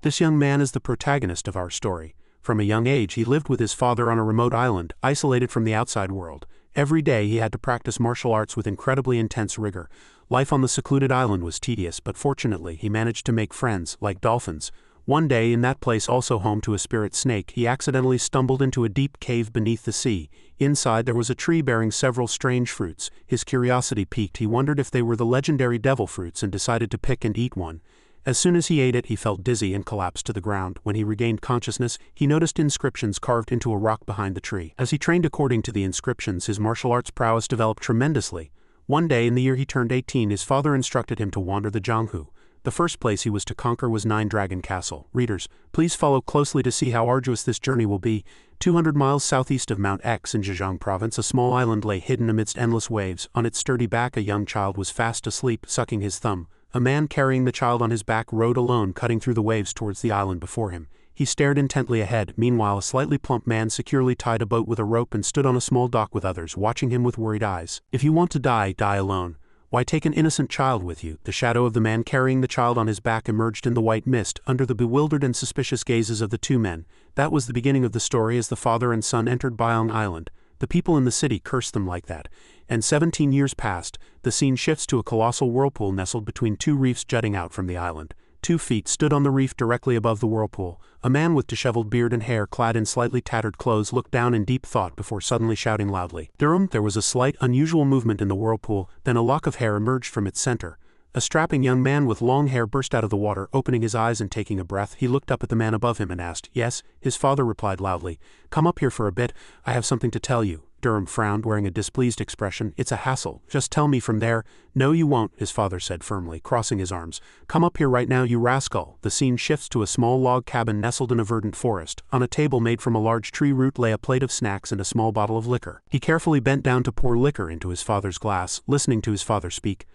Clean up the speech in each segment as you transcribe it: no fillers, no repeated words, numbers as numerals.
This young man is the protagonist of our story. From a young age he lived with his father on a remote island, isolated from the outside world. Every day he had to practice martial arts with incredibly intense rigor. Life on the secluded island was tedious, but fortunately he managed to make friends, like dolphins. One day, in that place also home to a spirit snake, he accidentally stumbled into a deep cave beneath the sea. Inside there was a tree bearing several strange fruits. His curiosity piqued. He wondered if they were the legendary devil fruits and decided to pick and eat one. As soon as he ate it, he felt dizzy and collapsed to the ground. When he regained consciousness, he noticed inscriptions carved into a rock behind the tree. As he trained according to the inscriptions, his martial arts prowess developed tremendously. One day in the year he turned 18, his father instructed him to wander the Jianghu. The first place he was to conquer was Nine Dragon Castle. Readers, please follow closely to see how arduous this journey will be. 200 miles southeast of Mount X in Zhejiang province, a small island lay hidden amidst endless waves. On its sturdy back a young child was fast asleep, sucking his thumb. A man carrying the child on his back rowed alone, cutting through the waves towards the island before him. He stared intently ahead. Meanwhile, a slightly plump man securely tied a boat with a rope and stood on a small dock with others, watching him with worried eyes. If you want to die, die alone. Why take an innocent child with you? The shadow of the man carrying the child on his back emerged in the white mist, under the bewildered and suspicious gazes of the two men. That was the beginning of the story as the father and son entered Byong Island. The people in the city cursed them like that. And 17 years passed. The scene shifts to a colossal whirlpool nestled between two reefs jutting out from the island. 2 feet stood on the reef directly above the whirlpool. A man with disheveled beard and hair, clad in slightly tattered clothes, looked down in deep thought before suddenly shouting loudly. Durham, there was a slight, unusual movement in the whirlpool, then a lock of hair emerged from its center. A strapping young man with long hair burst out of the water. Opening his eyes and taking a breath, he looked up at the man above him and asked, "Yes?" His father replied loudly, "Come up here for a bit, I have something to tell you." Durham frowned, wearing a displeased expression. "It's a hassle. Just tell me from there." "No, you won't," his father said firmly, crossing his arms. "Come up here right now, you rascal." The scene shifts to a small log cabin nestled in a verdant forest. On a table made from a large tree root lay a plate of snacks and a small bottle of liquor. He carefully bent down to pour liquor into his father's glass, listening to his father speak.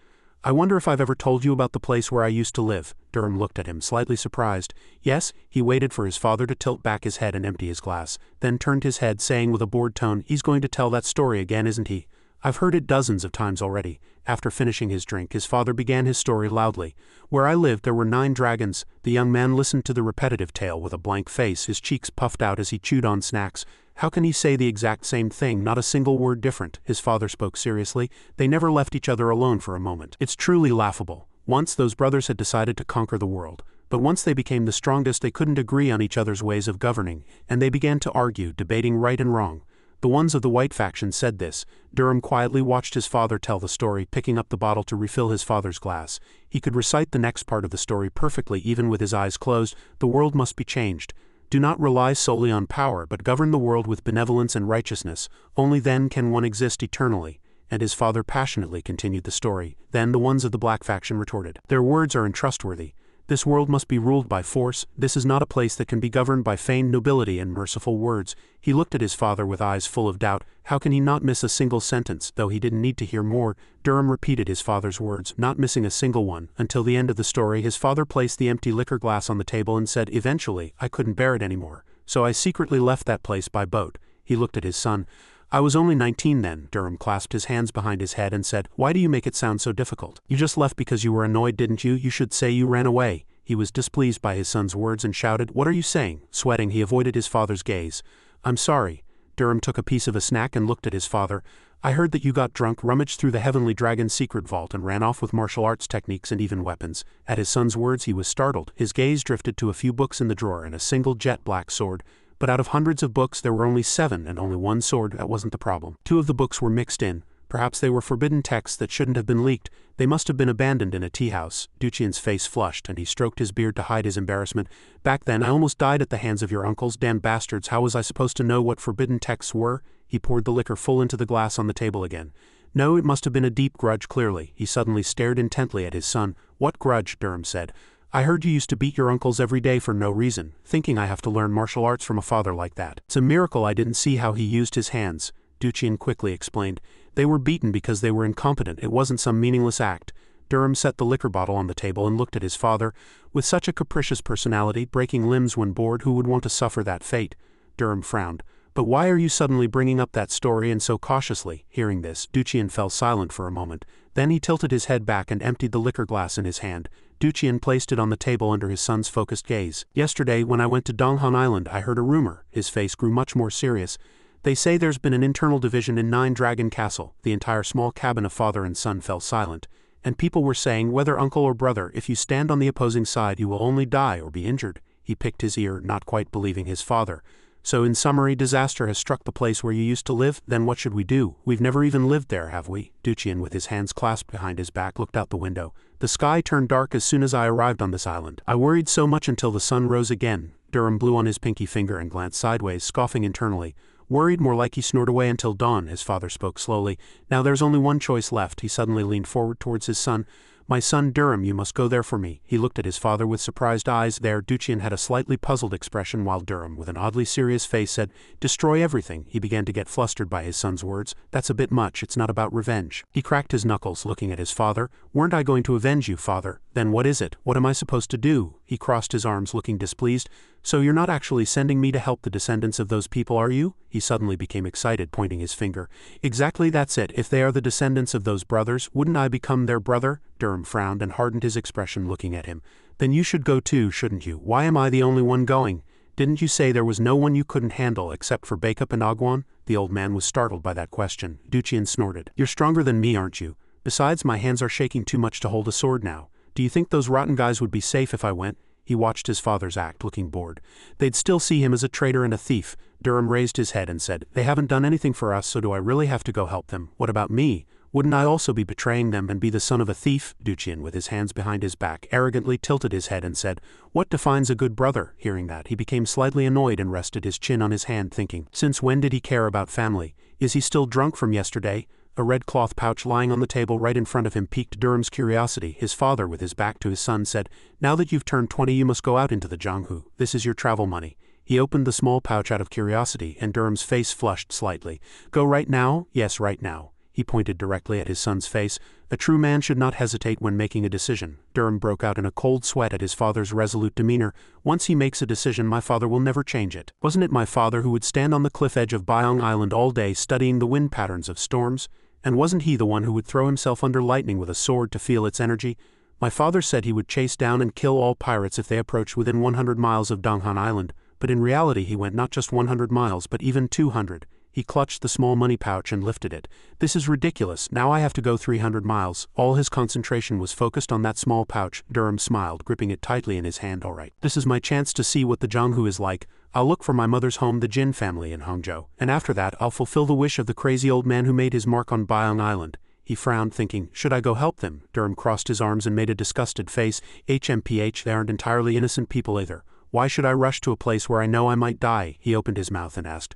"I wonder if I've ever told you about the place where I used to live." Durham looked at him, slightly surprised. "Yes." He waited for his father to tilt back his head and empty his glass, then turned his head, saying with a bored tone, "He's going to tell that story again, isn't he? I've heard it dozens of times already." After finishing his drink, his father began his story loudly. "Where I lived there were 9 dragons." The young man listened to the repetitive tale with a blank face, his cheeks puffed out as he chewed on snacks. How can he say the exact same thing, not a single word different? His father spoke seriously. "They never left each other alone for a moment. It's truly laughable. Once those brothers had decided to conquer the world. But once they became the strongest, they couldn't agree on each other's ways of governing, and they began to argue, debating right and wrong. The ones of the white faction said this." Durham quietly watched his father tell the story, picking up the bottle to refill his father's glass. He could recite the next part of the story perfectly even with his eyes closed. "The world must be changed. Do not rely solely on power, but govern the world with benevolence and righteousness. Only then can one exist eternally." And his father passionately continued the story. Then the ones of the black faction retorted, "Their words are untrustworthy. This world must be ruled by force. This is not a place that can be governed by feigned nobility and merciful words." He looked at his father with eyes full of doubt. How can he not miss a single sentence? Though he didn't need to hear more, Durham repeated his father's words, not missing a single one. Until the end of the story, his father placed the empty liquor glass on the table and said, "Eventually, I couldn't bear it anymore. So I secretly left that place by boat." He looked at his son. "I was only 19 then." Durham clasped his hands behind his head and said, "Why do you make it sound so difficult? You just left because you were annoyed, didn't you? You should say you ran away." He was displeased by his son's words and shouted, "What are you saying?" Sweating, he avoided his father's gaze. "I'm sorry." Durham took a piece of a snack and looked at his father. "I heard that you got drunk, rummaged through the Heavenly Dragon's secret vault and ran off with martial arts techniques and even weapons." At his son's words he was startled. His gaze drifted to a few books in the drawer and a single jet black sword. But out of hundreds of books there were only 7 and only 1 sword. That wasn't the problem. 2 of the books were mixed in. Perhaps they were forbidden texts that shouldn't have been leaked. They must have been abandoned in a tea house. Duchian's face flushed and he stroked his beard to hide his embarrassment. "Back then I almost died at the hands of your uncles, damned bastards. How was I supposed to know what forbidden texts were?" He poured the liquor full into the glass on the table again. "No, it must have been a deep grudge, clearly." He suddenly stared intently at his son. "What grudge?" Durham said. "I heard you used to beat your uncles every day for no reason, thinking I have to learn martial arts from a father like that. It's a miracle I didn't see how he used his hands." Duchian quickly explained. "They were beaten because they were incompetent. It wasn't some meaningless act." Durham set the liquor bottle on the table and looked at his father. With such a capricious personality, breaking limbs when bored, who would want to suffer that fate? Durham frowned. "But why are you suddenly bringing up that story and so cautiously?" Hearing this, Duchian fell silent for a moment. Then he tilted his head back and emptied the liquor glass in his hand. Duqian placed it on the table under his son's focused gaze. Yesterday, when I went to Donghan Island, I heard a rumor. His face grew much more serious. They say there's been an internal division in Nine Dragon Castle. The entire small cabin of father and son fell silent. And people were saying, whether uncle or brother, if you stand on the opposing side you will only die or be injured. He picked his ear, not quite believing his father. So in summary, disaster has struck the place where you used to live. Then what should we do? We've never even lived there, have we? Duqian, with his hands clasped behind his back, looked out the window. The sky turned dark as soon as I arrived on this island. I worried so much until the sun rose again. Durham blew on his pinky finger and glanced sideways, scoffing internally. Worried, more like he snored away until dawn. His father spoke slowly. Now there's only one choice left. He suddenly leaned forward towards his son. My son Durham, you must go there for me. He looked at his father with surprised eyes. There, Duqian had a slightly puzzled expression, while Durham, with an oddly serious face, said, destroy everything. He began to get flustered by his son's words. That's a bit much. It's not about revenge. He cracked his knuckles, looking at his father. Weren't I going to avenge you, father? Then what is it? What am I supposed to do? He crossed his arms, looking displeased. So you're not actually sending me to help the descendants of those people, are you? He suddenly became excited, pointing his finger. Exactly, that's it. If they are the descendants of those brothers, wouldn't I become their brother? Durham frowned and hardened his expression, looking at him. Then you should go too, shouldn't you? Why am I the only one going? Didn't you say there was no one you couldn't handle except for Bakup and Agwan? The old man was startled by that question. Duqian snorted. You're stronger than me, aren't you? Besides, my hands are shaking too much to hold a sword now. Do you think those rotten guys would be safe if I went? He watched his father's act, looking bored. They'd still see him as a traitor and a thief. Durham raised his head and said, they haven't done anything for us, so do I really have to go help them? What about me? Wouldn't I also be betraying them and be the son of a thief? Duqian, with his hands behind his back, arrogantly tilted his head and said, what defines a good brother? Hearing that, he became slightly annoyed and rested his chin on his hand, thinking, since when did he care about family? Is he still drunk from yesterday? A red cloth pouch lying on the table right in front of him piqued Durham's curiosity. His father, with his back to his son, said, now that you've turned 20 you must go out into the Jianghu. This is your travel money. He opened the small pouch out of curiosity, and Durham's face flushed slightly. Go right now? Yes, right now. He pointed directly at his son's face. A true man should not hesitate when making a decision. Durham broke out in a cold sweat at his father's resolute demeanor. Once he makes a decision, my father will never change it. Wasn't it my father who would stand on the cliff edge of Byong Island all day studying the wind patterns of storms? And wasn't he the one who would throw himself under lightning with a sword to feel its energy? My father said he would chase down and kill all pirates if they approached within 100 miles of Donghan Island, but in reality he went not just 100 miles but even 200. He clutched the small money pouch and lifted it. This is ridiculous. Now I have to go 300 miles. All his concentration was focused on that small pouch. Durham smiled, gripping it tightly in his hand. All right. This is my chance to see what the Jianghu is like. I'll look for my mother's home, the Jin family in Hangzhou, and after that I'll fulfill the wish of the crazy old man who made his mark on Byong Island. He frowned, thinking, should I go help them? Durham crossed his arms and made a disgusted face. HMPH, they aren't entirely innocent people either. Why should I rush to a place where I know I might die? He opened his mouth and asked,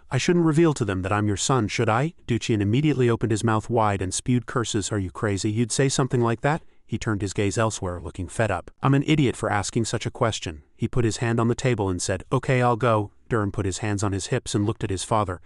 I shouldn't reveal to them that I'm your son, should I? Duqian immediately opened his mouth wide and spewed curses. Are you crazy? You'd say something like that? He turned his gaze elsewhere, looking fed up. I'm an idiot for asking such a question. He put his hand on the table and said, okay, I'll go. Durham put his hands on his hips and looked at his father.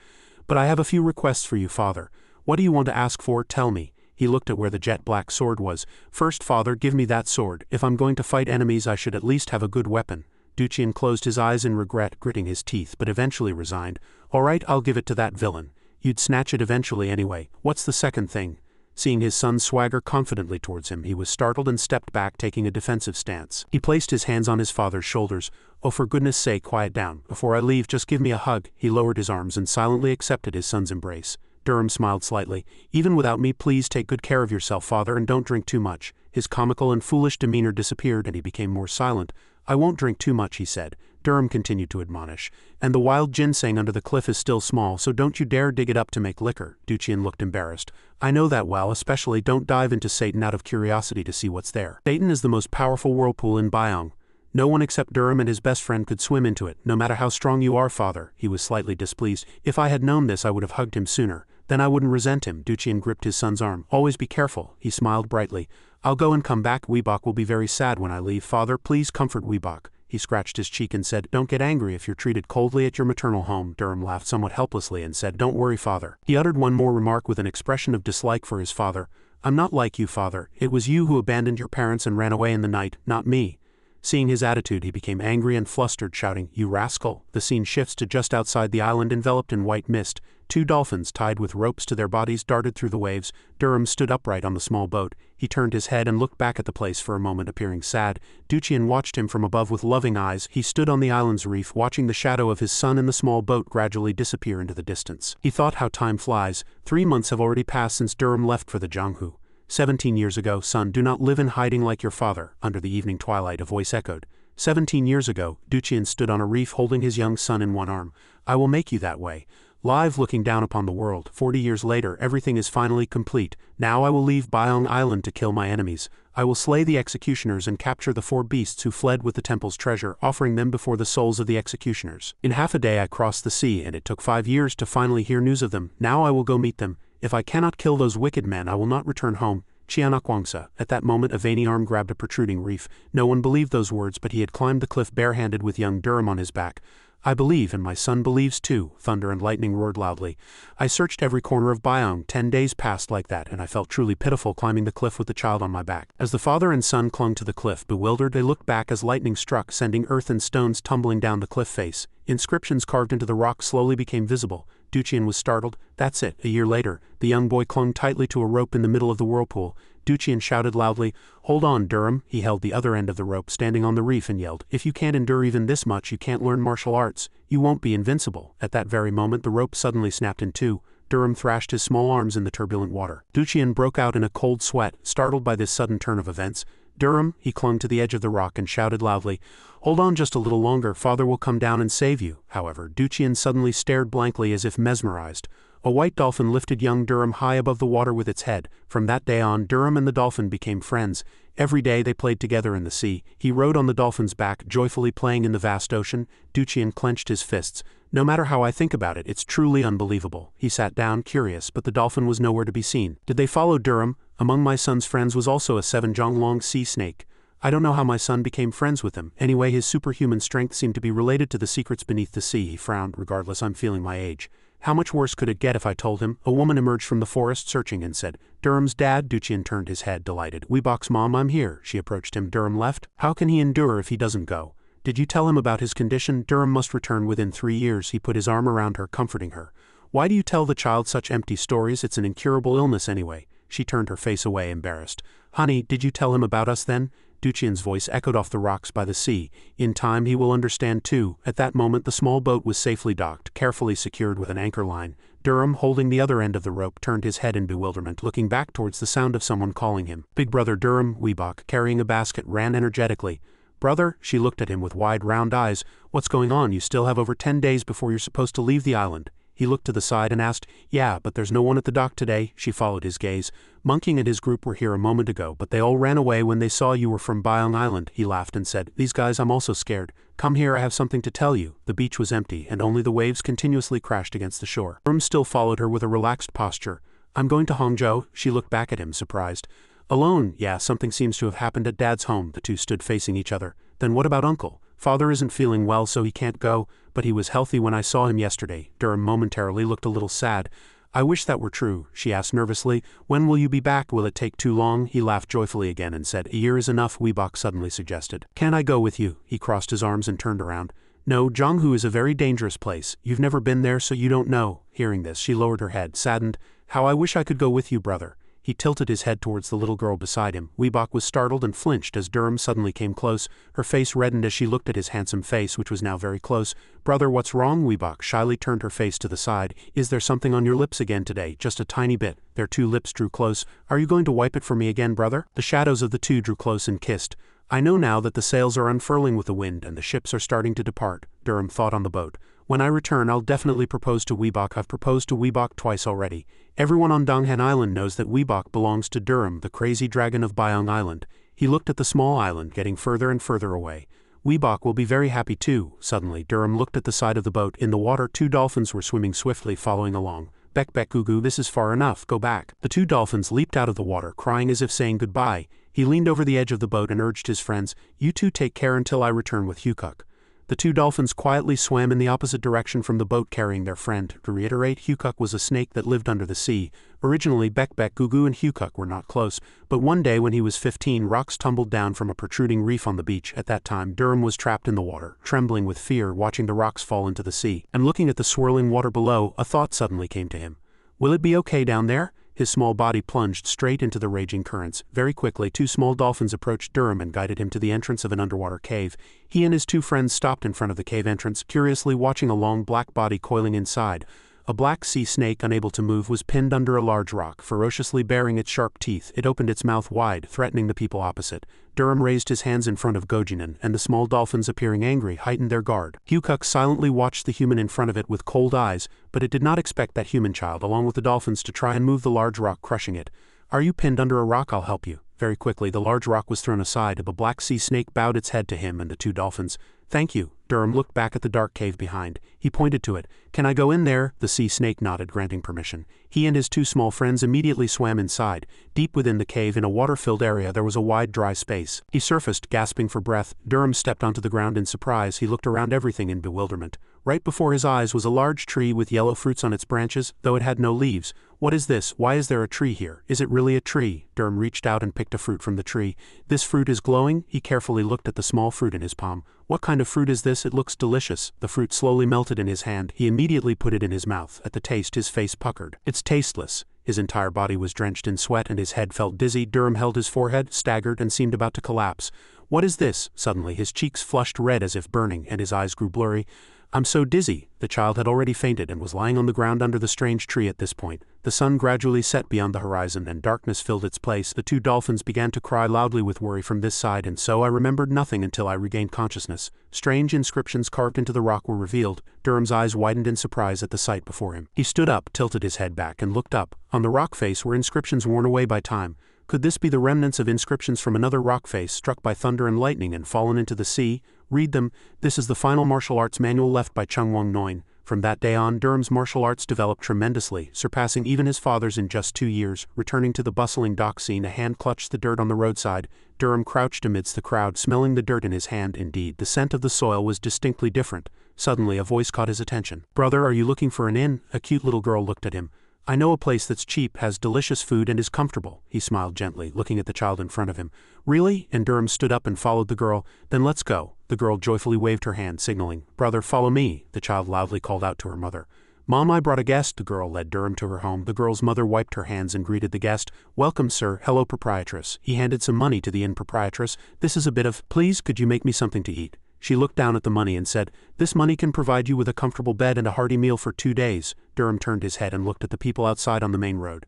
But I have a few requests for you, father. What do you want to ask for? Tell me. He looked at where the jet black sword was. First, father, give me that sword. If I'm going to fight enemies, I should at least have a good weapon. Duqian closed his eyes in regret, gritting his teeth, but eventually resigned. All right, I'll give it to that villain. You'd snatch it eventually anyway. What's the second thing? Seeing his son swagger confidently towards him, he was startled and stepped back, taking a defensive stance. He placed his hands on his father's shoulders. Oh, for goodness sake, quiet down. Before I leave, just give me a hug. He lowered his arms and silently accepted his son's embrace. Durham smiled slightly. Even without me, please take good care of yourself, father, and don't drink too much. His comical and foolish demeanor disappeared and he became more silent. I won't drink too much, he said. Durham continued to admonish. And the wild ginseng under the cliff is still small, so don't you dare dig it up to make liquor. Duqian looked embarrassed. I know that well, especially don't dive into Satan out of curiosity to see what's there. Satan is the most powerful whirlpool in Byong. No one except Durham and his best friend could swim into it, no matter how strong you are, father. He was slightly displeased. If I had known this, I would have hugged him sooner. Then I wouldn't resent him. Duqian gripped his son's arm. Always be careful. He smiled brightly. I'll go and come back. Weebach will be very sad when I leave. Father, please comfort Weebach. He scratched his cheek and said, don't get angry if you're treated coldly at your maternal home. Durham laughed somewhat helplessly and said, don't worry, father. He uttered one more remark with an expression of dislike for his father. I'm not like you, father. It was you who abandoned your parents and ran away in the night, not me. Seeing his attitude, he became angry and flustered, shouting, "You rascal!" The scene shifts to just outside the island enveloped in white mist. Two dolphins, tied with ropes to their bodies, darted through the waves. Durham stood upright on the small boat. He turned his head and looked back at the place for a moment, appearing sad. Duchian watched him from above with loving eyes. He stood on the island's reef, watching the shadow of his son in the small boat gradually disappear into the distance. He thought how time flies. 3 months have already passed since Durham left for the Jianghu. 17 years ago, son, do not live in hiding like your father. Under the evening twilight, a voice echoed. 17 years ago, Duchian stood on a reef holding his young son in one arm. I will make you that way. Live, looking down upon the world. 40 years later, everything is finally complete. Now I will leave Byong Island to kill my enemies. I will slay the executioners and capture the 4 beasts who fled with the temple's treasure, offering them before the souls of the executioners. In half a day I crossed the sea, and it took 5 years to finally hear news of them. Now I will go meet them. If I cannot kill those wicked men, I will not return home. Wuxia. At that moment a veiny arm grabbed a protruding reef. No one believed those words, but he had climbed the cliff barehanded with young Durham on his back. I believe, and my son believes too. Thunder and lightning roared loudly. I searched every corner of Byong. 10 days passed like that, and I felt truly pitiful climbing the cliff with the child on my back. As the father and son clung to the cliff, bewildered, they looked back as lightning struck, sending earth and stones tumbling down the cliff face. Inscriptions carved into the rock slowly became visible. Duchian was startled. That's it. A year later, the young boy clung tightly to a rope in the middle of the whirlpool. Duchian shouted loudly, "Hold on, Durham." He held the other end of the rope, standing on the reef, and yelled, "If you can't endure even this much, you can't learn martial arts. You won't be invincible." At that very moment, the rope suddenly snapped in two. Durham thrashed his small arms in the turbulent water. Duchian broke out in a cold sweat, startled by this sudden turn of events. "Durham," he clung to the edge of the rock and shouted loudly, "Hold on just a little longer, father will come down and save you." However, Duchian suddenly stared blankly as if mesmerized. A white dolphin lifted young Durham high above the water with its head. From that day on, Durham and the dolphin became friends. Every day they played together in the sea. He rode on the dolphin's back, joyfully playing in the vast ocean. Duchian clenched his fists. "No matter how I think about it, it's truly unbelievable." He sat down, curious, but the dolphin was nowhere to be seen. Did they follow Durham? Among my son's friends was also a 7-jong-long sea snake. I don't know how my son became friends with him. Anyway, his superhuman strength seemed to be related to the secrets beneath the sea. He frowned. "Regardless, I'm feeling my age. How much worse could it get if I told him?" A woman emerged from the forest searching and said, "Durham's dad?" Duchian turned his head, delighted. "Weebach's mom, I'm here." She approached him. "Durham left? How can he endure if he doesn't go? Did you tell him about his condition? Durham must return within 3 years." He put his arm around her, comforting her. "Why do you tell the child such empty stories? It's an incurable illness anyway." She turned her face away, embarrassed. "Honey, did you tell him about us then?" Duchian's voice echoed off the rocks by the sea. "In time he will understand too." At that moment the small boat was safely docked, carefully secured with an anchor line. Durham, holding the other end of the rope, turned his head in bewilderment, looking back towards the sound of someone calling him. Big brother Durham. Weebach, carrying a basket, ran energetically. "Brother?" She looked at him with wide, round eyes. "What's going on? You still have over 10 days before you're supposed to leave the island." He looked to the side and asked, "Yeah, but there's no one at the dock today." She followed his gaze. "Monkey and his group were here a moment ago, but they all ran away when they saw you were from Byong Island." He laughed and said, "These guys, I'm also scared. Come here, I have something to tell you." The beach was empty, and only the waves continuously crashed against the shore. Durham still followed her with a relaxed posture. "I'm going to Hangzhou." She looked back at him, surprised. "Alone?" "Yeah, something seems to have happened at Dad's home." The two stood facing each other. "Then what about Uncle?" "Father isn't feeling well, so he can't go, but he was healthy when I saw him yesterday." Durham momentarily looked a little sad. "I wish that were true." She asked nervously, "When will you be back? Will it take too long?" He laughed joyfully again and said, "A year is enough," Weebach suddenly suggested. "Can I go with you?" He crossed his arms and turned around. "No, Jianghu is a very dangerous place. You've never been there, so you don't know." Hearing this, she lowered her head, saddened. "How I wish I could go with you, brother." He tilted his head towards the little girl beside him. Weebach was startled and flinched as Durham suddenly came close. Her face reddened as she looked at his handsome face, which was now very close. "Brother, what's wrong?" Weebach shyly turned her face to the side. "Is there something on your lips again today? Just a tiny bit." Their two lips drew close. "Are you going to wipe it for me again, brother?" The shadows of the two drew close and kissed. "I know now that the sails are unfurling with the wind and the ships are starting to depart," Durham thought on the boat. "When I return, I'll definitely propose to Weebach. I've proposed to Weebach twice already. Everyone on Donghan Island knows that Weebach belongs to Durham, the crazy dragon of Byong Island." He looked at the small island, getting further and further away. "Weebach will be very happy too." Suddenly, Durham looked at the side of the boat. In the water, 2 dolphins were swimming swiftly, following along. "Bek bek gugu, this is far enough, go back." The 2 dolphins leaped out of the water, crying as if saying goodbye. He leaned over the edge of the boat and urged his friends, "You two take care until I return with Hukuk." The two dolphins quietly swam in the opposite direction from the boat carrying their friend. To reiterate, Hukuk was a snake that lived under the sea. Originally, Bek, Gugu and Hukuk were not close, but one day when he was 15, rocks tumbled down from a protruding reef on the beach. At that time, Durham was trapped in the water, trembling with fear, watching the rocks fall into the sea. And looking at the swirling water below, a thought suddenly came to him. Will it be okay down there? His small body plunged straight into the raging currents. Very quickly, two small dolphins approached Durham and guided him to the entrance of an underwater cave. He and his two friends stopped in front of the cave entrance, curiously watching a long black body coiling inside. A black sea snake, unable to move, was pinned under a large rock, ferociously baring its sharp teeth. It opened its mouth wide, threatening the people opposite. Durham raised his hands in front of Gojinin, and the small dolphins, appearing angry, heightened their guard. Hukuk silently watched the human in front of it with cold eyes, but it did not expect that human child, along with the dolphins, to try and move the large rock, crushing it. Are you pinned under a rock? I'll help you. Very quickly, the large rock was thrown aside. The black sea snake bowed its head to him and the two dolphins. Thank you. Durham looked back at the dark cave behind. He pointed to it. Can I go in there? The sea snake nodded, granting permission. He and his two small friends immediately swam inside. Deep within the cave, in a water-filled area, there was a wide, dry space. He surfaced, gasping for breath. Durham stepped onto the ground in surprise. He looked around, everything in bewilderment. Right before his eyes was a large tree with yellow fruits on its branches, though it had no leaves. What is this? Why is there a tree here? Is it really a tree? Durham reached out and picked a fruit from the tree. This fruit is glowing. He carefully looked at the small fruit in his palm. What kind of fruit is this? It looks delicious. The fruit slowly melted in his hand. He immediately put it in his mouth. At the taste, his face puckered. It's tasteless. His entire body was drenched in sweat and his head felt dizzy. Durham held his forehead, staggered, and seemed about to collapse. What is this? Suddenly, his cheeks flushed red as if burning, and his eyes grew blurry. I'm so dizzy. The child had already fainted and was lying on the ground under the strange tree at this point. The sun gradually set beyond the horizon and darkness filled its place. The two dolphins began to cry loudly with worry from this side, and so I remembered nothing until I regained consciousness. Strange inscriptions carved into the rock were revealed. Durham's eyes widened in surprise at the sight before him. He stood up, tilted his head back, and looked up. On the rock face were inscriptions worn away by time. Could this be the remnants of inscriptions from another rock face struck by thunder and lightning and fallen into the sea? Read them. This is the final martial arts manual left by Chung Wong Noin. From that day on, Durham's martial arts developed tremendously, surpassing even his father's in just 2 years. Returning to the bustling dock scene, a hand clutched the dirt on the roadside. Durham crouched amidst the crowd, smelling the dirt in his hand. Indeed, the scent of the soil was distinctly different. Suddenly, a voice caught his attention. Brother, are you looking for an inn? A cute little girl looked at him. I know a place that's cheap, has delicious food, and is comfortable. He smiled gently, looking at the child in front of him. Really? And Durham stood up and followed the girl. Then let's go. The girl joyfully waved her hand, signaling. Brother, follow me. The child loudly called out to her mother. Mom, I brought a guest. The girl led Durham to her home. The girl's mother wiped her hands and greeted the guest. Welcome, sir. Hello, proprietress. He handed some money to the inn proprietress. This is a bit of, please, could you make me something to eat? She looked down at the money and said, This money can provide you with a comfortable bed and a hearty meal for 2 days. Durham turned his head and looked at the people outside on the main road.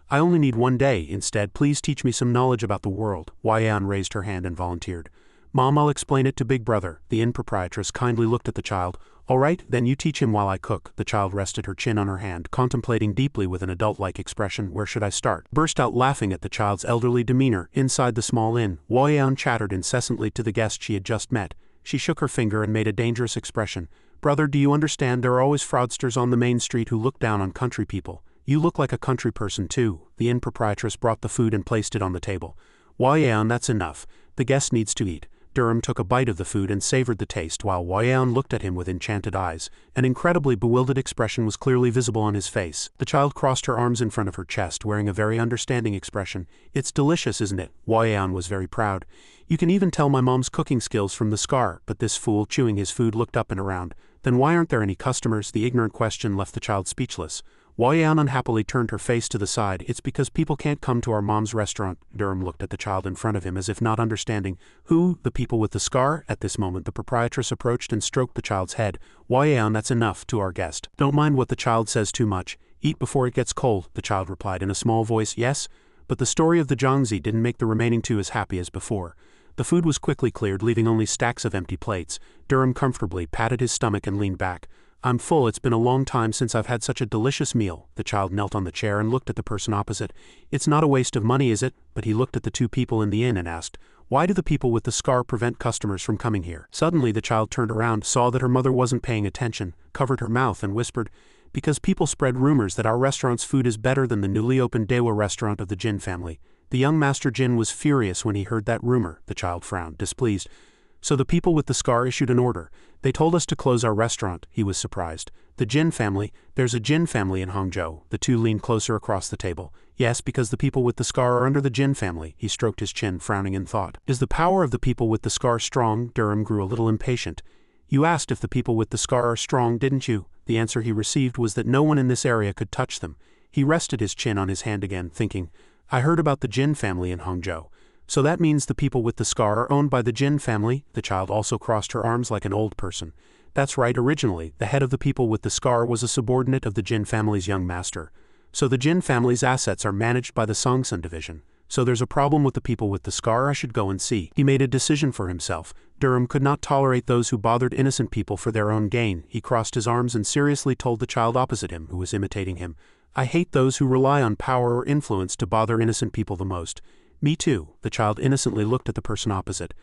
I only need 1 day. Instead, please teach me some knowledge about the world. Waian raised her hand and volunteered. Mom, I'll explain it to Big Brother. The inn proprietress kindly looked at the child. All right, then you teach him while I cook. The child rested her chin on her hand, contemplating deeply with an adult-like expression. Where should I start? Burst out laughing at the child's elderly demeanor. Inside the small inn, Waian chattered incessantly to the guest she had just met. She shook her finger and made a dangerous expression. Brother, do you understand there are always fraudsters on the main street who look down on country people? You look like a country person too. The inn proprietress brought the food and placed it on the table. Waian, that's enough. The guest needs to eat. Durham took a bite of the food and savored the taste while Waian looked at him with enchanted eyes. An incredibly bewildered expression was clearly visible on his face. The child crossed her arms in front of her chest, wearing a very understanding expression. It's delicious, isn't it? Waian was very proud. You can even tell my mom's cooking skills from the scar. But this fool, chewing his food, looked up and around. Then why aren't there any customers? The ignorant question left the child speechless. Waian unhappily turned her face to the side. It's because people can't come to our mom's restaurant. Durham looked at the child in front of him as if not understanding. Who? The people with the scar? At this moment the proprietress approached and stroked the child's head. Waian, that's enough. To our guest. Don't mind what the child says too much. Eat before it gets cold, the child replied in a small voice. Yes? But the story of the Jiangzi didn't make the remaining two as happy as before. The food was quickly cleared, leaving only stacks of empty plates. Durham comfortably patted his stomach and leaned back. I'm full. It's been a long time since I've had such a delicious meal. The child knelt on the chair and looked at the person opposite. It's not a waste of money, is it? But he looked at the two people in the inn and asked, why do the people with the scar prevent customers from coming here? Suddenly the child turned around, saw that her mother wasn't paying attention, covered her mouth and whispered, because people spread rumors that our restaurant's food is better than the newly opened Dewa restaurant of the Jin family. The young Master Jin was furious when he heard that rumor. The child frowned, displeased. So the people with the scar issued an order. They told us to close our restaurant. He was surprised. The Jin family? There's a Jin family in Hangzhou. The two leaned closer across the table. Yes, because the people with the scar are under the Jin family. He stroked his chin, frowning in thought. Is the power of the people with the scar strong? Durham grew a little impatient. You asked if the people with the scar are strong, didn't you? The answer he received was that no one in this area could touch them. He rested his chin on his hand again, thinking, I heard about the Jin family in Hangzhou. So that means the people with the scar are owned by the Jin family? The child also crossed her arms like an old person. That's right, originally, the head of the people with the scar was a subordinate of the Jin family's young master. So the Jin family's assets are managed by the Songsun division. So there's a problem with the people with the scar. I should go and see. He made a decision for himself. Durham could not tolerate those who bothered innocent people for their own gain. He crossed his arms and seriously told the child opposite him, who was imitating him, I hate those who rely on power or influence to bother innocent people the most. Me too. The child innocently looked at the person opposite.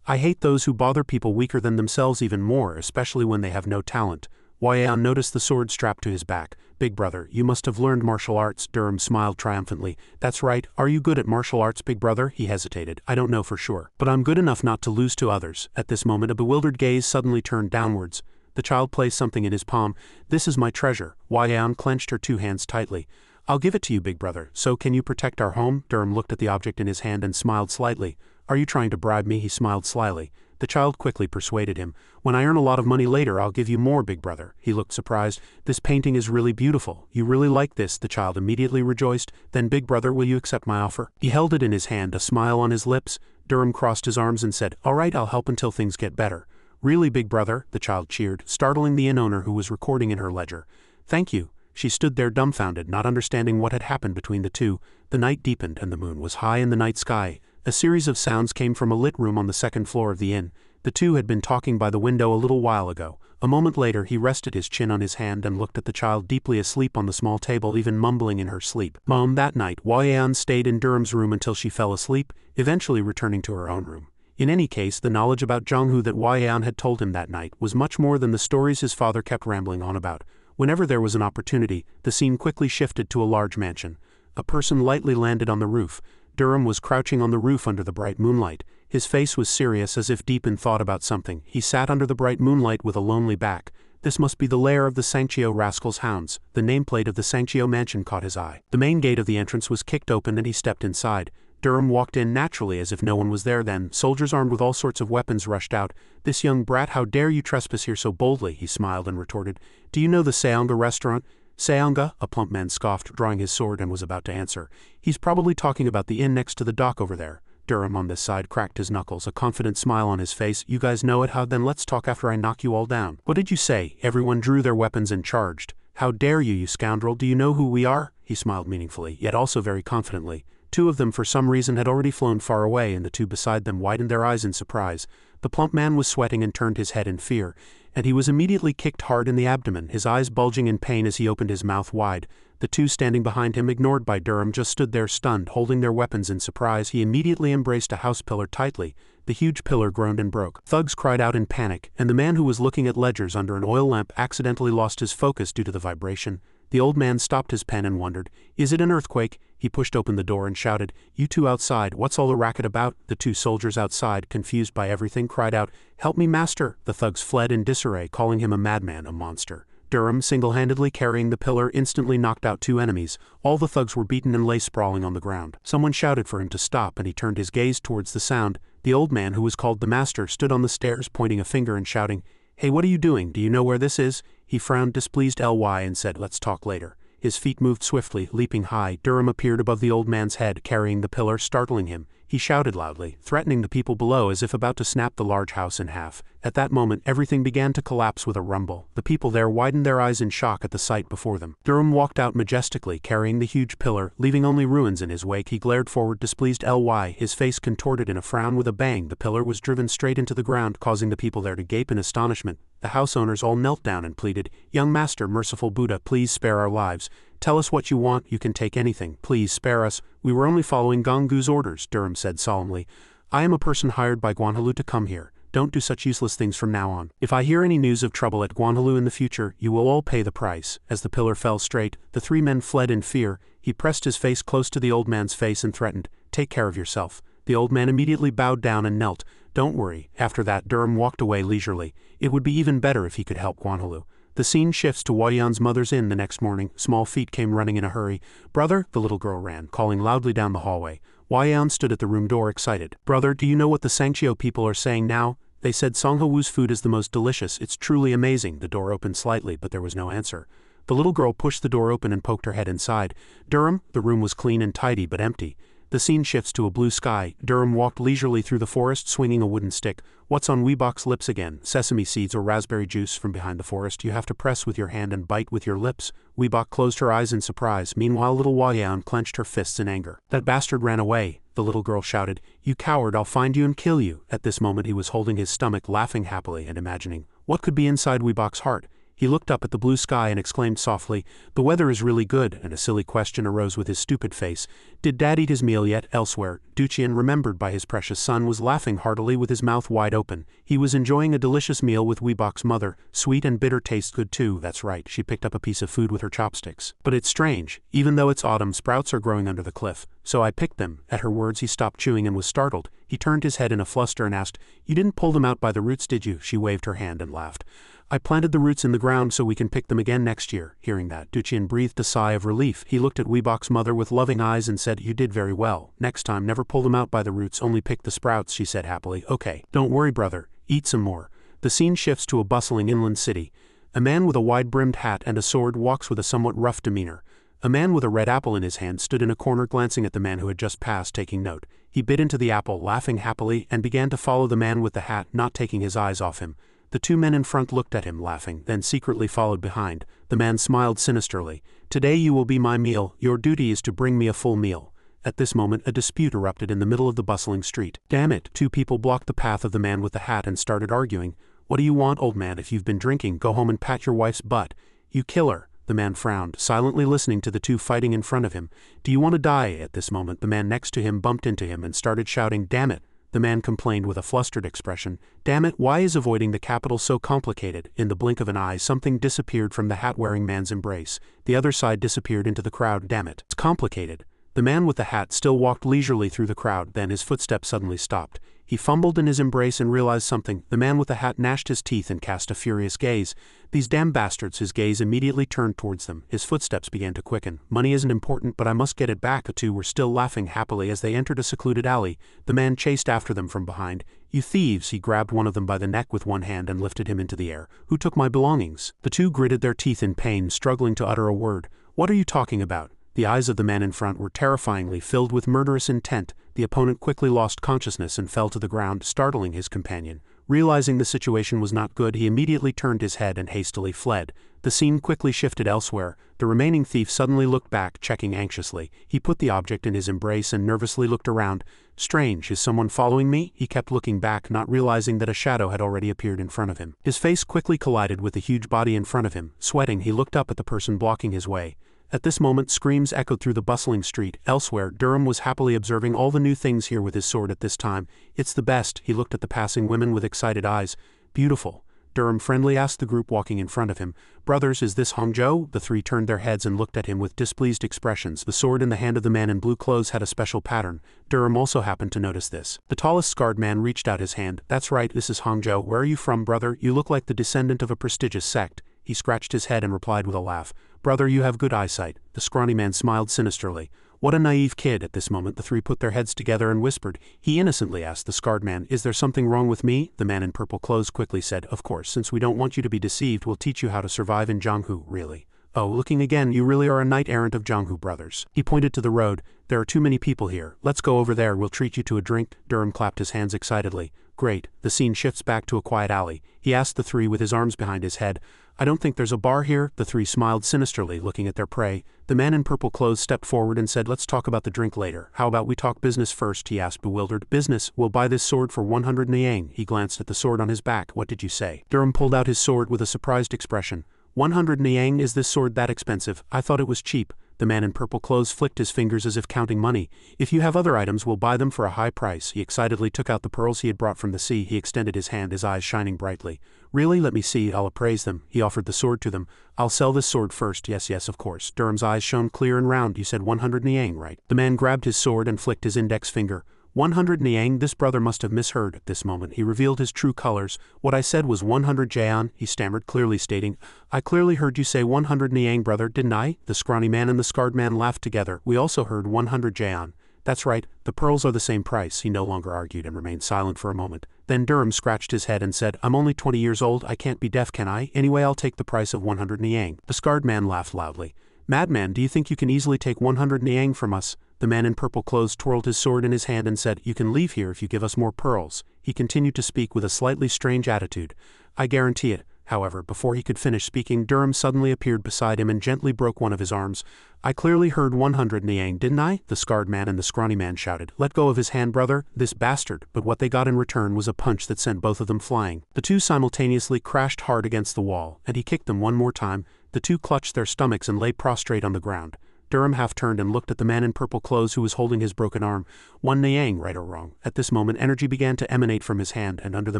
I hate those who bother people weaker than themselves even more, especially when they have no talent. Wang noticed the sword strapped to his back. Big brother, you must have learned martial arts. Durham smiled triumphantly. That's right. Are you good at martial arts, big brother? He hesitated. I don't know for sure, but I'm good enough not to lose to others. At this moment a bewildered gaze suddenly turned downwards. The child placed something in his palm. This is my treasure. Wang clenched her two hands tightly. I'll give it to you, big brother. So can you protect our home? Durham looked at the object in his hand and smiled slightly. Are you trying to bribe me? He smiled slyly. The child quickly persuaded him. When I earn a lot of money later, I'll give you more, big brother. He looked surprised. This painting is really beautiful. You really like this? The child immediately rejoiced. Then, big brother, will you accept my offer? He held it in his hand, a smile on his lips. Durham crossed his arms and said, all right, I'll help until things get better. Really, big brother? The child cheered, startling the inn owner who was recording in her ledger. Thank you. She stood there dumbfounded, not understanding what had happened between the two. The night deepened and the moon was high in the night sky. A series of sounds came from a lit room on the second floor of the inn. The two had been talking by the window a little while ago. A moment later he rested his chin on his hand and looked at the child deeply asleep on the small table, even mumbling in her sleep. That night, Wang stayed in Durham's room until she fell asleep, eventually returning to her own room. In any case, the knowledge about Zhonghu that Wang had told him that night was much more than the stories his father kept rambling on about. Whenever there was an opportunity, the scene quickly shifted to a large mansion. A person lightly landed on the roof. Durham was crouching on the roof under the bright moonlight. His face was serious, as if deep in thought about something. He sat under the bright moonlight with a lonely back. This must be the lair of the Sangchio rascals' hounds. The nameplate of the Sangchio mansion caught his eye. The main gate of the entrance was kicked open and he stepped inside. Durham walked in naturally as if no one was there. Then soldiers armed with all sorts of weapons rushed out. This young brat, how dare you trespass here so boldly? He smiled and retorted. Do you know the Seonga restaurant? Seonga? A plump man scoffed, drawing his sword, and was about to answer. He's probably talking about the inn next to the dock over there. Durham on this side cracked his knuckles, a confident smile on his face. You guys know it? How? Then let's talk after I knock you all down. What did you say? Everyone drew their weapons and charged. How dare you, you scoundrel? Do you know who we are? He smiled meaningfully, yet also very confidently. Two of them for some reason had already flown far away, and the two beside them widened their eyes in surprise. The plump man was sweating and turned his head in fear, and he was immediately kicked hard in the abdomen, his eyes bulging in pain as he opened his mouth wide. The two standing behind him, ignored by Durham, just stood there stunned, holding their weapons in surprise. He immediately embraced a house pillar tightly. The huge pillar groaned and broke. Thugs cried out in panic, and the man who was looking at ledgers under an oil lamp accidentally lost his focus due to the vibration. The old man stopped his pen and wondered, is it an earthquake? He pushed open the door and shouted, you two outside, what's all the racket about? The two soldiers outside, confused by everything, cried out, help me, master! The thugs fled in disarray, calling him a madman, a monster. Durham, single-handedly carrying the pillar, instantly knocked out two enemies. All the thugs were beaten and lay sprawling on the ground. Someone shouted for him to stop, and he turned his gaze towards the sound. The old man, who was called the master, stood on the stairs, pointing a finger and shouting, hey, what are you doing? Do you know where this is? He frowned displeased and said, let's talk later. His feet moved swiftly, leaping high. Durham appeared above the old man's head, carrying the pillar, startling him. He shouted loudly, threatening the people below as if about to snap the large house in half. At that moment, everything began to collapse with a rumble. The people there widened their eyes in shock at the sight before them. Durham walked out majestically, carrying the huge pillar, leaving only ruins in his wake. He glared forward, displeased his face contorted in a frown. With a bang, the pillar was driven straight into the ground, causing the people there to gape in astonishment. The house owners all knelt down and pleaded, young master, merciful Buddha, please spare our lives. Tell us what you want, you can take anything, please spare us. We were only following Gonggu's orders, Durham said solemnly. I am a person hired by Guanhalu to come here. Don't do such useless things from now on. If I hear any news of trouble at Guanhalu in the future, you will all pay the price. As the pillar fell straight, the three men fled in fear. He pressed his face close to the old man's face and threatened, take care of yourself. The old man immediately bowed down and knelt. Don't worry. After that, Durham walked away leisurely. It would be even better if he could help Guanhalu. The scene shifts to Huayan's mother's inn the next morning. Small feet came running in a hurry. "Brother," the little girl ran, calling loudly down the hallway. Huayan stood at the room door excited. "Brother, do you know what the Sangchio people are saying now? They said Songhawu's food is the most delicious. It's truly amazing." The door opened slightly, but there was no answer. The little girl pushed the door open and poked her head inside. "Durham?" The room was clean and tidy but empty. The scene shifts to a blue sky. Durham walked leisurely through the forest swinging a wooden stick. "What's on Weebach's lips again? Sesame seeds or raspberry juice?" From behind the forest. "You have to press with your hand and bite with your lips." Weebach closed her eyes in surprise. Meanwhile little Huayan clenched her fists in anger. "That bastard ran away," the little girl shouted. "You coward, I'll find you and kill you." At this moment he was holding his stomach, laughing happily and imagining what could be inside Weebach's heart. He looked up at the blue sky and exclaimed softly, "The weather is really good," and a silly question arose with his stupid face. Did Dad eat his meal yet? Elsewhere, Duchian, remembered by his precious son, was laughing heartily with his mouth wide open. He was enjoying a delicious meal with Weebach's mother. Sweet and bitter taste good too, that's right. She picked up a piece of food with her chopsticks. "But it's strange. Even though it's autumn, sprouts are growing under the cliff. So I picked them." At her words he stopped chewing and was startled. He turned his head in a fluster and asked, "You didn't pull them out by the roots, did you?" She waved her hand and laughed. "I planted the roots in the ground so we can pick them again next year." Hearing that, Duchian breathed a sigh of relief. He looked at Weebach's mother with loving eyes and said, "You did very well. Next time, never pull them out by the roots, only pick the sprouts," she said happily. "Okay, don't worry, brother. Eat some more." The scene shifts to a bustling inland city. A man with a wide-brimmed hat and a sword walks with a somewhat rough demeanor. A man with a red apple in his hand stood in a corner glancing at the man who had just passed, taking note. He bit into the apple, laughing happily, and began to follow the man with the hat, not taking his eyes off him. The two men in front looked at him, laughing, then secretly followed behind. The man smiled sinisterly. "Today you will be my meal. Your duty is to bring me a full meal." At this moment a dispute erupted in the middle of the bustling street. "Damn it!" Two people blocked the path of the man with the hat and started arguing. "What do you want, old man? If you've been drinking, go home and pat your wife's butt." "You killer!" The man frowned, silently listening to the two fighting in front of him. "Do you want to die?" At this moment the man next to him bumped into him and started shouting, "Damn it!" The man complained with a flustered expression, "Damn it, why is avoiding the capital so complicated?" In the blink of an eye something disappeared from the hat-wearing man's embrace. The other side disappeared into the crowd. "Damn it, it's complicated." The man with the hat still walked leisurely through the crowd, then his footsteps suddenly stopped. He fumbled in his embrace and realized something. The man with the hat gnashed his teeth and cast a furious gaze. "These damn bastards!" His gaze immediately turned towards them. His footsteps began to quicken. "Money isn't important, but I must get it back." The two were still laughing happily as they entered a secluded alley. The man chased after them from behind. "You thieves!" He grabbed one of them by the neck with one hand and lifted him into the air. "Who took my belongings?" The two gritted their teeth in pain, struggling to utter a word. "What are you talking about?" The eyes of the man in front were terrifyingly filled with murderous intent. The opponent quickly lost consciousness and fell to the ground, startling his companion. Realizing the situation was not good, he immediately turned his head and hastily fled. The scene quickly shifted elsewhere. The remaining thief suddenly looked back, checking anxiously. He put the object in his embrace and nervously looked around. "Strange, is someone following me?" He kept looking back, not realizing that a shadow had already appeared in front of him. His face quickly collided with the huge body in front of him. Sweating, he looked up at the person blocking his way. At this moment screams echoed through the bustling street. Elsewhere, Durham was happily observing all the new things here with his sword at this time. "It's the best." He looked at the passing women with excited eyes. "Beautiful." Durham friendly asked the group walking in front of him. "Brothers, is this Hongzhou?" The three turned their heads and looked at him with displeased expressions. The sword in the hand of the man in blue clothes had a special pattern. Durham also happened to notice this. The tallest scarred man reached out his hand. "That's right, this is Hongzhou. Where are you from, brother? You look like the descendant of a prestigious sect." He scratched his head and replied with a laugh. "Brother, you have good eyesight." The scrawny man smiled sinisterly. "What a naive kid." At this moment the three put their heads together and whispered. He innocently asked the scarred man, "Is there something wrong with me?" The man in purple clothes quickly said, "Of course, since we don't want you to be deceived, we'll teach you how to survive in Jianghu." "Really?" "Oh, looking again, you really are a knight-errant of Jianghu, brothers." He pointed to the road. "There are too many people here. Let's go over there, we'll treat you to a drink." Durham clapped his hands excitedly. "Great." The scene shifts back to a quiet alley. He asked the three with his arms behind his head, "I don't think there's a bar here." The three smiled sinisterly, looking at their prey. The man in purple clothes stepped forward and said, "Let's talk about the drink later. How about we talk business first?" he asked, bewildered. "Business? We'll buy this sword for 100 niang." He glanced at the sword on his back. "What did you say?" Durham pulled out his sword with a surprised expression. 100 niang? Is this sword that expensive? I thought it was cheap." The man in purple clothes flicked his fingers as if counting money. "If you have other items, we'll buy them for a high price." He excitedly took out the pearls he had brought from the sea. He extended his hand, his eyes shining brightly. "Really? Let me see, I'll appraise them." He offered the sword to them. "I'll sell this sword first." Yes, of course." Durham's eyes shone clear and round. "You said 100 niang, right?" The man grabbed his sword and flicked his index finger. 100 Niang, this brother must have misheard. At this moment he revealed his true colors. What I said was 100 Jian, he stammered, clearly stating, I clearly heard you say 100 Niang, brother, didn't I? The scrawny man and the scarred man laughed together. We also heard 100 Jian. That's right, the pearls are the same price. He no longer argued and remained silent for a moment. Then Durham scratched his head and said, I'm only 20 years old, I can't be deaf, can I? Anyway, I'll take the price of 100 Niang. The scarred man laughed loudly. Madman, do you think you can easily take 100 Niang from us? The man in purple clothes twirled his sword in his hand and said, You can leave here if you give us more pearls. He continued to speak with a slightly strange attitude. I guarantee it. However, before he could finish speaking, Durham suddenly appeared beside him and gently broke one of his arms. I clearly heard 100 Niang, didn't I? The scarred man and the scrawny man shouted. Let go of his hand, brother, this bastard. But what they got in return was a punch that sent both of them flying. The two simultaneously crashed hard against the wall, and he kicked them one more time. The two clutched their stomachs and lay prostrate on the ground. Durham half turned and looked at the man in purple clothes who was holding his broken arm. 1 Niang, right or wrong. At this moment energy began to emanate from his hand, and under the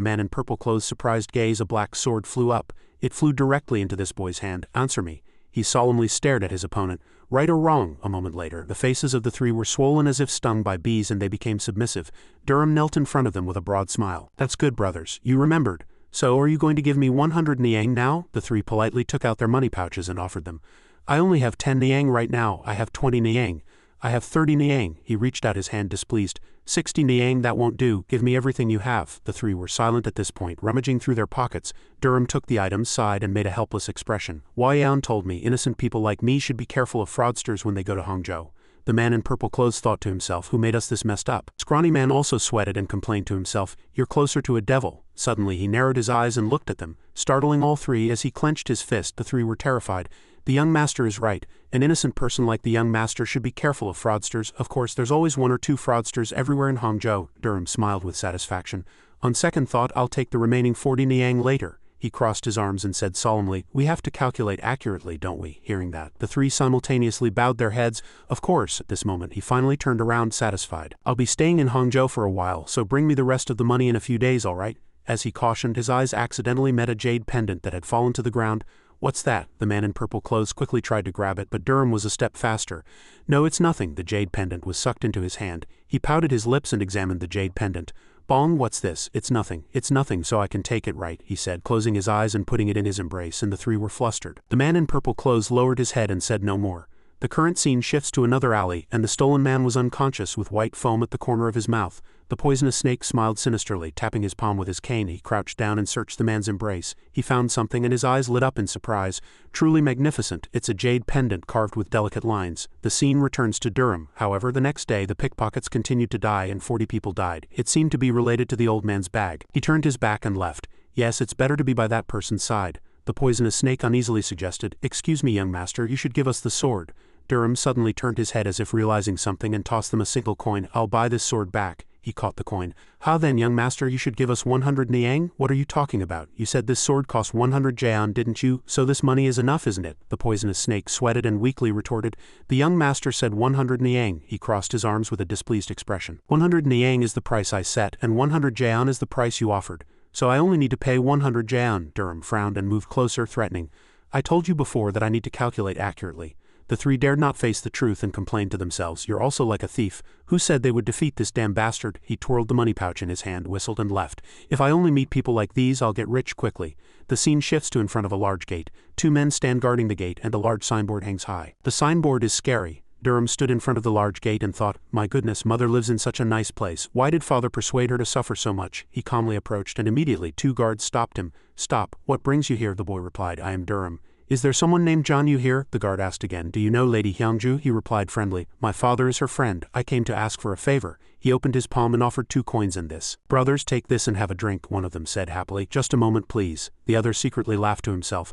man in purple clothes' surprised gaze a black sword flew up. It flew directly into this boy's hand. Answer me. He solemnly stared at his opponent. Right or wrong? A moment later, the faces of the three were swollen as if stung by bees and they became submissive. Durham knelt in front of them with a broad smile. That's good, brothers. You remembered. So, are you going to give me 100 Niang now? The three politely took out their money pouches and offered them. I only have 10 Niang right now. I have 20 Niang. I have 30 Niang. He reached out his hand displeased. 60 Niang, that won't do. Give me everything you have. The three were silent at this point, rummaging through their pockets. Durham took the items, sighed, and made a helpless expression. Yan told me innocent people like me should be careful of fraudsters when they go to Hangzhou. The man in purple clothes thought to himself, who made us this messed up? Scrawny man also sweated and complained to himself, you're closer to a devil. Suddenly he narrowed his eyes and looked at them, startling all three as he clenched his fist. The three were terrified. The young master is right. An innocent person like the young master should be careful of fraudsters. Of course, there's always one or two fraudsters everywhere in Hangzhou. Durham smiled with satisfaction. On second thought, I'll take the remaining 40 Niang later. He crossed his arms and said solemnly, we have to calculate accurately, don't we? Hearing that, the three simultaneously bowed their heads. Of course. At this moment he finally turned around, satisfied. I'll be staying in Hangzhou for a while, so bring me the rest of the money in a few days, all right? As he cautioned, his eyes accidentally met a jade pendant that had fallen to the ground. What's that? The man in purple clothes quickly tried to grab it, but Durham was a step faster. No, it's nothing. The jade pendant was sucked into his hand. He pouted his lips and examined the jade pendant. Bong, what's this? It's nothing, so I can take it, right? He said, closing his eyes and putting it in his embrace, and the three were flustered. The man in purple clothes lowered his head and said no more. The current scene shifts to another alley, and the stolen man was unconscious with white foam at the corner of his mouth. The poisonous snake smiled sinisterly, tapping his palm with his cane. He crouched down and searched the man's embrace. He found something and his eyes lit up in surprise. Truly magnificent. It's a jade pendant carved with delicate lines. The scene returns to Durham. However, the next day the pickpockets continued to die and 40 people died. It seemed to be related to the old man's bag. He turned his back and left. Yes, it's better to be by that person's side. The poisonous snake uneasily suggested, Excuse me, young master, you should give us the sword. Durham suddenly turned his head as if realizing something and tossed them a single coin. I'll buy this sword back. He caught the coin. How then, young master, you should give us 100 Niang? What are you talking about? You said this sword cost 100 Jian, didn't you? So this money is enough, isn't it? The poisonous snake sweated and weakly retorted. The young master said 100 Niang. He crossed his arms with a displeased expression. 100 Niang is the price I set, and 100 Jian is the price you offered. So I only need to pay 100 Jian. Durham frowned and moved closer, threatening. I told you before that I need to calculate accurately. The three dared not face the truth and complained to themselves, You're also like a thief. Who said they would defeat this damn bastard? He twirled the money pouch in his hand, whistled and left. If I only meet people like these, I'll get rich quickly. The scene shifts to in front of a large gate. Two men stand guarding the gate and a large signboard hangs high. The signboard is scary. Durham stood in front of the large gate and thought, My goodness, mother lives in such a nice place. Why did father persuade her to suffer so much? He calmly approached and immediately two guards stopped him. Stop. What brings you here? The boy replied, I am Durham. Is there someone named John Yu here? The guard asked again. Do you know Lady Hyangju? He replied friendly. My father is her friend. I came to ask for a favor. He opened his palm and offered 2 coins in this. Brothers, take this and have a drink, one of them said happily. Just a moment, please. The other secretly laughed to himself.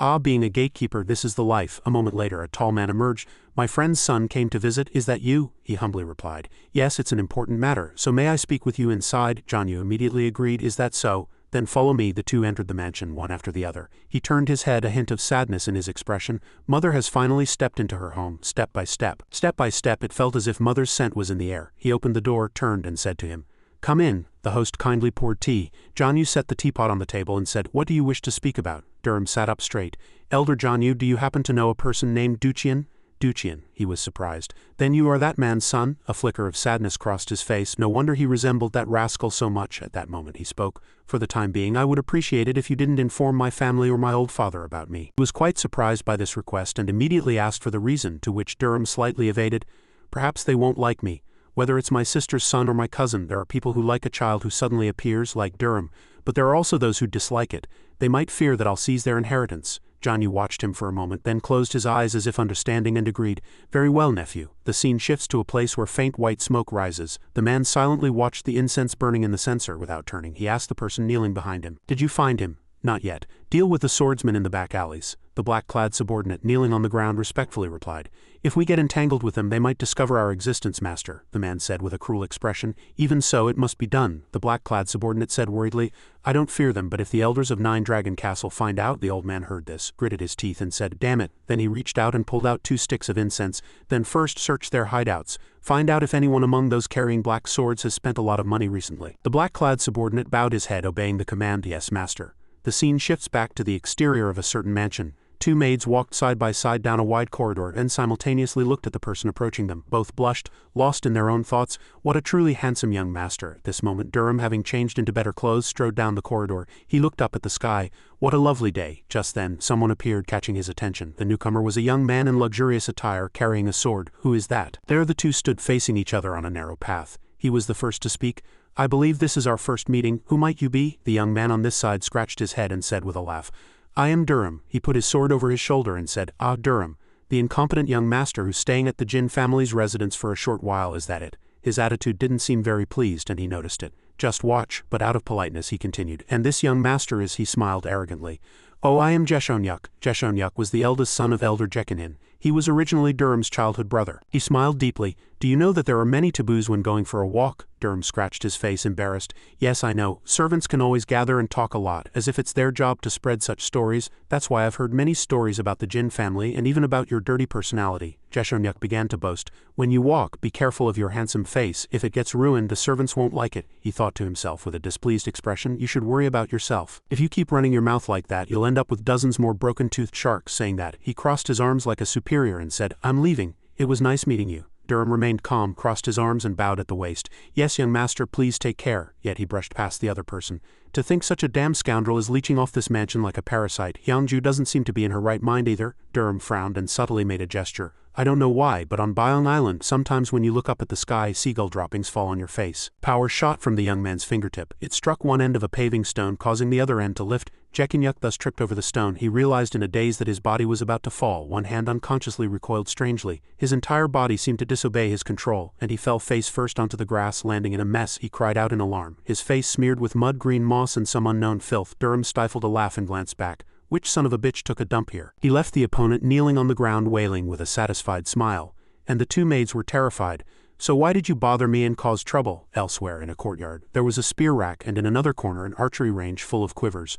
Ah, being a gatekeeper, this is the life. A moment later, a tall man emerged. My friend's son came to visit. Is that you? He humbly replied. Yes, it's an important matter. So may I speak with you inside? John Yu immediately agreed. Is that so? Then follow me. The two entered the mansion, one after the other. He turned his head, a hint of sadness in his expression. Mother has finally stepped into her home, step by step. Step by step, it felt as if Mother's scent was in the air. He opened the door, turned, and said to him, Come in. The host kindly poured tea. John Yu set the teapot on the table and said, What do you wish to speak about? Durham sat up straight. Elder John Yu, do you happen to know a person named Duqian? Duchian, he was surprised. Then you are that man's son? A flicker of sadness crossed his face. No wonder he resembled that rascal so much. At that moment he spoke. For the time being I would appreciate it if you didn't inform my family or my old father about me. He was quite surprised by this request and immediately asked for the reason, to which Durham slightly evaded. Perhaps they won't like me. Whether it's my sister's son or my cousin, there are people who like a child who suddenly appears, like Durham, but there are also those who dislike it. They might fear that I'll seize their inheritance. Jianyu watched him for a moment, then closed his eyes as if understanding and agreed. Very well, nephew. The scene shifts to a place where faint white smoke rises. The man silently watched the incense burning in the censer without turning. He asked the person kneeling behind him. Did you find him? Not yet. Deal with the swordsman in the back alleys. The black-clad subordinate kneeling on the ground respectfully replied. If we get entangled with them they might discover our existence, master, the man said with a cruel expression. Even so, it must be done, the black-clad subordinate said worriedly. I don't fear them, but if the elders of Nine Dragon Castle find out. The old man heard this, gritted his teeth and said, damn it. Then he reached out and pulled out 2 sticks of incense. Then first search their hideouts. Find out if anyone among those carrying black swords has spent a lot of money recently. The black-clad subordinate bowed his head, obeying the command. Yes, master. The scene shifts back to the exterior of a certain mansion. 2 maids walked side by side down a wide corridor and simultaneously looked at the person approaching them. Both blushed, lost in their own thoughts. What a truly handsome young master. At this moment Durham, having changed into better clothes, strode down the corridor. He looked up at the sky. What a lovely day. Just then, someone appeared, catching his attention. The newcomer was a young man in luxurious attire, carrying a sword. Who is that? There the two stood facing each other on a narrow path. He was the first to speak. I believe this is our first meeting. Who might you be? The young man on this side scratched his head and said with a laugh, I am Durham. He put his sword over his shoulder and said, Ah, Durham, the incompetent young master who's staying at the Jin family's residence for a short while, is that it? His attitude didn't seem very pleased and he noticed it. Just watch, but out of politeness he continued, and this young master is, he smiled arrogantly. Oh, I am Jeshonyuk. Jeshonyuk was the eldest son of Elder Jekinin. He was originally Durham's childhood brother. He smiled deeply. Do you know that there are many taboos when going for a walk? Durham scratched his face, embarrassed. Yes, I know. Servants can always gather and talk a lot, as if it's their job to spread such stories. That's why I've heard many stories about the Jin family and even about your dirty personality. Jeshonyuk began to boast. When you walk, be careful of your handsome face. If it gets ruined, the servants won't like it. He thought to himself with a displeased expression. You should worry about yourself. If you keep running your mouth like that, you'll end up with dozens more broken-toothed sharks. Saying that, he crossed his arms like a superior and said, I'm leaving. It was nice meeting you. Durham remained calm, crossed his arms and bowed at the waist. Yes, young master, please take care. Yet he brushed past the other person. To think such a damn scoundrel is leeching off this mansion like a parasite. Hyangju doesn't seem to be in her right mind either. Durham frowned and subtly made a gesture. I don't know why, but on Byong Island, sometimes when you look up at the sky, seagull droppings fall on your face. Power shot from the young man's fingertip. It struck one end of a paving stone, causing the other end to lift. Jekonyuk thus tripped over the stone. He realized in a daze that his body was about to fall. One hand unconsciously recoiled strangely. His entire body seemed to disobey his control, and he fell face first onto the grass, landing in a mess. He cried out in alarm, his face smeared with mud-green moss and some unknown filth. Durham stifled a laugh and glanced back. Which son of a bitch took a dump here? He left the opponent kneeling on the ground wailing with a satisfied smile, and the 2 maids were terrified. So why did you bother me and cause trouble? Elsewhere in a courtyard, there was a spear rack and in another corner an archery range full of quivers.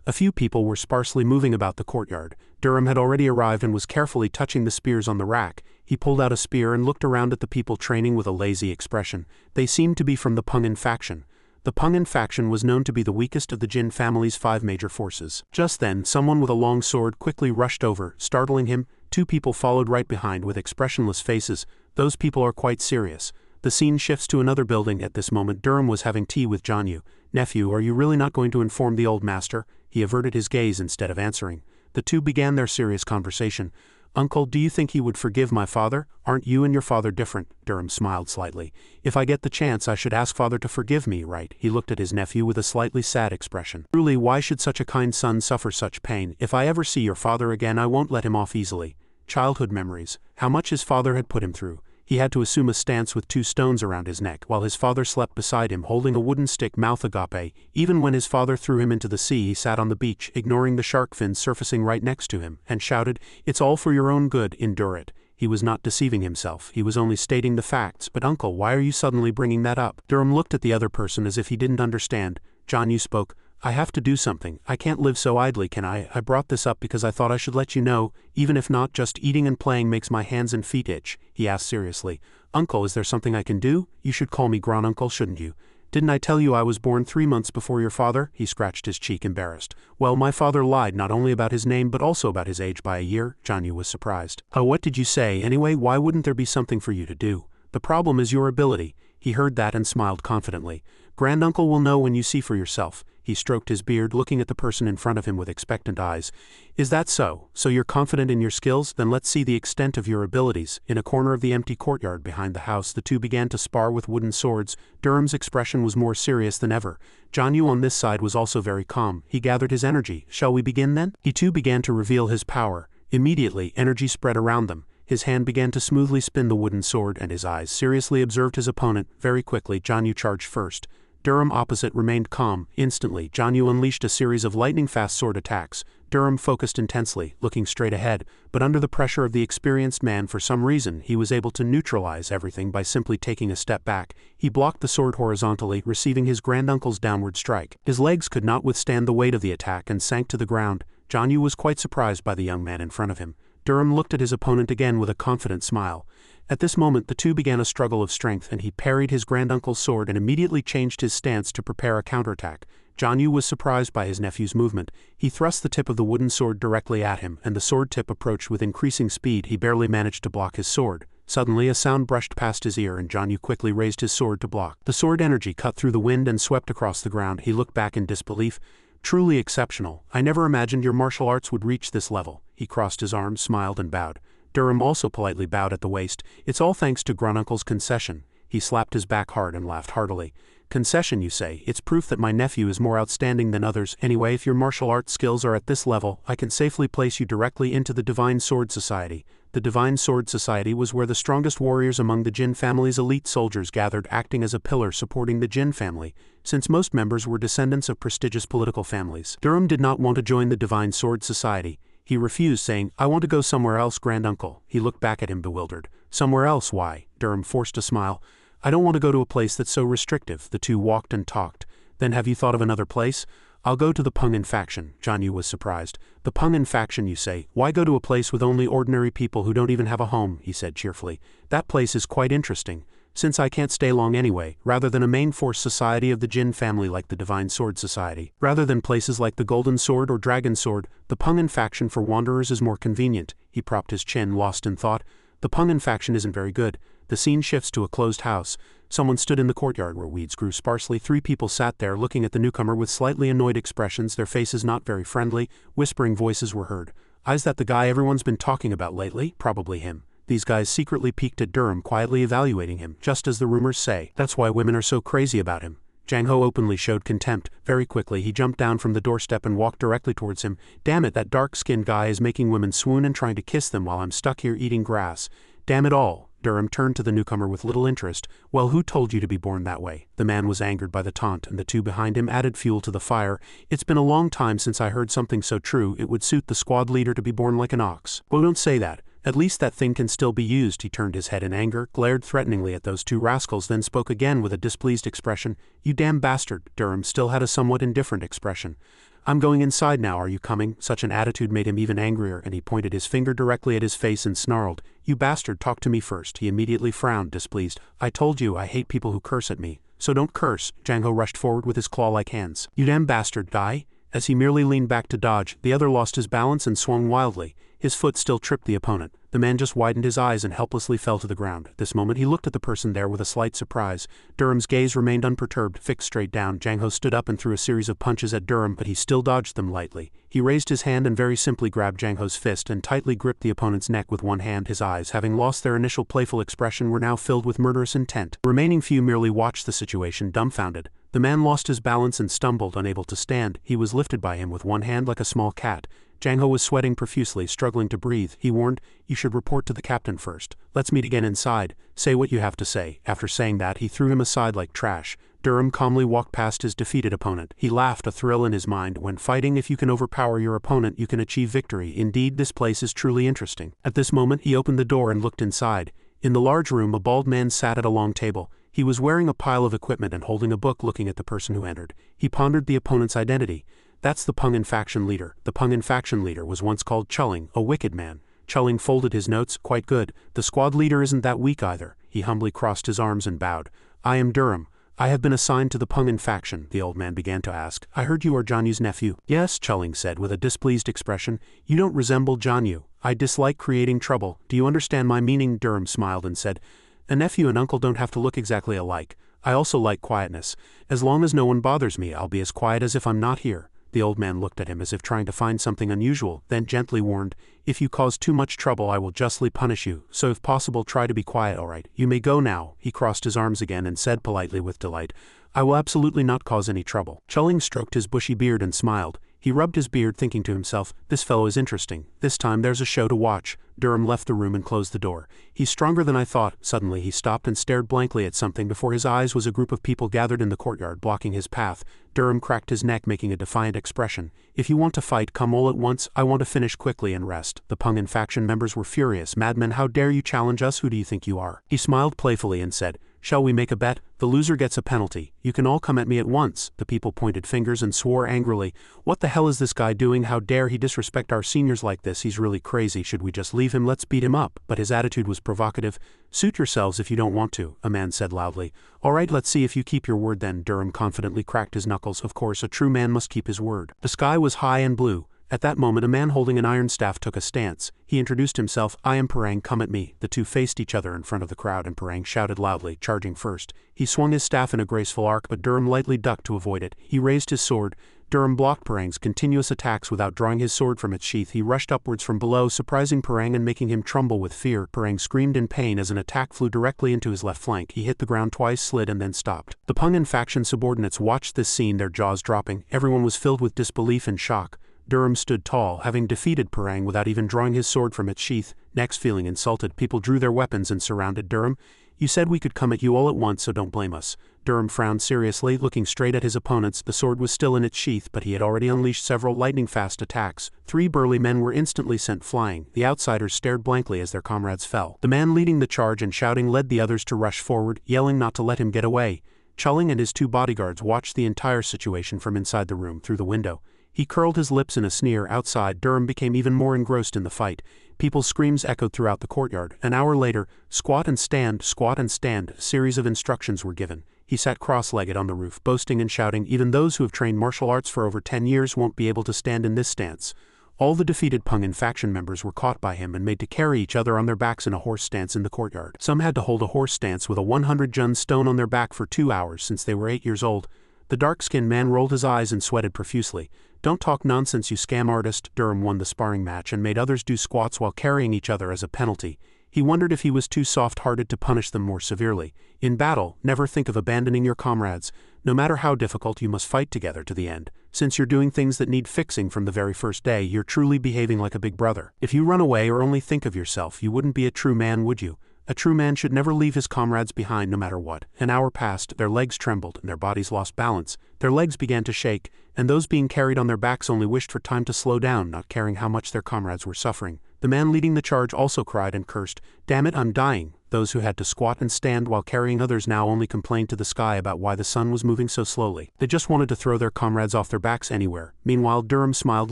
A few people were sparsely moving about the courtyard. Durham had already arrived and was carefully touching the spears on the rack. He pulled out a spear and looked around at the people training with a lazy expression. They seemed to be from the Pungin faction. The Pungin faction was known to be the weakest of the Jin family's 5 major forces. Just then, someone with a long sword quickly rushed over, startling him. 2 people followed right behind with expressionless faces. Those people are quite serious. The scene shifts to another building. At this moment Durham was having tea with Jianyu. Nephew, are you really not going to inform the old master? He averted his gaze instead of answering. The two began their serious conversation. Uncle, do you think he would forgive my father? Aren't you and your father different? Durham smiled slightly. If I get the chance I should ask father to forgive me, right? He looked at his nephew with a slightly sad expression. Truly, why should such a kind son suffer such pain? If I ever see your father again I won't let him off easily. Childhood memories. How much his father had put him through. He had to assume a stance with 2 stones around his neck while his father slept beside him holding a wooden stick mouth agape. Even when his father threw him into the sea he sat on the beach, ignoring the shark fins surfacing right next to him, and shouted, "It's all for your own good, endure it." He was not deceiving himself, he was only stating the facts. But uncle, why are you suddenly bringing that up? Durham looked at the other person as if he didn't understand. Jianyu spoke. I have to do something. I can't live so idly, can I? I brought this up because I thought I should let you know, even if not, just eating and playing makes my hands and feet itch. He asked seriously. Uncle, is there something I can do? You should call me granduncle, shouldn't you? Didn't I tell you I was born 3 months before your father? He scratched his cheek, embarrassed. Well, my father lied not only about his name but also about his age by a year. Jianyu was surprised. Oh, what did you say? Anyway, why wouldn't there be something for you to do? The problem is your ability. He heard that and smiled confidently. Granduncle will know when you see for yourself. He stroked his beard, looking at the person in front of him with expectant eyes. Is that so? So you're confident in your skills? Then let's see the extent of your abilities. In a corner of the empty courtyard behind the house, the two began to spar with wooden swords. Durham's expression was more serious than ever. Jianyu on this side was also very calm. He gathered his energy. Shall we begin then? He too began to reveal his power. Immediately, energy spread around them. His hand began to smoothly spin the wooden sword, and his eyes seriously observed his opponent. Very quickly, Jianyu charged first. Durham opposite remained calm. Instantly, Jianyu unleashed a series of lightning-fast sword attacks. Durham focused intensely, looking straight ahead, but under the pressure of the experienced man for some reason, he was able to neutralize everything by simply taking a step back. He blocked the sword horizontally, receiving his granduncle's downward strike. His legs could not withstand the weight of the attack and sank to the ground. Jianyu was quite surprised by the young man in front of him. Durham looked at his opponent again with a confident smile. At this moment the two began a struggle of strength, and he parried his granduncle's sword and immediately changed his stance to prepare a counterattack. Jianyu was surprised by his nephew's movement. He thrust the tip of the wooden sword directly at him, and the sword tip approached with increasing speed. He barely managed to block his sword. Suddenly a sound brushed past his ear, and Jianyu quickly raised his sword to block. The sword energy cut through the wind and swept across the ground. He looked back in disbelief. Truly exceptional. I never imagined your martial arts would reach this level. He crossed his arms, smiled, and bowed. Durham also politely bowed at the waist. It's all thanks to Grununcle's concession. He slapped his back hard and laughed heartily. Concession, you say? It's proof that my nephew is more outstanding than others. Anyway, if your martial arts skills are at this level, I can safely place you directly into the Divine Sword Society. The Divine Sword Society was where the strongest warriors among the Jin family's elite soldiers gathered, acting as a pillar supporting the Jin family, since most members were descendants of prestigious political families. Durham did not want to join the Divine Sword Society. He refused, saying, I want to go somewhere else, Granduncle. He looked back at him bewildered. Somewhere else? Why? Durham forced a smile. I don't want to go to a place that's so restrictive. The two walked and talked. Then have you thought of another place? I'll go to the Pungin faction. Jianyu was surprised. The Pungin faction, you say? Why go to a place with only ordinary people who don't even have a home? He said cheerfully. That place is quite interesting. Since I can't stay long anyway, rather than a main force society of the Jin family like the Divine Sword Society, rather than places like the Golden Sword or Dragon Sword, the Pungin faction for wanderers is more convenient. He propped his chin, lost in thought. The Pungin faction isn't very good. The scene shifts to a closed house. Someone stood in the courtyard where weeds grew sparsely. 3 people sat there looking at the newcomer with slightly annoyed expressions, their faces not very friendly. Whispering voices were heard. Is that the guy everyone's been talking about lately? Probably him. These guys secretly peeked at Durham, quietly evaluating him, just as the rumors say. That's why women are so crazy about him. Jiang Ho openly showed contempt. Very quickly he jumped down from the doorstep and walked directly towards him. Damn it, that dark-skinned guy is making women swoon and trying to kiss them while I'm stuck here eating grass. Damn it all. Durham turned to the newcomer with little interest. Well, who told you to be born that way? The man was angered by the taunt, and the two behind him added fuel to the fire. It's been a long time since I heard something so true. It would suit the squad leader to be born like an ox. Well, don't say that. At least that thing can still be used. He turned his head in anger, glared threateningly at those two rascals, then spoke again with a displeased expression. You damn bastard. Durham still had a somewhat indifferent expression. I'm going inside now, are you coming? Such an attitude made him even angrier, and he pointed his finger directly at his face and snarled. You bastard, talk to me first. He immediately frowned, displeased. I told you I hate people who curse at me. So don't curse. Jiang Ho rushed forward with his claw-like hands. You damn bastard, die? As he merely leaned back to dodge, the other lost his balance and swung wildly. His foot still tripped the opponent. The man just widened his eyes and helplessly fell to the ground. At this moment he looked at the person there with a slight surprise. Durham's gaze remained unperturbed, fixed straight down. Jiang Ho stood up and threw a series of punches at Durham, but he still dodged them lightly. He raised his hand and very simply grabbed Jiang Ho's fist and tightly gripped the opponent's neck with one hand. His eyes, having lost their initial playful expression, were now filled with murderous intent. The remaining few merely watched the situation, dumbfounded. The man lost his balance and stumbled, unable to stand. He was lifted by him with one hand like a small cat. Jiang Ho was sweating profusely, struggling to breathe. He warned, You should report to the captain first. Let's meet again inside. Say what you have to say. After saying that, he threw him aside like trash. Durham calmly walked past his defeated opponent. He laughed, a thrill in his mind. When fighting, if you can overpower your opponent, you can achieve victory. Indeed, this place is truly interesting. At this moment, he opened the door and looked inside. In the large room, a bald man sat at a long table. He was wearing a pile of equipment and holding a book, looking at the person who entered. He pondered the opponent's identity. That's the Pungin faction leader. The Pungin faction leader was once called Chulling, a wicked man. Chulling folded his notes. Quite good. The squad leader isn't that weak either. He humbly crossed his arms and bowed. I am Durham. I have been assigned to the Pungin faction, the old man began to ask. I heard you are Jianyu's nephew. Yes, Chuling said with a displeased expression. You don't resemble Jianyu. I dislike creating trouble. Do you understand my meaning? Durham smiled and said, a nephew and uncle don't have to look exactly alike. I also like quietness. As long as no one bothers me, I'll be as quiet as if I'm not here. The old man looked at him as if trying to find something unusual, then gently warned, if you cause too much trouble I will justly punish you, so if possible try to be quiet, alright? You may go now. He crossed his arms again and said politely with delight, I will absolutely not cause any trouble. Chuling stroked his bushy beard and smiled. He rubbed his beard thinking to himself, this fellow is interesting. This time there's a show to watch. Durham left the room and closed the door. He's stronger than I thought. Suddenly he stopped and stared blankly at something. Before his eyes was a group of people gathered in the courtyard blocking his path. Durham cracked his neck making a defiant expression. If you want to fight, come all at once. I want to finish quickly and rest. The Pungin faction members were furious. Madman, how dare you challenge us? Who do you think you are? He smiled playfully and said, shall we make a bet? The loser gets a penalty. You can all come at me at once. The people pointed fingers and swore angrily. What the hell is this guy doing? How dare he disrespect our seniors like this? He's really crazy. Should we just leave him? Let's beat him up. But his attitude was provocative. Suit yourselves if you don't want to, a man said loudly. All right, let's see if you keep your word then. Durham confidently cracked his knuckles. Of course, a true man must keep his word. The sky was high and blue. At that moment a man holding an iron staff took a stance. He introduced himself. I am Parang, come at me. The two faced each other in front of the crowd and Parang shouted loudly, charging first. He swung his staff in a graceful arc but Durham lightly ducked to avoid it. He raised his sword. Durham blocked Parang's continuous attacks without drawing his sword from its sheath. He rushed upwards from below, surprising Parang and making him tremble with fear. Parang screamed in pain as an attack flew directly into his left flank. He hit the ground twice, slid and then stopped. The Pungin faction subordinates watched this scene, their jaws dropping. Everyone was filled with disbelief and shock. Durham stood tall, having defeated Parang without even drawing his sword from its sheath. Next, feeling insulted, people drew their weapons and surrounded Durham. You said we could come at you all at once, so don't blame us. Durham frowned seriously, looking straight at his opponents. The sword was still in its sheath, but he had already unleashed several lightning-fast attacks. 3 burly men were instantly sent flying. The outsiders stared blankly as their comrades fell. The man leading the charge and shouting led the others to rush forward, yelling not to let him get away. Chuling and his 2 bodyguards watched the entire situation from inside the room through the window. He curled his lips in a sneer. Outside, Durham became even more engrossed in the fight. People's screams echoed throughout the courtyard. An hour later, squat and stand, a series of instructions were given. He sat cross-legged on the roof, boasting and shouting, even those who have trained martial arts for over 10 years won't be able to stand in this stance. All the defeated Pungin faction members were caught by him and made to carry each other on their backs in a horse stance in the courtyard. Some had to hold a horse stance with a 100-jun stone on their back for 2 hours since they were 8 years old. The dark-skinned man rolled his eyes and sweated profusely. Don't talk nonsense, you scam artist. Durham won the sparring match and made others do squats while carrying each other as a penalty. He wondered if he was too soft-hearted to punish them more severely. In battle, never think of abandoning your comrades. No matter how difficult, you must fight together to the end. Since you're doing things that need fixing from the very first day, you're truly behaving like a big brother. If you run away or only think of yourself, you wouldn't be a true man, would you? A true man should never leave his comrades behind no matter what. An hour passed, their legs trembled, and their bodies lost balance. Their legs began to shake, and those being carried on their backs only wished for time to slow down, not caring how much their comrades were suffering. The man leading the charge also cried and cursed, "Damn it, I'm dying." Those who had to squat and stand while carrying others now only complained to the sky about why the sun was moving so slowly. They just wanted to throw their comrades off their backs anywhere. Meanwhile, Durham smiled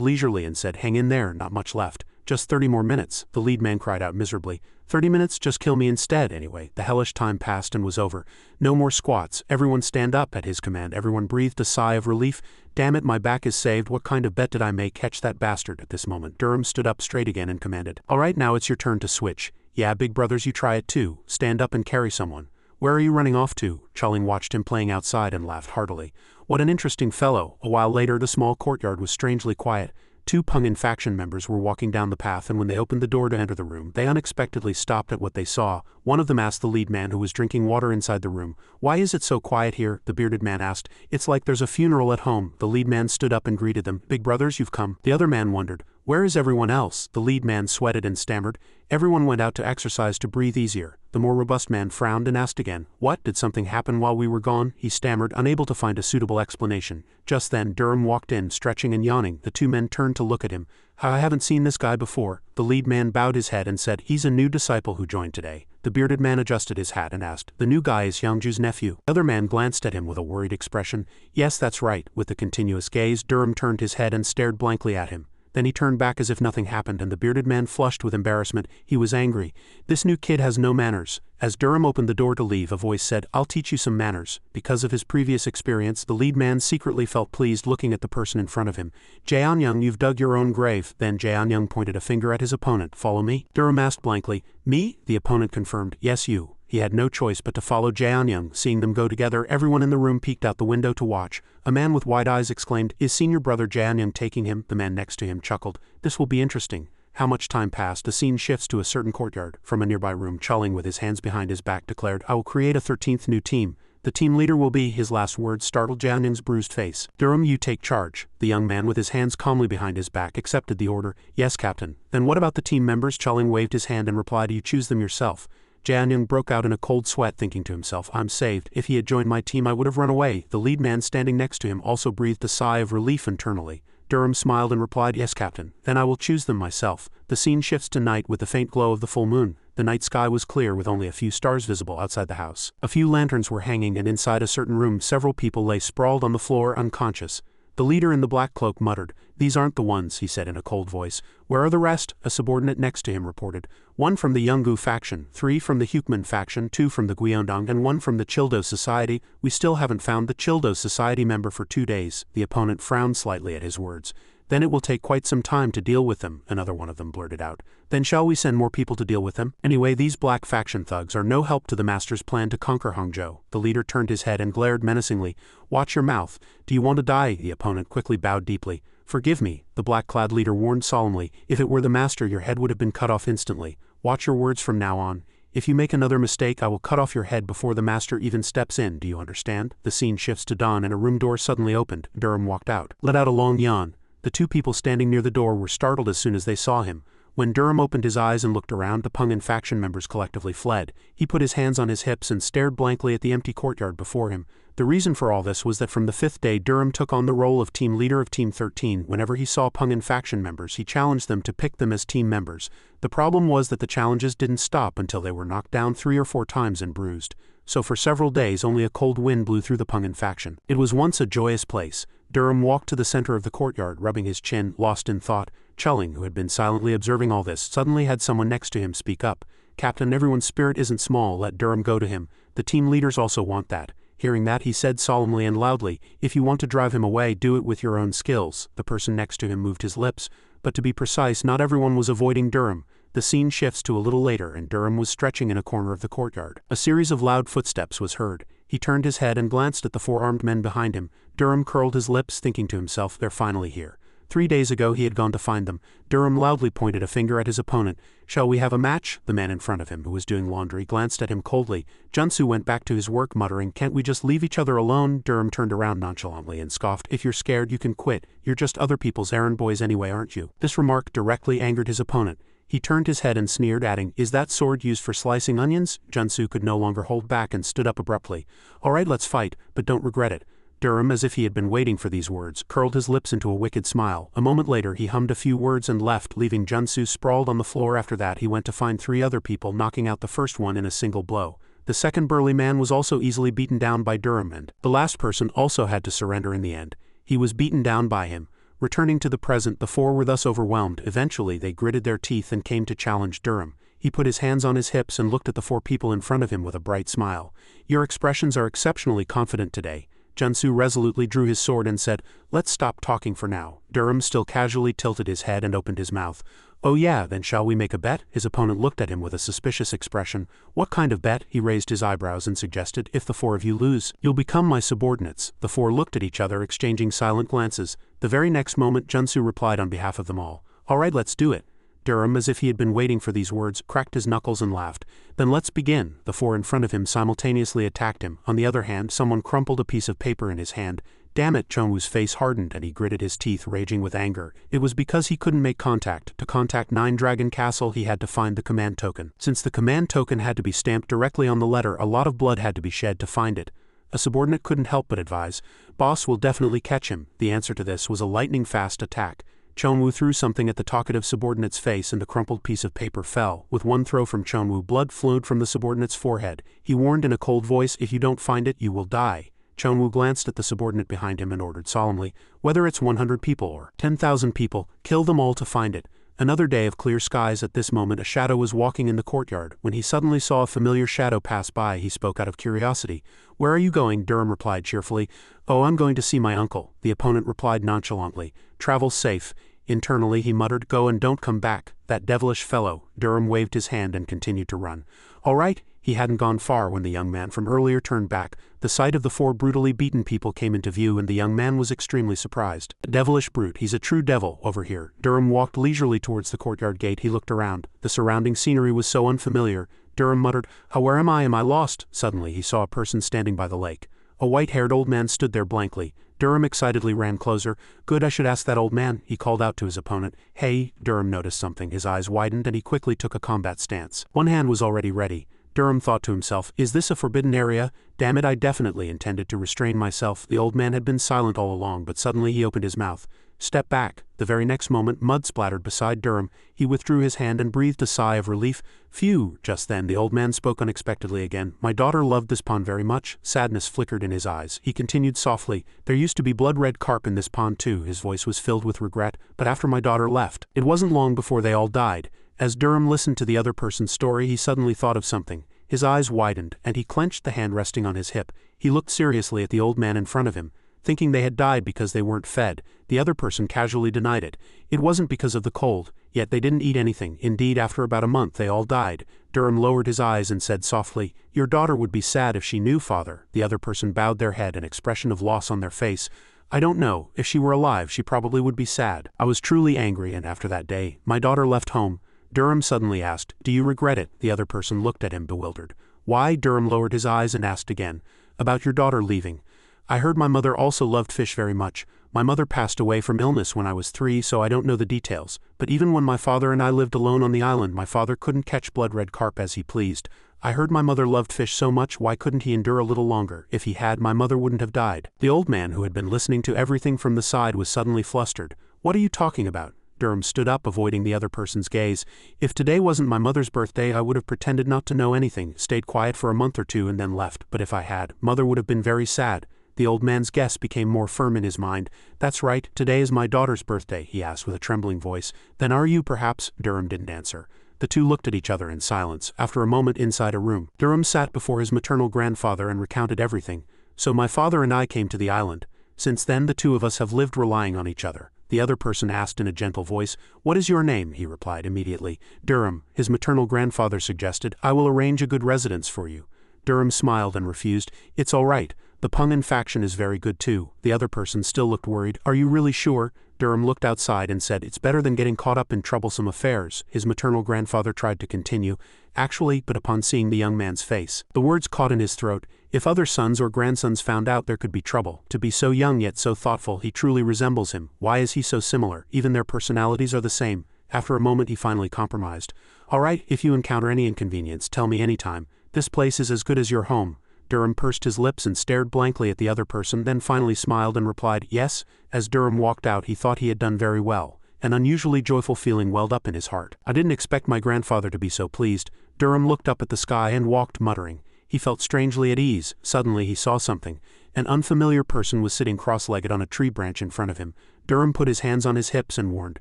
leisurely and said, "Hang in there, not much left. Just 30 more minutes." The lead man cried out miserably, 30 minutes? Just kill me instead, anyway." The hellish time passed and was over. No more squats. Everyone stand up at his command. Everyone breathed a sigh of relief. Damn it, my back is saved. What kind of bet did I make? Catch that bastard. At this moment, Durham stood up straight again and commanded, "All right, now it's your turn to switch. Yeah, big brothers, you try it too. Stand up and carry someone." "Where are you running off to?" Chuling watched him playing outside and laughed heartily. What an interesting fellow. A while later, the small courtyard was strangely quiet. 2 Pungin faction members were walking down the path, and when they opened the door to enter the room, they unexpectedly stopped at what they saw. One of them asked the lead man, who was drinking water inside the room, "Why is it so quiet here?" The bearded man asked, "It's like there's a funeral at home." The lead man stood up and greeted them. "Big brothers, you've come." The other man wondered, "Where is everyone else?" The lead man sweated and stammered, "Everyone went out to exercise to breathe easier." The more robust man frowned and asked again, "What? Did something happen while we were gone?" He stammered, unable to find a suitable explanation. Just then, Durham walked in, stretching and yawning. The 2 men turned to look at him. "I haven't seen this guy before." The lead man bowed his head and said, "He's a new disciple who joined today." The bearded man adjusted his hat and asked, "The new guy is Yangju's nephew?" The other man glanced at him with a worried expression. "Yes, that's right." With the continuous gaze, Durham turned his head and stared blankly at him. Then he turned back as if nothing happened, and the bearded man flushed with embarrassment. He was angry. "This new kid has no manners. As Durham opened the door to leave, a voice said, "I'll teach you some manners." Because of his previous experience, the lead man secretly felt pleased looking at the person in front of him. "Jaehyung, you've dug your own grave." Then Jaehyung pointed a finger at his opponent. "Follow me?" Durham asked blankly. "Me?" The opponent confirmed. "Yes, you." He had no choice but to follow Jaehyung. Seeing them go together, everyone in the room peeked out the window to watch. A man with wide eyes exclaimed, "Is senior brother Jaehyung taking him?" The man next to him chuckled. "This will be interesting." How much time passed? The scene shifts to a certain courtyard. From a nearby room, Chulling, with his hands behind his back, declared, "I will create a 13th new team. The team leader will be..." His last words startled Jaehyung's bruised face. "Durham, you take charge." The young man, with his hands calmly behind his back, accepted the order. "Yes, Captain." "Then what about the team members?" Chulling waved his hand and replied, "You choose them yourself." Jaehyung broke out in a cold sweat, thinking to himself, "I'm saved. If he had joined my team I would have run away." The lead man standing next to him also breathed a sigh of relief internally. Durham smiled and replied, "Yes, Captain." "Then I will choose them myself." The scene shifts to night with the faint glow of the full moon. The night sky was clear with only a few stars visible outside the house. A few lanterns were hanging, and inside a certain room several people lay sprawled on the floor unconscious. The leader in the black cloak muttered. "These aren't the ones," he said in a cold voice. "Where are the rest?" A subordinate next to him reported. "1 from the Yungu faction, 3 from the Hukman faction, 2 from the Gyeongdong, and 1 from the Childo Society. We still haven't found the Childo Society member for 2 days." The opponent frowned slightly at his words. "Then it will take quite some time to deal with them," another one of them blurted out. "Then shall we send more people to deal with them? Anyway, these black faction thugs are no help to the master's plan to conquer Hangzhou." The leader turned his head and glared menacingly. "Watch your mouth. Do you want to die?" The opponent quickly bowed deeply. "Forgive me," the black-clad leader warned solemnly. "If it were the master, your head would have been cut off instantly. Watch your words from now on. If you make another mistake, I will cut off your head before the master even steps in. Do you understand?" The scene shifts to dawn and a room door suddenly opened. Durham walked out, let out a long yawn. The 2 people standing near the door were startled as soon as they saw him. When Durham opened his eyes and looked around, the Pungin faction members collectively fled. He put his hands on his hips and stared blankly at the empty courtyard before him. The reason for all this was that from the 5th day Durham took on the role of team leader of Team 13. Whenever he saw Pungin faction members, he challenged them to pick them as team members. The problem was that the challenges didn't stop until they were knocked down 3 or 4 times and bruised. So for several days only a cold wind blew through the Pungin faction. It was once a joyous place. Durham walked to the center of the courtyard, rubbing his chin, lost in thought. Chulling, who had been silently observing all this, suddenly had someone next to him speak up. "Captain, everyone's spirit isn't small. Let Durham go to him. The team leaders also want that." Hearing that, he said solemnly and loudly, "If you want to drive him away, do it with your own skills." The person next to him moved his lips, but to be precise, not everyone was avoiding Durham. The scene shifts to a little later, and Durham was stretching in a corner of the courtyard. A series of loud footsteps was heard. He turned his head and glanced at the 4 armed men behind him. Durham curled his lips, thinking to himself, "They're finally here." 3 days ago he had gone to find them. Durham loudly pointed a finger at his opponent. "Shall we have a match?" The man in front of him, who was doing laundry, glanced at him coldly. Junsu went back to his work, muttering, "Can't we just leave each other alone?" Durham turned around nonchalantly and scoffed, "If you're scared, you can quit. You're just other people's errand boys anyway, aren't you?" This remark directly angered his opponent. He turned his head and sneered, adding, "Is that sword used for slicing onions?" Junsu could no longer hold back and stood up abruptly. "All right, let's fight, but don't regret it." Durham, as if he had been waiting for these words, curled his lips into a wicked smile. A moment later he hummed a few words and left, leaving Junsu sprawled on the floor. After that he went to find 3 other people, knocking out the first one in a single blow. The second burly man was also easily beaten down by Durham, and the last person also had to surrender in the end. He was beaten down by him. Returning to the present, the 4 were thus overwhelmed. Eventually they gritted their teeth and came to challenge Durham. He put his hands on his hips and looked at the 4 people in front of him with a bright smile. "Your expressions are exceptionally confident today." Junsu resolutely drew his sword and said, "Let's stop talking for now." Durham still casually tilted his head and opened his mouth. "Oh yeah, then shall we make a bet?" His opponent looked at him with a suspicious expression. "What kind of bet?" He raised his eyebrows and suggested, "If the 4 of you lose, you'll become my subordinates." The 4 looked at each other, exchanging silent glances. The very next moment Junsu replied on behalf of them all, "All right, let's do it." Durham, as if he had been waiting for these words, cracked his knuckles and laughed. "Then let's begin." The 4 in front of him simultaneously attacked him. On the other hand, someone crumpled a piece of paper in his hand. "Damn it!" Chongwoo's face hardened and he gritted his teeth, raging with anger. It was because he couldn't make contact. To contact 9 Dragon Castle he had to find the command token. Since the command token had to be stamped directly on the letter, a lot of blood had to be shed to find it. A subordinate couldn't help but advise, "Boss will definitely catch him." The answer to this was a lightning-fast attack. Chongwoo threw something at the talkative subordinate's face and the crumpled piece of paper fell. With one throw from Chongwoo, blood flowed from the subordinate's forehead. He warned in a cold voice, "If you don't find it, you will die." Chongwoo glanced at the subordinate behind him and ordered solemnly, "Whether it's 100 people or 10,000 people, kill them all to find it." Another day of clear skies. At this moment a shadow was walking in the courtyard. When he suddenly saw a familiar shadow pass by, he spoke out of curiosity. "Where are you going?" Durham replied cheerfully. "Oh, I'm going to see my uncle," the opponent replied nonchalantly. "Travel safe." Internally he muttered, "Go and don't come back. That devilish fellow." Durham waved his hand and continued to run. "All right." He hadn't gone far when the young man from earlier turned back. The sight of the 4 brutally beaten people came into view, and the young man was extremely surprised. "A devilish brute, he's a true devil, over here." Durham walked leisurely towards the courtyard gate. He looked around. The surrounding scenery was so unfamiliar. Durham muttered, "Oh, where am I? Am I lost?" Suddenly he saw a person standing by the lake. A white-haired old man stood there blankly. Durham excitedly ran closer. "Good, I should ask that old man," he called out to his opponent. "Hey." Durham noticed something. His eyes widened and he quickly took a combat stance. One hand was already ready. Durham thought to himself, "Is this a forbidden area? Damn it, I definitely intended to restrain myself." The old man had been silent all along, but suddenly he opened his mouth. "Step back." The very next moment mud splattered beside Durham. He withdrew his hand and breathed a sigh of relief. "Phew." Just then the old man spoke unexpectedly again. "My daughter loved this pond very much." Sadness flickered in his eyes. He continued softly, "There used to be blood-red carp in this pond too." His voice was filled with regret. "But after my daughter left, it wasn't long before they all died." As Durham listened to the other person's story, he suddenly thought of something. His eyes widened, and he clenched the hand resting on his hip. He looked seriously at the old man in front of him. Thinking they had died because they weren't fed, the other person casually denied it. It wasn't because of the cold, yet they didn't eat anything. Indeed, after about a month they all died. Durham lowered his eyes and said softly, "Your daughter would be sad if she knew, father." The other person bowed their head, an expression of loss on their face. "I don't know. If she were alive, she probably would be sad. I was truly angry, and after that day, my daughter left home." Durham suddenly asked, "Do you regret it?" The other person looked at him bewildered. "Why?" Durham lowered his eyes and asked again. "About your daughter leaving. I heard my mother also loved fish very much. My mother passed away from illness when I was 3, so I don't know the details. But even when my father and I lived alone on the island, my father couldn't catch blood-red carp as he pleased. I heard my mother loved fish so much, why couldn't he endure a little longer? If he had, my mother wouldn't have died." The old man, who had been listening to everything from the side, was suddenly flustered. "What are you talking about?" Durham stood up, avoiding the other person's gaze. "If today wasn't my mother's birthday, I would have pretended not to know anything, stayed quiet for a month or 2 and then left. But if I had, mother would have been very sad." The old man's guess became more firm in his mind. "That's right, today is my daughter's birthday," he asked with a trembling voice. "Then are you, perhaps?" Durham didn't answer. The two looked at each other in silence. After a moment, inside a room, Durham sat before his maternal grandfather and recounted everything. "So my father and I came to the island. Since then the two of us have lived relying on each other." The other person asked in a gentle voice, "What is your name?" He replied immediately. "Durham," his maternal grandfather suggested. "I will arrange a good residence for you." Durham smiled and refused. "It's all right. The Pungan faction is very good too." The other person still looked worried. "Are you really sure?" Durham looked outside and said, "It's better than getting caught up in troublesome affairs." His maternal grandfather tried to continue. "Actually," but upon seeing the young man's face, the words caught in his throat. "If other sons or grandsons found out, there could be trouble. To be so young yet so thoughtful, he truly resembles him. Why is he so similar? Even their personalities are the same." After a moment he finally compromised. "All right, if you encounter any inconvenience, tell me any time. This place is as good as your home." Durham pursed his lips and stared blankly at the other person, then finally smiled and replied, "Yes." As Durham walked out, he thought he had done very well. An unusually joyful feeling welled up in his heart. "I didn't expect my grandfather to be so pleased." Durham looked up at the sky and walked muttering. He felt strangely at ease. Suddenly he saw something. An unfamiliar person was sitting cross-legged on a tree branch in front of him. Durham put his hands on his hips and warned,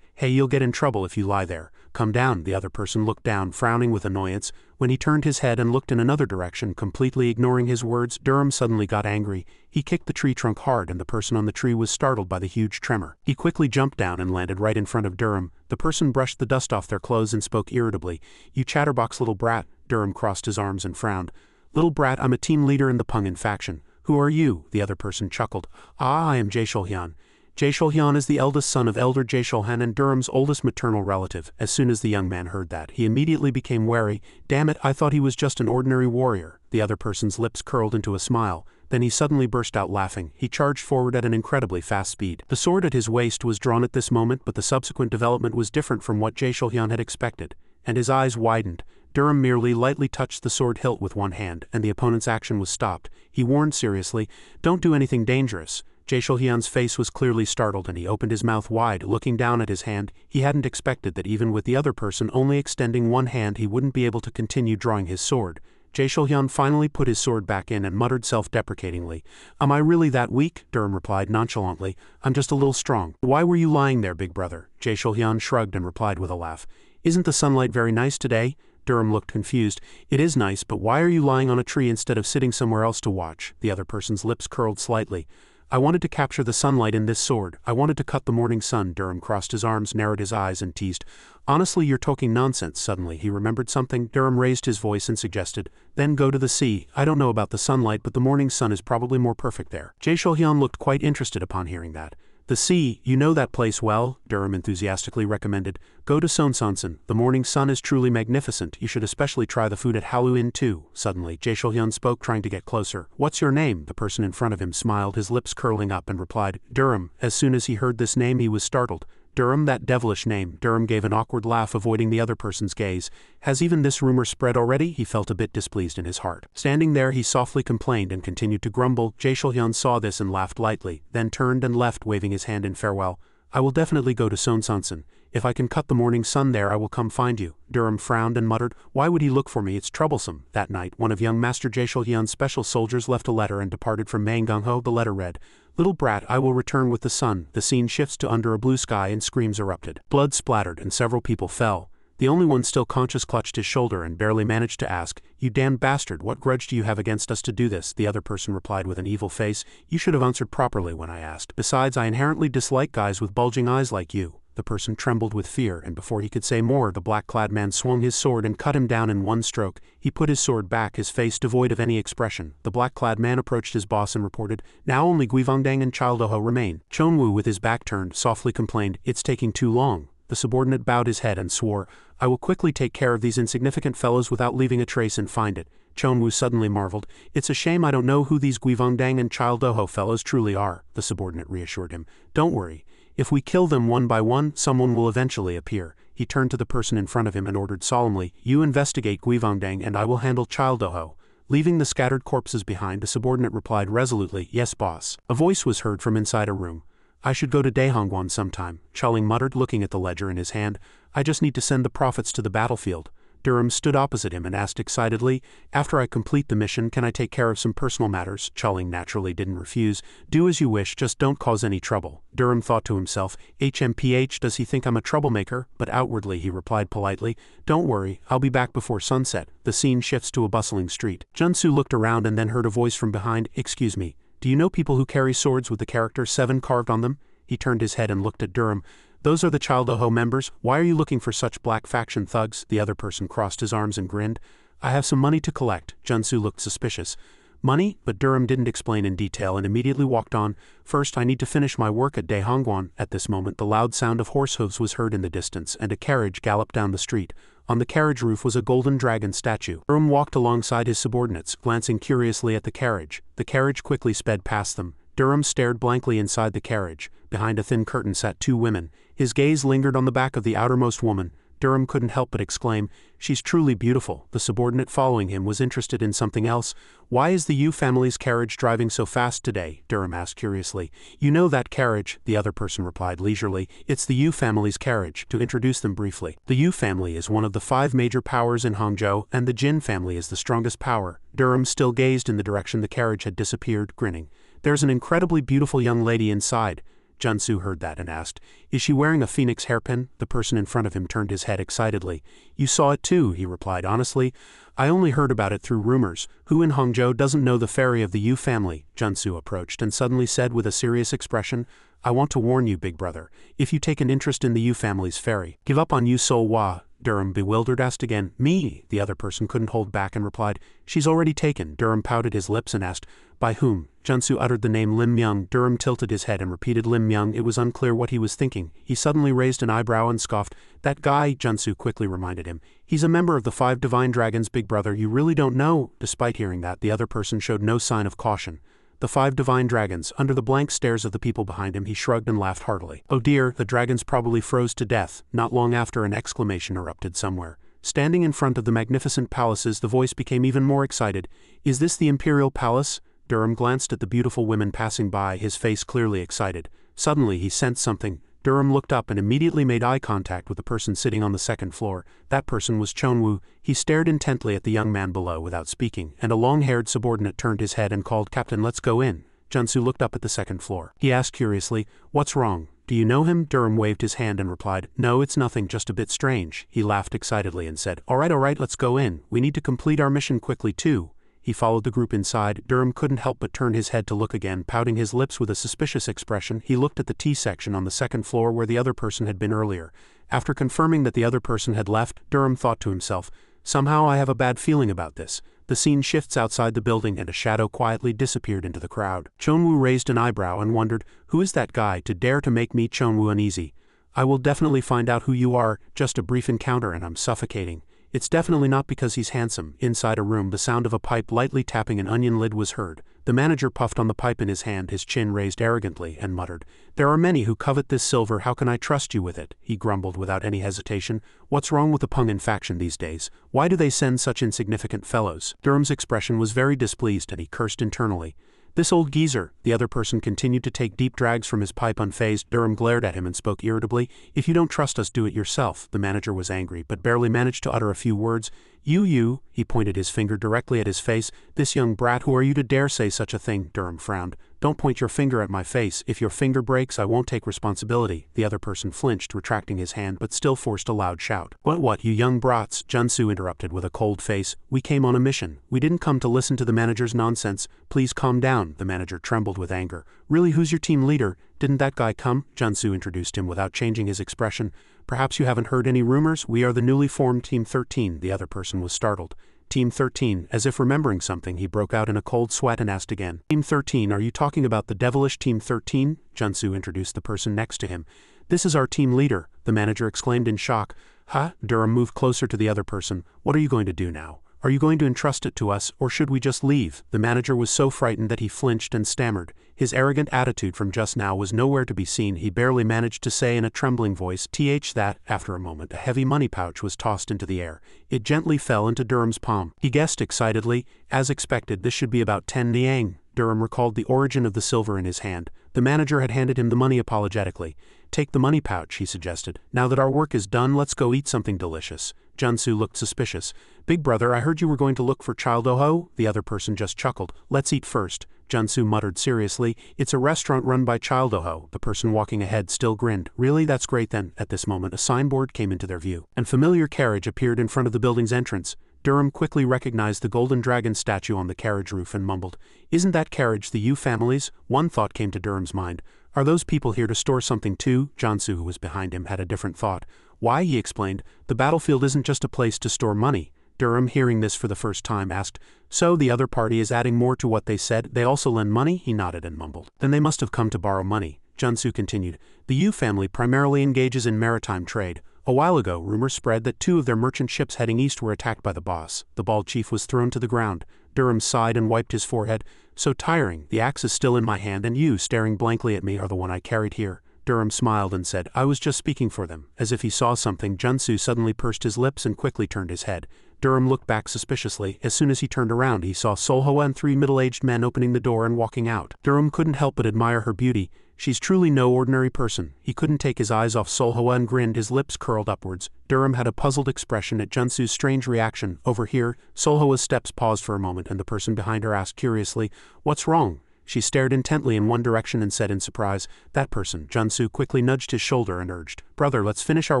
"Hey, you'll get in trouble if you lie there. Come down." The other person looked down, frowning with annoyance. When he turned his head and looked in another direction, completely ignoring his words, Durham suddenly got angry. He kicked the tree trunk hard, and the person on the tree was startled by the huge tremor. He quickly jumped down and landed right in front of Durham. The person brushed the dust off their clothes and spoke irritably. "You chatterbox little brat." Durham crossed his arms and frowned. "Little brat, I'm a team leader in the Pungan faction." "Who are you?" The other person chuckled. "Ah, I am Jae-Shulhyun." Jae-Shulhyun is the eldest son of Elder Jae-Shulhan and Durham's oldest maternal relative. As soon as the young man heard that, he immediately became wary. "Damn it, I thought he was just an ordinary warrior." The other person's lips curled into a smile. Then he suddenly burst out laughing. He charged forward at an incredibly fast speed. The sword at his waist was drawn at this moment, but the subsequent development was different from what Jae-Shulhyun had expected, and his eyes widened. Durham merely lightly touched the sword hilt with one hand, and the opponent's action was stopped. He warned seriously, "Don't do anything dangerous." Jae-Shulhyun's face was clearly startled, and he opened his mouth wide, looking down at his hand. He hadn't expected that even with the other person only extending one hand, he wouldn't be able to continue drawing his sword. Jae-Shulhyun finally put his sword back in and muttered self-deprecatingly. Am I really that weak? Durham replied nonchalantly. I'm just a little strong. Why were you lying there, big brother? Jae-Shulhyun shrugged and replied with a laugh. Isn't the sunlight very nice today? Durham looked confused. It is nice, but why are you lying on a tree instead of sitting somewhere else to watch? The other person's lips curled slightly. I wanted to capture the sunlight in this sword. I wanted to cut the morning sun. Durham crossed his arms, narrowed his eyes, and teased. Honestly, you're talking nonsense. Suddenly, he remembered something. Durham raised his voice and suggested, then go to the sea. I don't know about the sunlight, but the morning sun is probably more perfect there. Jae-Shulhyun looked quite interested upon hearing that. The sea, you know that place well, Durham enthusiastically recommended. Go to Sonsansen. The morning sun is truly magnificent. You should especially try the food at Halu Inn too. Suddenly, Jae-Shulhyun spoke, trying to get closer. What's your name? The person in front of him smiled, his lips curling up, and replied, Durham. As soon as he heard this name, he was startled. Durham, that devilish name. Durham gave an awkward laugh, avoiding the other person's gaze. Has even this rumor spread already? He felt a bit displeased in his heart. Standing there, he softly complained and continued to grumble. Jae-Shulhyun saw this and laughed lightly, then turned and left, waving his hand in farewell. I will definitely go to Sonsansen. If I can cut the morning sun there, I will come find you. Durham frowned and muttered, why would he look for me? It's troublesome. That night, one of young Master Jae-Shulhyun's special soldiers left a letter and departed from Mangung-ho. The letter read, Little brat, I will return with the sun. The scene shifts to under a blue sky and screams erupted. Blood splattered and several people fell. The only one still conscious clutched his shoulder and barely managed to ask, You damned bastard, what grudge do you have against us to do this? The other person replied with an evil face, You should have answered properly when I asked. Besides, I inherently dislike guys with bulging eyes like you. The person trembled with fear, and before he could say more, the black-clad man swung his sword and cut him down in one stroke. He put his sword back, his face devoid of any expression. The black-clad man approached his boss and reported, Now only Guivangdang and Childoho remain. Chonwoo, with his back turned, softly complained, It's taking too long. The subordinate bowed his head and swore, I will quickly take care of these insignificant fellows without leaving a trace and find it. Chonwoo suddenly marveled, It's a shame I don't know who these Guivangdang and Childoho fellows truly are. The subordinate reassured him, Don't worry. If we kill them one by one, someone will eventually appear. He turned to the person in front of him and ordered solemnly, You investigate Guivangdang and I will handle Childoho. Leaving the scattered corpses behind, the subordinate replied resolutely, Yes, boss. A voice was heard from inside a room. I should go to Daehongwon sometime, Chuling muttered, looking at the ledger in his hand. I just need to send the prophets to the battlefield. Durham stood opposite him and asked excitedly, After I complete the mission, can I take care of some personal matters? Chuling naturally didn't refuse. Do as you wish, just don't cause any trouble. Durham thought to himself, HMPH, does he think I'm a troublemaker? But outwardly he replied politely, Don't worry, I'll be back before sunset. The scene shifts to a bustling street. Junsu looked around and then heard a voice from behind, Excuse me, do you know people who carry swords with the character 7 carved on them? He turned his head and looked at Durham. Those are the Childoho members. Why are you looking for such black faction thugs? The other person crossed his arms and grinned. I have some money to collect. Junsu looked suspicious. Money? But Durham didn't explain in detail and immediately walked on. First, I need to finish my work at Daehongwon. At this moment, the loud sound of horse hooves was heard in the distance, and a carriage galloped down the street. On the carriage roof was a golden dragon statue. Durham walked alongside his subordinates, glancing curiously at the carriage. The carriage quickly sped past them. Durham stared blankly inside the carriage. Behind a thin curtain sat 2 women. His gaze lingered on the back of the outermost woman. Durham couldn't help but exclaim, She's truly beautiful. The subordinate following him was interested in something else. Why is the Yu family's carriage driving so fast today? Durham asked curiously. You know that carriage, the other person replied leisurely. It's the Yu family's carriage. To introduce them briefly, the Yu family is one of the 5 major powers in Hangzhou, and the Jin family is the strongest power. Durham still gazed in the direction the carriage had disappeared, grinning. There's an incredibly beautiful young lady inside. Junsu heard that and asked, Is she wearing a phoenix hairpin? The person in front of him turned his head excitedly. You saw it too, he replied honestly. I only heard about it through rumors. Who in Hangzhou doesn't know the fairy of the Yu family? Junsu approached and suddenly said with a serious expression, I want to warn you, big brother. If you take an interest in the Yu family's fairy, give up on Yu Sol-Hua. Durham, bewildered, asked again, Me? The other person couldn't hold back and replied, She's already taken. Durham pouted his lips and asked, By whom? Junsu uttered the name Lim Myung. Durham tilted his head and repeated Lim Myung. It was unclear what he was thinking. He suddenly raised an eyebrow and scoffed. That guy, Junsu quickly reminded him. He's a member of the 5 divine dragons, big brother. You really don't know. Despite hearing that, the other person showed no sign of caution. The 5 divine dragons. Under the blank stares of the people behind him, he shrugged and laughed heartily. Oh dear, the dragons probably froze to death. Not long after, an exclamation erupted somewhere. Standing in front of the magnificent palaces, the voice became even more excited. Is this the Imperial Palace? Durham glanced at the beautiful women passing by, his face clearly excited. Suddenly he sensed something. Durham looked up and immediately made eye contact with the person sitting on the second floor. That person was Chonwoo. He stared intently at the young man below without speaking, and a long-haired subordinate turned his head and called, "Captain, let's go in." Junsu looked up at the second floor. He asked curiously, "What's wrong? Do you know him?" Durham waved his hand and replied, "No, it's nothing, just a bit strange." He laughed excitedly and said, all right, let's go in. We need to complete our mission quickly too." He followed the group inside. Durham couldn't help but turn his head to look again, pouting his lips with a suspicious expression. He looked at the tea section on the second floor where the other person had been earlier. After confirming that the other person had left, Durham thought to himself, "Somehow I have a bad feeling about this." The scene shifts outside the building and a shadow quietly disappeared into the crowd. Chonwoo raised an eyebrow and wondered, "Who is that guy to dare to make me Chonwoo uneasy? I will definitely find out who you are. Just a brief encounter and I'm suffocating. It's definitely not because he's handsome." Inside a room, the sound of a pipe lightly tapping an onion lid was heard. The manager puffed on the pipe in his hand, his chin raised arrogantly, and muttered, "There are many who covet this silver. How can I trust you with it?" He grumbled without any hesitation. "What's wrong with the Pungin faction these days? Why do they send such insignificant fellows?" Durham's expression was very displeased and he cursed internally. "This old geezer." The other person continued to take deep drags from his pipe unfazed. Durham glared at him and spoke irritably, "If you don't trust us, do it yourself." The manager was angry, but barely managed to utter a few words. You, he pointed his finger directly at his face. "This young brat, who are you to dare say such a thing?" Durham frowned. "Don't point your finger at my face. If your finger breaks, I won't take responsibility." The other person flinched, retracting his hand, but still forced a loud shout. What, you young brats?" Junsu interrupted with a cold face. "We came on a mission. We didn't come to listen to the manager's nonsense. Please calm down." The manager trembled with anger. "Really, who's your team leader? Didn't that guy come?" Junsu introduced him without changing his expression. "Perhaps you haven't heard any rumors? We are the newly formed Team 13. The other person was startled. "Team 13, as if remembering something, he broke out in a cold sweat and asked again, "Team 13, are you talking about the devilish Team 13? Junsu introduced the person next to him. "This is our team leader," the manager exclaimed in shock. "Huh?" Durham moved closer to the other person. "What are you going to do now? Are you going to entrust it to us, or should we just leave?" The manager was so frightened that he flinched and stammered. His arrogant attitude from just now was nowhere to be seen. He barely managed to say in a trembling voice, that. After a moment, a heavy money pouch was tossed into the air. It gently fell into Durham's palm. He guessed excitedly, "As expected, this should be about 10 niang." Durham recalled the origin of the silver in his hand. The manager had handed him the money apologetically. "Take the money pouch," he suggested. "Now that our work is done, let's go eat something delicious." Junsu looked suspicious. "Big brother, I heard you were going to look for Childoho?" The other person just chuckled. "Let's eat first." Junsu muttered seriously, "It's a restaurant run by Childoho." The person walking ahead still grinned. "Really? That's great then." At this moment, a signboard came into their view. And familiar carriage appeared in front of the building's entrance. Durham quickly recognized the golden dragon statue on the carriage roof and mumbled, "Isn't that carriage the Yu family's?" One thought came to Durham's mind. "Are those people here to store something too?" Junsu, who was behind him, had a different thought. "Why," he explained, "the battlefield isn't just a place to store money." Durham, hearing this for the first time, asked, "So the other party is adding more to what they said? They also lend money?" He nodded and mumbled. "Then they must have come to borrow money." Junsu continued, "The Yu family primarily engages in maritime trade. A while ago, rumors spread that 2 of their merchant ships heading east were attacked by the boss." The bald chief was thrown to the ground. Durham sighed and wiped his forehead. "So tiring. The axe is still in my hand and you, staring blankly at me, are the one I carried here." Durham smiled and said, "I was just speaking for them." As if he saw something, Junsu suddenly pursed his lips and quickly turned his head. Durham looked back suspiciously. As soon as he turned around, he saw Solhoa and 3 middle-aged men opening the door and walking out. Durham couldn't help but admire her beauty. She's truly no ordinary person. He couldn't take his eyes off Solhoa and grinned, his lips curled upwards. Durham had a puzzled expression at Junsu's strange reaction. Over here, Solhoa's steps paused for a moment and the person behind her asked curiously, "What's wrong?" She stared intently in one direction and said in surprise, "That person." Junsu quickly nudged his shoulder and urged, "Brother, let's finish our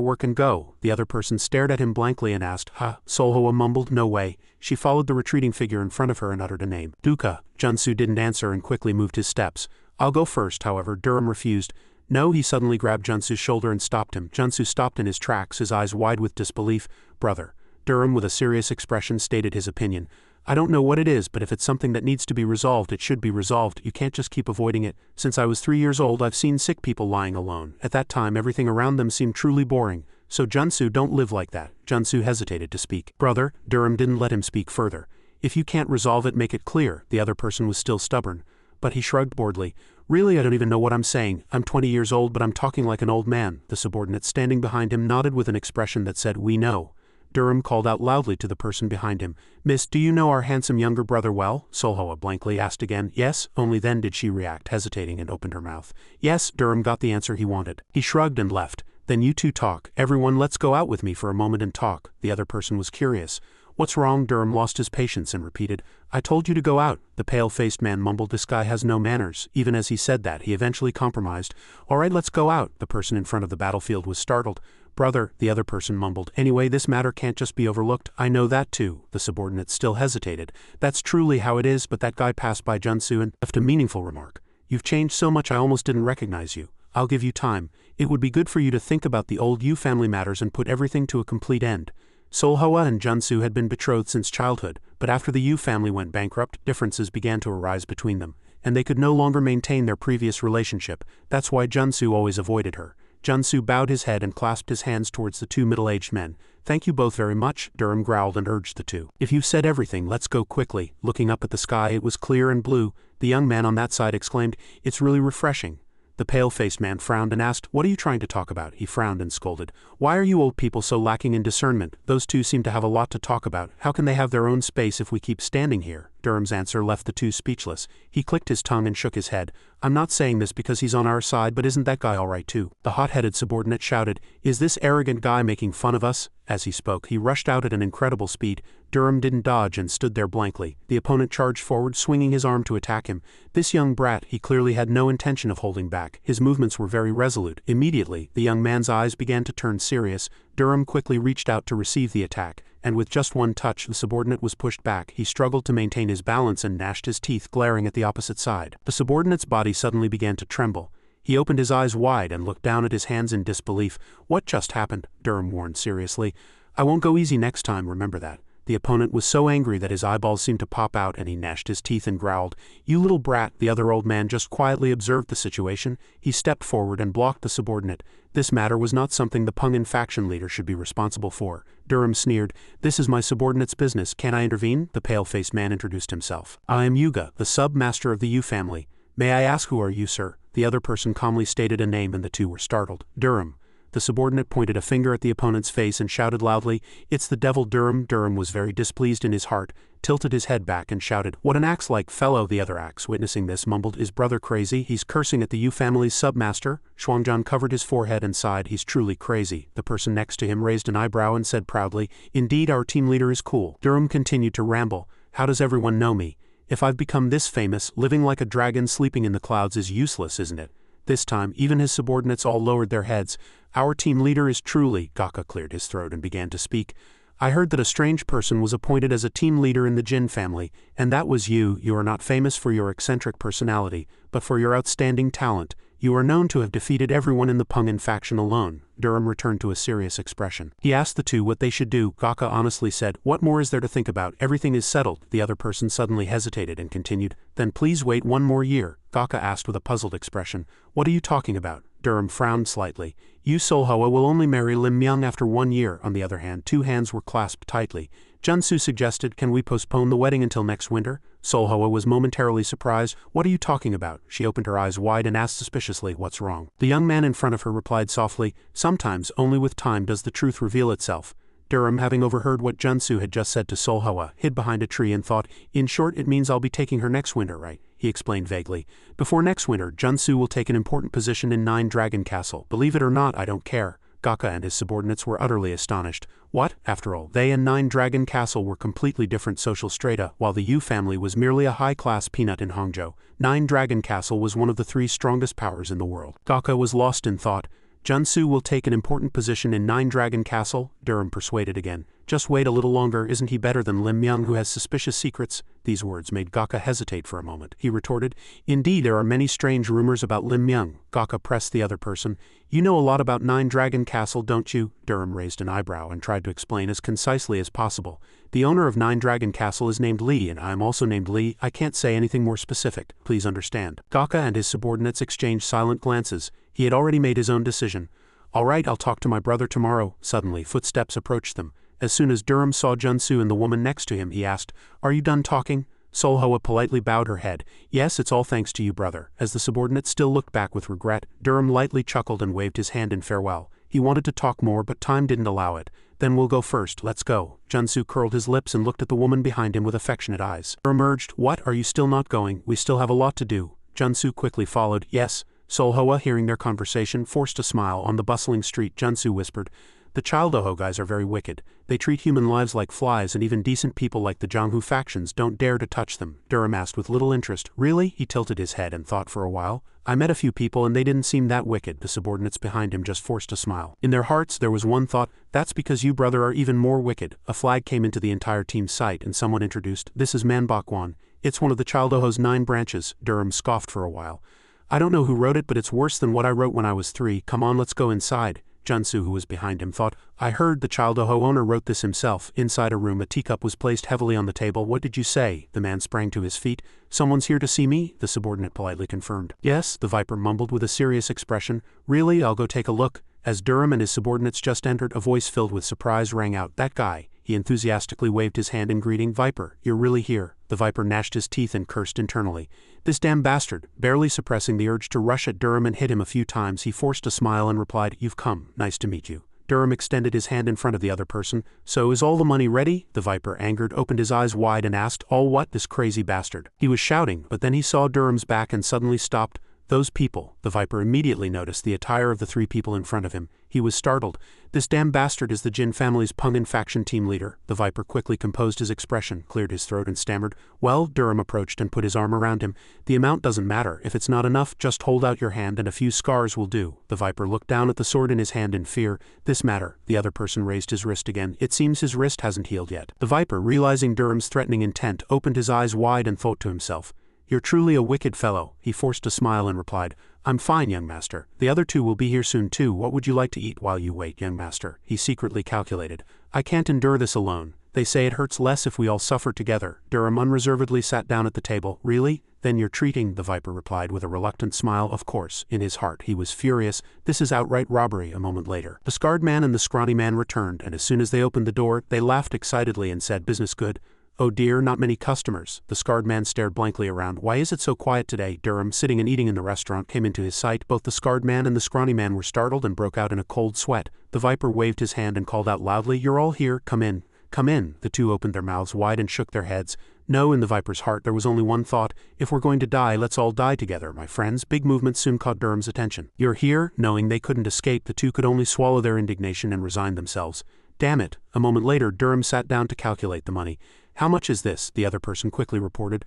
work and go." The other person stared at him blankly and asked, "Ha?" Solhoa mumbled, "No way." She followed the retreating figure in front of her and uttered a name. "Duka." Junsu didn't answer and quickly moved his steps. "I'll go first," however. Durham refused. "No," he suddenly grabbed Junsu's shoulder and stopped him. Junsu stopped in his tracks, his eyes wide with disbelief. "Brother." Durham, with a serious expression, stated his opinion. "I don't know what it is, but if it's something that needs to be resolved, it should be resolved. You can't just keep avoiding it. Since I was 3 years old, I've seen sick people lying alone. At that time, everything around them seemed truly boring. So Junsu, don't live like that." Junsu hesitated to speak. "Brother." Durham didn't let him speak further. "If you can't resolve it, make it clear." The other person was still stubborn. But he shrugged boredly. "Really, I don't even know what I'm saying. I'm 20 years old, but I'm talking like an old man." The subordinate standing behind him nodded with an expression that said, "We know." Durham called out loudly to the person behind him. Miss, do you know our handsome younger brother well? Solhua blankly asked again. Yes, only then did she react, hesitating, and opened her mouth. Yes, Durham got the answer he wanted. He shrugged and left. Then you two talk. Everyone, let's go out with me for a moment and talk. The other person was curious. What's wrong? Durham lost his patience and repeated. I told you to go out. The pale-faced man mumbled. This guy has no manners. Even as he said that, he eventually compromised. All right, let's go out. The person in front of the battlefield was startled. Brother, the other person mumbled. Anyway, this matter can't just be overlooked. I know that too. The subordinate still hesitated. That's truly how it is, but that guy passed by Junsu and left a meaningful remark. You've changed so much I almost didn't recognize you. I'll give you time. It would be good for you to think about the old Yu family matters and put everything to a complete end. Solhua and Junsu had been betrothed since childhood, but after the Yu family went bankrupt, differences began to arise between them, and they could no longer maintain their previous relationship. That's why Junsu always avoided her. Junsu bowed his head and clasped his hands towards the two middle-aged men. Thank you both very much, Durham growled and urged the two. If you've said everything, let's go quickly. Looking up at the sky, it was clear and blue. The young man on that side exclaimed, It's really refreshing. The pale-faced man frowned and asked, What are you trying to talk about? He frowned and scolded. Why are you old people so lacking in discernment? Those two seem to have a lot to talk about. How can they have their own space if we keep standing here? Durham's answer left the two speechless. He clicked his tongue and shook his head. I'm not saying this because he's on our side, but isn't that guy all right too? The hot-headed subordinate shouted, Is this arrogant guy making fun of us? As he spoke, he rushed out at an incredible speed. Durham didn't dodge and stood there blankly. The opponent charged forward, swinging his arm to attack him. This young brat, he clearly had no intention of holding back. His movements were very resolute. Immediately, the young man's eyes began to turn serious. Durham quickly reached out to receive the attack, and with just one touch, the subordinate was pushed back. He struggled to maintain his balance and gnashed his teeth, glaring at the opposite side. The subordinate's body suddenly began to tremble. He opened his eyes wide and looked down at his hands in disbelief. What just happened? Durham warned seriously. I won't go easy next time, remember that. The opponent was so angry that his eyeballs seemed to pop out and he gnashed his teeth and growled. You little brat. The other old man just quietly observed the situation. He stepped forward and blocked the subordinate. This matter was not something the Pungin faction leader should be responsible for. Durham sneered. This is my subordinate's business. Can I intervene? The pale-faced man introduced himself. I am Yuga, the sub-master of the Yu family. May I ask who are you, sir? The other person calmly stated a name and the two were startled. Durham. The subordinate pointed a finger at the opponent's face and shouted loudly, It's the devil Durham. Durham was very displeased in his heart, tilted his head back and shouted, What an axe-like fellow. The other axe, witnessing this, mumbled, Is brother crazy? He's cursing at the Yu family's submaster? Xuanzhan covered his forehead and sighed, He's truly crazy. The person next to him raised an eyebrow and said proudly, Indeed, our team leader is cool. Durham continued to ramble, How does everyone know me? If I've become this famous, living like a dragon sleeping in the clouds is useless, isn't it? This time, even his subordinates all lowered their heads. Our team leader is truly, Gaka cleared his throat and began to speak. I heard that a strange person was appointed as a team leader in the Jin family, and that was you. You are not famous for your eccentric personality, but for your outstanding talent. You are known to have defeated everyone in the Pungin faction alone. Durham returned to a serious expression. He asked the two what they should do. Gaka honestly said, What more is there to think about? Everything is settled. The other person suddenly hesitated and continued, Then please wait one more year. Gaka asked with a puzzled expression, What are you talking about? Durham frowned slightly. Yu Solhua will only marry Lim Myung after 1 year. On the other hand, two hands were clasped tightly. Junsu suggested, Can we postpone the wedding until next winter? Solhua was momentarily surprised. What are you talking about? She opened her eyes wide and asked suspiciously, What's wrong? The young man in front of her replied softly, Sometimes, only with time does the truth reveal itself. Durham, having overheard what Junsu had just said to Solhua, hid behind a tree and thought, In short, it means I'll be taking her next winter, right? He explained vaguely. Before next winter, Junsu will take an important position in Nine Dragon Castle. Believe it or not, I don't care. Gaka and his subordinates were utterly astonished. What? After all, they and Nine Dragon Castle were completely different social strata, while the Yu family was merely a high-class peanut in Hangzhou. Nine Dragon Castle was one of the 3 strongest powers in the world. Gaka was lost in thought. Junsu will take an important position in Nine Dragon Castle? Durham persuaded again. Just wait a little longer, isn't he better than Lim Myung who has suspicious secrets? These words made Gaka hesitate for a moment. He retorted, Indeed, there are many strange rumors about Lim Myung. Gaka pressed the other person. You know a lot about Nine Dragon Castle, don't you? Durham raised an eyebrow and tried to explain as concisely as possible. The owner of Nine Dragon Castle is named Li, and I am also named Li. I can't say anything more specific. Please understand. Gaka and his subordinates exchanged silent glances. He had already made his own decision. All right, I'll talk to my brother tomorrow. Suddenly, footsteps approached them. As soon as Durham saw Junsu and the woman next to him, he asked, Are you done talking? Solhua politely bowed her head. Yes, it's all thanks to you, brother. As the subordinate still looked back with regret, Durham lightly chuckled and waved his hand in farewell. He wanted to talk more but time didn't allow it. Then we'll go first, let's go. Junsu curled his lips and looked at the woman behind him with affectionate eyes. Emerged, what, are you still not going? We still have a lot to do. Junsu quickly followed, yes. Solhoa, hearing their conversation, forced a smile. On the bustling street, Junsu whispered, the Childoho guys are very wicked. They treat human lives like flies, and even decent people like the Jianghu factions don't dare to touch them. Durham asked with little interest. Really? He tilted his head and thought for a while. I met a few people and they didn't seem that wicked. The subordinates behind him just forced a smile. In their hearts there was one thought, that's because you, brother, are even more wicked. A flag came into the entire team's sight and someone introduced, this is Manbakwan. It's one of the Childoho's 9 branches. Durham scoffed for a while. I don't know who wrote it, but it's worse than what I wrote when I was 3. Come on, let's go inside. Junsu, who was behind him, thought, I heard the Childoho owner wrote this himself. Inside a room, a teacup was placed heavily on the table. What did you say? The man sprang to his feet. Someone's here to see me? The subordinate politely confirmed. Yes, the Viper mumbled with a serious expression. Really? I'll go take a look. As Durham and his subordinates just entered, a voice filled with surprise rang out. That guy. He enthusiastically waved his hand in greeting. Viper, you're really here. The Viper gnashed his teeth and cursed internally. This damn bastard. Barely suppressing the urge to rush at Durham and hit him a few times, he forced a smile and replied, You've come. Nice to meet you. Durham extended his hand in front of the other person. So is all the money ready? The Viper, angered, opened his eyes wide and asked, All what? This crazy bastard. He was shouting, but then he saw Durham's back and suddenly stopped. Those people. The Viper immediately noticed the attire of the 3 people in front of him. He was startled. This damn bastard is the Jin family's Pungin faction team leader. The Viper quickly composed his expression, cleared his throat and stammered. Well, Durham approached and put his arm around him. The amount doesn't matter. If it's not enough, just hold out your hand and a few scars will do. The Viper looked down at the sword in his hand in fear. This matter. The other person raised his wrist again. It seems his wrist hasn't healed yet. The Viper, realizing Durham's threatening intent, opened his eyes wide and thought to himself, You're truly a wicked fellow. He forced a smile and replied, I'm fine, young master. The other 2 will be here soon too. What would you like to eat while you wait, young master? He secretly calculated. I can't endure this alone. They say it hurts less if we all suffer together. Durham unreservedly sat down at the table. Really? Then you're treating, the Viper replied with a reluctant smile. Of course. In his heart he was furious. This is outright robbery. A moment later, the scarred man and the scrawny man returned, and as soon as they opened the door, they laughed excitedly and said, Business good? Oh dear, not many customers. The scarred man stared blankly around. Why is it so quiet today? Durham, sitting and eating in the restaurant, came into his sight. Both the scarred man and the scrawny man were startled and broke out in a cold sweat. The Viper waved his hand and called out loudly, You're all here, come in. Come in. The 2 opened their mouths wide and shook their heads. No, in the Viper's heart there was only one thought. If we're going to die, let's all die together, my friends. Big movement soon caught Durham's attention. You're here? Knowing they couldn't escape, the 2 could only swallow their indignation and resign themselves. Damn it. A moment later, Durham sat down to calculate the money. How much is this? The other person quickly reported.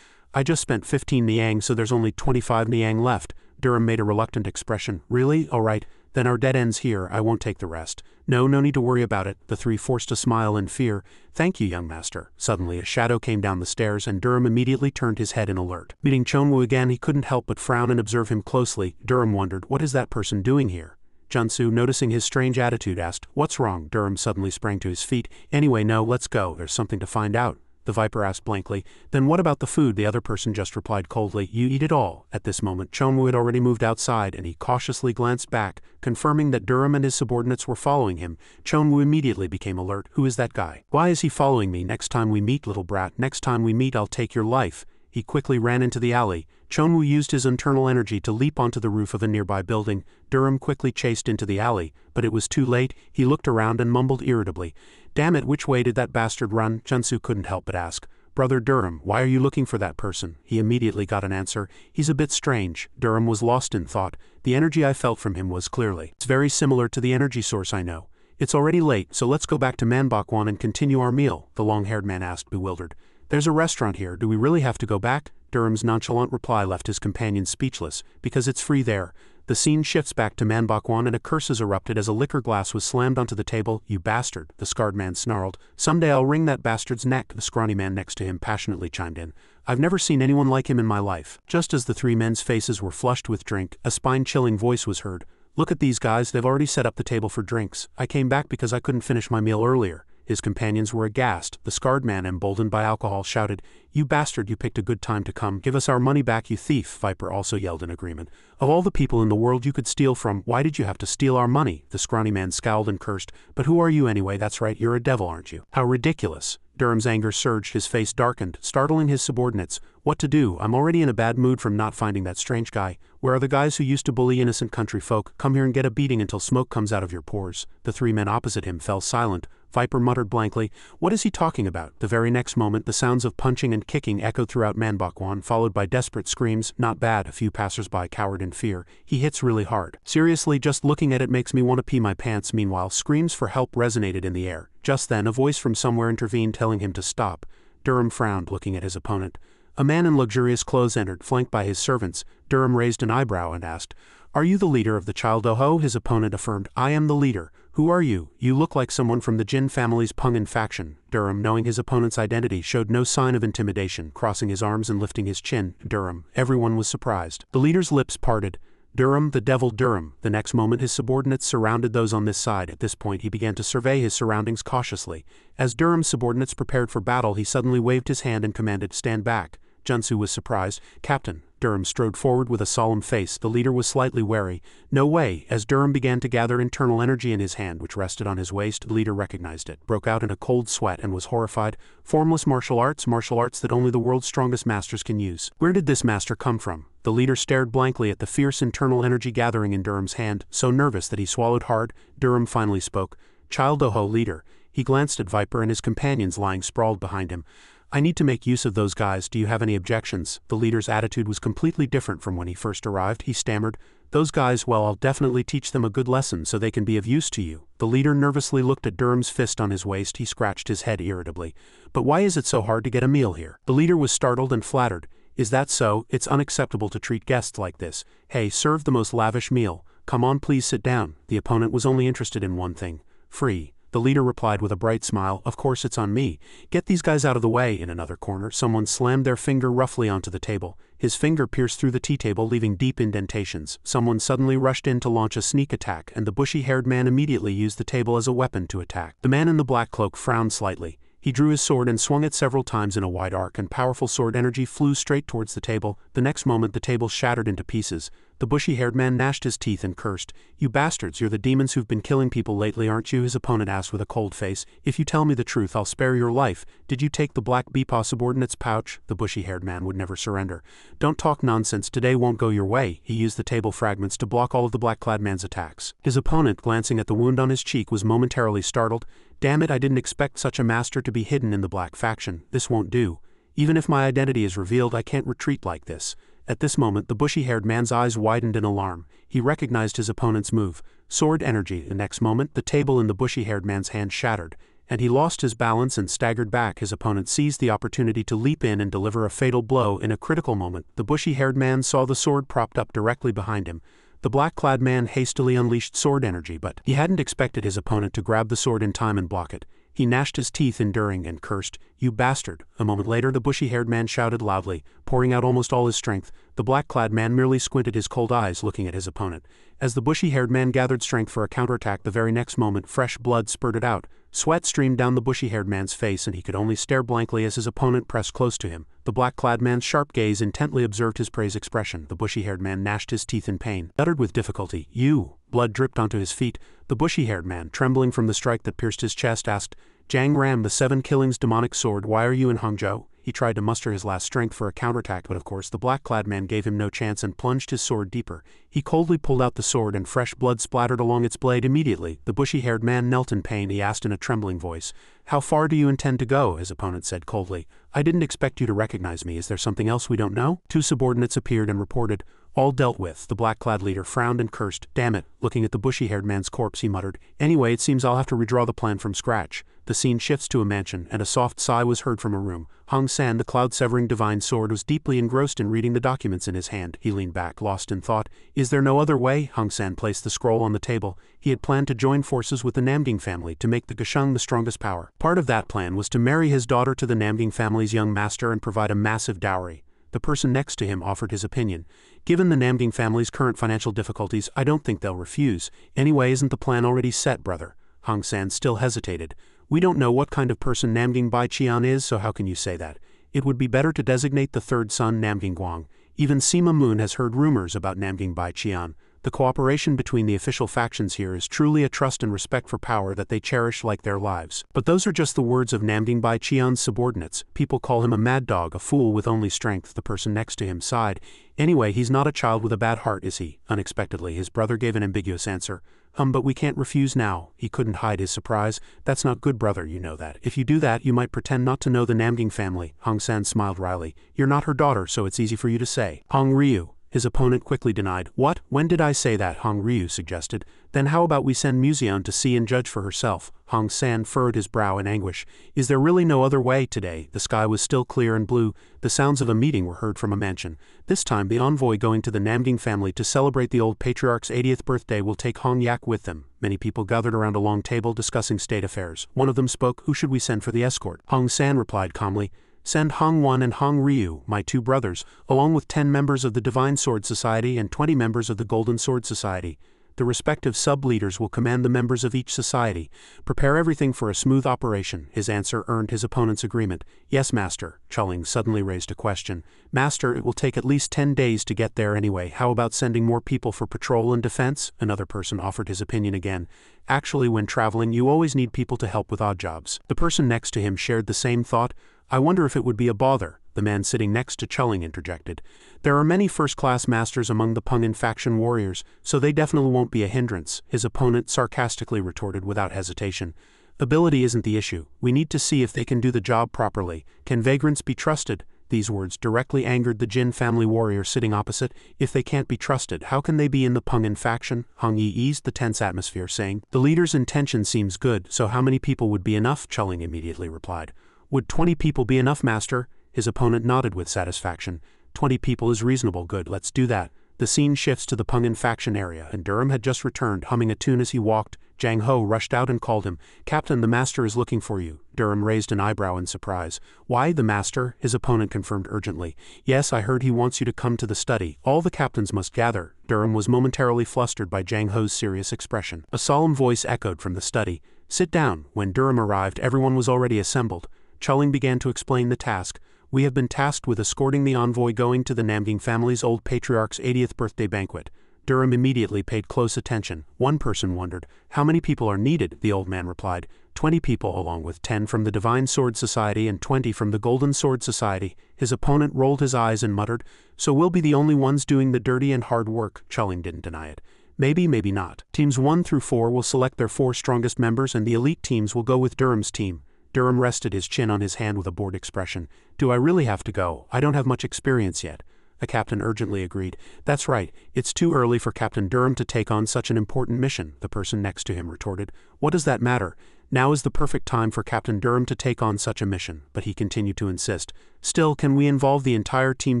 I just spent 15 niang, so there's only 25 niang left. Durham made a reluctant expression. Really? All right. Then our debt ends here. I won't take the rest. No need to worry about it. The 3 forced a smile in fear. Thank you, young master. Suddenly a shadow came down the stairs and Durham immediately turned his head in alert. Meeting Chonwoo again, he couldn't help but frown and observe him closely. Durham wondered, what is that person doing here? Junsu, noticing his strange attitude, asked, What's wrong? Durham suddenly sprang to his feet. Anyway, no, let's go. There's something to find out. The Viper asked blankly. Then what about the food? The other person just replied coldly. You eat it all. At this moment, Chonwoo had already moved outside, and he cautiously glanced back, confirming that Durham and his subordinates were following him. Chonwoo immediately became alert. Who is that guy? Why is he following me? Next time we meet, little brat. Next time we meet, I'll take your life. He quickly ran into the alley. Chonwoo used his internal energy to leap onto the roof of a nearby building. Durham quickly chased into the alley, but it was too late. He looked around and mumbled irritably. Damn it, which way did that bastard run? Junsu couldn't help but ask. Brother Durham, why are you looking for that person? He immediately got an answer. He's a bit strange. Durham was lost in thought. The energy I felt from him was clearly. It's very similar to the energy source I know. It's already late, so let's go back to Manbakwan and continue our meal, the long-haired man asked, bewildered. There's a restaurant here. Do we really have to go back? Durham's nonchalant reply left his companion speechless. Because it's free there. The scene shifts back to Manbakwan and a curse is erupted as a liquor glass was slammed onto the table. You bastard, the scarred man snarled. Someday I'll wring that bastard's neck, the scrawny man next to him passionately chimed in. I've never seen anyone like him in my life. Just as the 3 men's faces were flushed with drink, a spine-chilling voice was heard. Look at these guys, they've already set up the table for drinks. I came back because I couldn't finish my meal earlier. His companions were aghast. The scarred man, emboldened by alcohol, shouted, You bastard, you picked a good time to come. Give us our money back, you thief. Viper also yelled in agreement. Of all the people in the world you could steal from, why did you have to steal our money? The scrawny man scowled and cursed. But who are you anyway? That's right, you're a devil, aren't you? How ridiculous. Durham's anger surged, his face darkened, startling his subordinates. What to do? I'm already in a bad mood from not finding that strange guy. Where are the guys who used to bully innocent country folk? Come here and get a beating until smoke comes out of your pores. The three men opposite him fell silent. Viper muttered blankly, "What is he talking about?" The very next moment the sounds of punching and kicking echoed throughout Manbakwan, followed by desperate screams. Not bad, a few passersby cowered in fear. He hits really hard. Seriously, just looking at it makes me want to pee my pants. Meanwhile, screams for help resonated in the air. Just then a voice from somewhere intervened, telling him to stop. Durham frowned, looking at his opponent. A man in luxurious clothes entered, flanked by his servants. Durham raised an eyebrow and asked, "Are you the leader of the Childoho?" His opponent affirmed, "I am the leader." "Who are you?" "You look like someone from the Jin family's Pungan faction." Durham, knowing his opponent's identity, showed no sign of intimidation, crossing his arms and lifting his chin. Durham. Everyone was surprised. The leader's lips parted. "Durham, the devil Durham." The next moment his subordinates surrounded those on this side. At this point he began to survey his surroundings cautiously. As Durham's subordinates prepared for battle, he suddenly waved his hand and commanded, "Stand back." Junsu was surprised. "Captain." Durham strode forward with a solemn face. The leader was slightly wary. "No way." As Durham began to gather internal energy in his hand, which rested on his waist, the leader recognized it, broke out in a cold sweat, and was horrified. "Formless martial arts that only the world's strongest masters can use. Where did this master come from?" The leader stared blankly at the fierce internal energy gathering in Durham's hand, so nervous that he swallowed hard. Durham finally spoke. "Childoho leader." He glanced at Viper and his companions lying sprawled behind him. "I need to make use of those guys. Do you have any objections?" The leader's attitude was completely different from when he first arrived. He stammered, "Those guys, well, I'll definitely teach them a good lesson so they can be of use to you." The leader nervously looked at Durham's fist on his waist. He scratched his head irritably. "But why is it so hard to get a meal here?" The leader was startled and flattered. "Is that so? It's unacceptable to treat guests like this. Hey, serve the most lavish meal. Come on, please sit down." The opponent was only interested in one thing: free. The leader replied with a bright smile, "Of course it's on me. Get these guys out of the way." In another corner, someone slammed their finger roughly onto the table. His finger pierced through the tea table, leaving deep indentations. Someone suddenly rushed in to launch a sneak attack, and the bushy-haired man immediately used the table as a weapon to attack. The man in the black cloak frowned slightly. He drew his sword and swung it several times in a wide arc, and powerful sword energy flew straight towards the table. The next moment the table shattered into pieces. The bushy-haired man gnashed his teeth and cursed. "You bastards, you're the demons who've been killing people lately, aren't you?" his opponent asked with a cold face. "If you tell me the truth, I'll spare your life. Did you take the black Beepaw subordinate's pouch?" The bushy-haired man would never surrender. "Don't talk nonsense, today won't go your way." He used the table fragments to block all of the black-clad man's attacks. His opponent, glancing at the wound on his cheek, was momentarily startled. "Damn it, I didn't expect such a master to be hidden in the black faction. This won't do. Even if my identity is revealed, I can't retreat like this." At this moment the bushy-haired man's eyes widened in alarm. He recognized his opponent's move. Sword energy. The next moment the table in the bushy-haired man's hand shattered, and he lost his balance and staggered back. His opponent seized the opportunity to leap in and deliver a fatal blow. In a critical moment, the bushy-haired man saw the sword propped up directly behind him. The black-clad man hastily unleashed sword energy, but he hadn't expected his opponent to grab the sword in time and block it. He gnashed his teeth, enduring, and cursed, "You bastard." A moment later the bushy-haired man shouted loudly, pouring out almost all his strength. The black-clad man merely squinted his cold eyes, looking at his opponent. As the bushy-haired man gathered strength for a counterattack, the very next moment fresh blood spurted out. Sweat streamed down the bushy-haired man's face, and he could only stare blankly as his opponent pressed close to him. The black-clad man's sharp gaze intently observed his prey's expression. The bushy-haired man gnashed his teeth in pain, uttered with difficulty, "You." Blood dripped onto his feet. The bushy-haired man, trembling from the strike that pierced his chest, asked, "Jang Ram, the Seven Killings demonic sword, why are you in Hangzhou?" He tried to muster his last strength for a counterattack, but of course the black-clad man gave him no chance and plunged his sword deeper. He coldly pulled out the sword, and fresh blood splattered along its blade immediately. The bushy-haired man knelt in pain. He asked in a trembling voice, "How far do you intend to go?" His opponent said coldly, "I didn't expect you to recognize me. Is there something else we don't know?" Two subordinates appeared and reported, "All dealt with." The black-clad leader frowned and cursed. "Damn it." Looking at the bushy-haired man's corpse, he muttered, "Anyway, it seems I'll have to redraw the plan from scratch." The scene shifts to a mansion, and a soft sigh was heard from a room. Hong San, the cloud-severing divine sword, was deeply engrossed in reading the documents in his hand. He leaned back, lost in thought. "Is there no other way?" Hong San placed the scroll on the table. He had planned to join forces with the Namging family to make the Gusheng the strongest power. Part of that plan was to marry his daughter to the Namging family's young master and provide a massive dowry. The person next to him offered his opinion. "Given the Namging family's current financial difficulties, I don't think they'll refuse. Anyway, isn't the plan already set, brother?" Hong San still hesitated. "We don't know what kind of person Namging Baiqian is, so how can you say that? It would be better to designate the third son Namging Guang. Even Sima Moon has heard rumors about Namging Baiqian." The cooperation between the official factions here is truly a trust and respect for power that they cherish like their lives. But those are just the words of Namding Bai Qian's subordinates. People call him a mad dog, a fool with only strength. The person next to him sighed. Anyway, he's not a child with a bad heart, is he? Unexpectedly, his brother gave an ambiguous answer. But we can't refuse now. He couldn't hide his surprise. That's not good, brother, you know that. If you do that, you might pretend not to know the Namding family. Hong San smiled wryly. You're not her daughter, so it's easy for you to say. Hong Ryu. His opponent quickly denied. What? When did I say that? Hong Ryu suggested. Then how about we send Museon to see and judge for herself? Hong San furrowed his brow in anguish. Is there really no other way today? The sky was still clear and blue. The sounds of a meeting were heard from a mansion. This time the envoy going to the Namding family to celebrate the old patriarch's 80th birthday will take Hong Yak with them. Many people gathered around a long table discussing state affairs. One of them spoke. Who should we send for the escort? Hong San replied calmly. Send Hong Wan and Hong Ryu, my two brothers, along with 10 members of the Divine Sword Society and 20 members of the Golden Sword Society. The respective sub-leaders will command the members of each society. Prepare everything for a smooth operation. His answer earned his opponent's agreement. Yes, Master. Chuling suddenly raised a question. Master, it will take at least 10 days to get there anyway. How about sending more people for patrol and defense? Another person offered his opinion again. Actually, when traveling, you always need people to help with odd jobs. The person next to him shared the same thought. I wonder if it would be a bother, the man sitting next to Chuling interjected. There are many first-class masters among the Pungin faction warriors, so they definitely won't be a hindrance, his opponent sarcastically retorted without hesitation. Ability isn't the issue. We need to see if they can do the job properly. Can vagrants be trusted? These words directly angered the Jin family warrior sitting opposite. If they can't be trusted, how can they be in the Pungin faction? Hong Yi eased the tense atmosphere, saying, The leader's intention seems good, so how many people would be enough? Chuling immediately replied. Would 20 people be enough, Master? His opponent nodded with satisfaction. 20 people is reasonable. Good, let's do that. The scene shifts to the Pungin faction area, and Durham had just returned, humming a tune as he walked. Jang Ho rushed out and called him. Captain, the Master is looking for you. Durham raised an eyebrow in surprise. Why, the Master? His opponent confirmed urgently. Yes, I heard he wants you to come to the study. All the captains must gather. Durham was momentarily flustered by Jang Ho's serious expression. A solemn voice echoed from the study. Sit down. When Durham arrived, everyone was already assembled. Chuling began to explain the task. We have been tasked with escorting the envoy going to the Namding family's old patriarch's 80th birthday banquet. Durham immediately paid close attention. One person wondered, how many people are needed? The old man replied, 20 people along with 10 from the Divine Sword Society and 20 from the Golden Sword Society. His opponent rolled his eyes and muttered, so we'll be the only ones doing the dirty and hard work. Chuling didn't deny it. Maybe, maybe not. Teams 1 through 4 will select their 4 strongest members and the elite teams will go with Durham's team. Durham rested his chin on his hand with a bored expression. Do I really have to go? I don't have much experience yet. A captain urgently agreed. That's right, it's too early for Captain Durham to take on such an important mission, the person next to him retorted. What does that matter? Now is the perfect time for Captain Durham to take on such a mission, but he continued to insist. Still, can we involve the entire Team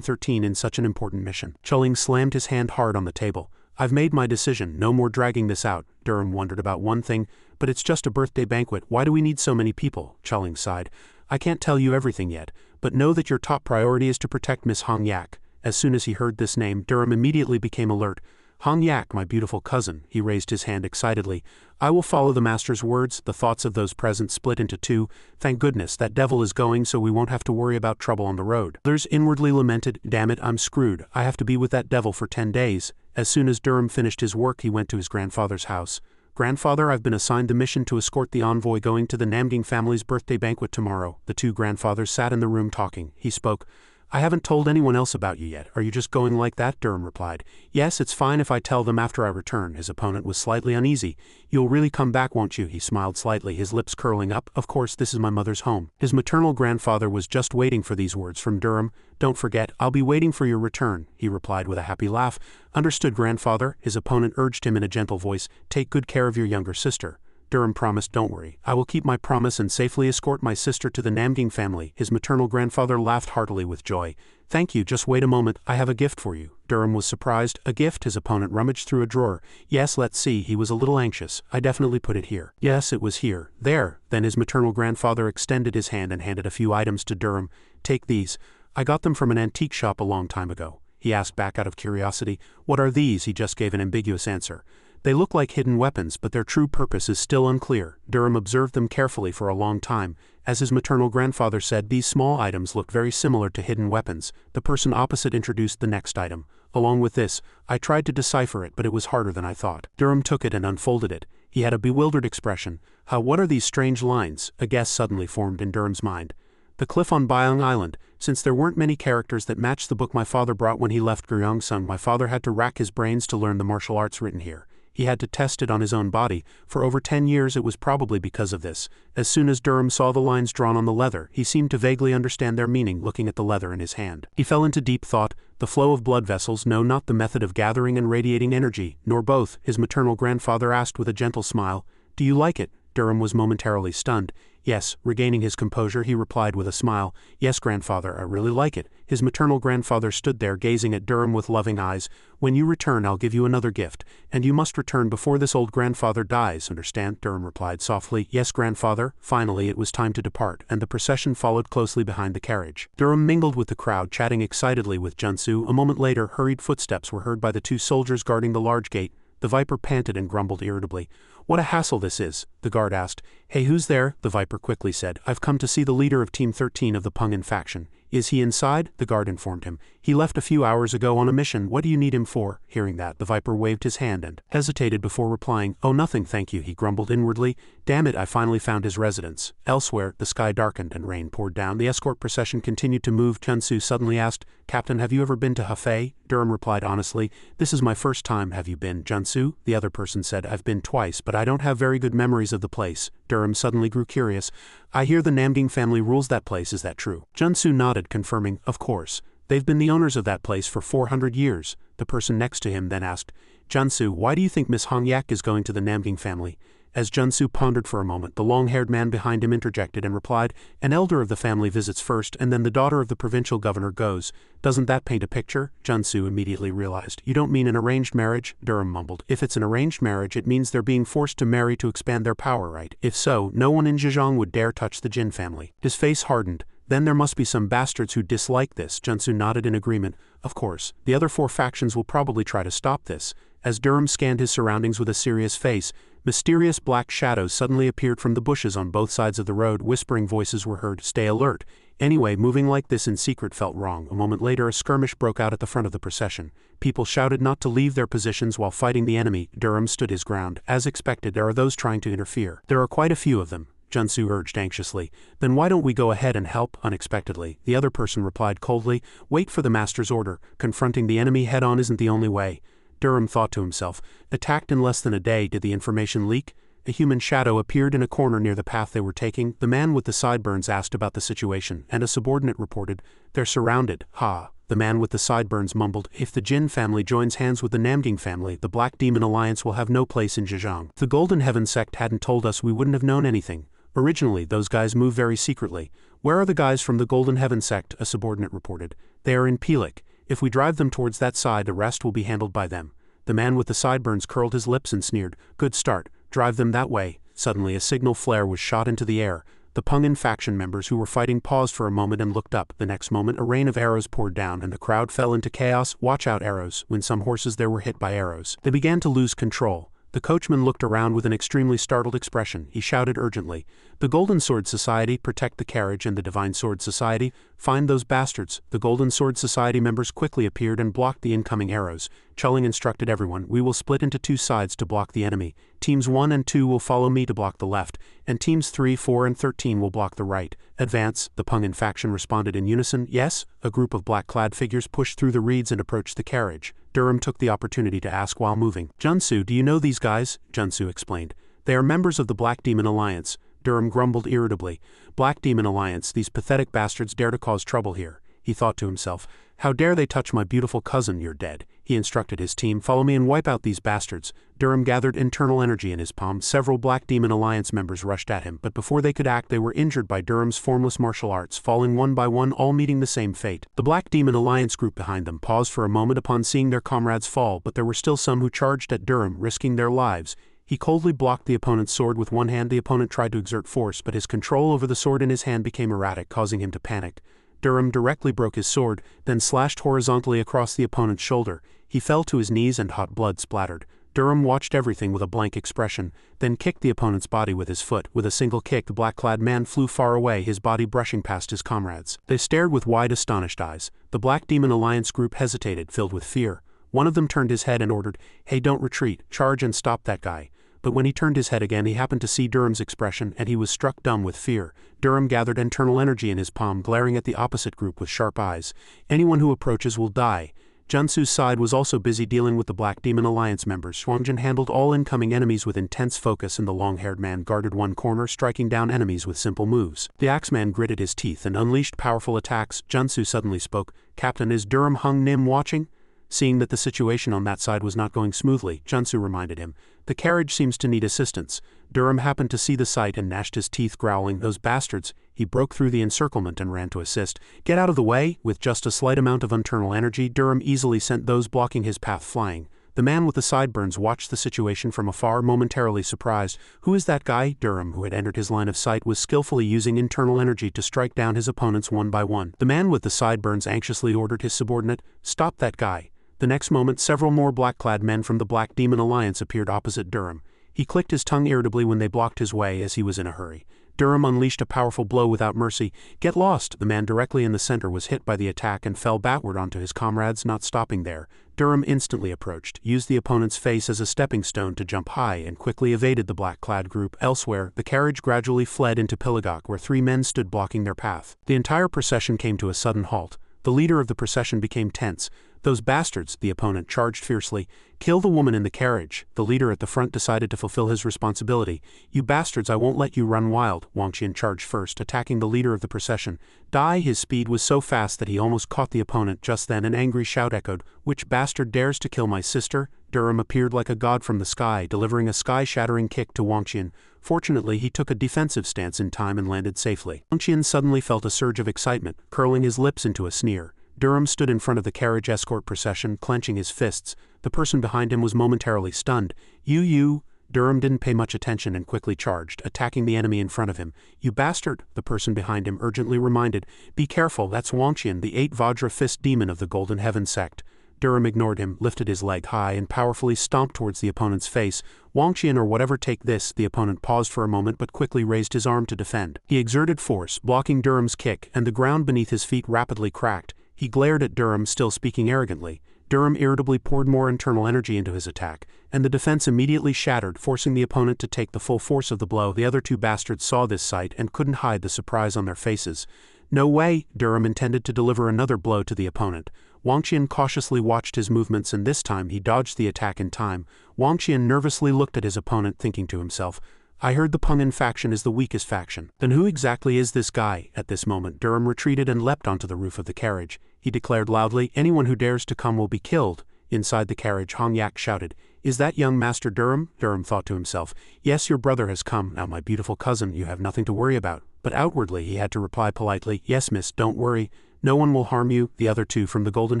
13 in such an important mission? Chuling slammed his hand hard on the table. I've made my decision, no more dragging this out. Durham wondered about one thing, but it's just a birthday banquet, why do we need so many people? Chuling sighed. I can't tell you everything yet, but know that your top priority is to protect Miss Hong Yak. As soon as he heard this name, Durham immediately became alert. Hong Yak, my beautiful cousin, he raised his hand excitedly. I will follow the Master's words. The thoughts of those present split into two. Thank goodness, that devil is going so we won't have to worry about trouble on the road. Others inwardly lamented, damn it, I'm screwed. I have to be with that devil for 10 days. As soon as Durham finished his work, he went to his grandfather's house. Grandfather, I've been assigned the mission to escort the envoy going to the Namding family's birthday banquet tomorrow. The two grandfathers sat in the room talking. He spoke. I haven't told anyone else about you yet. Are you just going like that? Durham replied. Yes, it's fine if I tell them after I return. His opponent was slightly uneasy. You'll really come back, won't you? He smiled slightly, his lips curling up. Of course, this is my mother's home. His maternal grandfather was just waiting for these words from Durham. Don't forget, I'll be waiting for your return, he replied with a happy laugh. Understood, grandfather. His opponent urged him in a gentle voice. Take good care of your younger sister. Durham promised, don't worry. I will keep my promise and safely escort my sister to the Namding family. His maternal grandfather laughed heartily with joy. Thank you, just wait a moment, I have a gift for you. Durham was surprised. A gift? His opponent rummaged through a drawer. Yes, let's see, he was a little anxious. I definitely put it here. Yes, it was here. There. Then his maternal grandfather extended his hand and handed a few items to Durham. Take these. I got them from an antique shop a long time ago. He asked back out of curiosity. What are these? He just gave an ambiguous answer. They look like hidden weapons, but their true purpose is still unclear. Durham observed them carefully for a long time. As his maternal grandfather said, these small items looked very similar to hidden weapons. The person opposite introduced the next item. Along with this, I tried to decipher it, but it was harder than I thought. Durham took it and unfolded it. He had a bewildered expression. What are these strange lines? A guess suddenly formed in Durham's mind. The cliff on Byung Island. Since there weren't many characters that matched the book my father brought when he left Gyeongsang, my father had to rack his brains to learn the martial arts written here. He had to test it on his own body. For over 10 years it was probably because of this. As soon as Durham saw the lines drawn on the leather, he seemed to vaguely understand their meaning looking at the leather in his hand. He fell into deep thought. The flow of blood vessels, no, not the method of gathering and radiating energy, nor both, his maternal grandfather asked with a gentle smile. Do you like it? Durham was momentarily stunned. Yes, regaining his composure, he replied with a smile. Yes, grandfather, I really like it. His maternal grandfather stood there gazing at Durham with loving eyes. When you return, I'll give you another gift, and you must return before this old grandfather dies, understand? Durham replied softly. Yes, grandfather. Finally, it was time to depart, and the procession followed closely behind the carriage. Durham mingled with the crowd, chatting excitedly with Junsu. A moment later, hurried footsteps were heard by the 2 soldiers guarding the large gate. The Viper panted and grumbled irritably. What a hassle this is, the guard asked. Hey, who's there? The Viper quickly said. I've come to see the leader of Team 13 of the Pungin faction. Is he inside? The guard informed him. He left a few hours ago on a mission. What do you need him for? Hearing that, the Viper waved his hand and hesitated before replying. Oh, nothing, thank you, he grumbled inwardly. Damn it, I finally found his residence. Elsewhere, the sky darkened and rain poured down. The escort procession continued to move. Junsu suddenly asked, Captain, have you ever been to Hefei? Durham replied honestly. This is my first time. Have you been, Junsu? The other person said, I've been twice, but I don't have very good memories of the place. Durham suddenly grew curious. I hear the Namding family rules that place, is that true? Junsu nodded, confirming, of course. They've been the owners of that place for 400 years. The person next to him then asked, Junsu, why do you think Miss Hongyak is going to the Namding family? As Junsu pondered for a moment, the long-haired man behind him interjected and replied, An elder of the family visits first, and then the daughter of the provincial governor goes. Doesn't that paint a picture? Junsu immediately realized. You don't mean an arranged marriage? Durham mumbled. If it's an arranged marriage, it means they're being forced to marry to expand their power, right? If so, no one in Zhejiang would dare touch the Jin family. His face hardened. Then there must be some bastards who dislike this. Junsu nodded in agreement. Of course, the other 4 factions will probably try to stop this. As Durham scanned his surroundings with a serious face, mysterious black shadows suddenly appeared from the bushes on both sides of the road. Whispering voices were heard. Stay alert. Anyway, moving like this in secret felt wrong. A moment later, a skirmish broke out at the front of the procession. People shouted not to leave their positions while fighting the enemy. Durham stood his ground. As expected, there are those trying to interfere. There are quite a few of them, Junsu urged anxiously. Then why don't we go ahead and help? Unexpectedly, the other person replied coldly. Wait for the master's order. Confronting the enemy head-on isn't the only way. Durham thought to himself. Attacked in less than a day, did the information leak? A human shadow appeared in a corner near the path they were taking. The man with the sideburns asked about the situation, and a subordinate reported, They're surrounded. Ha. The man with the sideburns mumbled, If the Jin family joins hands with the Namding family, the Black Demon Alliance will have no place in Zhejiang. If the Golden Heaven sect hadn't told us, we wouldn't have known anything. Originally, those guys move very secretly. Where are the guys from the Golden Heaven sect? A subordinate reported. They are in Pelik. If we drive them towards that side, the rest will be handled by them. The man with the sideburns curled his lips and sneered. Good start. Drive them that way. Suddenly a signal flare was shot into the air. The Pungin faction members who were fighting paused for a moment and looked up. The next moment a rain of arrows poured down and the crowd fell into chaos. Watch out, arrows. When some horses there were hit by arrows, they began to lose control. The coachman looked around with an extremely startled expression. He shouted urgently, The Golden Sword Society, protect the carriage, and the Divine Sword Society, find those bastards. The Golden Sword Society members quickly appeared and blocked the incoming arrows. Chulling instructed everyone, We will split into 2 sides to block the enemy. Teams 1 and 2 will follow me to block the left, and teams 3, 4, and 13 will block the right. Advance, the Pungin faction responded in unison. Yes, a group of black-clad figures pushed through the reeds and approached the carriage. Durham took the opportunity to ask while moving. Junsu, do you know these guys? Junsu explained. They are members of the Black Demon Alliance. Durham grumbled irritably. Black Demon Alliance, these pathetic bastards dare to cause trouble here. He thought to himself, How dare they touch my beautiful cousin? You're dead. He instructed his team, Follow me and wipe out these bastards. Durham gathered internal energy in his palm. Several Black Demon Alliance members rushed at him, but before they could act they were injured by Durham's formless martial arts, falling one by one, all meeting the same fate. The Black Demon Alliance group behind them paused for a moment upon seeing their comrades fall, but there were still some who charged at Durham, risking their lives. He coldly blocked the opponent's sword with one hand. The opponent tried to exert force, but his control over the sword in his hand became erratic, causing him to panic. Durham directly broke his sword, then slashed horizontally across the opponent's shoulder. He fell to his knees and hot blood splattered. Durham watched everything with a blank expression, then kicked the opponent's body with his foot. With a single kick, the black-clad man flew far away, his body brushing past his comrades. They stared with wide, astonished eyes. The Black Demon Alliance group hesitated, filled with fear. One of them turned his head and ordered, "Hey, don't retreat, charge and stop that guy." But when he turned his head again, he happened to see Durham's expression, and he was struck dumb with fear. Durham gathered internal energy in his palm, glaring at the opposite group with sharp eyes. "Anyone who approaches will die." Junsu's side was also busy dealing with the Black Demon Alliance members. Shuangjin handled all incoming enemies with intense focus, and the long-haired man guarded one corner, striking down enemies with simple moves. The Axeman gritted his teeth and unleashed powerful attacks. Junsu suddenly spoke, "Captain, is Durham Hung Nim watching?" Seeing that the situation on that side was not going smoothly, Junsu reminded him, "The carriage seems to need assistance." Durham happened to see the sight and gnashed his teeth, growling, "Those bastards!" He broke through the encirclement and ran to assist. "Get out of the way!" With just a slight amount of internal energy, Durham easily sent those blocking his path flying. The man with the sideburns watched the situation from afar, momentarily surprised. "Who is that guy?" Durham, who had entered his line of sight, was skillfully using internal energy to strike down his opponents one by one. The man with the sideburns anxiously ordered his subordinate, "Stop that guy." The next moment, several more black-clad men from the Black Demon Alliance appeared opposite Durham. He clicked his tongue irritably when they blocked his way, as he was in a hurry. Durham unleashed a powerful blow without mercy. "Get lost!" The man directly in the center was hit by the attack and fell backward onto his comrades, not stopping there. Durham instantly approached, used the opponent's face as a stepping stone to jump high, and quickly evaded the black-clad group. Elsewhere, the carriage gradually fled into Pilagok, where 3 men stood blocking their path. The entire procession came to a sudden halt. The leader of the procession became tense. "Those bastards," the opponent charged fiercely. "Kill the woman in the carriage." The leader at the front decided to fulfill his responsibility. "You bastards, I won't let you run wild." Wuxia charged first, attacking the leader of the procession. Die! His speed was so fast that he almost caught the opponent. Just then an angry shout echoed, "Which bastard dares to kill my sister?" Durham appeared like a god from the sky, delivering a sky-shattering kick to Wuxia. Fortunately, he took a defensive stance in time and landed safely. Wuxia suddenly felt a surge of excitement, curling his lips into a sneer. Durham stood in front of the carriage escort procession, clenching his fists. The person behind him was momentarily stunned. You! Durham didn't pay much attention and quickly charged, attacking the enemy in front of him. "You bastard!" the person behind him urgently reminded. "Be careful, that's Wuxia, the 8 Vajra Fist demon of the Golden Heaven sect." Durham ignored him, lifted his leg high, and powerfully stomped towards the opponent's face. "Wuxia or whatever, take this." The opponent paused for a moment but quickly raised his arm to defend. He exerted force, blocking Durham's kick, and the ground beneath his feet rapidly cracked. He glared at Durham, still speaking arrogantly. Durham irritably poured more internal energy into his attack, and the defense immediately shattered, forcing the opponent to take the full force of the blow. The other 2 bastards saw this sight and couldn't hide the surprise on their faces. "No way!" Durham intended to deliver another blow to the opponent. Wuxia cautiously watched his movements, and this time he dodged the attack in time. Wuxia nervously looked at his opponent, thinking to himself, "I heard the Pungin faction is the weakest faction. Then who exactly is this guy?" At this moment, Durham retreated and leapt onto the roof of the carriage. He declared loudly, "Anyone who dares to come will be killed." Inside the carriage, Hong Yak shouted, "Is that young Master Durham?" Durham thought to himself, "Yes, your brother has come. Now, my beautiful cousin, you have nothing to worry about." But outwardly he had to reply politely, "Yes, miss, don't worry. No one will harm you." The other 2 from the Golden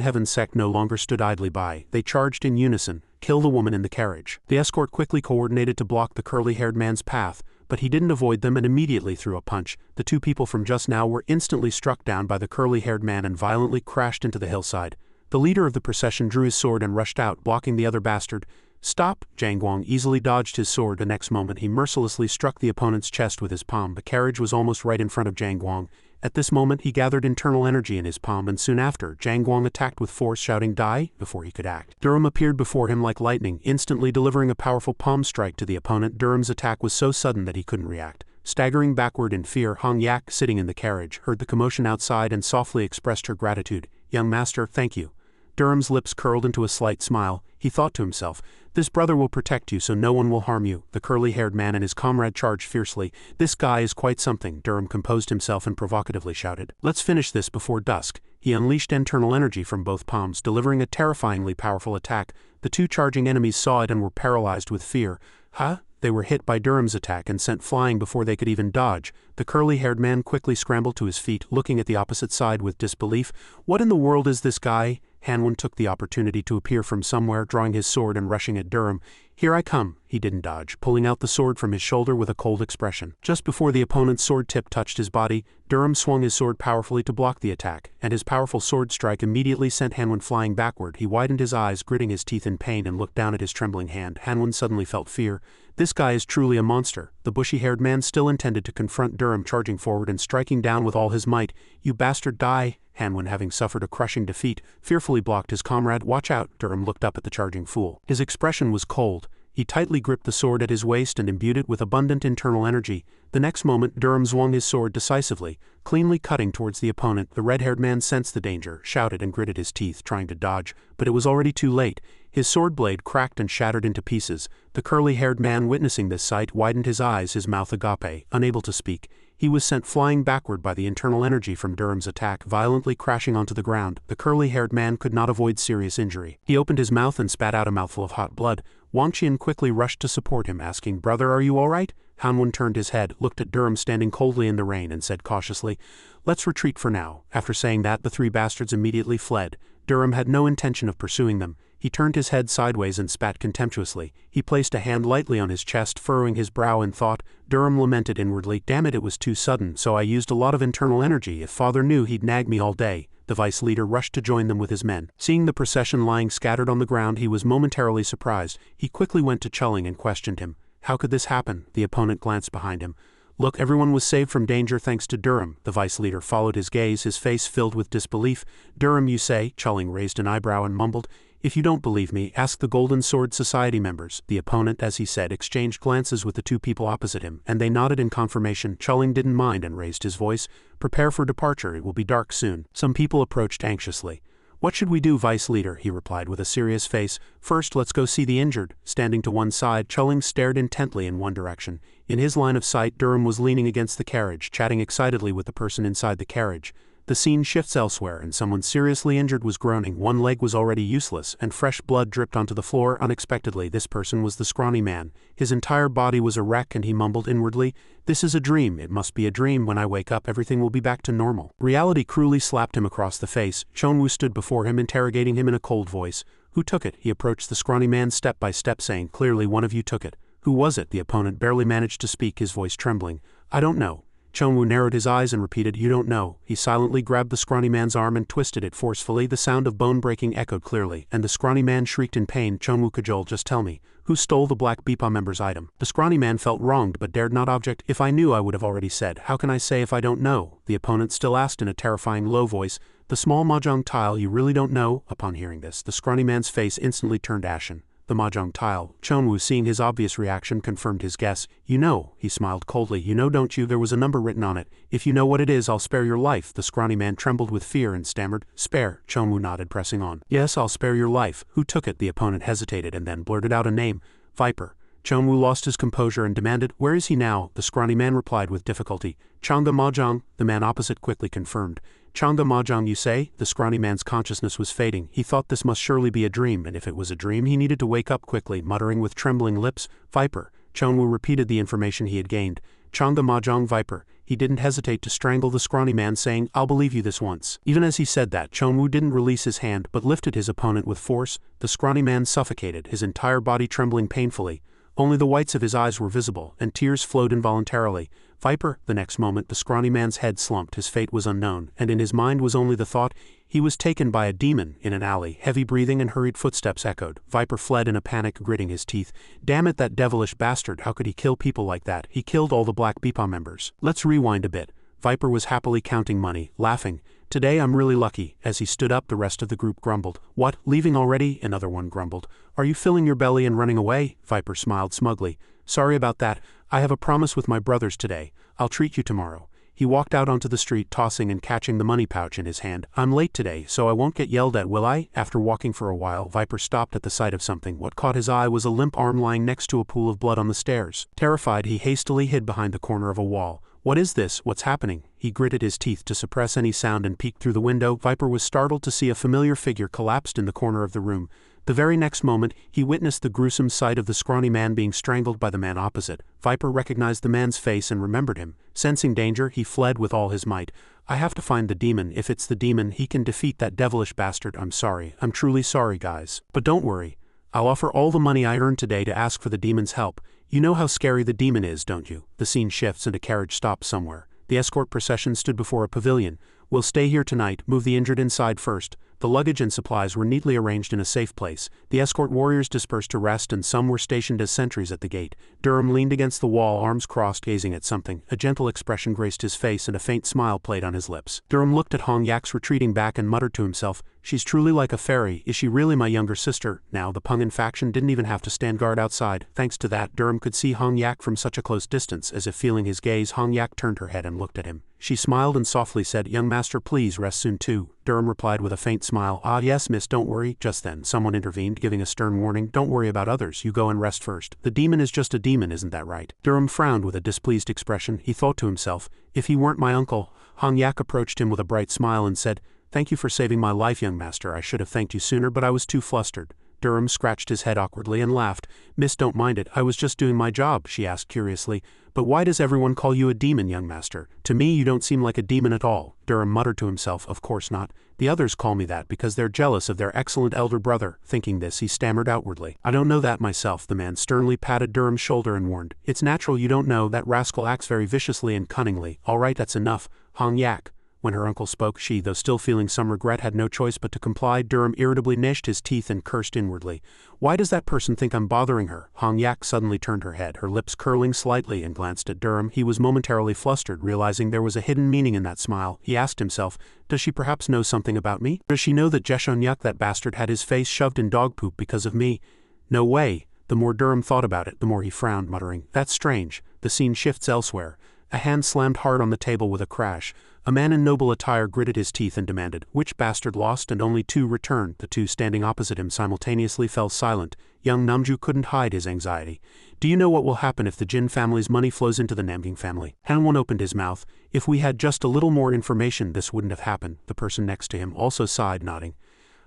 Heaven sect no longer stood idly by. They charged in unison, "Kill the woman in the carriage." The escort quickly coordinated to block the curly-haired man's path, but he didn't avoid them and immediately threw a punch. The 2 people from just now were instantly struck down by the curly-haired man and violently crashed into the hillside. The leader of the procession drew his sword and rushed out, blocking the other bastard. "Stop!" Zhang Guang easily dodged his sword. The next moment he mercilessly struck the opponent's chest with his palm. The carriage was almost right in front of Zhang Guang. At this moment he gathered internal energy in his palm, and soon after, Zhang Guang attacked with force, shouting "Die!" before he could act. Durham appeared before him like lightning, instantly delivering a powerful palm strike to the opponent. Durham's attack was so sudden that he couldn't react. Staggering backward in fear, Hong Yak, sitting in the carriage, heard the commotion outside and softly expressed her gratitude. "Young master, thank you." Durham's lips curled into a slight smile. He thought to himself, "This brother will protect you so no one will harm you." The curly-haired man and his comrade charged fiercely. "This guy is quite something." Durham composed himself and provocatively shouted, "Let's finish this before dusk." He unleashed internal energy from both palms, delivering a terrifyingly powerful attack. The 2 charging enemies saw it and were paralyzed with fear. "Huh?" They were hit by Durham's attack and sent flying before they could even dodge. The curly-haired man quickly scrambled to his feet, looking at the opposite side with disbelief. "What in the world is this guy?" Hanwon took the opportunity to appear from somewhere, drawing his sword and rushing at Durham. "Here I come." He didn't dodge, pulling out the sword from his shoulder with a cold expression. Just before the opponent's sword tip touched his body, Durham swung his sword powerfully to block the attack, and his powerful sword strike immediately sent Hanwon flying backward. He widened his eyes, gritting his teeth in pain, and looked down at his trembling hand. Hanwon suddenly felt fear. This guy is truly a monster. The bushy-haired man still intended to confront Durham, charging forward and striking down with all his might. "You bastard, die!" Hanwon, having suffered a crushing defeat, fearfully blocked his comrade. "Watch out!" Durham looked up at the charging fool. His expression was cold. He tightly gripped the sword at his waist and imbued it with abundant internal energy. The next moment, Durham swung his sword decisively, cleanly cutting towards the opponent. The red-haired man sensed the danger, shouted and gritted his teeth, trying to dodge, but it was already too late. His sword blade cracked and shattered into pieces. The curly-haired man, witnessing this sight, widened his eyes, his mouth agape, unable to speak. He was sent flying backward by the internal energy from Durham's attack, violently crashing onto the ground. The curly-haired man could not avoid serious injury. He opened his mouth and spat out a mouthful of hot blood. Wuxia quickly rushed to support him, asking, "Brother, are you all right?" Hanwon turned his head, looked at Durham standing coldly in the rain, and said cautiously, "Let's retreat for now." After saying that, the three bastards immediately fled. Durham had no intention of pursuing them. He turned his head sideways and spat contemptuously. He placed a hand lightly on his chest, furrowing his brow in thought. Durham lamented inwardly, "Damn it, it was too sudden, so I used a lot of internal energy. If father knew, he'd nag me all day." The vice leader rushed to join them with his men. Seeing the procession lying scattered on the ground, he was momentarily surprised. He quickly went to Chulling and questioned him. "How could this happen?" The opponent glanced behind him. "Look, everyone was saved from danger thanks to Durham." The vice leader followed his gaze, his face filled with disbelief. "Durham, you say?" Chulling raised an eyebrow and mumbled, "If you don't believe me, ask the Golden Sword Society members." The opponent, as he said, exchanged glances with the two people opposite him, and they nodded in confirmation. Chulling didn't mind and raised his voice. "Prepare for departure, it will be dark soon." Some people approached anxiously. "What should we do, vice leader?" he replied with a serious face. "First, let's go see the injured." Standing to one side, Chulling stared intently in one direction. In his line of sight, Durham was leaning against the carriage, chatting excitedly with the person inside the carriage. The scene shifts elsewhere, and someone seriously injured was groaning. One leg was already useless, and fresh blood dripped onto the floor unexpectedly. This person was the scrawny man. His entire body was a wreck, and he mumbled inwardly, "This is a dream. It must be a dream. When I wake up, everything will be back to normal." Reality cruelly slapped him across the face. Chonwoo stood before him, interrogating him in a cold voice. "Who took it?" He approached the scrawny man step by step, saying, "Clearly one of you took it." "Who was it?" The opponent barely managed to speak, his voice trembling. "I don't know." Chonwoo narrowed his eyes and repeated, "You don't know." He silently grabbed the scrawny man's arm and twisted it forcefully. The sound of bone breaking echoed clearly, and the scrawny man shrieked in pain. "Chonwoo cajole, just tell me, who stole the Black Beepa member's item?" The scrawny man felt wronged but dared not object. "If I knew, I would have already said. How can I say if I don't know?" The opponent still asked in a terrifying low voice, "The small mahjong tile, you really don't know?" Upon hearing this, the scrawny man's face instantly turned ashen. "The mahjong tile." Chonwoo, seeing his obvious reaction, confirmed his guess. "You know," he smiled coldly. "You know, don't you? There was a number written on it. If you know what it is, I'll spare your life." The scrawny man trembled with fear and stammered, "Spare." Chonwoo nodded, pressing on. "Yes, I'll spare your life." "Who took it?" The opponent hesitated and then blurted out a name. "Viper." Chonwoo lost his composure and demanded, "Where is he now?" The scrawny man replied with difficulty, "Chang'e mahjong." The man opposite quickly confirmed. "Chang'e mahjong, you say?" The scrawny man's consciousness was fading. He thought this must surely be a dream, and if it was a dream, he needed to wake up quickly, muttering with trembling lips, "Viper." Chonwoo repeated the information he had gained. "Chang'e mahjong, Viper." He didn't hesitate to strangle the scrawny man, saying, "I'll believe you this once." Even as he said that, Chonwoo didn't release his hand, but lifted his opponent with force. The scrawny man suffocated, his entire body trembling painfully. Only the whites of his eyes were visible, and tears flowed involuntarily. "Viper." The next moment, the scrawny man's head slumped. His fate was unknown, and in his mind was only the thought, he was taken by a demon. In an alley, heavy breathing and hurried footsteps echoed. Viper fled in a panic, gritting his teeth. "Damn it, that devilish bastard, how could he kill people like that? He killed all the Black Beepa members." Let's rewind a bit. Viper was happily counting money, laughing. "Today I'm really lucky." As he stood up, the rest of the group grumbled. "What, leaving already?" Another one grumbled. "Are you filling your belly and running away?" Viper smiled smugly. "Sorry about that. I have a promise with my brothers today. I'll treat you tomorrow." He walked out onto the street, tossing and catching the money pouch in his hand. "I'm late today, so I won't get yelled at, will I?" After walking for a while, Viper stopped at the sight of something. What caught his eye was a limp arm lying next to a pool of blood on the stairs. Terrified, he hastily hid behind the corner of a wall. "What is this? What's happening?" He gritted his teeth to suppress any sound and peeked through the window. Viper was startled to see a familiar figure collapsed in the corner of the room. The very next moment, he witnessed the gruesome sight of the scrawny man being strangled by the man opposite. Viper recognized the man's face and remembered him. Sensing danger, he fled with all his might. I have to find the demon. If it's the demon, he can defeat that devilish bastard. I'm sorry. I'm truly sorry, guys. But don't worry. I'll offer all the money I earned today to ask for the demon's help. You know how scary the demon is, don't you? The scene shifts and a carriage stops somewhere. The escort procession stood before a pavilion. We'll stay here tonight. Move the injured inside first. The luggage and supplies were neatly arranged in a safe place. The escort warriors dispersed to rest and some were stationed as sentries at the gate. Durham leaned against the wall, arms crossed, gazing at something. A gentle expression graced his face and a faint smile played on his lips. Durham looked at Hong Yak's retreating back and muttered to himself, "She's truly like a fairy. Is she really my younger sister?" Now the Pungin faction didn't even have to stand guard outside. Thanks to that, Durham could see Hong Yak from such a close distance. As if feeling his gaze, Hong Yak turned her head and looked at him. She smiled and softly said, "Young master, please rest soon too." Durham replied with a faint smile, "Ah yes, miss, don't worry." Just then, someone intervened, giving a stern warning, "Don't worry about others, you go and rest first. The demon is just a demon, isn't that right?" Durham frowned with a displeased expression. He thought to himself, "If he weren't my uncle." Hong Yak approached him with a bright smile and said, "Thank you for saving my life, young master. I should have thanked you sooner, but I was too flustered." Durham scratched his head awkwardly and laughed. "Miss, don't mind it. I was just doing my job," she asked curiously. "But why does everyone call you a demon, young master? To me you don't seem like a demon at all." Durham muttered to himself, "Of course not. The others call me that because they're jealous of their excellent elder brother." Thinking this, he stammered outwardly, "I don't know that myself." The man sternly patted Durham's shoulder and warned, "It's natural you don't know. That rascal acts very viciously and cunningly." "All right, that's enough, Hong Yak." When her uncle spoke, she, though still feeling some regret, had no choice but to comply. Durham irritably gnashed his teeth and cursed inwardly. "Why does that person think I'm bothering her?" Hong Yak suddenly turned her head, her lips curling slightly, and glanced at Durham. He was momentarily flustered, realizing there was a hidden meaning in that smile. He asked himself, "Does she perhaps know something about me? Does she know that Jeshonyuk, that bastard, had his face shoved in dog poop because of me? No way." The more Durham thought about it, the more he frowned, muttering, "That's strange." The scene shifts elsewhere. A hand slammed hard on the table with a crash. A man in noble attire gritted his teeth and demanded, "Which bastard lost?" And only two returned. The two standing opposite him simultaneously fell silent. Young Namju couldn't hide his anxiety. "Do you know what will happen if the Jin family's money flows into the Namging family?" Hanwon opened his mouth. "If we had just a little more information, this wouldn't have happened." The person next to him also sighed, nodding.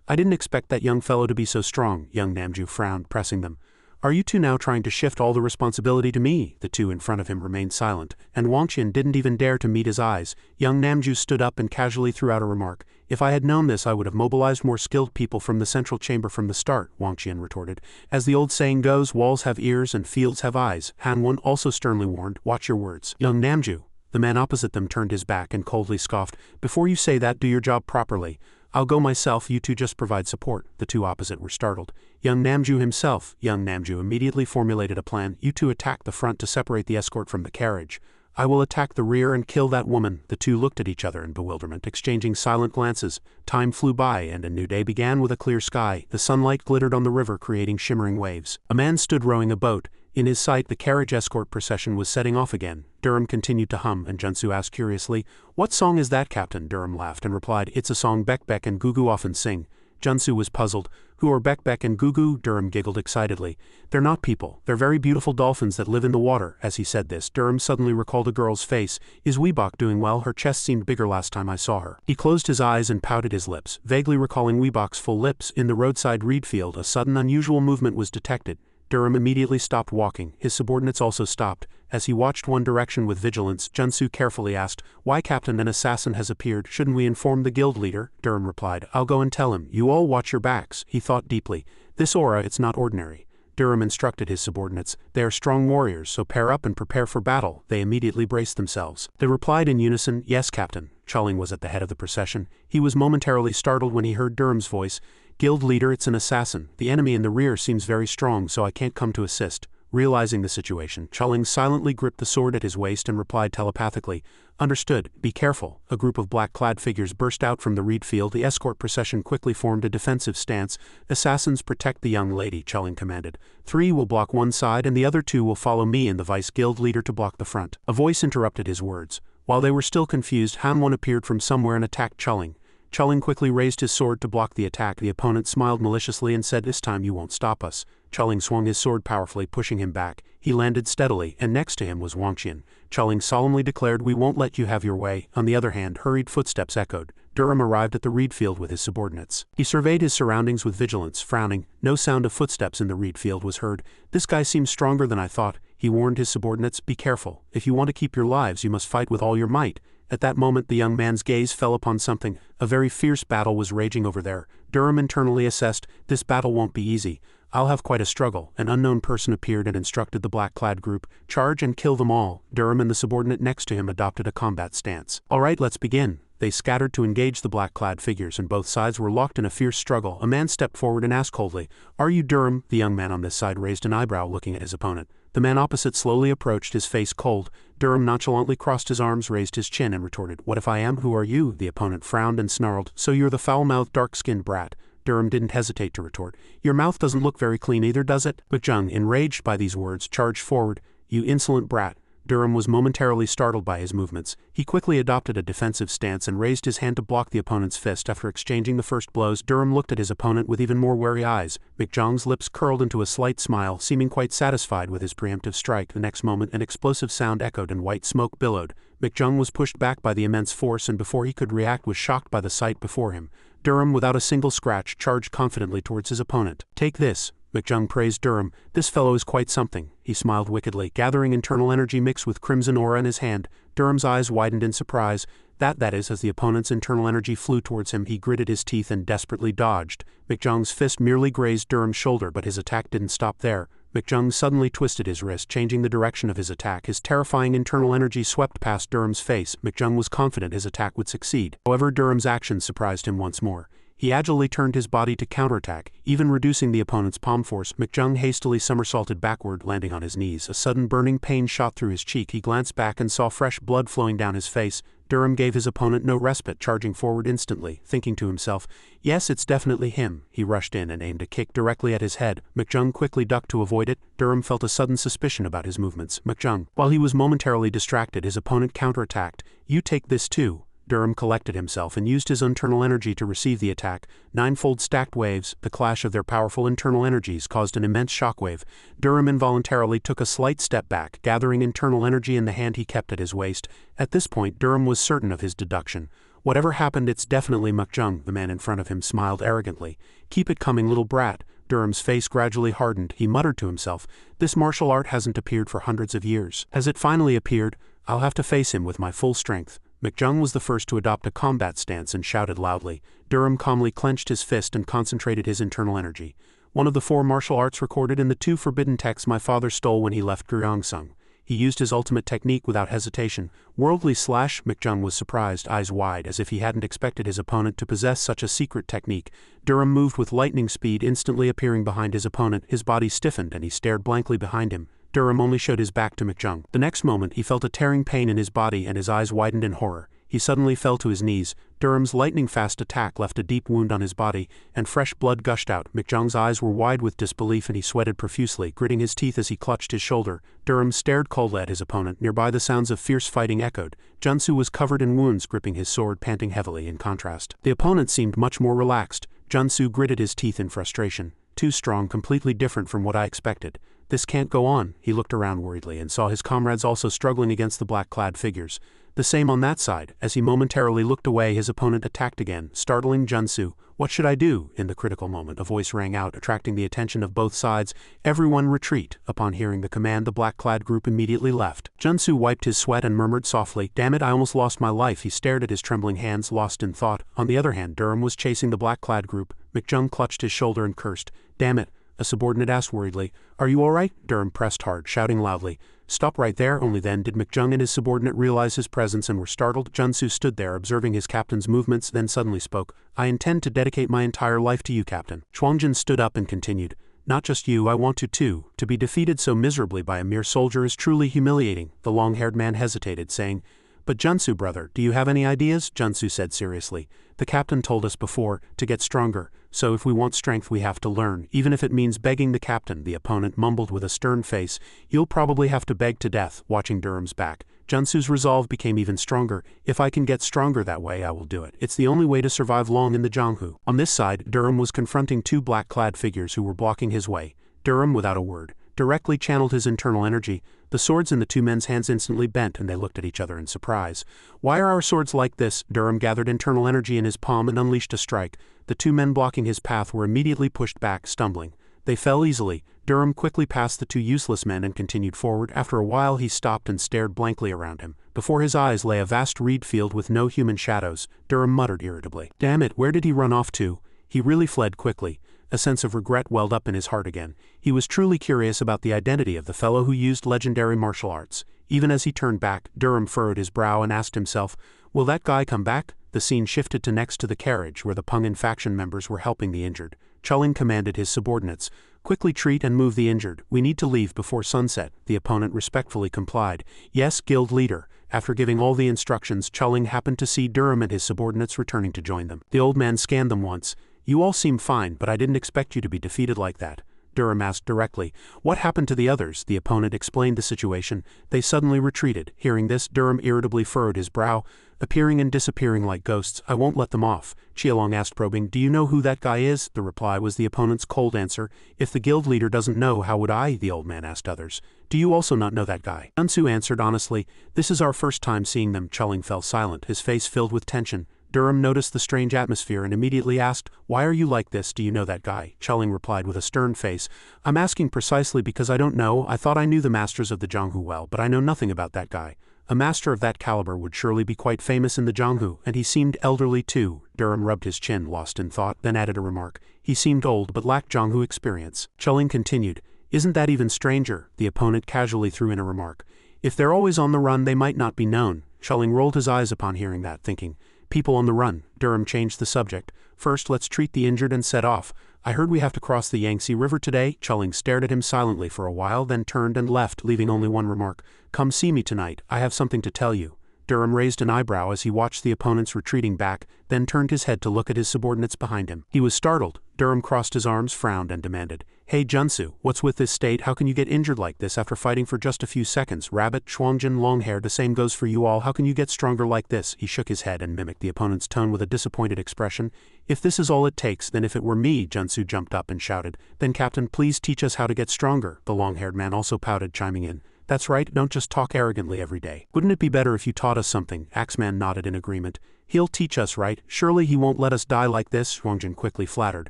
"I didn't expect that young fellow to be so strong." Young Namju frowned, pressing them. "Are you two now trying to shift all the responsibility to me?" The two in front of him remained silent, and Wangqian didn't even dare to meet his eyes. Young Namju stood up and casually threw out a remark. "If I had known this, I would have mobilized more skilled people from the central chamber from the start," Wangqian retorted. "As the old saying goes, walls have ears and fields have eyes." Hanwon also sternly warned, "Watch your words." Young Namju. The man opposite them turned his back and coldly scoffed, "Before you say that, do your job properly. I'll go myself, you two just provide support." The two opposite were startled. Young Namju himself. Young Namju immediately formulated a plan. "You two attack the front to separate the escort from the carriage. I will attack the rear and kill that woman." The two looked at each other in bewilderment, exchanging silent glances. Time flew by and a new day began with a clear sky. The sunlight glittered on the river, creating shimmering waves. A man stood rowing a boat. In his sight, the carriage escort procession was setting off again. Durham continued to hum, and Junsu asked curiously, "What song is that, Captain?" Durham laughed and replied, "It's a song Bekbek and Gugu often sing." Junsu was puzzled. "Who are Bekbek and Gugu?" Durham giggled excitedly. "They're not people. They're very beautiful dolphins that live in the water." As he said this, Durham suddenly recalled a girl's face. "Is Weebach doing well? Her chest seemed bigger last time I saw her." He closed his eyes and pouted his lips, vaguely recalling Weebach's full lips. In the roadside reed field, a sudden unusual movement was detected. Durham immediately stopped walking. His subordinates also stopped. As he watched one direction with vigilance, Junsu carefully asked, "Why, Captain, an assassin has appeared. Shouldn't we inform the guild leader?" Durham replied, "I'll go and tell him. You all watch your backs." He thought deeply. "This aura, it's not ordinary." Durham instructed his subordinates, "They are strong warriors, so pair up and prepare for battle." They immediately braced themselves. They replied in unison, "Yes, Captain." Chulling was at the head of the procession. He was momentarily startled when he heard Durham's voice. "Guild leader, it's an assassin. The enemy in the rear seems very strong, so I can't come to assist." Realizing the situation, Chulling silently gripped the sword at his waist and replied telepathically, "Understood. Be careful." A group of black-clad figures burst out from the reed field. The escort procession quickly formed a defensive stance. "Assassins, protect the young lady," Chulling commanded. "3 will block one side and the other 2 will follow me and the vice-guild leader to block the front." A voice interrupted his words. While they were still confused, Hanwon appeared from somewhere and attacked Chulling. Chulling quickly raised his sword to block the attack. The opponent smiled maliciously and said, "This time you won't stop us." Chulling swung his sword powerfully, pushing him back. He landed steadily, and next to him was Wangqian. Chulling solemnly declared, "We won't let you have your way." On the other hand, hurried footsteps echoed. Durham arrived at the reed field with his subordinates. He surveyed his surroundings with vigilance, frowning. No sound of footsteps in the reed field was heard. "This guy seems stronger than I thought." He warned his subordinates, "Be careful. If you want to keep your lives, you must fight with all your might." At that moment the young man's gaze fell upon something. A very fierce battle was raging over there. Durham internally assessed, this battle won't be easy. I'll have quite a struggle. An unknown person appeared and instructed the black-clad group, charge and kill them all. Durham and the subordinate next to him adopted a combat stance. All right, let's begin. They scattered to engage the black-clad figures, and both sides were locked in a fierce struggle. A man stepped forward and asked coldly, "Are you Durham?" The young man on this side raised an eyebrow, looking at his opponent. The man opposite slowly approached, his face cold. Durham nonchalantly crossed his arms, raised his chin, and retorted, "What if I am? Who are you?" The opponent frowned and snarled, "So you're the foul-mouthed, dark-skinned brat." Durham didn't hesitate to retort, "Your mouth doesn't look very clean either, does it?" McJung, enraged by these words, charged forward. "You insolent brat." Durham was momentarily startled by his movements. He quickly adopted a defensive stance and raised his hand to block the opponent's fist. After exchanging the first blows, Durham looked at his opponent with even more wary eyes. McJung's lips curled into a slight smile, seeming quite satisfied with his preemptive strike. The next moment an explosive sound echoed and white smoke billowed. McJung was pushed back by the immense force, and before he could react was shocked by the sight before him. Durham, without a single scratch, charged confidently towards his opponent. "Take this." McJung praised Durham. "This fellow is quite something." He smiled wickedly, gathering internal energy mixed with crimson aura in his hand. Durham's eyes widened in surprise. That is, as the opponent's internal energy flew towards him, he gritted his teeth and desperately dodged. McJung's fist merely grazed Durham's shoulder, but his attack didn't stop there. McJung suddenly twisted his wrist, changing the direction of his attack. His terrifying internal energy swept past Durham's face. McJung was confident his attack would succeed. However, Durham's actions surprised him once more. He agilely turned his body to counterattack, even reducing the opponent's palm force. McJung hastily somersaulted backward, landing on his knees. A sudden burning pain shot through his cheek. He glanced back and saw fresh blood flowing down his face. Durham gave his opponent no respite, charging forward instantly, thinking to himself, "Yes, it's definitely him." He rushed in and aimed a kick directly at his head. McJung quickly ducked to avoid it. Durham felt a sudden suspicion about his movements. McJung, while he was momentarily distracted, his opponent counterattacked. "You take this too." Durham collected himself and used his internal energy to receive the attack. Ninefold stacked waves, the clash of their powerful internal energies, caused an immense shockwave. Durham involuntarily took a slight step back, gathering internal energy in the hand he kept at his waist. At this point, Durham was certain of his deduction. "Whatever happened, it's definitely McJung." The man in front of him smiled arrogantly. "Keep it coming, little brat." Durham's face gradually hardened. He muttered to himself, "This martial art hasn't appeared for hundreds of years. Has it finally appeared? I'll have to face him with my full strength." McJung was the first to adopt a combat stance and shouted loudly. Durham calmly clenched his fist and concentrated his internal energy. "One of the 4 martial arts recorded in the 2 forbidden texts my father stole when he left Gyeongsang. He used his ultimate technique without hesitation. Worldly slash." McJung was surprised, eyes wide, as if he hadn't expected his opponent to possess such a secret technique. Durham moved with lightning speed, instantly appearing behind his opponent. His body stiffened and he stared blankly behind him. Durham only showed his back to McJung. The next moment he felt a tearing pain in his body and his eyes widened in horror. He suddenly fell to his knees. Durham's lightning-fast attack left a deep wound on his body, and fresh blood gushed out. McJung's eyes were wide with disbelief and he sweated profusely, gritting his teeth as he clutched his shoulder. Durham stared coldly at his opponent. Nearby the sounds of fierce fighting echoed. Junsu was covered in wounds, gripping his sword, panting heavily. In contrast, the opponent seemed much more relaxed. Junsu gritted his teeth in frustration. "Too strong, completely different from what I expected. This can't go on." He looked around worriedly and saw his comrades also struggling against the black-clad figures. The same on that side. As he momentarily looked away, his opponent attacked again, startling Junsu. "What should I do?" In the critical moment, a voice rang out, attracting the attention of both sides. "Everyone retreat." Upon hearing the command, the black-clad group immediately left. Junsu wiped his sweat and murmured softly, "Damn it, I almost lost my life." He stared at his trembling hands, lost in thought. On the other hand, Durham was chasing the black-clad group. McJung clutched his shoulder and cursed. "Damn it." A subordinate asked worriedly, "Are you all right?" Durham pressed hard, shouting loudly, "Stop right there." Only then did McJung and his subordinate realize his presence and were startled. Junsu stood there, observing his captain's movements, then suddenly spoke. "I intend to dedicate my entire life to you, Captain." Chuangjin stood up and continued, "Not just you, I want to too. To be defeated so miserably by a mere soldier is truly humiliating." The long-haired man hesitated, saying, "But Junsu, brother, do you have any ideas?" Junsu said seriously, "The captain told us before, to get stronger. So if we want strength we have to learn, even if it means begging the captain." The opponent mumbled with a stern face, "You'll probably have to beg to death." Watching Durham's back, Junsu's resolve became even stronger. "If I can get stronger that way, I will do it. It's the only way to survive long in the Jianghu." On this side, Durham was confronting 2 black-clad figures who were blocking his way. Durham, without a word, directly channeled his internal energy. The swords in the 2 men's hands instantly bent and they looked at each other in surprise. "Why are our swords like this?" Durham gathered internal energy in his palm and unleashed a strike. The 2 men blocking his path were immediately pushed back, stumbling. They fell easily. Durham quickly passed the two useless men and continued forward. After a while he stopped and stared blankly around him. Before his eyes lay a vast reed field with no human shadows. Durham muttered irritably, "Damn it, where did he run off to?" He really fled quickly. A sense of regret welled up in his heart again. He was truly curious about the identity of the fellow who used legendary martial arts. Even as he turned back, Durham furrowed his brow and asked himself, "Will that guy come back?" The scene shifted to next to the carriage where the Pungin faction members were helping the injured. Chuling commanded his subordinates, "Quickly treat and move the injured. We need to leave before sunset." The opponent respectfully complied. "Yes, guild leader." After giving all the instructions, Chuling happened to see Durham and his subordinates returning to join them. The old man scanned them once. "You all seem fine, but I didn't expect you to be defeated like that." Durham asked directly, "What happened to the others?" The opponent explained the situation. "They suddenly retreated." Hearing this, Durham irritably furrowed his brow, appearing and disappearing like ghosts. "I won't let them off." Qialong asked, probing, "Do you know who that guy is?" The reply was the opponent's cold answer. "If the guild leader doesn't know, how would I?" The old man asked others. "Do you also not know that guy?" Junsu answered honestly, "This is our first time seeing them." Chuling fell silent, his face filled with tension. Durham noticed the strange atmosphere and immediately asked, "Why are you like this? Do you know that guy?" Chuling replied with a stern face, "I'm asking precisely because I don't know. I thought I knew the masters of the Jianghu well, but I know nothing about that guy. A master of that caliber would surely be quite famous in the Jianghu, and he seemed elderly too." Durham rubbed his chin, lost in thought, then added a remark. "He seemed old but lacked Jianghu experience." Chuling continued, "Isn't that even stranger?" The opponent casually threw in a remark. "If they're always on the run, they might not be known." Chuling rolled his eyes upon hearing that, thinking, "People on the run." Durham changed the subject. "First, let's treat the injured and set off. I heard we have to cross the Yangtze River today." Chuling stared at him silently for a while, then turned and left, leaving only one remark. "Come see me tonight. I have something to tell you." Durham raised an eyebrow as he watched the opponents retreating back, then turned his head to look at his subordinates behind him. He was startled. Durham crossed his arms, frowned, and demanded, "Hey Junsu, what's with this state? How can you get injured like this after fighting for just a few seconds? Rabbit, Shuangjin, long hair, the same goes for you all. How can you get stronger like this?" He shook his head and mimicked the opponent's tone with a disappointed expression. "If this is all it takes, then if it were me," Junsu jumped up and shouted, "Then Captain, please teach us how to get stronger." The long-haired man also pouted, chiming in, "That's right, don't just talk arrogantly every day. Wouldn't it be better if you taught us something?" Axeman nodded in agreement. "He'll teach us, right? Surely he won't let us die like this," Shuangjin quickly flattered.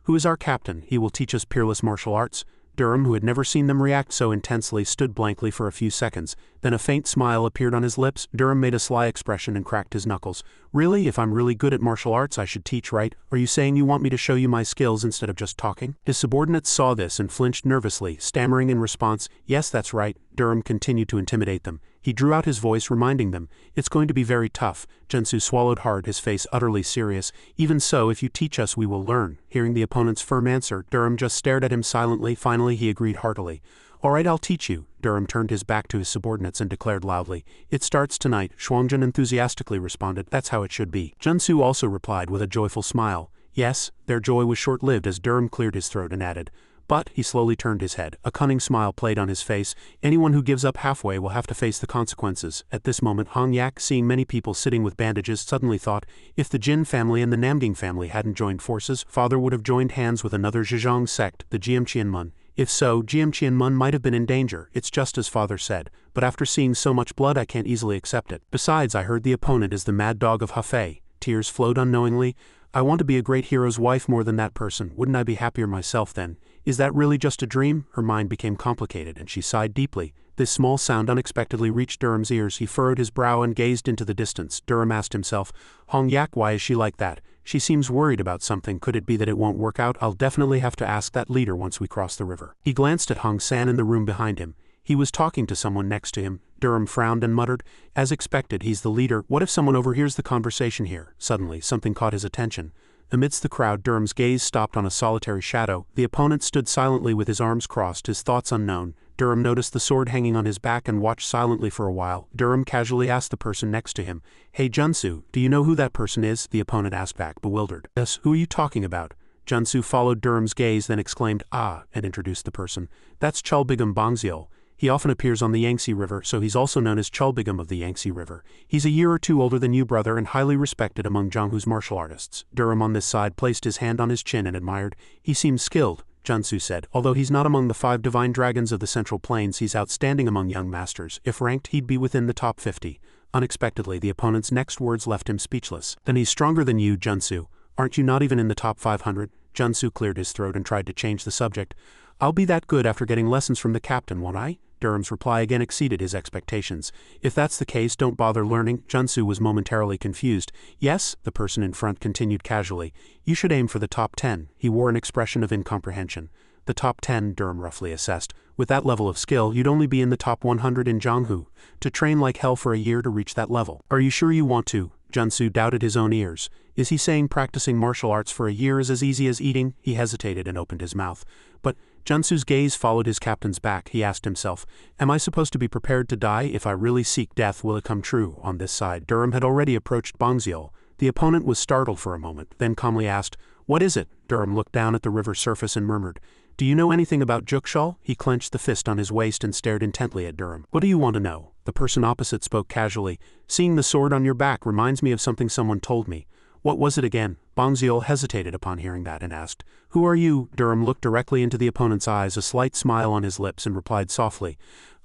"Who is our captain? He will teach us peerless martial arts?" Durham, who had never seen them react so intensely, stood blankly for a few seconds. Then a faint smile appeared on his lips. Durham made a sly expression and cracked his knuckles. "Really? If I'm really good at martial arts, I should teach, right? Are you saying you want me to show you my skills instead of just talking?" His subordinates saw this and flinched nervously, stammering in response, "Yes, that's right." Durham continued to intimidate them. He drew out his voice, reminding them, "It's going to be very tough." Junsu swallowed hard, his face utterly serious. "Even so, if you teach us, we will learn." Hearing the opponent's firm answer, Durham just stared at him silently. Finally, he agreed heartily. "All right, I'll teach you." Durham turned his back to his subordinates and declared loudly, "It starts tonight." Shuangjin enthusiastically responded, "That's how it should be." Junsu also replied with a joyful smile. Yes, their joy was short-lived as Durham cleared his throat and added, "But," he slowly turned his head. A cunning smile played on his face. "Anyone who gives up halfway will have to face the consequences." At this moment, Hong Yak, seeing many people sitting with bandages, suddenly thought, if the Jin family and the Namding family hadn't joined forces, father would have joined hands with another Zhejiang sect, the Jiamqianmun. If so, Jiamqianmun might have been in danger. It's just as father said. But after seeing so much blood, I can't easily accept it. Besides, I heard the opponent is the mad dog of Hefei. Tears flowed unknowingly. "I want to be a great hero's wife more than that person. Wouldn't I be happier myself then? Is that really just a dream?" Her mind became complicated and she sighed deeply. This small sound unexpectedly reached Durham's ears. He furrowed his brow and gazed into the distance. Durham asked himself, "Hong Yak, why is she like that? She seems worried about something. Could it be that it won't work out? I'll definitely have to ask that leader once we cross the river." He glanced at Hong San in the room behind him. He was talking to someone next to him. Durham frowned and muttered, "As expected, he's the leader. What if someone overhears the conversation here?" Suddenly, something caught his attention. Amidst the crowd, Durham's gaze stopped on a solitary shadow. The opponent stood silently with his arms crossed, his thoughts unknown. Durham noticed the sword hanging on his back and watched silently for a while. Durham casually asked the person next to him, "Hey Junsu, do you know who that person is?" The opponent asked back, bewildered. "Yes, who are you talking about?" Junsu followed Durham's gaze, then exclaimed, "Ah," and introduced the person. "That's Chulbigam Bangziel. He often appears on the Yangtze River, so he's also known as Chulbigam of the Yangtze River. He's a year or two older than you, brother, and highly respected among Jianghu's martial artists." Durham on this side placed his hand on his chin and admired. "He seems skilled," Junsu said. "Although he's not among the 5 divine dragons of the Central Plains, he's outstanding among young masters. If ranked, he'd be within the top 50. Unexpectedly, the opponent's next words left him speechless. "Then he's stronger than you, Junsu. Aren't you not even in the top 500? Junsu cleared his throat and tried to change the subject. I'll be that good after getting lessons from the captain, won't I? Durham's reply again exceeded his expectations. If that's the case, don't bother learning. Junsu was momentarily confused. Yes, the person in front continued casually. You should aim for the top 10. He wore an expression of incomprehension. The top 10, Durham roughly assessed. With that level of skill, you'd only be in the top 100 in Jianghu. To train like hell for a year to reach that level. Are you sure you want to? Junsu doubted his own ears. Is he saying practicing martial arts for a year is as easy as eating? He hesitated and opened his mouth. But Junsu's gaze followed his captain's back. He asked himself, am I supposed to be prepared to die? If I really seek death, will it come true? On this side, Durham had already approached Bangxiu. The opponent was startled for a moment, then calmly asked, what is it? Durham looked down at the river surface and murmured, do you know anything about Juxal? He clenched the fist on his waist and stared intently at Durham. What do you want to know? The person opposite spoke casually. Seeing the sword on your back reminds me of something someone told me. What was it again? Bangxiu hesitated upon hearing that and asked, who are you? Durham looked directly into the opponent's eyes, a slight smile on his lips, and replied softly,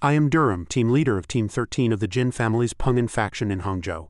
I am Durham, team leader of Team 13 of the Jin family's Peng'an faction in Hangzhou.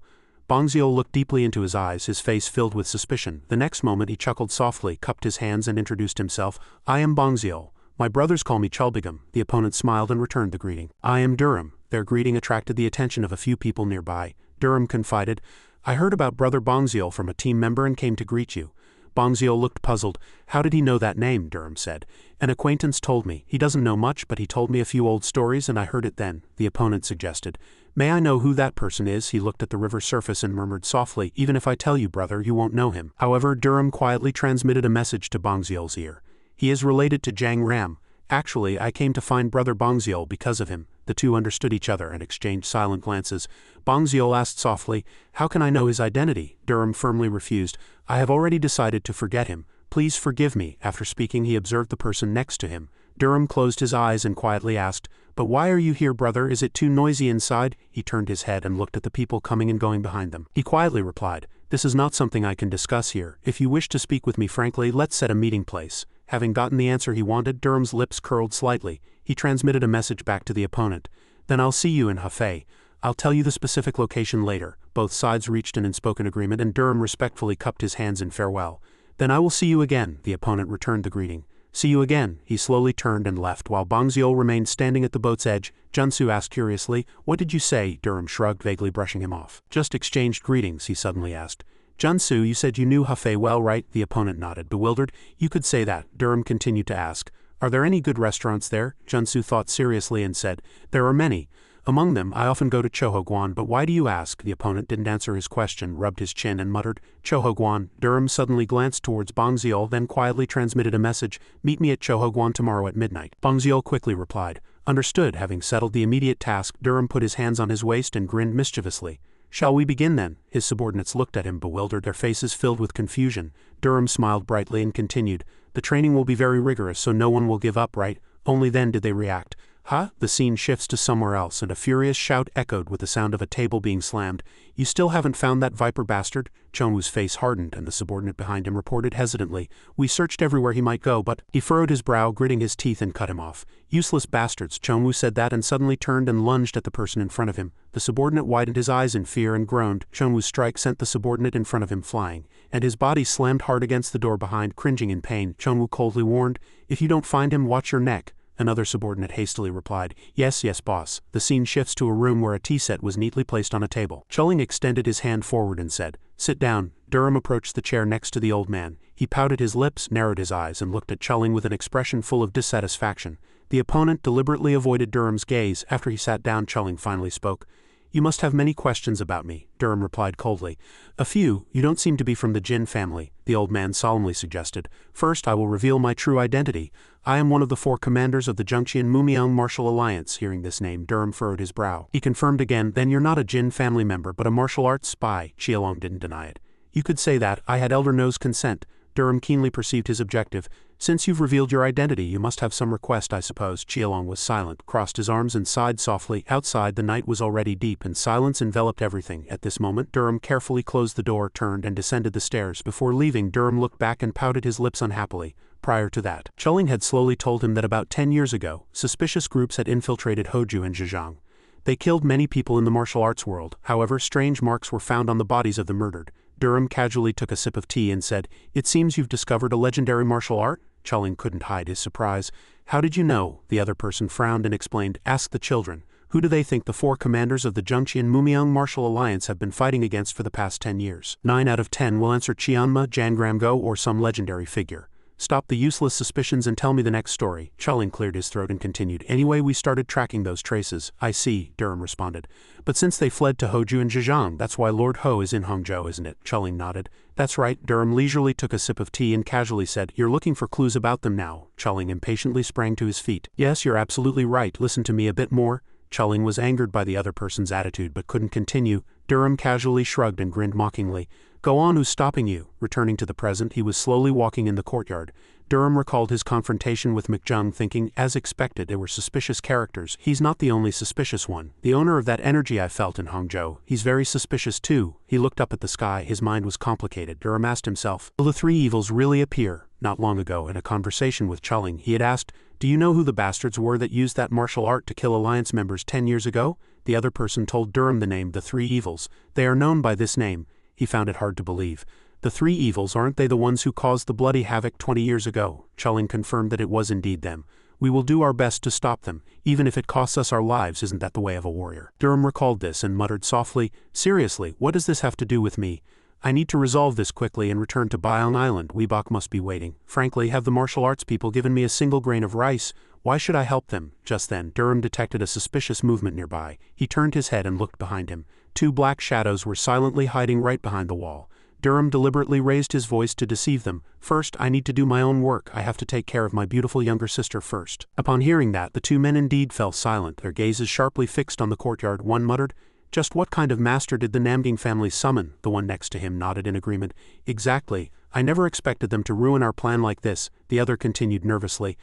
Bangxiu looked deeply into his eyes, his face filled with suspicion. The next moment he chuckled softly, cupped his hands and introduced himself. I am Bangxiu. My brothers call me Chulbigam. The opponent smiled and returned the greeting. I am Durham. Their greeting attracted the attention of a few people nearby. Durham confided, I heard about Brother Bangxiu from a team member and came to greet you. Bangxiu looked puzzled. How did he know that name? Durham said. An acquaintance told me. He doesn't know much, but he told me a few old stories and I heard it then, the opponent suggested. May I know who that person is? He looked at the river surface and murmured softly, even if I tell you, brother, you won't know him. However, Durham quietly transmitted a message to Bangxiu's ear. He is related to Zhang Ram. Actually, I came to find Brother Bangxiu because of him. The two understood each other and exchanged silent glances. Bangxiu asked softly, how can I know his identity? Durham firmly refused. I have already decided to forget him. Please forgive me. After speaking, he observed the person next to him. Durham closed his eyes and quietly asked, but why are you here, brother? Is it too noisy inside? He turned his head and looked at the people coming and going behind them. He quietly replied, this is not something I can discuss here. If you wish to speak with me frankly, let's set a meeting place. Having gotten the answer he wanted, Durham's lips curled slightly. He transmitted a message back to the opponent. Then I'll see you in Hefei. I'll tell you the specific location later. Both sides reached an unspoken agreement and Durham respectfully cupped his hands in farewell. Then I will see you again, the opponent returned the greeting. See you again. He slowly turned and left while Bangxiu remained standing at the boat's edge. Junsu asked curiously, what did you say? Durham shrugged, vaguely brushing him off. Just exchanged greetings, he suddenly asked. Junsu, you said you knew Hefei well, right? The opponent nodded, bewildered. You could say that. Durham continued to ask, are there any good restaurants there? Junsu thought seriously and said, there are many. Among them, I often go to Chohoguan, but why do you ask? The opponent didn't answer his question, rubbed his chin and muttered, Chohoguan. Durham suddenly glanced towards Bangxiu, then quietly transmitted a message, meet me at Chohoguan tomorrow at midnight. Bangxiu quickly replied, understood. Having settled the immediate task, Durham put his hands on his waist and grinned mischievously. Shall we begin then? His subordinates looked at him bewildered, their faces filled with confusion. Durham smiled brightly and continued, the training will be very rigorous so no one will give up, right? Only then did they react. Huh? The scene shifts to somewhere else and a furious shout echoed with the sound of a table being slammed. You still haven't found that viper bastard? Chonwu's face hardened and the subordinate behind him reported hesitantly. We searched everywhere he might go, but... He furrowed his brow, gritting his teeth and cut him off. Useless bastards. Chonwu said that and suddenly turned and lunged at the person in front of him. The subordinate widened his eyes in fear and groaned. Chonwu's strike sent the subordinate in front of him flying, and his body slammed hard against the door behind, cringing in pain. Chonwu coldly warned, if you don't find him, watch your neck. Another subordinate hastily replied, yes, boss. The scene shifts to a room where a tea set was neatly placed on a table. Chulling extended his hand forward and said, sit down. Durham approached the chair next to the old man. He pouted his lips, narrowed his eyes, and looked at Chulling with an expression full of dissatisfaction. The opponent deliberately avoided Durham's gaze. After he sat down, Chulling finally spoke. You must have many questions about me, Durham replied coldly. A few. You don't seem to be from the Jin family, the old man solemnly suggested. First, I will reveal my true identity. I am one of the 4 commanders of the Zhengqian Mumiang Martial Alliance. Hearing this name, Durham furrowed his brow. He confirmed again, then you're not a Jin family member but a martial arts spy. Qielong didn't deny it. You could say that. I had Elder No's consent. Durham keenly perceived his objective. Since you've revealed your identity, you must have some request, I suppose. Qielong was silent, crossed his arms and sighed softly. Outside, the night was already deep and silence enveloped everything. At this moment, Durham carefully closed the door, turned and descended the stairs. Before leaving, Durham looked back and pouted his lips unhappily. Prior to that, Chulling had slowly told him that about 10 years ago, suspicious groups had infiltrated Hoju and Zhejiang. They killed many people in the martial arts world. However, strange marks were found on the bodies of the murdered. Durham casually took a sip of tea and said, "It seems you've discovered a legendary martial art?" Chuling couldn't hide his surprise. "How did you know?" The other person frowned and explained, "Ask the children. Who do they think the 4 commanders of the Zhengqian Mumiang Martial Alliance have been fighting against for the past 10 years? 9 out of 10 will answer Qianma, Jangramgo, or some legendary figure. Stop the useless suspicions and tell me the next story." Chuling cleared his throat and continued, "Anyway, we started tracking those traces." "I see," Durham responded. "But since they fled to Hoju and Zhejiang, that's why Lord Ho is in Hangzhou, isn't it?" Chuling nodded. "That's right." Durham leisurely took a sip of tea and casually said, "You're looking for clues about them now." Chuling impatiently sprang to his feet. "Yes, you're absolutely right. Listen to me a bit more." Chuling was angered by the other person's attitude but couldn't continue. Durham casually shrugged and grinned mockingly. "Go on, who's stopping you?" Returning to the present, he was slowly walking in the courtyard. Durham recalled his confrontation with McJung, thinking, as expected, they were suspicious characters. He's not the only suspicious one. The owner of that energy I felt in Hangzhou, he's very suspicious too. He looked up at the sky, his mind was complicated. Durham asked himself, will the 3 evils really appear? Not long ago, in a conversation with Chuling, he had asked, "Do you know who the bastards were that used that martial art to kill Alliance members 10 years ago?" The other person told Durham the name, the 3 evils. "They are known by this name." He found it hard to believe. "The 3 evils, aren't they the ones who caused the bloody havoc 20 years ago?" Chuling confirmed that it was indeed them. "We will do our best to stop them, even if it costs us our lives. Isn't that the way of a warrior?" Durham recalled this and muttered softly, "Seriously, what does this have to do with me? I need to resolve this quickly and return to Biong Island. Weebach must be waiting. Frankly, have the martial arts people given me a single grain of rice? Why should I help them?" Just then, Durham detected a suspicious movement nearby. He turned his head and looked behind him. 2 black shadows were silently hiding right behind the wall. Durham deliberately raised his voice to deceive them. "First, I need to do my own work. I have to take care of my beautiful younger sister first." Upon hearing that, the 2 men indeed fell silent, their gazes sharply fixed on the courtyard. One muttered, "Just what kind of master did the Namding family summon?" The one next to him nodded in agreement. "Exactly. I never expected them to ruin our plan like this." The other continued nervously,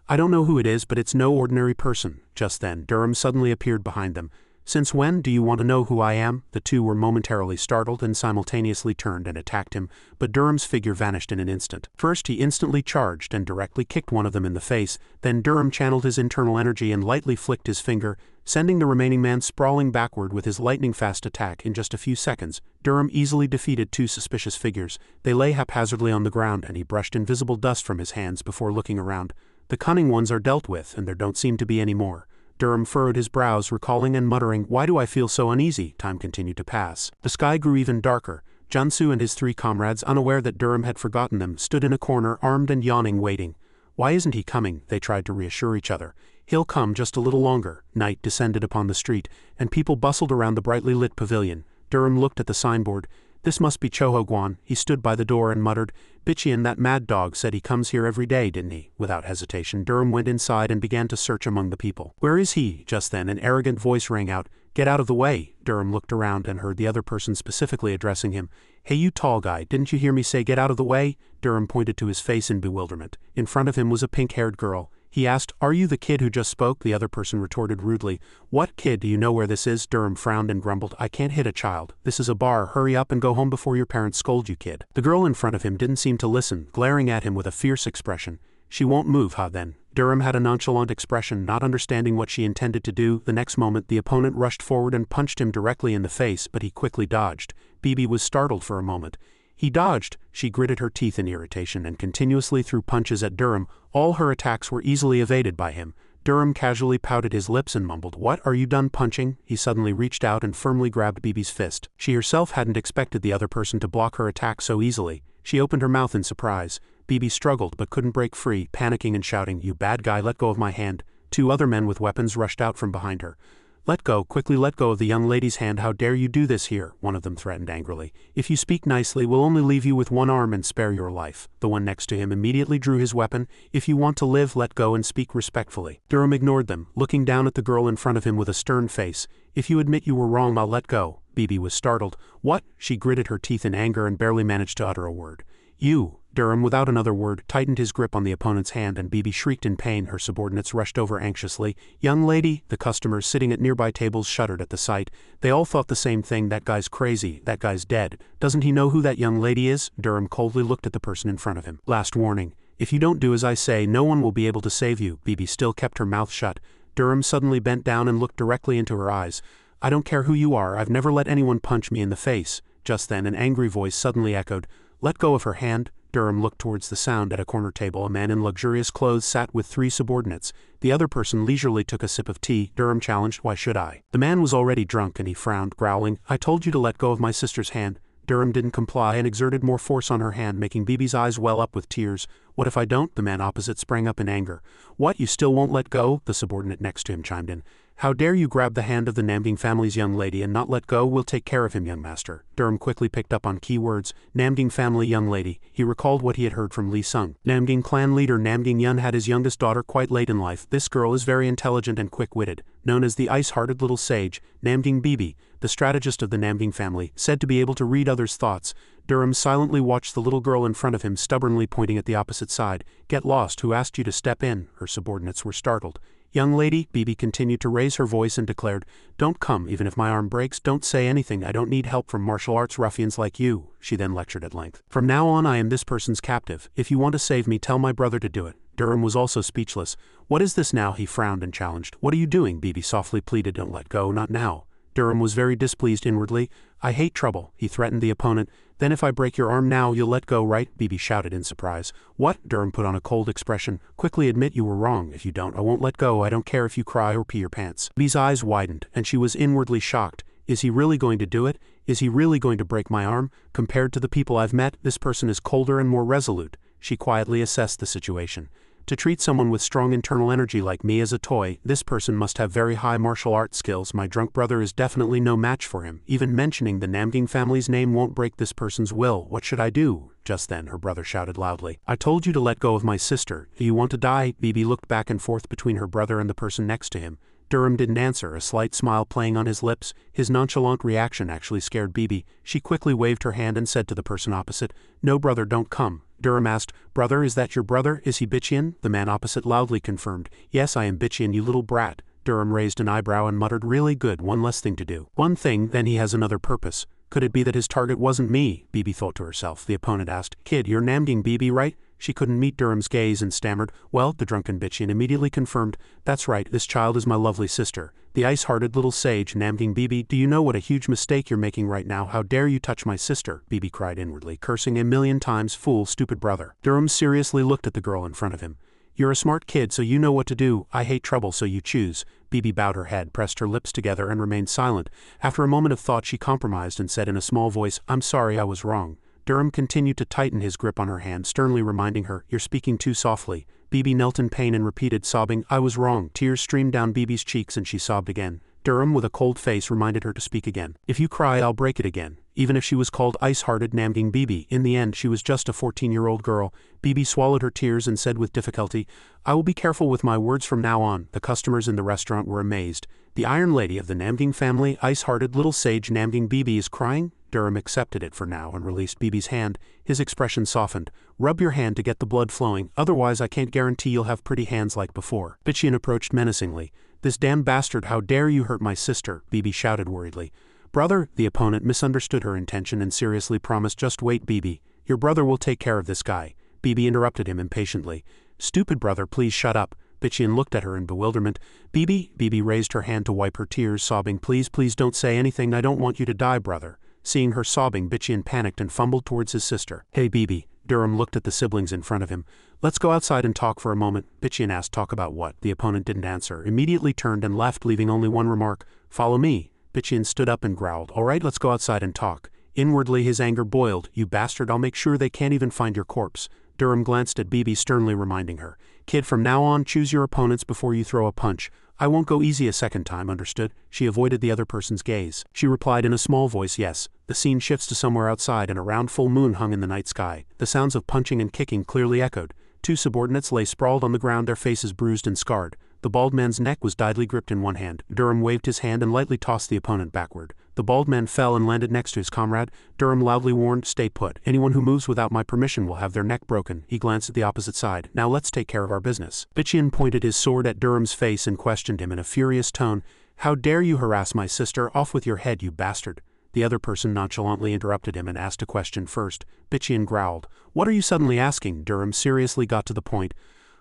"I don't know who it is, but it's no ordinary person." Just then, Durham suddenly appeared behind them. "Since when do you want to know who I am?" The 2 were momentarily startled and simultaneously turned and attacked him, but Durham's figure vanished in an instant. First, he instantly charged and directly kicked one of them in the face. Then Durham channeled his internal energy and lightly flicked his finger, sending the remaining man sprawling backward with his lightning-fast attack. In just a few seconds, Durham easily defeated 2 suspicious figures. They lay haphazardly on the ground, and he brushed invisible dust from his hands before looking around. "The cunning ones are dealt with, and there don't seem to be any more." Durham furrowed his brows, recalling and muttering, "Why do I feel so uneasy?" Time continued to pass. The sky grew even darker. Jansu and his 3 comrades, unaware that Durham had forgotten them, stood in a corner, armed and yawning, waiting. "Why isn't he coming?" They tried to reassure each other. "He'll come just a little longer." Night descended upon the street, and people bustled around the brightly lit pavilion. Durham looked at the signboard. "This must be Choho-guan." He stood by the door and muttered, "Bichian, that mad dog, said he comes here every day, didn't he?" Without hesitation, Durham went inside and began to search among the people. "Where is he?" Just then, an arrogant voice rang out, "Get out of the way." Durham looked around and heard the other person specifically addressing him. "Hey, you tall guy, didn't you hear me say get out of the way?" Durham pointed to his face in bewilderment. In front of him was a pink-haired girl. He asked, "Are you the kid who just spoke?" The other person retorted rudely, "What kid? Do you know where this is?" Durham frowned and grumbled, "I can't hit a child. This is a bar. Hurry up and go home before your parents scold you, kid." The girl in front of him didn't seem to listen, glaring at him with a fierce expression. "She won't move, huh then?" Durham had a nonchalant expression, not understanding what she intended to do. The next moment, the opponent rushed forward and punched him directly in the face, but he quickly dodged. Bibi was startled for a moment. He dodged. She gritted her teeth in irritation and continuously threw punches at Durham. All her attacks were easily evaded by him. Durham casually pouted his lips and mumbled, "What, are you done punching?" He suddenly reached out and firmly grabbed Bibi's fist. She herself hadn't expected the other person to block her attack so easily. She opened her mouth in surprise. Bibi struggled but couldn't break free, panicking and shouting, "You bad guy, let go of my hand." 2 other men with weapons rushed out from behind her. "Let go, quickly let go of the young lady's hand. How dare you do this here?" one of them threatened angrily. "If you speak nicely, we'll only leave you with 1 arm and spare your life." The one next to him immediately drew his weapon. "If you want to live, let go and speak respectfully." Durham ignored them, looking down at the girl in front of him with a stern face. "If you admit you were wrong, I'll let go." Bibi was startled. "What?" She gritted her teeth in anger and barely managed to utter a word. "You." Durham, without another word, tightened his grip on the opponent's hand, and Bibi shrieked in pain. Her subordinates rushed over anxiously. "Young lady!" The customers sitting at nearby tables shuddered at the sight. They all thought the same thing. "That guy's crazy. That guy's dead. Doesn't he know who that young lady is?" Durham coldly looked at the person in front of him. "Last warning. If you don't do as I say, no one will be able to save you." Bibi still kept her mouth shut. Durham suddenly bent down and looked directly into her eyes. "I don't care who you are. I've never let anyone punch me in the face." Just then an angry voice suddenly echoed, "Let go of her hand." Durham looked towards the sound. At a corner table a man in luxurious clothes sat with 3 subordinates. The other person leisurely took a sip of tea. Durham challenged, "Why should I?" The man was already drunk and he frowned, growling, "I told you to let go of my sister's hand." Durham didn't comply and exerted more force on her hand, making Bibi's eyes well up with tears. "What if I don't?" The man opposite sprang up in anger. "What, you still won't let go?" The subordinate next to him chimed in. "How dare you grab the hand of the Namding family's young lady and not let go? We'll take care of him, young master." Durham quickly picked up on key words. Namding family young lady. He recalled what he had heard from Li Sung. Namding clan leader Namding Yun had his youngest daughter quite late in life. This girl is very intelligent and quick-witted. Known as the ice-hearted little sage, Namding Bibi, the strategist of the Namding family, said to be able to read others' thoughts. Durham silently watched the little girl in front of him stubbornly pointing at the opposite side. "Get lost, who asked you to step in?" Her subordinates were startled. "Young lady," Bibi continued to raise her voice and declared, "don't come, even if my arm breaks. Don't say anything. I don't need help from martial arts ruffians like you." She then lectured at length. "From now on I am this person's captive. If you want to save me, tell my brother to do it." Durham was also speechless. "What is this now?" He frowned and challenged. "What are you doing?" Bibi softly pleaded. "Don't let go, not now." Durham was very displeased inwardly. "I hate trouble," he threatened the opponent. "Then if I break your arm now, you'll let go, right?" Bibi shouted in surprise. "What?" Durham put on a cold expression. "Quickly admit you were wrong. If you don't, I won't let go. I don't care if you cry or pee your pants." Bibi's eyes widened, and she was inwardly shocked. Is he really going to do it? Is he really going to break my arm? Compared to the people I've met, this person is colder and more resolute. She quietly assessed the situation. To treat someone with strong internal energy like me as a toy, this person must have very high martial arts skills. My drunk brother is definitely no match for him. Even mentioning the Namding family's name won't break this person's will. What should I do? Just then her brother shouted loudly, "I told you to let go of my sister. Do you want to die?" Bibi looked back and forth between her brother and the person next to him. Durham didn't answer, a slight smile playing on his lips. His nonchalant reaction actually scared Bibi. She quickly waved her hand and said to the person opposite, "No brother, don't come." Durham asked, "Brother, is that your brother? Is he Bitchian?" The man opposite loudly confirmed, "Yes, I am Bitchian, you little brat." Durham raised an eyebrow and muttered, "Really good, one less thing to do." "One thing, then he has another purpose. Could it be that his target wasn't me?" Bibi thought to herself. The opponent asked, "Kid, you're Namding Bibi, right?" She couldn't meet Durham's gaze and stammered, "Well," the drunken Bitchian immediately confirmed, "That's right, this child is my lovely sister. The ice-hearted little sage, Namding Bibi. Do you know what a huge mistake you're making right now? How dare you touch my sister?" Bibi cried inwardly, cursing a million times, "Fool, stupid brother." Durham seriously looked at the girl in front of him. "You're a smart kid, so you know what to do. I hate trouble, so you choose." Bibi bowed her head, pressed her lips together and remained silent. After a moment of thought she compromised and said in a small voice, "I'm sorry, I was wrong." Durham continued to tighten his grip on her hand, sternly reminding her, "You're speaking too softly." Bibi knelt in pain and repeated, sobbing, "I was wrong." Tears streamed down Bibi's cheeks and she sobbed again. Durham, with a cold face, reminded her to speak again. "If you cry, I'll break it again." Even if she was called ice-hearted Namding Bibi, in the end she was just a 14-year-old girl. Bibi swallowed her tears and said with difficulty, "I will be careful with my words from now on." The customers in the restaurant were amazed. "The Iron Lady of the Namding family, ice-hearted little sage Namding Bibi, is crying?" Durham accepted it for now and released Bibi's hand. His expression softened. "Rub your hand to get the blood flowing, otherwise I can't guarantee you'll have pretty hands like before." Bitchian approached menacingly. "This damn bastard, how dare you hurt my sister?" Bibi shouted worriedly. "Brother," the opponent misunderstood her intention and seriously promised, "Just wait, Bibi. Your brother will take care of this guy." Bibi interrupted him impatiently. "Stupid brother, please shut up." Bitchian looked at her in bewilderment. Bibi raised her hand to wipe her tears, sobbing, "Please, please don't say anything. I don't want you to die, brother." Seeing her sobbing, Bitchian panicked and fumbled towards his sister. "Hey, Bibi." Durham looked at the siblings in front of him. "Let's go outside and talk for a moment." Bitchian asked, "Talk about what?" The opponent didn't answer, immediately turned and left, leaving only one remark, "Follow me." Bitchian stood up and growled, "All right, let's go outside and talk." Inwardly his anger boiled. "You bastard, I'll make sure they can't even find your corpse." Durham glanced at Bibi, sternly reminding her, "Kid, from now on, choose your opponents before you throw a punch. I won't go easy a second time, understood?" She avoided the other person's gaze. She replied in a small voice, "Yes." The scene shifts to somewhere outside and a round full moon hung in the night sky. The sounds of punching and kicking clearly echoed. Two subordinates lay sprawled on the ground, their faces bruised and scarred. The bald man's neck was deadly gripped in one hand. Durham waved his hand and lightly tossed the opponent backward. The bald man fell and landed next to his comrade. Durham loudly warned, "Stay put. Anyone who moves without my permission will have their neck broken." He glanced at the opposite side. "Now let's take care of our business." Bitchian pointed his sword at Durham's face and questioned him in a furious tone, "How dare you harass my sister? Off with your head, you bastard." The other person nonchalantly interrupted him and asked a question first. Bitchian growled, "What are you suddenly asking?" Durham seriously got to the point.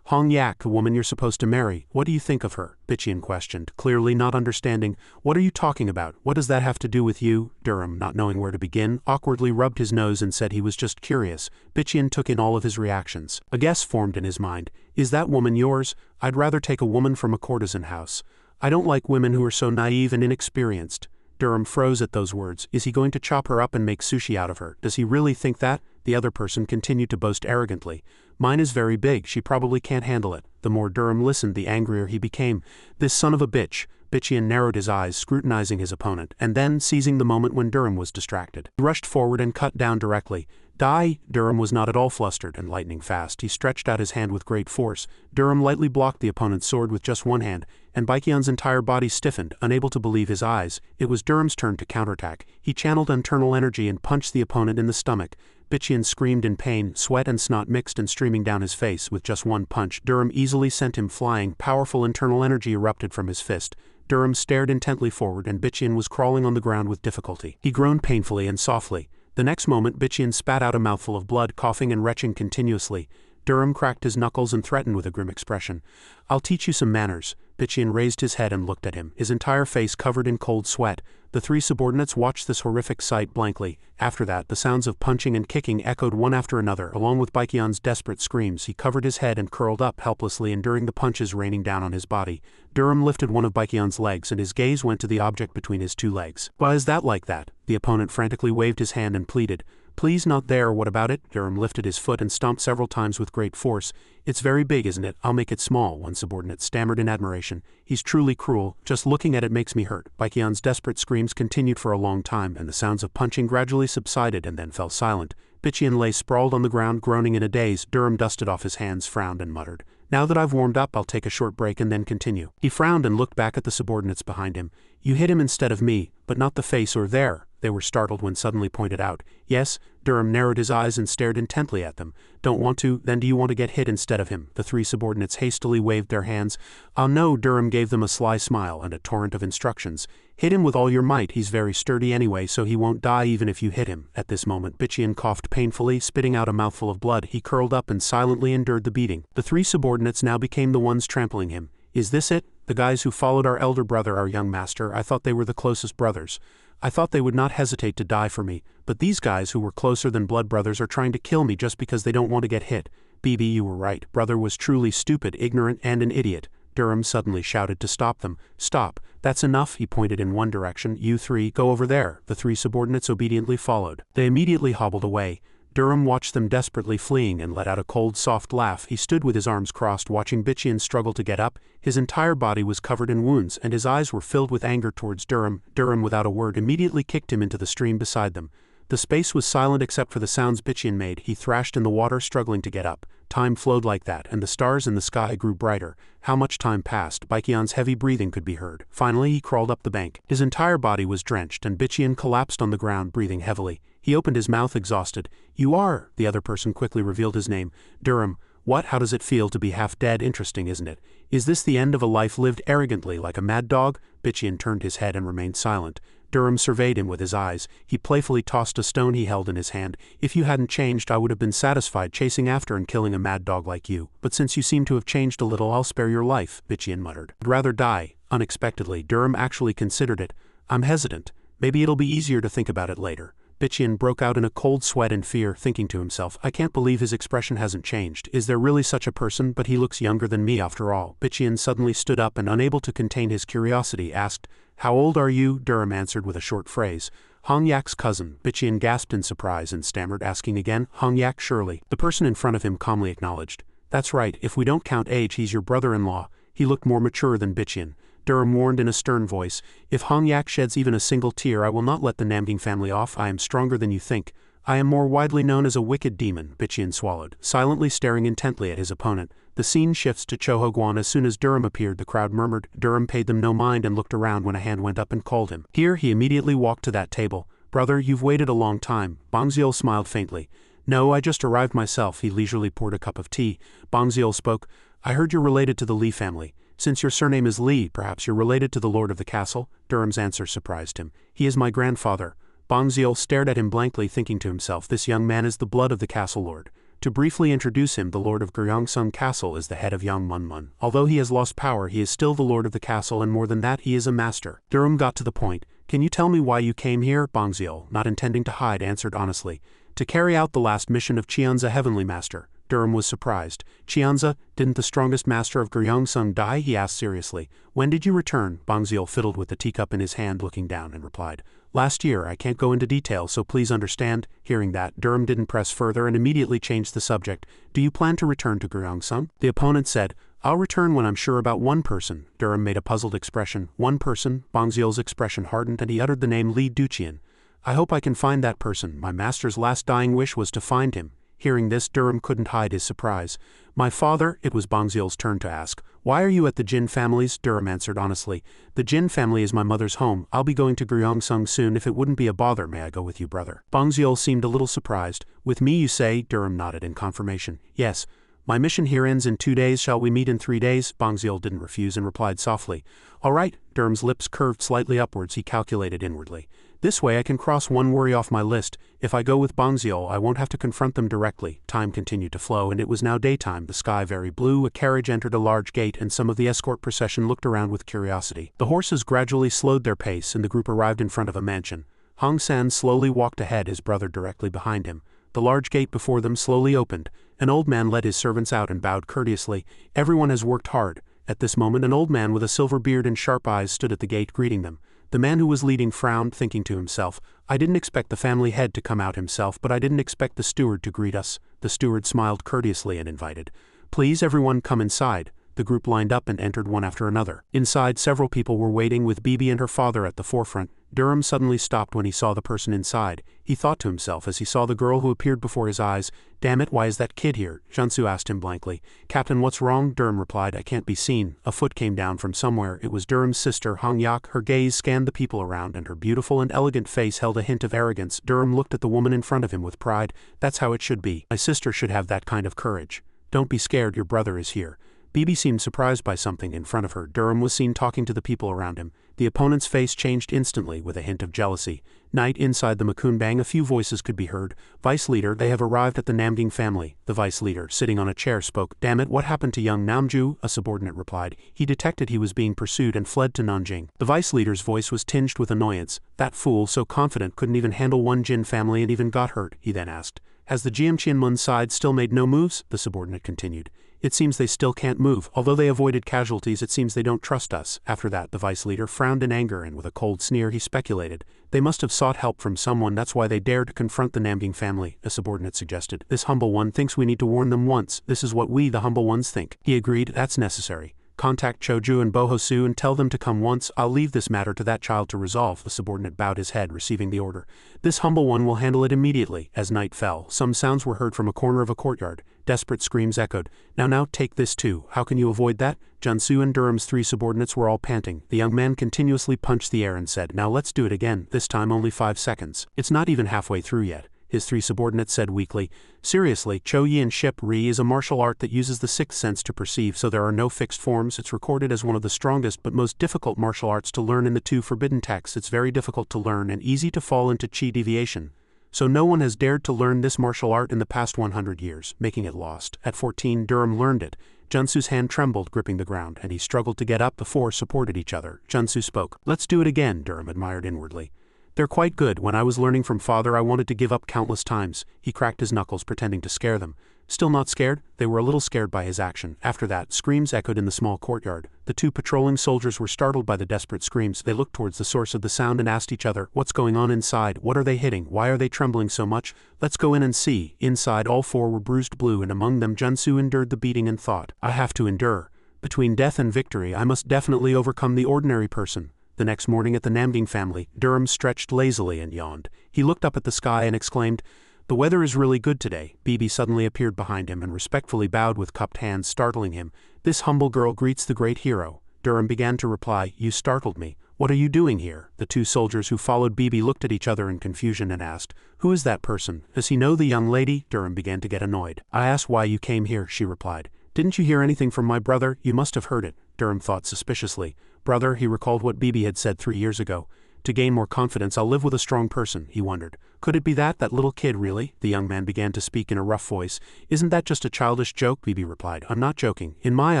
Hong Yak, the woman you're supposed to marry, what do you think of her? Bichian questioned, clearly not understanding. What are you talking about? What does that have to do with you? Durham, not knowing where to begin, awkwardly rubbed his nose and said he was just curious. Bichian took in all of his reactions. A guess formed in his mind. Is that woman yours? I'd rather take a woman from a courtesan house. I don't like women who are so naive and inexperienced. Durham froze at those words. Is he going to chop her up and make sushi out of her? Does he really think that? The other person continued to boast arrogantly. Mine is very big, she probably can't handle it. The more Durham listened, the angrier he became. This son of a bitch. Bichian narrowed his eyes, scrutinizing his opponent, and then, seizing the moment when Durham was distracted, he rushed forward and cut down directly. Die! Durham was not at all flustered and lightning fast. He stretched out his hand with great force. Durham lightly blocked the opponent's sword with just one hand, and Baikian's entire body stiffened, unable to believe his eyes. It was Durham's turn to counterattack. He channeled internal energy and punched the opponent in the stomach. Bichian screamed in pain, sweat and snot mixed and streaming down his face. With just one punch, Durham easily sent him flying. Powerful internal energy erupted from his fist. Durham stared intently forward, and Bichian was crawling on the ground with difficulty. He groaned painfully and softly. The next moment, Bichian spat out a mouthful of blood, coughing and retching continuously. Durham cracked his knuckles and threatened with a grim expression. I'll teach you some manners. Bichian raised his head and looked at him, his entire face covered in cold sweat. The three subordinates watched this horrific sight blankly. After that, the sounds of punching and kicking echoed one after another, along with Baikian's desperate screams. He covered his head and curled up helplessly, enduring the punches raining down on his body. Durham lifted one of Baikian's legs, and his gaze went to the object between his two legs. Why is that like that? The opponent frantically waved his hand and pleaded. Please, not there, what about it? Durham lifted his foot and stomped several times with great force. It's very big, isn't it? I'll make it small, one subordinate stammered in admiration. He's truly cruel. Just looking at it makes me hurt. Baikian's desperate screams continued for a long time, and the sounds of punching gradually subsided and then fell silent. Bichian lay sprawled on the ground, groaning in a daze. Durham dusted off his hands, frowned, and muttered. Now that I've warmed up, I'll take a short break and then continue. He frowned and looked back at the subordinates behind him. You hit him instead of me, but not the face or there. They were startled when suddenly pointed out. Yes, Durham narrowed his eyes and stared intently at them. Don't want to? Then do you want to get hit instead of him? The three subordinates hastily waved their hands. No, Durham gave them a sly smile and a torrent of instructions. Hit him with all your might, he's very sturdy anyway, so he won't die even if you hit him. At this moment, Bichian coughed painfully, spitting out a mouthful of blood. He curled up and silently endured the beating. The three subordinates now became the ones trampling him. Is this it? The guys who followed our elder brother, our young master, I thought they were the closest brothers. I thought they would not hesitate to die for me, but these guys who were closer than blood brothers are trying to kill me just because they don't want to get hit. BB, you were right. Brother was truly stupid, ignorant, and an idiot. Durham suddenly shouted to stop them. Stop. That's enough. He pointed in one direction. You three, go over there. The three subordinates obediently followed. They immediately hobbled away. Durham watched them desperately fleeing and let out a cold, soft laugh. He stood with his arms crossed, watching Bichian struggle to get up. His entire body was covered in wounds, and his eyes were filled with anger towards Durham. Durham, without a word, immediately kicked him into the stream beside them. The space was silent except for the sounds Bichian made. He thrashed in the water, struggling to get up. Time flowed like that, and the stars in the sky grew brighter. How much time passed? Baikian's heavy breathing could be heard. Finally, he crawled up the bank. His entire body was drenched, and Bichian collapsed on the ground, breathing heavily. He opened his mouth, exhausted. You are? The other person quickly revealed his name. Durham. What? How does it feel to be half dead? Interesting, isn't it? Is this the end of a life lived arrogantly like a mad dog? Bichian turned his head and remained silent. Durham surveyed him with his eyes. He playfully tossed a stone he held in his hand. If you hadn't changed, I would have been satisfied chasing after and killing a mad dog like you. But since you seem to have changed a little, I'll spare your life, Bichian muttered. I'd rather die. Unexpectedly, Durham actually considered it. I'm hesitant. Maybe it'll be easier to think about it later. Bichian broke out in a cold sweat and fear, thinking to himself, I can't believe his expression hasn't changed. Is there really such a person? But he looks younger than me after all. Bichian suddenly stood up and, unable to contain his curiosity, asked, How old are you? Durham answered with a short phrase. Hong Yak's cousin. Bichian gasped in surprise and stammered, asking again, Hong Yak, surely. The person in front of him calmly acknowledged. That's right, if we don't count age, he's your brother-in-law. He looked more mature than Bichian. Durham warned in a stern voice, If Hong Yak sheds even a single tear, I will not let the Namding family off. I am stronger than you think. I am more widely known as a wicked demon. Bichian swallowed, silently staring intently at his opponent. The scene shifts to Chohoguan. As soon as Durham appeared, the crowd murmured. Durham paid them no mind and looked around when a hand went up and called him. Here, he immediately walked to that table. Brother, you've waited a long time. Bangziol smiled faintly. No, I just arrived myself. He leisurely poured a cup of tea. Bangziol spoke. I heard you're related to the Li family. Since your surname is Li, perhaps you're related to the lord of the castle? Durham's answer surprised him. He is my grandfather. Bangziol stared at him blankly, thinking to himself, this young man is the blood of the castle lord. To briefly introduce him, the Lord of Gyeongsung Castle is the head of Yang Munmun. Although he has lost power, he is still the Lord of the castle, and more than that, he is a master. Durham got to the point. Can you tell me why you came here? Bongziel, not intending to hide, answered honestly. To carry out the last mission of Qianza, Heavenly Master. Durham was surprised. Qianza, didn't the strongest master of Gyeongsung die? He asked seriously. When did you return? Bongziel fiddled with the teacup in his hand, looking down, and replied. Last year. I can't go into detail, so please understand. Hearing that, Durham didn't press further and immediately changed the subject. Do you plan to return to Gyeongsung? The opponent said, I'll return when I'm sure about one person. Durham made a puzzled expression. One person? Bongziel's expression hardened and he uttered the name Li Duqian. I hope I can find that person. My master's last dying wish was to find him. Hearing this, Durham couldn't hide his surprise. My father? It was Bongziel's turn to ask. Why are you at the Jin family's? Durham answered honestly. The Jin family is my mother's home. I'll be going to Gyeongsung soon. If it wouldn't be a bother, may I go with you, brother? Bongziel seemed a little surprised. With me, you say? Durham nodded in confirmation. Yes. My mission here ends in 2 days. Shall we meet in 3 days? Bongziel didn't refuse and replied softly. All right. Durham's lips curved slightly upwards. He calculated inwardly. This way I can cross one worry off my list. If I go with Bongziel, I won't have to confront them directly. Time continued to flow, and it was now daytime, the sky very blue. A carriage entered a large gate, and some of the escort procession looked around with curiosity. The horses gradually slowed their pace, and the group arrived in front of a mansion. Hong San slowly walked ahead, his brother directly behind him. The large gate before them slowly opened. An old man led his servants out and bowed courteously. Everyone has worked hard. At this moment, an old man with a silver beard and sharp eyes stood at the gate greeting them. The man who was leading frowned, thinking to himself, I didn't expect the family head to come out himself, but I didn't expect the steward to greet us. The steward smiled courteously and invited. Please everyone come inside. The group lined up and entered one after another. Inside, several people were waiting, with Bibi and her father at the forefront. Durham suddenly stopped when he saw the person inside. He thought to himself as he saw the girl who appeared before his eyes, Damn it, why is that kid here? Junsu asked him blankly. Captain, what's wrong? Durham replied, I can't be seen. A foot came down from somewhere. It was Durham's sister, Hong Yak. Her gaze scanned the people around, and her beautiful and elegant face held a hint of arrogance. Durham looked at the woman in front of him with pride. That's how it should be. My sister should have that kind of courage. Don't be scared, your brother is here. Bibi seemed surprised by something in front of her. Durham was seen talking to the people around him. The opponent's face changed instantly with a hint of jealousy. Night inside the Makunbang, a few voices could be heard. Vice leader, they have arrived at the Namding family. The vice leader, sitting on a chair, spoke. Damn it, what happened to young Namju? A subordinate replied. He detected he was being pursued and fled to Nanjing. The vice leader's voice was tinged with annoyance. That fool, so confident, couldn't even handle one Jin family and even got hurt, he then asked. Has the Jianqianmun side still made no moves? The subordinate continued. It seems they still can't move. Although they avoided casualties, it seems they don't trust us. After that, the vice leader frowned in anger, and with a cold sneer he speculated. They must have sought help from someone, that's why they dared to confront the Namding family, a subordinate suggested. This humble one thinks we need to warn them once. This is what we, the humble ones, think. He agreed, that's necessary. Contact Choju and Bohosu and tell them to come once. I'll leave this matter to that child to resolve. The subordinate bowed his head, receiving the order. This humble one will handle it immediately. As night fell, some sounds were heard from a corner of a courtyard. Desperate screams echoed. Now, take this too. How can you avoid that? Junsu and Durham's 3 subordinates were all panting. The young man continuously punched the air and said, Now let's do it again, this time only 5 seconds. It's not even halfway through yet. His 3 subordinates said weakly. Seriously, Cho-Yi and Ship Ri is a martial art that uses the 6th sense to perceive, so there are no fixed forms. It's recorded as one of the strongest but most difficult martial arts to learn in the 2 forbidden texts. It's very difficult to learn and easy to fall into chi deviation. So no one has dared to learn this martial art in the past 100 years, making it lost. At 14, Durham learned it. Junsu's hand trembled, gripping the ground, and he struggled to get up. The 4 supported each other. Junsu spoke. Let's do it again, Durham admired inwardly. They're quite good. When I was learning from father, I wanted to give up countless times. He cracked his knuckles, pretending to scare them. Still not scared? They were a little scared by his action. After that, screams echoed in the small courtyard. The 2 patrolling soldiers were startled by the desperate screams. They looked towards the source of the sound and asked each other, What's going on inside? What are they hitting? Why are they trembling so much? Let's go in and see. Inside, all 4 were bruised blue, and among them Junsu endured the beating and thought, I have to endure. Between death and victory, I must definitely overcome the ordinary person. The next morning at the Namding family, Durham stretched lazily and yawned. He looked up at the sky and exclaimed, The weather is really good today. Bibi suddenly appeared behind him and respectfully bowed with cupped hands, startling him. This humble girl greets the great hero. Durham began to reply, You startled me. What are you doing here? The 2 soldiers who followed Bibi looked at each other in confusion and asked, Who is that person? Does he know the young lady? Durham began to get annoyed. I asked why you came here, she replied. Didn't you hear anything from my brother? You must have heard it. Durham thought suspiciously. Brother, he recalled what Bibi had said 3 years ago. To gain more confidence I'll live with a strong person, he wondered. Could it be that little kid really? The young man began to speak in a rough voice. Isn't that just a childish joke? Bibi replied. I'm not joking. In my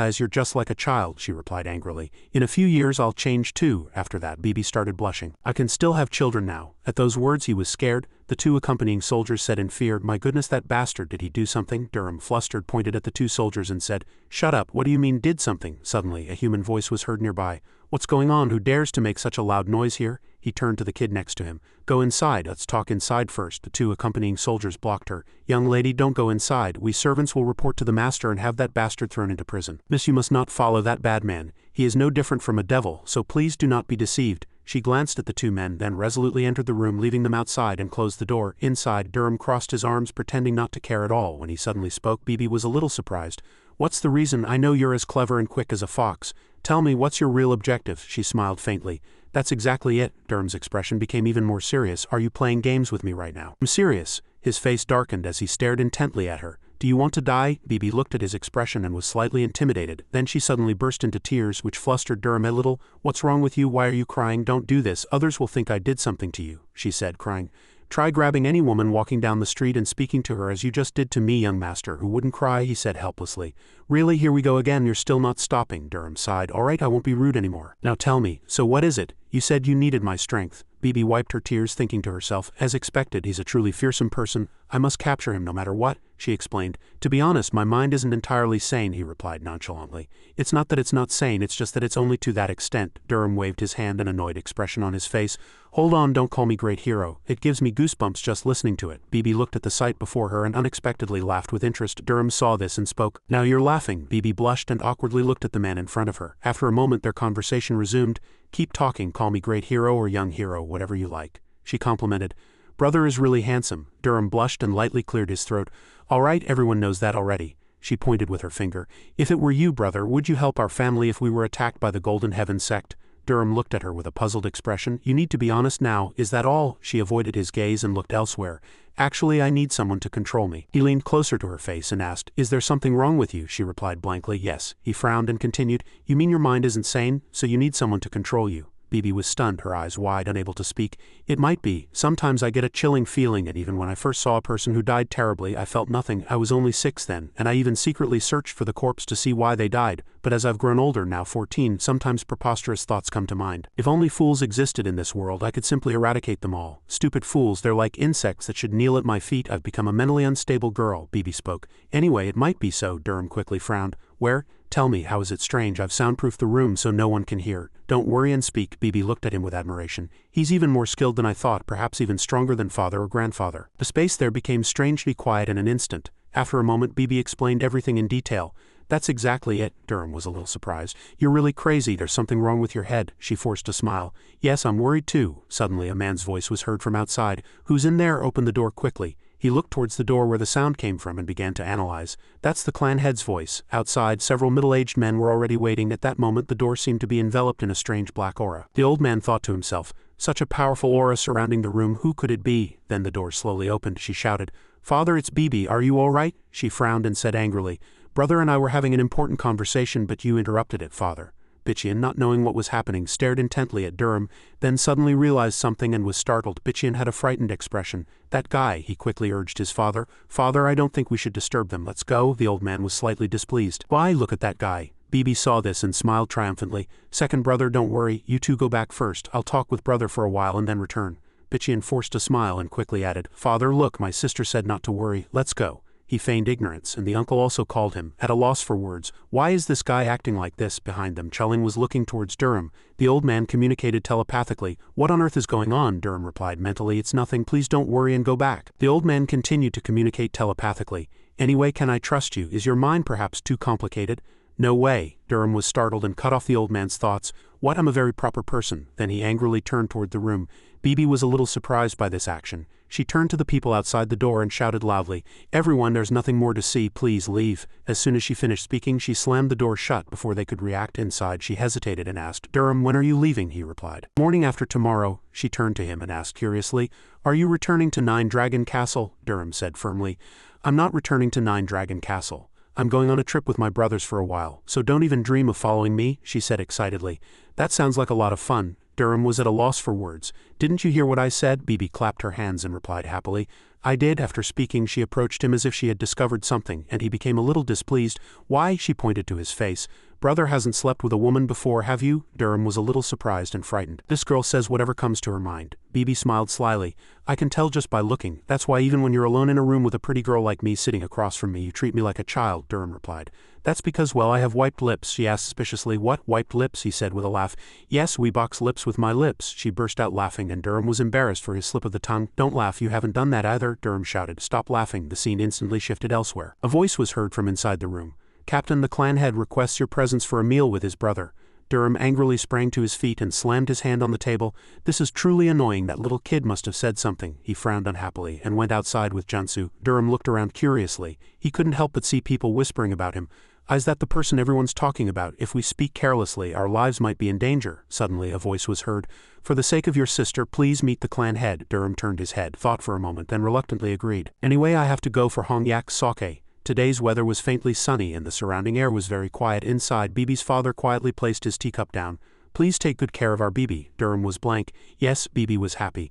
eyes you're just like a child, she replied angrily. In a few years I'll change too. After that Bibi started blushing. I can still have children now. At those words he was scared. The two accompanying soldiers said in fear, my goodness, that bastard, did he do something? Durham, flustered, pointed at the two soldiers and said, shut up, what do you mean did something? Suddenly a human voice was heard nearby. What's going on? Who dares to make such a loud noise here? He turned to the kid next to him. Go inside, let's talk inside first. The two accompanying soldiers blocked her. Young lady, don't go inside. We servants will report to the master and have that bastard thrown into prison. Miss, you must not follow that bad man. He is no different from a devil, so please do not be deceived. She glanced at the two men, then resolutely entered the room, leaving them outside, and closed the door. Inside, Durham crossed his arms, pretending not to care at all. When he suddenly spoke, Bibi was a little surprised. What's the reason? I know you're as clever and quick as a fox. Tell me, what's your real objective? She smiled faintly. That's exactly it. Durham's expression became even more serious. Are you playing games with me right now? I'm serious. His face darkened as he stared intently at her. Do you want to die? Bibi looked at his expression and was slightly intimidated. Then she suddenly burst into tears, which flustered Durham a little. What's wrong with you? Why are you crying? Don't do this. Others will think I did something to you, she said, crying. Try grabbing any woman walking down the street and speaking to her as you just did to me, young master, who wouldn't cry, he said helplessly. Really, here we go again, you're still not stopping, Durham sighed. All right, I won't be rude anymore. Now tell me, so what is it? You said you needed my strength. Bibi wiped her tears, thinking to herself, as expected, he's a truly fearsome person. I must capture him no matter what, she explained. To be honest, my mind isn't entirely sane, he replied nonchalantly. It's not that it's not sane, it's just that it's only to that extent. Durham waved his hand, an annoyed expression on his face. Hold on, don't call me great hero. It gives me goosebumps just listening to it. Bibi looked at the sight before her and unexpectedly laughed with interest. Durham saw this and spoke. Now you're laughing. Bibi blushed and awkwardly looked at the man in front of her. After a moment their conversation resumed. Keep talking, call me great hero or young hero, whatever you like, she complimented. Brother is really handsome. Durham blushed and lightly cleared his throat. All right, everyone knows that already. She pointed with her finger. If it were you, brother, would you help our family if we were attacked by the Golden Heaven sect? Durham looked at her with a puzzled expression. You need to be honest now, is that all? She avoided his gaze and looked elsewhere. Actually, I need someone to control me. He leaned closer to her face and asked, Is there something wrong with you? She replied blankly, yes. He frowned and continued, You mean your mind isn't sane, so you need someone to control you? Bibi was stunned, her eyes wide, unable to speak. It might be. Sometimes I get a chilling feeling, and even when I first saw a person who died terribly, I felt nothing. I was only 6 then, and I even secretly searched for the corpse to see why they died. But as I've grown older, now 14, sometimes preposterous thoughts come to mind. If only fools existed in this world, I could simply eradicate them all. Stupid fools, they're like insects that should kneel at my feet. I've become a mentally unstable girl, Bibi spoke. Anyway, it might be so, Durham quickly frowned. Where? Tell me, how is it strange? I've soundproofed the room so no one can hear. Don't worry and speak. Bibi looked at him with admiration. He's even more skilled than I thought, perhaps even stronger than father or grandfather. The space there became strangely quiet in an instant. After a moment, Bibi explained everything in detail. That's exactly it. Durham was a little surprised. You're really crazy. There's something wrong with your head. She forced a smile. Yes, I'm worried too. Suddenly a man's voice was heard from outside. Who's in there? Opened the door quickly. He looked towards the door where the sound came from and began to analyze. That's the clan head's voice. Outside, several middle-aged men were already waiting. At that moment, the door seemed to be enveloped in a strange black aura. The old man thought to himself, such a powerful aura surrounding the room, who could it be? Then the door slowly opened. She shouted, Father, it's Bibi. Are you all right? She frowned and said angrily, Brother and I were having an important conversation, but you interrupted it, Father. Bichian, not knowing what was happening, stared intently at Durham, then suddenly realized something and was startled. Bichian had a frightened expression. That guy, he quickly urged his father. Father, I don't think we should disturb them. Let's go. The old man was slightly displeased. Why, look at that guy. Bibi saw this and smiled triumphantly. Second brother, don't worry. You two go back first. I'll talk with brother for a while and then return. Bichian forced a smile and quickly added, Father, look, my sister said not to worry. Let's go. He feigned ignorance, and the uncle also called him, at a loss for words. Why is this guy acting like this? Behind them, Chelling was looking towards Durham. The old man communicated telepathically. What on earth is going on? Durham replied mentally. It's nothing. Please don't worry and go back. The old man continued to communicate telepathically. Anyway, can I trust you? Is your mind perhaps too complicated? No way. Durham was startled and cut off the old man's thoughts. What? I'm a very proper person. Then he angrily turned toward the room. Bibi was a little surprised by this action. She turned to the people outside the door and shouted loudly, Everyone, there's nothing more to see, please leave. As soon as she finished speaking, she slammed the door shut. Before they could react inside, she hesitated and asked, Durham, when are you leaving? He replied. Morning after tomorrow. She turned to him and asked curiously, Are you returning to Nine Dragon Castle? Durham said firmly, I'm not returning to Nine Dragon Castle. I'm going on a trip with my brothers for a while, so don't even dream of following me, she said excitedly. That sounds like a lot of fun. Durham was at a loss for words. "Didn't you hear what I said?" Bibi clapped her hands and replied happily. "I did." After speaking, she approached him as if she had discovered something, and he became a little displeased. "Why?" She pointed to his face. "Brother hasn't slept with a woman before, have you?" Durham was a little surprised and frightened. "This girl says whatever comes to her mind." Bibi smiled slyly. "I can tell just by looking. That's why even when you're alone in a room with a pretty girl like me sitting across from me, you treat me like a child," Durham replied. "That's because, well, I have wiped lips," she asked suspiciously. "What, wiped lips?" he said with a laugh. "Yes, Weebach's lips with my lips." She burst out laughing, and Durham was embarrassed for his slip of the tongue. "Don't laugh, you haven't done that either," Durham shouted. "Stop laughing." The scene instantly shifted elsewhere. A voice was heard from inside the room. "Captain, the clan head requests your presence for a meal with his brother." Durham angrily sprang to his feet and slammed his hand on the table. "This is truly annoying. That little kid must have said something." He frowned unhappily and went outside with Junsu. Durham looked around curiously. He couldn't help but see people whispering about him. "Is that the person everyone's talking about? If we speak carelessly, our lives might be in danger." Suddenly a voice was heard. "For the sake of your sister, please meet the clan head." Durham turned his head, thought for a moment, then reluctantly agreed. "Anyway, I have to go for Hongyak's sake." Today's weather was faintly sunny and the surrounding air was very quiet. Inside, Bibi's father quietly placed his teacup down. "Please take good care of our Bibi." Durham was blank. Yes, Bibi was happy.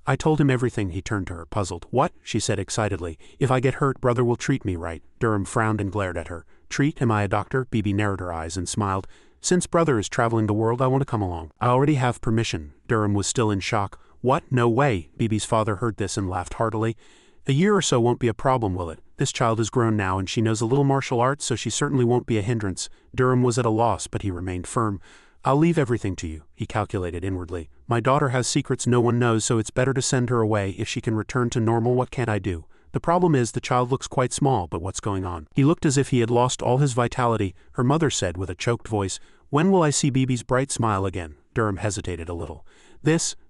"I told him everything." He turned to her, puzzled. "What?" she said excitedly. "If I get hurt, brother will treat me right." Durham frowned and glared at her. "Treat? Am I a doctor?" Bibi narrowed her eyes and smiled. "Since brother is traveling the world, I want to come along. I already have permission." Durham was still in shock. "What? No way." Bibi's father heard this and laughed heartily. "A year or so won't be a problem, will it? This child is grown now and she knows a little martial arts, so she certainly won't be a hindrance." Durham was at a loss, but he remained firm. "I'll leave everything to you," he calculated inwardly. "My daughter has secrets no one knows, so it's better to send her away. If she can return to normal, what can I do? The problem is the child looks quite small, but what's going on?" He looked as if he had lost all his vitality. Her mother said with a choked voice, "When will I see Bibi's bright smile again?" Durham hesitated a little.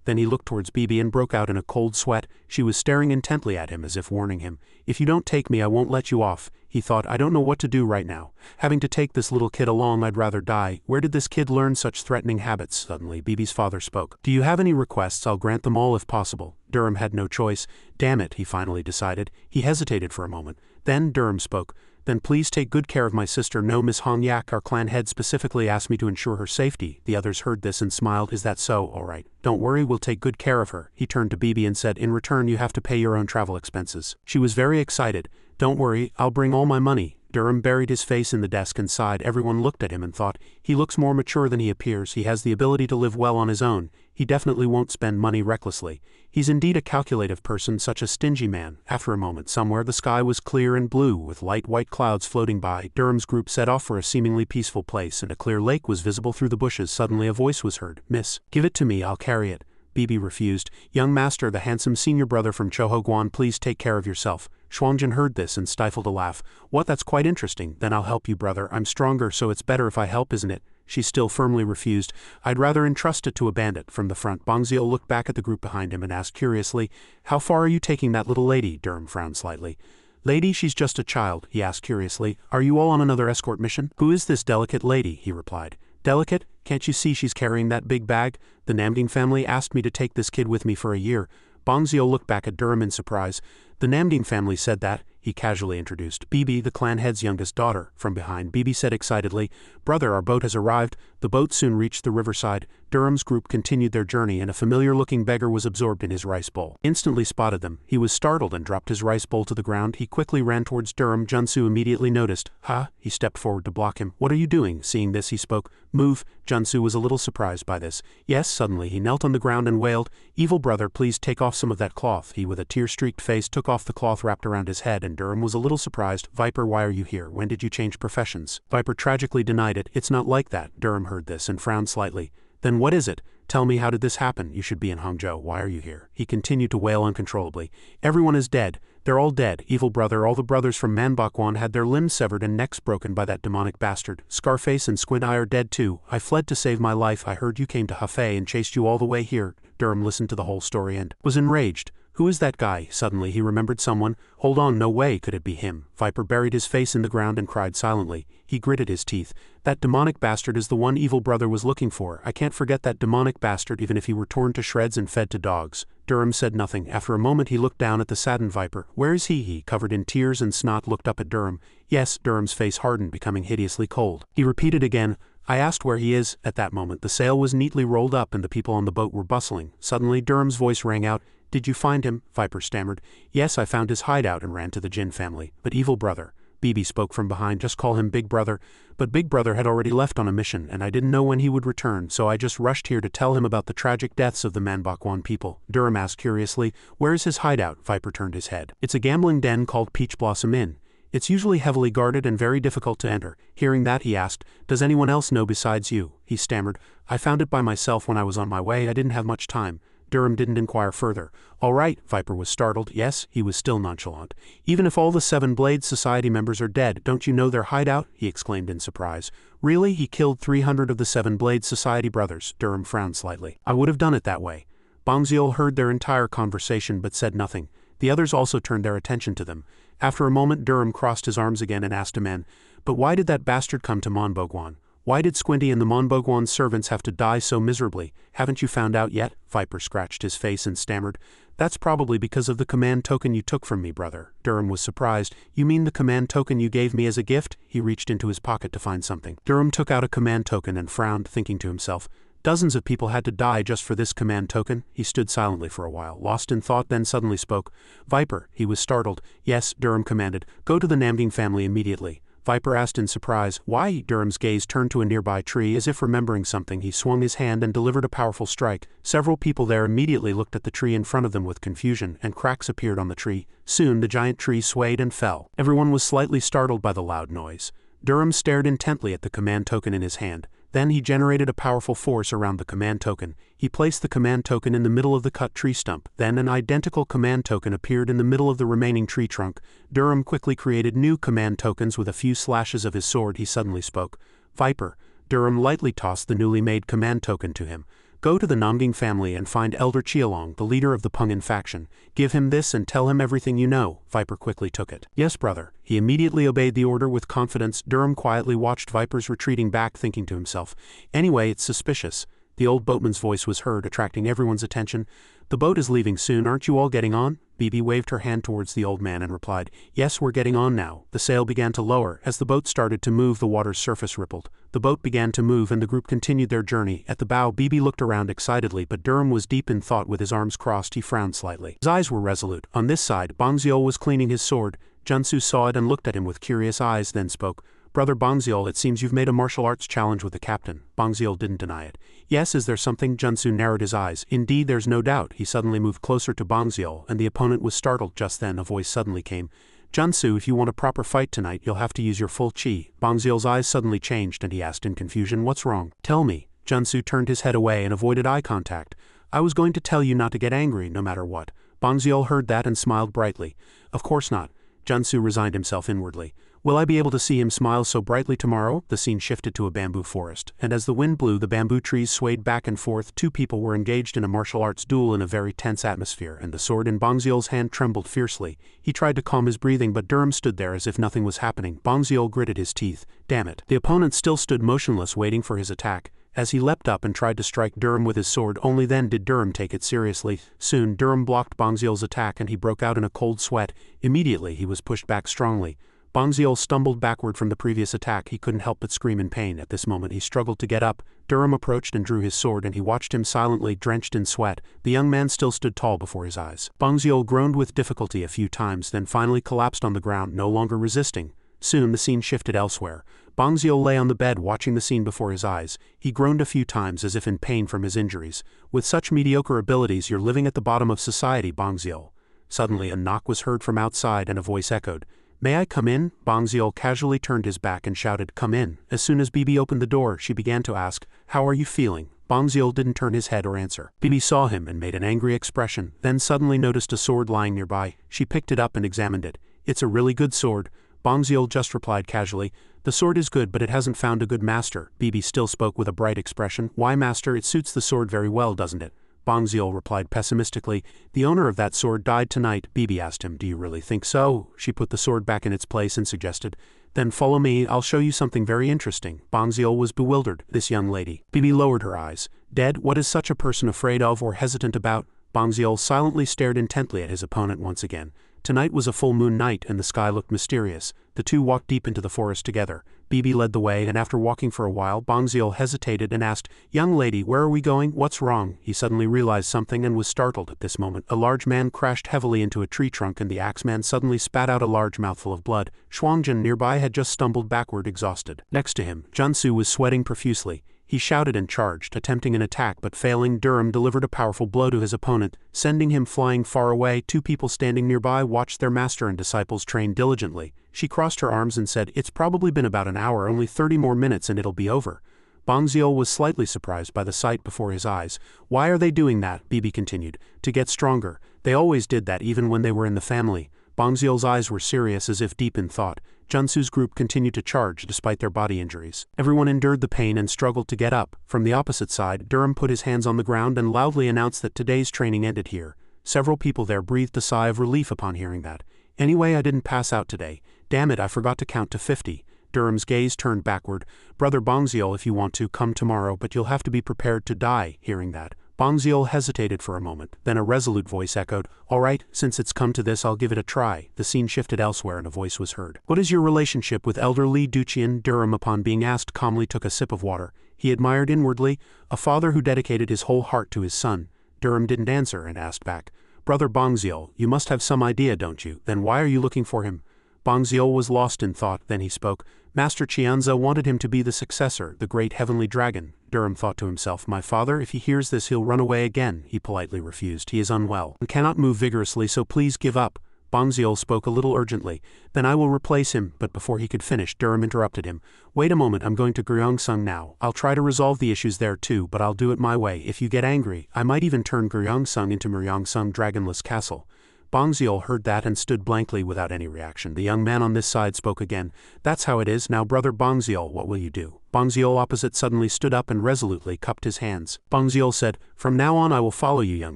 Then he looked towards Bibi and broke out in a cold sweat. She was staring intently at him as if warning him. "If you don't take me, I won't let you off." He thought, "I don't know what to do right now. Having to take this little kid along, I'd rather die. Where did this kid learn such threatening habits?" Suddenly, Bibi's father spoke. "Do you have any requests? I'll grant them all if possible." Durham had no choice. "Damn it," he finally decided. He hesitated for a moment. Then Durham spoke. "Then please take good care of my sister. No, Miss Hongyak, our clan head specifically asked me to ensure her safety." The others heard this and smiled. "Is that so? All right. Don't worry, we'll take good care of her." He turned to Bibi and said, "In return, you have to pay your own travel expenses." She was very excited. "Don't worry, I'll bring all my money." Durham buried his face in the desk and sighed. Everyone looked at him and thought, "He looks more mature than he appears. He has the ability to live well on his own. He definitely won't spend money recklessly. He's indeed a calculative person, such a stingy man." After a moment, somewhere the sky was clear and blue, with light white clouds floating by. Durham's group set off for a seemingly peaceful place, and a clear lake was visible through the bushes. Suddenly a voice was heard. "Miss, give it to me, I'll carry it." Bibi refused. "Young master, the handsome senior brother from Chohoguan, please take care of yourself." Xuangjin heard this and stifled a laugh. "What, that's quite interesting. Then I'll help you, brother. I'm stronger, so it's better if I help, isn't it?" She still firmly refused. "I'd rather entrust it to a bandit." From the front, Bongzio looked back at the group behind him and asked curiously, "How far are you taking that little lady?" Durham frowned slightly. "Lady, she's just a child," he asked curiously. "Are you all on another escort mission?" "Who is this delicate lady?" he replied. "Delicate? Can't you see she's carrying that big bag? The Namding family asked me to take this kid with me for a year." Bongzio looked back at Durham in surprise. "The Namding family said that," he casually introduced. "Bibi, the clan head's youngest daughter." From behind, Bibi said excitedly, "Brother, our boat has arrived." The boat soon reached the riverside. Durham's group continued their journey, and a familiar-looking beggar was absorbed in his rice bowl. Instantly spotted them. He was startled and dropped his rice bowl to the ground. He quickly ran towards Durham. Junsu immediately noticed. "Ha!" He stepped forward to block him. "What are you doing?" Seeing this, he spoke. "Move." Junsu was a little surprised by this. "Yes." Suddenly, he knelt on the ground and wailed, "Evil brother, please take off some of that cloth." He, with a tear-streaked face, took off the cloth wrapped around his head, and Durham was a little surprised. "Viper, why are you here? When did you change professions?" Viper tragically denied it. "It's not like that." Durham heard this and frowned slightly. "Then what is it? Tell me, how did this happen? You should be in Hangzhou. Why are you here?" He continued to wail uncontrollably. "Everyone is dead. They're all dead. Evil brother, all the brothers from Manbakwan had their limbs severed and necks broken by that demonic bastard. Scarface and Squint Eye are dead too. I fled to save my life. I heard you came to Hefei and chased you all the way here." Durham listened to the whole story and was enraged. "Who is that guy?" Suddenly he remembered someone. "Hold on, no way could it be him." Viper buried his face in the ground and cried silently. He gritted his teeth. "That demonic bastard is the one evil brother was looking for. I can't forget that demonic bastard even if he were torn to shreds and fed to dogs." Durham said nothing. After a moment he looked down at the saddened Viper. "Where is he?" He, covered in tears and snot, looked up at Durham. "Yes." Durham's face hardened, becoming hideously cold. He repeated again, I asked where he is. At that moment the sail was neatly rolled up and the people on the boat were bustling. Suddenly Durham's voice rang out. Did you find him? Viper stammered. Yes, I found his hideout and ran to the Jin family. But evil brother. Bibi spoke from behind. Just call him Big Brother. But Big Brother had already left on a mission and I didn't know when he would return, so I just rushed here to tell him about the tragic deaths of the Manbakwan people. Durham asked curiously. Where's his hideout? Viper turned his head. It's a gambling den called Peach Blossom Inn. It's usually heavily guarded and very difficult to enter. Hearing that, he asked, does anyone else know besides you? He stammered. I found it by myself when I was on my way. I didn't have much time. Durham didn't inquire further. All right, Viper was startled. Yes, he was still nonchalant. Even if all the Seven Blades Society members are dead, don't you know their hideout? He exclaimed in surprise. Really? He killed 300 of the Seven Blades Society brothers. Durham frowned slightly. I would have done it that way. Bangziol heard their entire conversation but said nothing. The others also turned their attention to them. After a moment Durham crossed his arms again and asked a man, but why did that bastard come to Monbogwan? Why did Squinty and the Monbogwan servants have to die so miserably? Haven't you found out yet? Viper scratched his face and stammered. That's probably because of the command token you took from me, brother. Durham was surprised. You mean the command token you gave me as a gift? He reached into his pocket to find something. Durham took out a command token and frowned, thinking to himself, dozens of people had to die just for this command token. He stood silently for a while, lost in thought, then suddenly spoke. Viper. He was startled. Yes, Durham commanded. Go to the Namding family immediately. Viper asked in surprise. Why? Durham's gaze turned to a nearby tree. As if remembering something, he swung his hand and delivered a powerful strike. Several people there immediately looked at the tree in front of them with confusion, and cracks appeared on the tree. Soon the giant tree swayed and fell. Everyone was slightly startled by the loud noise. Durham stared intently at the command token in his hand. Then he generated a powerful force around the command token. He placed the command token in the middle of the cut tree stump. Then an identical command token appeared in the middle of the remaining tree trunk. Durham quickly created new command tokens with a few slashes of his sword. He suddenly spoke. Viper. Durham lightly tossed the newly made command token to him. Go to the Namding family and find Elder Chialong, the leader of the Pungin faction. Give him this and tell him everything you know. Viper quickly took it. Yes, brother. He immediately obeyed the order with confidence. Durham quietly watched Viper's retreating back, thinking to himself, anyway, it's suspicious. The old boatman's voice was heard, attracting everyone's attention. The boat is leaving soon, aren't you all getting on? Bibi waved her hand towards the old man and replied, yes, we're getting on now. The sail began to lower. As the boat started to move, the water's surface rippled. The boat began to move and the group continued their journey. At the bow, Bibi looked around excitedly, but Durham was deep in thought. With his arms crossed, he frowned slightly. His eyes were resolute. On this side, Bangziol was cleaning his sword. Junsu saw it and looked at him with curious eyes, then spoke. Brother Bangziol, it seems you've made a martial arts challenge with the captain. Bangziol didn't deny it. Yes, is there something? Junsu narrowed his eyes. Indeed, there's no doubt. He suddenly moved closer to Bangziol, and the opponent was startled. Just then, a voice suddenly came. Junsu, if you want a proper fight tonight, you'll have to use your full chi. Bangziol's eyes suddenly changed, and he asked in confusion, what's wrong? Tell me. Junsu turned his head away and avoided eye contact. I was going to tell you not to get angry, no matter what. Bangziol heard that and smiled brightly. Of course not. Junsu resigned himself inwardly. Will I be able to see him smile so brightly tomorrow? The scene shifted to a bamboo forest, and as the wind blew, the bamboo trees swayed back and forth. Two people were engaged in a martial arts duel in a very tense atmosphere, and the sword in Bangziol's hand trembled fiercely. He tried to calm his breathing, but Durham stood there as if nothing was happening. Bangziol gritted his teeth. Damn it. The opponent still stood motionless, waiting for his attack. As he leapt up and tried to strike Durham with his sword, only then did Durham take it seriously. Soon, Durham blocked Bangziol's attack and he broke out in a cold sweat. Immediately, he was pushed back strongly. Bangziol stumbled backward from the previous attack. He couldn't help but scream in pain. At this moment he struggled to get up. Durham approached and drew his sword, and he watched him silently, drenched in sweat. The young man still stood tall before his eyes. Bangziol groaned with difficulty a few times, then finally collapsed on the ground, no longer resisting. Soon the scene shifted elsewhere. Bangziol lay on the bed watching the scene before his eyes. He groaned a few times as if in pain from his injuries. With such mediocre abilities, you're living at the bottom of society, Bangziol. Suddenly a knock was heard from outside and a voice echoed. May I come in? Bangziol casually turned his back and shouted, come in. As soon as Bibi opened the door, she began to ask, how are you feeling? Bangziol didn't turn his head or answer. Bibi saw him and made an angry expression, then suddenly noticed a sword lying nearby. She picked it up and examined it. It's a really good sword. Bangziol just replied casually, the sword is good, but it hasn't found a good master. Bibi still spoke with a bright expression. Why, master? It suits the sword very well, doesn't it? Bangziol replied pessimistically, the owner of that sword died tonight. Bibi asked him, do you really think so? She put the sword back in its place and suggested, then follow me, I'll show you something very interesting. Bangziol was bewildered. This young lady. Bibi lowered her eyes. Dead? What is such a person afraid of or hesitant about? Bangziol silently stared intently at his opponent once again. Tonight was a full moon night and the sky looked mysterious. The two walked deep into the forest together. Bibi led the way, and after walking for a while, Bongziol hesitated and asked, "Young lady, where are we going? What's wrong?" He suddenly realized something and was startled at this moment. A large man crashed heavily into a tree trunk, and the axeman suddenly spat out a large mouthful of blood. Shuangjin nearby had just stumbled backward, exhausted. Next to him, Junsu was sweating profusely. He shouted and charged, attempting an attack but failing. Durham delivered a powerful blow to his opponent, sending him flying far away. Two people standing nearby watched their master and disciples train diligently. She crossed her arms and said, "It's probably been about an hour, only 30 more minutes and it'll be over." Bongziol was slightly surprised by the sight before his eyes. "Why are they doing that?" Bibi continued. "To get stronger. They always did that even when they were in the family." Bongziol's eyes were serious, as if deep in thought. Junsu's group continued to charge despite their body injuries. Everyone endured the pain and struggled to get up. From the opposite side, Durham put his hands on the ground and loudly announced that today's training ended here. Several people there breathed a sigh of relief upon hearing that. "Anyway, I didn't pass out today. Damn it, I forgot to count to 50. Durham's gaze turned backward. "Brother Bongziol, if you want to, come tomorrow, but you'll have to be prepared to die." Hearing that, Bongziol hesitated for a moment, then a resolute voice echoed, "All right, since it's come to this, I'll give it a try." The scene shifted elsewhere and a voice was heard. "What is your relationship with Elder Li Duqian?" Durham, upon being asked, calmly took a sip of water. He admired inwardly a father who dedicated his whole heart to his son. Durham didn't answer and asked back, "Brother Bongziol, you must have some idea, don't you? Then why are you looking for him?" Bongziol was lost in thought, then he spoke. "Master Qianzi wanted him to be the successor, the great heavenly dragon." Durham thought to himself, "My father, if he hears this, he'll run away again." He politely refused. "He is unwell and cannot move vigorously, so please give up." Bongziol spoke a little urgently. "Then I will replace him," but before he could finish, Durham interrupted him. "Wait a moment, I'm going to Gyeongsung now. I'll try to resolve the issues there too, but I'll do it my way. If you get angry, I might even turn Gyeongsung into Myeongsung Dragonless Castle." Bongziol heard that and stood blankly without any reaction. The young man on this side spoke again. "That's how it is. Now, Brother Bongziol, what will you do?" Bongziol opposite suddenly stood up and resolutely cupped his hands. Bongziol said, "From now on I will follow you, young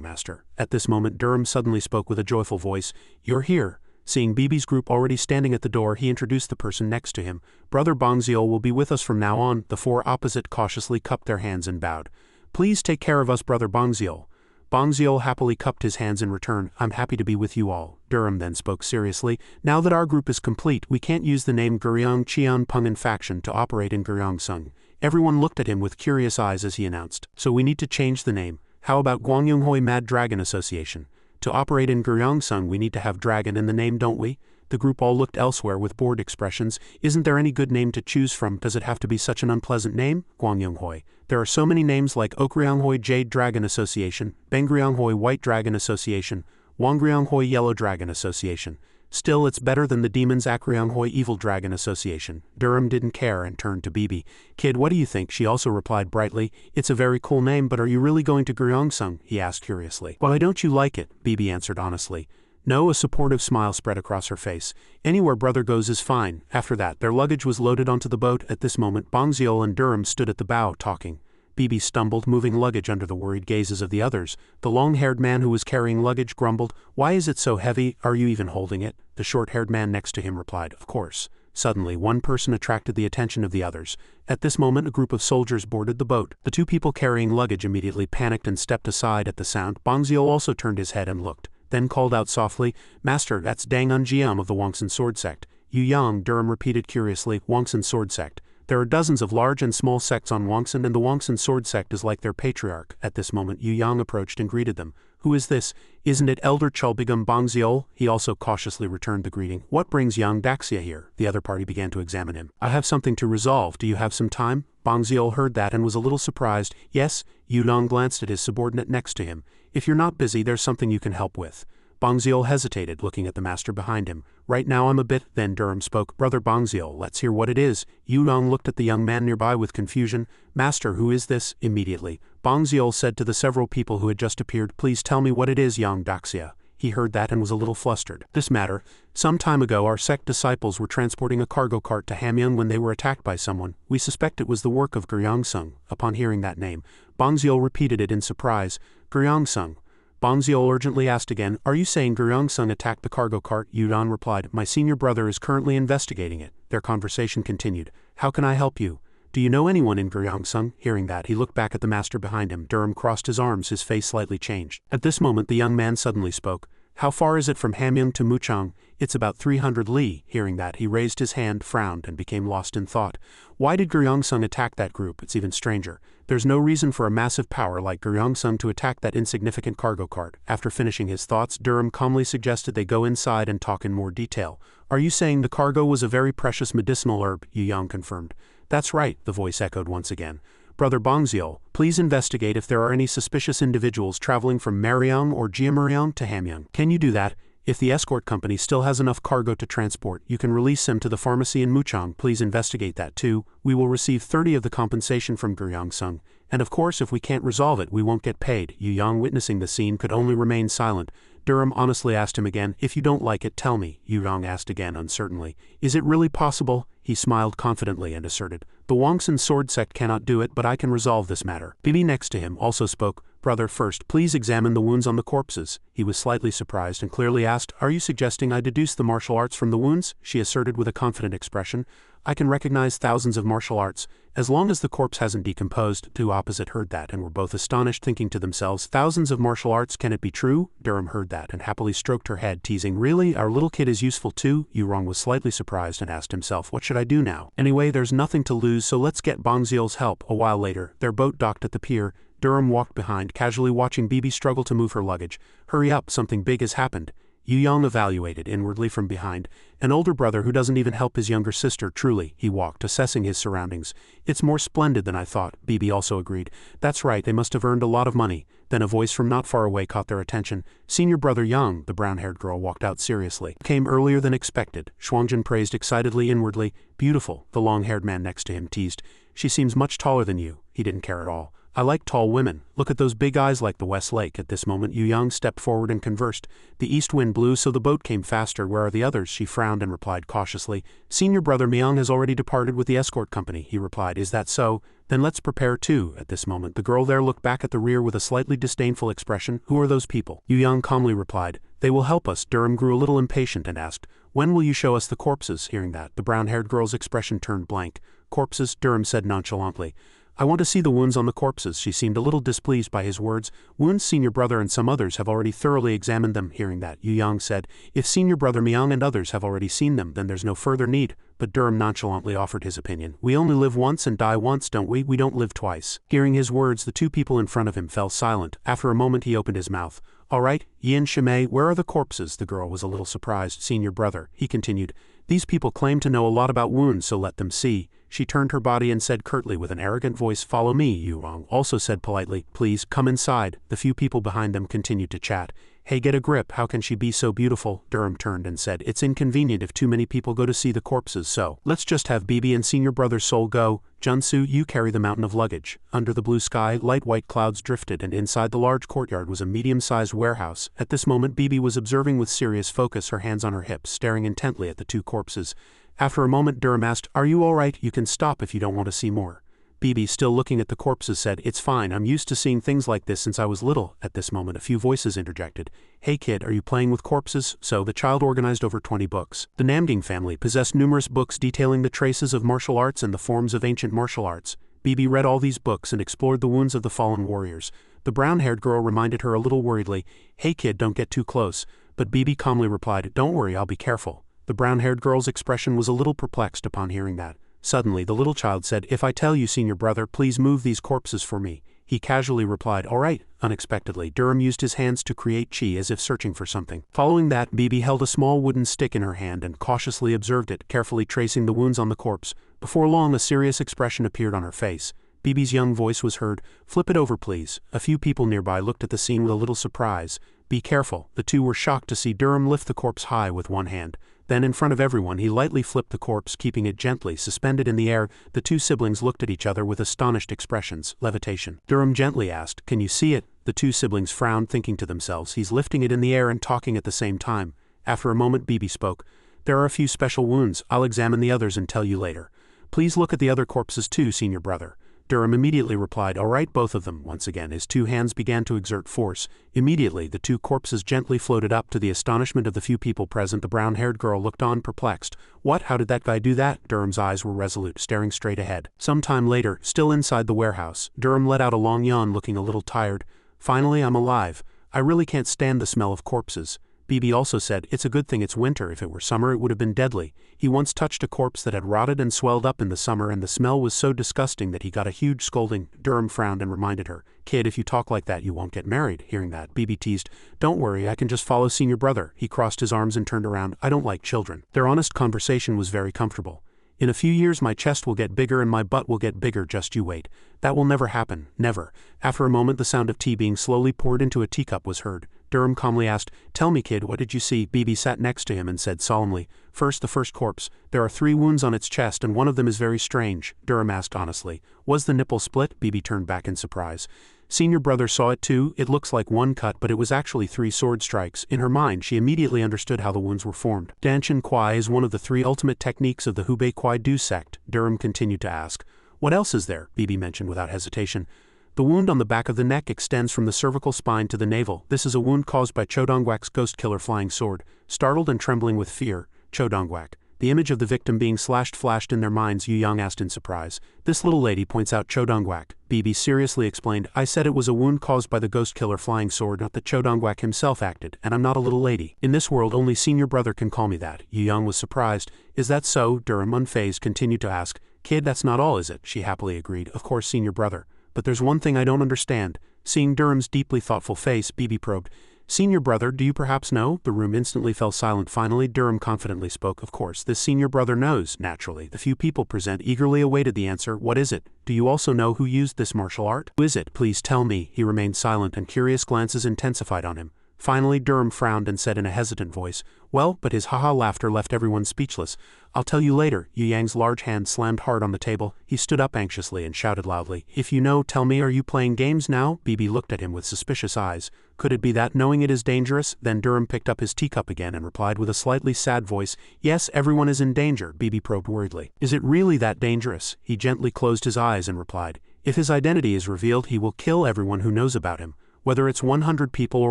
master." At this moment Durham suddenly spoke with a joyful voice. "You're here." Seeing Bibi's group already standing at the door, he introduced the person next to him. "Brother Bongziol will be with us from now on." The four opposite cautiously cupped their hands and bowed. "Please take care of us, Brother Bongziol." Bongziol happily cupped his hands in return. "I'm happy to be with you all." Durham then spoke seriously. "Now that our group is complete, we can't use the name Guryong Cheon Pungan faction to operate in Gyeongsung." Everyone looked at him with curious eyes as he announced. "So we need to change the name. How about Gwangyunghoi Mad Dragon Association? To operate in Gyeongsung we need to have dragon in the name, don't we?" The group all looked elsewhere with bored expressions. "Isn't there any good name to choose from? Does it have to be such an unpleasant name?" Gwangyunghoi. "There are so many names like Okryonghoi Jade Dragon Association, Bengryonghoi White Dragon Association, Wangryonghoi Yellow Dragon Association. Still, it's better than the Demons Akryonghoi Evil Dragon Association." Durham didn't care and turned to Bibi. "Kid, what do you think?" She also replied brightly. "It's a very cool name, but are you really going to Gyeongsung?" he asked curiously. "Why don't you like it?" Bibi answered honestly. No, a supportive smile spread across her face. "Anywhere brother goes is fine." After that, their luggage was loaded onto the boat. At this moment, Bongziol and Durham stood at the bow, talking. Bibi stumbled, moving luggage under the worried gazes of the others. The long-haired man who was carrying luggage grumbled, "Why is it so heavy? Are you even holding it?" The short-haired man next to him replied, "Of course." Suddenly, one person attracted the attention of the others. At this moment, a group of soldiers boarded the boat. The two people carrying luggage immediately panicked and stepped aside at the sound. Bongziol also turned his head and looked, then called out softly, "Master, that's Dang Unjiam of the Wangsan Sword Sect." "Yu Yang," Durham repeated curiously. "Wangsan Sword Sect. There are dozens of large and small sects on Wangsan, and the Wangsan Sword Sect is like their patriarch." At this moment, Yu Yang approached and greeted them. "Who is this? Isn't it Elder Chulbigum Bongziol?" He also cautiously returned the greeting. "What brings young Daxia here?" The other party began to examine him. "I have something to resolve. Do you have some time?" Bongziol heard that and was a little surprised. "Yes." Yu Yang glanced at his subordinate next to him. "If you're not busy, there's something you can help with." Bongziol hesitated, looking at the master behind him. "Right now I'm a bit." Then Durham spoke. "Brother Bongziol, let's hear what it is." Yu Yang looked at the young man nearby with confusion. "Master, who is this?" Immediately, Bongziol said to the several people who had just appeared, "Please tell me what it is, young Daxia." He heard that and was a little flustered. "This matter. Some time ago our sect disciples were transporting a cargo cart to Hamyong when they were attacked by someone. We suspect it was the work of Gyeongsung." Upon hearing that name, Bongziol repeated it in surprise. "Gyeongsung." Bongziol urgently asked again, "Are you saying Gyeongsung attacked the cargo cart?" Yu Yang replied, "My senior brother is currently investigating it." Their conversation continued. "How can I help you? Do you know anyone in Gyeongsung?" Hearing that, he looked back at the master behind him. Durham crossed his arms, his face slightly changed. At this moment the young man suddenly spoke. "How far is it from Hamyong to Muchang?" It's about 300 li. Hearing that, he raised his hand, frowned, and became lost in thought. Why did Guryong-sung attack that group? It's even stranger. There's no reason for a massive power like Guryong-sung to attack that insignificant cargo cart. After finishing his thoughts, Durham calmly suggested they go inside and talk in more detail. Are you saying the cargo was a very precious medicinal herb? Yu-yang confirmed. That's right, the voice echoed once again. Brother Bongzio, please investigate if there are any suspicious individuals traveling from Mariang or Jiamuriang to Hamyang. Can you do that? If the escort company still has enough cargo to transport, you can release them to the pharmacy in Muchang. Please investigate that too. We will receive 30 of the compensation from Guryong-sung. And of course, if we can't resolve it, we won't get paid. Yu-yang, witnessing the scene, could only remain silent. Durham honestly asked him again, if you don't like it, tell me. Yu-yang asked again uncertainly. Is it really possible? He smiled confidently and asserted. The Wangsun sword sect cannot do it, but I can resolve this matter. Bibi next to him also spoke. Brother, first, please examine the wounds on the corpses. He was slightly surprised and clearly asked, are you suggesting I deduce the martial arts from the wounds? She asserted with a confident expression. I can recognize thousands of martial arts, as long as the corpse hasn't decomposed. Two opposite heard that and were both astonished, thinking to themselves, thousands of martial arts, can it be true? Durham heard that and happily stroked her head, teasing, really, our little kid is useful too? Yurong was slightly surprised and asked himself, what should I do now? Anyway, there's nothing to lose, so let's get Bongziel's help. A while later, their boat docked at the pier. Durham walked behind, casually watching Bibi struggle to move her luggage. Hurry up, something big has happened. Yu-yang evaluated inwardly from behind. An older brother who doesn't even help his younger sister, truly, he walked, assessing his surroundings. It's more splendid than I thought, Bibi also agreed. That's right, they must have earned a lot of money. Then a voice from not far away caught their attention. Senior brother Yang, the brown-haired girl, walked out seriously. Came earlier than expected, Shuangjin praised excitedly inwardly. Beautiful, the long-haired man next to him teased. She seems much taller than you. He didn't care at all. I like tall women. Look at those big eyes like the West Lake. At this moment, Yu-yang stepped forward and conversed. The east wind blew, so the boat came faster. Where are the others? She frowned and replied cautiously. Senior brother Myung has already departed with the escort company, he replied. Is that so? Then let's prepare too. At this moment, the girl there looked back at the rear with a slightly disdainful expression. Who are those people? Yu-yang calmly replied. They will help us. Durham grew a little impatient and asked, when will you show us the corpses? Hearing that, the brown-haired girl's expression turned blank. Corpses? Durham said nonchalantly. I want to see the wounds on the corpses. She seemed a little displeased by his words. Wounds, senior brother and some others have already thoroughly examined them. Hearing that, Yu-yang said, if senior brother Myung and others have already seen them, then there's no further need. But Durham nonchalantly offered his opinion. We only live once and die once, don't we? We don't live twice. Hearing his words, the two people in front of him fell silent. After a moment, he opened his mouth. All right, Yin Shimei, where are the corpses? The girl was a little surprised. Senior brother, he continued. These people claim to know a lot about wounds, so let them see. She turned her body and said curtly with an arrogant voice, follow me. Yu-rong also said politely, please, come inside. The few people behind them continued to chat. Hey, get a grip, how can she be so beautiful? Durham turned and said, it's inconvenient if too many people go to see the corpses, so let's just have Bibi and senior brother Sol go. Junsu, you carry the mountain of luggage. Under the blue sky, light white clouds drifted, and inside the large courtyard was a medium-sized warehouse. At this moment, Bibi was observing with serious focus, her hands on her hips, staring intently at the two corpses. After a moment, Durham asked, are you all right? You can stop if you don't want to see more. Bibi, still looking at the corpses, said, it's fine, I'm used to seeing things like this since I was little. At this moment, a few voices interjected. Hey kid, are you playing with corpses? So, the child organized over 20 books. The Namding family possessed numerous books detailing the traces of martial arts and the forms of ancient martial arts. Bibi read all these books and explored the wounds of the fallen warriors. The brown-haired girl reminded her a little worriedly, hey kid, don't get too close. But Bibi calmly replied, don't worry, I'll be careful. The brown-haired girl's expression was a little perplexed upon hearing that. Suddenly, the little child said, if I tell you, senior brother, please move these corpses for me. He casually replied, all right. Unexpectedly, Durham used his hands to create chi as if searching for something. Following that, Bibi held a small wooden stick in her hand and cautiously observed it, carefully tracing the wounds on the corpse. Before long, a serious expression appeared on her face. Bibi's young voice was heard, flip it over please. A few people nearby looked at the scene with a little surprise. Be careful. The two were shocked to see Durham lift the corpse high with one hand. Then in front of everyone he lightly flipped the corpse, keeping it gently suspended in the air. The two siblings looked at each other with astonished expressions. Levitation. Durham gently asked, can you see it? The two siblings frowned, thinking to themselves, he's lifting it in the air and talking at the same time. After a moment, Bibi spoke. There are a few special wounds. I'll examine the others and tell you later. Please look at the other corpses too, senior brother. Durham immediately replied, all right, both of them. Once again, his two hands began to exert force. Immediately, the two corpses gently floated up. To the astonishment of the few people present, the brown-haired girl looked on perplexed. What? How did that guy do that? Durham's eyes were resolute, staring straight ahead. Some time later, still inside the warehouse, Durham let out a long yawn, looking a little tired. Finally, I'm alive. I really can't stand the smell of corpses. BB also said, it's a good thing it's winter. If it were summer it would have been deadly. He once touched a corpse that had rotted and swelled up in the summer, and the smell was so disgusting that he got a huge scolding. Durham frowned and reminded her, kid, if you talk like that you won't get married. Hearing that, BB teased, don't worry, I can just follow senior brother. He crossed his arms and turned around. I don't like children. Their honest conversation was very comfortable. In a few years my chest will get bigger and my butt will get bigger, just you wait. That will never happen, never. After a moment the sound of tea being slowly poured into a teacup was heard. Durham calmly asked, tell me kid, what did you see? BB sat next to him and said solemnly, first the first corpse. There are 3 wounds on its chest and one of them is very strange. Durham asked honestly, was the nipple split? BB turned back in surprise. Senior brother saw it too. It looks like one cut, but it was actually 3 sword strikes. In her mind, she immediately understood how the wounds were formed. Danshin Kwai is one of the 3 ultimate techniques of the Hubei Kwai Du sect. Durham continued to ask. What else is there? BB mentioned without hesitation. The wound on the back of the neck extends from the cervical spine to the navel. This is a wound caused by Chodongwak's ghost killer flying sword. Startled and trembling with fear, Chodongwak. The image of the victim being slashed flashed in their minds. Yu Yang asked in surprise. This little lady points out Chodongwak. BB seriously explained, I said it was a wound caused by the ghost killer flying sword, not that Chodongwak himself acted, and I'm not a little lady. In this world only senior brother can call me that. Yu Yang was surprised. Is that so? Durham, unfazed, continued to ask. Kid, that's not all, is it? She happily agreed. Of course, senior brother. But there's one thing I don't understand. Seeing Durham's deeply thoughtful face, BB probed. Senior brother, do you perhaps know? The room instantly fell silent. Finally, Durham confidently spoke. Of course, this senior brother knows, naturally. The few people present eagerly awaited the answer. What is it? Do you also know who used this martial art? Who is it? Please tell me. He remained silent and curious glances intensified on him. Finally, Durham frowned and said in a hesitant voice, well, but his haha laughter left everyone speechless. I'll tell you later. Yu Yang's large hand slammed hard on the table. He stood up anxiously and shouted loudly, if you know, tell me, are you playing games now? BB looked at him with suspicious eyes. Could it be that knowing it is dangerous? Then Durham picked up his teacup again and replied with a slightly sad voice, yes, everyone is in danger. BB probed worriedly. Is it really that dangerous? He gently closed his eyes and replied, if his identity is revealed, he will kill everyone who knows about him. Whether it's 100 people or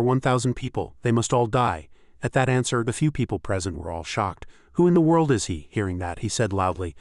1,000 people, they must all die. At that answer, the few people present were all shocked. Who in the world is he? Hearing that, he said loudly,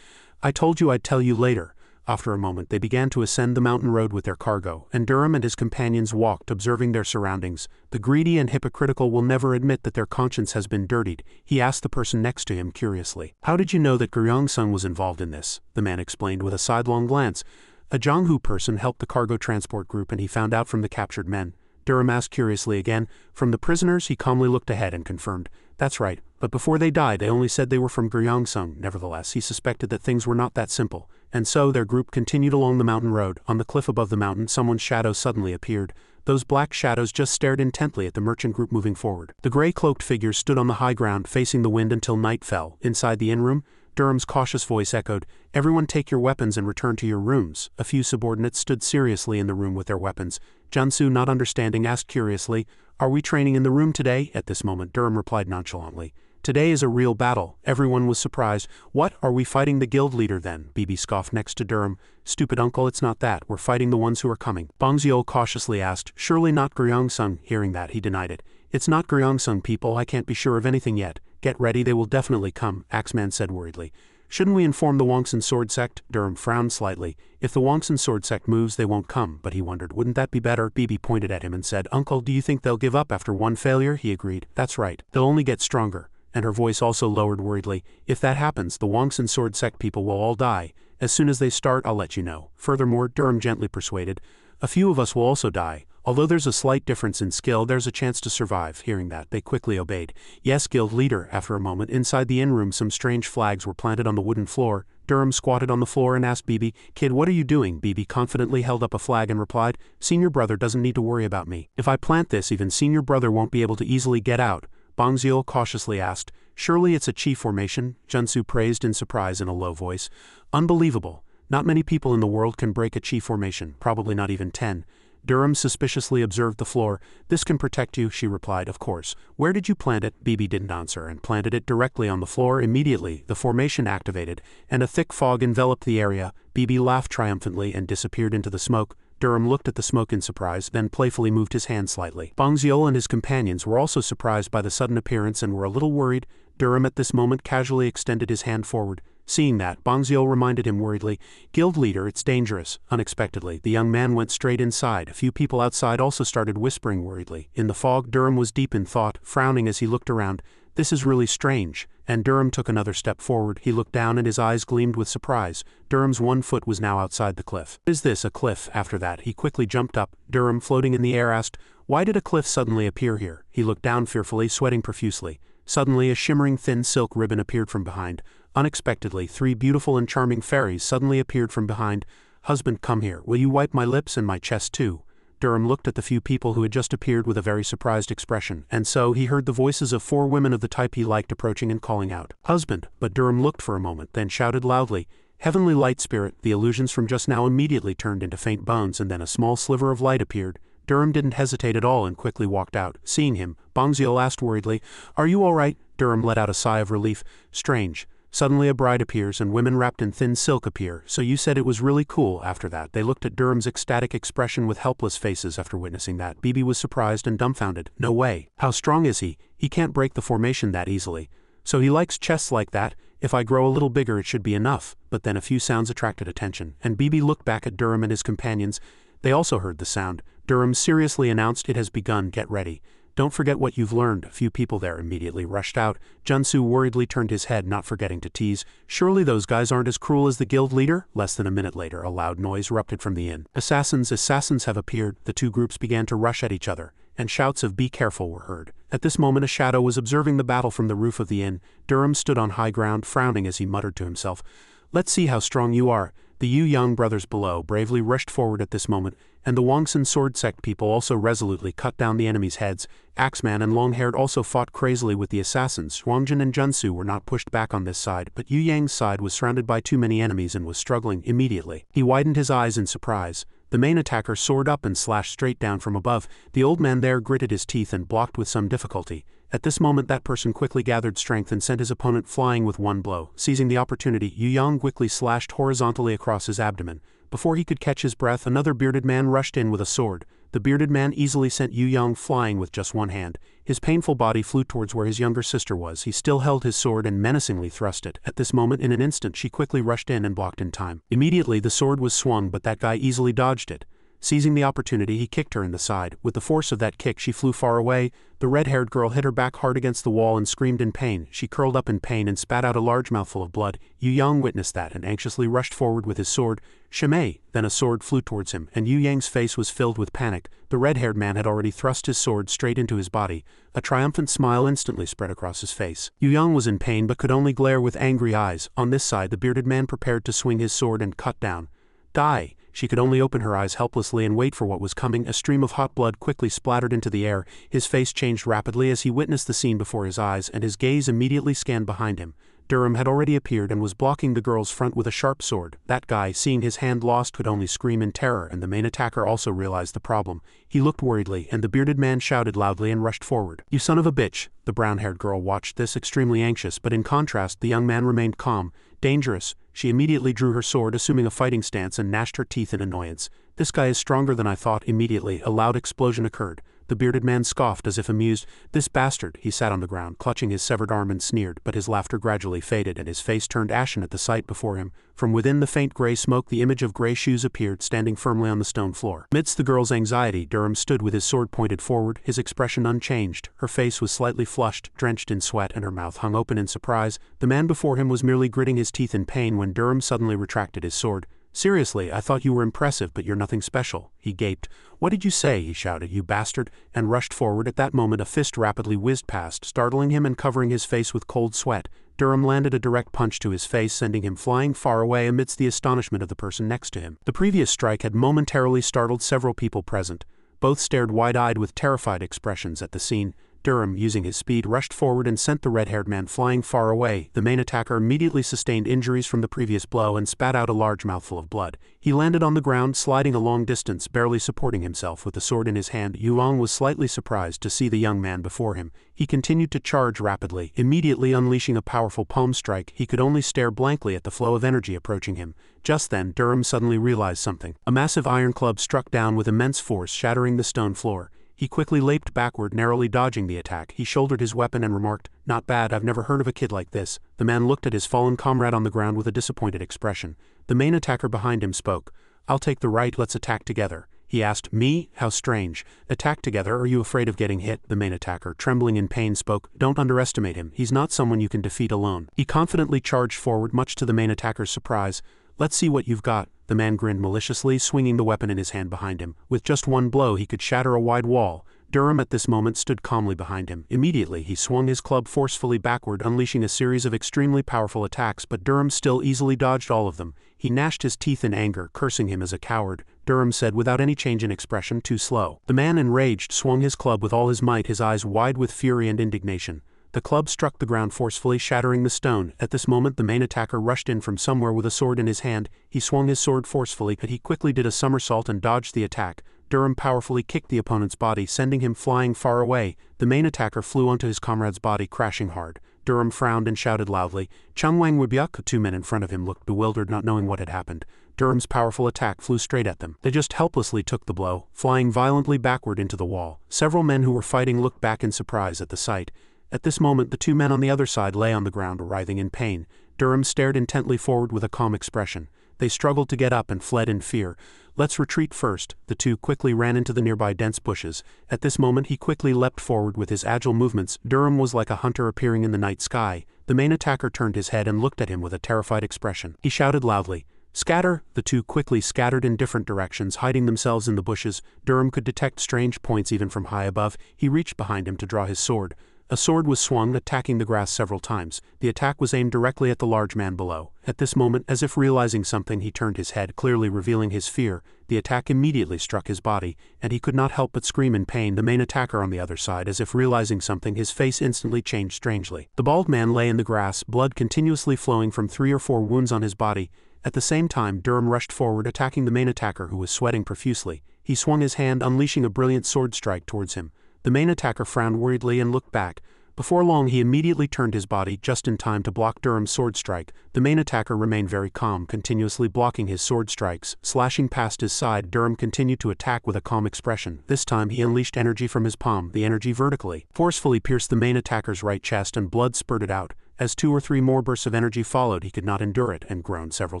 I told you I'd tell you later. After a moment, they began to ascend the mountain road with their cargo, and Durham and his companions walked, observing their surroundings. The greedy and hypocritical will never admit that their conscience has been dirtied. He asked the person next to him curiously, how did you know that Guryong-sung was involved in this? The man explained with a sidelong glance. A Jianghu person helped the cargo transport group and he found out from the captured men. Durham asked curiously again. From the prisoners, he calmly looked ahead and confirmed. That's right, but before they died they only said they were from Guryong-sung. Nevertheless, he suspected that things were not that simple. And so their group continued along the mountain road. On the cliff above the mountain, someone's shadow suddenly appeared. Those black shadows just stared intently at the merchant group moving forward. The gray-cloaked figures stood on the high ground facing the wind until night fell. Inside the inn-room, Durham's cautious voice echoed, everyone take your weapons and return to your rooms. A few subordinates stood seriously in the room with their weapons. Jansu, not understanding, asked curiously, are we training in the room today? At this moment, Durham replied nonchalantly, today is a real battle. Everyone was surprised. What, are we fighting the guild leader then? BB scoffed next to Durham. Stupid uncle, it's not that. We're fighting the ones who are coming. Bangziol cautiously asked, surely not Guryong-sung. Hearing that, he denied it. It's not Guryong-sung, people. I can't be sure of anything yet. Get ready, they will definitely come, Axeman said worriedly. Shouldn't we inform the Wongsun sword sect? Durham frowned slightly. If the Wongsun sword sect moves, they won't come, but he wondered, wouldn't that be better? BB pointed at him and said, Uncle, do you think they'll give up after one failure? He agreed. That's right. They'll only get stronger. And her voice also lowered worriedly. If that happens, the Wongsun sword sect people will all die. As soon as they start, I'll let you know. Furthermore, Durham gently persuaded, a few of us will also die. Although there's a slight difference in skill, there's a chance to survive. Hearing that, they quickly obeyed. Yes, guild leader. After a moment, inside the inn-room, some strange flags were planted on the wooden floor. Durham squatted on the floor and asked BB, kid, what are you doing? BB confidently held up a flag and replied, senior brother doesn't need to worry about me. If I plant this, even senior brother won't be able to easily get out. Bangziol cautiously asked, surely it's a chi formation? Junsu praised in surprise in a low voice. Unbelievable. Not many people in the world can break a chi formation, probably not even 10. Durham suspiciously observed the floor. This can protect you, she replied, of course. Where did you plant it? BB didn't answer and planted it directly on the floor. Immediately, the formation activated, and a thick fog enveloped the area. BB laughed triumphantly and disappeared into the smoke. Durham looked at the smoke in surprise, then playfully moved his hand slightly. Bangziol and his companions were also surprised by the sudden appearance and were a little worried. Durham at this moment casually extended his hand forward. Seeing that, Bongzio reminded him worriedly, "Guild leader, it's dangerous." Unexpectedly, the young man went straight inside. A few people outside also started whispering worriedly. In the fog, Durham was deep in thought, frowning as he looked around. "This is really strange." And Durham took another step forward. He looked down and his eyes gleamed with surprise. Durham's one foot was now outside the cliff. "Is this a cliff?" After that, he quickly jumped up. Durham, floating in the air, asked, "Why did a cliff suddenly appear here?" He looked down fearfully, sweating profusely. Suddenly, a shimmering thin silk ribbon appeared from behind. Unexpectedly, 3 beautiful and charming fairies suddenly appeared from behind. "Husband, come here. Will you wipe my lips and my chest too?" Durham looked at the few people who had just appeared with a very surprised expression, and so he heard the voices of 4 women of the type he liked approaching and calling out, "Husband!" But Durham looked for a moment, then shouted loudly, "Heavenly light spirit!" The illusions from just now immediately turned into faint bones, and then a small sliver of light appeared. Durham didn't hesitate at all and quickly walked out. Seeing him, Bongzio asked worriedly, "Are you all right?" Durham let out a sigh of relief. "Strange. Suddenly a bride appears and women wrapped in thin silk appear, so you said it was really cool." After that, they looked at Durham's ecstatic expression with helpless faces. After witnessing that, Bibi was surprised and dumbfounded. "No way. How strong is he? He can't break the formation that easily. So he likes chests like that? If I grow a little bigger it should be enough." But then a few sounds attracted attention, and Bibi looked back at Durham and his companions. They also heard the sound. Durham seriously announced, "It has begun, get ready. Don't forget what you've learned." A few people there immediately rushed out. Junsu worriedly turned his head, not forgetting to tease, "Surely those guys aren't as cruel as the guild leader?" Less than a minute later, a loud noise erupted from the inn. Assassins have appeared." The 2 groups began to rush at each other, and shouts of "Be careful" were heard. At this moment a shadow was observing the battle from the roof of the inn. Durham stood on high ground, frowning as he muttered to himself, "Let's see how strong you are." The Yu Yang brothers below bravely rushed forward at this moment, and the Wangsun sword sect people also resolutely cut down the enemy's heads. Axeman and Longhaired also fought crazily with the assassins. Huangjin and Junsu were not pushed back on this side, but Yu Yang's side was surrounded by too many enemies and was struggling. Immediately, he widened his eyes in surprise. The main attacker soared up and slashed straight down from above. The old man there gritted his teeth and blocked with some difficulty. At this moment that person quickly gathered strength and sent his opponent flying with one blow. Seizing the opportunity, Yu Yang quickly slashed horizontally across his abdomen. Before he could catch his breath, another bearded man rushed in with a sword. The bearded man easily sent Yu Yang flying with just one hand. His painful body flew towards where his younger sister was. He still held his sword and menacingly thrust it. At this moment, in an instant, she quickly rushed in and blocked in time. Immediately the sword was swung, but that guy easily dodged it. Seizing the opportunity, he kicked her in the side. With the force of that kick, she flew far away. The red-haired girl hit her back hard against the wall and screamed in pain. She curled up in pain and spat out a large mouthful of blood. Yu Yang witnessed that and anxiously rushed forward with his sword. "Shimei!" Then a sword flew towards him, and Yu Yang's face was filled with panic. The red-haired man had already thrust his sword straight into his body. A triumphant smile instantly spread across his face. Yu Yang was in pain but could only glare with angry eyes. On this side, the bearded man prepared to swing his sword and cut down. "Die!" She could only open her eyes helplessly and wait for what was coming. A stream of hot blood quickly splattered into the air. His face changed rapidly as he witnessed the scene before his eyes, and his gaze immediately scanned behind him. Durham had already appeared and was blocking the girl's front with a sharp sword. That guy, seeing his hand lost, could only scream in terror, and the main attacker also realized the problem. He looked worriedly, and the bearded man shouted loudly and rushed forward. "You son of a bitch!" The brown-haired girl watched this, extremely anxious, but in contrast, the young man remained calm. "Dangerous." She immediately drew her sword, assuming a fighting stance, and gnashed her teeth in annoyance. "This guy is stronger than I thought." Immediately, a loud explosion occurred. The bearded man scoffed as if amused. "This bastard!" He sat on the ground, clutching his severed arm, and sneered, but his laughter gradually faded and his face turned ashen at the sight before him. From within the faint gray smoke, the image of gray shoes appeared, standing firmly on the stone floor. Amidst the girl's anxiety, Durham stood with his sword pointed forward, his expression unchanged. Her face was slightly flushed, drenched in sweat, and her mouth hung open in surprise. The man before him was merely gritting his teeth in pain when Durham suddenly retracted his sword. "Seriously, I thought you were impressive, but you're nothing special." He gaped. "What did you say?" he shouted. "You bastard," and rushed forward. At that moment a fist rapidly whizzed past, startling him and covering his face with cold sweat. Durham landed a direct punch to his face, sending him flying far away amidst the astonishment of the person next to him. The previous strike had momentarily startled several people present. Both stared wide-eyed with terrified expressions at the scene. Durham, using his speed, rushed forward and sent the red-haired man flying far away. The main attacker immediately sustained injuries from the previous blow and spat out a large mouthful of blood. He landed on the ground, sliding a long distance, barely supporting himself with the sword in his hand. Yulong was slightly surprised to see the young man before him. He continued to charge rapidly, immediately unleashing a powerful palm strike. He could only stare blankly at the flow of energy approaching him. Just then, Durham suddenly realized something. A massive iron club struck down with immense force, shattering the stone floor. He quickly leaped backward, narrowly dodging the attack. He shouldered his weapon and remarked, "Not bad, I've never heard of a kid like this." The man looked at his fallen comrade on the ground with a disappointed expression. The main attacker behind him spoke. "I'll take the right, let's attack together." He asked, "Me? How strange. Attack together, are you afraid of getting hit?" The main attacker, trembling in pain, spoke. "Don't underestimate him, he's not someone you can defeat alone." He confidently charged forward, much to the main attacker's surprise. "Let's see what you've got." The man grinned maliciously, swinging the weapon in his hand behind him. With just one blow he could shatter a wide wall. Durham at this moment stood calmly behind him. Immediately he swung his club forcefully backward, unleashing a series of extremely powerful attacks, but Durham still easily dodged all of them. He gnashed his teeth in anger, cursing him as a coward. Durham said without any change in expression, "Too slow." The man, enraged, swung his club with all his might, his eyes wide with fury and indignation. The club struck the ground forcefully, shattering the stone. At this moment the main attacker rushed in from somewhere with a sword in his hand. He swung his sword forcefully, but he quickly did a somersault and dodged the attack. Durham powerfully kicked the opponent's body, sending him flying far away. The main attacker flew onto his comrade's body, crashing hard. Durham frowned and shouted loudly. Changwang Weebach, 2 men in front of him, looked bewildered, not knowing what had happened. Durham's powerful attack flew straight at them. They just helplessly took the blow, flying violently backward into the wall. Several men who were fighting looked back in surprise at the sight. At this moment the 2 men on the other side lay on the ground, writhing in pain. Durham stared intently forward with a calm expression. They struggled to get up and fled in fear. "Let's retreat first." The 2 quickly ran into the nearby dense bushes. At this moment he quickly leapt forward with his agile movements. Durham was like a hunter appearing in the night sky. The main attacker turned his head and looked at him with a terrified expression. He shouted loudly, "Scatter!" The 2 quickly scattered in different directions, hiding themselves in the bushes. Durham could detect strange points even from high above. He reached behind him to draw his sword. A sword was swung, attacking the grass several times. The attack was aimed directly at the large man below. At this moment, as if realizing something, he turned his head, clearly revealing his fear. The attack immediately struck his body, and he could not help but scream in pain. The main attacker on the other side, as if realizing something, his face instantly changed strangely. The bald man lay in the grass, blood continuously flowing from 3 or 4 wounds on his body. At the same time, Durham rushed forward, attacking the main attacker, who was sweating profusely. He swung his hand, unleashing a brilliant sword strike towards him. The main attacker frowned worriedly and looked back. Before long he immediately turned his body, just in time to block Durham's sword strike. The main attacker remained very calm, continuously blocking his sword strikes. Slashing past his side, Durham continued to attack with a calm expression. This time he unleashed energy from his palm, the energy vertically, forcefully pierced the main attacker's right chest, and blood spurted out. As 2 or 3 more bursts of energy followed, he could not endure it, and groaned several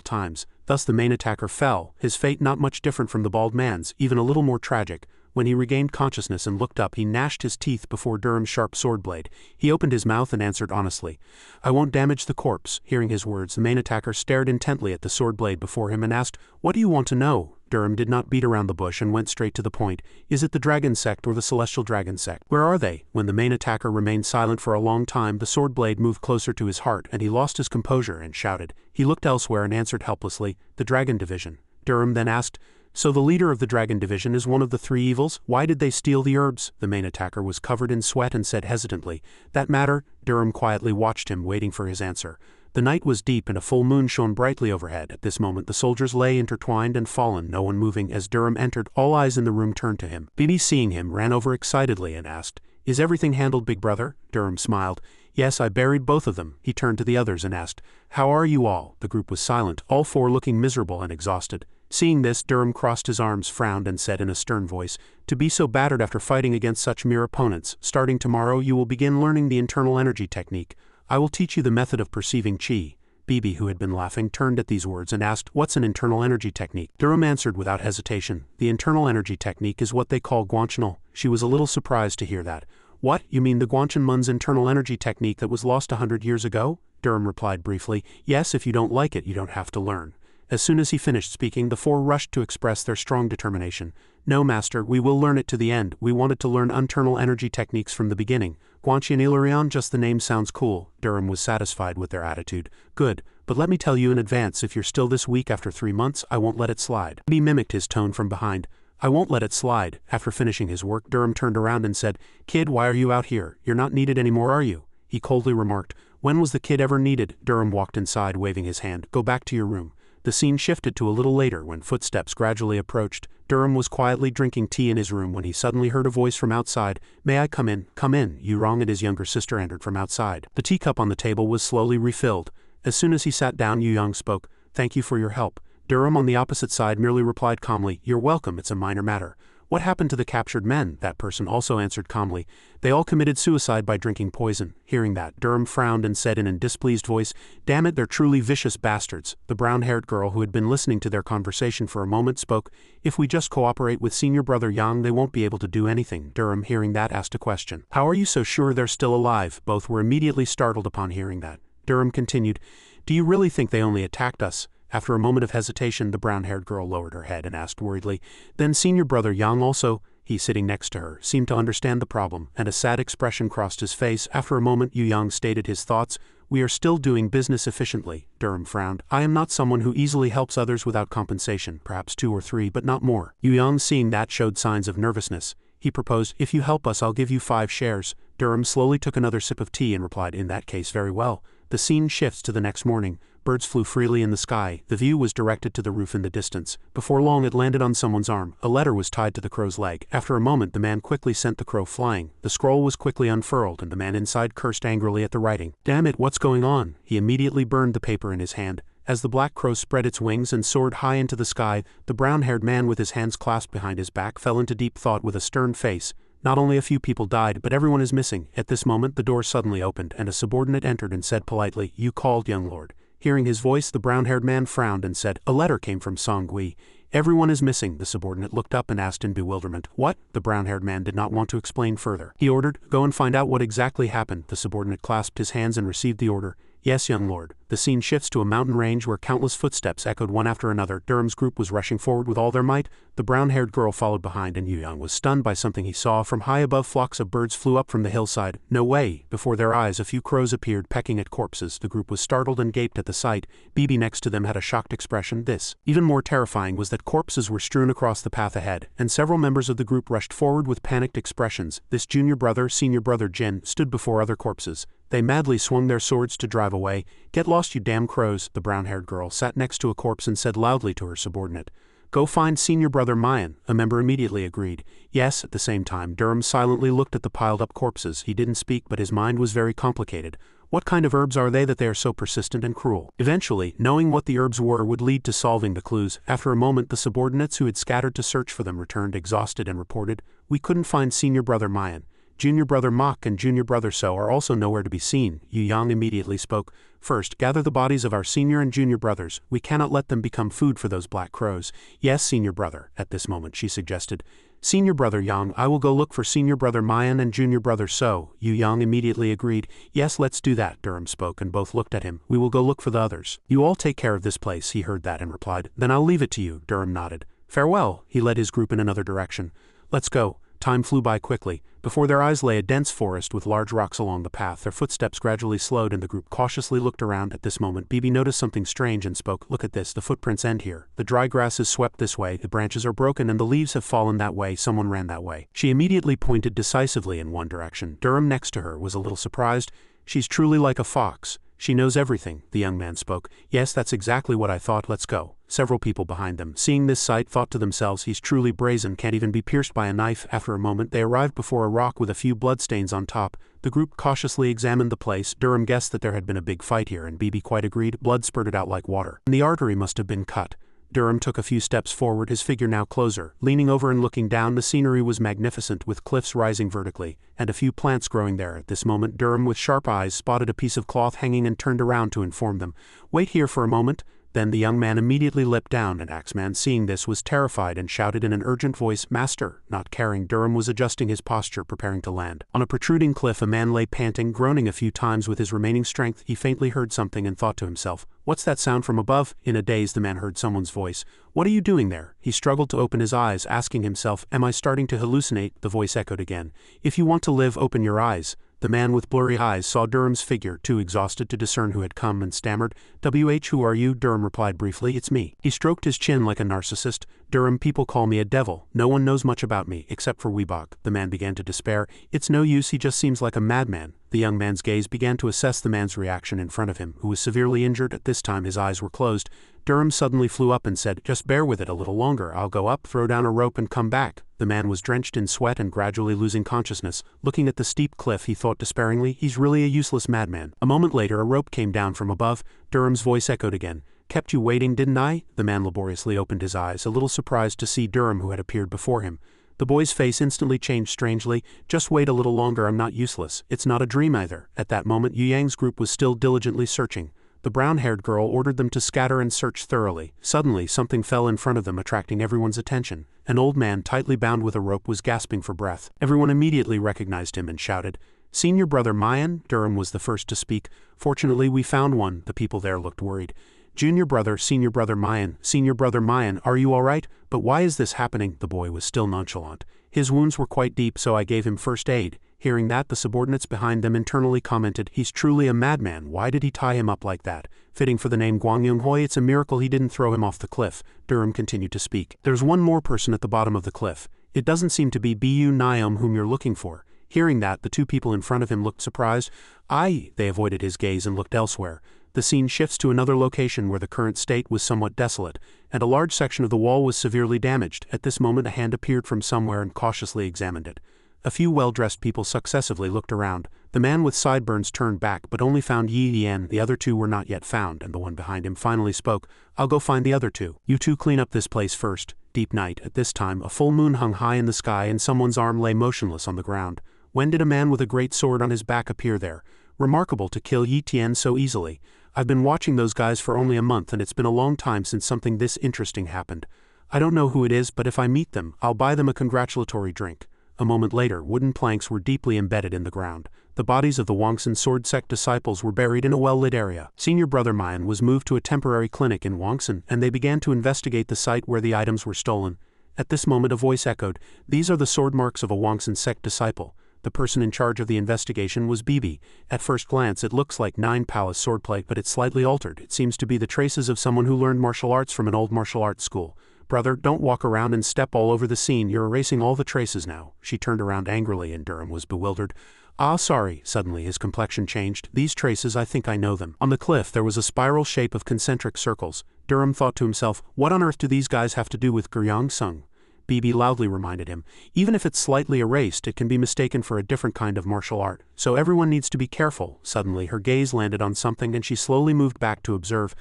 times. Thus the main attacker fell, his fate not much different from the bald man's, even a little more tragic. When he regained consciousness and looked up, he gnashed his teeth before Durham's sharp sword blade. He opened his mouth and answered honestly, "I won't damage the corpse." Hearing his words, the main attacker stared intently at the sword blade before him and asked, "What do you want to know?" Durham did not beat around the bush and went straight to the point. "Is it the dragon sect or the celestial dragon sect? Where are they?" When the main attacker remained silent for a long time, the sword blade moved closer to his heart, and he lost his composure and shouted. He looked elsewhere and answered helplessly, "The dragon division." Durham then asked, "So the leader of the dragon division is one of the 3 evils? Why did they steal the herbs?" The main attacker was covered in sweat and said hesitantly, "That matter?" Durham quietly watched him, waiting for his answer. The night was deep and a full moon shone brightly overhead. At this moment the soldiers lay intertwined and fallen, no one moving. As Durham entered, all eyes in the room turned to him. Bibi, seeing him, ran over excitedly and asked, "Is everything handled, big brother?" Durham smiled. "Yes, I buried both of them." He turned to the others and asked, "How are you all?" The group was silent, all 4 looking miserable and exhausted. Seeing this, Durham crossed his arms, frowned, and said in a stern voice, "To be so battered after fighting against such mere opponents. Starting tomorrow you will begin learning the internal energy technique. I will teach you the method of perceiving chi." Bibi, who had been laughing, turned at these words and asked, "What's an internal energy technique?" Durham answered without hesitation, "The internal energy technique is what they call guanchanal." She was a little surprised to hear that. "What, you mean the Guanchanmun's internal energy technique that was lost 100 years ago?" Durham replied briefly, "Yes, if you don't like it, you don't have to learn." As soon as he finished speaking, the 4 rushed to express their strong determination. "No, master, we will learn it to the end. We wanted to learn internal energy techniques from the beginning." Guanchanilarion, just the name sounds cool. Durham was satisfied with their attitude. "Good, but let me tell you in advance, if you're still this weak after 3 months, I won't let it slide." He mimicked his tone from behind. "I won't let it slide." After finishing his work, Durham turned around and said, "Kid, why are you out here? You're not needed anymore, are you?" He coldly remarked, "When was the kid ever needed?" Durham walked inside, waving his hand. "Go back to your room." The scene shifted to a little later when footsteps gradually approached. Durham was quietly drinking tea in his room when he suddenly heard a voice from outside. "May I come in?" "Come in." Yurong and his younger sister entered from outside. The teacup on the table was slowly refilled. As soon as he sat down, Yurong spoke, "Thank you for your help." Durham on the opposite side merely replied calmly, "You're welcome, it's a minor matter." "What happened to the captured men?" That person also answered calmly, "They all committed suicide by drinking poison." Hearing that, Durham frowned and said in a displeased voice, "Damn it, they're truly vicious bastards." The brown-haired girl who had been listening to their conversation for a moment spoke, "If we just cooperate with senior brother Yang, they won't be able to do anything." Durham, hearing that, asked a question. "How are you so sure they're still alive?" Both were immediately startled upon hearing that. Durham continued, "Do you really think they only attacked us?" After a moment of hesitation, the brown-haired girl lowered her head and asked worriedly, "Then senior brother Yang also?" He, sitting next to her, seemed to understand the problem, and a sad expression crossed his face. After a moment, Yu Yang stated his thoughts. "We are still doing business efficiently." Durham frowned. "I am not someone who easily helps others without compensation, perhaps 2 or 3, but not more." Yu Yang, seeing that, showed signs of nervousness. He proposed, "If you help us, I'll give you 5 shares. Durham slowly took another sip of tea and replied, "In that case, very well." The scene shifts to the next morning. Birds flew freely in the sky. The view was directed to the roof in the distance. Before long it landed on someone's arm. A letter was tied to the crow's leg. After a moment the man quickly sent the crow flying. The scroll was quickly unfurled and the man inside cursed angrily at the writing. "Damn it, what's going on?" He immediately burned the paper in his hand. As the black crow spread its wings and soared high into the sky, the brown-haired man with his hands clasped behind his back fell into deep thought with a stern face. "Not only a few people died, but everyone is missing." At this moment the door suddenly opened and a subordinate entered and said politely, "You called, young lord." Hearing his voice, the brown-haired man frowned and said, "A letter came from Song Gui. Everyone is missing." The subordinate looked up and asked in bewilderment, "What?" The brown-haired man did not want to explain further. He ordered, "Go and find out what exactly happened." The subordinate clasped his hands and received the order. "Yes, young lord." The scene shifts to a mountain range where countless footsteps echoed one after another. Durham's group was rushing forward with all their might. The brown-haired girl followed behind, and Yu Yang was stunned by something he saw. From high above, flocks of birds flew up from the hillside. No way! Before their eyes, a few crows appeared, pecking at corpses. The group was startled and gaped at the sight. Bibi next to them had a shocked expression. This, even more terrifying, was that corpses were strewn across the path ahead, and several members of the group rushed forward with panicked expressions. This junior brother, senior brother Jin, stood before other corpses. They madly swung their swords to drive away. "Get lost, you damn crows." The brown-haired girl sat next to a corpse and said loudly to her subordinate, "Go find senior brother Mayan." A member immediately agreed. Yes. At the same time, Durham silently looked at the piled-up corpses. He didn't speak, but his mind was very complicated. What kind of herbs are they that they are so persistent and cruel? Eventually, knowing what the herbs were would lead to solving the clues. After a moment, the subordinates who had scattered to search for them returned exhausted and reported, "We couldn't find senior brother Mayan. Junior brother Mok and junior brother So are also nowhere to be seen." Yu Yang immediately spoke. "First, gather the bodies of our senior and junior brothers. We cannot let them become food for those black crows." "Yes, senior brother." At this moment she suggested, "Senior brother Yang, I will go look for senior brother Mayan and junior brother So." Yu Yang immediately agreed. "Yes, let's do that." Durham spoke and both looked at him. "We will go look for the others. You all take care of this place." He heard that and replied, "Then I'll leave it to you." Durham nodded. "Farewell." He led his group in another direction. "Let's go." Time flew by quickly. Before their eyes lay a dense forest with large rocks along the path. Their footsteps gradually slowed and the group cautiously looked around. At this moment, Bibi noticed something strange and spoke, "Look at this, the footprints end here. The dry grass is swept this way, the branches are broken and the leaves have fallen that way. Someone ran that way." She immediately pointed decisively in one direction. Durham next to her was a little surprised. "She's truly like a fox. She knows everything." The young man spoke. "Yes, that's exactly what I thought. Let's go." Several people behind them, seeing this sight, thought to themselves, "He's truly brazen, can't even be pierced by a knife." After a moment they arrived before a rock with a few bloodstains on top. The group cautiously examined the place. Durham guessed that there had been a big fight here, and Bibi quite agreed. Blood spurted out like water, and the artery must have been cut. Durham took a few steps forward, his figure now closer. Leaning over and looking down, the scenery was magnificent, with cliffs rising vertically, and a few plants growing there. At this moment Durham, with sharp eyes, spotted a piece of cloth hanging and turned around to inform them, "Wait here for a moment." Then the young man immediately leapt down, and Axeman, seeing this, was terrified and shouted in an urgent voice, "Master!" Not caring, Durham was adjusting his posture, preparing to land. On a protruding cliff a man lay panting, groaning a few times with his remaining strength. He faintly heard something and thought to himself, "What's that sound from above?" In a daze the man heard someone's voice. "What are you doing there?" He struggled to open his eyes, asking himself, "Am I starting to hallucinate?" The voice echoed again, "If you want to live, open your eyes." The man with blurry eyes saw Durham's figure, too exhausted to discern who had come, and stammered, "Who are you?" Durham replied briefly, "It's me." He stroked his chin like a narcissist. "Durham, people call me a devil. No one knows much about me, except for Weebach." The man began to despair. "It's no use, he just seems like a madman." The young man's gaze began to assess the man's reaction in front of him, who was severely injured. At this time his eyes were closed. Durham suddenly flew up and said, "Just bear with it a little longer. I'll go up, throw down a rope and come back." The man was drenched in sweat and gradually losing consciousness. Looking at the steep cliff, he thought despairingly, "He's really a useless madman." A moment later a rope came down from above. Durham's voice echoed again, "Kept you waiting, didn't I?" The man laboriously opened his eyes, a little surprised to see Durham, who had appeared before him. The boy's face instantly changed strangely. Just wait a little longer, I'm not useless. It's not a dream either. At that moment Yu Yang's group was still diligently searching. The brown-haired girl ordered them to scatter and search thoroughly. Suddenly something fell in front of them, attracting everyone's attention. An old man, tightly bound with a rope, was gasping for breath. Everyone immediately recognized him and shouted, "Senior Brother Mayan?" Durham was the first to speak. "Fortunately we found one." The people there looked worried. "Junior brother, Senior Brother Mayan, Senior Brother Mayan, are you all right? But why is this happening?" The boy was still nonchalant. "His wounds were quite deep, so I gave him first aid." Hearing that, the subordinates behind them internally commented, "He's truly a madman. Why did he tie him up like that? Fitting for the name Guangyong Hoi, it's a miracle he didn't throw him off the cliff." Durham continued to speak. "There's one more person at the bottom of the cliff. It doesn't seem to be Bu Niam whom you're looking for." Hearing that, the two people in front of him looked surprised. They avoided his gaze and looked elsewhere. The scene shifts to another location where the current state was somewhat desolate, and a large section of the wall was severely damaged. At this moment a hand appeared from somewhere and cautiously examined it. A few well-dressed people successively looked around. The man with sideburns turned back but only found Yi Yan. The other two were not yet found, and the one behind him finally spoke. "I'll go find the other two. You two clean up this place first." Deep night. At this time a full moon hung high in the sky and someone's arm lay motionless on the ground. When did a man with a great sword on his back appear there? Remarkable to kill Yi Tian so easily. I've been watching those guys for only a month and it's been a long time since something this interesting happened. I don't know who it is, but if I meet them, I'll buy them a congratulatory drink. A moment later, wooden planks were deeply embedded in the ground. The bodies of the Wangsun sword sect disciples were buried in a well-lit area. Senior Brother Mayan was moved to a temporary clinic in Wangsun, and they began to investigate the site where the items were stolen. At this moment a voice echoed, "These are the sword marks of a Wangsun sect disciple." The person in charge of the investigation was Bibi. At first glance it looks like 9 palace swordplay, but it's slightly altered. It seems to be the traces of someone who learned martial arts from an old martial arts school. "Brother, don't walk around and step all over the scene, you're erasing all the traces now." She turned around angrily and Durham was bewildered. "Ah, sorry." Suddenly his complexion changed. "These traces, I think I know them." On the cliff there was a spiral shape of concentric circles. Durham thought to himself, what on earth do these guys have to do with Guryang Sung? Bibi loudly reminded him, "Even if it's slightly erased, it can be mistaken for a different kind of martial art, so everyone needs to be careful." Suddenly her gaze landed on something and she slowly moved back to observe.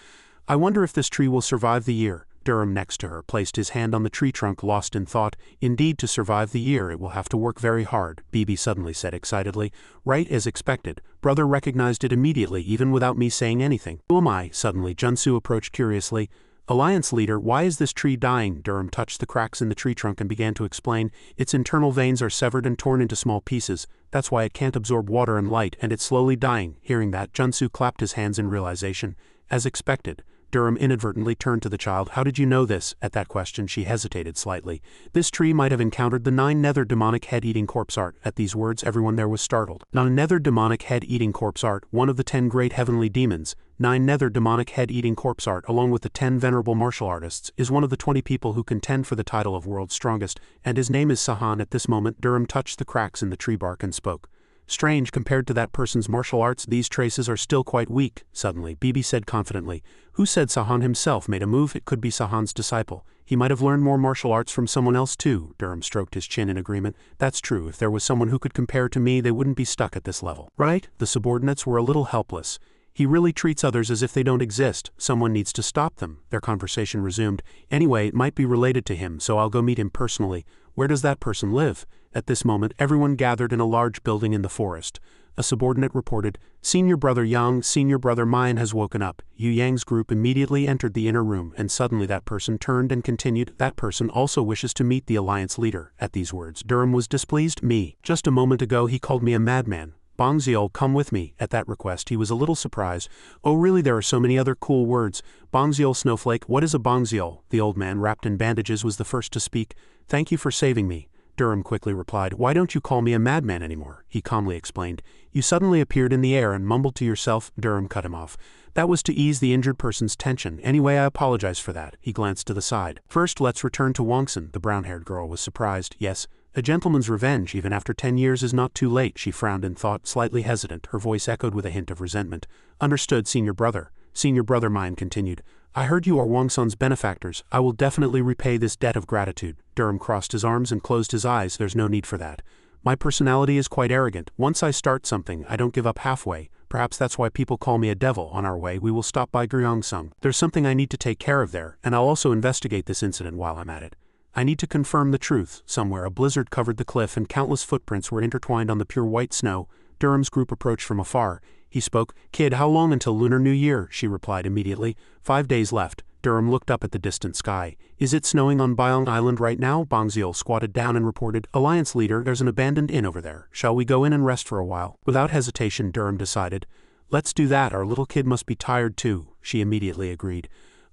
"I wonder if this tree will survive the year." Durham next to her placed his hand on the tree trunk, lost in thought. "Indeed, to survive the year it will have to work very hard," Bibi suddenly said excitedly. "Right as expected. Brother recognized it immediately even without me saying anything." "Who am I?" Suddenly Junsu approached curiously. "Alliance leader, why is this tree dying?" Durham touched the cracks in the tree trunk and began to explain. "Its internal veins are severed and torn into small pieces. That's why it can't absorb water and light, and it's slowly dying." Hearing that, Junsu clapped his hands in realization. As expected. Durham inadvertently turned to the child. "How did you know this?" At that question she hesitated slightly. This tree might have encountered the 9 nether demonic head-eating corpse art. At these words everyone there was startled. 9 nether demonic head-eating corpse art, one of the 10 great heavenly demons. 9 nether demonic head-eating corpse art, along with the 10 venerable martial artists, is one of the 20 people who contend for the title of world's strongest, and his name is Sahan. At this moment Durham touched the cracks in the tree bark and spoke. "Strange, compared to that person's martial arts, these traces are still quite weak." Suddenly Bibi said confidently, "Who said Sahan himself made a move? It could be Sahan's disciple. He might have learned more martial arts from someone else too." Durham stroked his chin in agreement. "That's true. If there was someone who could compare to me, they wouldn't be stuck at this level." "Right?" The subordinates were a little helpless. "He really treats others as if they don't exist. Someone needs to stop them." Their conversation resumed. "Anyway, it might be related to him, so I'll go meet him personally. Where does that person live?" At this moment everyone gathered in a large building in the forest. A subordinate reported, "Senior Brother Yang, Senior Brother Mayan has woken up." Yu Yang's group immediately entered the inner room, and suddenly that person turned and continued, "That person also wishes to meet the alliance leader." At these words Durham was displeased. "Me? Just a moment ago he called me a madman. Bang Xiol, come with me." At that request he was a little surprised. "Oh really, there are so many other cool words. Bang Xiol snowflake, what is a Bang Xiol?" The old man wrapped in bandages was the first to speak. "Thank you for saving me." Durham quickly replied, "Why don't you call me a madman anymore?" He calmly explained, "You suddenly appeared in the air and mumbled to yourself." Durham cut him off. "That was to ease the injured person's tension. Anyway, I apologize for that." He glanced to the side. "First let's return to Wangsun." The brown-haired girl was surprised. "Yes, a gentleman's revenge even after 10 years is not too late." She frowned in thought, slightly hesitant. Her voice echoed with a hint of resentment. "Understood, Senior Brother." Senior Brother Mayan continued, "I heard you are Wangsun's benefactors. I will definitely repay this debt of gratitude." Durham crossed his arms and closed his eyes. "There's no need for that. My personality is quite arrogant. Once I start something, I don't give up halfway. Perhaps that's why people call me a devil. On our way, we will stop by Guryang Sung. There's something I need to take care of there, and I'll also investigate this incident while I'm at it. I need to confirm the truth. Somewhere a blizzard covered the cliff and countless footprints were intertwined on the pure white snow. Durham's group approached from afar. He spoke. Kid, how long until Lunar New Year? She replied immediately. 5 days left. Durham looked up at the distant sky. Is it snowing on Byong Island right now? Bongziel squatted down and reported. Alliance leader, there's an abandoned inn over there. Shall we go in and rest for a while? Without hesitation, Durham decided. Let's do that, our little kid must be tired too. She immediately agreed.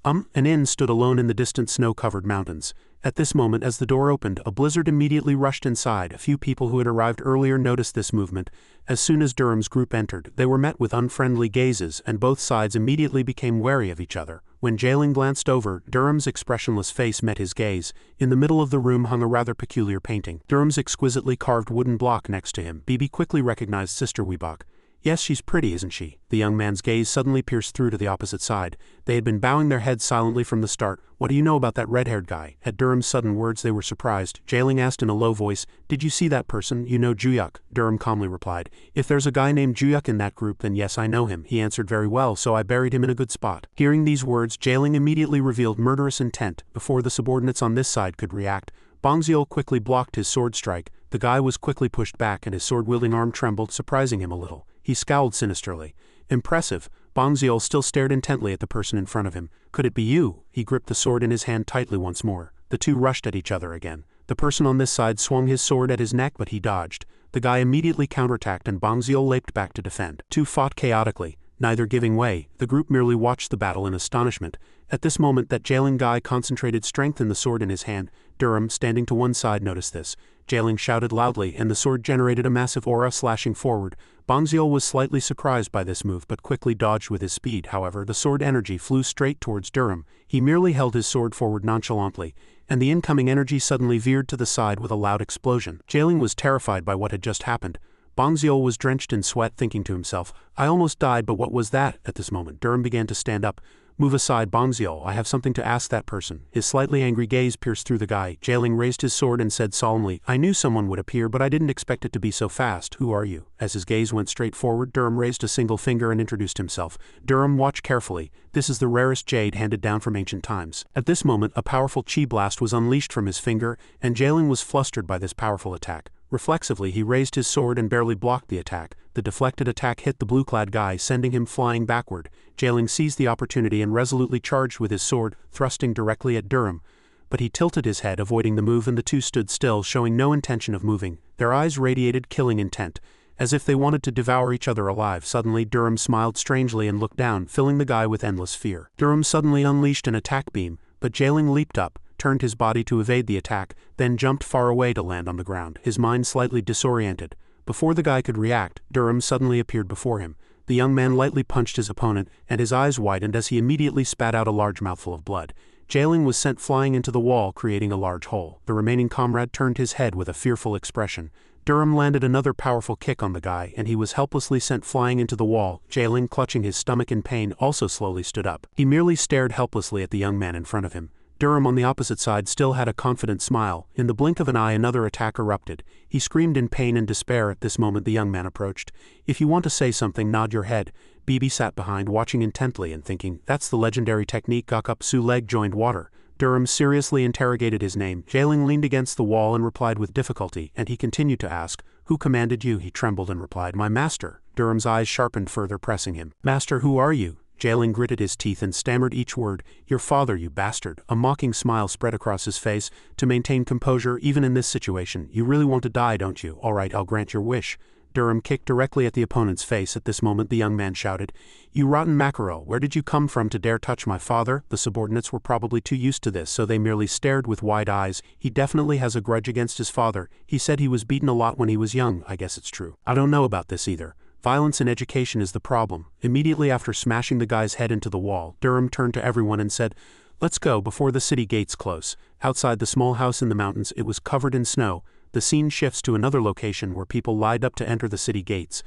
An inn stood alone in the distant snow-covered mountains. At this moment, as the door opened, a blizzard immediately rushed inside. A few people who had arrived earlier noticed this movement. As soon as Durham's group entered, they were met with unfriendly gazes, and both sides immediately became wary of each other. When Jailing glanced over, Durham's expressionless face met his gaze. In the middle of the room hung a rather peculiar painting. Durham's exquisitely carved wooden block next to him. Bibi quickly recognized Sister Weebach. Yes, she's pretty, isn't she? The young man's gaze suddenly pierced through to the opposite side. They had been bowing their heads silently from the start. What do you know about that red-haired guy? At Durham's sudden words they were surprised. Jailing asked in a low voice, Did you see that person? You know Juyuk? Durham calmly replied. If there's a guy named Juyuk in that group, then yes, I know him. He answered very well, so I buried him in a good spot. Hearing these words, Jailing immediately revealed murderous intent. Before the subordinates on this side could react, Bongziel quickly blocked his sword strike. The guy was quickly pushed back and his sword-wielding arm trembled, surprising him a little. He scowled sinisterly. Impressive. Bongziel still stared intently at the person in front of him. Could it be you? He gripped the sword in his hand tightly once more. The two rushed at each other again. The person on this side swung his sword at his neck, but he dodged. The guy immediately counterattacked and Bongziel leaped back to defend. Two fought chaotically, neither giving way. The group merely watched the battle in astonishment. At this moment that Jailing guy concentrated strength in the sword in his hand. Durham, standing to one side, noticed this. Jailing shouted loudly, and the sword generated a massive aura slashing forward. Bongziel was slightly surprised by this move but quickly dodged with his speed. However, the sword energy flew straight towards Durham. He merely held his sword forward nonchalantly, and the incoming energy suddenly veered to the side with a loud explosion. Jailing was terrified by what had just happened. Bongziel was drenched in sweat, thinking to himself, I almost died, but what was that? At this moment, Durham began to stand up. Move aside, Bongziel, I have something to ask that person. His slightly angry gaze pierced through the guy. Jailing raised his sword and said solemnly, I knew someone would appear, but I didn't expect it to be so fast. Who are you? As his gaze went straight forward, Durham raised a single finger and introduced himself. Durham, watch carefully. This is the rarest jade handed down from ancient times. At this moment, a powerful chi blast was unleashed from his finger, and Jailing was flustered by this powerful attack. Reflexively, he raised his sword and barely blocked the attack. The deflected attack hit the blue-clad guy, sending him flying backward. Jailing seized the opportunity and resolutely charged with his sword, thrusting directly at Durham. But he tilted his head, avoiding the move, and the two stood still, showing no intention of moving. Their eyes radiated killing intent, as if they wanted to devour each other alive. Suddenly, Durham smiled strangely and looked down, filling the guy with endless fear. Durham suddenly unleashed an attack beam, but Jailing leaped up, turned his body to evade the attack, then jumped far away to land on the ground, his mind slightly disoriented. Before the guy could react, Durham suddenly appeared before him. The young man lightly punched his opponent, and his eyes widened as he immediately spat out a large mouthful of blood. Jailing was sent flying into the wall, creating a large hole. The remaining comrade turned his head with a fearful expression. Durham landed another powerful kick on the guy, and he was helplessly sent flying into the wall. Jailing, clutching his stomach in pain, also slowly stood up. He merely stared helplessly at the young man in front of him. Durham on the opposite side still had a confident smile. In the blink of an eye another attack erupted. He screamed in pain and despair. At this moment the young man approached. If you want to say something, nod your head. Bibi sat behind, watching intently and thinking, that's the legendary technique. Gok Su leg joined water. Durham seriously interrogated his name. Jailing leaned against the wall and replied with difficulty, and he continued to ask, who commanded you? He trembled and replied, my master. Durham's eyes sharpened further, pressing him. Master, who are you? Jailing gritted his teeth and stammered each word. Your father, you bastard. A mocking smile spread across his face. To maintain composure, even in this situation, you really want to die, don't you? All right, I'll grant your wish. Durham kicked directly at the opponent's face. At this moment the young man shouted, you rotten mackerel, where did you come from to dare touch my father? The subordinates were probably too used to this, so they merely stared with wide eyes. He definitely has a grudge against his father. He said he was beaten a lot when he was young. I guess it's true. I don't know about this either. Violence in education is the problem. Immediately after smashing the guy's head into the wall, Durham turned to everyone and said, let's go before the city gates close. Outside the small house in the mountains, it was covered in snow. The scene shifts to another location where people lined up to enter the city gates.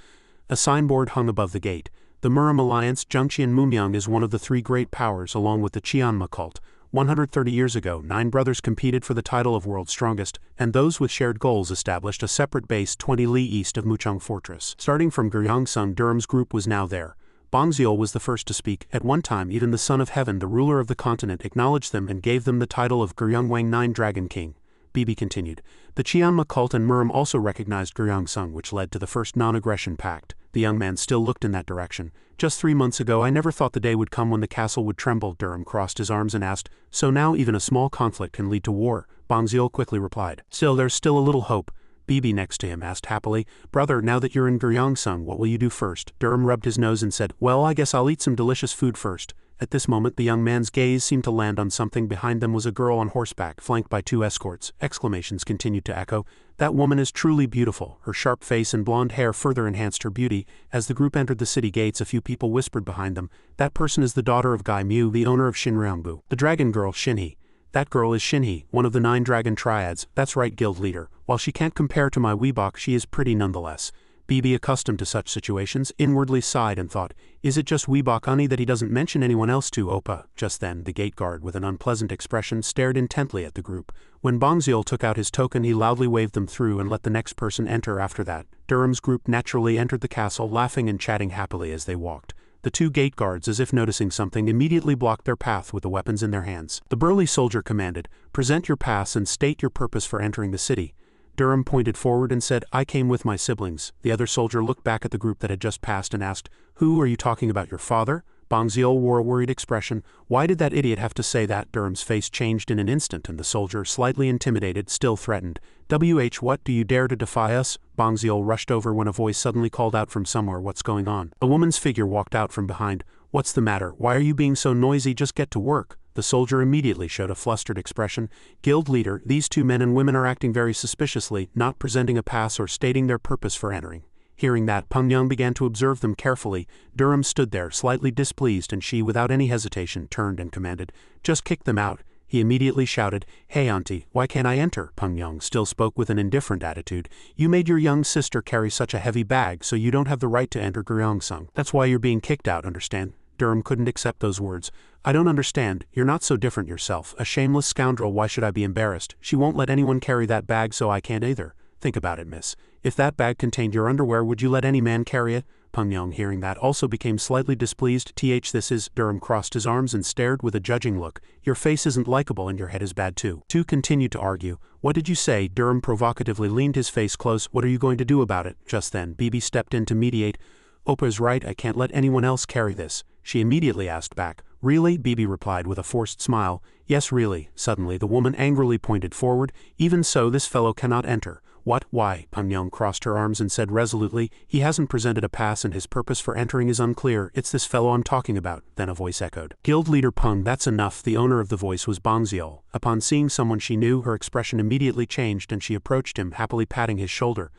A signboard hung above the gate. The Muram Alliance, Zhengqian Mumyang, is one of the three great powers along with the Qianma cult. 130 years ago, 9 brothers competed for the title of world's strongest, and those with shared goals established a separate base 20 li east of Muchang Fortress. Starting from Gyeongsang, Durham's group was now there. Bongziol was the first to speak. At one time even the Son of Heaven, the ruler of the continent, acknowledged them and gave them the title of Guryongwang Nine Dragon King. Bibi continued. The Qianma cult and Murim also recognized Guryongsung, which led to the first non-aggression pact. The young man still looked in that direction. Just 3 months ago I never thought the day would come when the castle would tremble. Durham crossed his arms and asked, so now even a small conflict can lead to war? Bongziol quickly replied. Still, there's still a little hope. Bibi next to him asked happily, brother, now that you're in Guryongsung, what will you do first? Durham rubbed his nose and said, well, I guess I'll eat some delicious food first. At this moment the young man's gaze seemed to land on something. Behind them was a girl on horseback, flanked by 2 escorts. Exclamations continued to echo. That woman is truly beautiful. Her sharp face and blonde hair further enhanced her beauty. As the group entered the city gates, a few people whispered behind them, that person is the daughter of Gai Mu, the owner of Shinryangbu. The dragon girl, Shinhee. That girl is Shinhee, one of the 9 dragon triads. That's right, guild leader. While she can't compare to my Weebach, she is pretty nonetheless. Bibi, accustomed to such situations, inwardly sighed and thought, is it just Weebach Uni that he doesn't mention anyone else to Oppa? Just then, the gate guard with an unpleasant expression stared intently at the group. When Bongziol took out his token, he loudly waved them through and let the next person enter after that. Durham's group naturally entered the castle, laughing and chatting happily as they walked. The 2 gate guards, as if noticing something, immediately blocked their path with the weapons in their hands. The burly soldier commanded, present your pass and state your purpose for entering the city. Durham pointed forward and said, I came with my siblings. The other soldier looked back at the group that had just passed and asked, who are you talking about, your father? Bongziol wore a worried expression. Why did that idiot have to say that? Durham's face changed in an instant and the soldier, slightly intimidated, still threatened. What, do you dare to defy us? Bongziol rushed over when a voice suddenly called out from somewhere, what's going on? A woman's figure walked out from behind. What's the matter? Why are you being so noisy? Just get to work. The soldier immediately showed a flustered expression. Guild leader, these 2 men and women are acting very suspiciously, not presenting a pass or stating their purpose for entering. Hearing that, Pengyang began to observe them carefully. Durham stood there, slightly displeased, and she, without any hesitation, turned and commanded, just kick them out. He immediately shouted, hey auntie, why can't I enter? Pengyang still spoke with an indifferent attitude. You made your young sister carry such a heavy bag, so you don't have the right to enter Guryongsung. That's why you're being kicked out, understand? Durham couldn't accept those words. I don't understand, you're not so different yourself. A shameless scoundrel, why should I be embarrassed? She won't let anyone carry that bag, so I can't either. Think about it, miss. If that bag contained your underwear, would you let any man carry it? Pengyang, hearing that, also became slightly displeased. This is, Durham crossed his arms and stared with a judging look. Your face isn't likable and your head is bad too. 2 continued to argue. What did you say? Durham provocatively leaned his face close. What are you going to do about it? Just then, Bibi stepped in to mediate. Oppa is right, I can't let anyone else carry this. She immediately asked back. Really? Bibi replied with a forced smile. Yes, really. Suddenly the woman angrily pointed forward. Even so, this fellow cannot enter. What? Why? Pengyang crossed her arms and said resolutely, he hasn't presented a pass and his purpose for entering is unclear. It's this fellow I'm talking about. Then a voice echoed. Guild leader Peng, that's enough. The owner of the voice was Bongziol. Upon seeing someone she knew, her expression immediately changed and she approached him, happily patting his shoulder.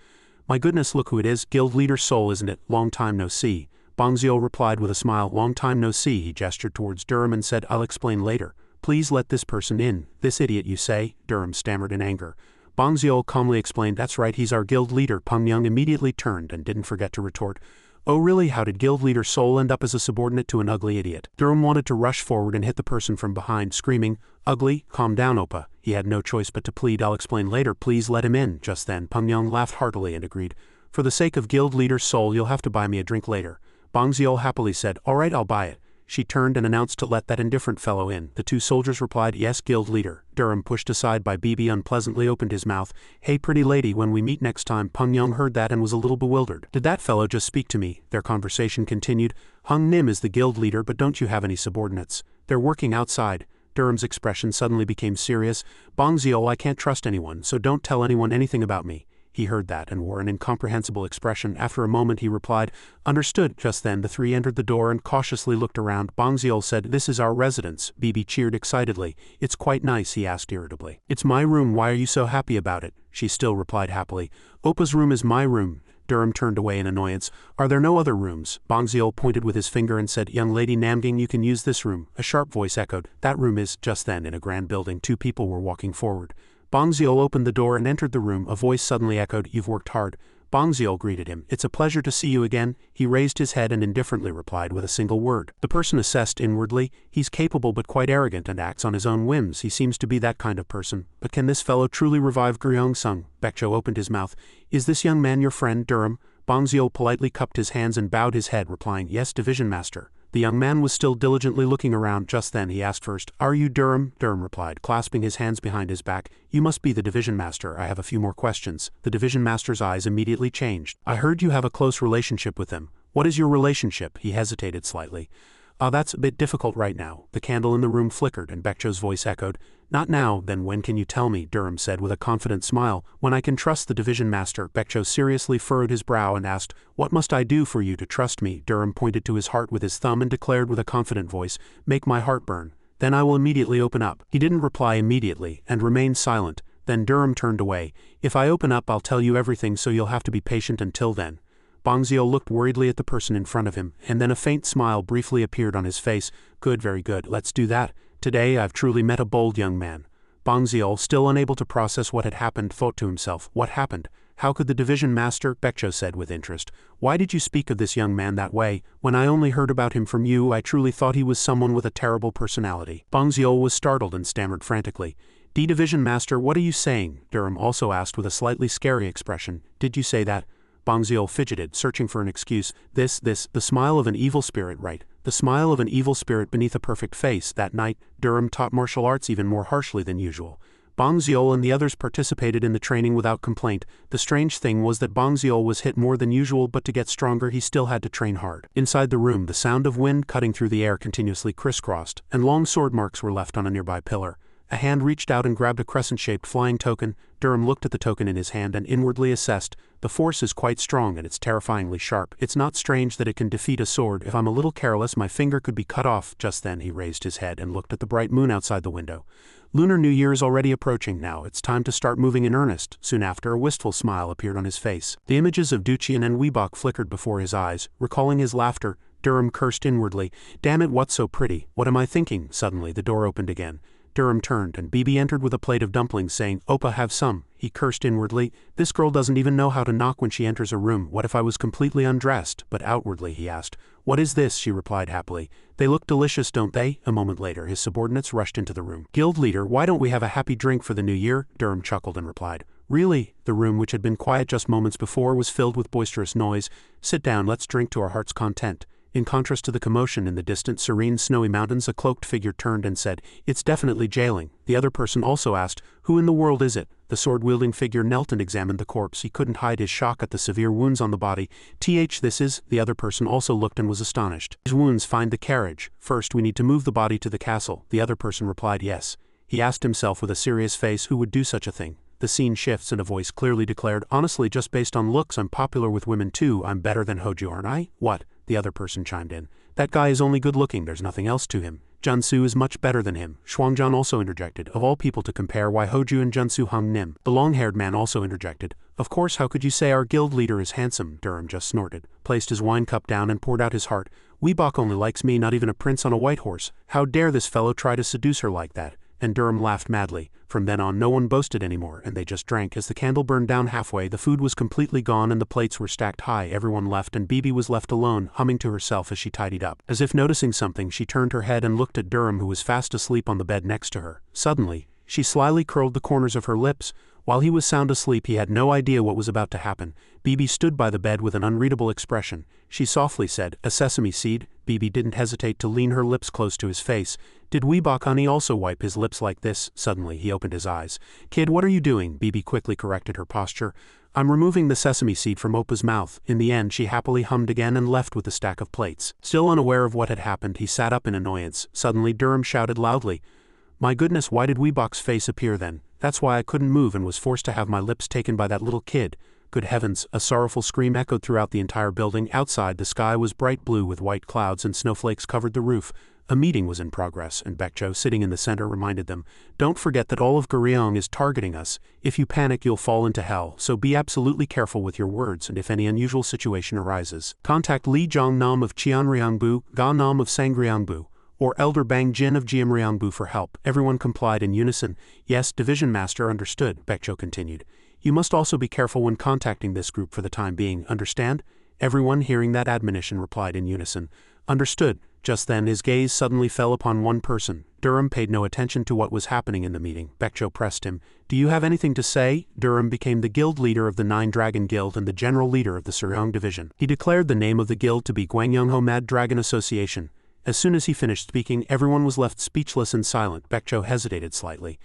My goodness, look who it is. Guild leader Sol, isn't it? Long time no see. Bongziol replied with a smile. Long time no see. He gestured towards Durham and said, I'll explain later. Please let this person in. This idiot, you say? Durham stammered in anger. Bongziol calmly explained, that's right, he's our guild leader. Pengyang immediately turned and didn't forget to retort. Oh really, how did guild leader Sol end up as a subordinate to an ugly idiot? Durham wanted to rush forward and hit the person from behind, screaming, ugly, calm down Oppa. He had no choice but to plead, I'll explain later, please let him in. Just then, Pengyang laughed heartily and agreed. For the sake of guild leader Sol, you'll have to buy me a drink later. Bongziol happily said, all right, I'll buy it. She turned and announced to let that indifferent fellow in. The 2 soldiers replied, yes, guild leader. Durham, pushed aside by Bibi, unpleasantly opened his mouth. Hey pretty lady, when we meet next time. Pengyang heard that and was a little bewildered. Did that fellow just speak to me? Their conversation continued. Hung Nim is the guild leader, but don't you have any subordinates? They're working outside. Durham's expression suddenly became serious. Bongziol, I can't trust anyone, so don't tell anyone anything about me. He heard that and wore an incomprehensible expression. After a moment he replied, understood. Just then the 3 entered the door and cautiously looked around. Bongziol said, this is our residence. Bibi cheered excitedly. It's quite nice, he asked irritably. It's my room, why are you so happy about it? She still replied happily. Oppa's room is my room. Durham turned away in annoyance. Are there no other rooms? Bongziol pointed with his finger and said, young lady Namgang, you can use this room. A sharp voice echoed, that room is. Just then, in a grand building, 2 people were walking forward. Bongziol opened the door and entered the room. A voice suddenly echoed, you've worked hard. Bongziol greeted him. It's a pleasure to see you again. He raised his head and indifferently replied with a single word. The person assessed inwardly. He's capable but quite arrogant and acts on his own whims. He seems to be that kind of person. But can this fellow truly revive Guryongsung? Baekjo opened his mouth. Is this young man your friend, Durham? Bang Xiu politely cupped his hands and bowed his head, replying, "Yes, Division Master." The young man was still diligently looking around. Just then he asked first, "Are you Durham?" Durham replied, clasping his hands behind his back, "You must be the Division Master. I have a few more questions." The Division Master's eyes immediately changed. "I heard you have a close relationship with them. What is your relationship?" He hesitated slightly. That's a bit difficult right now." The candle in the room flickered, and Baekcho's voice echoed. "Not now, then when can you tell me?" Durham said with a confident smile. "When I can trust the Division Master." Baekcho seriously furrowed his brow and asked, "What must I do for you to trust me?" Durham pointed to his heart with his thumb and declared with a confident voice, "Make my heart burn. Then I will immediately open up." He didn't reply immediately, and remained silent. Then Durham turned away. "If I open up, I'll tell you everything, so you'll have to be patient until then." Bang Xiu looked worriedly at the person in front of him, and then a faint smile briefly appeared on his face. "Good, very good, let's do that. Today I've truly met a bold young man." Bang Xiu, still unable to process what had happened, thought to himself, "What happened? How could the Division Master?" Baekcho said with interest. "Why did you speak of this young man that way? When I only heard about him from you, I truly thought he was someone with a terrible personality." Bang Xiu was startled and stammered frantically. "Division Master, what are you saying?" Durham also asked with a slightly scary expression. "Did you say that?" Bang Xiu fidgeted, searching for an excuse. The smile of an evil spirit, right? The smile of an evil spirit beneath a perfect face. That night, Durham taught martial arts even more harshly than usual. Bang Xiu and the others participated in the training without complaint. The strange thing was that Bang Xiu was hit more than usual, but to get stronger he still had to train hard. Inside the room, the sound of wind cutting through the air continuously crisscrossed, and long sword marks were left on a nearby pillar. A hand reached out and grabbed a crescent-shaped flying token. Durham looked at the token in his hand and inwardly assessed, "The force is quite strong and it's terrifyingly sharp. It's not strange that it can defeat a sword. If I'm a little careless, my finger could be cut off." Just then he raised his head and looked at the bright moon outside the window. "Lunar New Year is already approaching now. It's time to start moving in earnest." Soon after, a wistful smile appeared on his face. The images of Duqian and Weebach flickered before his eyes. Recalling his laughter, Durham cursed inwardly. "Damn it, what's so pretty? What am I thinking?" Suddenly the door opened again. Durham turned, and Bibi entered with a plate of dumplings, saying, "Oppa, have some." He cursed inwardly. "This girl doesn't even know how to knock when she enters a room. What if I was completely undressed?" But outwardly he asked, "What is this?" She replied happily, "They look delicious, don't they?" A moment later his subordinates rushed into the room. "Guild leader, why don't we have a happy drink for the new year?" Durham chuckled and replied, "Really?" The room, which had been quiet just moments before, was filled with boisterous noise. "Sit down, let's drink to our heart's content." In contrast to the commotion in the distant, serene, snowy mountains, a cloaked figure turned and said, "It's definitely jailing." The other person also asked, "Who in the world is it?" The sword-wielding figure knelt and examined the corpse. He couldn't hide his shock at the severe wounds on the body. This is..." The other person also looked and was astonished. "These wounds find the carriage. First we need to move the body to the castle." The other person replied, "Yes." He asked himself with a serious face, who would do such a thing? The scene shifts and a voice clearly declared, "Honestly, just based on looks, I'm popular with women too. I'm better than Hoju, aren't I?" "What?" The other person chimed in. "That guy is only good looking, there's nothing else to him. Junsu is much better than him." Shuangjian also interjected, "Of all people to compare, why Hoju and Junsu hung Nim." The long-haired man also interjected, "Of course, how could you say our guild leader is handsome?" Durham just snorted, placed his wine cup down and poured out his heart. "Weebach only likes me, not even a prince on a white horse. How dare this fellow try to seduce her like that?" And Durham laughed madly. From then on no one boasted anymore, and they just drank. As the candle burned down halfway, the food was completely gone and the plates were stacked high. Everyone left and Bibi was left alone, humming to herself as she tidied up. As if noticing something, she turned her head and looked at Durham, who was fast asleep on the bed next to her. Suddenly, she slyly curled the corners of her lips. While he was sound asleep, he had no idea what was about to happen. Bibi stood by the bed with an unreadable expression. She softly said, "A sesame seed." Bibi didn't hesitate to lean her lips close to his face. "Did Weebach honey also wipe his lips like this?" Suddenly he opened his eyes. "Kid, what are you doing?" Bibi quickly corrected her posture. "I'm removing the sesame seed from Oppa's mouth." In the end, she happily hummed again and left with the stack of plates. Still unaware of what had happened, he sat up in annoyance. Suddenly Durham shouted loudly, "My goodness, why did Weebach's face appear then? That's why I couldn't move and was forced to have my lips taken by that little kid." Good heavens, a sorrowful scream echoed throughout the entire building. Outside, the sky was bright blue with white clouds and snowflakes covered the roof. A meeting was in progress, and Baekcho, sitting in the center, reminded them, "Don't forget that all of Goryeo is targeting us. If you panic, you'll fall into hell, so be absolutely careful with your words, and if any unusual situation arises, contact Li Zhongnam of Qianryangbu, Ga Nam of Sangryangbu, or Elder Bang Jin of Jianryangbu for help." Everyone complied in unison. "Yes, Division Master, understood," Baekcho continued. "You must also be careful when contacting this group for the time being, understand?" Everyone, hearing that admonition, replied in unison, "Understood." Just then his gaze suddenly fell upon one person. Durham paid no attention to what was happening in the meeting. Baekjo pressed him. "Do you have anything to say?" Durham became the guild leader of the Nine Dragon Guild and the general leader of the Suryoung division. He declared the name of the guild to be Gwangyungho Mad Dragon Association. As soon as he finished speaking, everyone was left speechless and silent. Baekjo hesitated slightly.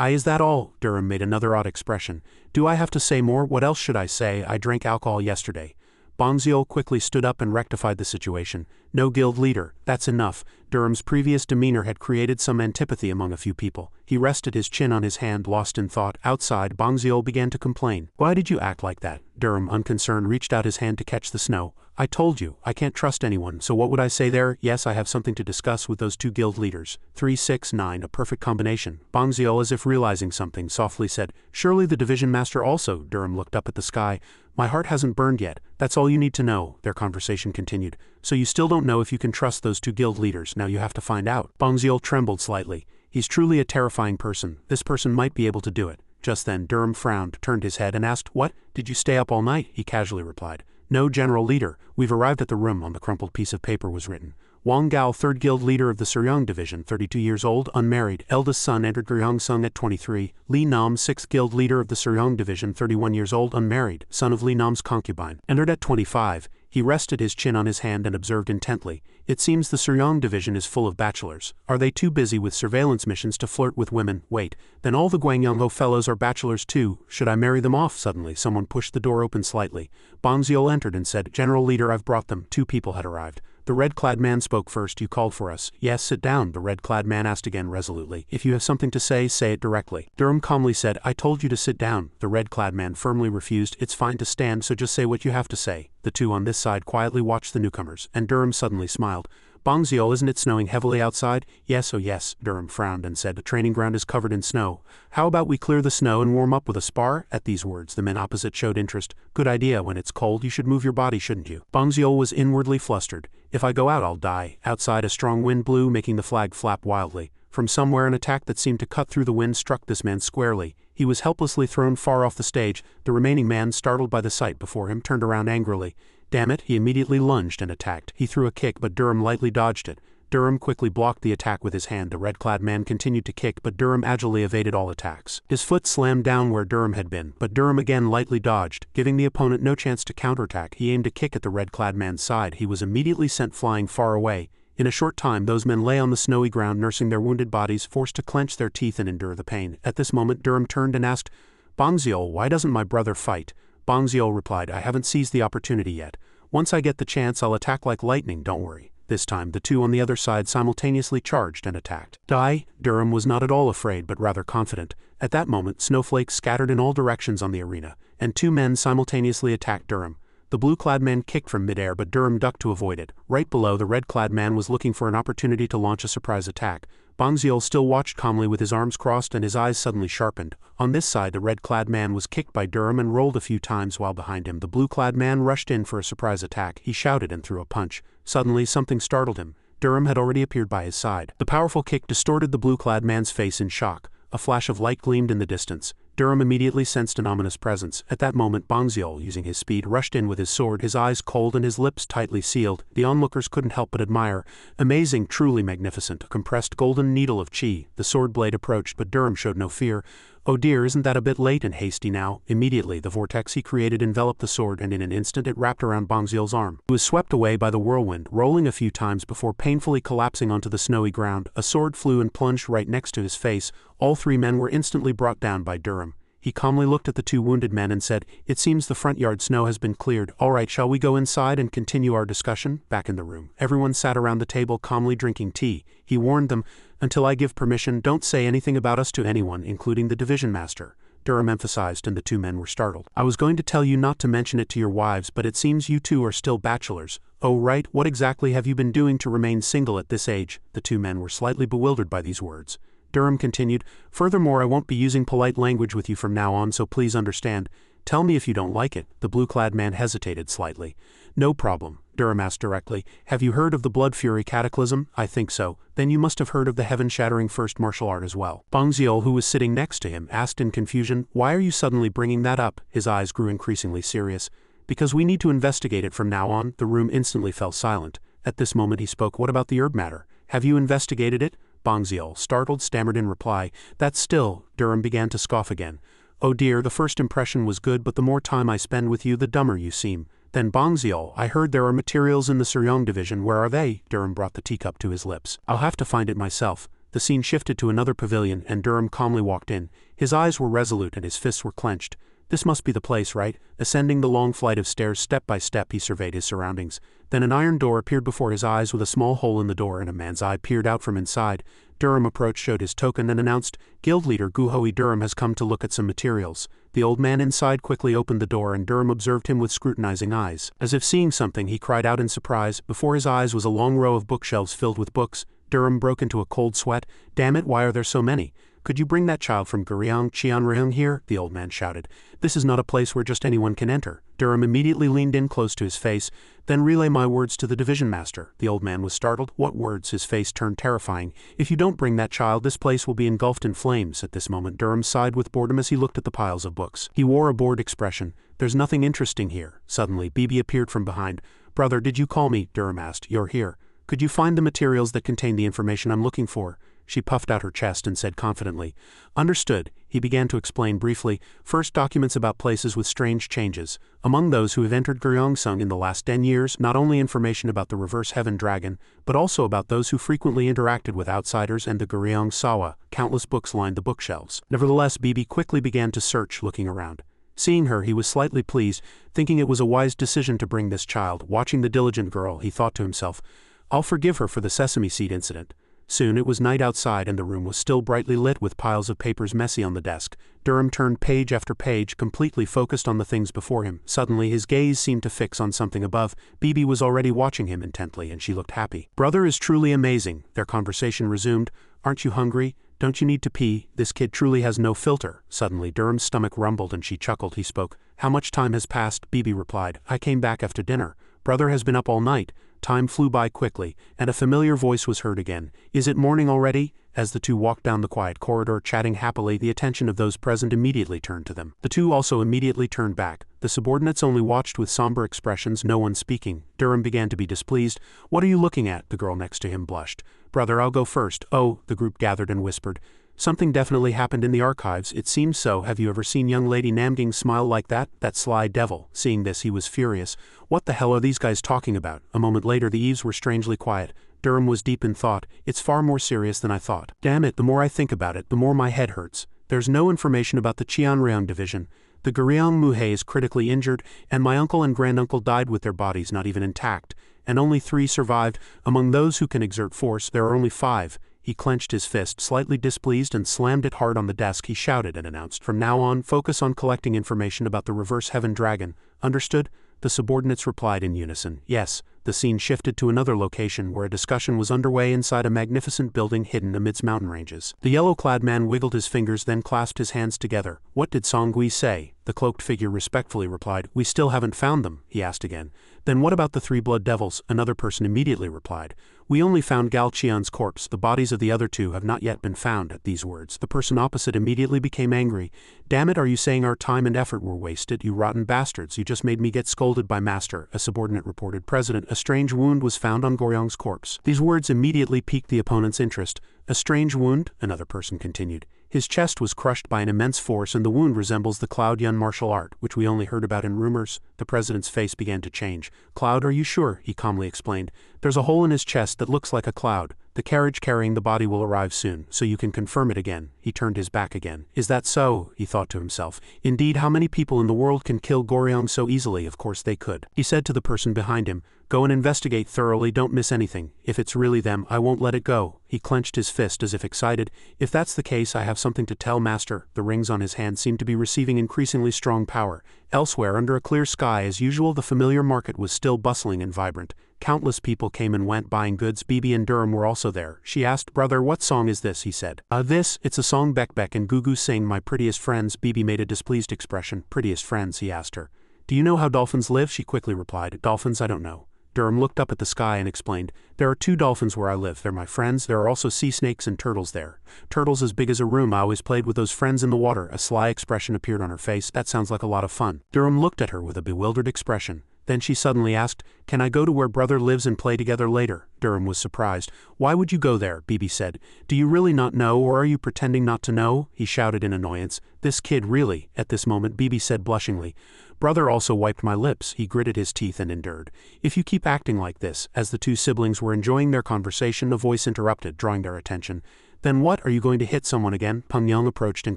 Is that all?" Durham made another odd expression. "Do I have to say more? What else should I say? I drank alcohol yesterday." Bongziol quickly stood up and rectified the situation. "No, guild leader, that's enough." Durham's previous demeanor had created some antipathy among a few people. He rested his chin on his hand, lost in thought. Outside, Bongziol began to complain. "Why did you act like that?" Durham, unconcerned, reached out his hand to catch the snow. "I told you, I can't trust anyone, so what would I say there? Yes, I have something to discuss with those two guild leaders. 369, a perfect combination." Bongziol, as if realizing something, softly said, "Surely the division master also." Durham looked up at the sky. "My heart hasn't burned yet. That's all you need to know." Their conversation continued. "So you still don't know if you can trust those two guild leaders. Now you have to find out." Bongziol trembled slightly. "He's truly a terrifying person. This person might be able to do it." Just then Durham frowned, turned his head and asked, "What? Did you stay up all night?" He casually replied, "No, General Leader. We've arrived at the room." On the crumpled piece of paper was written, Wang Gao, 3rd Guild Leader of the Suryoung Division, 32 years old, unmarried, eldest son entered Gyeongsung at 23, Li Nam, 6th Guild Leader of the Suryoung Division, 31 years old, unmarried, son of Li Nam's concubine, entered at 25. He rested his chin on his hand and observed intently. "It seems the Suryoung Division is full of bachelors. Are they too busy with surveillance missions to flirt with women? Wait, then all the Gwangyungho fellows are bachelors too. Should I marry them off?" Suddenly someone pushed the door open slightly. Bongziol entered and said, "General Leader, I've brought them." Two people had arrived. The red-clad man spoke first. "You called for us." "Yes, sit down." The red-clad man asked again resolutely. "If you have something to say it directly." Durham calmly said, "I told you to sit down." The red-clad man firmly refused. "It's fine to stand, so just say what you have to say." The two on this side quietly watched the newcomers, and Durham suddenly smiled. "Bongziol, isn't it snowing heavily outside?" "Yes, oh yes." Durham frowned and said, "The training ground is covered in snow. How about we clear the snow and warm up with a spar?" At these words, the men opposite showed interest. "Good idea. When it's cold, you should move your body, shouldn't you?" Bongziol was inwardly flustered. "If I go out, I'll die." Outside, a strong wind blew, making the flag flap wildly. From somewhere, an attack that seemed to cut through the wind struck this man squarely. He was helplessly thrown far off the stage. The remaining man, startled by the sight before him, turned around angrily. "Damn it," he immediately lunged and attacked. He threw a kick, but Durham lightly dodged it. Durham quickly blocked the attack with his hand. The red-clad man continued to kick, but Durham agilely evaded all attacks. His foot slammed down where Durham had been, but Durham again lightly dodged, giving the opponent no chance to counterattack. He aimed a kick at the red-clad man's side. He was immediately sent flying far away. In a short time, those men lay on the snowy ground nursing their wounded bodies, forced to clench their teeth and endure the pain. At this moment, Durham turned and asked, "Bongziol, why doesn't my brother fight?" Bongziol replied, "I haven't seized the opportunity yet. Once I get the chance, I'll attack like lightning, don't worry." This time, the two on the other side simultaneously charged and attacked. Die? Durham was not at all afraid, but rather confident. At that moment, snowflakes scattered in all directions on the arena, and two men simultaneously attacked Durham. The blue-clad man kicked from midair, but Durham ducked to avoid it. Right below, the red-clad man was looking for an opportunity to launch a surprise attack. Bongziol still watched calmly with his arms crossed and his eyes suddenly sharpened. On this side, the red-clad man was kicked by Durham and rolled a few times, while behind him the blue-clad man rushed in for a surprise attack. He shouted and threw a punch. Suddenly, something startled him. Durham had already appeared by his side. The powerful kick distorted the blue-clad man's face in shock. A flash of light gleamed in the distance. Durham immediately sensed an ominous presence. At that moment, Bongziol, using his speed, rushed in with his sword, his eyes cold and his lips tightly sealed. The onlookers couldn't help but admire. Amazing, truly magnificent, a compressed golden needle of chi. The sword blade approached, but Durham showed no fear. "Oh dear, isn't that a bit late and hasty now?" Immediately, the vortex he created enveloped the sword, and in an instant it wrapped around Bongziol's arm. He was swept away by the whirlwind, rolling a few times before painfully collapsing onto the snowy ground. A sword flew and plunged right next to his face. All three men were instantly brought down by Durham. He calmly looked at the two wounded men and said, "It seems the front yard snow has been cleared. All right, shall we go inside and continue our discussion?" Back in the room, everyone sat around the table calmly drinking tea. He warned them, "Until I give permission, don't say anything about us to anyone, including the division master." Durham emphasized, and the two men were startled. "I was going to tell you not to mention it to your wives, but it seems you two are still bachelors." "Oh right, what exactly have you been doing to remain single at this age?" The two men were slightly bewildered by these words. Durham continued, "Furthermore, I won't be using polite language with you from now on, so please understand. Tell me if you don't like it." The blue-clad man hesitated slightly. "No problem." Durham asked directly, "Have you heard of the Blood Fury Cataclysm?" "I think so." "Then you must have heard of the heaven-shattering first martial art as well." Bongziol, who was sitting next to him, asked in confusion, "Why are you suddenly bringing that up?" His eyes grew increasingly serious. "Because we need to investigate it from now on." The room instantly fell silent. At this moment he spoke. What about the herb matter? Have you investigated it? Bongziel, startled, stammered in reply. That's still. Durham began to scoff again. Oh dear, the first impression was good, but the more time I spend with you, the dumber you seem. Then Bongziel, I heard there are materials in the Suryong division. Where are they? Durham brought the teacup to his lips. I'll have to find it myself. The scene shifted to another pavilion, and Durham calmly walked in. His eyes were resolute and his fists were clenched. This must be the place, right? Ascending the long flight of stairs step by step, he surveyed his surroundings. Then an iron door appeared before his eyes with a small hole in the door, and a man's eye peered out from inside. Durham approached, showed his token, and announced, Guild leader Guhoi Durham has come to look at some materials. The old man inside quickly opened the door, and Durham observed him with scrutinizing eyes. As if seeing something, he cried out in surprise. Before his eyes was a long row of bookshelves filled with books. Durham broke into a cold sweat. Damn it, why are there so many? Could you bring that child from Guryong Qianryong here? The old man shouted. This is not a place where just anyone can enter. Durham immediately leaned in close to his face. Then relay my words to the division master. The old man was startled. What words? His face turned terrifying. If you don't bring that child, this place will be engulfed in flames. At this moment Durham sighed with boredom as he looked at the piles of books. He wore a bored expression. There's nothing interesting here. Suddenly Bibi appeared from behind. Brother, did you call me? Durham asked. You're here. Could you find the materials that contain the information I'm looking for? She puffed out her chest and said confidently. Understood. He began to explain briefly. First, documents about places with strange changes. Among those who have entered Gyeongsung in the last 10 years, not only information about the reverse heaven dragon, but also about those who frequently interacted with outsiders and the Gyeong Sawa. Countless books lined the bookshelves. Nevertheless, Bibi quickly began to search, looking around. Seeing her, he was slightly pleased, thinking it was a wise decision to bring this child. Watching the diligent girl, he thought to himself, I'll forgive her for the sesame seed incident. Soon it was night outside and the room was still brightly lit with piles of papers messy on the desk. Durham turned page after page, completely focused on the things before him. Suddenly his gaze seemed to fix on something above. Bibi was already watching him intently and she looked happy. Brother is truly amazing. Their conversation resumed. Aren't you hungry? Don't you need to pee? This kid truly has no filter. Suddenly Durham's stomach rumbled and she chuckled. He spoke. How much time has passed? Bibi replied. I came back after dinner. Brother has been up all night. Time flew by quickly, and a familiar voice was heard again. Is it morning already? As the two walked down the quiet corridor chatting happily, the attention of those present immediately turned to them. The two also immediately turned back. The subordinates only watched with somber expressions, no one speaking. Durham began to be displeased. What are you looking at? The girl next to him blushed. Brother, I'll go first. Oh, the group gathered and whispered. Something definitely happened in the archives, it seems so. Have you ever seen young lady Namging smile like that? That sly devil. Seeing this, he was furious. What the hell are these guys talking about? A moment later the eaves were strangely quiet. Durham was deep in thought. It's far more serious than I thought. Damn it, the more I think about it, the more my head hurts. There's no information about the Qianryong division. The Guryong Muhe is critically injured, and my uncle and granduncle died with their bodies not even intact. And only 3 survived. Among those who can exert force, there are only 5. He clenched his fist, slightly displeased, and slammed it hard on the desk. He shouted and announced, From now on, focus on collecting information about the reverse heaven dragon. Understood? The subordinates replied in unison, yes. The scene shifted to another location where a discussion was underway inside a magnificent building hidden amidst mountain ranges. The yellow-clad man wiggled his fingers, then clasped his hands together. What did Songui say? The cloaked figure respectfully replied, We still haven't found them, he asked again. Then what about the 3 blood devils? Another person immediately replied. We only found Gal Qian's corpse. The bodies of the other 2 have not yet been found. At these words, the person opposite immediately became angry. Damn it, are you saying our time and effort were wasted? You rotten bastards, you just made me get scolded by master, a subordinate reported. President, a strange wound was found on Goryong's corpse. These words immediately piqued the opponent's interest. A strange wound? Another person continued. His chest was crushed by an immense force and the wound resembles the Cloud Yun martial art, which we only heard about in rumors. The president's face began to change. Cloud, are you sure? He calmly explained. There's a hole in his chest that looks like a cloud. The carriage carrying the body will arrive soon, so you can confirm it again. He turned his back again. Is that so? He thought to himself. Indeed, how many people in the world can kill Goryong so easily? Of course they could. He said to the person behind him, Go and investigate thoroughly, don't miss anything. If it's really them, I won't let it go. He clenched his fist as if excited. If that's the case, I have something to tell master. The rings on his hand seemed to be receiving increasingly strong power. Elsewhere, under a clear sky, as usual, the familiar market was still bustling and vibrant. Countless people came and went buying goods. Bibi and Durham were also there. She asked, Brother, what song is this? He said. It's a song Bekbek and Gugu sing, my prettiest friends. Bibi made a displeased expression. Prettiest friends, he asked her. Do you know how dolphins live? She quickly replied. Dolphins, I don't know. Durham looked up at the sky and explained, There are 2 dolphins where I live. They're my friends. There are also sea snakes and turtles there. Turtles as big as a room. I always played with those friends in the water. A sly expression appeared on her face. That sounds like a lot of fun. Durham looked at her with a bewildered expression. Then she suddenly asked, "Can I go to where brother lives and play together later?" Durham was surprised. "Why would you go there?" Bibi said. "Do you really not know, or are you pretending not to know?" he shouted in annoyance. "This kid really," at this moment Bibi said blushingly. "Brother also wiped my lips," he gritted his teeth and endured. "If you keep acting like this," as the two siblings were enjoying their conversation, a voice interrupted, drawing their attention. "Then what, are you going to hit someone again?" Peng Yang approached and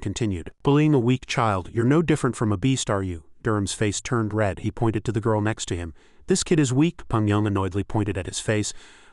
continued. "Bullying a weak child, you're no different from a beast, are you?" Durham's face turned red. He pointed to the girl next to him. "This kid is weak," Peng Yang annoyedly pointed at his face.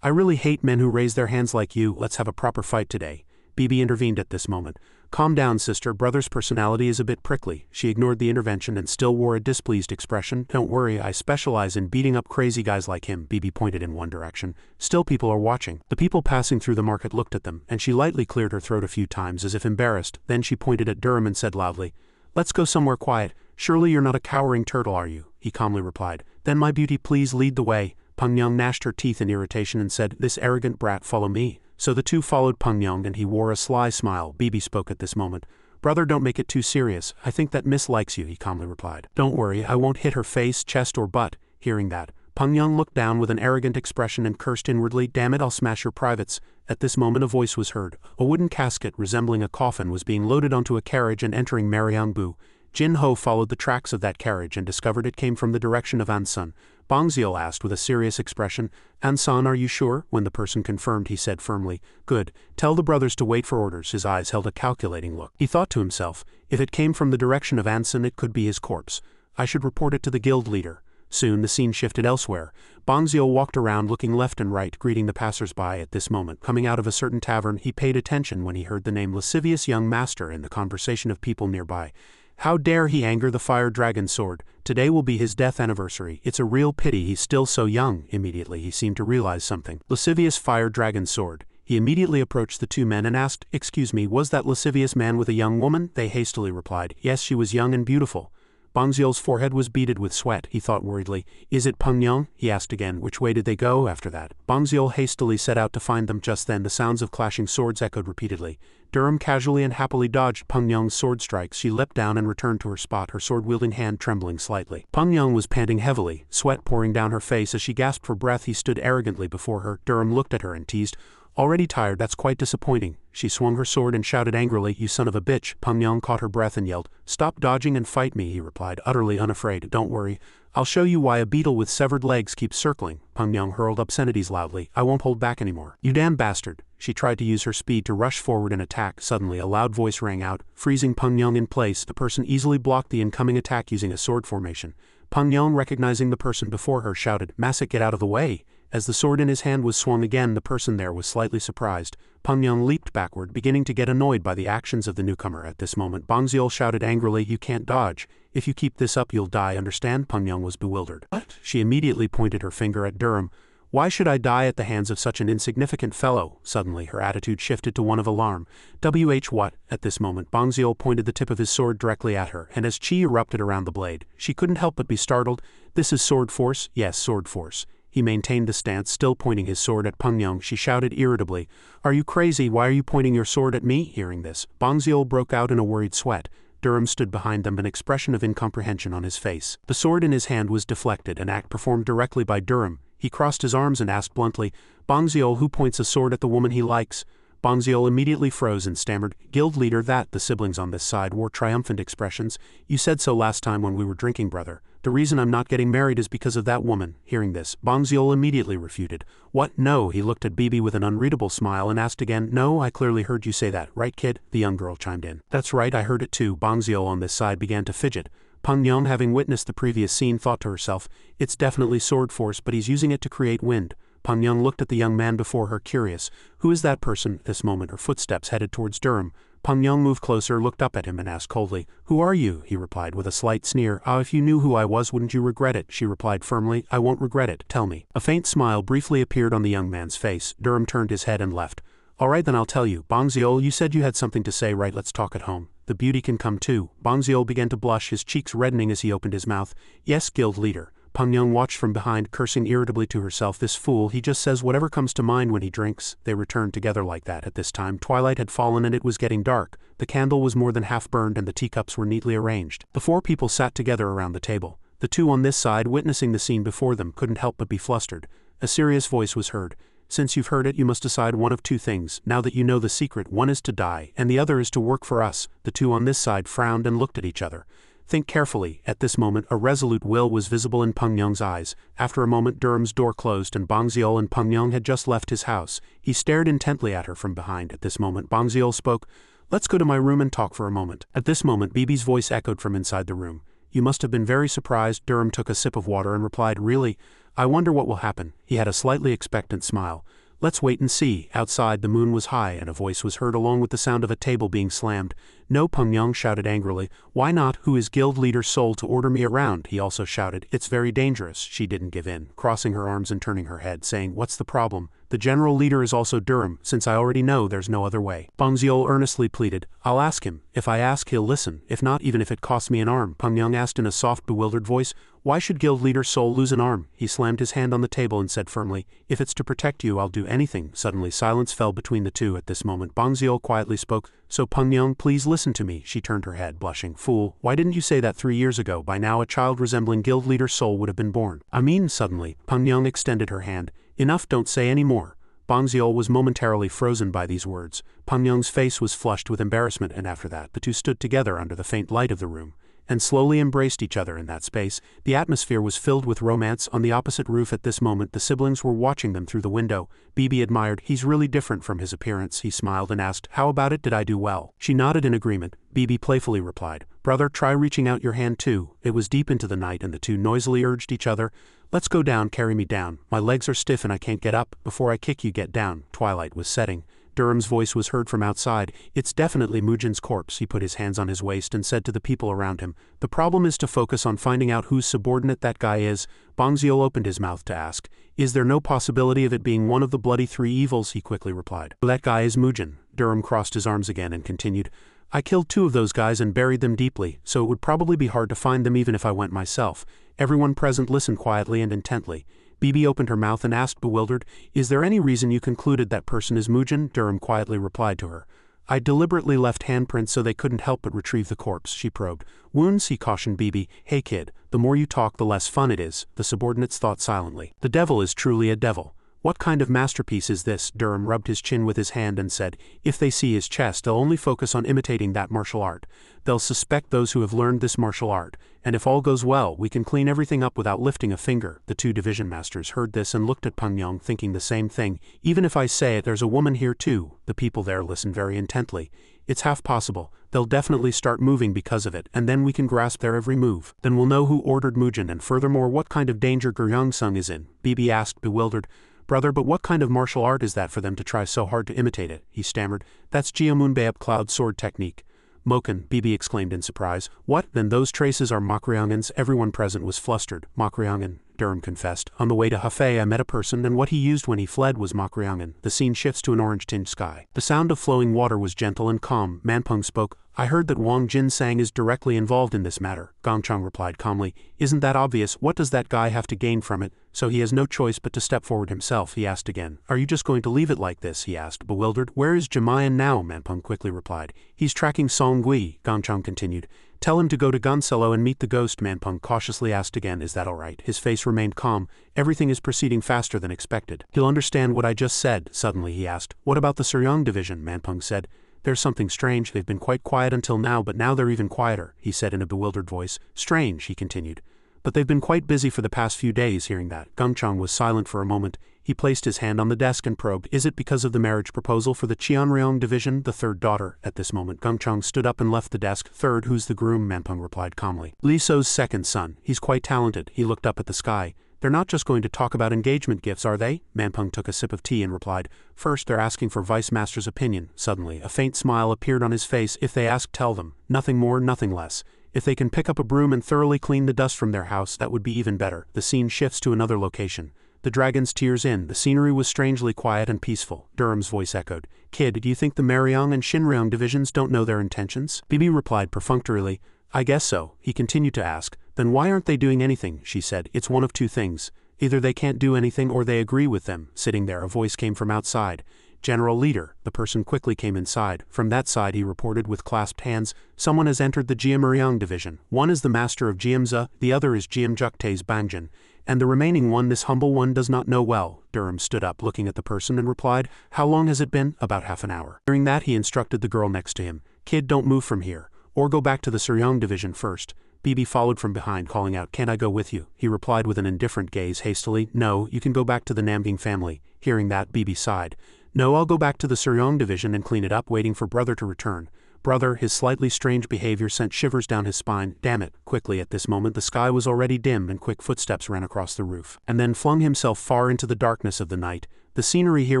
"I really hate men who raise their hands like you. Let's have a proper fight today." Bibi intervened at this moment. "Calm down, sister. Brother's personality is a bit prickly." She ignored the intervention and still wore a displeased expression. "Don't worry, I specialize in beating up crazy guys like him." Bibi pointed in one direction. "Still, people are watching." The people passing through the market looked at them, and she lightly cleared her throat a few times as if embarrassed. Then she pointed at Durham and said loudly, "Let's go somewhere quiet. Surely you're not a cowering turtle, are you?" He calmly replied. "Then my beauty, please lead the way." Peng Yang gnashed her teeth in irritation and said, "This arrogant brat, follow me." So the two followed Peng Yang, and he wore a sly smile. Bibi spoke at this moment. "Brother, don't make it too serious. I think that Miss likes you," he calmly replied. "Don't worry, I won't hit her face, chest or butt." Hearing that, Peng Yang looked down with an arrogant expression and cursed inwardly, "Damn it, I'll smash your privates." At this moment a voice was heard. A wooden casket resembling a coffin was being loaded onto a carriage and entering Mariangbu. Jin Ho followed the tracks of that carriage and discovered it came from the direction of Ansan. Bangziel asked with a serious expression, "Ansan, are you sure?" When the person confirmed, he said firmly, "Good. Tell the brothers to wait for orders." His eyes held a calculating look. He thought to himself, if it came from the direction of Ansan, it could be his corpse. I should report it to the guild leader. Soon the scene shifted elsewhere. Bangziel walked around looking left and right, greeting the passers-by. At this moment, coming out of a certain tavern, he paid attention when he heard the name lascivious young master in the conversation of people nearby. How dare he anger the fire dragon sword? Today will be his death anniversary. It's a real pity he's still so young. Immediately he seemed to realize something. Lascivious fire dragon sword. He immediately approached the two men and asked, "Excuse me, was that lascivious man with a young woman?" They hastily replied, "Yes, she was young and beautiful." Bangziel's forehead was beaded with sweat. He thought worriedly. "Is it Peng Yang?" He asked again. "Which way did they go after that?" Bangziel hastily set out to find them. Just then the sounds of clashing swords echoed repeatedly. Durham casually and happily dodged Peng Yang's sword strikes. She leapt down and returned to her spot, her sword-wielding hand trembling slightly. Peng Yang was panting heavily, sweat pouring down her face. As she gasped for breath, he stood arrogantly before her. Durham looked at her and teased, "Already tired? That's quite disappointing." She swung her sword and shouted angrily, "You son of a bitch." Peng Yang caught her breath and yelled, "Stop dodging and fight me," he replied, utterly unafraid. "Don't worry. I'll show you why a beetle with severed legs keeps circling." Peng Yang hurled obscenities loudly. "I won't hold back anymore." "You damn bastard." She tried to use her speed to rush forward and attack. Suddenly a loud voice rang out, freezing Peng Yang in place. The person easily blocked the incoming attack using a sword formation. Peng Yang, recognizing the person before her, shouted, "Masik, get out of the way." As the sword in his hand was swung again, the person there was slightly surprised. Peng Yang leaped backward, beginning to get annoyed by the actions of the newcomer. At this moment, Bangziel shouted angrily, "You can't dodge. If you keep this up, you'll die, understand?" Peng Yang was bewildered. "What?" She immediately pointed her finger at Durham. "Why should I die at the hands of such an insignificant fellow?" Suddenly, her attitude shifted to one of alarm. What?" At this moment, Bangziel pointed the tip of his sword directly at her, and as chi erupted around the blade, she couldn't help but be startled. "This is sword force?" "Yes, sword force." He maintained the stance, still pointing his sword at Peng Yang. She shouted irritably, "Are you crazy? Why are you pointing your sword at me?" Hearing this, Bangziel broke out in a worried sweat. Durham stood behind them, an expression of incomprehension on his face. The sword in his hand was deflected, an act performed directly by Durham. He crossed his arms and asked bluntly, "Bangziel, who points a sword at the woman he likes?" Bangziel immediately froze and stammered, "Guild leader, that." The siblings on this side wore triumphant expressions. "You said so last time when we were drinking, brother. The reason I'm not getting married is because of that woman." Hearing this, Bangziel immediately refuted. "What? No." He looked at Bibi with an unreadable smile and asked again, "No, I clearly heard you say that, right, kid?" The young girl chimed in. "That's right, I heard it too." Bangziel on this side began to fidget. Peng Yang, having witnessed the previous scene, thought to herself, "It's definitely sword force, but he's using it to create wind." Peng Yang looked at the young man before her, curious. "Who is that person?" At this moment her footsteps headed towards Durham. Peng Yang moved closer, looked up at him and asked coldly, "Who are you?" He replied with a slight sneer, "Ah, if you knew who I was, wouldn't you regret it?" She replied firmly, "I won't regret it, tell me." A faint smile briefly appeared on the young man's face. Durham turned his head and left. "All right, then I'll tell you. Bangziel, you said you had something to say, right? Let's talk at home. The beauty can come too." Bangziel began to blush, his cheeks reddening as he opened his mouth. "Yes, guild leader." Peng Yang watched from behind, cursing irritably to herself, "This fool, he just says whatever comes to mind when he drinks." They returned together like that. At this time, twilight had fallen and it was getting dark. The candle was more than half burned and the teacups were neatly arranged. The four people sat together around the table. The two on this side, witnessing the scene before them, couldn't help but be flustered. A serious voice was heard. Since you've heard it, you must decide one of two things. Now that you know the secret, one is to die, and the other is to work for us. The two on this side frowned and looked at each other. Think carefully. At this moment, a resolute will was visible in Peng Yong's eyes. After a moment, Durham's door closed and Bang Xiol and Peng Yong had just left his house. He stared intently at her from behind. At this moment, Bang Xiol spoke. Let's go to my room and talk for a moment. At this moment, Bibi's voice echoed from inside the room. You must have been very surprised. Durham took a sip of water and replied, Really? I wonder what will happen. He had a slightly expectant smile. Let's wait and see. Outside, the moon was high and a voice was heard along with the sound of a table being slammed. No, Peng Yong shouted angrily. Why not? Who is guild leader Sol to order me around? He also shouted. It's very dangerous. She didn't give in, crossing her arms and turning her head, saying, What's the problem? The general leader is also Durham, since I already know there's no other way. Bang Xiol earnestly pleaded. I'll ask him. If I ask, he'll listen. If not, even if it costs me an arm. Peng Yong asked in a soft, bewildered voice. Why should guild leader Sol lose an arm? He slammed his hand on the table and said firmly, If it's to protect you, I'll do anything. Suddenly silence fell between the two. At this moment, Bang Xiol quietly spoke. So Peng Yong, please listen to me. She turned her head, blushing. Fool, why didn't you say that 3 years ago? By now a child resembling guild leader Sol would have been born. I mean, suddenly, Peng Yong extended her hand. Enough, don't say any more. Bang Xiol was momentarily frozen by these words. Peng Yong's face was flushed with embarrassment, and after that the two stood together under the faint light of the room, and slowly embraced each other in that space. The atmosphere was filled with romance. On the opposite roof at this moment the siblings were watching them through the window. Bibi admired. He's really different from his appearance. He smiled and asked, How about it? Did I do well? She nodded in agreement. Bibi playfully replied, Brother, try reaching out your hand too. It was deep into the night and the two noisily urged each other. Let's go down, carry me down. My legs are stiff and I can't get up. Before I kick you, get down. Twilight was setting. Durham's voice was heard from outside. It's definitely Mujin's corpse. He put his hands on his waist and said to the people around him, The problem is to focus on finding out whose subordinate that guy is. Bang Xiol opened his mouth to ask, Is there no possibility of it being one of the bloody three evils? He quickly replied, That guy is Mujin. Durham crossed his arms again and continued, I killed 2 of those guys and buried them deeply, so it would probably be hard to find them even if I went myself. Everyone present listened quietly and intently. Bibi opened her mouth and asked, bewildered, Is there any reason you concluded that person is Mujin? Durham quietly replied to her. I deliberately left handprints so they couldn't help but retrieve the corpse. She probed. Wounds, he cautioned Bibi. Hey kid, the more you talk the less fun it is. The subordinates thought silently. The devil is truly a devil. What kind of masterpiece is this? Durham rubbed his chin with his hand and said, If they see his chest, they'll only focus on imitating that martial art. They'll suspect those who have learned this martial art, and if all goes well, we can clean everything up without lifting a finger. The 2 division masters heard this and looked at Peng Yong, thinking the same thing. Even if I say it, there's a woman here too. The people there listened very intently. It's half possible. They'll definitely start moving because of it, and then we can grasp their every move. Then we'll know who ordered Mujin, and furthermore what kind of danger Guryong Sung is in. Bibi asked, bewildered. Brother, but what kind of martial art is that for them to try so hard to imitate it? He stammered. That's Jiomunbeab cloud sword technique. Moken, Bibi exclaimed in surprise. What? Then those traces are Makryongan's? Everyone present was flustered. Makryangan, Durham confessed. On the way to Hefei I met a person, and what he used when he fled was Makryangan. The scene shifts to an orange-tinged sky. The sound of flowing water was gentle and calm. Manpeng spoke. I heard that Wang Jinsang is directly involved in this matter. Gongchang replied calmly. Isn't that obvious? What does that guy have to gain from it? So he has no choice but to step forward himself. He asked again. Are you just going to leave it like this? He asked, bewildered. Where is Jamayan now? Manpeng quickly replied. He's tracking Song Gui. Gongchang continued. Tell him to go to Gunselo and meet the ghost. Manpeng cautiously asked again, Is that all right? His face remained calm. Everything is proceeding faster than expected. He'll understand what I just said. Suddenly he asked, What about the Suryong division? Manpeng said. There's something strange. They've been quite quiet until now, but now they're even quieter, he said in a bewildered voice. Strange, he continued. But they've been quite busy for the past few days. Hearing that, Gongchang was silent for a moment. He placed his hand on the desk and probed, Is it because of the marriage proposal for the Qianryong division, the 3rd daughter? At this moment Gongchang stood up and left the desk. 3rd, who's the groom? Manpeng replied calmly. Li So's 2nd son. He's quite talented. He looked up at the sky. They're not just going to talk about engagement gifts, are they? Manpeng took a sip of tea and replied, First, they're asking for Vice Master's opinion. Suddenly, a faint smile appeared on his face. If they ask, tell them. Nothing more, nothing less. If they can pick up a broom and thoroughly clean the dust from their house, that would be even better. The scene shifts to another location. The dragon's tears in. The scenery was strangely quiet and peaceful. Durham's voice echoed. Kid, do you think the Maryong and Shinryong divisions don't know their intentions? Bibi replied perfunctorily. I guess so. He continued to ask. Then why aren't they doing anything? She said. It's one of 2 things. Either they can't do anything or they agree with them. Sitting there, a voice came from outside. "General Leader." The person quickly came inside. From that side he reported with clasped hands, "Someone has entered the Jiamuriang division. One is the master of Jiamza, the other is Jiamjukte's Bangjin. And the remaining one this humble one does not know well." Durham stood up looking at the person and replied, "How long has it been?" "About half an hour." Hearing that he instructed the girl next to him, "Kid, don't move from here. Or go back to the Suryong division first." Bibi followed from behind calling out, "Can't I go with you?" He replied with an indifferent gaze hastily, "No, you can go back to the Namgang family." Hearing that, Bibi sighed. "No, I'll go back to the Suryong division and clean it up, waiting for brother to return." Brother, his slightly strange behavior sent shivers down his spine. Damn it. Quickly at this moment the sky was already dim and quick footsteps ran across the roof, and then flung himself far into the darkness of the night. The scenery here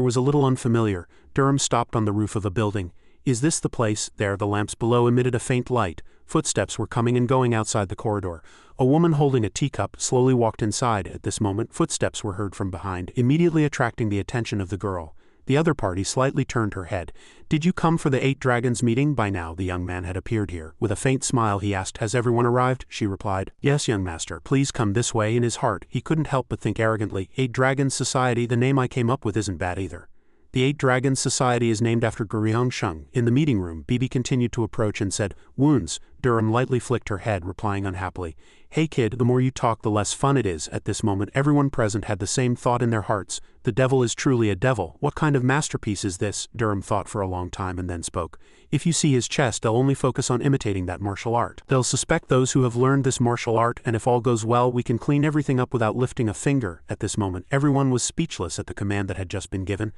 was a little unfamiliar. Durham stopped on the roof of a building. Is this the place? There the lamps below emitted a faint light. Footsteps were coming and going outside the corridor. A woman holding a teacup slowly walked inside. At this moment footsteps were heard from behind, immediately attracting the attention of the girl. The other party slightly turned her head. "Did you come for the 8 Dragons meeting?" By now the young man had appeared here. With a faint smile he asked, "Has everyone arrived?" She replied, "Yes, young master, please come this way." In his heart he couldn't help but think arrogantly, 8 Dragons Society, the name I came up with isn't bad either. The 8 Dragons Society is named after Guryong Sheng. In the meeting room, Bibi continued to approach and said, "Wounds." Durham lightly flicked her head, replying unhappily, "Hey kid, the more you talk the less fun it is." At this moment everyone present had the same thought in their hearts. The devil is truly a devil. What kind of masterpiece is this? Durham thought for a long time and then spoke. "If you see his chest, they'll only focus on imitating that martial art. They'll suspect those who have learned this martial art, and if all goes well we can clean everything up without lifting a finger." At this moment everyone was speechless at the command that had just been given.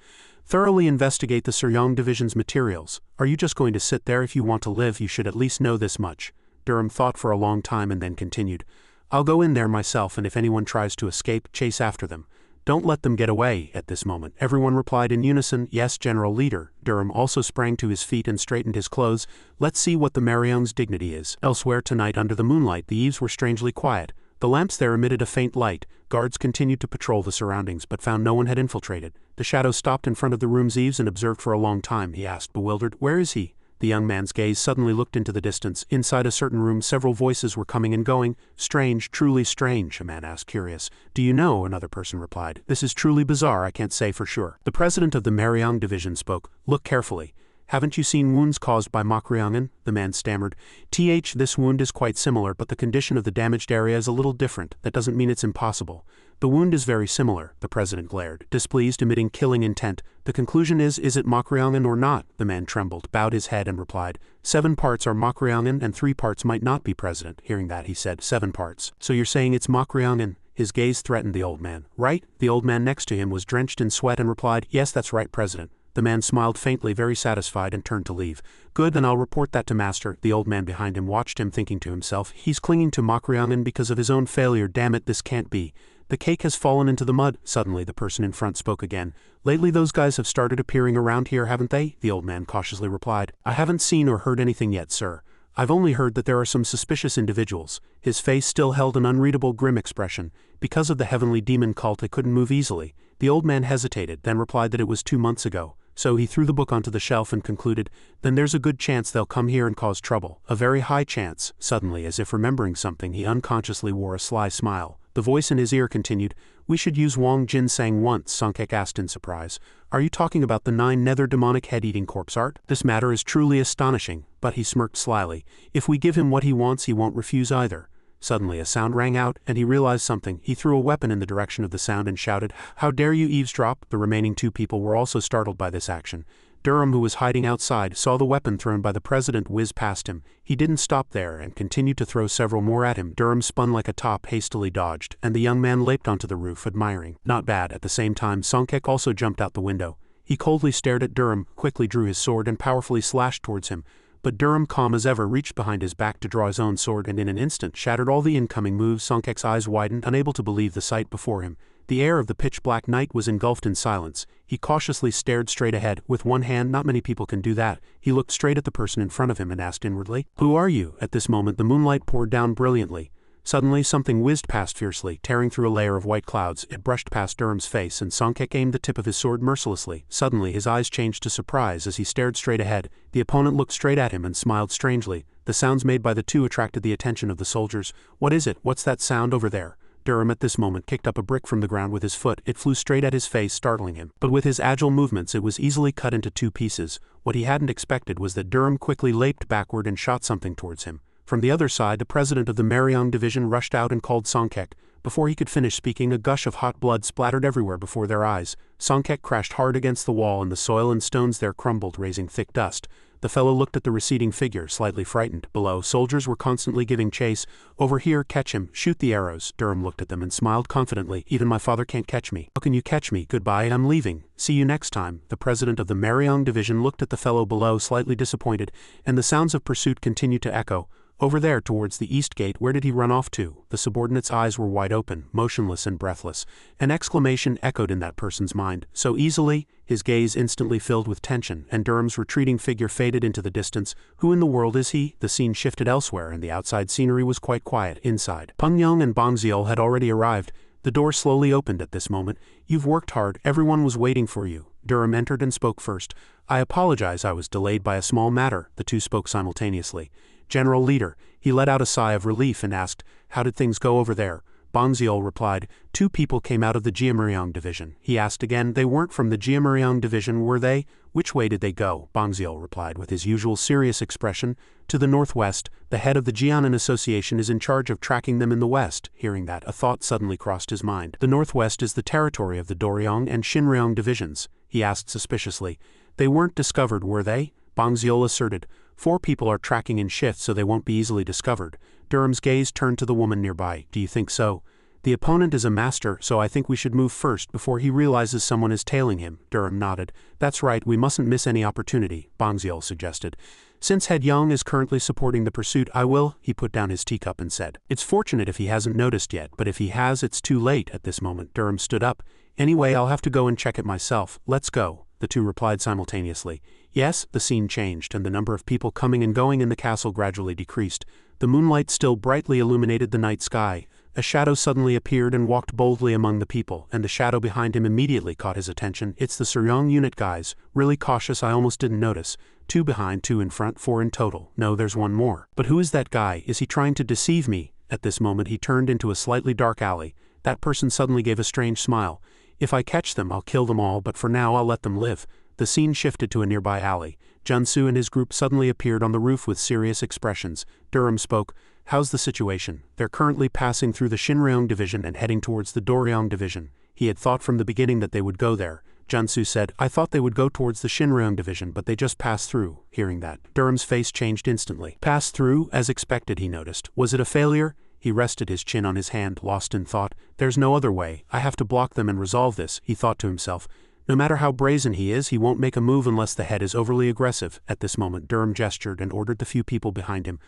"Thoroughly investigate the Suryong division's materials. Are you just going to sit there? If you want to live, you should at least know this much." Durham thought for a long time and then continued, "I'll go in there myself, and if anyone tries to escape, chase after them. Don't let them get away." At this moment everyone replied in unison, "Yes, General Leader." Durham also sprang to his feet and straightened his clothes. "Let's see what the Mariong's dignity is." Elsewhere tonight under the moonlight the eaves were strangely quiet. The lamps there emitted a faint light. Guards continued to patrol the surroundings but found no one had infiltrated. The shadow stopped in front of the room's eaves and observed for a long time. He asked, bewildered, "Where is he?" The young man's gaze suddenly looked into the distance. Inside a certain room several voices were coming and going. "Strange, truly strange," a man asked, curious. "Do you know?" another person replied. "This is truly bizarre, I can't say for sure." The president of the Mariong division spoke. "Look carefully. Haven't you seen wounds caused by Makryongan?" The man stammered. This wound is quite similar, but the condition of the damaged area is a little different. That doesn't mean it's impossible." "The wound is very similar," the president glared, displeased, emitting killing intent. "The conclusion is it Makryongan or not?" The man trembled, bowed his head and replied, 7 parts are Makryongan and 3 parts might not be, President." Hearing that he said, 7 parts. "So you're saying it's Makryongan?" His gaze threatened the old man. "Right?" The old man next to him was drenched in sweat and replied, "Yes, that's right, President." The man smiled faintly, very satisfied, and turned to leave. "Good, then I'll report that to Master." The old man behind him watched him, thinking to himself, "He's clinging to Makryongan because of his own failure. Damn it, this can't be. The cake has fallen into the mud." Suddenly the person in front spoke again. "Lately those guys have started appearing around here, haven't they?" The old man cautiously replied, "I haven't seen or heard anything yet, sir. I've only heard that there are some suspicious individuals." His face still held an unreadable grim expression. "Because of the heavenly demon cult I couldn't move easily." The old man hesitated, then replied that it was 2 months ago. So he threw the book onto the shelf and concluded, "Then there's a good chance they'll come here and cause trouble. A very high chance." Suddenly, as if remembering something, he unconsciously wore a sly smile. The voice in his ear continued, "We should use Wang Jin sang once," Songkek asked in surprise. "Are you talking about the 9 nether demonic head-eating corpse art? This matter is truly astonishing." But he smirked slyly. "If we give him what he wants, he won't refuse either." Suddenly a sound rang out, and he realized something. He threw a weapon in the direction of the sound and shouted, "How dare you eavesdrop?" The remaining 2 people were also startled by this action. Durham, who was hiding outside, saw the weapon thrown by the president whiz past him. He didn't stop there and continued to throw several more at him. Durham spun like a top, hastily dodged, and the young man leaped onto the roof, admiring. Not bad. At the same time, Songkek also jumped out the window. He coldly stared at Durham, quickly drew his sword and powerfully slashed towards him. But Durham, calm as ever, reached behind his back to draw his own sword and in an instant shattered all the incoming moves. Songkek's eyes widened, unable to believe the sight before him. The air of the pitch-black night was engulfed in silence. He cautiously stared straight ahead, with one hand. Not many people can do that. He looked straight at the person in front of him and asked inwardly, "Who are you?" At this moment the moonlight poured down brilliantly. Suddenly something whizzed past fiercely, tearing through a layer of white clouds. It brushed past Durham's face, and Songkek aimed the tip of his sword mercilessly. Suddenly his eyes changed to surprise as he stared straight ahead. The opponent looked straight at him and smiled strangely. The sounds made by the two attracted the attention of the soldiers. "What is it? What's that sound over there?" Durham at this moment kicked up a brick from the ground with his foot. It flew straight at his face, startling him. But with his agile movements it was easily cut into 2 pieces. What he hadn't expected was that Durham quickly leaped backward and shot something towards him. From the other side, the president of the Mariang division rushed out and called Songkek. Before he could finish speaking, a gush of hot blood splattered everywhere before their eyes. Songkek crashed hard against the wall and the soil and stones there crumbled, raising thick dust. The fellow looked at the receding figure, slightly frightened. Below, soldiers were constantly giving chase. Over here, catch him, shoot the arrows. Durham looked at them and smiled confidently. Even my father can't catch me. How can you catch me? Goodbye, I'm leaving. See you next time. The president of the Mariang division looked at the fellow below, slightly disappointed, and the sounds of pursuit continued to echo. Over there, towards the east gate. Where did he run off to? The subordinate's eyes were wide open, motionless and breathless. An exclamation echoed in that person's mind. So easily? His gaze instantly filled with tension, and Durham's retreating figure faded into the distance. Who in the world is he? The scene shifted elsewhere, and the outside scenery was quite quiet. Inside, Peng Yang and Bang Ziel had already arrived. The door slowly opened at this moment. You've worked hard. Everyone was waiting for you. Durham entered and spoke first. I apologize, I was delayed by a small matter. The two spoke simultaneously. General Leader. He let out a sigh of relief and asked, how did things go over there? Bang Ziel replied, 2 people came out of the Jiamuriang division. He asked again, they weren't from the Jiamuriang division, were they? Which way did they go? Bang Ziel replied with his usual serious expression, to the northwest. The head of the Jianan Association is in charge of tracking them in the west. Hearing that, a thought suddenly crossed his mind. The northwest is the territory of the Doryong and Shinryong divisions. He asked suspiciously, they weren't discovered, were they? Bang Ziel asserted, 4 people are tracking in shifts so they won't be easily discovered. Durham's gaze turned to the woman nearby. Do you think so? The opponent is a master, so I think we should move first before he realizes someone is tailing him. Durham nodded. That's right, we mustn't miss any opportunity, Bang Ziel suggested. Since Head Yang is currently supporting the pursuit, I will. He put down his teacup and said. It's fortunate if he hasn't noticed yet, but if he has, it's too late at this moment. Durham stood up. Anyway, I'll have to go and check it myself. Let's go. The two replied simultaneously. Yes, the scene changed, and the number of people coming and going in the castle gradually decreased. The moonlight still brightly illuminated the night sky. A shadow suddenly appeared and walked boldly among the people, and the shadow behind him immediately caught his attention. It's the Suryong unit guys. Really cautious, I almost didn't notice. 2 behind, 2 in front, 4 in total. No, there's 1 more. But who is that guy? Is he trying to deceive me? At this moment he turned into a slightly dark alley. That person suddenly gave a strange smile. If I catch them, I'll kill them all, but for now I'll let them live. The scene shifted to a nearby alley. Junsu and his group suddenly appeared on the roof with serious expressions. Durham spoke. How's the situation? They're currently passing through the Shinryong division and heading towards the Doryong division. He had thought from the beginning that they would go there. Junsu said, I thought they would go towards the Shinryong division, but they just passed through. Hearing that, Durham's face changed instantly. Passed through, as expected, he noticed. Was it a failure? He rested his chin on his hand, lost in thought. There's no other way. I have to block them and resolve this, he thought to himself. No matter how brazen he is, he won't make a move unless the head is overly aggressive. At this moment, Durham gestured and ordered the few people behind him.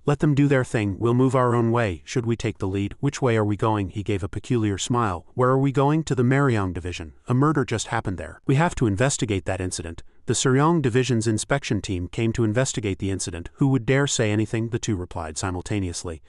Let them do their thing, we'll move our own way. Should we take the lead? Which way are we going? He gave a peculiar smile. Where are we going? To the Mariang division. A murder just happened there. We have to investigate that incident. The Suryong division's inspection team came to investigate the incident. Who would dare say anything? The two replied simultaneously.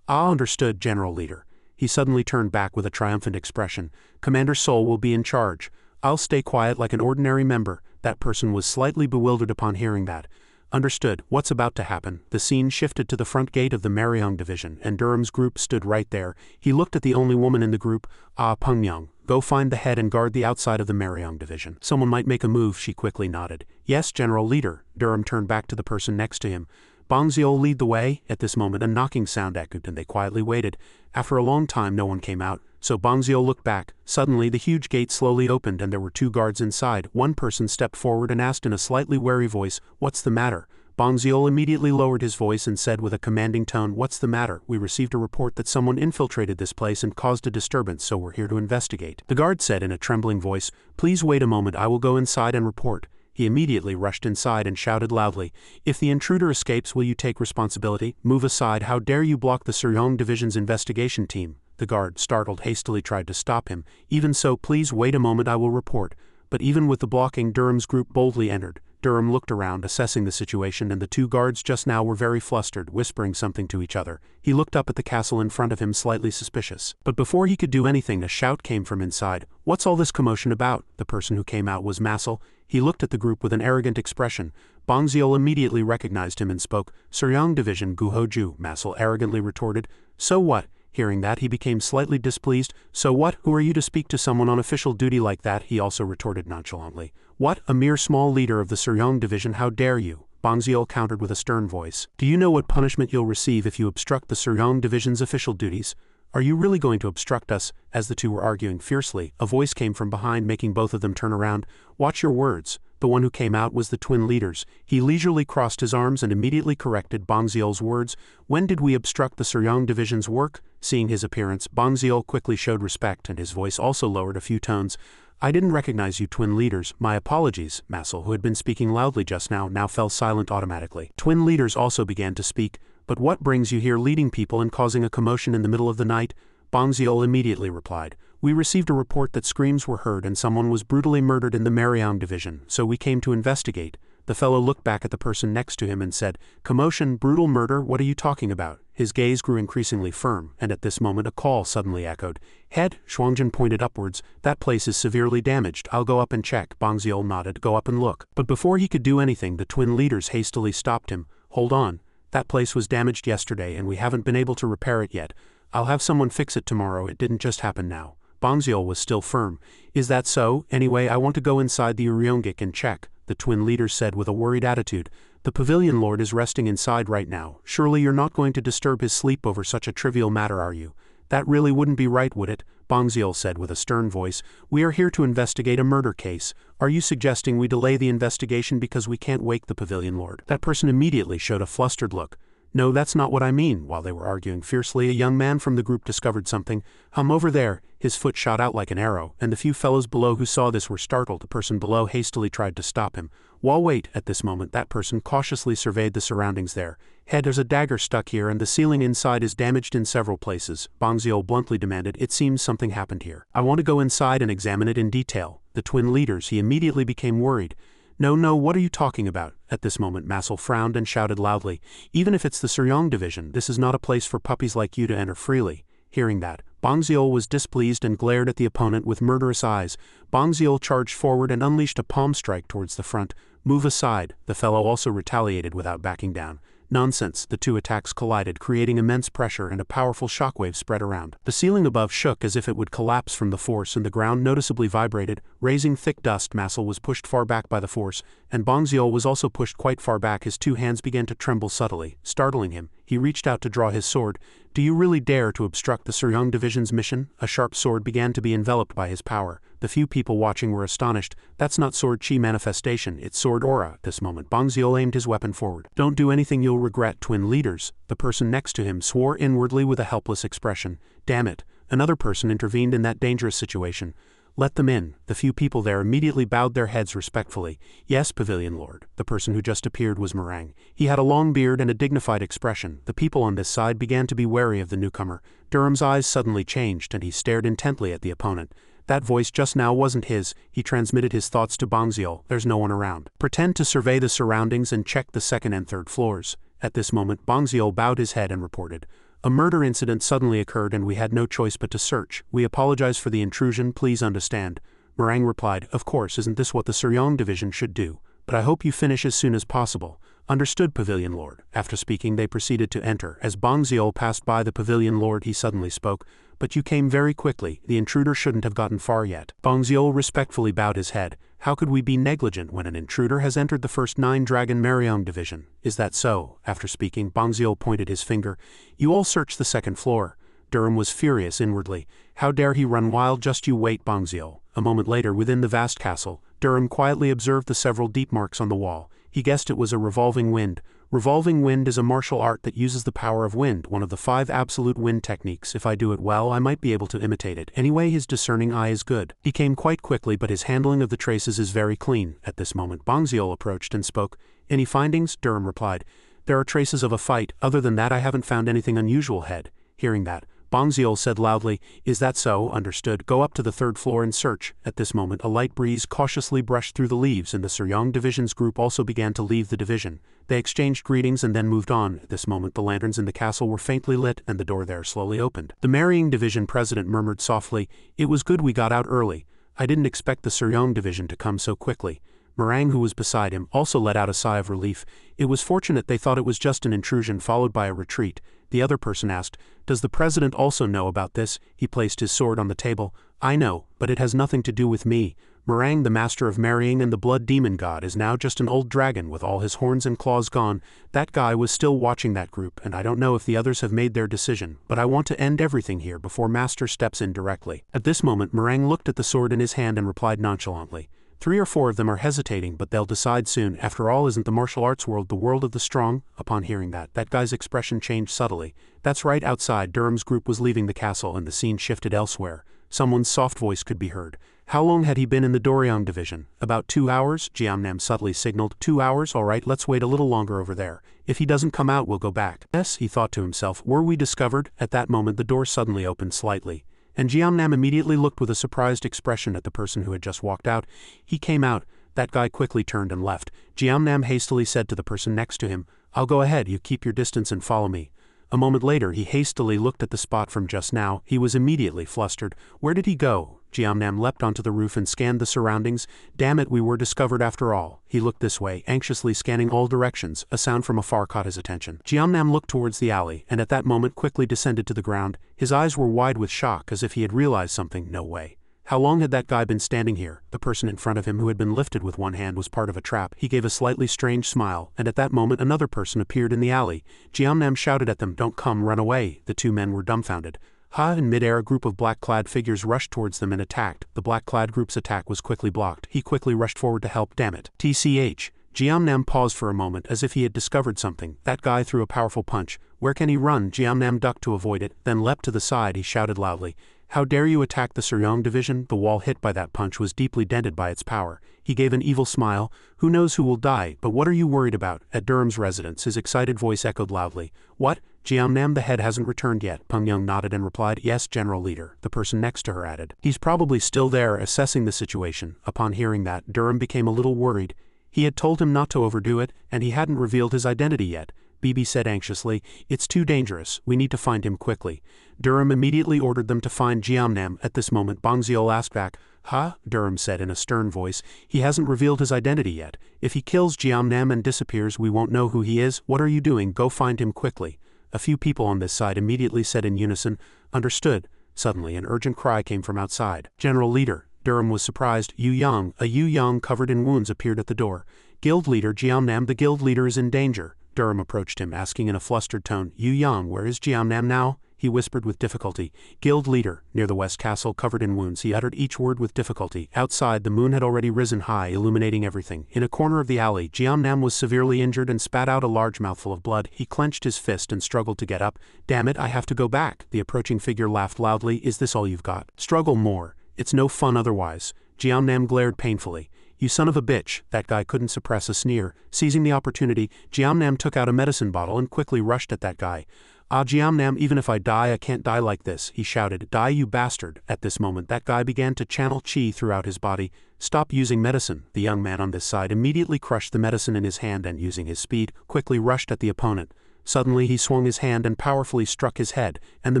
Ah, understood, General Leader. He suddenly turned back with a triumphant expression. Commander Sol will be in charge. I'll stay quiet like an ordinary member. That person was slightly bewildered upon hearing that. Understood. What's about to happen? The scene shifted to the front gate of the Mariang division, and Durham's group stood right there. He looked at the only woman in the group. Ah, Peng Yang. Go find the head and guard the outside of the Mariang division. Someone might make a move, she quickly nodded. Yes, General Leader. Durham turned back to the person next to him. Bang Ziel lead the way. At this moment a knocking sound echoed and they quietly waited. After a long time no one came out, so Bang Ziel looked back. Suddenly the huge gate slowly opened and there were 2 guards inside. One person stepped forward and asked in a slightly wary voice, "What's the matter?" Bang Ziel immediately lowered his voice and said with a commanding tone, "What's the matter? We received a report that someone infiltrated this place and caused a disturbance, so we're here to investigate." The guard said in a trembling voice, "Please wait a moment, I will go inside and report." He immediately rushed inside and shouted loudly, "If the intruder escapes, will you take responsibility? Move aside, how dare you block the Suryong division's investigation team?" The guard, startled, hastily tried to stop him. "Even so, please wait a moment, I will report." But even with the blocking, Durham's group boldly entered. Durham looked around, assessing the situation, and the 2 guards just now were very flustered, whispering something to each other. He looked up at the castle in front of him, slightly suspicious. But before he could do anything, a shout came from inside. "What's all this commotion about?" The person who came out was Massel. He looked at the group with an arrogant expression. Bang Ziel immediately recognized him and spoke. "Suryong division, Guhoju," Massel arrogantly retorted. "So what? Hearing that, he became slightly displeased. So what? Who are you to speak to someone on official duty like that? He also retorted nonchalantly. What? A mere small leader of the Suryong division, how dare you? Bangziel countered with a stern voice. Do you know what punishment you'll receive if you obstruct the Suryong division's official duties? Are you really going to obstruct us? As the two were arguing fiercely, a voice came from behind, making both of them turn around. Watch your words. The one who came out was the twin leaders. He leisurely crossed his arms and immediately corrected Bangziel's words. When did we obstruct the Suryong division's work? Seeing his appearance, Bangziel quickly showed respect, and his voice also lowered a few tones. I didn't recognize you, twin leaders. My apologies. Masel, who had been speaking loudly just now fell silent automatically. Twin leaders also began to speak. But what brings you here leading people and causing a commotion in the middle of the night? Bangziel immediately replied. We received a report that screams were heard and someone was brutally murdered in the Mariang division, so we came to investigate. The fellow looked back at the person next to him and said, Commotion, brutal murder, what are you talking about? His gaze grew increasingly firm, and at this moment a call suddenly echoed. Head, Shuangjin pointed upwards. That place is severely damaged. I'll go up and check. Bangziel nodded. Go up and look. But before he could do anything, the twin leaders hastily stopped him. Hold on. That place was damaged yesterday and we haven't been able to repair it yet. I'll have someone fix it tomorrow. It didn't just happen now. Bangziel was still firm. Is that so? Anyway, I want to go inside the Uryongik and check, the twin leaders said with a worried attitude. The pavilion lord is resting inside right now. Surely you're not going to disturb his sleep over such a trivial matter, are you? That really wouldn't be right, would it? Bangziel said with a stern voice. We are here to investigate a murder case. Are you suggesting we delay the investigation because we can't wake the pavilion lord? That person immediately showed a flustered look. No, that's not what I mean. While they were arguing fiercely, a young man from the group discovered something. Over there. His foot shot out like an arrow, and the few fellows below who saw this were startled. The person below hastily tried to stop him. Wait, at this moment that person cautiously surveyed the surroundings there. Head, there's a dagger stuck here and the ceiling inside is damaged in several places. Bangziel bluntly demanded. It seems something happened here. I want to go inside and examine it in detail. The twin leaders, he immediately became worried. No, what are you talking about? At this moment Masel frowned and shouted loudly. Even if it's the Suryong division, this is not a place for puppies like you to enter freely. Hearing that, Bangziel was displeased and glared at the opponent with murderous eyes. Bangziel charged forward and unleashed a palm strike towards the front. Move aside. The fellow also retaliated without backing down. Nonsense. The two attacks collided, creating immense pressure and a powerful shockwave spread around. The ceiling above shook as if it would collapse from the force and the ground noticeably vibrated, raising thick dust. Masel was pushed far back by the force, and Bangziel was also pushed quite far back. His two hands began to tremble subtly, startling him. He reached out to draw his sword. Do you really dare to obstruct the Suryong division's mission? A sharp sword began to be enveloped by his power. The few people watching were astonished. That's not sword chi manifestation, it's sword aura. At this moment Bangziel aimed his weapon forward. Don't do anything you'll regret, twin leaders. The person next to him swore inwardly with a helpless expression. Damn it. Another person intervened in that dangerous situation. Let them in. The few people there immediately bowed their heads respectfully. Yes, pavilion lord. The person who just appeared was Meringue. He had a long beard and a dignified expression. The people on this side began to be wary of the newcomer. Durham's eyes suddenly changed and he stared intently at the opponent. That voice just now wasn't his. He transmitted his thoughts to Bangziel. There's no one around. Pretend to survey the surroundings and check the second and third floors. At this moment Bangziel bowed his head and reported. A murder incident suddenly occurred and we had no choice but to search. We apologize for the intrusion, please understand. Meringue replied, Of course, isn't this what the Suryong division should do? But I hope you finish as soon as possible. Understood, pavilion lord. After speaking they proceeded to enter. As Bangziel passed by the pavilion lord he suddenly spoke. But you came very quickly. The intruder shouldn't have gotten far yet. Bangziel respectfully bowed his head. How could we be negligent when an intruder has entered the first 9-Dragon Mariang division? Is that so? After speaking, Bangziel pointed his finger. You all search the second floor. Durham was furious inwardly. How dare he run wild? Just you wait, Bangziel. A moment later, within the vast castle, Durham quietly observed the several deep marks on the wall. He guessed it was a revolving wind. Revolving wind is a martial art that uses the power of wind, one of the 5 absolute wind techniques. If I do it well, I might be able to imitate it. Anyway, his discerning eye is good. He came quite quickly, but his handling of the traces is very clean. At this moment, Bangziel approached and spoke. Any findings? Durham replied. There are traces of a fight. Other than that, I haven't found anything unusual, head. Hearing that, Bangziel said loudly, Is that so? Understood. Go up to the 3rd floor and search. At this moment, a light breeze cautiously brushed through the leaves and the Suryong division's group also began to leave the division. They exchanged greetings and then moved on. At this moment, the lanterns in the castle were faintly lit and the door there slowly opened. The Marrying division president murmured softly, It was good we got out early. I didn't expect the Suryong division to come so quickly. Meringue, who was beside him, also let out a sigh of relief. It was fortunate they thought it was just an intrusion followed by a retreat. The other person asked, "Does the president also know about this?" He placed his sword on the table. "I know, but it has nothing to do with me. Meringue, the master of marrying and the blood demon god, is now just an old dragon with all his horns and claws gone. That guy was still watching that group, and I don't know if the others have made their decision, but I want to end everything here before Master steps in directly." At this moment, Meringue looked at the sword in his hand and replied nonchalantly, "3 or 4 of them are hesitating, but they'll decide soon. After all, isn't the martial arts world the world of the strong?" Upon hearing that guy's expression changed subtly. That's right, outside, Durham's group was leaving the castle and the scene shifted elsewhere. Someone's soft voice could be heard. How long had he been in the Doryong division? "About 2 hours, Jiamnam subtly signaled. 2 hours, all right, let's wait a little longer over there. If he doesn't come out, we'll go back. Yes, he thought to himself, were we discovered? At that moment the door suddenly opened slightly, and Jiamnam immediately looked with a surprised expression at the person who had just walked out. He came out. That guy quickly turned and left. Jiamnam hastily said to the person next to him, "I'll go ahead, you keep your distance and follow me." A moment later he hastily looked at the spot from just now. He was immediately flustered. Where did he go? Jiamnam leapt onto the roof and scanned the surroundings. Damn it, we were discovered after all. He looked this way, anxiously scanning all directions. A sound from afar caught his attention. Jiamnam looked towards the alley, and at that moment quickly descended to the ground. His eyes were wide with shock, as if he had realized something. No way. How long had that guy been standing here? The person in front of him who had been lifted with one hand was part of a trap. He gave a slightly strange smile, and at that moment another person appeared in the alley. Jiamnam shouted at them, "Don't come, run away." The 2 men were dumbfounded. In midair, a group of black-clad figures rushed towards them and attacked. The black-clad group's attack was quickly blocked. He quickly rushed forward to help. Damn it. TCH. Jiamnam paused for a moment, as if he had discovered something. That guy threw a powerful punch. Where can he run? Jiamnam ducked to avoid it, then leapt to the side. He shouted loudly, "How dare you attack the Suryong division?" The wall hit by that punch was deeply dented by its power. He gave an evil smile. "Who knows who will die, but what are you worried about?" At Durham's residence, his excited voice echoed loudly. "What? Jiamnam, the head hasn't returned yet." Pengyang nodded and replied, "Yes, General Leader." The person next to her added, "He's probably still there, assessing the situation." Upon hearing that, Durham became a little worried. He had told him not to overdo it, and he hadn't revealed his identity yet. Bibi said anxiously, "It's too dangerous. We need to find him quickly." Durham immediately ordered them to find Jiamnam. At this moment Bangziol asked back, "Huh?" Durham said in a stern voice, "He hasn't revealed his identity yet. If he kills Jiamnam and disappears, we won't know who he is. What are you doing? Go find him quickly." A few people on this side immediately said in unison, "Understood." Suddenly an urgent cry came from outside. "General Leader." Durham was surprised. Yu Yang, a Yu Yang covered in wounds, appeared at the door. "Guild Leader Jiamnam, the Guild Leader is in danger." Durham approached him, asking in a flustered tone, "Yu Yang, where is Jiamnam now?" He whispered with difficulty, "Guild Leader, near the West Castle, covered in wounds." He uttered each word with difficulty. Outside, the moon had already risen high, illuminating everything. In a corner of the alley, Jiamnam was severely injured and spat out a large mouthful of blood. He clenched his fist and struggled to get up. "Damn it, I have to go back." The approaching figure laughed loudly. "Is this all you've got? Struggle more. It's no fun otherwise." Jiamnam glared painfully. "You son of a bitch." That guy couldn't suppress a sneer. Seizing the opportunity, Jiamnam took out a medicine bottle and quickly rushed at that guy. "Ah, Jiamnam, even if I die, I can't die like this," he shouted. "Die, you bastard." At this moment that guy began to channel chi throughout his body. "Stop using medicine." The young man on this side immediately crushed the medicine in his hand and, using his speed, quickly rushed at the opponent. Suddenly he swung his hand and powerfully struck his head, and the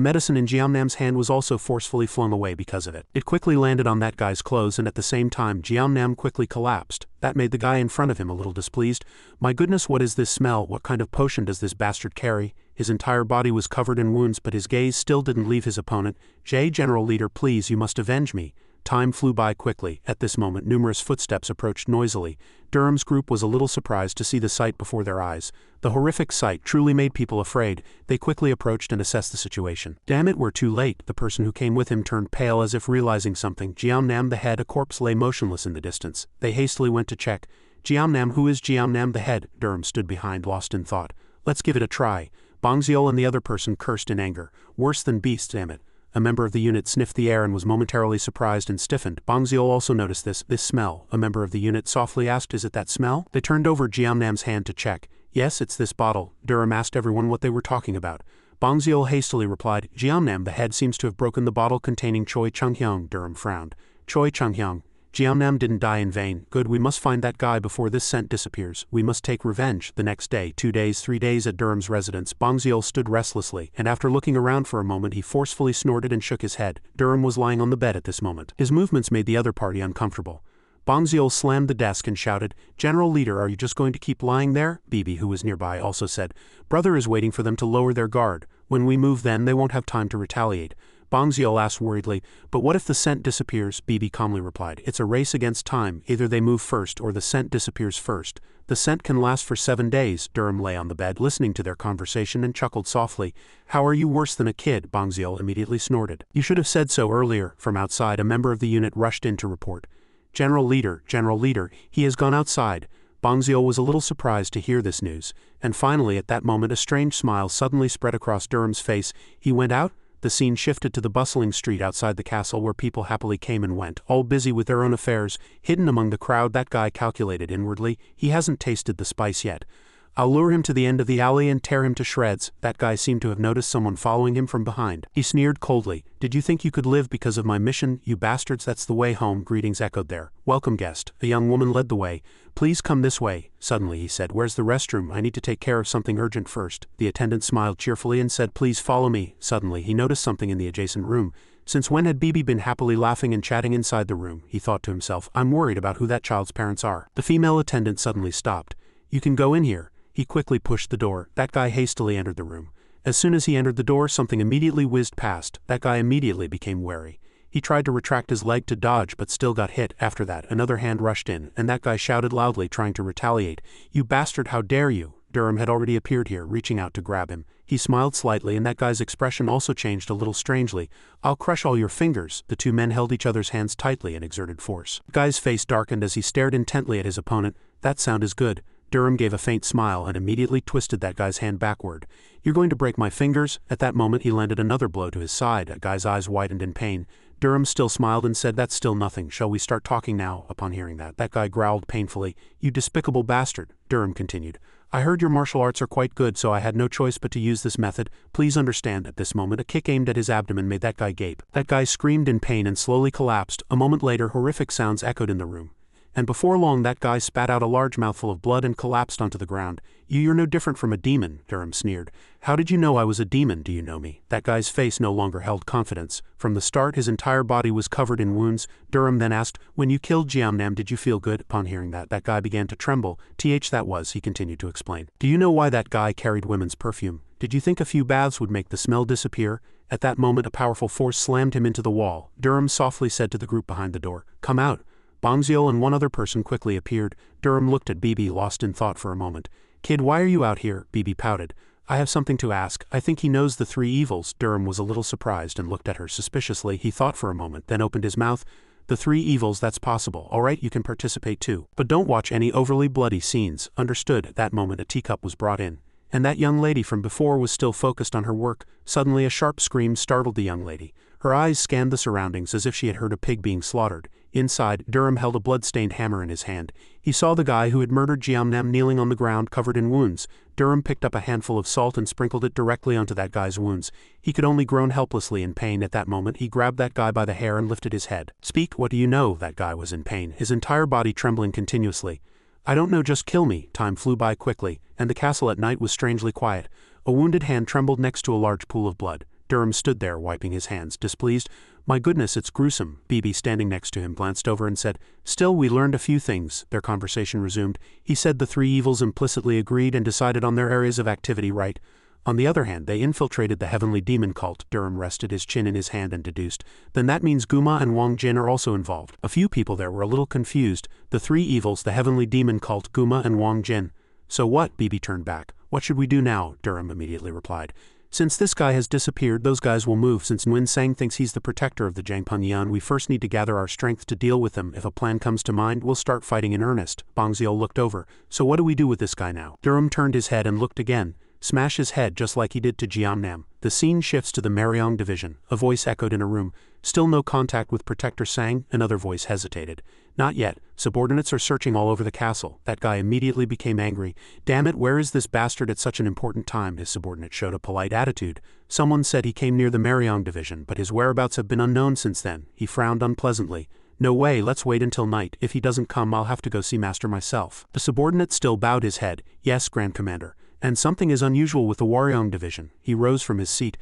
medicine in Jiamnam's hand was also forcefully flung away because of it. It quickly landed on that guy's clothes, and at the same time Jiamnam quickly collapsed. That made the guy in front of him a little displeased. "My goodness, what is this smell? What kind of potion does this bastard carry?" His entire body was covered in wounds, but his gaze still didn't leave his opponent. "General Leader, please, you must avenge me." Time flew by quickly. At this moment numerous footsteps approached noisily. Durham's group was a little surprised to see the sight before their eyes. The horrific sight truly made people afraid. They quickly approached and assessed the situation. "Damn it, we're too late." The person who came with him turned pale as if realizing something. Jiamnam the head, a corpse, lay motionless in the distance. They hastily went to check. "Jiamnam, who is Jiamnam the head?" Durham stood behind, lost in thought. "Let's give it a try." Bangziol and the other person cursed in anger. "Worse than beasts, damn it." A member of the unit sniffed the air and was momentarily surprised and stiffened. Bangziol also noticed this smell. A member of the unit softly asked, "Is it that smell?" They turned over Jiamnam's hand to check. "Yes, it's this bottle." Durham asked everyone what they were talking about. Bangziol hastily replied, "Jiamnam the head seems to have broken the bottle containing Choi Chunghyang." Durham frowned. "Choi Chunghyang. Jiamnam didn't die in vain. Good, we must find that guy before this scent disappears. We must take revenge." The next day, 2 days, 3 days at Durham's residence, Bangziol stood restlessly, and after looking around for a moment he forcefully snorted and shook his head. Durham was lying on the bed at this moment. His movements made the other party uncomfortable. Bangziol slammed the desk and shouted, "General Leader, are you just going to keep lying there?" Bibi, who was nearby, also said, "Brother is waiting for them to lower their guard." When we move then they won't have time to retaliate. Bongziol asked worriedly, but what if the scent disappears? Bibi calmly replied. It's a race against time, either they move first or the scent disappears first. The scent can last for 7 days. Durham lay on the bed listening to their conversation and chuckled softly. How are you worse than a kid? Bongziol immediately snorted. You should have said so earlier. From outside a member of the unit rushed in to report. General Leader, he has gone outside. Bongziol was a little surprised to hear this news, and finally at that moment a strange smile suddenly spread across Durham's face. He went out? The scene shifted to the bustling street outside the castle where people happily came and went, all busy with their own affairs. Hidden among the crowd, that guy calculated inwardly. He hasn't tasted the spice yet. I'll lure him to the end of the alley and tear him to shreds. That guy seemed to have noticed someone following him from behind. He sneered coldly. Did you think you could live because of my mission, you bastards? That's the way home. Greetings echoed there. Welcome, guest. A young woman led the way. Please come this way. Suddenly he said, where's the restroom? I need to take care of something urgent first. The attendant smiled cheerfully and said, please follow me. Suddenly he noticed something in the adjacent room. Since when had Bibi been happily laughing and chatting inside the room? He thought to himself, I'm worried about who that child's parents are. The female attendant suddenly stopped. You can go in here. He quickly pushed the door. That guy hastily entered the room. As soon as he entered the door, something immediately whizzed past. That guy immediately became wary. He tried to retract his leg to dodge but still got hit. After that, another hand rushed in, and that guy shouted loudly, trying to retaliate. You bastard, how dare you! Durham had already appeared here, reaching out to grab him. He smiled slightly and that guy's expression also changed a little strangely. I'll crush all your fingers. The two men held each other's hands tightly and exerted force. The guy's face darkened as he stared intently at his opponent. That sound is good. Durham gave a faint smile and immediately twisted that guy's hand backward. You're going to break my fingers? At that moment he landed another blow to his side. That guy's eyes widened in pain. Durham still smiled and said, that's still nothing. Shall we start talking now? Upon hearing that guy growled painfully. You despicable bastard. Durham continued. I heard your martial arts are quite good, so I had no choice but to use this method. Please understand. At this moment a kick aimed at his abdomen made that guy gape. That guy screamed in pain and slowly collapsed. A moment later horrific sounds echoed in the room. And before long that guy spat out a large mouthful of blood and collapsed onto the ground. You're no different from a demon, Durham sneered. How did you know I was a demon? Do you know me? That guy's face no longer held confidence. From the start his entire body was covered in wounds. Durham then asked, when you killed Jiamnam did you feel good? Upon hearing that guy began to tremble. That was, he continued to explain. Do you know why that guy carried women's perfume? Did you think a few baths would make the smell disappear? At that moment a powerful force slammed him into the wall. Durham softly said to the group behind the door, come out. Bongziol and one other person quickly appeared. Durham looked at Bibi, lost in thought for a moment. Kid, why are you out here? Bibi pouted. I have something to ask. I think he knows the three evils. Durham was a little surprised and looked at her suspiciously. He thought for a moment, then opened his mouth. The three evils, that's possible. Alright, you can participate too. But don't watch any overly bloody scenes. Understood. At that moment a teacup was brought in. And that young lady from before was still focused on her work. Suddenly a sharp scream startled the young lady. Her eyes scanned the surroundings as if she had heard a pig being slaughtered. Inside, Durham held a blood-stained hammer in his hand. He saw the guy who had murdered Jiamnam kneeling on the ground covered in wounds. Durham picked up a handful of salt and sprinkled it directly onto that guy's wounds. He could only groan helplessly in pain. At that moment he grabbed that guy by the hair and lifted his head. Speak, what do you know? That guy was in pain, his entire body trembling continuously. I don't know, just kill me. Time flew by quickly, and the castle at night was strangely quiet. A wounded hand trembled next to a large pool of blood. Durham stood there, wiping his hands, displeased. My goodness, it's gruesome. Bibi, standing next to him, glanced over and said, still, we learned a few things. Their conversation resumed. He said the three evils implicitly agreed and decided on their areas of activity, right? On the other hand, they infiltrated the heavenly demon cult. Durham rested his chin in his hand and deduced. Then that means Guma and Wang Jin are also involved. A few people there were a little confused. The three evils, the heavenly demon cult, Guma and Wang Jin. So what? Bibi turned back. What should we do now? Durham immediately replied. Since this guy has disappeared, those guys will move. Since Nguyen Sang thinks he's the protector of the Jiangpengyan, we first need to gather our strength to deal with them. If a plan comes to mind, we'll start fighting in earnest. Bongziol looked over. So what do we do with this guy now? Durham turned his head and looked again. Smash his head just like he did to Jiamnam. The scene shifts to the Mariong division. A voice echoed in a room. Still no contact with Protector Sang? Another voice hesitated. Not yet. Subordinates are searching all over the castle. That guy immediately became angry. Damn it, where is this bastard at such an important time? His subordinate showed a polite attitude. Someone said he came near the Mariong division, but his whereabouts have been unknown since then. He frowned unpleasantly. No way, let's wait until night. If he doesn't come, I'll have to go see Master myself. The subordinate still bowed his head. Yes, Grand Commander. And something is unusual with the Waryong division. He rose from his seat.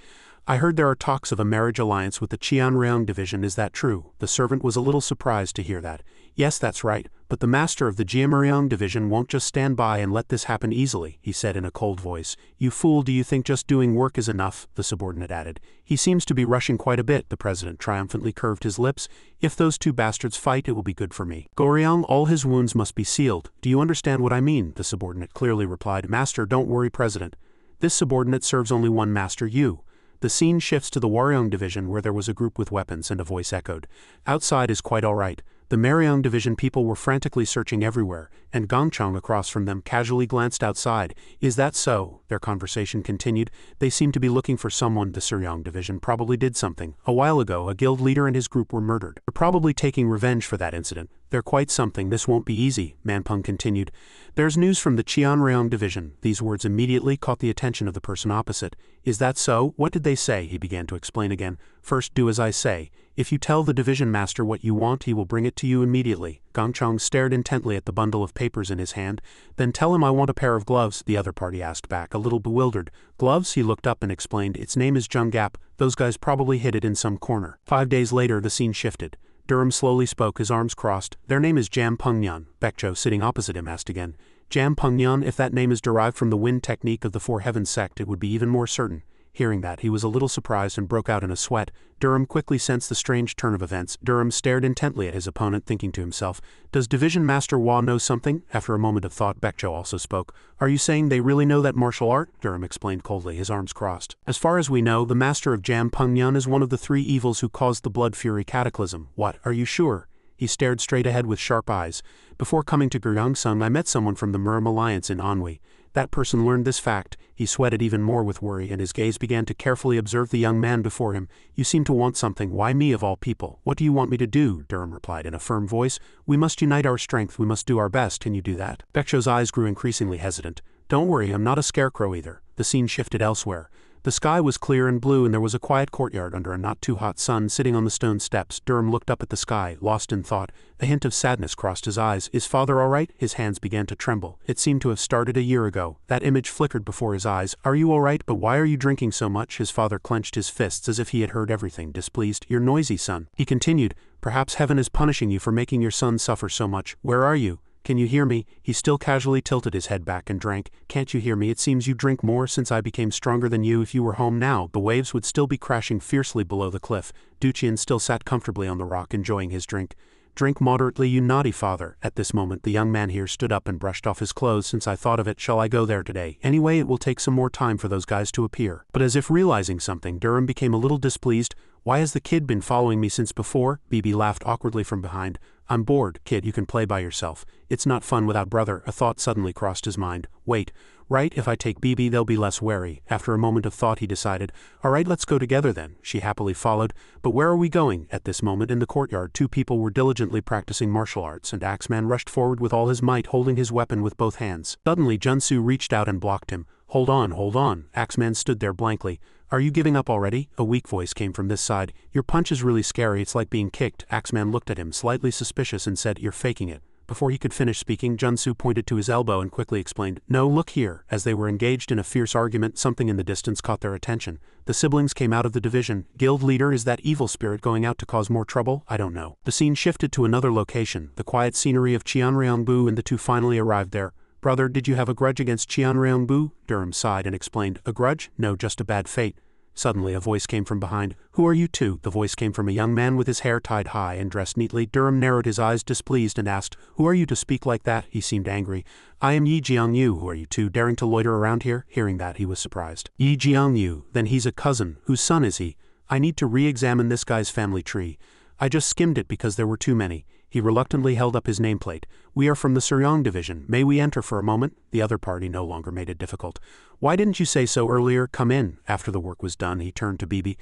I heard there are talks of a marriage alliance with the Qianryong division. Is that true? The servant was a little surprised to hear that. Yes, that's right, but the master of the Jiamuriang division won't just stand by and let this happen easily, he said in a cold voice. You fool, do you think just doing work is enough? The subordinate added. He seems to be rushing quite a bit, the president triumphantly curved his lips. If those two bastards fight, it will be good for me. Goriang, all his wounds must be sealed. Do you understand what I mean? The subordinate clearly replied. Master, don't worry, president. This subordinate serves only one master, you. The scene shifts to the Waryong division where there was a group with weapons and a voice echoed. Outside is quite all right. The Maryong division people were frantically searching everywhere, and Gongchang across from them casually glanced outside. Is that so? Their conversation continued. They seem to be looking for someone. The Suryong division probably did something. A while ago, a guild leader and his group were murdered. They're probably taking revenge for that incident. They're quite something. This won't be easy, Manpeng continued. There's news from the Qianryong division. These words immediately caught the attention of the person opposite. Is that so? What did they say? He began to explain again. First, do as I say. If you tell the division master what you want, he will bring it to you immediately. Gongchang stared intently at the bundle of papers in his hand. Then tell him I want a pair of gloves, the other party asked back, a little bewildered. Gloves? He looked up and explained. Its name is Jungap. Those guys probably hid it in some corner. 5 days later, the scene shifted. Durham slowly spoke, his arms crossed. Their name is Jam Pungnyan. Baekjo, sitting opposite him, asked again. Jam Pungnyan, if that name is derived from the wind technique of the Four Heavens sect, it would be even more certain. Hearing that, he was a little surprised and broke out in a sweat. Durham quickly sensed the strange turn of events. Durham stared intently at his opponent, thinking to himself, does Division Master Hua know something? After a moment of thought, Baekjo also spoke. Are you saying they really know that martial art? Durham explained coldly, his arms crossed. As far as we know, the master of Jam Pungnyan is one of the 3 evils who caused the Blood Fury Cataclysm. What, are you sure? He stared straight ahead with sharp eyes. Before coming to Guryeongsung, I met someone from the Murim Alliance in Anhui. That person learned this fact. He sweated even more with worry, and his gaze began to carefully observe the young man before him. You seem to want something. Why me of all people? What do you want me to do? Durham replied in a firm voice. We must unite our strength. We must do our best. Can you do that? Baekjo's eyes grew increasingly hesitant. Don't worry, I'm not a scarecrow either. The scene shifted elsewhere. The sky was clear and blue, and there was a quiet courtyard under a not-too-hot sun sitting on the stone steps. Durham looked up at the sky, lost in thought. A hint of sadness crossed his eyes. Is father all right? His hands began to tremble. It seemed to have started a year ago. That image flickered before his eyes. Are you all right? But why are you drinking so much? His father clenched his fists as if he had heard everything, displeased. You're noisy, son. He continued. Perhaps heaven is punishing you for making your son suffer so much. Where are you? Can you hear me? He still casually tilted his head back and drank. Can't you hear me? It seems you drink more since I became stronger than you. If you were home now, the waves would still be crashing fiercely below the cliff. Duqian still sat comfortably on the rock enjoying his drink. Drink moderately, you naughty father. At this moment the young man here stood up and brushed off his clothes. Since I thought of it, shall I go there today? Anyway, it will take some more time for those guys to appear. But as if realizing something, Durham became a little displeased. Why has the kid been following me since before? Bibi laughed awkwardly from behind. I'm bored, kid, you can play by yourself. It's not fun without brother. A thought suddenly crossed his mind. Wait, right, if I take Bibi they'll be less wary. After a moment of thought he decided, alright, let's go together then. She happily followed. But where are we going? At this moment in the courtyard 2 people were diligently practicing martial arts, and Axeman rushed forward with all his might, holding his weapon with both hands. Suddenly Junsu reached out and blocked him. Hold on. Axeman stood there blankly. Are you giving up already? A weak voice came from this side. Your punch is really scary, it's like being kicked. Axeman looked at him, slightly suspicious, and said, You're faking it. Before he could finish speaking, Junsu pointed to his elbow and quickly explained, No, look here. As they were engaged in a fierce argument, something in the distance caught their attention. The siblings came out of the division. Guild leader, is that evil spirit going out to cause more trouble? I don't know. The scene shifted to another location, the quiet scenery of Qianryangbu, and the 2 finally arrived there. Brother, did you have a grudge against Qianryangbu? Durham sighed and explained, A grudge? No, just a bad fate. Suddenly a voice came from behind. Who are you 2? The voice came from a young man with his hair tied high and dressed neatly. Durham narrowed his eyes displeased and asked, Who are you to speak like that? He seemed angry. I am Yi Jiangyu. Who are you 2 daring to loiter around here? Hearing that, he was surprised. Yi Jiangyu, then he's a cousin. Whose son is he? I need to re-examine this guy's family tree. I just skimmed it because there were too many. He reluctantly held up his nameplate. We are from the Suryong division. May we enter for a moment? The other party no longer made it difficult. Why didn't you say so earlier? Come in. After the work was done, he turned to Bibi.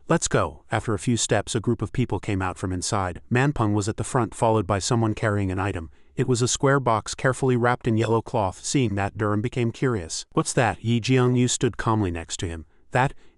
Let's go. After a few steps, a group of people came out from inside. Manpeng was at the front, followed by someone carrying an item. It was a square box carefully wrapped in yellow cloth. Seeing that, Durham became curious. What's that? Yi Jiangyu stood calmly next to him.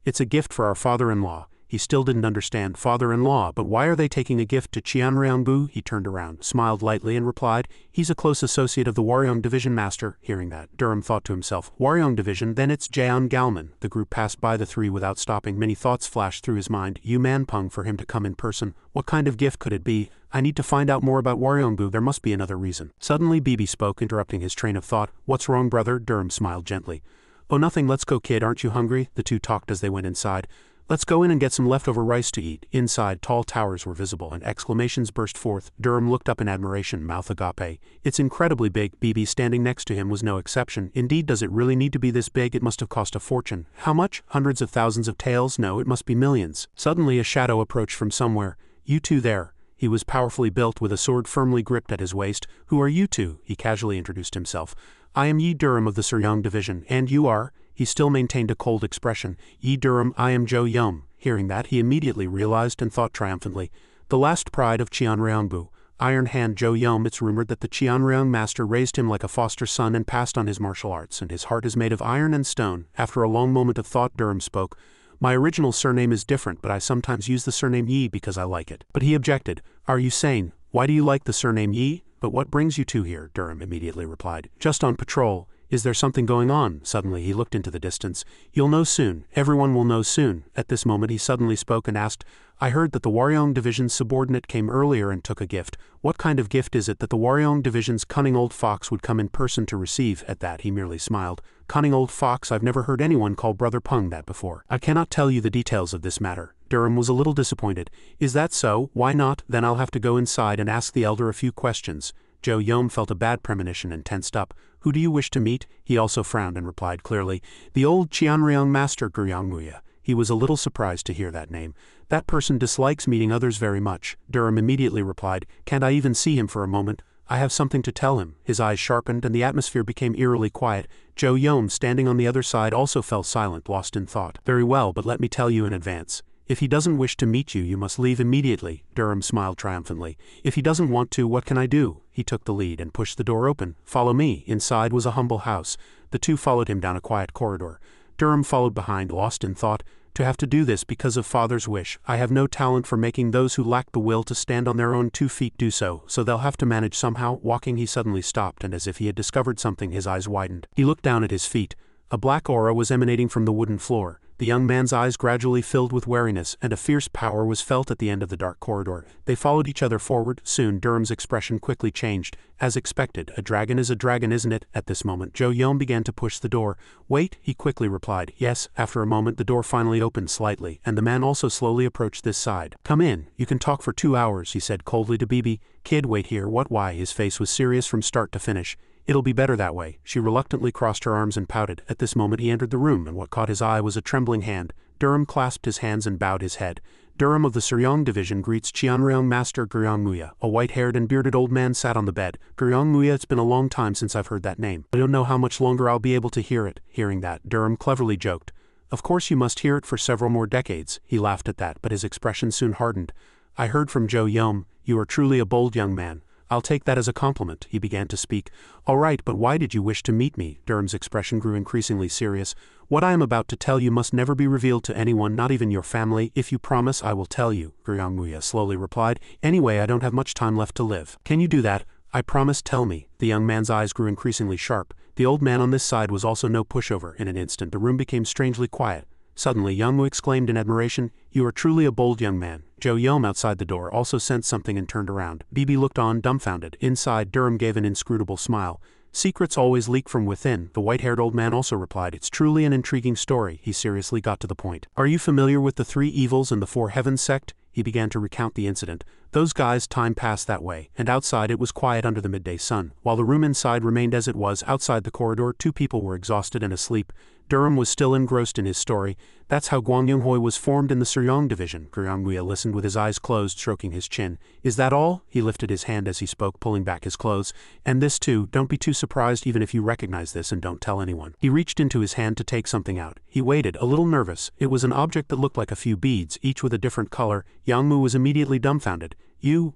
It's a gift for our father-in-law. He still didn't understand father-in-law, but why are they taking a gift to Qianryangbu? He turned around, smiled lightly, and replied, he's a close associate of the Waryong Division Master. Hearing that, Durham thought to himself, Waryong Division, then it's Jian Galman. The group passed by the three without stopping. Many thoughts flashed through his mind. Yu Manpeng for him to come in person. What kind of gift could it be? I need to find out more about Waryongbu. There must be another reason. Suddenly Bibi spoke, interrupting his train of thought. What's wrong, brother? Durham smiled gently. Oh, nothing. Let's go, kid. Aren't you hungry? The two talked as they went inside. Let's go in and get some leftover rice to eat. Inside, tall towers were visible, and exclamations burst forth. Durham looked up in admiration, mouth agape. It's incredibly big. Bibi, standing next to him, was no exception. Indeed, does it really need to be this big? It must have cost a fortune. How much? Hundreds of thousands of taels? No, it must be millions. Suddenly a shadow approached from somewhere. You two there. He was powerfully built, with a sword firmly gripped at his waist. Who are you two? He casually introduced himself. I am Yi Durham of the Suryong Division. And you are? He still maintained a cold expression. Yi Durham, I am Zhou Yom. Hearing that, he immediately realized and thought triumphantly. The last pride of Qianryangbu. Iron Hand Zhou Yom. It's rumored that the Qianryang master raised him like a foster son and passed on his martial arts, and his heart is made of iron and stone. After a long moment of thought, Durham spoke. My original surname is different, but I sometimes use the surname Yi because I like it. But he objected. Are you sane? Why do you like the surname Yi? But what brings you two here? Durham immediately replied. Just on patrol. Is there something going on? Suddenly he looked into the distance. You'll know soon. Everyone will know soon. At this moment he suddenly spoke and asked, I heard that the Waryong Division's subordinate came earlier and took a gift. What kind of gift is it that the Waryong Division's cunning old fox would come in person to receive? At that he merely smiled. Cunning old fox? I've never heard anyone call Brother Peng that before. I cannot tell you the details of this matter. Durham was a little disappointed. Is that so? Why not? Then I'll have to go inside and ask the elder a few questions. Zhou Yom felt a bad premonition and tensed up. Who do you wish to meet? He also frowned and replied clearly, the old Qianryang master Wuxia. He was a little surprised to hear that name. That person dislikes meeting others very much. Durham immediately replied, can't I even see him for a moment? I have something to tell him. His eyes sharpened and the atmosphere became eerily quiet. Zhou Yom, standing on the other side, also fell silent, lost in thought. Very well, but let me tell you in advance. If he doesn't wish to meet you, you must leave immediately. Durham smiled triumphantly. If he doesn't want to, what can I do? He took the lead and pushed the door open. Follow me. Inside was a humble house. The two followed him down a quiet corridor. Durham followed behind, lost in thought. To have to do this because of father's wish. I have no talent for making those who lack the will to stand on their own 2 feet do so they'll have to manage somehow. Walking, he suddenly stopped, and as if he had discovered something, his eyes widened. He looked down at his feet. A black aura was emanating from the wooden floor. The young man's eyes gradually filled with wariness, and a fierce power was felt at the end of the dark corridor. They followed each other forward. Soon, Durham's expression quickly changed. As expected, a dragon is a dragon, isn't it? At this moment, Zhou Yom began to push the door. Wait, he quickly replied. Yes. After a moment, the door finally opened slightly, and the man also slowly approached this side. Come in. You can talk for 2 hours, he said coldly to Bibi. Kid, wait here. What? Why? His face was serious from start to finish. It'll be better that way. She reluctantly crossed her arms and pouted. At this moment he entered the room, and what caught his eye was a trembling hand. Durham clasped his hands and bowed his head. Durham of the Suryong Division greets Qianryang Master Wuxia. A white-haired and bearded old man sat on the bed. Wuxia, it's been a long time since I've heard that name. I don't know how much longer I'll be able to hear it. Hearing that, Durham cleverly joked. Of course you must hear it for several more decades. He laughed at that, but his expression soon hardened. I heard from Zhou Yom. You are truly a bold young man. I'll take that as a compliment. He began to speak. All right, but why did you wish to meet me? Durham's expression grew increasingly serious. What I am about to tell you must never be revealed to anyone, not even your family. If you promise, I will tell you, Wuxia slowly replied. Anyway, I don't have much time left to live. Can you do that? I promise, tell me. The young man's eyes grew increasingly sharp. The old man on this side was also no pushover. In an instant, the room became strangely quiet. Suddenly, Yang Wu exclaimed in admiration, You are truly a bold young man. Zhou Yom outside the door also sensed something and turned around. Bibi looked on, dumbfounded. Inside, Durham gave an inscrutable smile. Secrets always leak from within. The white-haired old man also replied, It's truly an intriguing story. He seriously got to the point. Are you familiar with the 3 evils and the 4 heavens sect? He began to recount the incident. Those guys, time passed that way, and outside it was quiet under the midday sun. While the room inside remained as it was, outside the corridor 2 people were exhausted and asleep. Durham was still engrossed in his story. That's how Guangyonghoi was formed in the Suryong Division. Wuxia listened with his eyes closed, stroking his chin. Is that all? He lifted his hand as he spoke, pulling back his clothes. And this too, don't be too surprised even if you recognize this, and don't tell anyone. He reached into his hand to take something out. He waited, a little nervous. It was an object that looked like a few beads, each with a different color. Yang Mu was immediately dumbfounded.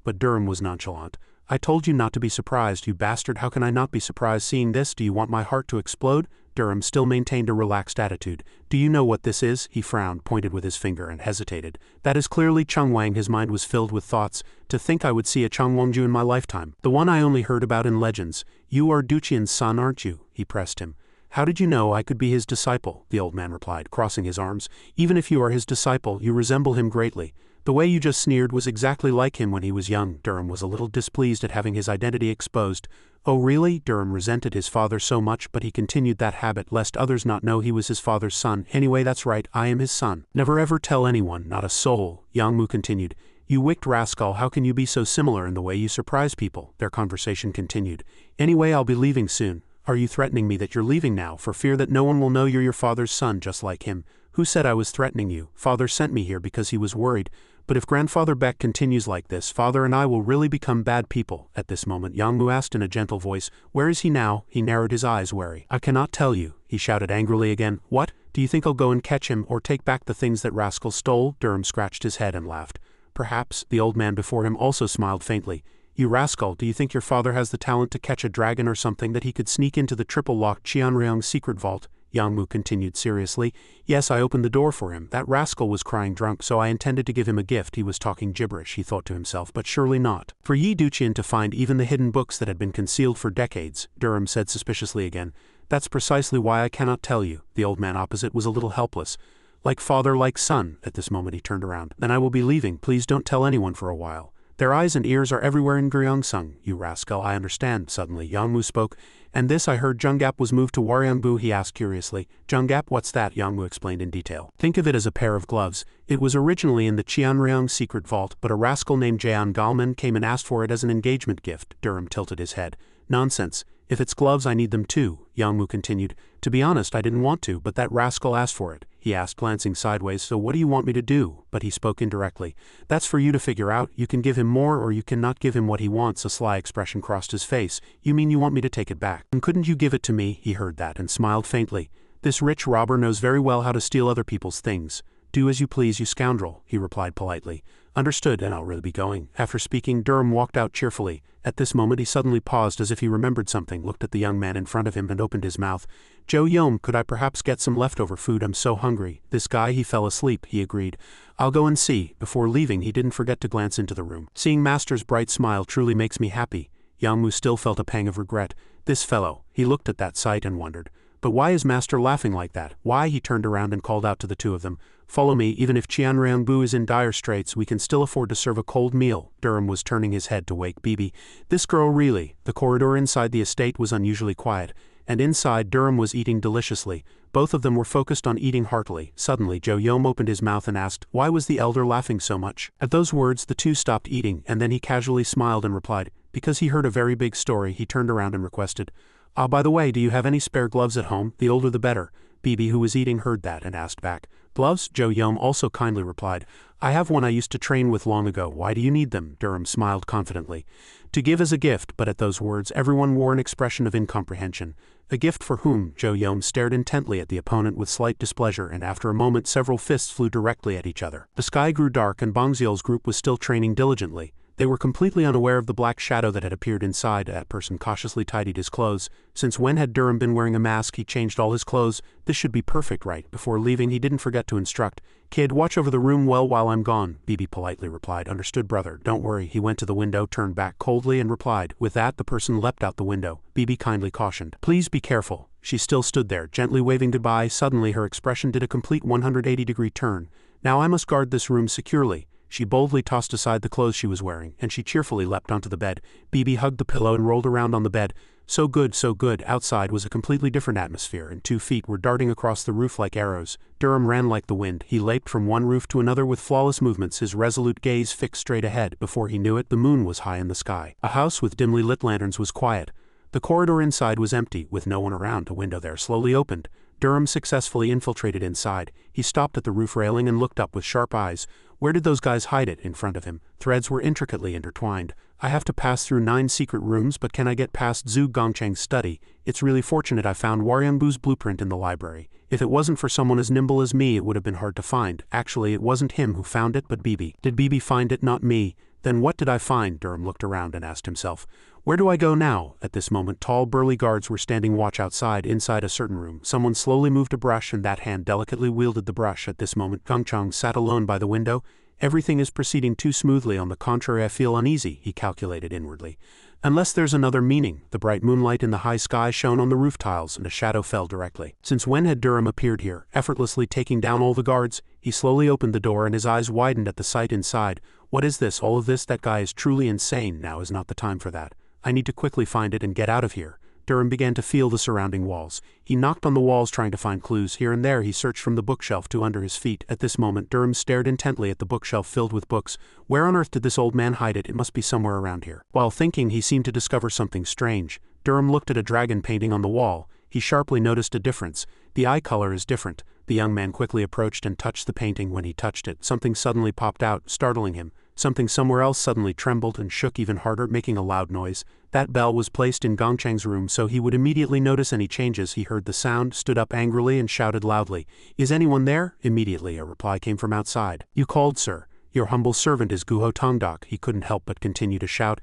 But Durham was nonchalant. I told you not to be surprised, you bastard. How can I not be surprised seeing this? Do you want my heart to explode? Durham still maintained a relaxed attitude. Do you know what this is? He frowned, pointed with his finger, and hesitated. That is clearly Chengwang. His mind was filled with thoughts. To think I would see a Chengwangju in my lifetime. The one I only heard about in legends. You are Duqian's son, aren't you? He pressed him. How did you know I could be his disciple? The old man replied, crossing his arms. Even if you are his disciple, you resemble him greatly. The way you just sneered was exactly like him when he was young. Durham was a little displeased at having his identity exposed. Oh really? Durham resented his father so much, but he continued that habit lest others not know he was his father's son. Anyway, that's right, I am his son. Never ever tell anyone, not a soul, Yang Mu continued. You wicked rascal, how can you be so similar in the way you surprise people? Their conversation continued. Anyway, I'll be leaving soon. Are you threatening me that you're leaving now, for fear that no one will know you're your father's son just like him? Who said I was threatening you? Father sent me here because he was worried. But if Grandfather Beck continues like this, Father and I will really become bad people. At this moment, Yang Mu asked in a gentle voice, Where is he now? He narrowed his eyes, wary. I cannot tell you, he shouted angrily again. What? Do you think I'll go and catch him, or take back the things that rascal stole? Durham scratched his head and laughed. Perhaps. The old man before him also smiled faintly. You rascal, do you think your father has the talent to catch a dragon or something that he could sneak into the triple-locked Qianriang's secret vault? Yang Mu continued seriously. Yes, I opened the door for him. That rascal was crying drunk, so I intended to give him a gift. He was talking gibberish, he thought to himself, but surely not. For Yi Duqian to find even the hidden books that had been concealed for decades, Durham said suspiciously again. That's precisely why I cannot tell you. The old man opposite was a little helpless. Like father, like son. At this moment he turned around. Then I will be leaving. Please don't tell anyone for a while. Their eyes and ears are everywhere in Gyeongsang. You rascal, I understand. Suddenly Yang Mu spoke. And this I heard Zhenggap was moved to Waryangbu, he asked curiously. Zhenggap, what's that? Yang Mu explained in detail. Think of it as a pair of gloves. It was originally in the Qianriang secret vault, but a rascal named Jian Galman came and asked for it as an engagement gift. Durham tilted his head. Nonsense. If it's gloves, I need them too, Yang Mu continued. To be honest, I didn't want to, but that rascal asked for it. He asked, glancing sideways, so what do you want me to do? But he spoke indirectly. That's for you to figure out. You can give him more or you cannot give him what he wants. A sly expression crossed his face. You mean you want me to take it back? And couldn't you give it to me? He heard that and smiled faintly. This rich robber knows very well how to steal other people's things. Do as you please, you scoundrel, he replied politely. Understood, and I'll really be going. After speaking, Durham walked out cheerfully. At this moment he suddenly paused as if he remembered something, looked at the young man in front of him and opened his mouth. Joe Yom, could I perhaps get some leftover food? I'm so hungry. This guy, he fell asleep, he agreed. I'll go and see. Before leaving, he didn't forget to glance into the room. Seeing Master's bright smile truly makes me happy. Yang Mu still felt a pang of regret. This fellow, he looked at that sight and wondered. But why is Master laughing like that? Why? He turned around and called out to the two of them. Follow me. Even if Qianriangbu is in dire straits, we can still afford to serve a cold meal. Durham was turning his head to wake Bibi. This girl really. The corridor inside the estate was unusually quiet, and inside Durham was eating deliciously. Both of them were focused on eating heartily. Suddenly Joe Yom opened his mouth and asked, why was the elder laughing so much? At those words the two stopped eating, and then he casually smiled and replied, because he heard a very big story. He turned around and requested, Ah, by the way, do you have any spare gloves at home? The older the better. Bibi, who was eating, heard that and asked back. Gloves? Joe Yom also kindly replied. I have one I used to train with long ago. Why do you need them? Durham smiled confidently. To give as a gift, but at those words everyone wore an expression of incomprehension. A gift for whom? Joe Yom stared intently at the opponent with slight displeasure, and after a moment several fists flew directly at each other. The sky grew dark and Bongziel's group was still training diligently. They were completely unaware of the black shadow that had appeared inside. That person cautiously tidied his clothes. Since when had Durham been wearing a mask? He changed all his clothes. This should be perfect, right? Before leaving he didn't forget to instruct. Kid, watch over the room well while I'm gone, Bibi politely replied. Understood, brother. Don't worry. He went to the window, turned back coldly and replied. With that the person leapt out the window. Bibi kindly cautioned. Please be careful. She still stood there, gently waving goodbye. Suddenly her expression did a complete 180-degree turn. Now I must guard this room securely. She boldly tossed aside the clothes she was wearing, and she cheerfully leapt onto the bed. Bibi hugged the pillow and rolled around on the bed. So good, so good. Outside was a completely different atmosphere, and 2 feet were darting across the roof like arrows. Durham ran like the wind. He leaped from one roof to another with flawless movements, his resolute gaze fixed straight ahead. Before he knew it, the moon was high in the sky. A house with dimly lit lanterns was quiet. The corridor inside was empty, with no one around. A window there slowly opened. Durham successfully infiltrated inside. He stopped at the roof railing and looked up with sharp eyes. Where did those guys hide it? In front of him. Threads were intricately intertwined. I have to pass through 9 secret rooms, but can I get past Zhu Gongcheng's study? It's really fortunate I found Waryangbu's blueprint in the library. If it wasn't for someone as nimble as me, it would have been hard to find. Actually, it wasn't him who found it, but Bibi. Did Bibi find it, not me? Then what did I find? Durham looked around and asked himself. Where do I go now? At this moment, tall, burly guards were standing watch outside inside a certain room. Someone slowly moved a brush and that hand delicately wielded the brush. At this moment, Gongchang sat alone by the window. Everything is proceeding too smoothly. On the contrary, I feel uneasy, he calculated inwardly. Unless there's another meaning. The bright moonlight in the high sky shone on the roof tiles and a shadow fell directly. Since when had Durham appeared here, effortlessly taking down all the guards? He slowly opened the door and his eyes widened at the sight inside. What is this? All of this? That guy is truly insane. Now is not the time for that. I need to quickly find it and get out of here. Durham began to feel the surrounding walls. He knocked on the walls trying to find clues. Here and there he searched from the bookshelf to under his feet. At this moment Durham stared intently at the bookshelf filled with books. Where on earth did this old man hide it? It must be somewhere around here. While thinking, he seemed to discover something strange. Durham looked at a dragon painting on the wall. He sharply noticed a difference. The eye color is different. The young man quickly approached and touched the painting. When he touched it, something suddenly popped out, startling him. Something somewhere else suddenly trembled and shook even harder, making a loud noise. That bell was placed in Gongchang's room so he would immediately notice any changes. He heard the sound, stood up angrily and shouted loudly, "Is anyone there?" Immediately a reply came from outside. "You called, sir. Your humble servant is Guho Tongdok." He couldn't help but continue to shout.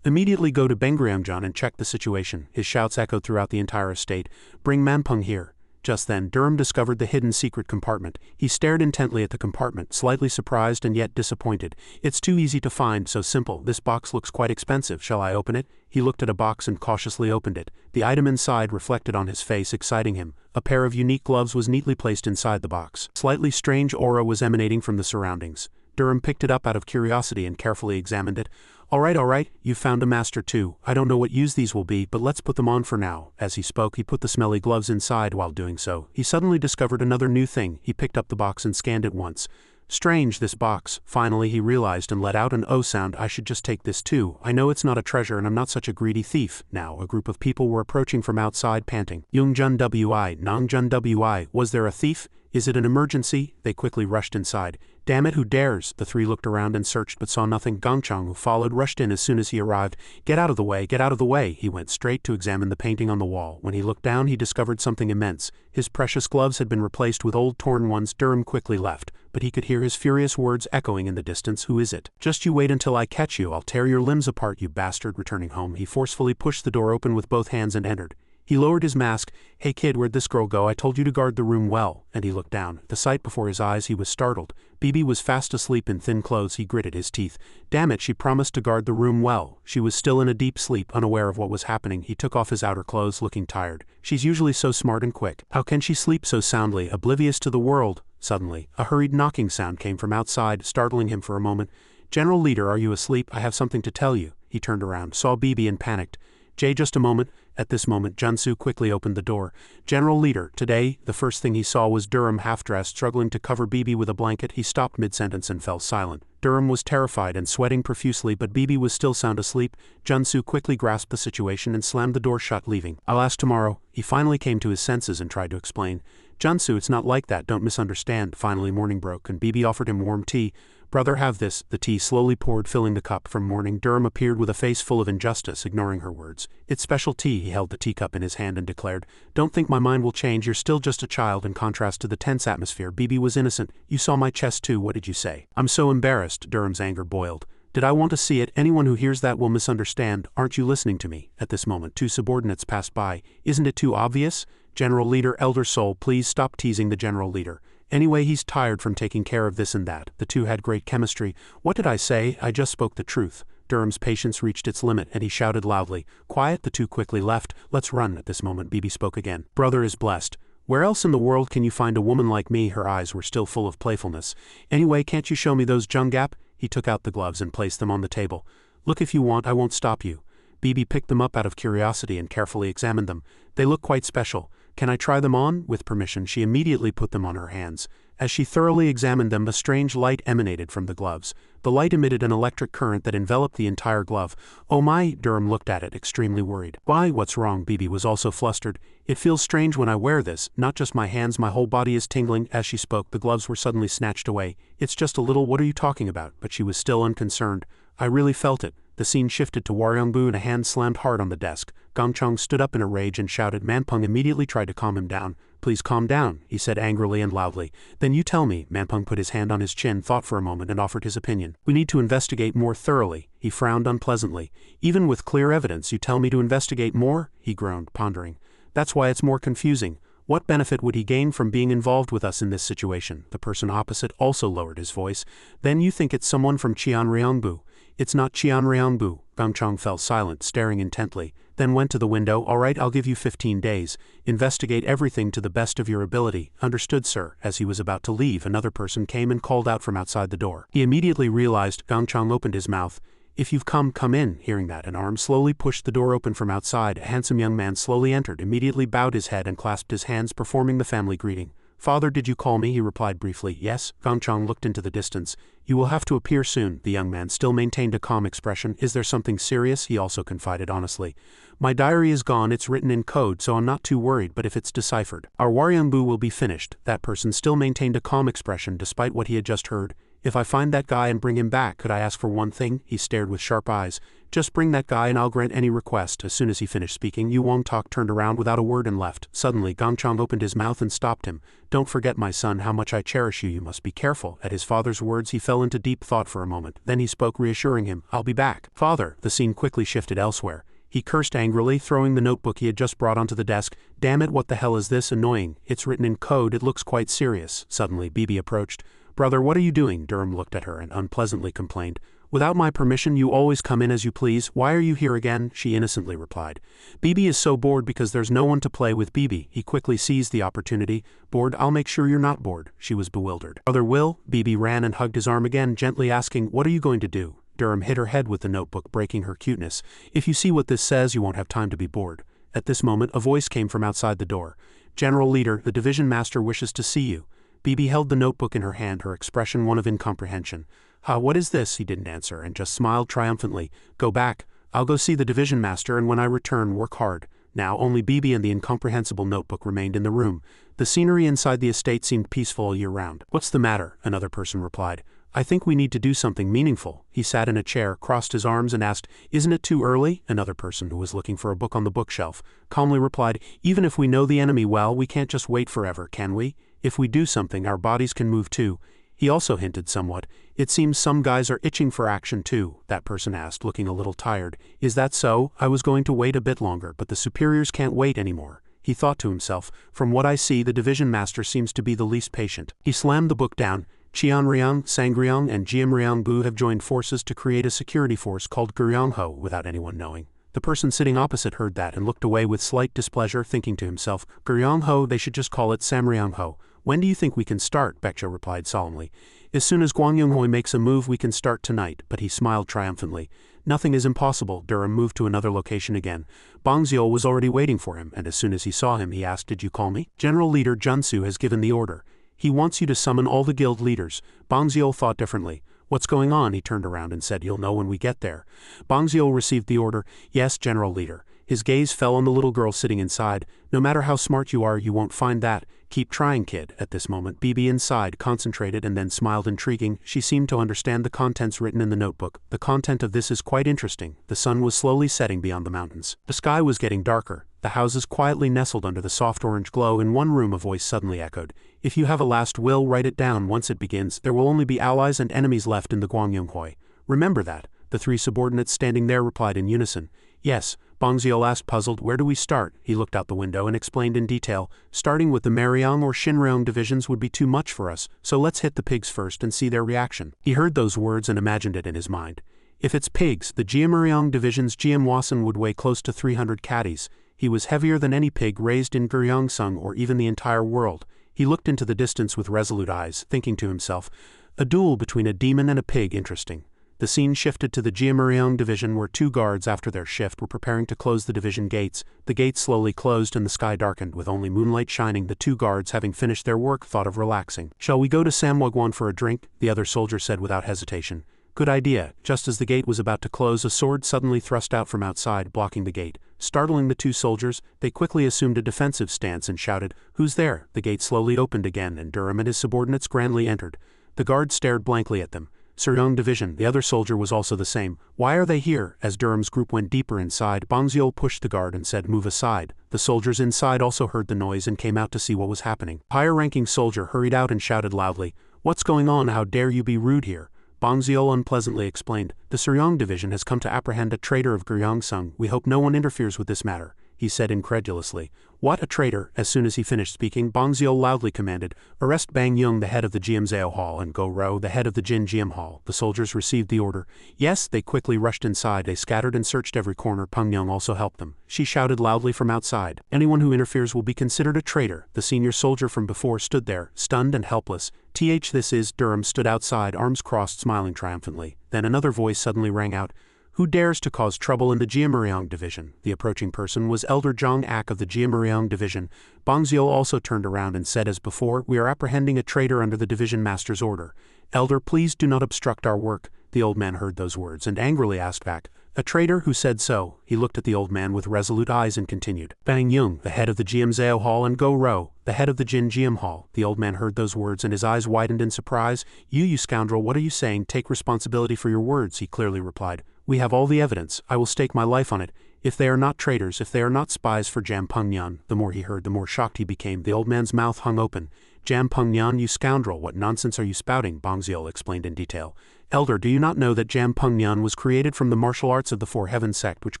"Immediately go to Bengryamjan and check the situation." His shouts echoed throughout the entire estate. "Bring Manpung here." Just then, Durham discovered the hidden secret compartment. He stared intently at the compartment, slightly surprised and yet disappointed. "It's too easy to find, so simple. This box looks quite expensive. Shall I open it?" He looked at a box and cautiously opened it. The item inside reflected on his face, exciting him. A pair of unique gloves was neatly placed inside the box. Slightly strange aura was emanating from the surroundings. Durham picked it up out of curiosity and carefully examined it. All right, you found a master too. I don't know what use these will be, but let's put them on for now." As he spoke, he put the smelly gloves inside. While doing so, he suddenly discovered another new thing. He picked up the box and scanned it once. Strange, this box. Finally he realized and let out an "oh" sound. "I should just take this too. I know it's not a treasure and I'm not such a greedy thief." Now a group of people were approaching from outside, panting. "Yungjun Wi, Nangjun Wi, was there a thief? Is it an emergency?" They quickly rushed inside. "Damn it, who dares?" The three looked around and searched but saw nothing. Gongchang, who followed, rushed in as soon as he arrived. "Get out of the way, get out of the way!" He went straight to examine the painting on the wall. When he looked down, he discovered something immense. His precious gloves had been replaced with old torn ones. Durham quickly left, but he could hear his furious words echoing in the distance. "Who is it? Just you wait until I catch you. I'll tear your limbs apart, you bastard." Returning home, he forcefully pushed the door open with both hands and entered. He lowered his mask. "Hey kid, where'd this girl go? I told you to guard the room well." And he looked down. The sight before his eyes, he was startled. Bibi was fast asleep in thin clothes. He gritted his teeth. Damn it, she promised to guard the room well. She was still in a deep sleep, unaware of what was happening. He took off his outer clothes, looking tired. She's usually so smart and quick. How can she sleep so soundly, oblivious to the world? Suddenly, a hurried knocking sound came from outside, startling him for a moment. "General Leader, are you asleep? I have something to tell you." He turned around, saw Bibi and panicked. "Jay, just a moment." At this moment, Junsu quickly opened the door. "General Leader, today." The first thing he saw was Durham half-dressed, struggling to cover Bibi with a blanket. He stopped mid-sentence and fell silent. Durham was terrified and sweating profusely, but Bibi was still sound asleep. Junsu quickly grasped the situation and slammed the door shut, leaving. "I'll ask tomorrow." He finally came to his senses and tried to explain. "Junsu, it's not like that, don't misunderstand." Finally morning broke and Bibi offered him warm tea. "Brother, have this." The tea slowly poured, filling the cup. From morning, Durham appeared with a face full of injustice, ignoring her words. "It's special tea." He held the teacup in his hand and declared, "Don't think my mind will change. You're still just a child." In contrast to the tense atmosphere, Bibi was innocent. "You saw my chest too. What did you say?" "I'm so embarrassed." Durham's anger boiled. "Did I want to see it? Anyone who hears that will misunderstand. Aren't you listening to me?" At this moment, two subordinates passed by. "Isn't it too obvious?" "General Leader, Elder Soul, please stop teasing the General Leader. Anyway, he's tired from taking care of this and that." The two had great chemistry. "What did I say? I just spoke the truth." Durham's patience reached its limit, and he shouted loudly. "Quiet!" The two quickly left. "Let's run." At this moment, Bibi spoke again. "Brother is blessed. Where else in the world can you find a woman like me?" Her eyes were still full of playfulness. "Anyway, can't you show me those Jungap?" He took out the gloves and placed them on the table. "Look if you want, I won't stop you." Bibi picked them up out of curiosity and carefully examined them. "They look quite special. Can I try them on?" With permission, she immediately put them on her hands. As she thoroughly examined them, a strange light emanated from the gloves. The light emitted an electric current that enveloped the entire glove. "Oh my!" Durham looked at it, extremely worried. "Why, what's wrong?" Bibi was also flustered. "It feels strange when I wear this. Not just my hands, my whole body is tingling." As she spoke, the gloves were suddenly snatched away. "It's just a little. What are you talking about?" But she was still unconcerned. "I really felt it." The scene shifted to Waryongbu and a hand slammed hard on the desk. Gongchang stood up in a rage and shouted. Manpung immediately tried to calm him down, please calm down, he said angrily and loudly. Then you tell me. Manpeng put his hand on his chin, thought for a moment, and offered his opinion. We need to investigate more thoroughly. He frowned unpleasantly. Even with clear evidence, you tell me to investigate more? He groaned, pondering. That's why it's more confusing. What benefit would he gain from being involved with us in this situation? The person opposite also lowered his voice. Then you think it's someone from Qianriangbu. It's not Qianriangbu. Gangchang fell silent, staring intently, then went to the window. All right, I'll give you 15 days. Investigate everything to the best of your ability. Understood, sir. As he was about to leave, another person came and called out from outside the door. He immediately realized. Gangchang opened his mouth. If you've come in. Hearing that, an arm slowly pushed the door open from outside. A handsome young man slowly entered, immediately bowed his head and clasped his hands, performing the family greeting. Father, did you call me? He replied briefly. Yes. Gangchang looked into the distance. You will have to appear soon. The young man still maintained a calm expression. Is there something serious? He also confided honestly. My diary is gone. It's written in code, so I'm not too worried, but if it's deciphered, our Waryangbu will be finished. That person still maintained a calm expression despite what he had just heard. If I find that guy and bring him back, could I ask for one thing? He stared with sharp eyes. Just bring that guy and I'll grant any request. As soon as he finished speaking, Yu Wangtok turned around without a word and left. Suddenly, Gangchang opened his mouth and stopped him. Don't forget, my son, how much I cherish you. You must be careful. At his father's words, he fell into deep thought for a moment. Then he spoke, reassuring him. I'll be back. Father. The scene quickly shifted elsewhere. He cursed angrily, throwing the notebook he had just brought onto the desk. Damn it, what the hell is this? Annoying. It's written in code. It looks quite serious. Suddenly, Bibi approached. Brother, what are you doing? Durham looked at her and unpleasantly complained. Without my permission, you always come in as you please. Why are you here again? She innocently replied. Bibi is so bored because there's no one to play with. Bibi. He quickly seized the opportunity. Bored? I'll make sure you're not bored. She was bewildered. Brother Will? Bibi ran and hugged his arm again, gently asking, what are you going to do? Durham hit her head with the notebook, breaking her cuteness. If you see what this says, you won't have time to be bored. At this moment, a voice came from outside the door. General Leader, the division master wishes to see you. Bibi held the notebook in her hand, her expression one of incomprehension. What is this? He didn't answer, and just smiled triumphantly. Go back. I'll go see the division master, and when I return, work hard. Now only Bibi and the incomprehensible notebook remained in the room. The scenery inside the estate seemed peaceful all year round. What's the matter? Another person replied. I think we need to do something meaningful. He sat in a chair, crossed his arms and asked, Isn't it too early? Another person, who was looking for a book on the bookshelf, calmly replied, Even if we know the enemy well, we can't just wait forever, can we? If we do something, our bodies can move too. He also hinted somewhat. It seems some guys are itching for action too, that person asked, looking a little tired. Is that so? I was going to wait a bit longer, but the superiors can't wait anymore. He thought to himself, from what I see, the division master seems to be the least patient. He slammed the book down. Qianriang, Sangriang, and Jiamriangbu have joined forces to create a security force called Guryangho without anyone knowing. The person sitting opposite heard that and looked away with slight displeasure, thinking to himself, Guryangho, they should just call it Samriangho. When do you think we can start? Baekjo replied solemnly. As soon as Guangyonghoi makes a move, we can start tonight, but he smiled triumphantly. Nothing is impossible. Durham moved to another location again. Bangziol was already waiting for him, and as soon as he saw him, he asked, Did you call me? General Leader Junsu has given the order. He wants you to summon all the guild leaders. Bangziol thought differently. What's going on? He turned around and said, You'll know when we get there. Bangziol received the order. Yes, General Leader. His gaze fell on the little girl sitting inside. No matter how smart you are, you won't find that. Keep trying, kid. At this moment, Bibi inside concentrated and then smiled intriguing. She seemed to understand the contents written in the notebook. The content of this is quite interesting. The sun was slowly setting beyond the mountains. The sky was getting darker. The houses quietly nestled under the soft orange glow. In one room a voice suddenly echoed. If you have a last will, write it down. Once it begins, there will only be allies and enemies left in the Guangyonghoi. Remember that. The three subordinates standing there replied in unison. Yes. Bangziol asked, puzzled, Where do we start? He looked out the window and explained in detail. Starting with the Mariang or Shinryong divisions would be too much for us, so let's hit the pigs first and see their reaction. He heard those words and imagined it in his mind. If it's pigs, the Jiamuriang division's Jiamwasan would weigh close to 300 catties. He was heavier than any pig raised in Guryeongsung or even the entire world. He looked into the distance with resolute eyes, thinking to himself, a duel between a demon and a pig, interesting. The scene shifted to the Jiamuriang division where two guards after their shift were preparing to close the division gates. The gates slowly closed and the sky darkened with only moonlight shining. The two guards, having finished their work, thought of relaxing. Shall we go to Samwagwan for a drink? The other soldier said without hesitation. Good idea. Just as the gate was about to close, a sword suddenly thrust out from outside, blocking the gate. Startling the two soldiers, they quickly assumed a defensive stance and shouted, Who's there? The gate slowly opened again and Durham and his subordinates grandly entered. The guards stared blankly at them. Suryoung Division. The other soldier was also the same. Why are they here? As Durham's group went deeper inside, Bangziol pushed the guard and said, move aside. The soldiers inside also heard the noise and came out to see what was happening. Higher-ranking soldier hurried out and shouted loudly, what's going on? How dare you be rude here? Bangziol unpleasantly explained, the Suryoung Division has come to apprehend a traitor of Gyeongsung. We hope no one interferes with this matter, he said incredulously. What, a traitor? As soon as he finished speaking, Bangziol loudly commanded, arrest Bang Yung, the head of the Jiamzao Hall, and Go Ro, the head of the Jin Jiam Hall. The soldiers received the order. Yes, they quickly rushed inside. They scattered and searched every corner. Peng Yung also helped them. She shouted loudly from outside, anyone who interferes will be considered a traitor. The senior soldier from before stood there, stunned and helpless. This is, Durham stood outside, arms crossed, smiling triumphantly. Then another voice suddenly rang out, who dares to cause trouble in the Jiamuriang Division? The approaching person was Elder Zhang Ak of the Jiamuriang Division. Bangziol also turned around and said as before, we are apprehending a traitor under the division master's order. Elder, please do not obstruct our work. The old man heard those words and angrily asked back, a traitor? Who said so? He looked at the old man with resolute eyes and continued, Bang Yung, the head of the Jiamzao Hall, and Go Ro, the head of the Jin Jiam Hall. The old man heard those words and his eyes widened in surprise. You scoundrel, what are you saying? Take responsibility for your words, he clearly replied. We have all the evidence. I will stake my life on it. If they are not traitors, if they are not spies for Jam Peng Nyan. The more he heard, the more shocked he became. The old man's mouth hung open. Jam Peng Nyan, you scoundrel, what nonsense are you spouting? Bangziol explained in detail. Elder, do you not know that Jam Peng Nyan was created from the martial arts of the Four Heaven sect which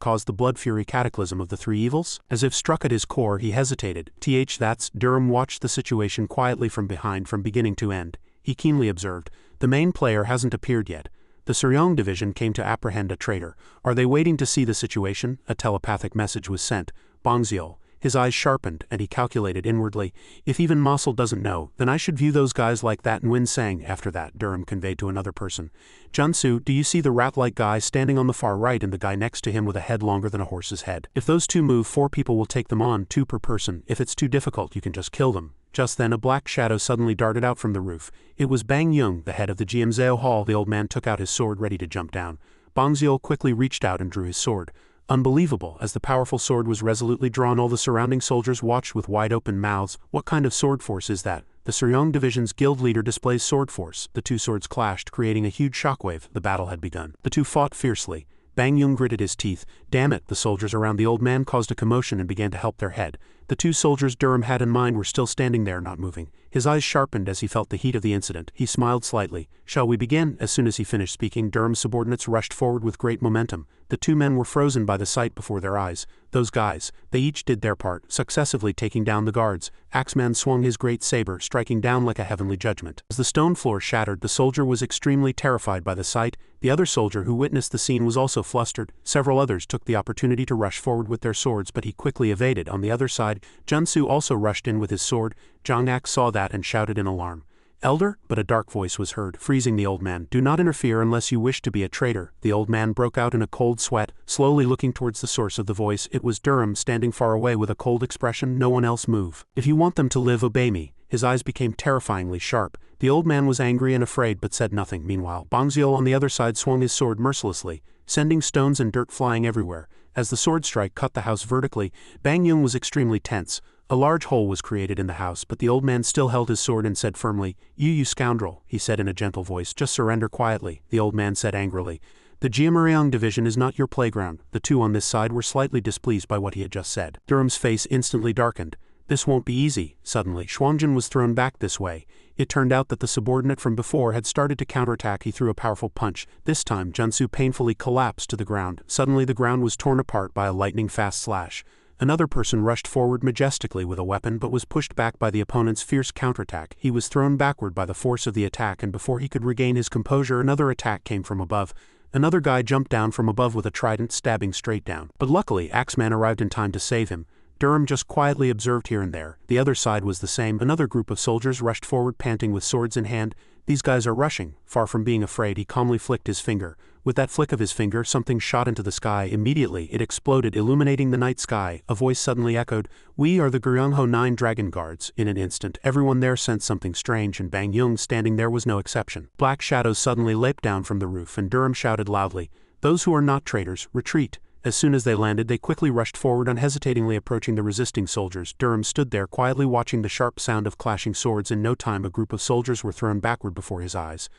caused the blood fury cataclysm of the three evils? As if struck at his core, he hesitated. That's, Durham watched the situation quietly from behind from beginning to end. He keenly observed, the main player hasn't appeared yet. The Suryoung Division came to apprehend a traitor. Are they waiting to see the situation? A telepathic message was sent. Bangziol. His eyes sharpened, and he calculated inwardly, if even Mossel doesn't know, then I should view those guys like that and Win Sang. After that, Durham conveyed to another person. Junsu, do you see the rat-like guy standing on the far right and the guy next to him with a head longer than a horse's head? If those two move, 4 people will take them on, 2 per person. If it's too difficult, you can just kill them. Just then a black shadow suddenly darted out from the roof. It was Bang Yung, the head of the Jiamzao Hall. The old man took out his sword ready to jump down. Bangziol quickly reached out and drew his sword. Unbelievable, as the powerful sword was resolutely drawn, all the surrounding soldiers watched with wide-open mouths. What kind of sword force is that? The Suryoung Division's guild leader displays sword force. The 2 swords clashed, creating a huge shockwave. The battle had begun. The 2 fought fiercely. Bang Yung gritted his teeth. Damn it, the soldiers around the old man caused a commotion and began to help their head. The 2 soldiers Durham had in mind were still standing there, not moving. His eyes sharpened as he felt the heat of the incident. He smiled slightly. Shall we begin? As soon as he finished speaking, Durham's subordinates rushed forward with great momentum. The 2 men were frozen by the sight before their eyes. Those guys, they each did their part, successively taking down the guards. Axeman swung his great saber, striking down like a heavenly judgment. As the stone floor shattered, the soldier was extremely terrified by the sight. The other soldier who witnessed the scene was also flustered. Several others took the opportunity to rush forward with their swords, but he quickly evaded. On the other side, Junsu also rushed in with his sword. Zhang Ak saw that and shouted in alarm. Elder? But a dark voice was heard, freezing the old man. Do not interfere unless you wish to be a traitor. The old man broke out in a cold sweat, slowly looking towards the source of the voice. It was Durham, standing far away with a cold expression. No one else move. If you want them to live, obey me. His eyes became terrifyingly sharp. The old man was angry and afraid but said nothing. Meanwhile, Bangziol on the other side swung his sword mercilessly, sending stones and dirt flying everywhere. As the sword strike cut the house vertically, Bang Yung was extremely tense. A large hole was created in the house, but the old man still held his sword and said firmly, You scoundrel, he said in a gentle voice, just surrender quietly. The old man said angrily, The Jiamuriang Division is not your playground. The 2 on this side were slightly displeased by what he had just said. Durham's face instantly darkened. This won't be easy. Suddenly, Xuanjin was thrown back this way. It turned out that the subordinate from before had started to counterattack. He threw a powerful punch. This time, Junsu painfully collapsed to the ground. Suddenly the ground was torn apart by a lightning-fast slash. Another person rushed forward majestically with a weapon but was pushed back by the opponent's fierce counterattack. He was thrown backward by the force of the attack, and before he could regain his composure, another attack came from above. Another guy jumped down from above with a trident, stabbing straight down. But luckily, Axeman arrived in time to save him. Durham just quietly observed here and there. The other side was the same. Another group of soldiers rushed forward, panting with swords in hand. These guys are rushing. Far from being afraid, he calmly flicked his finger. With that flick of his finger, something shot into the sky. Immediately, it exploded, illuminating the night sky. A voice suddenly echoed, We are the Gyeongho 9 Dragon Guards. In an instant, everyone there sensed something strange, and Bang Yung standing there was no exception. Black shadows suddenly leaped down from the roof, and Durham shouted loudly, Those who are not traitors, retreat. As soon as they landed, they quickly rushed forward, unhesitatingly approaching the resisting soldiers. Durham stood there, quietly watching the sharp sound of clashing swords. In no time, a group of soldiers were thrown backward before his eyes.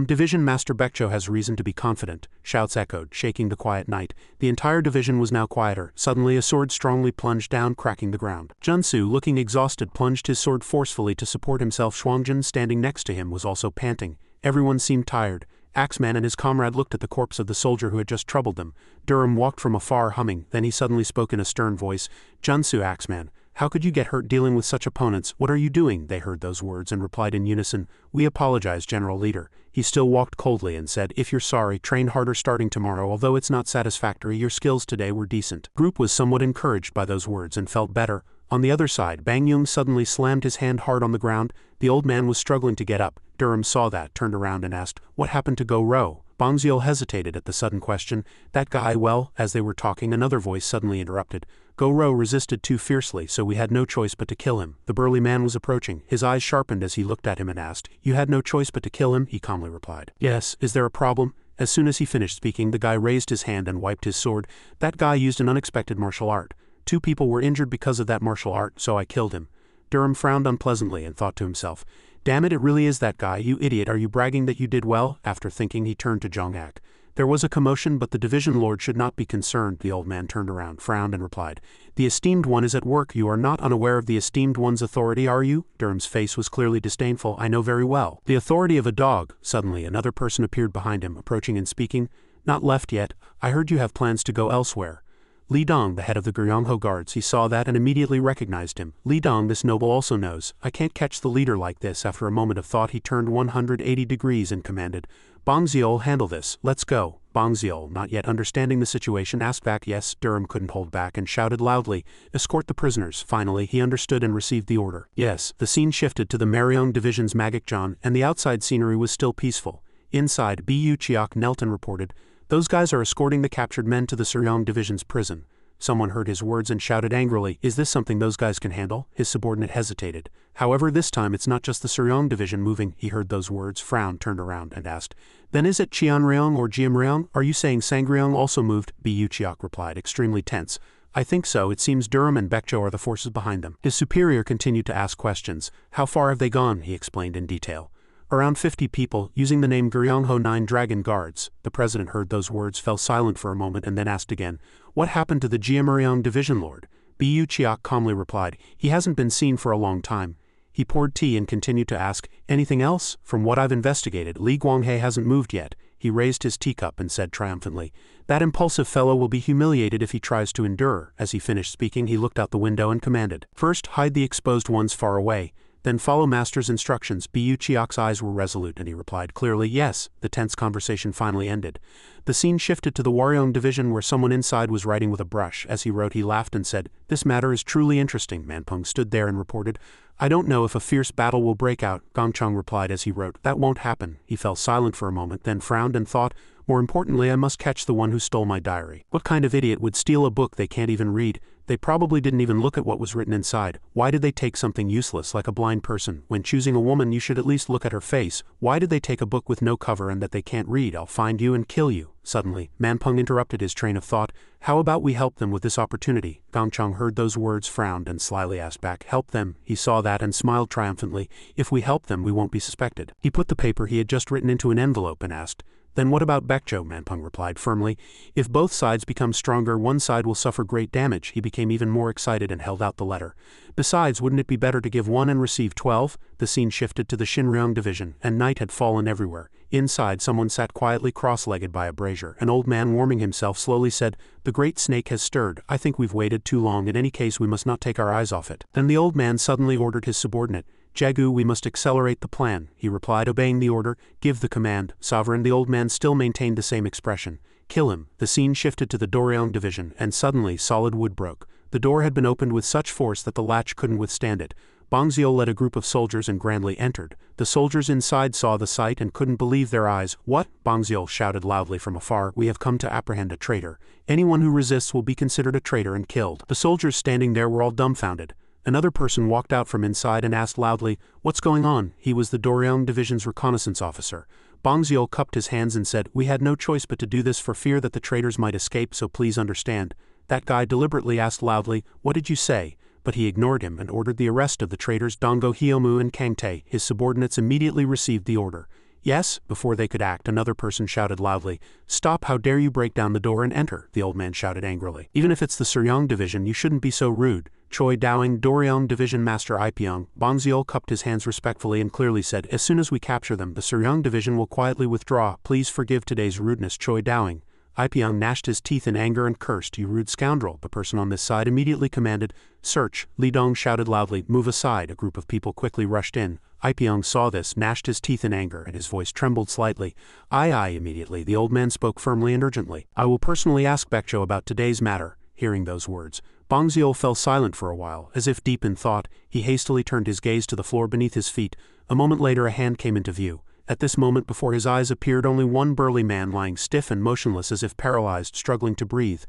Division Master Baekjo has reason to be confident, shouts echoed, shaking the quiet night. The entire division was now quieter. Suddenly a sword strongly plunged down, cracking the ground. Junsu, looking exhausted, plunged his sword forcefully to support himself. Shuangjin, standing next to him, was also panting. Everyone seemed tired. Axeman and his comrade looked at the corpse of the soldier who had just troubled them. Durham walked from afar, humming. Then he suddenly spoke in a stern voice. Junsu, Axeman, how could you get hurt dealing with such opponents? What are you doing? They heard those words and replied in unison. We apologize, General Leader. He still walked coldly and said, if you're sorry, train harder starting tomorrow. Although it's not satisfactory, your skills today were decent. Group was somewhat encouraged by those words and felt better. On the other side, Bang Yung suddenly slammed his hand hard on the ground. The old man was struggling to get up. Durham saw that, turned around and asked, what happened to Go Ro? Bang Xiol hesitated at the sudden question. That guy, well, as they were talking, another voice suddenly interrupted. Go Ro resisted too fiercely, so we had no choice but to kill him. The burly man was approaching. His eyes sharpened as he looked at him and asked, you had no choice but to kill him? He calmly replied. Yes, is there a problem? As soon as he finished speaking, the guy raised his hand and wiped his sword. That guy used an unexpected martial art. 2 people were injured because of that martial art, so I killed him. Durham frowned unpleasantly and thought to himself, damn it really is that guy, you idiot, are you bragging that you did well? After thinking, he turned to Jong-ak. There was a commotion, but the division lord should not be concerned. The old man turned around, frowned and replied, the esteemed one is at work. You are not unaware of the esteemed one's authority, are you? Durham's face was clearly disdainful. I know very well. The authority of a dog. Suddenly another person appeared behind him, approaching and speaking. Not left yet. I heard you have plans to go elsewhere. Li Dong, the head of the Guryongho guards, he saw that and immediately recognized him. Li Dong, this noble also knows. I can't catch the leader like this. After a moment of thought, he turned 180 degrees and commanded, Bang Xiol, handle this. Let's go. Bang Xiol, not yet understanding the situation, asked back. Yes. Durham couldn't hold back and shouted loudly, escort the prisoners. Finally, he understood and received the order. Yes. The scene shifted to the Maryong Division's Magikjan, and the outside scenery was still peaceful. Inside, Bu Chiok knelt and reported, those guys are escorting the captured men to the Suryong Division's prison. Someone heard his words and shouted angrily, is this something those guys can handle? His subordinate hesitated. However, this time it's not just the Suryong Division moving. He heard those words, frowned, turned around, and asked, then is it Cheonryong or Jiamryong? Are you saying Sangryong also moved? Bu Chiok replied, extremely tense. I think so. It seems Durham and Baekjo are the forces behind them. His superior continued to ask questions. How far have they gone? He explained in detail. Around 50 people, using the name Guryongho 9 Dragon Guards. The president heard those words, fell silent for a moment, and then asked again, what happened to the Jiamryong division lord? Bu Chiok calmly replied, he hasn't been seen for a long time. He poured tea and continued to ask, anything else? From what I've investigated, Li Guanghe hasn't moved yet. He raised his teacup and said triumphantly, that impulsive fellow will be humiliated if he tries to endure. As he finished speaking, he looked out the window and commanded, first hide the exposed ones far away. Then follow master's instructions. Bu Chiok's eyes were resolute and he replied clearly, yes. The tense conversation finally ended. The scene shifted to the Waryong Division where someone inside was writing with a brush. As he wrote, he laughed and said, this matter is truly interesting. Manpung stood there and reported, I don't know if a fierce battle will break out. Gongchang replied as he wrote, that won't happen. He fell silent for a moment, then frowned and thought, more importantly, I must catch the one who stole my diary. What kind of idiot would steal a book they can't even read? They probably didn't even look at what was written inside. Why did they take something useless like a blind person? When choosing a woman, you should at least look at her face. Why did they take a book with no cover and that they can't read? I'll find you and kill you. Suddenly, Manpung interrupted his train of thought. How about we help them with this opportunity? Gongchang heard those words, frowned, and slyly asked back, help them? He saw that and smiled triumphantly. If we help them, we won't be suspected. He put the paper he had just written into an envelope and asked, then what about Baekjo? Manpung replied firmly. If both sides become stronger, one side will suffer great damage. He became even more excited and held out the letter. Besides, wouldn't it be better to give 1 and receive 12? The scene shifted to the Shinryong Division, and night had fallen everywhere. Inside, someone sat quietly cross-legged by a brazier. An old man warming himself slowly said, the great snake has stirred. I think we've waited too long. In any case, we must not take our eyes off it. Then the old man suddenly ordered his subordinate, Jagu, we must accelerate the plan. He replied, obeying the order, give the command. Sovereign, the old man still maintained the same expression. Kill him. The scene shifted to the Doryong Division, and suddenly solid wood broke. The door had been opened with such force that the latch couldn't withstand it. Bang Xiol led a group of soldiers and grandly entered. The soldiers inside saw the sight and couldn't believe their eyes. What? Bang Xiol shouted loudly from afar, we have come to apprehend a traitor. Anyone who resists will be considered a traitor and killed. The soldiers standing there were all dumbfounded. Another person walked out from inside and asked loudly, what's going on? He was the Doryong Division's reconnaissance officer. Bongziol cupped his hands and said, "We had no choice but to do this for fear that the traitors might escape, so please understand." That guy deliberately asked loudly, "What did you say?" But he ignored him and ordered the arrest of the traitors Dongo Hyomu and Kangtae. His subordinates immediately received the order. "Yes?" Before they could act, another person shouted loudly, "Stop, how dare you break down the door and enter," the old man shouted angrily. "Even if it's the Suryong division, you shouldn't be so rude." Choi Dowing, Doryong Division Master Ipyong. Bongziol cupped his hands respectfully and clearly said, "As soon as we capture them, the Suryong division will quietly withdraw. Please forgive today's rudeness." Choi Dowing. Ipyong gnashed his teeth in anger and cursed, "You rude scoundrel." The person on this side immediately commanded, "Search." Li Dong shouted loudly, "Move aside." A group of people quickly rushed in. Ipyong saw this, gnashed his teeth in anger, and his voice trembled slightly. Aye. Immediately, the old man spoke firmly and urgently. "I will personally ask Baekjo about today's matter." Hearing those words, Bongziol fell silent for a while, as if deep in thought. He hastily turned his gaze to the floor beneath his feet. A moment later a hand came into view. At this moment before his eyes appeared only one burly man lying stiff and motionless as if paralyzed, struggling to breathe.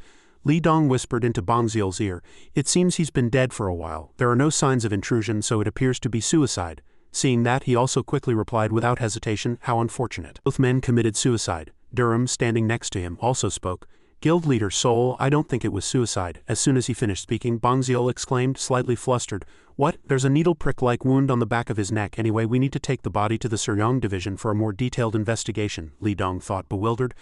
Li Dong whispered into Bongziol's ear, "It seems he's been dead for a while. There are no signs of intrusion, so it appears to be suicide." Seeing that, he also quickly replied without hesitation, "How unfortunate." Both men committed suicide. Durham, standing next to him, also spoke. "Guild leader Sol, I don't think it was suicide." As soon as he finished speaking, Bongziol exclaimed, slightly flustered, "What? There's a needle prick-like wound on the back of his neck. Anyway, we need to take the body to the Suryong division for a more detailed investigation." Li Dong thought, bewildered.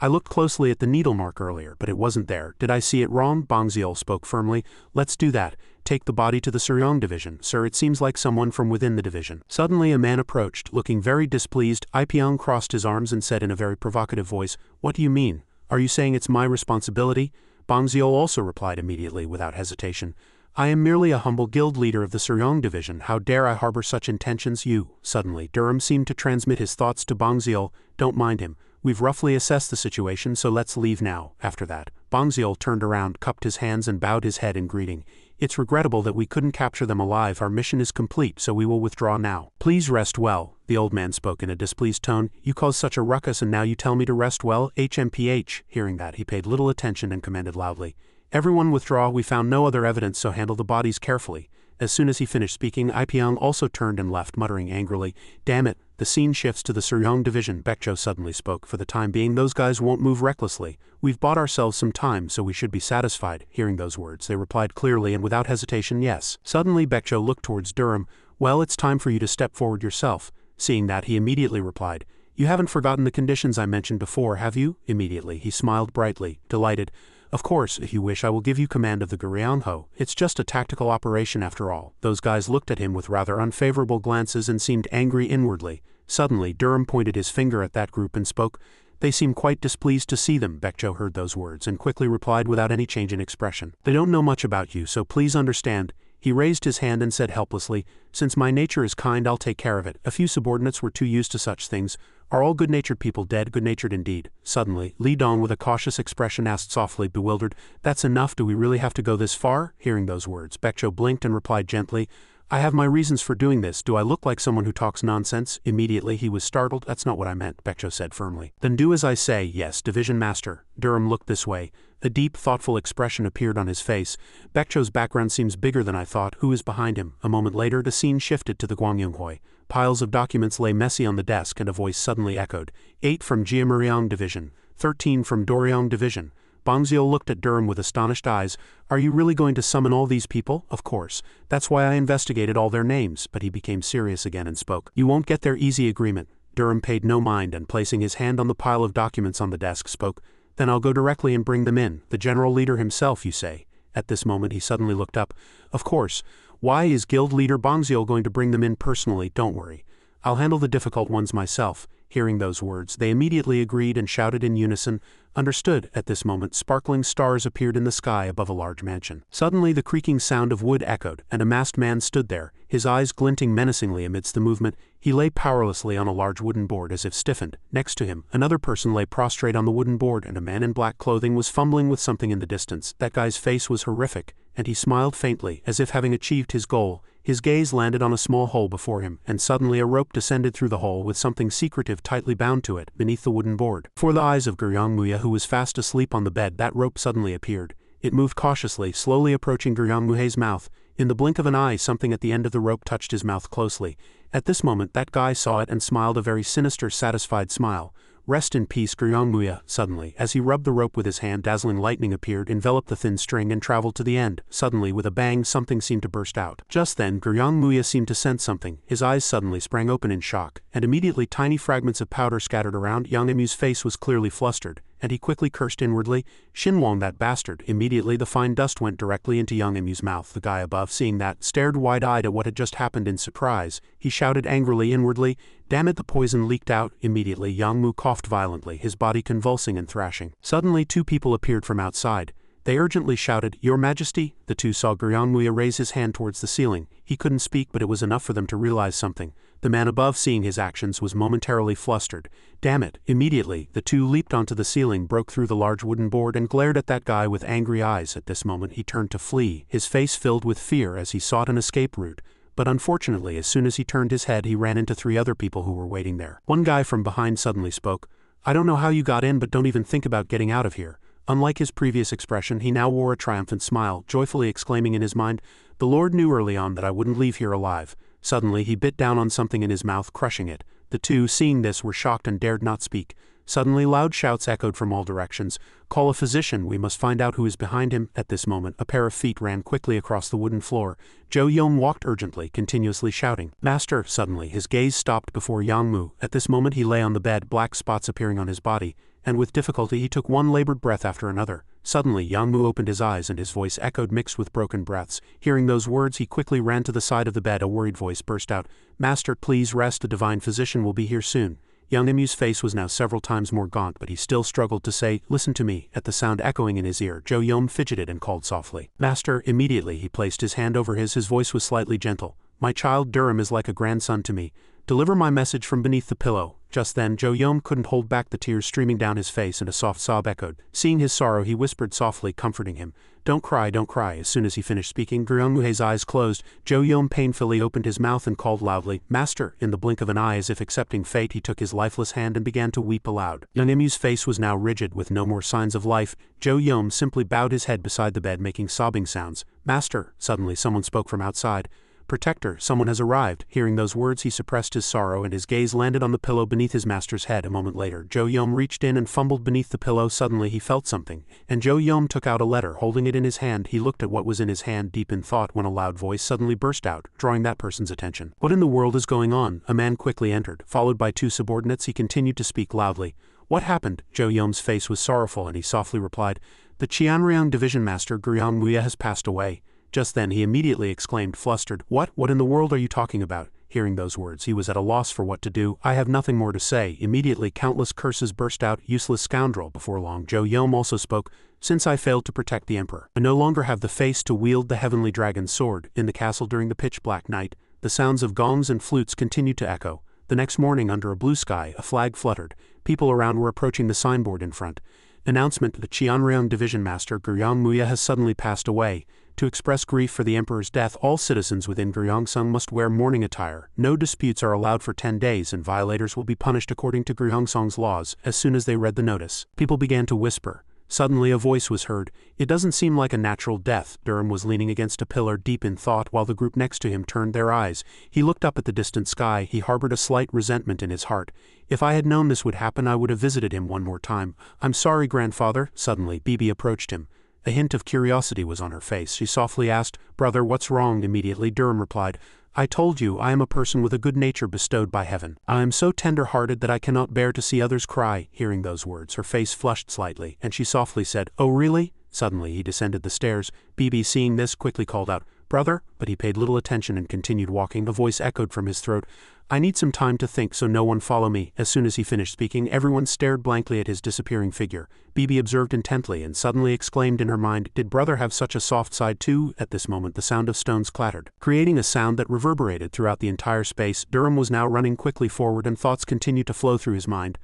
"I looked closely at the needle mark earlier, but it wasn't there. Did I see it wrong?" Bongziol spoke firmly. "Let's do that. Take the body to the Suryong division. Sir, it seems like someone from within the division." Suddenly a man approached, looking very displeased. Ipyong crossed his arms and said in a very provocative voice, "What do you mean? Are you saying it's my responsibility?" Bongziol also replied immediately, without hesitation, "I am merely a humble guild leader of the Suryong division. How dare I harbor such intentions? You." Suddenly, Durham seemed to transmit his thoughts to Bongziol. "Don't mind him. We've roughly assessed the situation, so let's leave now." After that, Bongziol turned around, cupped his hands and bowed his head in greeting. "It's regrettable that we couldn't capture them alive. Our mission is complete, so we will withdraw now." "Please rest well." The old man spoke in a displeased tone. "You caused such a ruckus and now you tell me to rest well? HMPH. Hearing that, he paid little attention and commanded loudly, "Everyone withdraw. We found no other evidence, so handle the bodies carefully." As soon as he finished speaking, Ipyong also turned and left, muttering angrily, "Damn it." The scene shifts to the Suryong division. Baekjo suddenly spoke. "For the time being, those guys won't move recklessly. We've bought ourselves some time, so we should be satisfied." Hearing those words, they replied clearly and without hesitation, "Yes." Suddenly Baekjo looked towards Durham. "Well, it's time for you to step forward yourself." Seeing that, he immediately replied, "You haven't forgotten the conditions I mentioned before, have you?" Immediately, he smiled brightly, delighted. "Of course, if you wish, I will give you command of the Guriangho. It's just a tactical operation after all." Those guys looked at him with rather unfavorable glances and seemed angry inwardly. Suddenly, Durham pointed his finger at that group and spoke. "They seem quite displeased to see them." Baekjo heard those words and quickly replied without any change in expression, "They don't know much about you, so please understand." He raised his hand and said helplessly, "Since my nature is kind, I'll take care of it." A few subordinates were too used to such things. "Are all good-natured people dead?" "Good-natured indeed." Suddenly, Li Dong with a cautious expression asked softly, bewildered, "That's enough? Do we really have to go this far?" Hearing those words, Baekjo blinked and replied gently, "I have my reasons for doing this. Do I look like someone who talks nonsense?" Immediately he was startled. "That's not what I meant," Baekjo said firmly. "Then do as I say." "Yes, Division Master." Durham looked this way. A deep, thoughtful expression appeared on his face. "Baekjo's background seems bigger than I thought. Who is behind him?" A moment later the scene shifted to the Gwangyunghoi. Piles of documents lay messy on the desk and a voice suddenly echoed, 8 from Jiamuriang Division, 13 from Doryong Division. Bongziol looked at Durham with astonished eyes. "Are you really going to summon all these people?" "Of course. That's why I investigated all their names." But he became serious again and spoke. "You won't get their easy agreement." Durham paid no mind and placing his hand on the pile of documents on the desk spoke. "Then I'll go directly and bring them in. The general leader himself, you say?" At this moment he suddenly looked up. "Of course. Why is guild leader Bongziol going to bring them in personally? Don't worry. I'll handle the difficult ones myself." Hearing those words, they immediately agreed and shouted in unison, "Understood." At this moment, sparkling stars appeared in the sky above a large mansion. Suddenly the creaking sound of wood echoed, and a masked man stood there, his eyes glinting menacingly amidst the movement. He lay powerlessly on a large wooden board as if stiffened. Next to him, another person lay prostrate on the wooden board, and a man in black clothing was fumbling with something in the distance. That guy's face was horrific, and he smiled faintly, as if having achieved his goal. His gaze landed on a small hole before him, and suddenly a rope descended through the hole with something secretive tightly bound to it, beneath the wooden board. Before the eyes of Guryangmuya, who was fast asleep on the bed, that rope suddenly appeared. It moved cautiously, slowly approaching Guryangmuya's mouth. In the blink of an eye, something at the end of the rope touched his mouth closely. At this moment, that guy saw it and smiled a very sinister, satisfied smile. "Rest in peace, Wuxia." Suddenly, as he rubbed the rope with his hand, dazzling lightning appeared, enveloped the thin string, and traveled to the end. Suddenly, with a bang, something seemed to burst out. Just then, Wuxia seemed to sense something. His eyes suddenly sprang open in shock, and immediately tiny fragments of powder scattered around. Yang Emu's face was clearly flustered, and he quickly cursed inwardly, "Xinhuang, that bastard." Immediately the fine dust went directly into Yang Emu's mouth. The guy above, seeing that, stared wide-eyed at what had just happened in surprise. He shouted angrily inwardly, "Damn it, the poison leaked out." Immediately Yang Mu coughed violently, his body convulsing and thrashing. Suddenly 2 people appeared from outside. They urgently shouted, "Your Majesty!" The 2 saw Wuxia raise his hand towards the ceiling. He couldn't speak, but it was enough for them to realize something. The man above, seeing his actions, was momentarily flustered. "Damn it!" Immediately, the 2 leaped onto the ceiling, broke through the large wooden board, and glared at that guy with angry eyes. At this moment he turned to flee, his face filled with fear as he sought an escape route. But unfortunately, as soon as he turned his head, he ran into 3 other people who were waiting there. One guy from behind suddenly spoke, "I don't know how you got in, but don't even think about getting out of here." Unlike his previous expression, he now wore a triumphant smile, joyfully exclaiming in his mind, "The Lord knew early on that I wouldn't leave here alive." Suddenly he bit down on something in his mouth, crushing it. The 2, seeing this, were shocked and dared not speak. Suddenly loud shouts echoed from all directions. "Call a physician, we must find out who is behind him." At this moment, a pair of feet ran quickly across the wooden floor. Zhou Yom walked urgently, continuously shouting, "Master!" Suddenly his gaze stopped before Yang Mu. At this moment he lay on the bed, black spots appearing on his body, and with difficulty he took one labored breath after another. Suddenly Yang Mu opened his eyes and his voice echoed mixed with broken breaths. Hearing those words, he quickly ran to the side of the bed. A worried voice burst out, "Master, please rest, a divine physician will be here soon." Yang Emu's face was now several times more gaunt, but he still struggled to say, "Listen to me." At the sound echoing in his ear, Zhou Yom fidgeted and called softly, "Master!" Immediately he placed his hand over his voice was slightly gentle. "My child Durham is like a grandson to me. Deliver my message from beneath the pillow." Just then Zhou Yom couldn't hold back the tears streaming down his face, and a soft sob echoed. Seeing his sorrow, he whispered softly, comforting him, "Don't cry, don't cry." As soon as he finished speaking, Wuxia's eyes closed. Zhou Yom painfully opened his mouth and called loudly, "Master!" In the blink of an eye, as if accepting fate, he took his lifeless hand and began to weep aloud. Yang Emu's face was now rigid, with no more signs of life. Zhou Yom simply bowed his head beside the bed, making sobbing sounds. "Master!" Suddenly someone spoke from outside. "Protector, someone has arrived." Hearing those words, he suppressed his sorrow, and his gaze landed on the pillow beneath his master's head. A moment later, Zhou Yom reached in and fumbled beneath the pillow. Suddenly he felt something, and Zhou Yom took out a letter. Holding it in his hand, he looked at what was in his hand, deep in thought, when a loud voice suddenly burst out, drawing that person's attention. "What in the world is going on?" A man quickly entered. Followed by 2 subordinates, he continued to speak loudly. "What happened?" Zhou Yom's face was sorrowful, and he softly replied, "The Qianriang division master Wuxia has passed away." Just then he immediately exclaimed, flustered, What in the world are you talking about?" Hearing those words, he was at a loss for what to do. "I have nothing more to say." Immediately countless curses burst out. "Useless scoundrel." Before long, Zhou Yom also spoke, "Since I failed to protect the emperor, I no longer have the face to wield the heavenly dragon's sword." In the castle during the pitch-black night, the sounds of gongs and flutes continued to echo. The next morning, under a blue sky, a flag fluttered. People around were approaching the signboard in front. Announcement: the Qianriang division master Wuxia has suddenly passed away. To express grief for the emperor's death, all citizens within Gyeongsang must wear mourning attire. No disputes are allowed for 10 days, and violators will be punished according to Gyeongsang's laws. As soon as they read the notice, people began to whisper. Suddenly a voice was heard. "It doesn't seem like a natural death." Durham was leaning against a pillar, deep in thought, while the group next to him turned their eyes. He looked up at the distant sky. He harbored a slight resentment in his heart. "If I had known this would happen, I would have visited him one more time." "I'm sorry, grandfather." Suddenly Bibi approached him. A hint of curiosity was on her face. She softly asked, "Brother, what's wrong?" Immediately Durham replied, "I told you, I am a person with a good nature bestowed by heaven. I am so tender-hearted that I cannot bear to see others cry." Hearing those words, her face flushed slightly, and she softly said, "Oh really?" Suddenly he descended the stairs. Bibi, seeing this, quickly called out, "Brother," but he paid little attention and continued walking. A voice echoed from his throat, "I need some time to think, so no one follow me." As soon as he finished speaking, everyone stared blankly at his disappearing figure. Bibi observed intently and suddenly exclaimed in her mind, "Did brother have such a soft side too?" At this moment the sound of stones clattered, creating a sound that reverberated throughout the entire space. Durham was now running quickly forward, and thoughts continued to flow through his mind.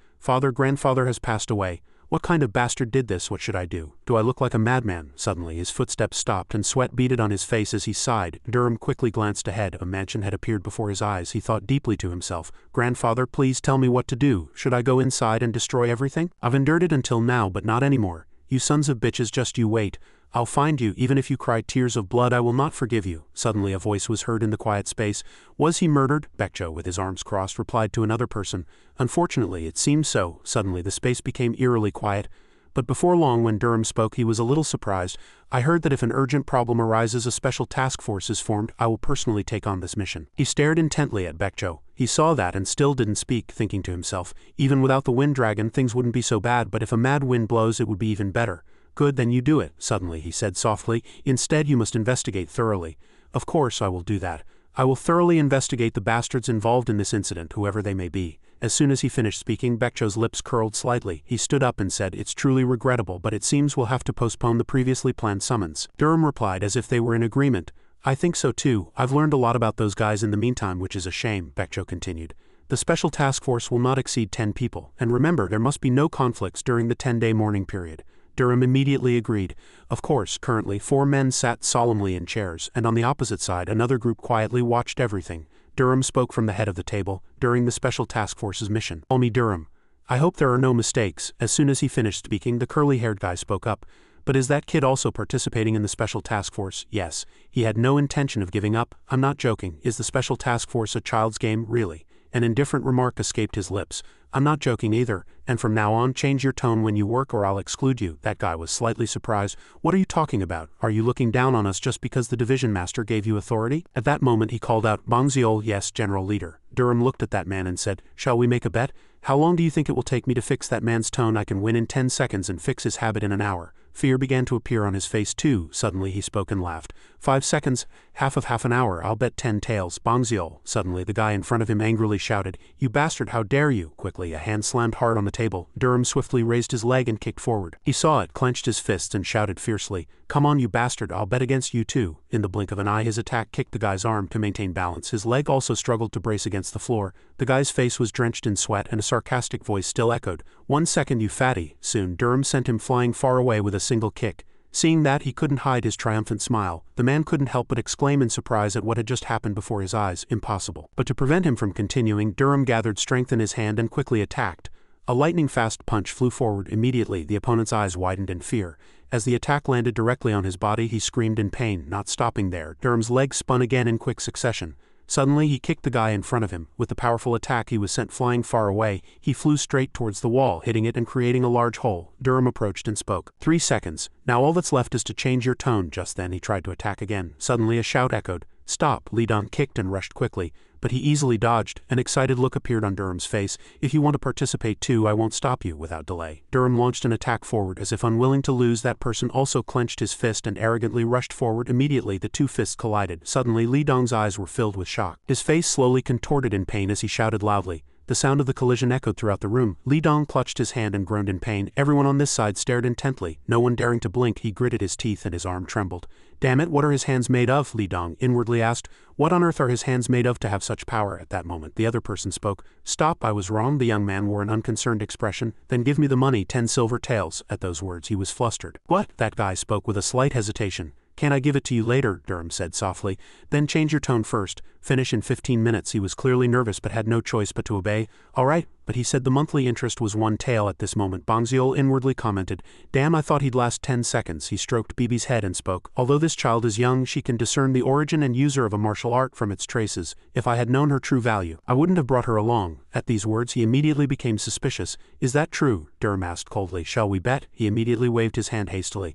Grandfather has passed away. What kind of bastard did this? What should I do? Do I look like a madman?" Suddenly his footsteps stopped and sweat beaded on his face as he sighed. Durham quickly glanced ahead. A mansion had appeared before his eyes. He thought deeply to himself, "Grandfather, please tell me what to do. Should I go inside and destroy everything? I've endured it until now, but not anymore. You sons of bitches, just you wait. I'll find you, even if you cry tears of blood I will not forgive you. Suddenly a voice was heard in the quiet space. Was he murdered? Baekjo, with his arms crossed, replied to another person. Unfortunately, it seems so. Suddenly the space became eerily quiet. But before long, when Durham spoke, he was a little surprised. I heard that if an urgent problem arises, a special task force is formed. I will personally take on this mission. He stared intently at Baekjo. He saw that and still didn't speak, thinking to himself, even without the wind dragon things wouldn't be so bad, but if a mad wind blows it would be even better. Good, then you do it. Suddenly he said softly, instead you must investigate thoroughly. Of course I will do that. I will thoroughly investigate the bastards involved in this incident, whoever they may be. As soon as he finished speaking, Baekjo's lips curled slightly. He stood up and said, it's truly regrettable, but it seems we'll have to postpone the previously planned summons. Durham replied as if they were in agreement. I think so too. I've learned a lot about those guys in the meantime, which is a shame, Baekjo continued. The special task force will not exceed 10 people, and remember, there must be no conflicts during the 10-day mourning period. Durham immediately agreed. Of course, currently 4 men sat solemnly in chairs, and on the opposite side another group quietly watched everything. Durham spoke from the head of the table. During the special task force's mission. Call me Durham. I hope there are no mistakes. As soon as he finished speaking, the curly-haired guy spoke up. But is that kid also participating in the special task force? Yes. He had no intention of giving up. I'm not joking. Is the special task force a child's game, really? An indifferent remark escaped his lips. I'm not joking either, and from now on change your tone when you work or I'll exclude you. That guy was slightly surprised. What are you talking about? Are you looking down on us just because the division master gave you authority? At that moment he called out, Bangziol, yes, General Leader. Durham looked at that man and said, shall we make a bet? How long do you think it will take me to fix that man's tone? I can win in 10 seconds and fix his habit in an hour. Fear began to appear on his face too. Suddenly he spoke and laughed. 5 seconds, half of half an hour, I'll bet 10 taels. Bangziol. Suddenly the guy in front of him angrily shouted, you bastard, how dare you? Quickly a hand slammed hard on the table. Durham swiftly raised his leg and kicked forward. He saw it, clenched his fists and shouted fiercely, come on you bastard, I'll bet against you too. In the blink of an eye his attack kicked the guy's arm to maintain balance. His leg also struggled to brace against the floor. The guy's face was drenched in sweat and a sarcastic voice still echoed, 1 second you fatty. Soon Durham sent him flying far away with a single kick. Seeing that, he couldn't hide his triumphant smile. The man couldn't help but exclaim in surprise at what had just happened before his eyes. Impossible. But to prevent him from continuing, Durham gathered strength in his hand and quickly attacked. A lightning-fast punch flew forward. Immediately, the opponent's eyes widened in fear. As the attack landed directly on his body, he screamed in pain. Not stopping there, Durham's leg spun again in quick succession. Suddenly he kicked the guy in front of him. With the powerful attack he was sent flying far away. He flew straight towards the wall, hitting it and creating a large hole. Durham approached and spoke. 3 seconds. Now all that's left is to change your tone. Just then he tried to attack again. Suddenly a shout echoed. Stop! Li Dong kicked and rushed quickly, but he easily dodged. An excited look appeared on Durham's face. If you want to participate too, I won't stop you. Without delay, Durham launched an attack forward as if unwilling to lose. That person also clenched his fist and arrogantly rushed forward. Immediately the two fists collided. Suddenly Li Dong's eyes were filled with shock. His face slowly contorted in pain as he shouted loudly. The sound of the collision echoed throughout the room. Li Dong clutched his hand and groaned in pain. Everyone on this side stared intently, no one daring to blink. He gritted his teeth and his arm trembled. Damn it, what are his hands made of? Li Dong inwardly asked. What on earth are his hands made of to have such power? At that moment the other person spoke. Stop, I was wrong. The young man wore an unconcerned expression. Then give me the money, 10 silver taels. At those words he was flustered. What? That guy spoke with a slight hesitation. Can't I give it to you later? Durham said softly. Then change your tone first. Finish in 15 minutes. He was clearly nervous but had no choice but to obey. All right, but he said the monthly interest was 1 tael. At this moment Bangziol inwardly commented. Damn, I thought he'd last 10 seconds. He stroked Bibi's head and spoke. Although this child is young, she can discern the origin and user of a martial art from its traces. If I had known her true value, I wouldn't have brought her along. At these words he immediately became suspicious. Is that true? Durham asked coldly. Shall we bet? He immediately waved his hand hastily.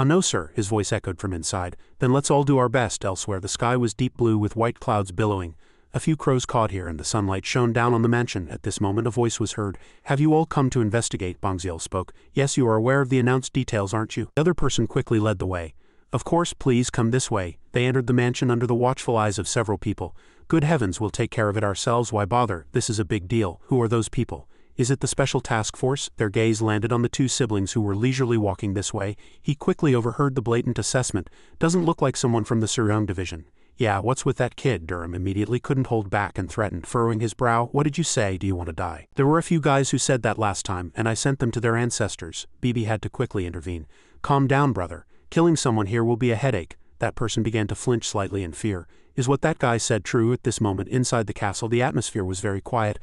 No sir, his voice echoed from inside. Then let's all do our best. Elsewhere the sky was deep blue with white clouds billowing. A few crows cawed here and the sunlight shone down on the mansion. At this moment a voice was heard. Have you all come to investigate? Bangziol spoke. Yes, you are aware of the announced details, aren't you? The other person quickly led the way. Of course, please come this way. They entered the mansion under the watchful eyes of several people. Good heavens, we'll take care of it ourselves. Why bother? This is a big deal. Who are those people? Is it the special task force? Their gaze landed on the two siblings who were leisurely walking this way. He quickly overheard the blatant assessment. Doesn't look like someone from the Suryoung division. Yeah, what's with that kid? Durham immediately couldn't hold back and threatened, furrowing his brow. What did you say? Do you want to die? There were a few guys who said that last time, and I sent them to their ancestors. Bibi had to quickly intervene. Calm down, brother. Killing someone here will be a headache. That person began to flinch slightly in fear. Is what that guy said true? At this moment inside the castle the atmosphere was very quiet.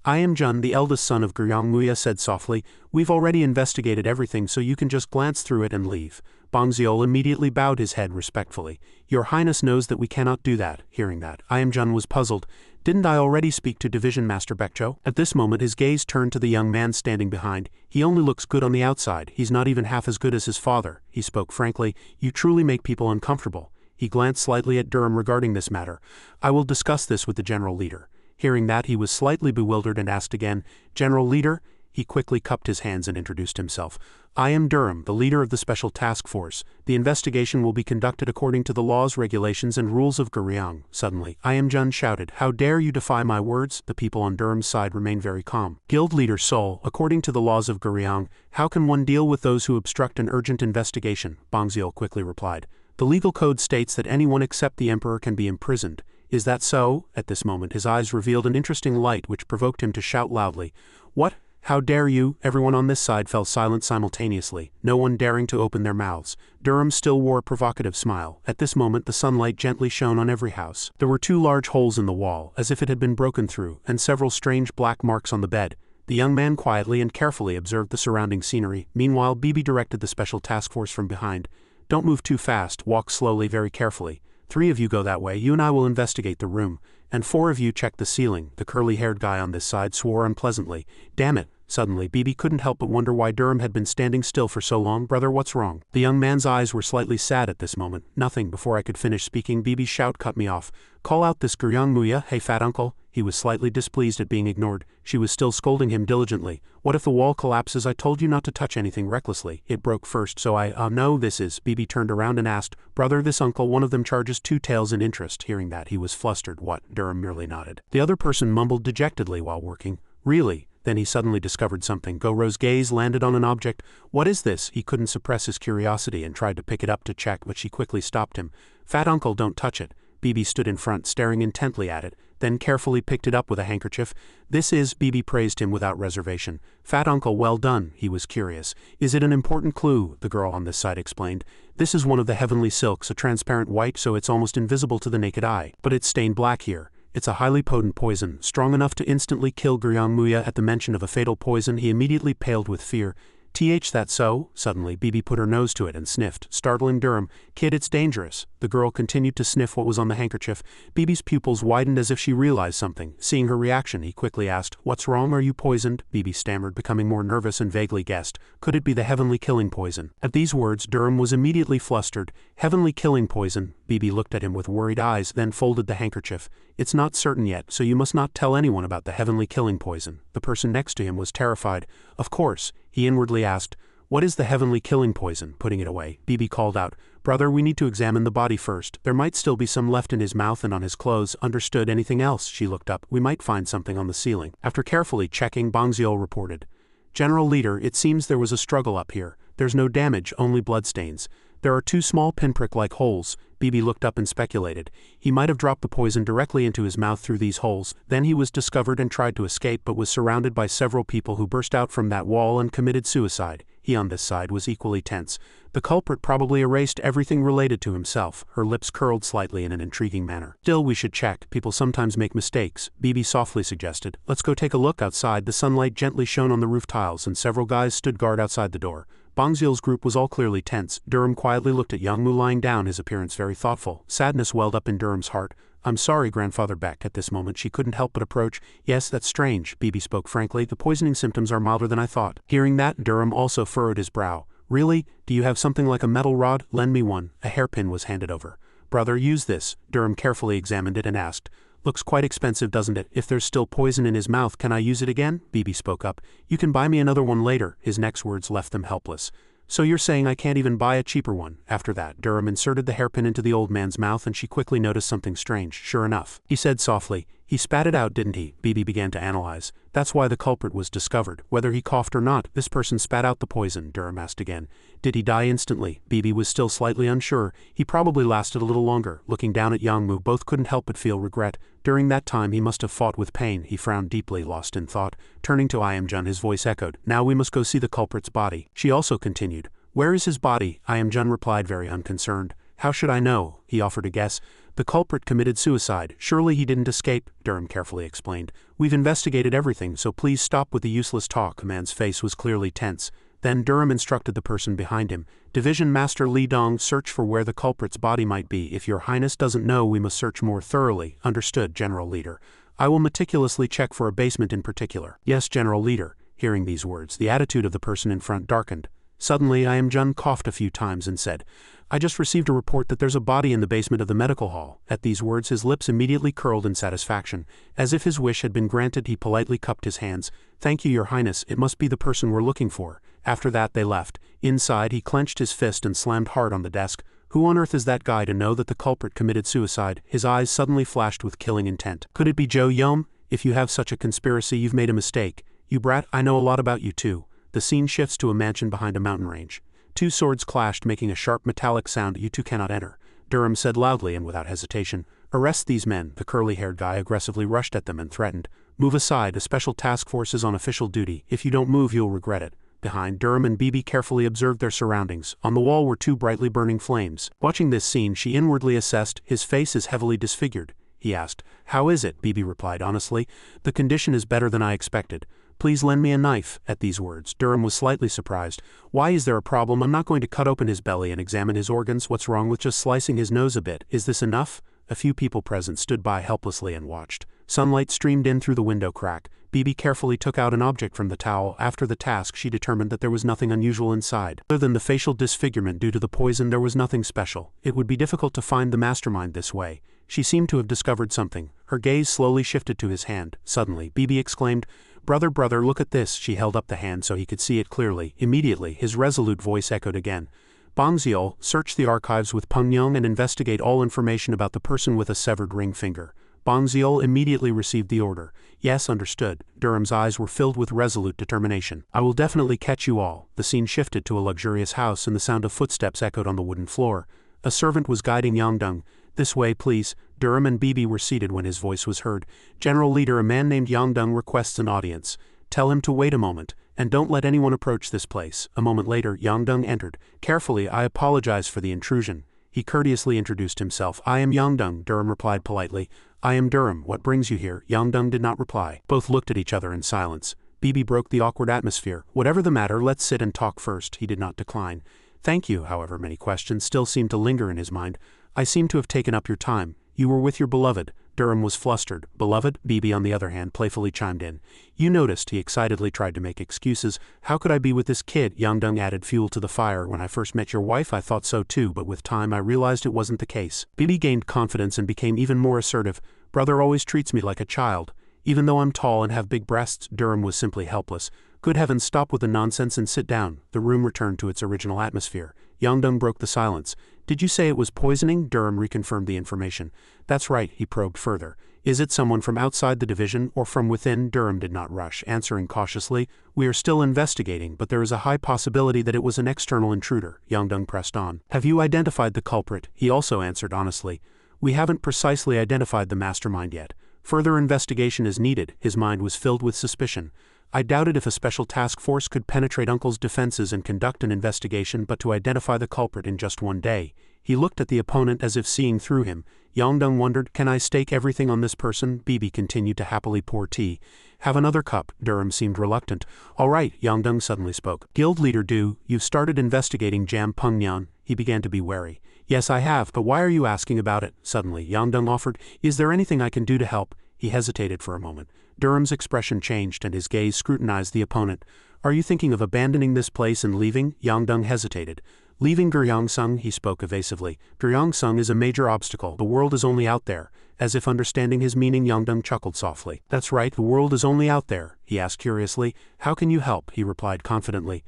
I am Jun, the eldest son of Guryong, Muya said softly. We've already investigated everything, so you can just glance through it and leave. Bongziol immediately bowed his head respectfully. Your Highness knows that we cannot do that. Hearing that, Iamjun was puzzled. Didn't I already speak to Division Master Baekjo? At this moment his gaze turned to the young man standing behind. He only looks good on the outside. He's not even half as good as his father. He spoke frankly. You truly make people uncomfortable. He glanced slightly at Durham regarding this matter. I will discuss this with the general leader. Hearing that, he was slightly bewildered and asked again, General Leader? He quickly cupped his hands and introduced himself. I am Durham, the leader of the Special Task Force. The investigation will be conducted according to the laws, regulations, and rules of Guryang. Suddenly, Iamjun shouted, How dare you defy my words? The people on Durham's side remained very calm. Guild Leader Sol, according to the laws of Guryang, how can one deal with those who obstruct an urgent investigation? Bongziol quickly replied. The legal code states that anyone except the Emperor can be imprisoned. Is that so? At this moment his eyes revealed an interesting light which provoked him to shout loudly. What? How dare you? Everyone on this side fell silent simultaneously, no one daring to open their mouths. Durham still wore a provocative smile. At this moment the sunlight gently shone on every house. There were 2 large holes in the wall, as if it had been broken through, and several strange black marks on the bed. The young man quietly and carefully observed the surrounding scenery. Meanwhile, Bibi directed the Special Task Force from behind. Don't move too fast, walk slowly, very carefully. 3 of you go that way, you and I will investigate the room, and 4 of you check the ceiling. The curly-haired guy on this side swore unpleasantly. Damn it. Suddenly, Bibi couldn't help but wonder why Durham had been standing still for so long. Brother, what's wrong? The young man's eyes were slightly sad at this moment. Nothing. Before I could finish speaking, Bibi's shout cut me off. Call out this Guryang Muya, hey fat uncle. He was slightly displeased at being ignored. She was still scolding him diligently. What if the wall collapses? I told you not to touch anything recklessly. It broke first, so no, this is. Bibi turned around and asked, Brother, this uncle, one of them charges 2 taels in interest. Hearing that, he was flustered. What? Durham merely nodded. The other person mumbled dejectedly while working. Really? Then he suddenly discovered something. Goro's gaze landed on an object. What is this? He couldn't suppress his curiosity and tried to pick it up to check, but she quickly stopped him. Fat uncle, don't touch it. Bibi stood in front, staring intently at it, then carefully picked it up with a handkerchief. This is, Bibi praised him without reservation. Fat uncle, well done. He was curious. Is it an important clue? The girl on this side explained. This is one of the heavenly silks, a transparent white so it's almost invisible to the naked eye. But it's stained black here. It's a highly potent poison, strong enough to instantly kill Guryang Muya. At the mention of a fatal poison, he immediately paled with fear. That so? Suddenly, Bibi put her nose to it and sniffed, startling Durham. Kid, it's dangerous. The girl continued to sniff what was on the handkerchief. Bibi's pupils widened as if she realized something. Seeing her reaction, he quickly asked, What's wrong? Are you poisoned? Bibi stammered, becoming more nervous and vaguely guessed. Could it be the heavenly killing poison? At these words, Durham was immediately flustered. Heavenly killing poison? Bibi looked at him with worried eyes, then folded the handkerchief. It's not certain yet, so you must not tell anyone about the heavenly killing poison. The person next to him was terrified. Of course. He inwardly asked, What is the heavenly killing poison? Putting it away, Bibi called out, Brother, we need to examine the body first. There might still be some left in his mouth and on his clothes. Understood. Anything else? She looked up. We might find something on the ceiling. After carefully checking, Bongziol reported, General Leader, it seems there was a struggle up here. There's no damage, only bloodstains. There are 2 small pinprick-like holes. Bibi looked up and speculated. He might have dropped the poison directly into his mouth through these holes. Then he was discovered and tried to escape but was surrounded by several people who burst out from that wall and committed suicide. He on this side was equally tense. The culprit probably erased everything related to himself. Her lips curled slightly in an intriguing manner. Still, we should check. People sometimes make mistakes. Bibi softly suggested. Let's go take a look outside. The sunlight gently shone on the roof tiles and several guys stood guard outside the door. Bongziol's group was all clearly tense. Durham quietly looked at young Mu lying down, his appearance very thoughtful. Sadness welled up in Durham's heart. I'm sorry, Grandfather Beck. At this moment she couldn't help but approach. Yes, that's strange. Bibi spoke frankly. The poisoning symptoms are milder than I thought. Hearing that, Durham also furrowed his brow. Really? Do you have something like a metal rod? Lend me one. A hairpin was handed over. Brother, use this. Durham carefully examined it and asked. Looks quite expensive, doesn't it? If there's still poison in his mouth, can I use it again? Bibi spoke up. You can buy me another one later. His next words left them helpless. So you're saying I can't even buy a cheaper one? After that, Durham inserted the hairpin into the old man's mouth and she quickly noticed something strange. Sure enough, he said softly, He spat it out, didn't he? Bibi began to analyze. That's why the culprit was discovered. Whether he coughed or not, this person spat out the poison, Durham asked again. Did he die instantly? Bibi was still slightly unsure. He probably lasted a little longer. Looking down at Yangmu, both couldn't help but feel regret. During that time he must have fought with pain. He frowned deeply, lost in thought. Turning to Iamjun, his voice echoed. Now we must go see the culprit's body. She also continued. Where is his body? Iamjun replied very unconcerned. How should I know? He offered a guess. The culprit committed suicide. Surely he didn't escape, Durham carefully explained. We've investigated everything, so please stop with the useless talk. The man's face was clearly tense. Then Durham instructed the person behind him, Division Master Li Dong, search for where the culprit's body might be. If your highness doesn't know, we must search more thoroughly. Understood, General Leader. I will meticulously check for a basement in particular. Yes, General Leader. Hearing these words, the attitude of the person in front darkened. Suddenly, Jun coughed a few times and said, I just received a report that there's a body in the basement of the medical hall. At these words, his lips immediately curled in satisfaction. As if his wish had been granted, he politely cupped his hands. Thank you, Your Highness, it must be the person we're looking for. After that, they left. Inside, he clenched his fist and slammed hard on the desk. Who on earth is that guy to know that the culprit committed suicide? His eyes suddenly flashed with killing intent. Could it be Zhou Yom? If you have such a conspiracy, you've made a mistake. You brat, I know a lot about you too. The scene shifts to a mansion behind a mountain range. Two swords clashed, making a sharp metallic sound. You two cannot enter, Durham said loudly and without hesitation. Arrest these men. The curly-haired guy aggressively rushed at them and threatened. Move aside, a special task force is on official duty. If you don't move, you'll regret it. Behind, Durham and Bibi carefully observed their surroundings. On the wall were two brightly burning flames. Watching this scene, she inwardly assessed, his face is heavily disfigured. He asked, How is it? Bibi replied honestly. The condition is better than I expected. Please lend me a knife. At these words, Durham was slightly surprised. Why is there a problem? I'm not going to cut open his belly and examine his organs. What's wrong with just slicing his nose a bit? Is this enough? A few people present stood by helplessly and watched. Sunlight streamed in through the window crack. Bibi carefully took out an object from the towel. After the task, she determined that there was nothing unusual inside. Other than the facial disfigurement due to the poison, there was nothing special. It would be difficult to find the mastermind this way. She seemed to have discovered something. Her gaze slowly shifted to his hand. Suddenly, Bibi exclaimed, Brother, look at this. She held up the hand so he could see it clearly. Immediately, his resolute voice echoed again. Bangziol, search the archives with Pengyong and investigate all information about the person with a severed ring finger. Bangziol immediately received the order. Yes, understood. Durham's eyes were filled with resolute determination. I will definitely catch you all. The scene shifted to a luxurious house and the sound of footsteps echoed on the wooden floor. A servant was guiding Yangdong. This way, please. Durham and Bibi were seated when his voice was heard. General Leader, a man named Yangdong requests an audience. Tell him to wait a moment, and don't let anyone approach this place. A moment later, Yangdong entered. Carefully, I apologize for the intrusion. He courteously introduced himself. I am Yangdong, Durham replied politely. I am Durham. What brings you here? Yangdong did not reply. Both looked at each other in silence. Bibi broke the awkward atmosphere. Whatever the matter, let's sit and talk first. He did not decline. Thank you, however, many questions still seemed to linger in his mind. I seem to have taken up your time. You were with your beloved. Durham was flustered. Beloved? Bibi, on the other hand, playfully chimed in. You noticed, he excitedly tried to make excuses. How could I be with this kid? Yangdong added fuel to the fire. When I first met your wife, I thought so too, but with time I realized it wasn't the case. Bibi gained confidence and became even more assertive. Brother always treats me like a child. Even though I'm tall and have big breasts, Durham was simply helpless. Good heavens, stop with the nonsense and sit down. The room returned to its original atmosphere. Yangdong broke the silence. Did you say it was poisoning? Durham reconfirmed the information. That's right, he probed further. Is it someone from outside the division or from within? Durham did not rush, answering cautiously. We are still investigating, but there is a high possibility that it was an external intruder. Yangdong pressed on. Have you identified the culprit? He also answered honestly. We haven't precisely identified the mastermind yet. Further investigation is needed. His mind was filled with suspicion. I doubted if a special task force could penetrate Uncle's defenses and conduct an investigation, but to identify the culprit in just one day. He looked at the opponent as if seeing through him. Yangdong wondered, can I stake everything on this person? Bibi continued to happily pour tea. Have another cup. Durham seemed reluctant. All right, Yangdong suddenly spoke. Guild leader Du, you've started investigating Jam Pengnian. He began to be wary. Yes, I have, but why are you asking about it? Suddenly, Yangdong offered. Is there anything I can do to help? He hesitated for a moment. Durham's expression changed and his gaze scrutinized the opponent. Are you thinking of abandoning this place and leaving? Yangdong hesitated. Leaving Guryangsung, he spoke evasively. Guryangsung is a major obstacle. The world is only out there. As if understanding his meaning, Yangdong chuckled softly. That's right, the world is only out there. He asked curiously. How can you help? He replied confidently.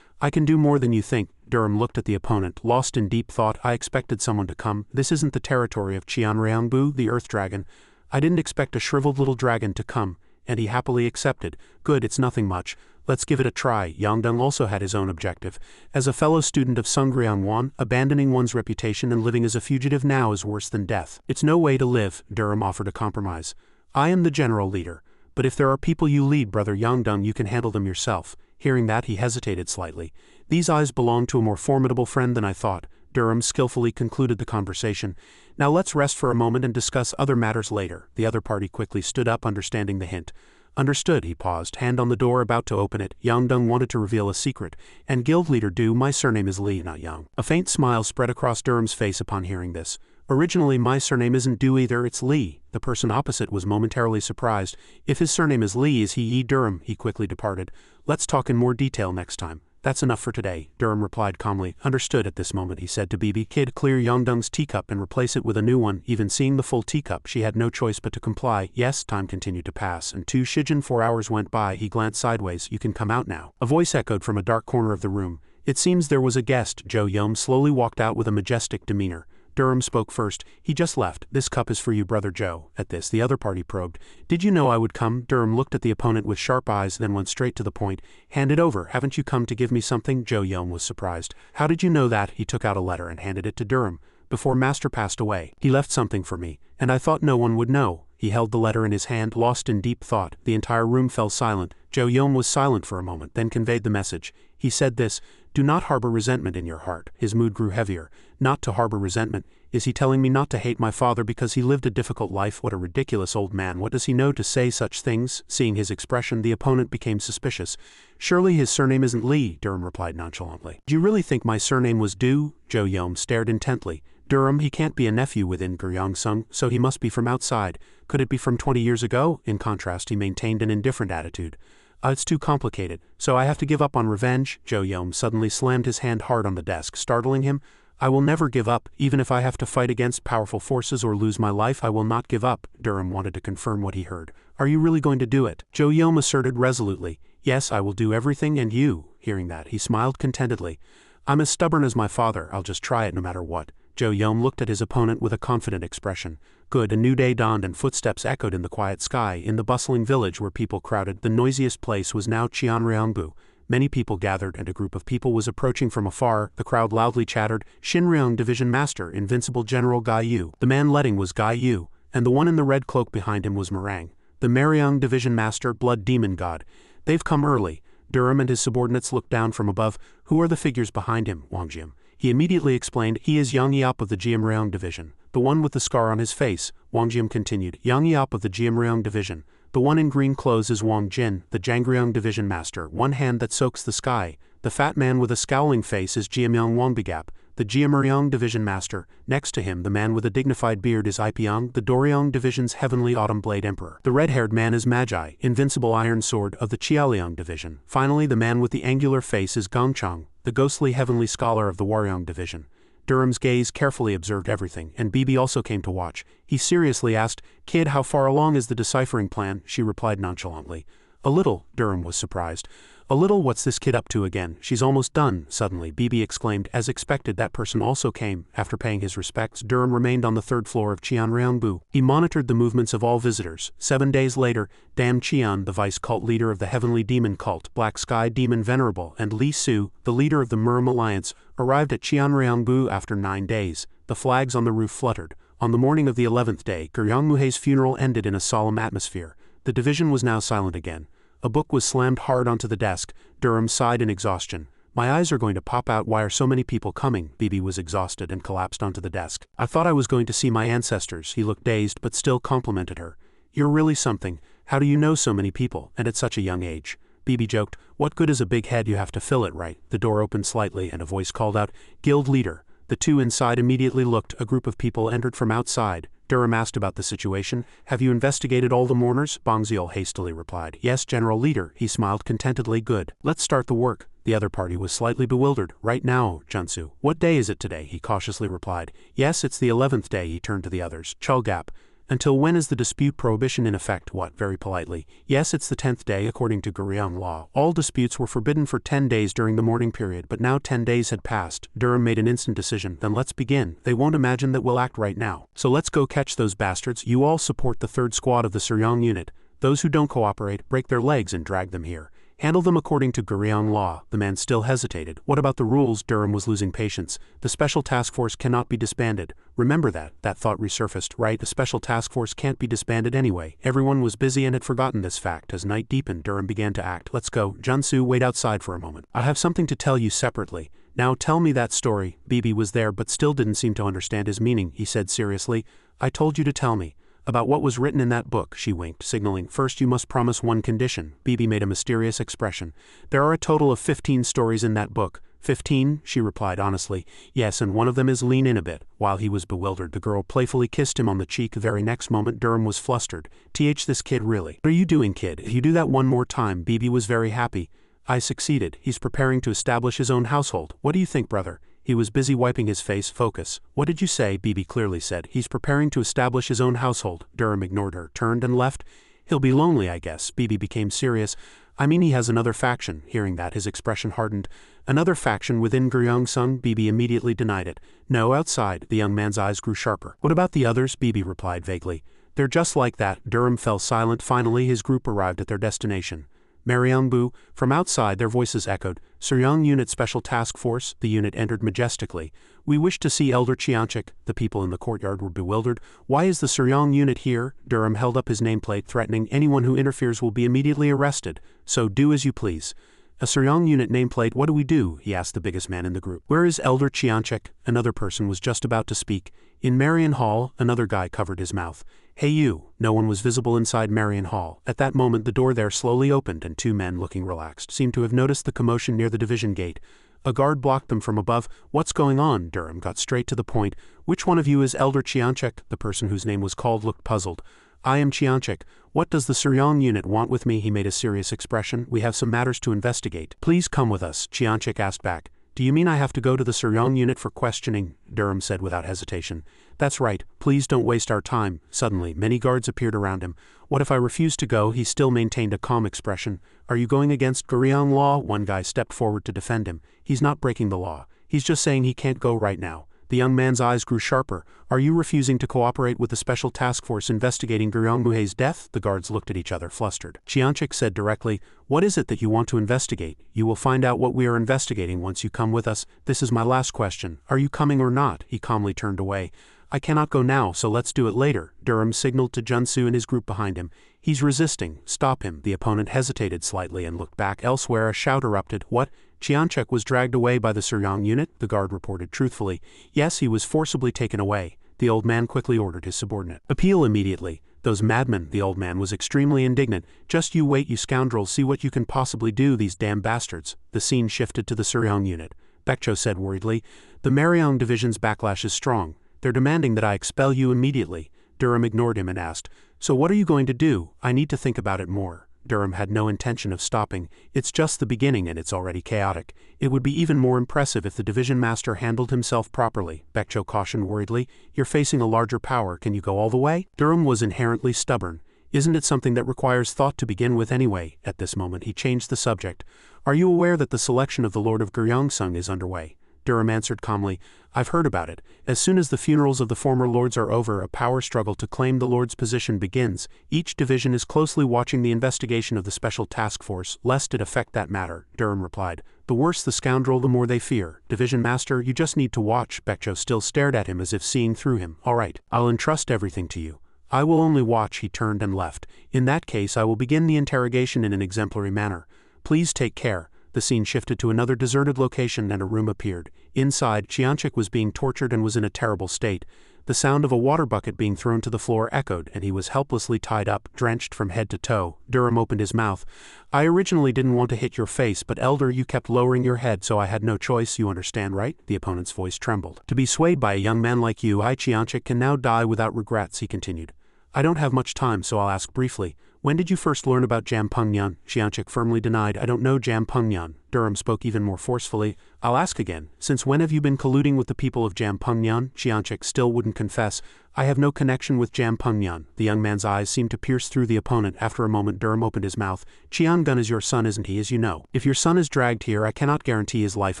I can do more than you think. Durham looked at the opponent, lost in deep thought. I expected someone to come. This isn't the territory of Qianriangbu, the Earth Dragon. I didn't expect a shriveled little dragon to come, and he happily accepted. Good, it's nothing much. Let's give it a try. Yangdong also had his own objective. As a fellow student of Sungrian, abandoning one's reputation and living as a fugitive now is worse than death. It's no way to live. Durham offered a compromise. I am the general leader, but if there are people you lead, Brother Yangdong, you can handle them yourself. Hearing that, he hesitated slightly. These eyes belong to a more formidable friend than I thought. Durham skillfully concluded the conversation. Now let's rest for a moment and discuss other matters later. The other party quickly stood up, understanding the hint. Understood, he paused, hand on the door about to open it. Yang wanted to reveal a secret. And guild leader Du, my surname is Li, not Yang. A faint smile spread across Durham's face upon hearing this. Originally my surname isn't Du either, it's Li. The person opposite was momentarily surprised. If his surname is Li, is he Yi Durham? He quickly departed. Let's talk in more detail next time. That's enough for today, Durham replied calmly. Understood. At this moment he said to Bibi, Kid, clear Yongdong's teacup and replace it with a new one. Even seeing the full teacup, she had no choice but to comply. Yes, time continued to pass, and to Shijin 4 hours went by. He glanced sideways. You can come out now. A voice echoed from a dark corner of the room. It seems there was a guest. Zhou Yom slowly walked out with a majestic demeanor. Durham spoke first. He just left. This cup is for you, brother Joe. At this, the other party probed. Did you know I would come? Durham looked at the opponent with sharp eyes, then went straight to the point. Hand it over. Haven't you come to give me something? Zhou Yom was surprised. How did you know that? He took out a letter and handed it to Durham. Before Master passed away, he left something for me, and I thought no one would know. He held the letter in his hand, lost in deep thought. The entire room fell silent. Zhou Yom was silent for a moment, then conveyed the message. He said this, do not harbor resentment in your heart. His mood grew heavier. Not to harbor resentment. Is he telling me not to hate my father because he lived a difficult life? What a ridiculous old man. What does he know to say such things? Seeing his expression, the opponent became suspicious. Surely his surname isn't Li, Durham replied nonchalantly. Do you really think my surname was Du? Zhou Yom stared intently. Durham, he can't be a nephew within Guryong-sung, so he must be from outside. Could it be from 20 years ago? In contrast, he maintained an indifferent attitude. It's too complicated, so I have to give up on revenge. Zhou Yom suddenly slammed his hand hard on the desk, startling him. I will never give up, even if I have to fight against powerful forces or lose my life. I will not give up. Durham wanted to confirm what he heard. Are you really going to do it? Zhou Yom asserted resolutely. Yes, I will do everything, and you. Hearing that, he smiled contentedly. I'm as stubborn as my father. I'll just try it no matter what. Zhou Yom looked at his opponent with a confident expression. Good, a new day dawned and footsteps echoed in the quiet sky. In the bustling village where people crowded, the noisiest place was now Qianryangbu. Many people gathered, and a group of people was approaching from afar. The crowd loudly chattered, Xinryang Division Master, Invincible General Gai Yu. The man leading was Gai Yu, and the one in the red cloak behind him was Meringue, the Mariang Division Master, Blood Demon God. They've come early. Durham and his subordinates looked down from above. Who are the figures behind him? Wang Jiam. He immediately explained, he is Yang Yap of the Jiamryang Division. The one with the scar on his face. Wang Jiam continued, Yang Yap of the Jiamryang Division. The one in green clothes is Wang Jin, the Jiangryang Division Master, one hand that soaks the sky. The fat man with a scowling face is Jiamyang Wangbigap, the Jiamryang Division Master. Next to him, the man with a dignified beard is Ipiang, the Doryang Division's Heavenly Autumn Blade Emperor. The red-haired man is Magi, Invincible Iron Sword of the Qiaoliang Division. Finally, the man with the angular face is Gongchang, the ghostly Heavenly Scholar of the Waryang Division. Durham's gaze carefully observed everything, and Bibi also came to watch. He seriously asked, Kid, how far along is the deciphering plan? She replied nonchalantly. A little. Durham was surprised. A little? What's this kid up to again? She's almost done. Suddenly, Bibi exclaimed. As expected, that person also came. After paying his respects, Durham remained on the third floor of Qianryangbu. He monitored the movements of all visitors. 7 days later, Dan Qian, the vice-cult leader of the Heavenly Demon Cult, Black Sky Demon Venerable, and Li Su, the leader of the Murim Alliance, arrived at Qianryangbu after 9 days. The flags on the roof fluttered. On the morning of the 11th day, Guryongmuhe's funeral ended in a solemn atmosphere. The division was now silent again. A book was slammed hard onto the desk. Durham sighed in exhaustion. My eyes are going to pop out. Why are so many people coming? Bibi was exhausted and collapsed onto the desk. I thought I was going to see my ancestors. He looked dazed but still complimented her. You're really something. How do you know so many people, and at such a young age? Bibi joked. What good is a big head? You have to fill it right. The door opened slightly and a voice called out, Guild Leader. The two inside immediately looked. A group of people entered from outside. Durham asked about the situation. Have you investigated all the mourners? Bangziel hastily replied. Yes, General Leader. He smiled contentedly. Good. Let's start the work. The other party was slightly bewildered. Right now, Junsu. What day is it today? He cautiously replied. Yes, it's the 11th day. He turned to the others. Chulgap. Until when is the dispute prohibition in effect? What? Very politely. Yes, it's the 10th day according to Guryong law. All disputes were forbidden for 10 days during the mourning period, but now 10 days had passed. Durham made an instant decision. Then let's begin. They won't imagine that we'll act right now. So let's go catch those bastards. You all support the 3rd squad of the Suryong unit. Those who don't cooperate, break their legs and drag them here. Handle them according to Guryong law. The man still hesitated. What about the rules? Durham was losing patience. The special task force cannot be disbanded. Remember that. That thought resurfaced, right? The special task force can't be disbanded anyway. Everyone was busy and had forgotten this fact. As night deepened, Durham began to act. Let's go. Junsu, wait outside for a moment. I have something to tell you separately. Now tell me that story. Bibi was there but still didn't seem to understand his meaning. He said seriously, I told you to tell me. About what was written in that book, she winked, signaling, first you must promise one condition. Bibi made a mysterious expression. There are a total of 15 stories in that book. 15, she replied honestly. Yes, and one of them is lean in a bit. While he was bewildered, the girl playfully kissed him on the cheek. The very next moment, Durham was flustered. This kid really. What are you doing, kid? If you do that one more time. Bibi was very happy. I succeeded. He's preparing to establish his own household. What do you think, brother? He was busy wiping his face. Focus. What did you say? Bibi clearly said. He's preparing to establish his own household. Durham ignored her, turned and left. He'll be lonely, I guess. Bibi became serious. I mean, he has another faction. Hearing that, his expression hardened. Another faction within Gyeongsung? Bibi immediately denied it. No, outside. The young man's eyes grew sharper. What about the others? Bibi replied vaguely. They're just like that. Durham fell silent. Finally, his group arrived at their destination. Mariangbu. From outside, their voices echoed. Suryong Unit Special Task Force. The unit entered majestically. We wish to see Elder Chianchik. The people in the courtyard were bewildered. Why is the Suryong Unit here? Durham held up his nameplate, threatening anyone who interferes will be immediately arrested. So do as you please. A Suryong Unit nameplate, what do we do? He asked the biggest man in the group. Where is Elder Chianchik? Another person was just about to speak. In Marion Hall. Another guy covered his mouth. Hey you. No one was visible inside Marion Hall. At that moment the door there slowly opened and two men, looking relaxed, seemed to have noticed the commotion near the division gate. A guard blocked them from above. What's going on? Durham got straight to the point. Which one of you is Elder Chianchik? The person whose name was called looked puzzled. I am Chianchik. What does the Suryong Unit want with me? He made a serious expression. We have some matters to investigate. Please come with us, Chianchik asked back. Do you mean I have to go to the Suryong Unit for questioning? Durham said without hesitation. That's right. Please don't waste our time. Suddenly, many guards appeared around him. What if I refuse to go? He still maintained a calm expression. Are you going against Goryeo law? One guy stepped forward to defend him. He's not breaking the law. He's just saying he can't go right now. The young man's eyes grew sharper. Are you refusing to cooperate with the special task force investigating Goryeo Muhe's death? The guards looked at each other, flustered. Chianchik said directly, what is it that you want to investigate? You will find out what we are investigating once you come with us. This is my last question. Are you coming or not? He calmly turned away. I cannot go now, so let's do it later. Durham signaled to Junsu and his group behind him. He's resisting. Stop him. The opponent hesitated slightly and looked back. Elsewhere, a shout erupted. What? Chianchik was dragged away by the Suryong Unit? The guard reported truthfully. Yes, he was forcibly taken away. The old man quickly ordered his subordinate. Appeal immediately. Those madmen. The old man was extremely indignant. Just you wait, you scoundrels, see what you can possibly do, these damn bastards. The scene shifted to the Suryong Unit. Baekcho said worriedly. The Mariang Division's backlash is strong. They're demanding that I expel you immediately. Durham ignored him and asked, so what are you going to do? I need to think about it more. Durham had no intention of stopping. It's just the beginning and it's already chaotic. It would be even more impressive if the division master handled himself properly. Baekcho cautioned worriedly. You're facing a larger power. Can you go all the way? Durham was inherently stubborn. Isn't it something that requires thought to begin with anyway? At this moment he changed the subject. Are you aware that the selection of the Lord of Gyeongsung is underway? Durham answered calmly, I've heard about it. As soon as the funerals of the former lords are over, a power struggle to claim the lord's position begins. Each division is closely watching the investigation of the special task force, lest it affect that matter. Durham replied, the worse the scoundrel, the more they fear. Division master, you just need to watch. Baekcho still stared at him as if seeing through him. All right, I'll entrust everything to you. I will only watch. He turned and left. In that case, I will begin the interrogation in an exemplary manner. Please take care. The scene shifted to another deserted location and a room appeared. Inside, Chianchik was being tortured and was in a terrible state. The sound of a water bucket being thrown to the floor echoed, and he was helplessly tied up, drenched from head to toe. Durham opened his mouth. I originally didn't want to hit your face, but Elder, you kept lowering your head, so I had no choice, you understand, right? The opponent's voice trembled. To be swayed by a young man like you, Chianchik can now die without regrets, he continued. I don't have much time, so I'll ask briefly. When did you first learn about Jampungyan? Chianchik firmly denied. I don't know Jampungyan. Durham spoke even more forcefully. I'll ask again. Since when have you been colluding with the people of Jampungyan? Chianchik still wouldn't confess. I have no connection with Jampungyan. The young man's eyes seemed to pierce through the opponent. After a moment, Durham opened his mouth. Chiangun is your son, isn't he, as you know? If your son is dragged here, I cannot guarantee his life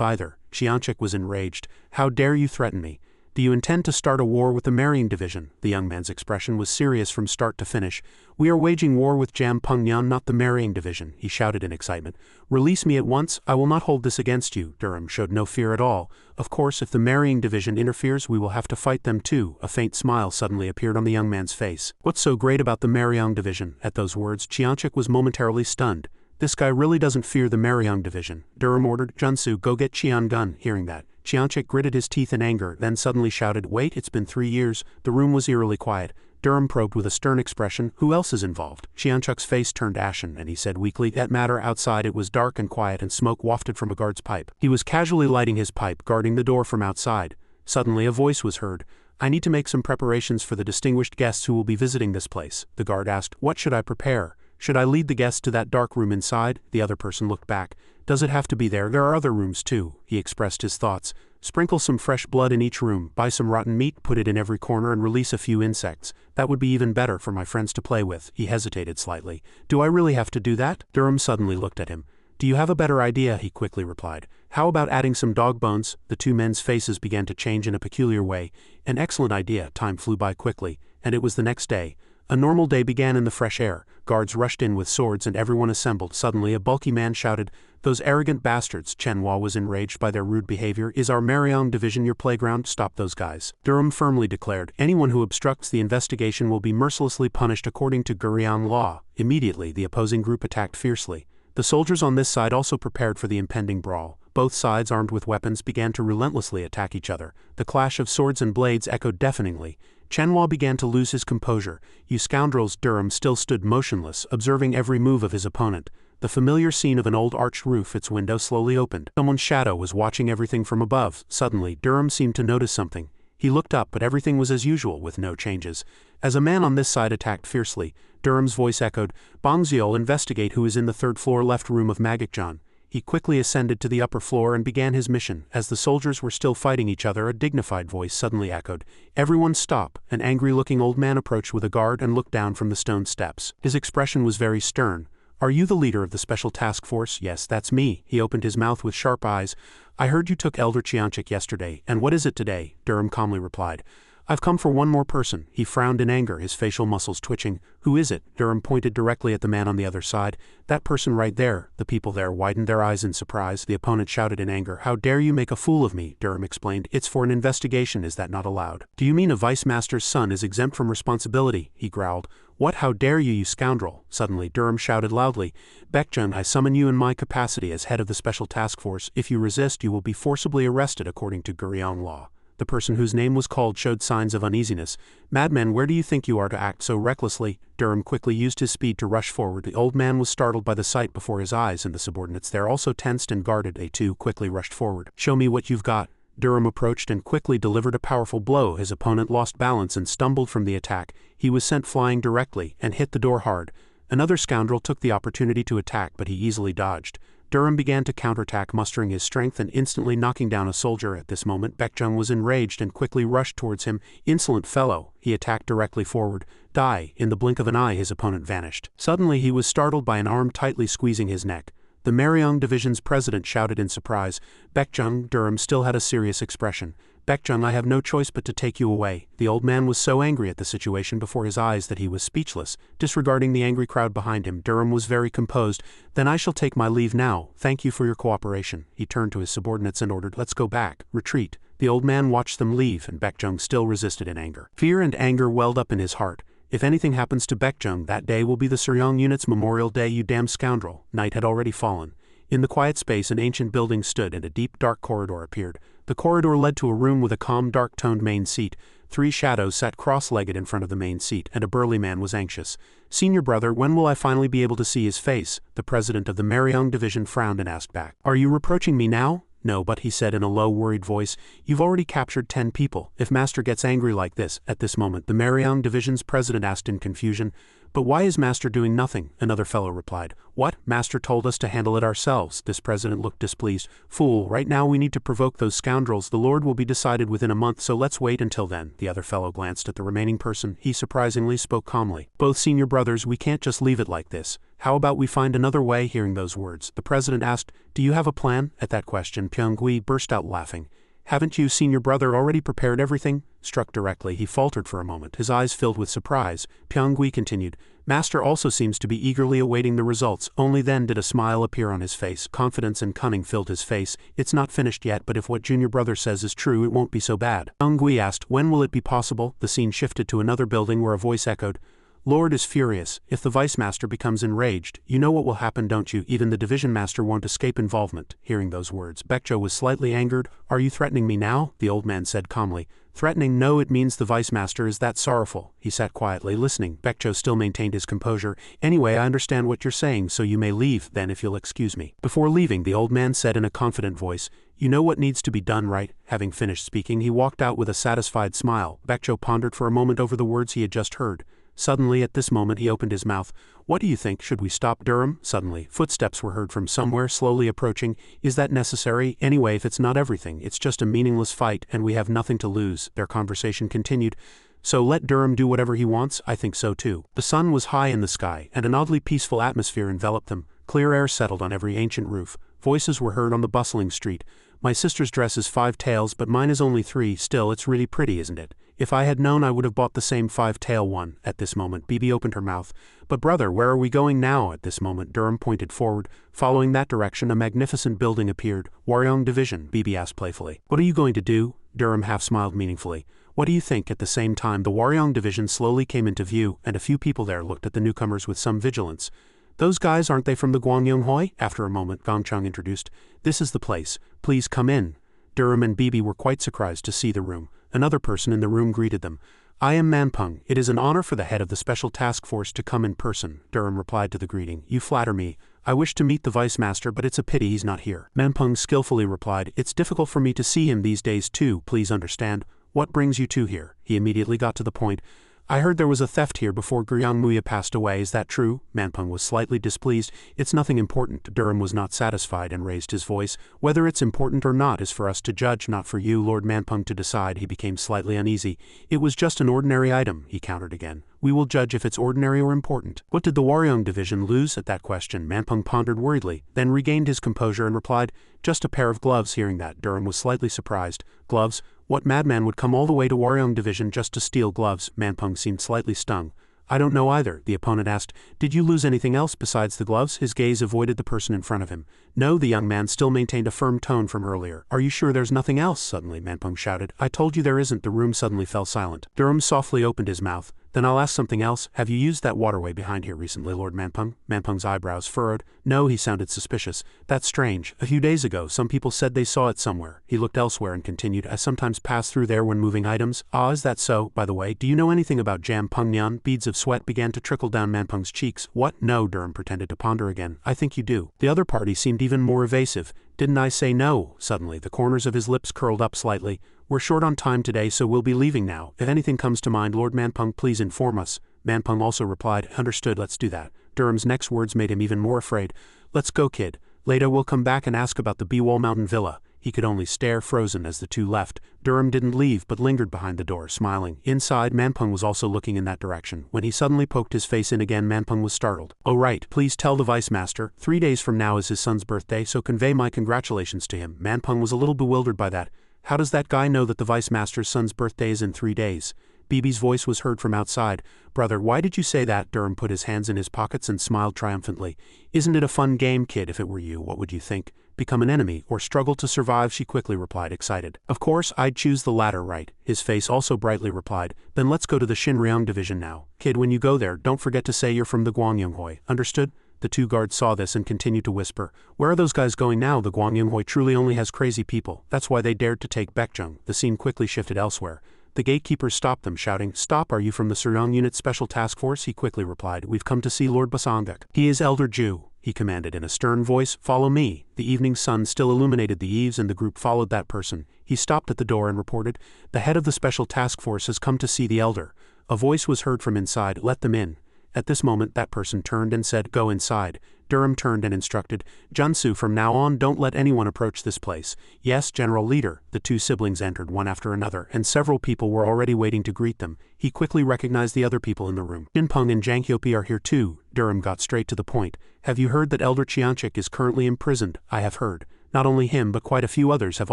either. Chianchik was enraged. How dare you threaten me? Do you intend to start a war with the Mariang Division? The young man's expression was serious from start to finish. We are waging war with Jampungyan, not the Mariang Division, he shouted in excitement. Release me at once. I will not hold this against you. Durham showed no fear at all. Of course, if the Mariang Division interferes, we will have to fight them too. A faint smile suddenly appeared on the young man's face. What's so great about the Mariang Division? At those words, Chianchik was momentarily stunned. This guy really doesn't fear the Mariang Division. Durham ordered, Junsu, go get Chiangun. Hearing that, Chianchik gritted his teeth in anger, then suddenly shouted, wait, it's been 3 years. The room was eerily quiet. Durham probed with a stern expression. Who else is involved? Chianchuk's face turned ashen and he said weakly, that matter. Outside it was dark and quiet and smoke wafted from a guard's pipe. He was casually lighting his pipe, guarding the door from outside. Suddenly a voice was heard. I need to make some preparations for the distinguished guests who will be visiting this place. The guard asked, what should I prepare? Should I lead the guests to that dark room inside? The other person looked back. Does it have to be there? There are other rooms too. He expressed his thoughts. Sprinkle some fresh blood in each room, buy some rotten meat, put it in every corner and release a few insects. That would be even better for my friends to play with. He hesitated slightly. Do I really have to do that? Durham suddenly looked at him. Do you have a better idea? He quickly replied. How about adding some dog bones? The two men's faces began to change in a peculiar way. An excellent idea. Time flew by quickly, and it was the next day. A normal day began in the fresh air. Guards rushed in with swords and everyone assembled. Suddenly a bulky man shouted, those arrogant bastards! Chenhua was enraged by their rude behavior. Is our Mariang division your playground? Stop those guys. Durham firmly declared, anyone who obstructs the investigation will be mercilessly punished according to Gurian law. Immediately the opposing group attacked fiercely. The soldiers on this side also prepared for the impending brawl. Both sides, armed with weapons, began to relentlessly attack each other. The clash of swords and blades echoed deafeningly. Chenhua began to lose his composure. You scoundrels! Durham still stood motionless, observing every move of his opponent. The familiar scene of an old arched roof, its window slowly opened. Someone's shadow was watching everything from above. Suddenly, Durham seemed to notice something. He looked up, but everything was as usual, with no changes. As a man on this side attacked fiercely, Durham's voice echoed, Bongziol, investigate who is in the third floor left room of Magikjan. He quickly ascended to the upper floor and began his mission. As the soldiers were still fighting each other, a dignified voice suddenly echoed, everyone stop! An angry-looking old man approached with a guard and looked down from the stone steps. His expression was very stern. Are you the leader of the special task force? Yes, that's me. He opened his mouth with sharp eyes. I heard you took Elder Chianchuk yesterday, and what is it today? Durham calmly replied. I've come for one more person. He frowned in anger, his facial muscles twitching. Who is it? Durham pointed directly at the man on the other side. That person right there. The people there widened their eyes in surprise. The opponent shouted in anger. How dare you make a fool of me? Durham explained. It's for an investigation. Is that not allowed? Do you mean a vice master's son is exempt from responsibility? He growled. What? How dare you, you scoundrel? Suddenly, Durham shouted loudly. Baekjun, I summon you in my capacity as head of the special task force. If you resist, you will be forcibly arrested according to Gurian law. The person whose name was called showed signs of uneasiness. Madman, where do you think you are to act so recklessly? Durham quickly used his speed to rush forward. The old man was startled by the sight before his eyes, and the subordinates there also tensed and guarded. They too quickly rushed forward. Show me what you've got. Durham approached and quickly delivered a powerful blow. His opponent lost balance and stumbled from the attack. He was sent flying directly and hit the door hard. Another scoundrel took the opportunity to attack, but he easily dodged. Durham began to counterattack, mustering his strength and instantly knocking down a soldier. At this moment, Baekjun was enraged and quickly rushed towards him. Insolent fellow! He attacked directly forward. Die! In the blink of an eye, his opponent vanished. Suddenly, he was startled by an arm tightly squeezing his neck. The Mariang Division's president shouted in surprise. Baekjun! Durham still had a serious expression. Baekjun, I have no choice but to take you away. The old man was so angry at the situation before his eyes that he was speechless. Disregarding the angry crowd behind him, Durham was very composed. Then I shall take my leave now. Thank you for your cooperation. He turned to his subordinates and ordered, let's go back. Retreat. The old man watched them leave, and Baekjun still resisted in anger. Fear and anger welled up in his heart. If anything happens to Baekjun, that day will be the Suryong unit's Memorial Day, you damn scoundrel. Night had already fallen. In the quiet space, an ancient building stood, and a deep, dark corridor appeared. The corridor led to a room with a calm, dark-toned main seat. 3 shadows sat cross-legged in front of the main seat, and a burly man was anxious. Senior brother, when will I finally be able to see his face? The president of the Mariang Division frowned and asked back. Are you reproaching me now? No, but he said in a low, worried voice, you've already captured 10 people. If Master gets angry like this, at this moment, the Mariang Division's president asked in confusion, but why is Master doing nothing? Another fellow replied. What? Master told us to handle it ourselves. This president looked displeased. Fool, right now we need to provoke those scoundrels. The Lord will be decided within a month, so let's wait until then. The other fellow glanced at the remaining person. He surprisingly spoke calmly. Both senior brothers, we can't just leave it like this. How about we find another way? Hearing those words, the president asked, do you have a plan? At that question, Pyonggui burst out laughing. Haven't you, senior brother, already prepared everything? Struck directly, he faltered for a moment, his eyes filled with surprise. Pyonggui continued, Master also seems to be eagerly awaiting the results. Only then did a smile appear on his face. Confidence and cunning filled his face. It's not finished yet, but if what junior brother says is true, it won't be so bad. Pyonggui asked, when will it be possible? The scene shifted to another building where a voice echoed, Lord is furious. If the vice master becomes enraged, you know what will happen, don't you? Even the division master won't escape involvement. Hearing those words, Baekjo was slightly angered. Are you threatening me now? The old man said calmly. Threatening? No, it means the vice master is that sorrowful. He sat quietly listening. Baekjo still maintained his composure. Anyway, I understand what you're saying, so you may leave, then, if you'll excuse me. Before leaving, the old man said in a confident voice, you know what needs to be done, right? Having finished speaking, he walked out with a satisfied smile. Baekjo pondered for a moment over the words he had just heard. Suddenly, at this moment, he opened his mouth. What do you think? Should we stop, Durham? Suddenly, footsteps were heard from somewhere, slowly approaching. Is that necessary? Anyway, if it's not everything, it's just a meaningless fight, and we have nothing to lose. Their conversation continued. So let Durham do whatever he wants? I think so too. The sun was high in the sky, and an oddly peaceful atmosphere enveloped them. Clear air settled on every ancient roof. Voices were heard on the bustling street. My sister's dress is 5 taels, but mine is only 3. Still, it's really pretty, isn't it? If I had known, I would have bought the same 5-tael one. At this moment, Bibi opened her mouth. But brother, where are we going now? At this moment, Durham pointed forward. Following that direction, a magnificent building appeared. Waryong Division, Bibi asked playfully. What are you going to do? Durham half smiled meaningfully. What do you think? At the same time, the Waryong Division slowly came into view, and a few people there looked at the newcomers with some vigilance. Those guys, aren't they from the Gwangyonghoi? After a moment, Gongchang introduced. This is the place. Please come in. Durham and Bibi were quite surprised to see the room. Another person in the room greeted them. I am Manpeng. It is an honor for the head of the special task force to come in person. Durham replied to the greeting. You flatter me. I wish to meet the vice master, but it's a pity he's not here. Manpeng skillfully replied. It's difficult for me to see him these days too. Please understand. What brings you two here? He immediately got to the point. I heard there was a theft here before Guryang Muya passed away. Is that true? Manpeng was slightly displeased. It's nothing important. Durham was not satisfied and raised his voice. Whether it's important or not is for us to judge, not for you, Lord Manpeng, to decide. He became slightly uneasy. It was just an ordinary item, he countered again. We will judge if it's ordinary or important. What did the Waryong Division lose? At that question, Manpeng pondered worriedly, then regained his composure and replied, just a pair of gloves. Hearing that, Durham was slightly surprised. Gloves? What madman would come all the way to Waryong Division just to steal gloves? Manpeng seemed slightly stung. I don't know either, the opponent asked. Did you lose anything else besides the gloves? His gaze avoided the person in front of him. No, the young man still maintained a firm tone from earlier. Are you sure there's nothing else? Suddenly, Manpeng shouted. I told you there isn't. The room suddenly fell silent. Durham softly opened his mouth. Then I'll ask something else. Have you used that waterway behind here recently, Lord Manpeng? Manpeng's eyebrows furrowed. No, he sounded suspicious. That's strange. A few days ago, some people said they saw it somewhere. He looked elsewhere and continued. I sometimes pass through there when moving items. Ah, is that so? By the way, do you know anything about Jam Peng Nyan? Beads of sweat began to trickle down Manpeng's cheeks. What? No, Durham pretended to ponder again. I think you do. The other party seemed even more evasive. Didn't I say no? Suddenly, the corners of his lips curled up slightly. We're short on time today, so we'll be leaving now. If anything comes to mind, Lord Manpeng, please inform us. Manpeng also replied, understood, let's do that. Durham's next words made him even more afraid. Let's go, kid. Later we'll come back and ask about the Bewall Mountain Villa. He could only stare frozen as the two left. Durham didn't leave but lingered behind the door, smiling. Inside, Manpeng was also looking in that direction. When he suddenly poked his face in again, Manpeng was startled. Oh right, please tell the vice master. 3 days from now is his son's birthday, so convey my congratulations to him. Manpeng was a little bewildered by that. How does that guy know that the vice master's son's birthday is in 3 days? Bibi's voice was heard from outside. Brother, why did you say that? Durham put his hands in his pockets and smiled triumphantly. Isn't it a fun game, kid? If it were you, what would you think? Become an enemy, or struggle to survive? She quickly replied, excited. Of course, I'd choose the latter, right? His face also brightly replied. Then let's go to the Xinryang Division now. Kid, when you go there, don't forget to say you're from the Gwangyonghoi. Understood? The two guards saw this and continued to whisper. Where are those guys going now? The Gwangyonghoi truly only has crazy people. That's why they dared to take Baekjung. The scene quickly shifted elsewhere. The gatekeepers stopped them, shouting, Stop, are you from the Suryang Unit Special Task Force? He quickly replied, We've come to see Lord Basangak. He is Elder Jew, he commanded in a stern voice. Follow me. The evening sun still illuminated the eaves and the group followed that person. He stopped at the door and reported, The head of the Special Task Force has come to see the Elder. A voice was heard from inside, Let them in. At this moment that person turned and said, Go inside. Durham turned and instructed, Junsu, from now on don't let anyone approach this place. Yes, General Leader. The two siblings entered one after another, and several people were already waiting to greet them. He quickly recognized the other people in the room. Jinpeng and Zhang Hyopi are here too. Durham got straight to the point. Have you heard that Elder Chianchik is currently imprisoned? I have heard. Not only him but quite a few others have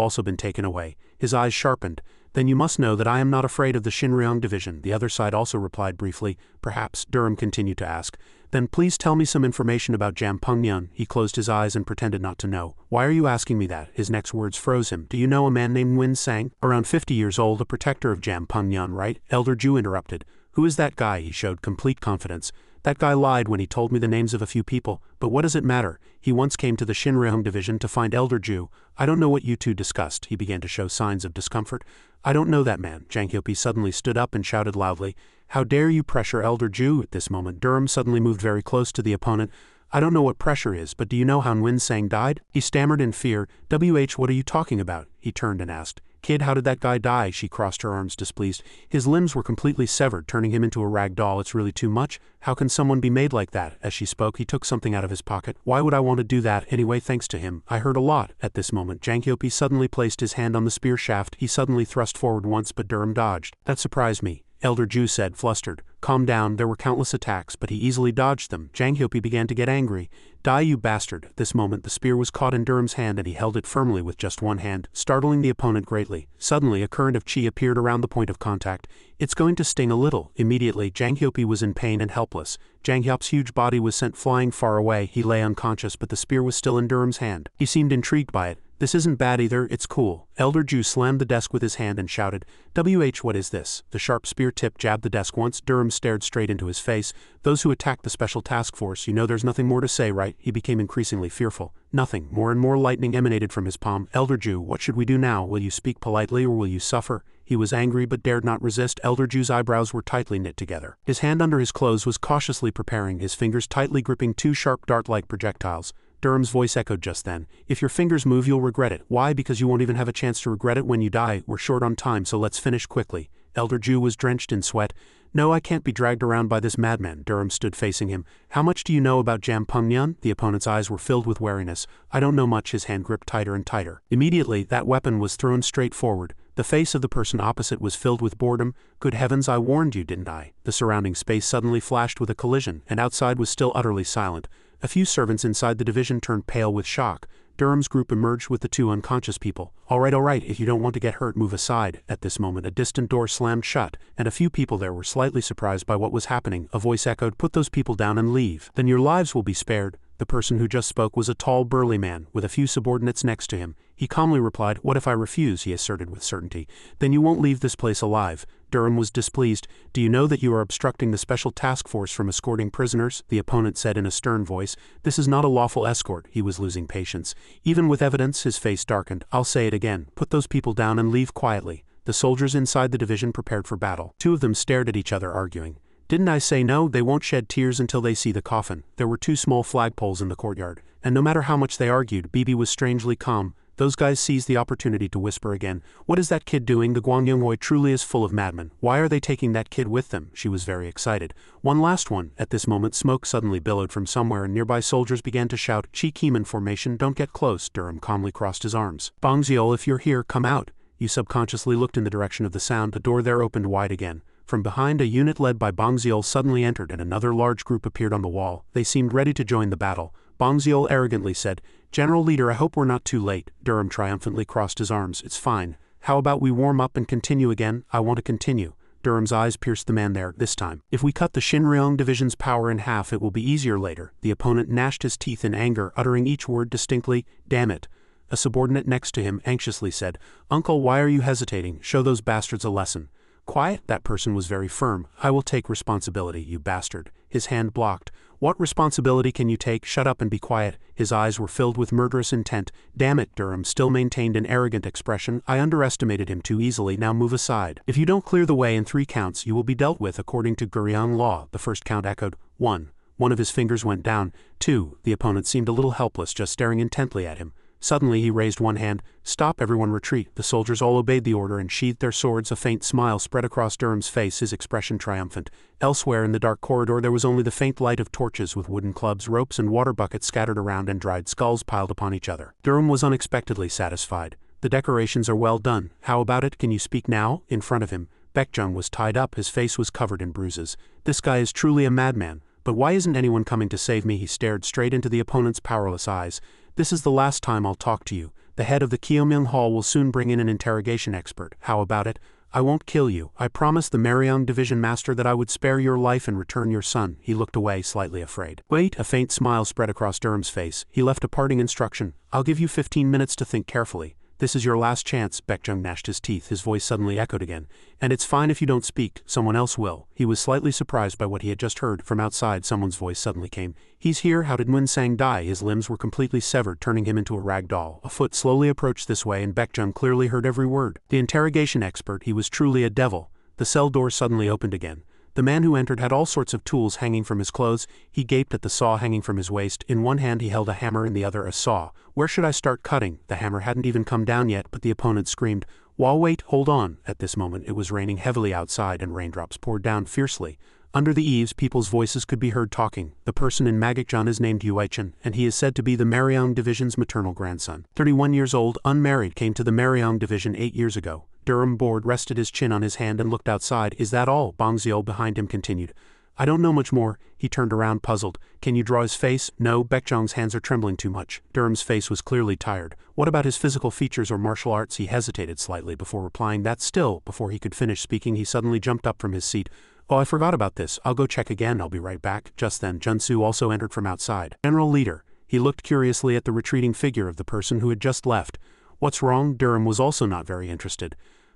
also been taken away. His eyes sharpened. Then you must know that I am not afraid of the Xinryang Division. The other side also replied briefly. Perhaps. Durham continued to ask. Then please tell me some information about Jam Pengnian. He closed his eyes and pretended not to know. Why are you asking me that? His next words froze him. Do you know a man named Nguyen Sang? Around 50 years old, a protector of Jam Pengnian, right? Elder Ju interrupted. Who is that guy? He showed complete confidence. That guy lied when he told me the names of a few people, but what does it matter? He once came to the Shinryong division to find Elder Ju. I don't know what you two discussed. He began to show signs of discomfort. I don't know that man. Jang Hyopi suddenly stood up and shouted loudly. How dare you pressure Elder Ju? At this moment Durham suddenly moved very close to the opponent. I don't know what pressure is, but do you know how Nguyen Sang died? He stammered in fear. What are you talking about? He turned and asked. Kid, how did that guy die? She crossed her arms displeased. His limbs were completely severed, turning him into a rag doll. It's really too much. How can someone be made like that? As she spoke, he took something out of his pocket. Why would I want to do that anyway? Thanks to him, I heard a lot. At this moment, Jang Hyopi suddenly placed his hand on the spear shaft. He suddenly thrust forward once, but Durham dodged. That surprised me, Elder Ju said, flustered. Calm down, there were countless attacks, but he easily dodged them. Jang Hyopi began to get angry. Die, you bastard. At this moment the spear was caught in Durham's hand and he held it firmly with just one hand, startling the opponent greatly. Suddenly a current of chi appeared around the point of contact. It's going to sting a little. Immediately Jang Hyopi was in pain and helpless. Jang Hyop's huge body was sent flying far away. He lay unconscious, but the spear was still in Durham's hand. He seemed intrigued by it. This isn't bad either, it's cool. Elder Ju slammed the desk with his hand and shouted, what is this? The sharp spear tip jabbed the desk once. Durham stared straight into his face. Those who attacked the special task force, you know there's nothing more to say, right? He became increasingly fearful. Nothing. More and more lightning emanated from his palm. Elder Ju, what should we do now? Will you speak politely or will you suffer? He was angry but dared not resist. Elder Ju's eyebrows were tightly knit together. His hand under his clothes was cautiously preparing, his fingers tightly gripping two sharp dart-like projectiles. Durham's voice echoed just then. If your fingers move, you'll regret it. Why? Because you won't even have a chance to regret it when you die. We're short on time, so let's finish quickly. Elder Ju was drenched in sweat. No, I can't be dragged around by this madman. Durham stood facing him. How much do you know about Jam Pungnyan? The opponent's eyes were filled with wariness. I don't know much. His hand gripped tighter and tighter. Immediately, that weapon was thrown straight forward. The face of the person opposite was filled with boredom. Good heavens, I warned you, didn't I? The surrounding space suddenly flashed with a collision, and outside was still utterly silent. A few servants inside the division turned pale with shock. Durham's group emerged with the two unconscious people. All right, if you don't want to get hurt, move aside. At this moment a distant door slammed shut, and a few people there were slightly surprised by what was happening. A voice echoed, put those people down and leave. Then your lives will be spared. The person who just spoke was a tall, burly man, with a few subordinates next to him. He calmly replied, what if I refuse? He asserted with certainty. Then you won't leave this place alive. Durham was displeased. Do you know that you are obstructing the special task force from escorting prisoners? The opponent said in a stern voice. This is not a lawful escort. He was losing patience. Even with evidence, his face darkened. I'll say it again. Put those people down and leave quietly. The soldiers inside the division prepared for battle. Two of them stared at each other, arguing. Didn't I say no? They won't shed tears until they see the coffin. There were two small flagpoles in the courtyard, and no matter how much they argued, Bibi was strangely calm. Those guys seized the opportunity to whisper again. What is that kid doing? The Gwangyonghoi truly is full of madmen. Why are they taking that kid with them? She was very excited. One last one. At this moment smoke suddenly billowed from somewhere and nearby soldiers began to shout, Chi Keeman formation, don't get close. Durham calmly crossed his arms. Bongziol, if you're here, come out. You subconsciously looked in the direction of the sound. The door there opened wide again. From behind, a unit led by Bongziol suddenly entered and another large group appeared on the wall. They seemed ready to join the battle. Bongziol arrogantly said, General Leader, I hope we're not too late. Durham triumphantly crossed his arms. It's fine. How about we warm up and continue again? I want to continue. Durham's eyes pierced the man there, this time. If we cut the Shinryong division's power in half, it will be easier later. The opponent gnashed his teeth in anger, uttering each word distinctly. Damn it. A subordinate next to him anxiously said, Uncle, why are you hesitating? Show those bastards a lesson. Quiet, that person was very firm. I will take responsibility, you bastard. His hand blocked. What responsibility can you take? Shut up and be quiet. His eyes were filled with murderous intent. Damn it, Durham still maintained an arrogant expression. I underestimated him too easily. Now move aside. If you don't clear the way in 3 counts, you will be dealt with according to Guryang law. The first count echoed. 1. One of his fingers went down. 2. The opponent seemed a little helpless, just staring intently at him. Suddenly he raised one hand. Stop, everyone retreat. The soldiers all obeyed the order and sheathed their swords. A faint smile spread across Durham's face, his expression triumphant. Elsewhere in the dark corridor there was only the faint light of torches with wooden clubs, ropes and water buckets scattered around and dried skulls piled upon each other. Durham was unexpectedly satisfied. The decorations are well done. How about it? Can you speak now? In front of him, Baekjung was tied up. His face was covered in bruises. This guy is truly a madman. But why isn't anyone coming to save me? He stared straight into the opponent's powerless eyes. This is the last time I'll talk to you. The head of the Kyeomyung Hall will soon bring in an interrogation expert. How about it? I won't kill you. I promised the Maryong Division Master that I would spare your life and return your son. He looked away, slightly afraid. Wait, a faint smile spread across Durham's face. He left a parting instruction. I'll give you 15 minutes to think carefully. This is your last chance, Baekjung gnashed his teeth, his voice suddenly echoed again. And it's fine if you don't speak, someone else will. He was slightly surprised by what he had just heard. From outside, someone's voice suddenly came. He's here. How did Nguyen Sang die? His limbs were completely severed, turning him into a rag doll. A foot slowly approached this way, and Baekjung clearly heard every word. The interrogation expert, he was truly a devil. The cell door suddenly opened again. The man who entered had all sorts of tools hanging from his clothes. He gaped at the saw hanging from his waist. In one hand he held a hammer, in the other a saw. Where should I start cutting? The hammer hadn't even come down yet, but the opponent screamed, wait, hold on. At this moment it was raining heavily outside, and raindrops poured down fiercely. Under the eaves, people's voices could be heard talking. The person in Magikjan is named Yuichen, and he is said to be the Mariang Division's maternal grandson. 31 years old, unmarried, came to the Mariang Division 8 years ago. Durham bored rested his chin on his hand and looked outside. Is that all? Bang Xiao behind him continued. I don't know much more. He turned around puzzled. Can you draw his face? No, Baekjung's hands are trembling too much. Durham's face was clearly tired. What about his physical features or martial arts? He hesitated slightly before replying that. Still, before he could finish speaking, he suddenly jumped up from his seat. Oh, I forgot about this. I'll go check again. I'll be right back. Just then, Junsu also entered from outside. General Leader. He looked curiously at the retreating figure of the person who had just left. What's wrong? Durham was also not very interested.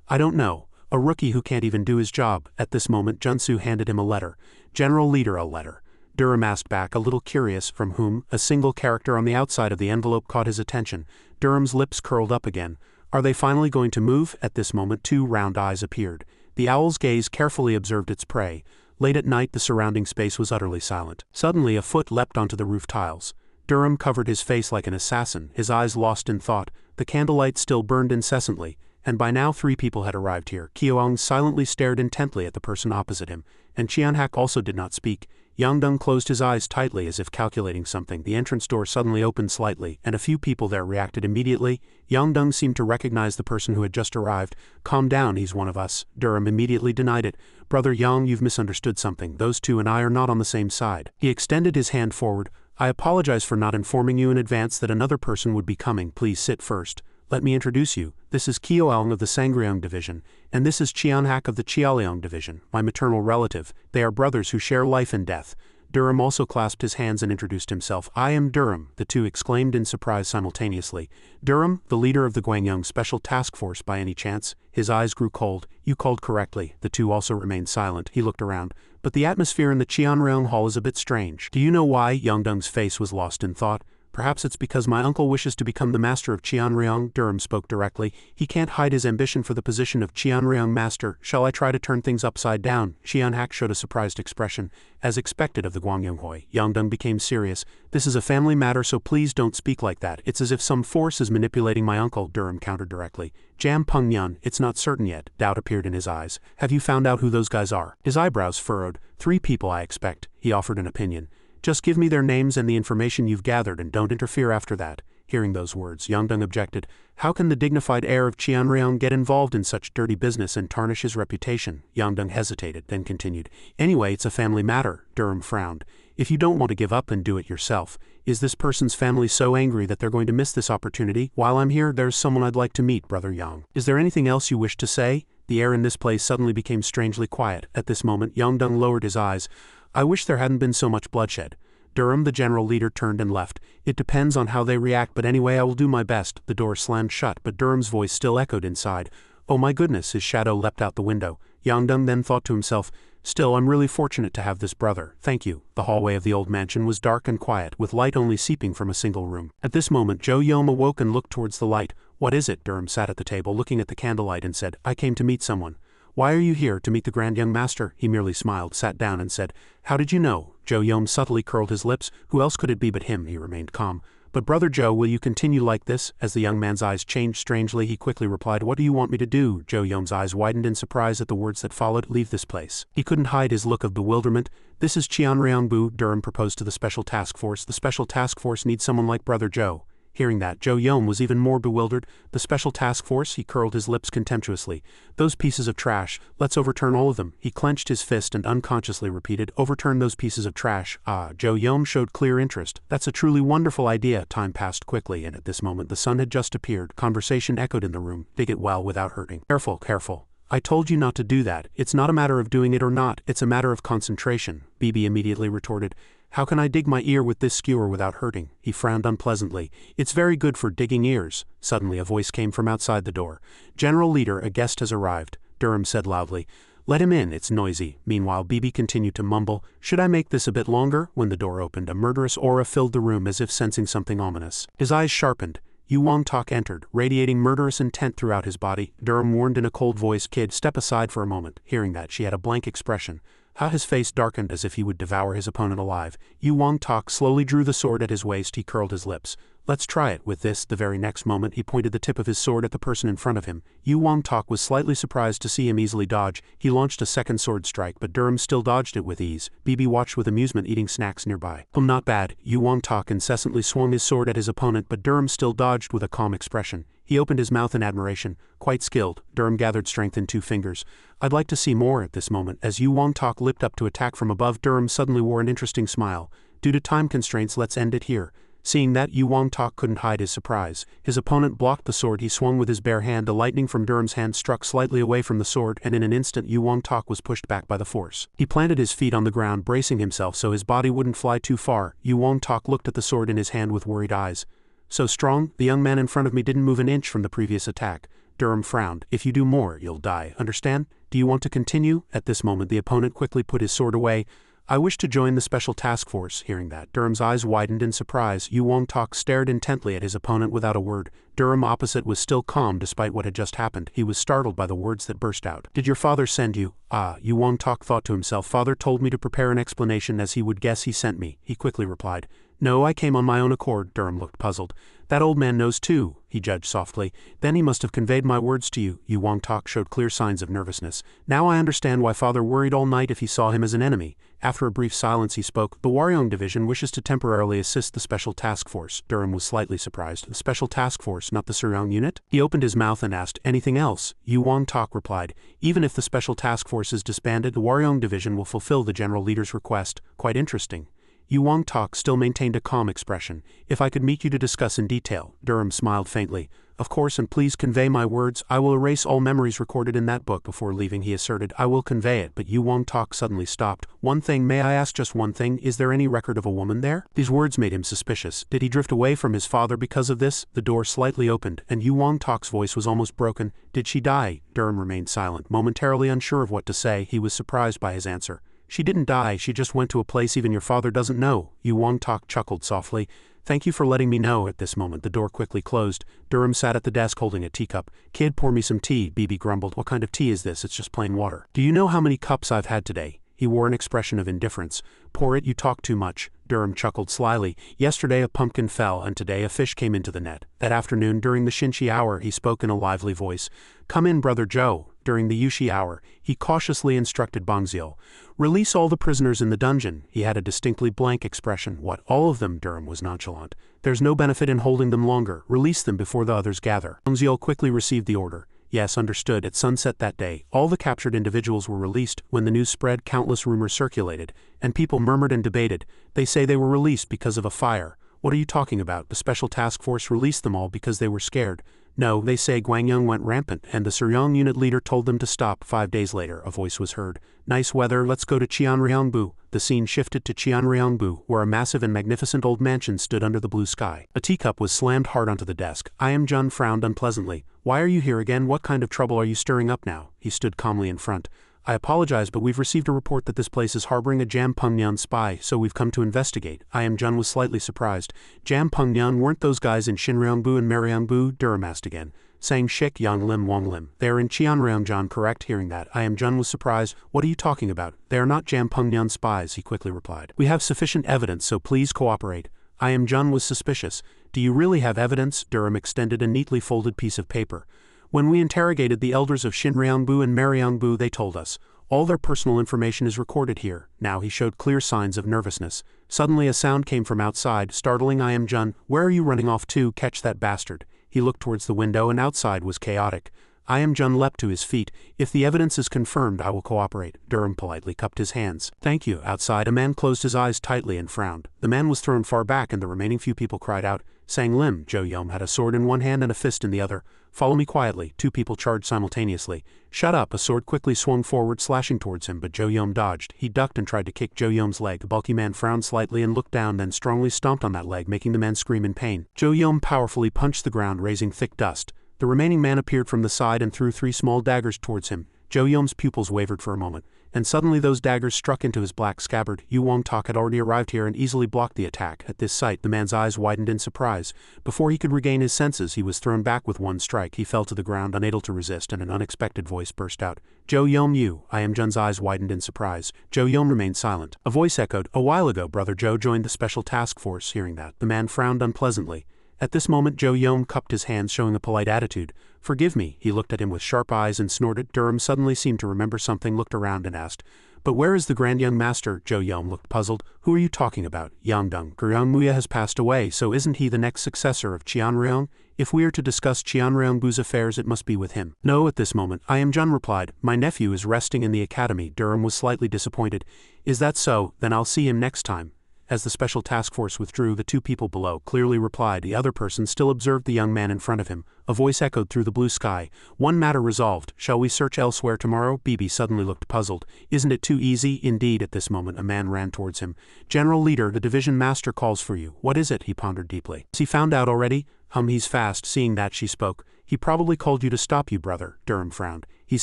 I don't know. A rookie who can't even do his job. At this moment, Junsu handed him a letter. General Leader, a letter. Durham asked back, a little curious, from whom. A single character on the outside of the envelope caught his attention. Durham's lips curled up again. Are they finally going to move? At this moment, 2 round eyes appeared. The owl's gaze carefully observed its prey. Late at night, the surrounding space was utterly silent. Suddenly, a foot leapt onto the roof tiles. Durham covered his face like an assassin, his eyes lost in thought. The candlelight still burned incessantly, and by now 3 people had arrived here. Kyoang silently stared intently at the person opposite him, and Chianhak also did not speak. Yangdong closed his eyes tightly as if calculating something. The entrance door suddenly opened slightly, and a few people there reacted immediately. Yangdong seemed to recognize the person who had just arrived. Calm down, he's one of us. Durham immediately denied it. Brother Yang, you've misunderstood something. Those 2 and I are not on the same side. He extended his hand forward. I apologize for not informing you in advance that another person would be coming. Please sit first. Let me introduce you. This is Kyoang of the Sangryong Division, and this is Chianhak of the Chialeong Division, my maternal relative. They are brothers who share life and death. Durham also clasped his hands and introduced himself. I am Durham, the 2 exclaimed in surprise simultaneously. Durham, the leader of the Gwangyong Special Task Force by any chance? His eyes grew cold. You called correctly. The 2 also remained silent. He looked around. But the atmosphere in the Qianryong Hall is a bit strange. Do you know why? Yangdong's face was lost in thought. Perhaps it's because my uncle wishes to become the master of Qianryong. Durham spoke directly. He can't hide his ambition for the position of Qianryong master. Shall I try to turn things upside down? Chianhak showed a surprised expression. As expected of the Gwangyonghoi, Yangdong became serious. This is a family matter, so please don't speak like that. It's as if some force is manipulating my uncle, Durham countered directly. Jam Peng Yun, it's not certain yet. Doubt appeared in his eyes. Have you found out who those guys are? His eyebrows furrowed. 3 people, I expect. He offered an opinion. Just give me their names and the information you've gathered and don't interfere after that. Hearing those words, Yangdong objected. How can the dignified heir of Qianryong get involved in such dirty business and tarnish his reputation? Yangdong hesitated, then continued. Anyway, it's a family matter. Durham frowned. If you don't want to give up and do it yourself, is this person's family so angry that they're going to miss this opportunity? While I'm here, there's someone I'd like to meet, Brother Yang. Is there anything else you wish to say? The air in this place suddenly became strangely quiet. At this moment, Yangdong lowered his eyes. I wish there hadn't been so much bloodshed. Durham, the general leader, turned and left. It depends on how they react, but anyway, I will do my best. The door slammed shut, but Durham's voice still echoed inside. Oh my goodness, his shadow leapt out the window. Yangdong then thought to himself, still, I'm really fortunate to have this brother. Thank you. The hallway of the old mansion was dark and quiet, with light only seeping from a single room. At this moment, Zhou Yom awoke and looked towards the light. What is it? Durham sat at the table looking at the candlelight and said, I came to meet someone. Why are you here? To meet the Grand Young Master? He merely smiled, sat down and said, How did you know? Zhou Yom subtly curled his lips. Who else could it be but him? He remained calm. But Brother Zhou, will you continue like this? As the young man's eyes changed strangely, he quickly replied, What do you want me to do? Zhou Yom's eyes widened in surprise at the words that followed. Leave this place. He couldn't hide his look of bewilderment. This is Qianryongbu, Durham proposed to the Special Task Force. The Special Task Force needs someone like Brother Zhou. Hearing that, Zhou Yom was even more bewildered. The Special Task Force? He curled his lips contemptuously. Those pieces of trash. Let's overturn all of them. He clenched his fist and unconsciously repeated, Overturn those pieces of trash. Ah, Zhou Yom showed clear interest. That's a truly wonderful idea. Time passed quickly, and at this moment the sun had just appeared. Conversation echoed in the room. Dig it well without hurting. Careful, careful. I told you not to do that. It's not a matter of doing it or not. It's a matter of concentration. Bibi immediately retorted. How can I dig my ear with this skewer without hurting? He frowned unpleasantly. It's very good for digging ears. Suddenly a voice came from outside the door. General Leader, a guest has arrived, Durham said loudly. Let him in, it's noisy. Meanwhile, Bibi continued to mumble. Should I make this a bit longer? When the door opened, a murderous aura filled the room as if sensing something ominous. His eyes sharpened. Yu Wang-tak entered, radiating murderous intent throughout his body. Durham warned in a cold voice, Kid, step aside for a moment. Hearing that, she had a blank expression. How his face darkened as if he would devour his opponent alive. Yu Wang-tak slowly drew the sword at his waist. He curled his lips. Let's try it. With this, the very next moment, he pointed the tip of his sword at the person in front of him. Yu Wang-tak was slightly surprised to see him easily dodge. He launched a second sword strike, but Durham still dodged it with ease. Bibi watched with amusement, eating snacks nearby. Not bad. Yu Wang-tak incessantly swung his sword at his opponent, but Durham still dodged with a calm expression. He opened his mouth in admiration. Quite skilled. Durham gathered strength in 2 fingers. I'd like to see more at this moment. As Yu Wang-tak leapt up to attack from above, Durham suddenly wore an interesting smile. Due to time constraints, let's end it here. Seeing that, Yu Wang-tak couldn't hide his surprise. His opponent blocked the sword he swung with his bare hand. The lightning from Durham's hand struck slightly away from the sword, and in an instant Yu Wang-tak was pushed back by the force. He planted his feet on the ground, bracing himself so his body wouldn't fly too far. Yu Wang-tak looked at the sword in his hand with worried eyes. So strong? The young man in front of me didn't move an inch from the previous attack. Durham frowned. If you do more, you'll die. Understand? Do you want to continue? At this moment, the opponent quickly put his sword away. I wish to join the special task force. Hearing that, Durham's eyes widened in surprise. Yu Wang-tak stared intently at his opponent without a word. Durham opposite was still calm despite what had just happened. He was startled by the words that burst out. Did your father send you? Yu Wang-tak thought to himself. Father told me to prepare an explanation, as he would guess he sent me. He quickly replied. No, I came on my own accord. Durham looked puzzled. That old man knows too, he judged softly. Then he must have conveyed my words to you. Yu Wang-tak showed clear signs of nervousness. Now I understand why father worried all night if he saw him as an enemy. After a brief silence he spoke. The Waryong Division wishes to temporarily assist the Special Task Force. Durham was slightly surprised. The Special Task Force, not the Suryong Unit? He opened his mouth and asked, anything else? Yu Wang-tak replied, even if the Special Task Force is disbanded, the Waryong Division will fulfill the General Leader's request. Quite interesting. Yu Wang-tak still maintained a calm expression. If I could meet you to discuss in detail. Durham smiled faintly. Of course, and please convey my words. I will erase all memories recorded in that book. Before leaving, he asserted, I will convey it. But Yu Wang-tak suddenly stopped. One thing, may I ask just one thing? Is there any record of a woman there? These words made him suspicious. Did he drift away from his father because of this? The door slightly opened, and Yu Wang-tak's voice was almost broken. Did she die? Durham remained silent, momentarily unsure of what to say. He was surprised by his answer. She didn't die, she just went to a place even your father doesn't know. Yu Wang-tak chuckled softly. Thank you for letting me know. At this moment the door quickly closed. Durham sat at the desk holding a teacup. Kid, pour me some tea, Bibi grumbled. What kind of tea is this? It's just plain water. Do you know how many cups I've had today? He wore an expression of indifference. Pour it, you talk too much. Durham chuckled slyly. Yesterday a pumpkin fell, and today a fish came into the net. That afternoon, during the Shinshi hour, he spoke in a lively voice. Come in, Brother Joe. During the Yushi hour, he cautiously instructed Bangzil. Release all the prisoners in the dungeon. He had a distinctly blank expression. What, all of them? Durham was nonchalant. There's no benefit in holding them longer. Release them before the others gather. Bangzil quickly received the order. Yes, understood. At sunset that day, all the captured individuals were released. When the news spread, countless rumors circulated, and people murmured and debated. They say they were released because of a fire. What are you talking about? The Special Task Force released them all because they were scared. No, they say Guangyang went rampant, and the Suryong unit leader told them to stop. 5 days later, a voice was heard. Nice weather, let's go to Qianryangbu. The scene shifted to Qianryangbu, where a massive and magnificent old mansion stood under the blue sky. A teacup was slammed hard onto the desk. Jun frowned unpleasantly. Why are you here again? What kind of trouble are you stirring up now? He stood calmly in front. I apologize, but we've received a report that this place is harboring a Jam Pungnyan spy, so we've come to investigate. Jun was slightly surprised. Jam Pungnyan, weren't those guys in Shinryangbu and Maryangbu? Durham asked again. Sang Shik Yang Lim Wang Lim. They are in Qianryangjan, correct? Hearing that, Jun was surprised. What are you talking about? They are not Jam Pungnyan spies, he quickly replied. We have sufficient evidence, so please cooperate. Jun was suspicious. Do you really have evidence? Durham extended a neatly folded piece of paper. When we interrogated the elders of Shinryangbu and Maryangbu, they told us. All their personal information is recorded here. Now he showed clear signs of nervousness. Suddenly a sound came from outside, startling Jun. Where are you running off to? Catch that bastard. He looked towards the window, and outside was chaotic. Jun leapt to his feet. If the evidence is confirmed, I will cooperate. Durham politely cupped his hands. Thank you. Outside, a man closed his eyes tightly and frowned. The man was thrown far back, and the remaining few people cried out, Sang Lim. Zhou Yom had a sword in one hand and a fist in the other. Follow me quietly. Two people charged simultaneously. Shut up. A sword quickly swung forward, slashing towards him, but Zhou Yom dodged. He ducked and tried to kick Zhou Yom's leg. The bulky man frowned slightly and looked down, then strongly stomped on that leg, making the man scream in pain. Zhou Yom powerfully punched the ground, raising thick dust. The remaining man appeared from the side and threw 3 small daggers towards him. Zhou Yom's pupils wavered for a moment, and suddenly those daggers struck into his black scabbard. Yu Wong-tak had already arrived here and easily blocked the attack. At this sight, the man's eyes widened in surprise. Before he could regain his senses, he was thrown back with one strike. He fell to the ground, unable to resist, and an unexpected voice burst out. Zhou Yom, you. I am Jun's eyes widened in surprise. Zhou Yom remained silent. A voice echoed, a while ago, Brother Zhou joined the special task force. Hearing that, the man frowned unpleasantly. At this moment, Zhou Yom cupped his hands, showing a polite attitude. Forgive me. He looked at him with sharp eyes and snorted. Durham suddenly seemed to remember something, looked around and asked, but where is the grand young master? Zhou Yom looked puzzled. Who are you talking about? Yangdong. Guryong Muya has passed away, so isn't he the next successor of Qianryong? If we are to discuss Qianryongbu's affairs, it must be with him. No, at this moment. I am Jun replied. My nephew is resting in the academy. Durham was slightly disappointed. Is that so? Then I'll see him next time. As the special task force withdrew, the two people below clearly replied. The other person still observed the young man in front of him. A voice echoed through the blue sky. One matter resolved. Shall we search elsewhere tomorrow? Bibi suddenly looked puzzled. Isn't it too easy? Indeed. At this moment, a man ran towards him. General Leader, the division master calls for you. What is it? He pondered deeply. Has he found out already? He's fast. Seeing that, she spoke. He probably called you to stop you, brother. Durham frowned. He's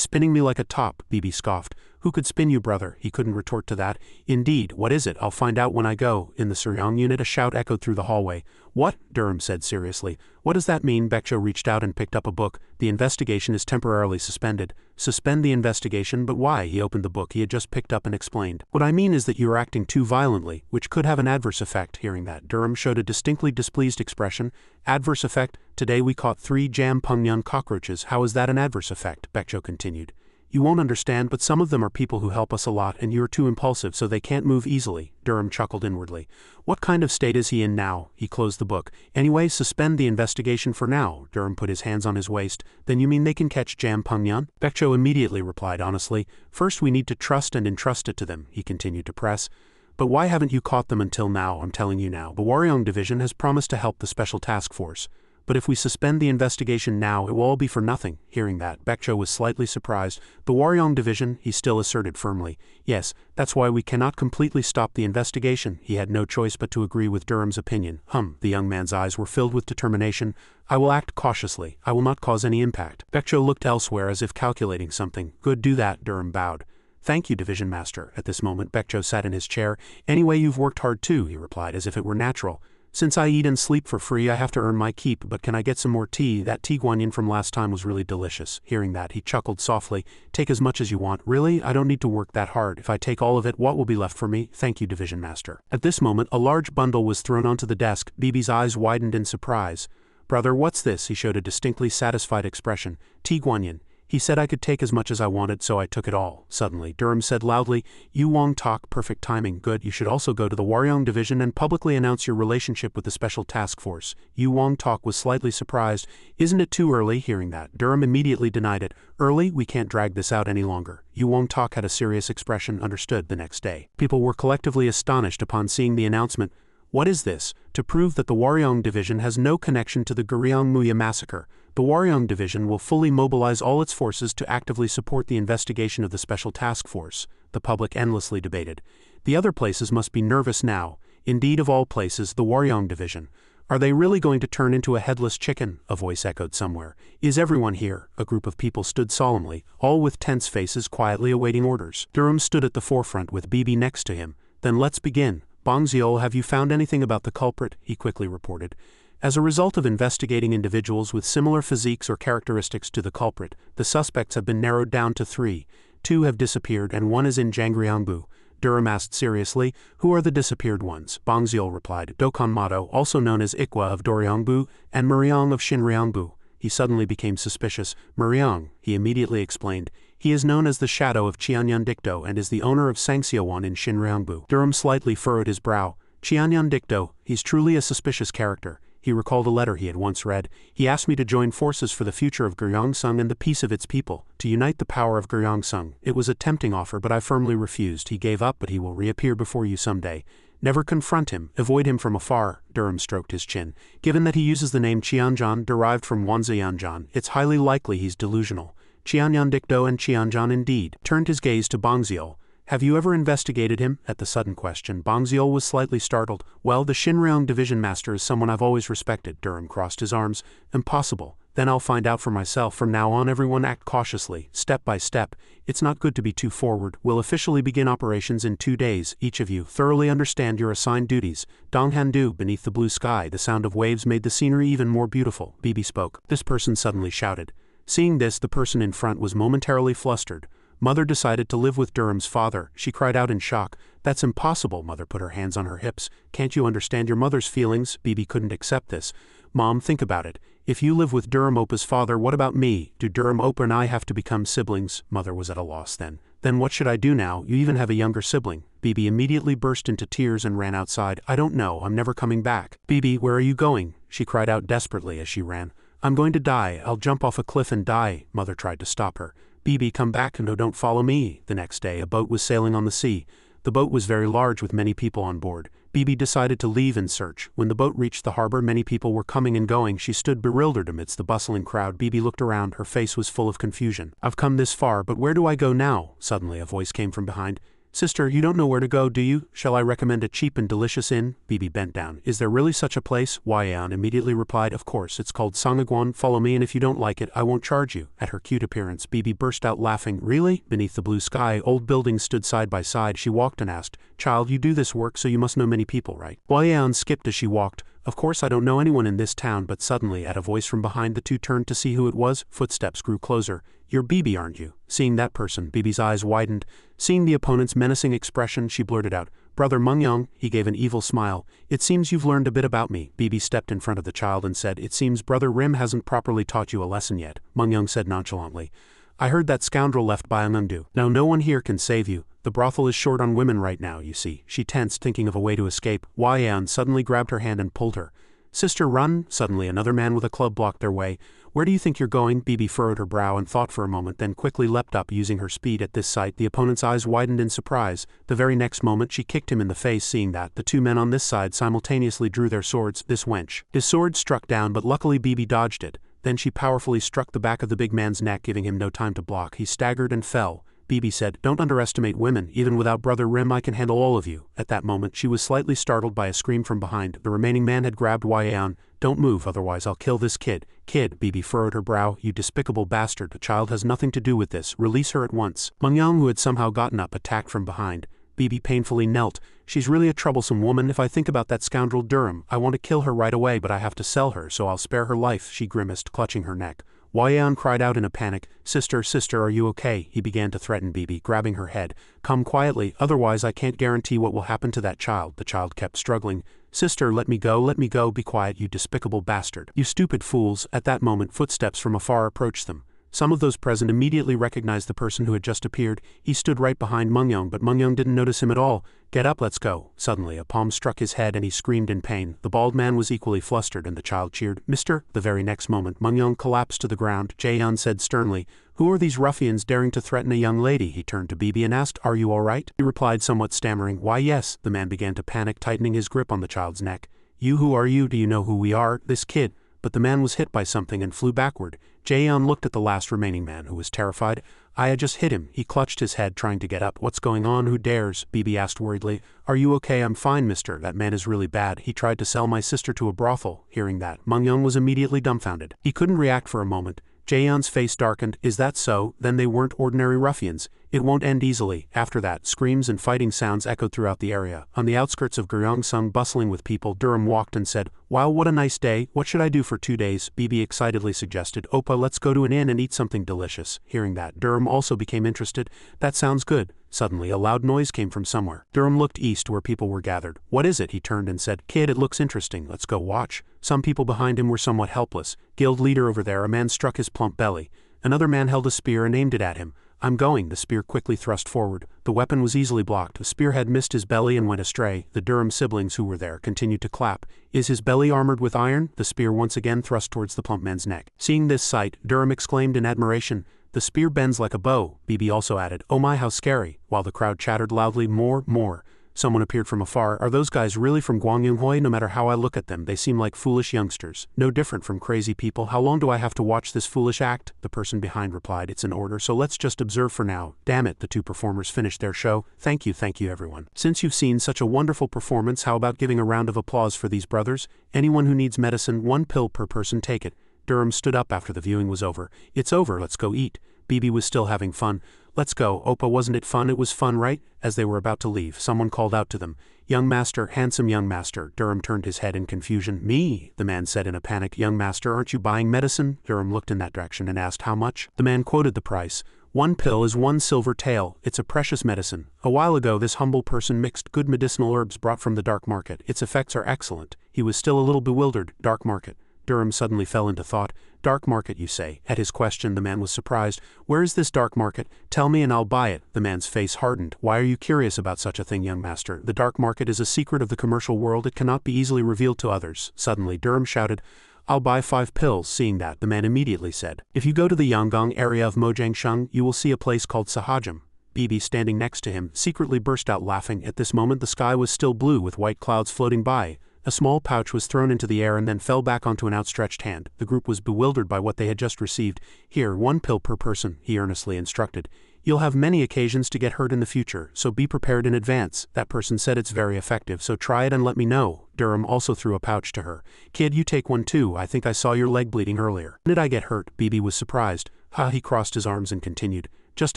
spinning me like a top, Bibi scoffed. Who could spin you, brother? He couldn't retort to that. Indeed, what is it? I'll find out when I go. In the Suryong unit, a shout echoed through the hallway. What? Durham said seriously. What does that mean? Baekjo reached out and picked up a book. The investigation is temporarily suspended. Suspend the investigation, but why? He opened the book he had just picked up and explained. What I mean is that you are acting too violently, which could have an adverse effect. Hearing that, Durham showed a distinctly displeased expression. Adverse effect? Today we caught 3 Jam Pungnyeon cockroaches. How is that an adverse effect? Baekjo continued. You won't understand, but some of them are people who help us a lot, and you're too impulsive, so they can't move easily. Durham chuckled inwardly. What kind of state is he in now? He closed the book. Anyway, suspend the investigation for now. Durham put his hands on his waist. Then you mean they can catch Jam Pungnyeon? Baekjo immediately replied honestly. First we need to trust and entrust it to them, he continued to press. But why haven't you caught them until now? I'm telling you now. The Waryeong division has promised to help the special task force. But if we suspend the investigation now, it will all be for nothing. Hearing that, Baekjo was slightly surprised. The Waryeong division, he still asserted firmly. Yes, that's why we cannot completely stop the investigation. He had no choice but to agree with Durham's opinion. The young man's eyes were filled with determination. I will act cautiously. I will not cause any impact. Baekjo looked elsewhere as if calculating something. Good, do that. Durham bowed. Thank you, Division Master. At this moment, Baekjo sat in his chair. Anyway, you've worked hard too, he replied, as if it were natural. Since I eat and sleep for free, I have to earn my keep, but can I get some more tea? That tea guanyin from last time was really delicious. Hearing that, he chuckled softly. Take as much as you want. Really? I don't need to work that hard. If I take all of it, what will be left for me? Thank you, Division Master. At this moment, a large bundle was thrown onto the desk. Bibi's eyes widened in surprise. Brother, what's this? He showed a distinctly satisfied expression. Tea guanyin. He said I could take as much as I wanted, so I took it all. Suddenly, Durham said loudly, Yu Wong-tak, perfect timing, good. You should also go to the Waryeong division and publicly announce your relationship with the special task force. Yu Wong-tak was slightly surprised. Isn't it too early? Hearing that, Durham immediately denied it. Early? We can't drag this out any longer. Yu Wong-tak had a serious expression. Understood. The next day, people were collectively astonished upon seeing the announcement. What is this? To prove that the Waryeong division has no connection to the Guryong Muya massacre, the Waryeong division will fully mobilize all its forces to actively support the investigation of the special task force, the public endlessly debated. The other places must be nervous now. Indeed, of all places, the Waryeong division. Are they really going to turn into a headless chicken? A voice echoed somewhere. Is everyone here? A group of people stood solemnly, all with tense faces, quietly awaiting orders. Durham stood at the forefront with Bibi next to him. Then let's begin. Bongziol, have you found anything about the culprit? He quickly reported. As a result of investigating individuals with similar physiques or characteristics to the culprit, the suspects have been narrowed down to 3. 2 have disappeared and 1 is in Jangryongbu. Durham asked seriously, who are the disappeared ones? Bongziol replied, Dokon Mato, also known as Ikwa of Doryongbu, and Muryong of Shinryongbu. He suddenly became suspicious. Muryong, he immediately explained. He is known as the Shadow of Qianyan Dikdo and is the owner of Sangseowon in Shinryongbu. Durham slightly furrowed his brow. Qianyan Dikdo, he's truly a suspicious character. He recalled a letter he had once read. He asked me to join forces for the future of Gyeongsang and the peace of its people, to unite the power of Gyeongsang. It was a tempting offer, but I firmly refused. He gave up, but he will reappear before you someday. Never confront him, avoid him from afar. Durham stroked his chin. Given that he uses the name Qianzhan derived from Wanziyanzhan, it's highly likely he's delusional. Qianyan Dicto and Qianzhan indeed. Turned his gaze to Bangziel. Have you ever investigated him? At the sudden question, Bangziel was slightly startled. Well, the Shinryong division master is someone I've always respected. Durham crossed his arms. Impossible. Then I'll find out for myself. From now on, everyone act cautiously, step by step. It's not good to be too forward. We'll officially begin operations in 2 days. Each of you thoroughly understand your assigned duties. Donghandu, beneath the blue sky, the sound of waves made the scenery even more beautiful. Bibi spoke. This person suddenly shouted. Seeing this, the person in front was momentarily flustered. Mother decided to live with Durham's father. She cried out in shock. That's impossible. Mother put her hands on her hips. Can't you understand your mother's feelings? Bibi couldn't accept this. Mom, think about it. If you live with Durham Opa's father, what about me? Do Durham Opa and I have to become siblings? Mother was at a loss then. Then what should I do now? You even have a younger sibling. Bibi immediately burst into tears and ran outside. I don't know. I'm never coming back. Bibi, where are you going? She cried out desperately as she ran. I'm going to die. I'll jump off a cliff and die. Mother tried to stop her. Bibi, come back and don't follow me. The next day, a boat was sailing on the sea. The boat was very large with many people on board. Bibi decided to leave in search. When the boat reached the harbor, many people were coming and going. She stood bewildered amidst the bustling crowd. Bibi looked around. Her face was full of confusion. I've come this far, but where do I go now? Suddenly, a voice came from behind. Sister, you don't know where to go, do you? Shall I recommend a cheap and delicious inn? Bibi bent down. Is there really such a place? Waian immediately replied, of course, it's called Sangagwan. Follow me, and if you don't like it, I won't charge you. At her cute appearance, Bibi burst out laughing. Really? Beneath the blue sky, old buildings stood side by side. She walked and asked, Child, you do this work, so you must know many people, right? Waian skipped as she walked. Of course I don't know anyone in this town, but suddenly, at a voice from behind, the two turned to see who it was. Footsteps grew closer. You're Bibi, aren't you? Seeing that person, Bibi's eyes widened. Seeing the opponent's menacing expression, she blurted out, Brother Mungyong. He gave an evil smile. It seems you've learned a bit about me. Bibi stepped in front of the child and said, It seems Brother Rim hasn't properly taught you a lesson yet. Mungyong said nonchalantly, I heard that scoundrel left Bayangundu. Now no one here can save you. The brothel is short on women right now, you see. She tensed, thinking of a way to escape. Waian suddenly grabbed her hand and pulled her. Sister, run! Suddenly another man with a club blocked their way. Where do you think you're going? Bibi furrowed her brow and thought for a moment, then quickly leapt up using her speed. At this sight, the opponent's eyes widened in surprise. The very next moment she kicked him in the face. Seeing that, the two men on this side simultaneously drew their swords. This wench. His sword struck down, but luckily Bibi dodged it. Then she powerfully struck the back of the big man's neck, giving him no time to block. He staggered and fell. Bibi said, Don't underestimate women. Even without Brother Rim, I can handle all of you. At that moment, she was slightly startled by a scream from behind. The remaining man had grabbed Waian. Don't move, otherwise I'll kill this kid. Kid, Bibi furrowed her brow. You despicable bastard. The child has nothing to do with this. Release her at once. Mungyong, who had somehow gotten up, attacked from behind. Bibi painfully knelt. She's really a troublesome woman. If I think about that scoundrel Durham, I want to kill her right away, but I have to sell her, so I'll spare her life, she grimaced, clutching her neck. Waian cried out in a panic. Sister, are you okay? He began to threaten Bibi, grabbing her head. Come quietly, otherwise I can't guarantee what will happen to that child. The child kept struggling. Sister, let me go, be quiet, you despicable bastard. You stupid fools. At that moment, footsteps from afar approached them. Some of those present immediately recognized the person who had just appeared. He stood right behind Mungyong, but Mungyong didn't notice him at all. Get up, let's go. Suddenly, a palm struck his head and he screamed in pain. The bald man was equally flustered and the child cheered, Mister. The very next moment, Mungyong collapsed to the ground. Jaehyun said sternly, Who are these ruffians daring to threaten a young lady? He turned to Bibi and asked, Are you all right? He replied somewhat stammering, Why yes. The man began to panic, tightening his grip on the child's neck. You, who are you? Do you know who we are? This kid. But the man was hit by something and flew backward. Jaehyun looked at the last remaining man, who was terrified. I had just hit him. He clutched his head, trying to get up. What's going on? Who dares? Bibi asked worriedly. Are you okay? I'm fine, mister. That man is really bad. He tried to sell my sister to a brothel. Hearing that, Mungyong was immediately dumbfounded. He couldn't react for a moment. Jaehyun's face darkened. Is that so? Then they weren't ordinary ruffians. It won't end easily. After that, screams and fighting sounds echoed throughout the area. On the outskirts of Gyeongsang, bustling with people, Durham walked and said, Wow, what a nice day. What should I do for 2 days? Bibi excitedly suggested, Oppa, let's go to an inn and eat something delicious. Hearing that, Durham also became interested. That sounds good. Suddenly, a loud noise came from somewhere. Durham looked east where people were gathered. What is it? He turned and said, Kid, it looks interesting. Let's go watch. Some people behind him were somewhat helpless. Guild leader over there, a man struck his plump belly. Another man held a spear and aimed it at him. I'm going. The spear quickly thrust forward. The weapon was easily blocked. The spear had missed his belly and went astray. The Durham siblings who were there continued to clap. Is his belly armored with iron? The spear once again thrust towards the plump man's neck. Seeing this sight, Durham exclaimed in admiration, The spear bends like a bow. Bibi also added, Oh my, how scary, while the crowd chattered loudly, More. Someone appeared from afar. Are those guys really from Guangyunghoi? No matter how I look at them, they seem like foolish youngsters. No different from crazy people. How long do I have to watch this foolish act? The person behind replied, it's an order, so let's just observe for now. Damn it, the two performers finished their show. Thank you everyone. Since you've seen such a wonderful performance, how about giving a round of applause for these brothers? Anyone who needs medicine, 1 pill per person, take it. Durham stood up after the viewing was over. It's over, let's go eat. Bibi was still having fun. Let's go, Oppa, wasn't it fun? It was fun, right? As they were about to leave, someone called out to them. Young master, handsome young master. Durham turned his head in confusion. Me, the man said in a panic. Young master, aren't you buying medicine? Durham looked in that direction and asked how much. The man quoted the price. 1 pill is 1 silver tael. It's a precious medicine. A while ago this humble person mixed good medicinal herbs brought from the dark market. Its effects are excellent. He was still a little bewildered. Dark market. Durham suddenly fell into thought. Dark market, you say? At his question, the man was surprised. Where is this dark market? Tell me and I'll buy it. The man's face hardened. Why are you curious about such a thing, young master? The dark market is a secret of the commercial world. It cannot be easily revealed to others. Suddenly, Durham shouted, I'll buy 5 pills. Seeing that, the man immediately said, if you go to the Yanggong area of Mojangsheng, you will see a place called Sahajam. Bibi, standing next to him, secretly burst out laughing. At this moment the sky was still blue with white clouds floating by. A small pouch was thrown into the air and then fell back onto an outstretched hand. The group was bewildered by what they had just received. Here, 1 pill per person, he earnestly instructed. You'll have many occasions to get hurt in the future, so be prepared in advance. That person said it's very effective, so try it and let me know. Durham also threw a pouch to her. Kid, you take one too. I think I saw your leg bleeding earlier. Did I get hurt? Bibi was surprised. He crossed his arms and continued. Just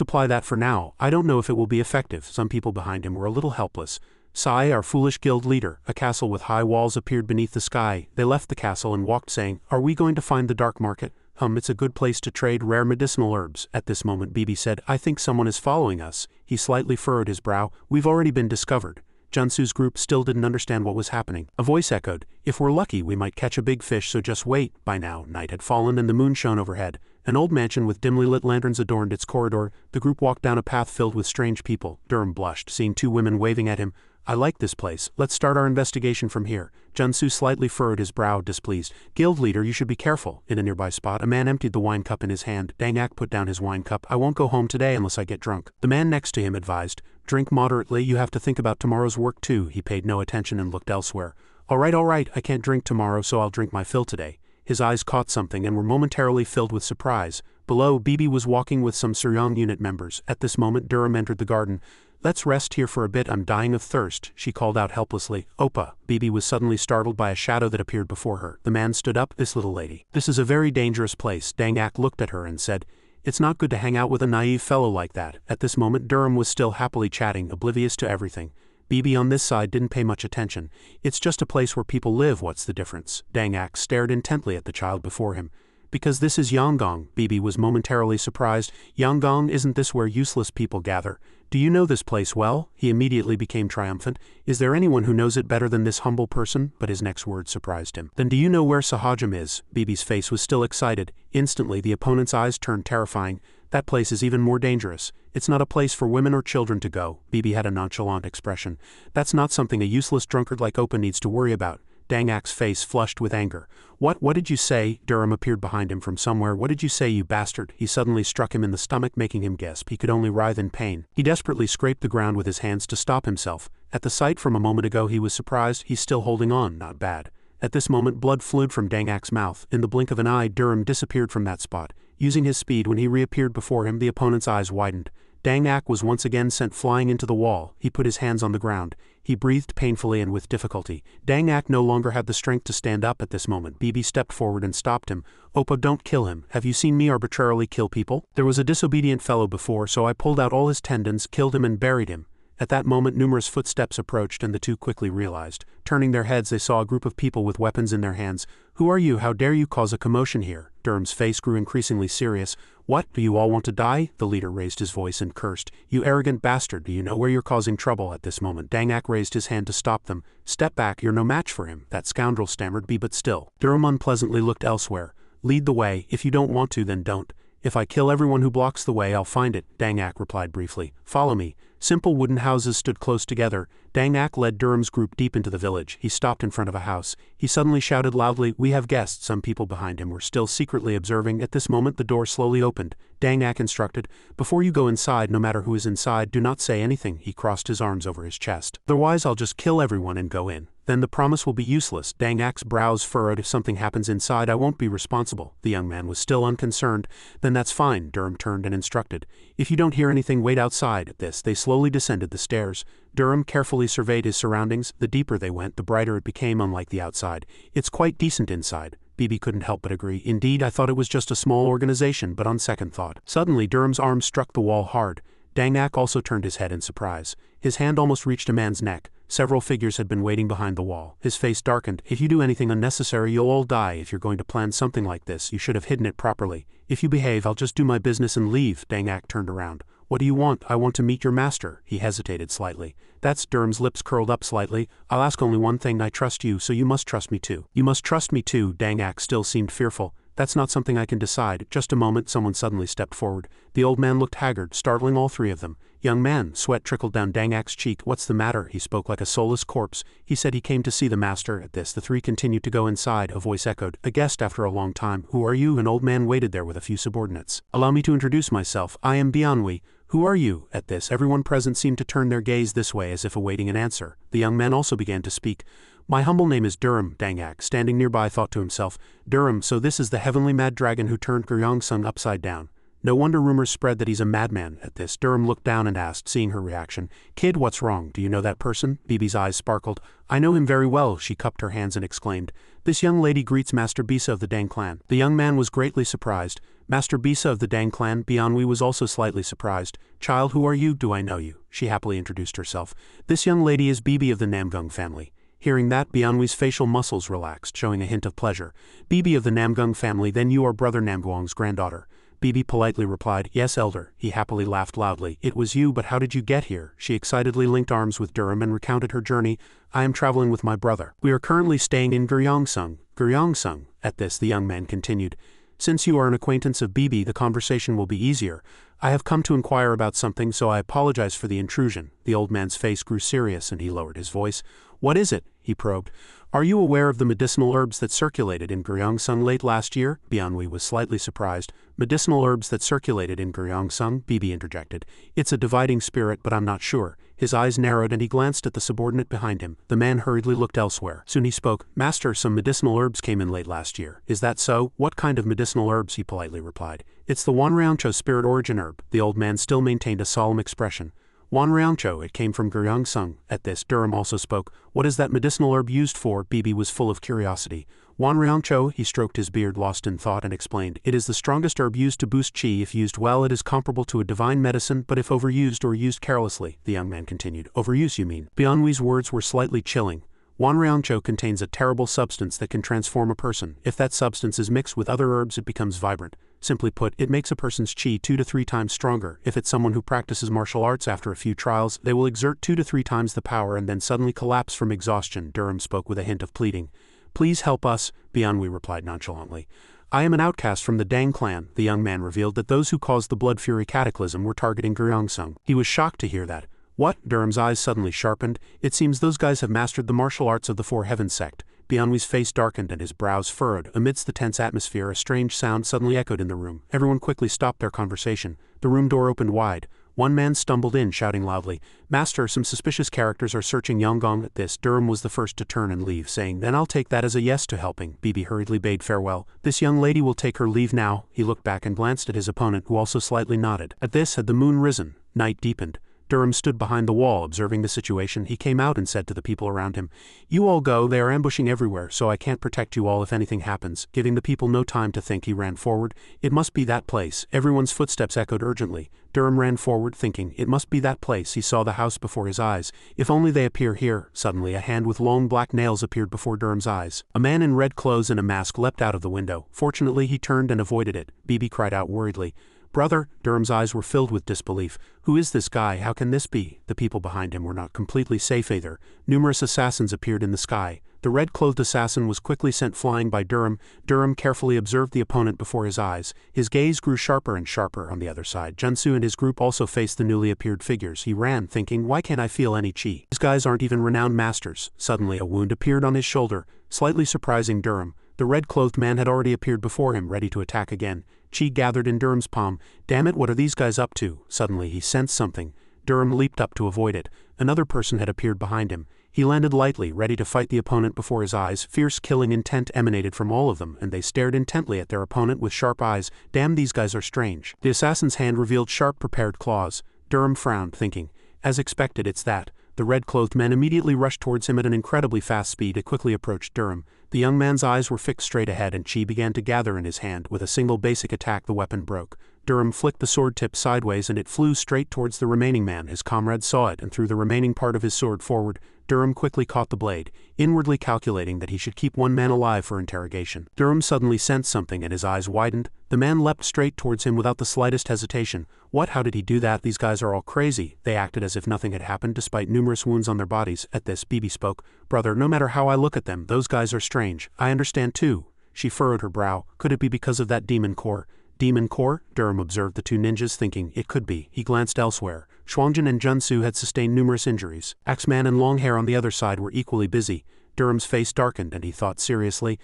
apply that for now. I don't know if it will be effective. Some people behind him were a little helpless. Sai, our foolish guild leader. A castle with high walls appeared beneath the sky. They left the castle and walked, saying, Are we going to find the dark market? It's a good place to trade rare medicinal herbs. At this moment Bibi said, I think someone is following us. He slightly furrowed his brow. We've already been discovered. Junsu's group still didn't understand what was happening. A voice echoed, If we're lucky we might catch a big fish, so just wait. By now, night had fallen and the moon shone overhead. An old mansion with dimly lit lanterns adorned its corridor. The group walked down a path filled with strange people. Durham blushed, seeing 2 women waving at him. I like this place. Let's start our investigation from here. Junsu slightly furrowed his brow, displeased. Guild leader, you should be careful. In a nearby spot, a man emptied the wine cup in his hand. Dangak put down his wine cup. I won't go home today unless I get drunk. The man next to him advised. Drink moderately. You have to think about tomorrow's work too. He paid no attention and looked elsewhere. All right. I can't drink tomorrow, so I'll drink my fill today. His eyes caught something and were momentarily filled with surprise. Below, Bibi was walking with some Suryong unit members. At this moment, Durham entered the garden. Let's rest here for a bit. I'm dying of thirst, she called out helplessly. Oppa. Bibi was suddenly startled by a shadow that appeared before her. The man stood up. This little lady. This is a very dangerous place. Dangak looked at her and said, It's not good to hang out with a naive fellow like that. At this moment Durham was still happily chatting, oblivious to everything. Bibi on this side didn't pay much attention. It's just a place where people live, what's the difference? Dangak stared intently at the child before him. Because this is Yanggong. Bibi was momentarily surprised. Yanggong, isn't this where useless people gather? Do you know this place well? He immediately became triumphant. Is there anyone who knows it better than this humble person? But his next word surprised him. Then do you know where Sahajam is? Bibi's face was still excited. Instantly the opponent's eyes turned terrifying. That place is even more dangerous. It's not a place for women or children to go. Bibi had a nonchalant expression. That's not something a useless drunkard like Oppa needs to worry about. Dangak's face flushed with anger. What did you say? Durham appeared behind him from somewhere. What did you say, you bastard? He suddenly struck him in the stomach, making him gasp. He could only writhe in pain. He desperately scraped the ground with his hands to stop himself. At the sight from a moment ago he was surprised. He's still holding on, not bad. At this moment blood flowed from Dangak's mouth. In the blink of an eye Durham disappeared from that spot. Using his speed, when he reappeared before him the opponent's eyes widened. Dangak was once again sent flying into the wall. He put his hands on the ground. He breathed painfully and with difficulty. Dangak no longer had the strength to stand up at this moment. Bibi stepped forward and stopped him. Oppa, don't kill him. Have you seen me arbitrarily kill people? There was a disobedient fellow before, so I pulled out all his tendons, killed him and buried him. At that moment numerous footsteps approached and the two quickly realized. Turning their heads they saw a group of people with weapons in their hands. Who are you? How dare you cause a commotion here? Durham's face grew increasingly serious. What, do you all want to die? The leader raised his voice and cursed. You arrogant bastard, do you know where you're causing trouble? At this moment Dangak raised his hand to stop them. Step back, you're no match for him. That scoundrel stammered. But still. Durham unpleasantly looked elsewhere. Lead the way. If you don't want to, then don't. If I kill everyone who blocks the way, I'll find it. Dangak replied briefly. Follow me. Simple wooden houses stood close together. Dangak led Durham's group deep into the village. He stopped in front of a house. He suddenly shouted loudly, "We have guests." Some people behind him were still secretly observing. At this moment the door slowly opened. Dang-ak instructed. Before you go inside, no matter who is inside, do not say anything. He crossed his arms over his chest. Otherwise I'll just kill everyone and go in. Then the promise will be useless. Dang-ak's brows furrowed. If something happens inside, I won't be responsible. The young man was still unconcerned. Then that's fine, Durham turned and instructed. If you don't hear anything, wait outside. At this, they slowly descended the stairs. Durham carefully surveyed his surroundings. The deeper they went, the brighter it became, unlike the outside. It's quite decent inside. Bibi couldn't help but agree. Indeed, I thought it was just a small organization, but on second thought. Suddenly, Durham's arm struck the wall hard. Dang-ak also turned his head in surprise. His hand almost reached a man's neck. Several figures had been waiting behind the wall. His face darkened. If you do anything unnecessary, you'll all die. If you're going to plan something like this, you should have hidden it properly. If you behave, I'll just do my business and leave. Dang-ak turned around. What do you want? I want to meet your master. He hesitated slightly. That's Durham's lips curled up slightly. I'll ask only one thing. I trust you, so you must trust me too. You must trust me too. Dang-ak still seemed fearful. That's not something I can decide. Just a moment. Someone suddenly stepped forward. The old man looked haggard, startling all three of them. Young man, sweat trickled down Dang-ak's cheek. What's the matter? He spoke like a soulless corpse. He said he came to see the master. At this, the three continued to go inside. A voice echoed. A guest after a long time. Who are you? An old man waited there with a few subordinates. Allow me to introduce myself. I am Bianwi. Who are you? At this, everyone present seemed to turn their gaze this way as if awaiting an answer. The young man also began to speak. My humble name is Durham. Dang-ak, standing nearby, thought to himself. Durham, so this is the heavenly mad dragon who turned Gyeongsung upside down. No wonder rumors spread that he's a madman. At this, Durham looked down and asked, seeing her reaction, Kid, what's wrong? Do you know that person? Bibi's eyes sparkled. I know him very well. She cupped her hands and exclaimed. This young lady greets Master Bisa of the Dang clan. The young man was greatly surprised. Master Bisa of the Dang clan. Bianwi was also slightly surprised. Child, who are you? Do I know you? She happily introduced herself. This young lady is Bibi of the Namgung family. Hearing that, Bianwi's facial muscles relaxed, showing a hint of pleasure. Bibi of the Namgung family, then you are brother Namguang's granddaughter. Bibi politely replied, Yes, elder. He happily laughed loudly. It was you, but how did you get here? She excitedly linked arms with Durham and recounted her journey. I am traveling with my brother. We are currently staying in Gyeongsung. Gyeongsung. At this, the young man continued. Since you are an acquaintance of Bibi, the conversation will be easier. I have come to inquire about something, so I apologize for the intrusion. The old man's face grew serious and he lowered his voice. What is it? He probed. Are you aware of the medicinal herbs that circulated in Gyeongsung late last year? Bianwi was slightly surprised. Medicinal herbs that circulated in Gyeongsung? Bibi interjected. It's a dividing spirit, but I'm not sure. His eyes narrowed and he glanced at the subordinate behind him. The man hurriedly looked elsewhere. Soon he spoke. Master, some medicinal herbs came in late last year. Is that so? What kind of medicinal herbs? He politely replied. It's the Wanryangcho spirit origin herb. The old man still maintained a solemn expression. Wanryangcho, it came from Gyeongsung. At this, Durham also spoke. What is that medicinal herb used for? Bibi was full of curiosity. Wanryangcho, he stroked his beard, lost in thought, and explained. It is the strongest herb used to boost chi. If used well, it is comparable to a divine medicine, but if overused or used carelessly, the young man continued. Overuse, you mean? Bianwi's words were slightly chilling. Wanryangcho contains a terrible substance that can transform a person. If that substance is mixed with other herbs, it becomes vibrant. Simply put, it makes a person's chi 2 to 3 times stronger. If it's someone who practices martial arts, after a few trials, they will exert 2 to 3 times the power and then suddenly collapse from exhaustion. Durham spoke with a hint of pleading. Please help us, Bianwi replied nonchalantly. I am an outcast from the Dang clan. The young man revealed that those who caused the Blood Fury cataclysm were targeting Gyeongsung. He was shocked to hear that. What? Durham's eyes suddenly sharpened. It seems those guys have mastered the martial arts of the Four Heavens sect. Bianwi's face darkened and his brows furrowed. Amidst the tense atmosphere, a strange sound suddenly echoed in the room. Everyone quickly stopped their conversation. The room door opened wide. One man stumbled in, shouting loudly, Master, some suspicious characters are searching Yangon. At this, Durham was the first to turn and leave, saying, Then I'll take that as a yes to helping. Bibi hurriedly bade farewell. This young lady will take her leave now. He looked back and glanced at his opponent, who also slightly nodded. At this, had the moon risen. Night deepened. Durham stood behind the wall, observing the situation. He came out and said to the people around him, You all go, they are ambushing everywhere, so I can't protect you all if anything happens. Giving the people no time to think, he ran forward. It must be that place. Everyone's footsteps echoed urgently. Durham ran forward, thinking, It must be that place. He saw the house before his eyes. If only they appear here. Suddenly, a hand with long black nails appeared before Durham's eyes. A man in red clothes and a mask leapt out of the window. Fortunately, he turned and avoided it. Bibi cried out worriedly, Brother, Durham's eyes were filled with disbelief. Who is this guy? How can this be? The people behind him were not completely safe either. Numerous assassins appeared in the sky. The red-clothed assassin was quickly sent flying by Durham. Durham carefully observed the opponent before his eyes. His gaze grew sharper and sharper on the other side. Junsu and his group also faced the newly appeared figures. He ran, thinking, Why can't I feel any chi? These guys aren't even renowned masters. Suddenly, a wound appeared on his shoulder, slightly surprising Durham. The red-clothed man had already appeared before him, ready to attack again. Chi gathered in Durham's palm. Damn it, what are these guys up to? Suddenly he sensed something. Durham leaped up to avoid it. Another person had appeared behind him. He landed lightly, ready to fight the opponent before his eyes. Fierce killing intent emanated from all of them, and they stared intently at their opponent with sharp eyes. Damn, these guys are strange. The assassin's hand revealed sharp, prepared claws. Durham frowned, thinking, as expected, it's that. The red-clothed men immediately rushed towards him at an incredibly fast speed. It quickly approached Durham. The young man's eyes were fixed straight ahead, and Chi began to gather in his hand. With a single basic attack, the weapon broke. Durham flicked the sword tip sideways, and it flew straight towards the remaining man. His comrade saw it and threw the remaining part of his sword forward. Durham quickly caught the blade, inwardly calculating that he should keep one man alive for interrogation. Durham suddenly sensed something, and his eyes widened. The man leapt straight towards him without the slightest hesitation. What? How did he do that? These guys are all crazy. They acted as if nothing had happened, despite numerous wounds on their bodies. At this, Bibi spoke. Brother, no matter how I look at them, those guys are strange. I understand too. She furrowed her brow. Could it be because of that demon core? Demon core? Durham observed the two ninjas, thinking, it could be. He glanced elsewhere. Xuangjin and Junsu had sustained numerous injuries. Axeman and Longhair on the other side were equally busy. Durham's face darkened, and he thought seriously,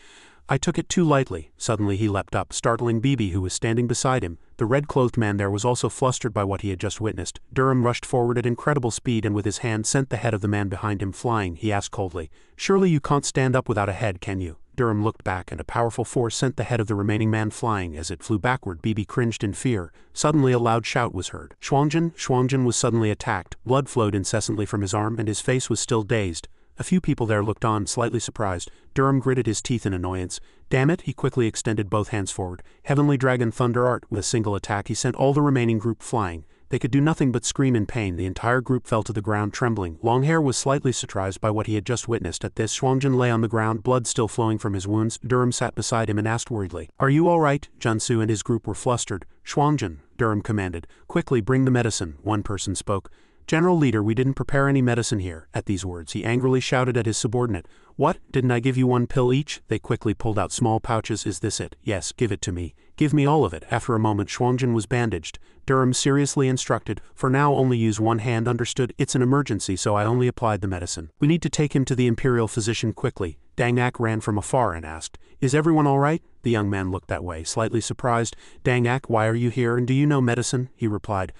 I took it too lightly. Suddenly he leapt up, startling Bibi, who was standing beside him. The red-clothed man there was also flustered by what he had just witnessed. Durham rushed forward at incredible speed and with his hand sent the head of the man behind him flying. He asked coldly, surely you can't stand up without a head, can you? Durham looked back, and a powerful force sent the head of the remaining man flying. As it flew backward, Bibi cringed in fear. Suddenly a loud shout was heard. Xuangjin was suddenly attacked. Blood flowed incessantly from his arm, and his face was still dazed. A few people there looked on, slightly surprised. Durham gritted his teeth in annoyance. Damn it, he quickly extended both hands forward. Heavenly Dragon Thunder Art. With a single attack he sent all the remaining group flying. They could do nothing but scream in pain. The entire group fell to the ground trembling. Longhair was slightly surprised by what he had just witnessed. At this, Xuangjin lay on the ground, blood still flowing from his wounds. Durham sat beside him and asked worriedly, are you all right? Junsu and his group were flustered. Xuangjin, Durham commanded, quickly bring the medicine. One person spoke. General Leader, we didn't prepare any medicine here. At these words, he angrily shouted at his subordinate. What? Didn't I give you one pill each? They quickly pulled out small pouches. Is this it? Yes, give it to me. Give me all of it. After a moment, Xuangjin was bandaged. Durham seriously instructed, for now only use one hand. Understood? It's an emergency, so I only applied the medicine. We need to take him to the imperial physician quickly. Dangak ran from afar and asked, is everyone all right? The young man looked that way, slightly surprised. Dangak, why are you here, and do you know medicine? He replied,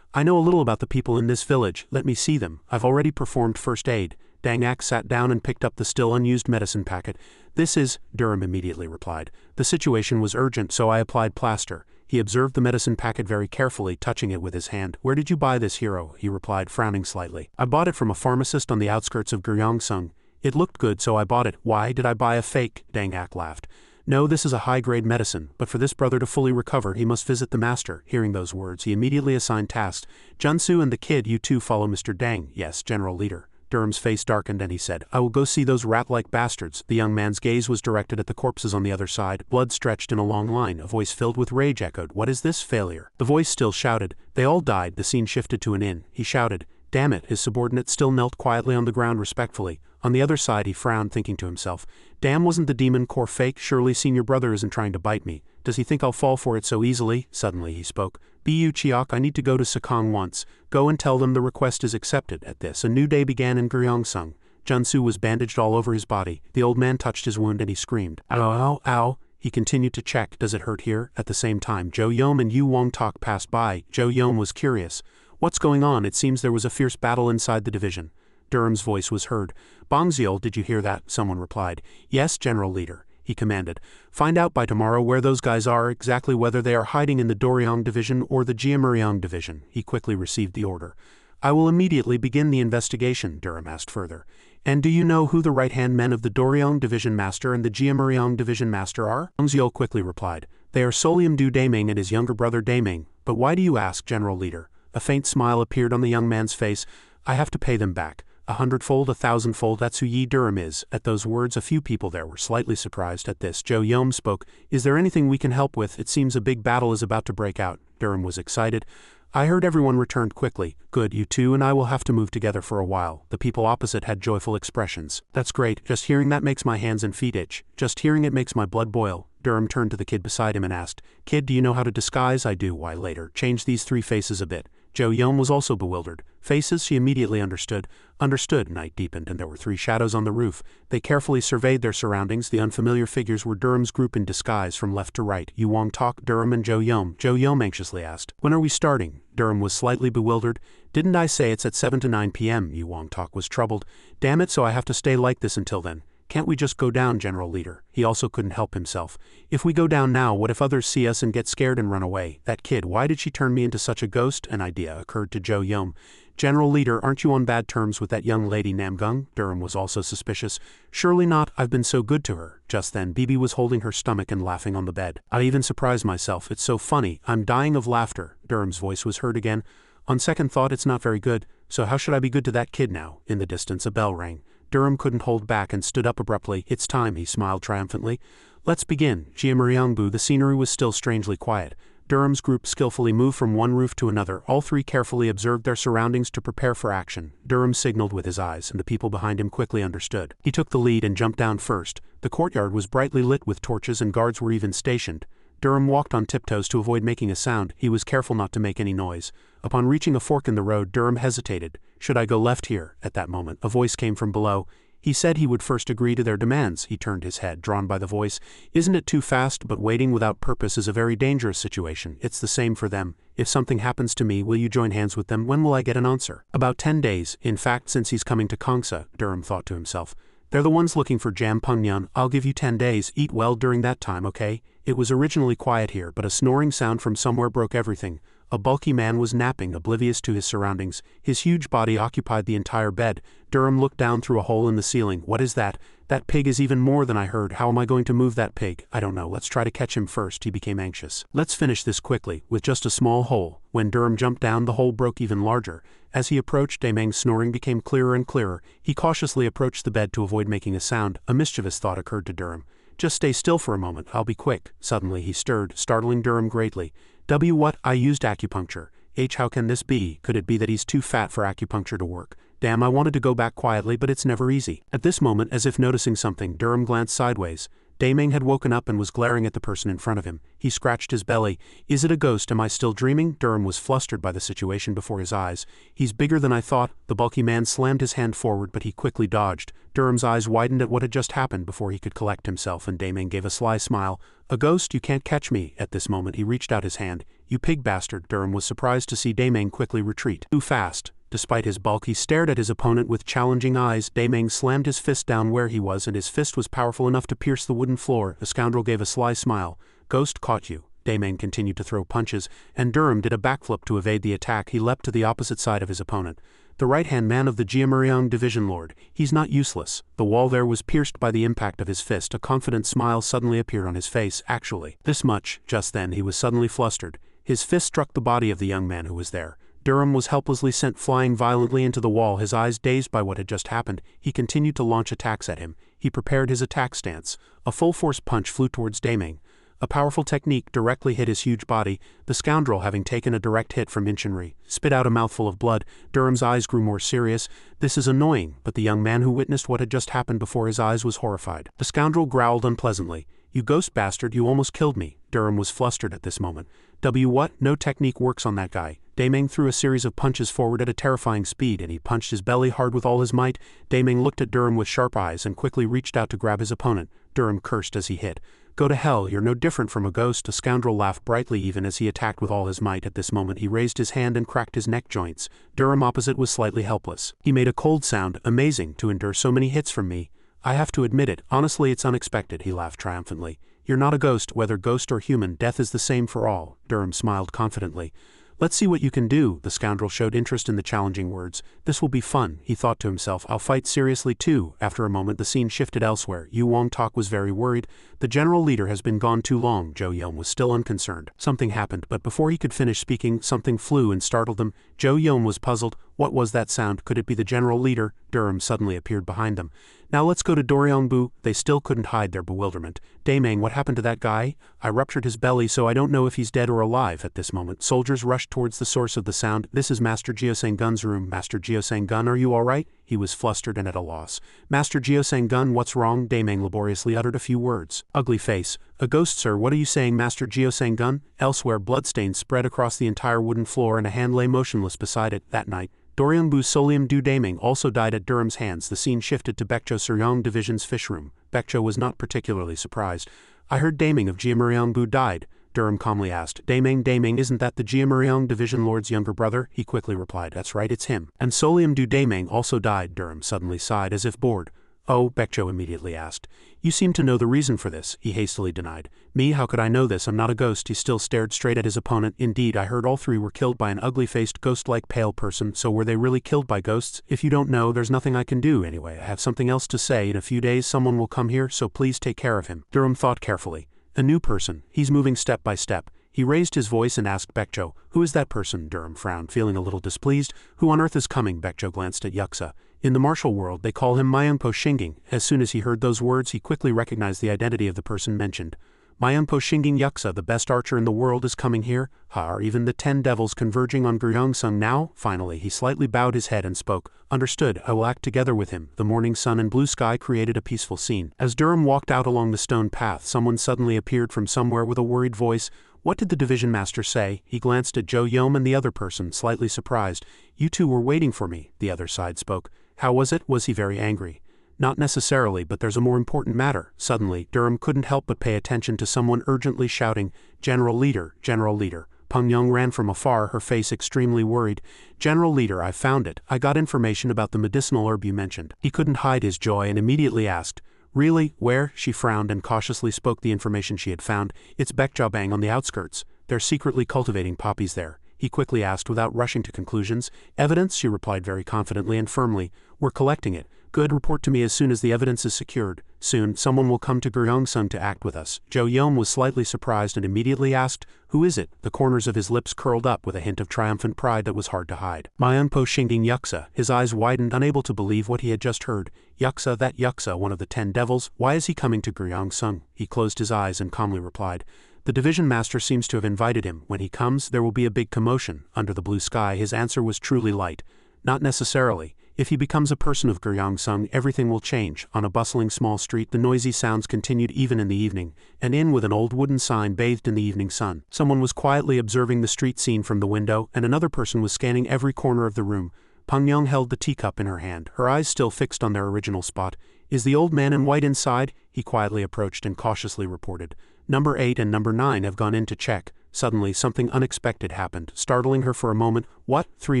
I know a little about the people in this village. Let me see them. I've already performed first aid. Dangak sat down and picked up the still unused medicine packet. This is, Durham immediately replied. The situation was urgent, so I applied plaster. He observed the medicine packet very carefully, touching it with his hand. Where did you buy this, hero? He replied, frowning slightly. I bought it from a pharmacist on the outskirts of Gyeongsung. It looked good, so I bought it. Why did I buy a fake? Dangak laughed. No, this is a high-grade medicine, but for this brother to fully recover, he must visit the master. Hearing those words, he immediately assigned tasks. Junsu and the kid, you two follow Mr. Dang. Yes, General Leader. Durham's face darkened and he said, I will go see those rat-like bastards. The young man's gaze was directed at the corpses on the other side. Blood stretched in a long line. A voice filled with rage echoed, what is this failure? The voice still shouted, they all died. The scene shifted to an inn. He shouted, damn it. His subordinate still knelt quietly on the ground respectfully. On the other side he frowned, thinking to himself, damn, wasn't the demon core fake? Surely senior brother isn't trying to bite me. Does he think I'll fall for it so easily? Suddenly he spoke. Bu Chiok, I need to go to Sakong once. Go and tell them the request is accepted. At this, a new day began in Gyeongsung. Junsu was bandaged all over his body. The old man touched his wound and he screamed, ow, ow, ow. He continued to check, does it hurt here? At the same time, Jo Yom and Yu Wong Tak passed by. Jo Yom was curious. What's going on? It seems there was a fierce battle inside the division. Durham's voice was heard. Bongziol, did you hear that? Someone replied. Yes, General Leader. He commanded. Find out by tomorrow where those guys are, exactly whether they are hiding in the Doryong Division or the Jiamuriong Division. He quickly received the order. I will immediately begin the investigation, Durham asked further. And do you know who the right-hand men of the Doryong Division Master and the Jiamuriong Division Master are? Bongziol quickly replied. They are Solium Du Daiming and his younger brother Daiming. But why do you ask, General Leader? A faint smile appeared on the young man's face. I have to pay them back. 100-fold, 1,000-fold, that's who Yi Durham is. At those words, a few people there were slightly surprised. At this, Jo Yom spoke. Is there anything we can help with? It seems a big battle is about to break out. Durham was excited. I heard everyone returned quickly. Good, you two and I will have to move together for a while. The people opposite had joyful expressions. That's great. Just hearing that makes my hands and feet itch. Just hearing it makes my blood boil. Durham turned to the kid beside him and asked, Kid, do you know how to disguise? I do. Why later? Change these three faces a bit. Zhou Yong was also bewildered. Faces she immediately understood. Night deepened and there were 3 shadows on the roof. They carefully surveyed their surroundings. The unfamiliar figures were Durham's group in disguise from left to right. You Wong Tok, Durham and Zhou Yong. Zhou Yong anxiously asked. When are we starting? Durham was slightly bewildered. Didn't I say it's at 7 to 9 p.m.? Yu Wong Tok was troubled. Damn it, so I have to stay like this until then. Can't we just go down, General Leader? He also couldn't help himself. If we go down now, what if others see us and get scared and run away? That kid, why did she turn me into such a ghost? An idea occurred to Zhou Yong. General Leader, aren't you on bad terms with that young lady Namgung? Durham was also suspicious. Surely not, I've been so good to her. Just then, Bibi was holding her stomach and laughing on the bed. I even surprised myself, it's so funny, I'm dying of laughter. Durham's voice was heard again. On second thought, it's not very good, so how should I be good to that kid now? In the distance, a bell rang. Durham couldn't hold back and stood up abruptly. It's time, he smiled triumphantly. Let's begin. Jiamuriangbu, the scenery was still strangely quiet. Durham's group skillfully moved from one roof to another. All 3 carefully observed their surroundings to prepare for action. Durham signaled with his eyes, and the people behind him quickly understood. He took the lead and jumped down first. The courtyard was brightly lit with torches and guards were even stationed. Durham walked on tiptoes to avoid making a sound. He was careful not to make any noise. Upon reaching a fork in the road, Durham hesitated. Should I go left here? At that moment, a voice came from below. He said he would first agree to their demands. He turned his head, drawn by the voice. Isn't it too fast? But waiting without purpose is a very dangerous situation. It's the same for them. If something happens to me, will you join hands with them? When will I get an answer? About 10 days. In fact, since he's coming to Kongsa, Durham thought to himself. They're the ones looking for Jam Pengyan. I'll give you 10 days. Eat well during that time, okay? It was originally quiet here, but a snoring sound from somewhere broke everything. A bulky man was napping, oblivious to his surroundings. His huge body occupied the entire bed. Durham looked down through a hole in the ceiling. What is that? That pig is even more than I heard. How am I going to move that pig? I don't know. Let's try to catch him first. He became anxious. Let's finish this quickly, with just a small hole. When Durham jumped down, the hole broke even larger. As he approached, Dameng's snoring became clearer and clearer. He cautiously approached the bed to avoid making a sound. A mischievous thought occurred to Durham. Just stay still for a moment. I'll be quick. Suddenly he stirred, startling Durham greatly. What? I used acupuncture. How can this be? Could it be that he's too fat for acupuncture to work? Damn, I wanted to go back quietly, but it's never easy. At this moment, as if noticing something, Durham glanced sideways. Dameng had woken up and was glaring at the person in front of him. He scratched his belly. Is it a ghost? Am I still dreaming? Durham was flustered by the situation before his eyes. He's bigger than I thought. The bulky man slammed his hand forward, but he quickly dodged. Durham's eyes widened at what had just happened before he could collect himself, and Dameng gave a sly smile. A ghost? You can't catch me. At this moment he reached out his hand. You pig bastard. Durham was surprised to see Dameng quickly retreat. Too fast. Despite his bulk, he stared at his opponent with challenging eyes. Dameng slammed his fist down where he was, and his fist was powerful enough to pierce the wooden floor. The scoundrel gave a sly smile. Ghost caught you. Dameng continued to throw punches, and Durham did a backflip to evade the attack. He leapt to the opposite side of his opponent. The right-hand man of the Jiamuriang Division Lord. He's not useless. The wall there was pierced by the impact of his fist. A confident smile suddenly appeared on his face. Actually, this much. Just then he was suddenly flustered. His fist struck the body of the young man who was there. Durham was helplessly sent flying violently into the wall, his eyes dazed by what had just happened. He continued to launch attacks at him. He prepared his attack stance. A full-force punch flew towards Dameng. A powerful technique directly hit his huge body. The scoundrel, having taken a direct hit from Inchinri, spit out a mouthful of blood. Durham's eyes grew more serious. This is annoying, but the young man who witnessed what had just happened before his eyes was horrified. The scoundrel growled unpleasantly. You ghost bastard, you almost killed me. Durham was flustered at this moment. What? No technique works on that guy. Dameng threw a series of punches forward at a terrifying speed, and he punched his belly hard with all his might. Dameng looked at Durham with sharp eyes and quickly reached out to grab his opponent. Durham cursed as he hit. Go to hell, you're no different from a ghost. The scoundrel laughed brightly even as he attacked with all his might. At this moment he raised his hand and cracked his neck joints. Durham opposite was slightly helpless. He made a cold sound. Amazing, to endure so many hits from me. I have to admit it, honestly it's unexpected, he laughed triumphantly. You're not a ghost, whether ghost or human, death is the same for all. Durham smiled confidently. Let's see what you can do. The scoundrel showed interest in the challenging words. This will be fun, he thought to himself. I'll fight seriously too. After a moment the scene shifted elsewhere. Yu Wong Tok was very worried. The general leader has been gone too long. Zhou Yong was still unconcerned. Something happened, but before he could finish speaking, something flew and startled them. Zhou Yong was puzzled. What was that sound? Could it be the general leader? Durham suddenly appeared behind them. Now let's go to Doryongbu. They still couldn't hide their bewilderment. Dameng, what happened to that guy? I ruptured his belly, so I don't know if he's dead or alive. At this moment, soldiers rushed towards the source of the sound. This is Master Jiosang Gun's room. Master Jiosang Gun, are you all right? He was flustered and at a loss. Master Jiosang-gun, what's wrong? Dameng laboriously uttered a few words. Ugly face. A ghost, sir, what are you saying, Master Jiosang-gun? Elsewhere, bloodstains spread across the entire wooden floor and a hand lay motionless beside it. That night, Doryungbu Solium Du Dameng also died at Durham's hands. The scene shifted to Baekjo Suryong Division's fish room. Baekjo was not particularly surprised. I heard Dameng of Jiamuryongbu died. Durham calmly asked. Dameng, isn't that the Jiamuryong Division Lord's younger brother? He quickly replied. That's right, it's him. And Solium Du Dameng also died. Durham suddenly sighed as if bored. Oh, Baekjo immediately asked. You seem to know the reason for this, he hastily denied. Me, how could I know this? I'm not a ghost. He still stared straight at his opponent. Indeed, I heard all three were killed by an ugly-faced, ghost-like pale person, so were they really killed by ghosts? If you don't know, there's nothing I can do anyway. I have something else to say. In a few days someone will come here, so please take care of him. Durham thought carefully. A new person. He's moving step by step. He raised his voice and asked Baekjo, who is that person? Durham frowned, feeling a little displeased. Who on earth is coming? Baekjo glanced at Wuxia. In the martial world, they call him Myungpo Shinging. As soon as he heard those words, he quickly recognized the identity of the person mentioned. Myungpo Shinging Wuxia, the best archer in the world, is coming here? Ha, are even the 10 devils converging on Gyeongsung now? Finally, he slightly bowed his head and spoke. Understood, I will act together with him. The morning sun and blue sky created a peaceful scene. As Durham walked out along the stone path, someone suddenly appeared from somewhere with a worried voice. What did the division master say? He glanced at Zhou Yom and the other person, slightly surprised. You two were waiting for me, the other side spoke. How was it? Was he very angry? Not necessarily, but there's a more important matter. Suddenly, Durham couldn't help but pay attention to someone urgently shouting, General Leader, General Leader. Peng Yong ran from afar, her face extremely worried. General Leader, I found it. I got information about the medicinal herb you mentioned. He couldn't hide his joy and immediately asked, Really? Where? She frowned and cautiously spoke the information she had found. It's Baekjabang on the outskirts. They're secretly cultivating poppies there. He quickly asked without rushing to conclusions. Evidence? She replied very confidently and firmly. We're collecting it. Good, report to me as soon as the evidence is secured. Soon, someone will come to Gyeongsung to act with us. Zhou Yom was slightly surprised and immediately asked, Who is it? The corners of his lips curled up with a hint of triumphant pride that was hard to hide. Myungpo Shinging Wuxia. His eyes widened, unable to believe what he had just heard. Wuxia, that Wuxia, one of the 10 devils. Why is he coming to Gyeongsung? He closed his eyes and calmly replied. The division master seems to have invited him. When he comes, there will be a big commotion. Under the blue sky, his answer was truly light. Not necessarily. If he becomes a person of Gyeongsung, everything will change. On a bustling small street, the noisy sounds continued even in the evening. An inn with an old wooden sign bathed in the evening sun. Someone was quietly observing the street scene from the window, and another person was scanning every corner of the room. Peng Yong held the teacup in her hand, her eyes still fixed on their original spot. Is the old man in white inside? He quietly approached and cautiously reported. Number 8 and number 9 have gone in to check. Suddenly, something unexpected happened, startling her for a moment. What? 3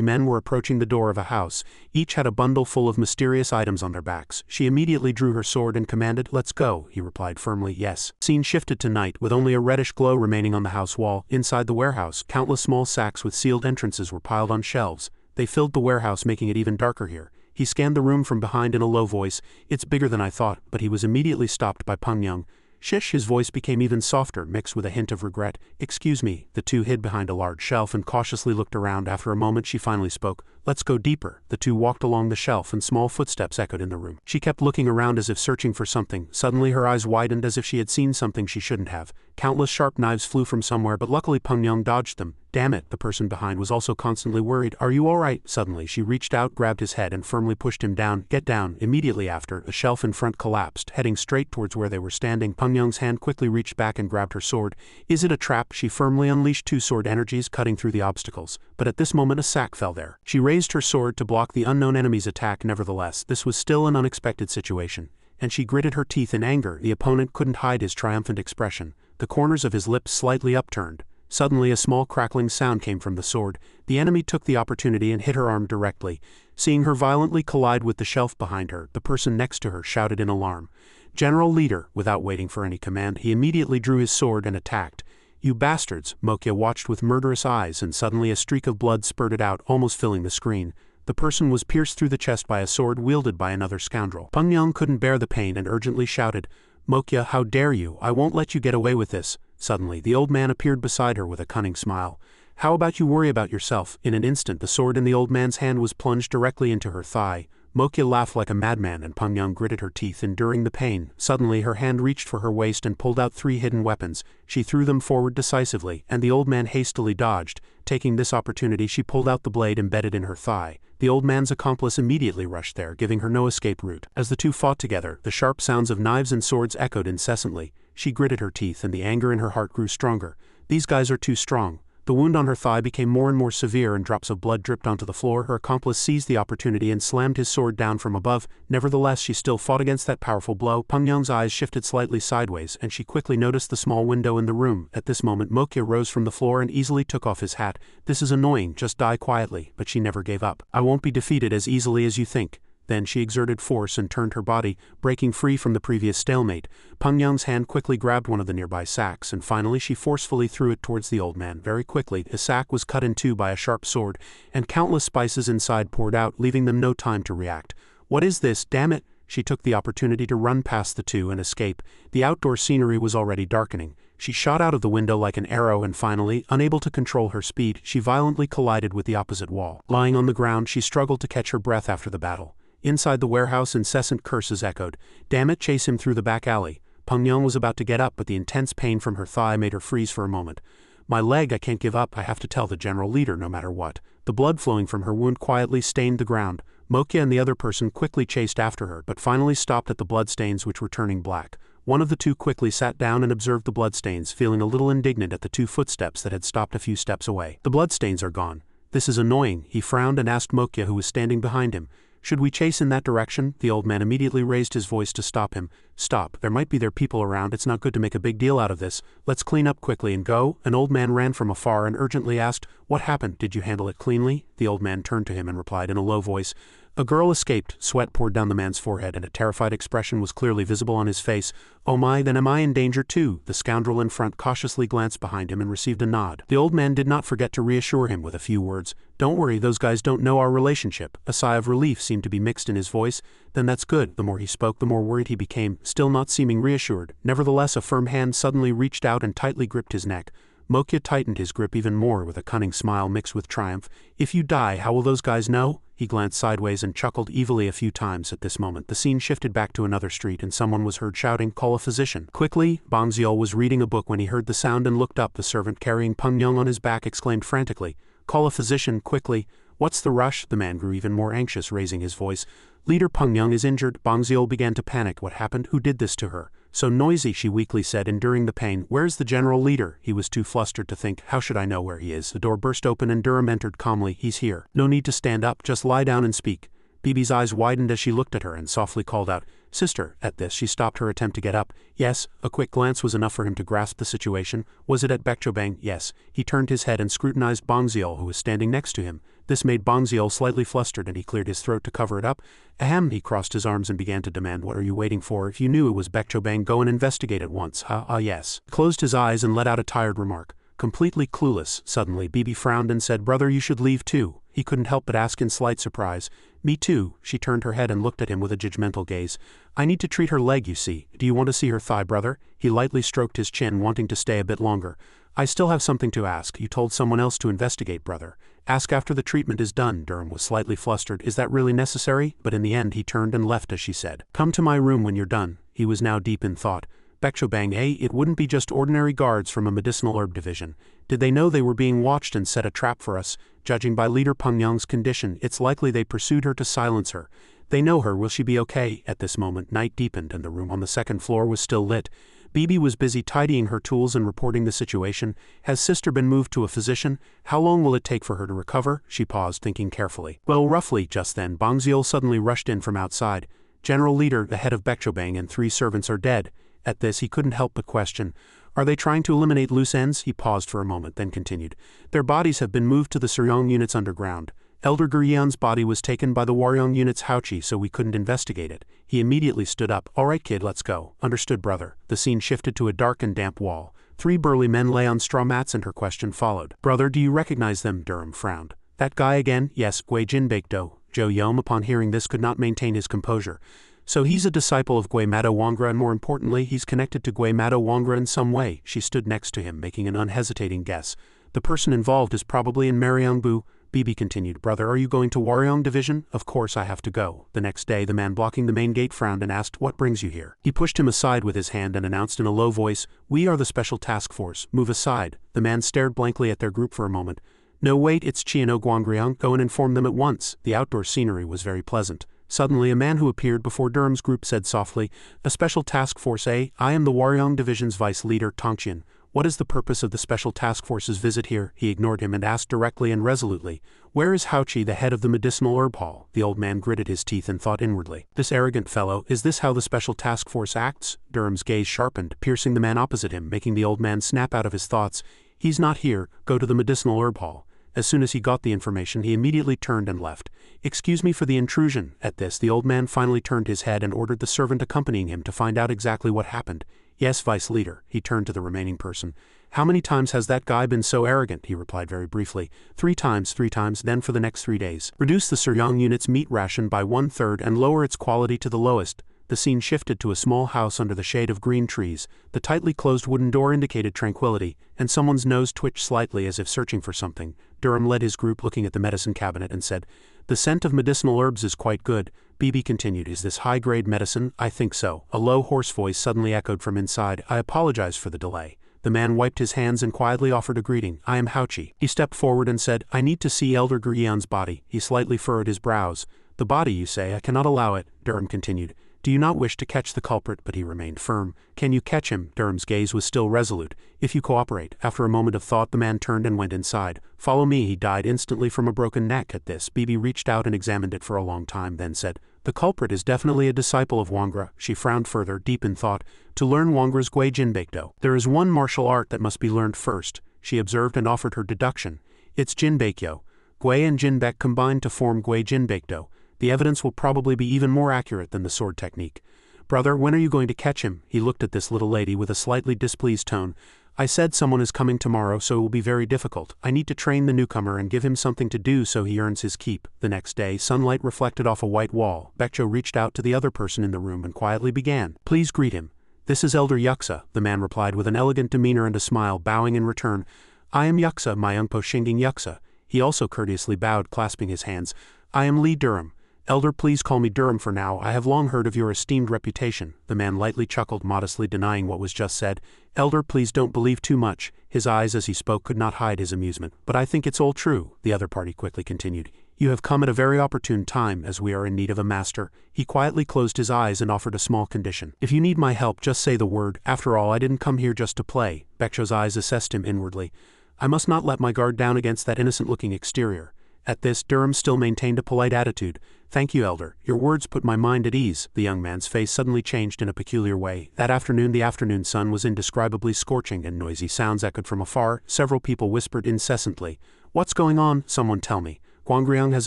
men were approaching the door of a house. Each had a bundle full of mysterious items on their backs. She immediately drew her sword and commanded, Let's go. He replied firmly, Yes. Scene shifted to night, with only a reddish glow remaining on the house wall. Inside the warehouse, countless small sacks with sealed entrances were piled on shelves. They filled the warehouse, making it even darker here. He scanned the room from behind in a low voice. It's bigger than I thought, but he was immediately stopped by Peng Yong. Shish, his voice became even softer, mixed with a hint of regret. Excuse me. The two hid behind a large shelf and cautiously looked around. After a moment she finally spoke. Let's go deeper. The two walked along the shelf and small footsteps echoed in the room. She kept looking around as if searching for something. Suddenly her eyes widened as if she had seen something she shouldn't have. Countless sharp knives flew from somewhere, but luckily Peng Yong dodged them. Damn it, the person behind was also constantly worried. Are you alright? Suddenly she reached out, grabbed his head and firmly pushed him down. Get down. Immediately after, the shelf in front collapsed, heading straight towards where they were standing. Peng Yong's hand quickly reached back and grabbed her sword. Is it a trap? She firmly unleashed 2 sword energies, cutting through the obstacles. But at this moment a sack fell there. She raised her sword to block the unknown enemy's attack. Nevertheless, this was still an unexpected situation, and she gritted her teeth in anger. The opponent couldn't hide his triumphant expression, the corners of his lips slightly upturned. Suddenly a small crackling sound came from the sword. The enemy took the opportunity and hit her arm directly. Seeing her violently collide with the shelf behind her, the person next to her shouted in alarm. General Leader. Without waiting for any command, he immediately drew his sword and attacked. You bastards! Wuxia watched with murderous eyes, and suddenly a streak of blood spurted out, almost filling the screen. The person was pierced through the chest by a sword wielded by another scoundrel. Peng Yong couldn't bear the pain and urgently shouted, Wuxia, how dare you? I won't let you get away with this. Suddenly, the old man appeared beside her with a cunning smile. How about you worry about yourself? In an instant, the sword in the old man's hand was plunged directly into her thigh. Mokia laughed like a madman and Peng Yang gritted her teeth, enduring the pain. Suddenly her hand reached for her waist and pulled out 3 hidden weapons. She threw them forward decisively, and the old man hastily dodged. Taking this opportunity, she pulled out the blade embedded in her thigh. The old man's accomplice immediately rushed there, giving her no escape route. As the two fought together, the sharp sounds of knives and swords echoed incessantly. She gritted her teeth and the anger in her heart grew stronger. These guys are too strong. The wound on her thigh became more and more severe and drops of blood dripped onto the floor. Her accomplice seized the opportunity and slammed his sword down from above. Nevertheless, she still fought against that powerful blow. Peng Yang's eyes shifted slightly sideways and she quickly noticed the small window in the room. At this moment, Mokia rose from the floor and easily took off his hat. This is annoying, just die quietly. But she never gave up. I won't be defeated as easily as you think. Then she exerted force and turned her body, breaking free from the previous stalemate. Peng Yang's hand quickly grabbed one of the nearby sacks and finally she forcefully threw it towards the old man. Very quickly, the sack was cut in two by a sharp sword, and countless spices inside poured out, leaving them no time to react. What is this, damn it? She took the opportunity to run past the two and escape. The outdoor scenery was already darkening. She shot out of the window like an arrow and finally, unable to control her speed, she violently collided with the opposite wall. Lying on the ground, she struggled to catch her breath after the battle. Inside the warehouse, incessant curses echoed. Damn it, chase him through the back alley. Peng Yang was about to get up, but the intense pain from her thigh made her freeze for a moment. My leg, I can't give up, I have to tell the general leader no matter what. The blood flowing from her wound quietly stained the ground. Mokia and the other person quickly chased after her, but finally stopped at the bloodstains which were turning black. One of the two quickly sat down and observed the bloodstains, feeling a little indignant at the two footsteps that had stopped a few steps away. The bloodstains are gone. This is annoying, he frowned and asked Mokia, who was standing behind him. Should we chase in that direction? The old man immediately raised his voice to stop him. Stop, there might be their people around, it's not good to make a big deal out of this. Let's clean up quickly and go. An old man ran from afar and urgently asked, what happened? Did you handle it cleanly? The old man turned to him and replied in a low voice, a girl escaped. Sweat poured down the man's forehead and a terrified expression was clearly visible on his face. Oh my, then am I in danger too? The scoundrel in front cautiously glanced behind him and received a nod. The old man did not forget to reassure him with a few words. Don't worry, those guys don't know our relationship. A sigh of relief seemed to be mixed in his voice. Then that's good. The more he spoke, the more worried he became, still not seeming reassured. Nevertheless, a firm hand suddenly reached out and tightly gripped his neck. Mokia tightened his grip even more with a cunning smile mixed with triumph. If you die, how will those guys know? He glanced sideways and chuckled evilly a few times. At this moment, the scene shifted back to another street and someone was heard shouting, call a physician. Quickly, Bang Xiol was reading a book when he heard the sound and looked up. The servant carrying Peng Yang on his back exclaimed frantically, call a physician, quickly. What's the rush? The man grew even more anxious, raising his voice. Leader Peng Yang is injured. Bang Xiol began to panic. What happened? Who did this to her? So noisy, she weakly said, enduring the pain. Where's the general leader? He was too flustered to think. How should I know where he is? The door burst open and Durham entered calmly. He's here. No need to stand up, just lie down and speak. Bibi's eyes widened as she looked at her and softly called out, Sister. At this, she stopped her attempt to get up. Yes, a quick glance was enough for him to grasp the situation. Was it at Baekchobang? Yes. He turned his head and scrutinized Bang Xiol, who was standing next to him. This made Bang Xiol slightly flustered and he cleared his throat to cover it up. Ahem, he crossed his arms and began to demand, what are you waiting for? If you knew it was Baekchobang, go and investigate at once. Yes. He closed his eyes and let out a tired remark. Completely clueless, suddenly Bibi frowned and said, Brother, you should leave too. He couldn't help but ask in slight surprise. Me too. She turned her head and looked at him with a judgmental gaze. I need to treat her leg, you see. Do you want to see her thigh, brother? He lightly stroked his chin, wanting to stay a bit longer. I still have something to ask. You told someone else to investigate, brother. Ask after the treatment is done. Durham was slightly flustered. Is that really necessary? But in the end he turned and left as she said. Come to my room when you're done. He was now deep in thought. Baekchobang, it wouldn't be just ordinary guards from a medicinal herb division. Did they know they were being watched and set a trap for us? Judging by Leader Peng Yang's condition, it's likely they pursued her to silence her. They know her. Will she be okay? At this moment, night deepened and the room on the second floor was still lit. Bibi was busy tidying her tools and reporting the situation. Has sister been moved to a physician? How long will it take for her to recover? She paused, thinking carefully. Well, roughly. Just then, Bang Xiol suddenly rushed in from outside. General Leader, the head of Baekchobang and 3 servants are dead. At this, he couldn't help but question. Are they trying to eliminate loose ends? He paused for a moment, then continued. Their bodies have been moved to the Suryong units underground. Elder Guryeon's body was taken by the Waryong unit's Haochi, so we couldn't investigate it. He immediately stood up. All right, kid, let's go. Understood, brother. The scene shifted to a dark and damp wall. 3 burly men lay on straw mats and her question followed. Brother, do you recognize them? Durham frowned. That guy again? Yes, Gui Jinbaekdo. Zhou Yom, upon hearing this, could not maintain his composure. So he's a disciple of Gui Mado Wangra and more importantly, he's connected to Gui Mado Wangra in some way. She stood next to him, making an unhesitating guess. The person involved is probably in Mariangbu. BB continued. Brother, are you going to Waryong Division? Of course I have to go. The next day, the man blocking the main gate frowned and asked, what brings you here? He pushed him aside with his hand and announced in a low voice, we are the Special Task Force. Move aside. The man stared blankly at their group for a moment. No, wait, it's Chiano Guangriang. Go and inform them at once. The outdoor scenery was very pleasant. Suddenly, a man who appeared before Durham's group said softly, a Special Task Force, eh? I am the Waryong Division's vice leader, Tongqian. What is the purpose of the Special Task Force's visit here? He ignored him and asked directly and resolutely, where is Haoqi, the head of the medicinal herb hall? The old man gritted his teeth and thought inwardly, this arrogant fellow, is this how the Special Task Force acts? Durham's gaze sharpened, piercing the man opposite him, making the old man snap out of his thoughts. He's not here, go to the medicinal herb hall. As soon as he got the information, he immediately turned and left. Excuse me for the intrusion. At this, the old man finally turned his head and ordered the servant accompanying him to find out exactly what happened. Yes, vice leader. He turned to the remaining person. How many times has that guy been so arrogant? He replied very briefly. 3 times, then for the next 3 days. Reduce the Suryong unit's meat ration by 1/3 and lower its quality to the lowest. The scene shifted to a small house under the shade of green trees. The tightly closed wooden door indicated tranquility, and someone's nose twitched slightly as if searching for something. Durham led his group looking at the medicine cabinet and said, the scent of medicinal herbs is quite good. BB continued, is this high-grade medicine? I think so. A low, hoarse voice suddenly echoed from inside. I apologize for the delay. The man wiped his hands and quietly offered a greeting. I am Haoqi. He stepped forward and said, I need to see Elder Guiyan's body. He slightly furrowed his brows. The body, you say? I cannot allow it. Durham continued. Do you not wish to catch the culprit? But he remained firm. Can you catch him? Durham's gaze was still resolute. If you cooperate. After a moment of thought, the man turned and went inside. Follow me. He died instantly from a broken neck. At this, BB reached out and examined it for a long time, then said, the culprit is definitely a disciple of Wangra. She frowned further, deep in thought, to learn Wangra's Gui Jinbaekdo. There is one martial art that must be learned first, she observed and offered her deduction. It's Jinbaekyo. Gui and Jinbaek combined to form Gui Jinbaekdo. The evidence will probably be even more accurate than the sword technique. Brother, when are you going to catch him? He looked at this little lady with a slightly displeased tone. I said someone is coming tomorrow, so it will be very difficult. I need to train the newcomer and give him something to do so he earns his keep. The next day, sunlight reflected off a white wall. Baekjo reached out to the other person in the room and quietly began. Please greet him. This is Elder Wuxia, the man replied with an elegant demeanor and a smile, bowing in return. I am Wuxia, my Ungpo Shinging Wuxia. He also courteously bowed, clasping his hands. I am Lee Durham. Elder, please call me Durham for now. I have long heard of your esteemed reputation. The man lightly chuckled, modestly denying what was just said. Elder, please don't believe too much. His eyes as he spoke could not hide his amusement. But I think it's all true, the other party quickly continued. You have come at a very opportune time, as we are in need of a master. He quietly closed his eyes and offered a small condition. If you need my help, just say the word. After all, I didn't come here just to play. Baekjo's eyes assessed him inwardly. I must not let my guard down against that innocent-looking exterior. At this, Durham still maintained a polite attitude. Thank you, Elder. Your words put my mind at ease. The young man's face suddenly changed in a peculiar way. That afternoon, the afternoon sun was indescribably scorching and noisy sounds echoed from afar. Several people whispered incessantly. What's going on? Someone tell me. Guangriang has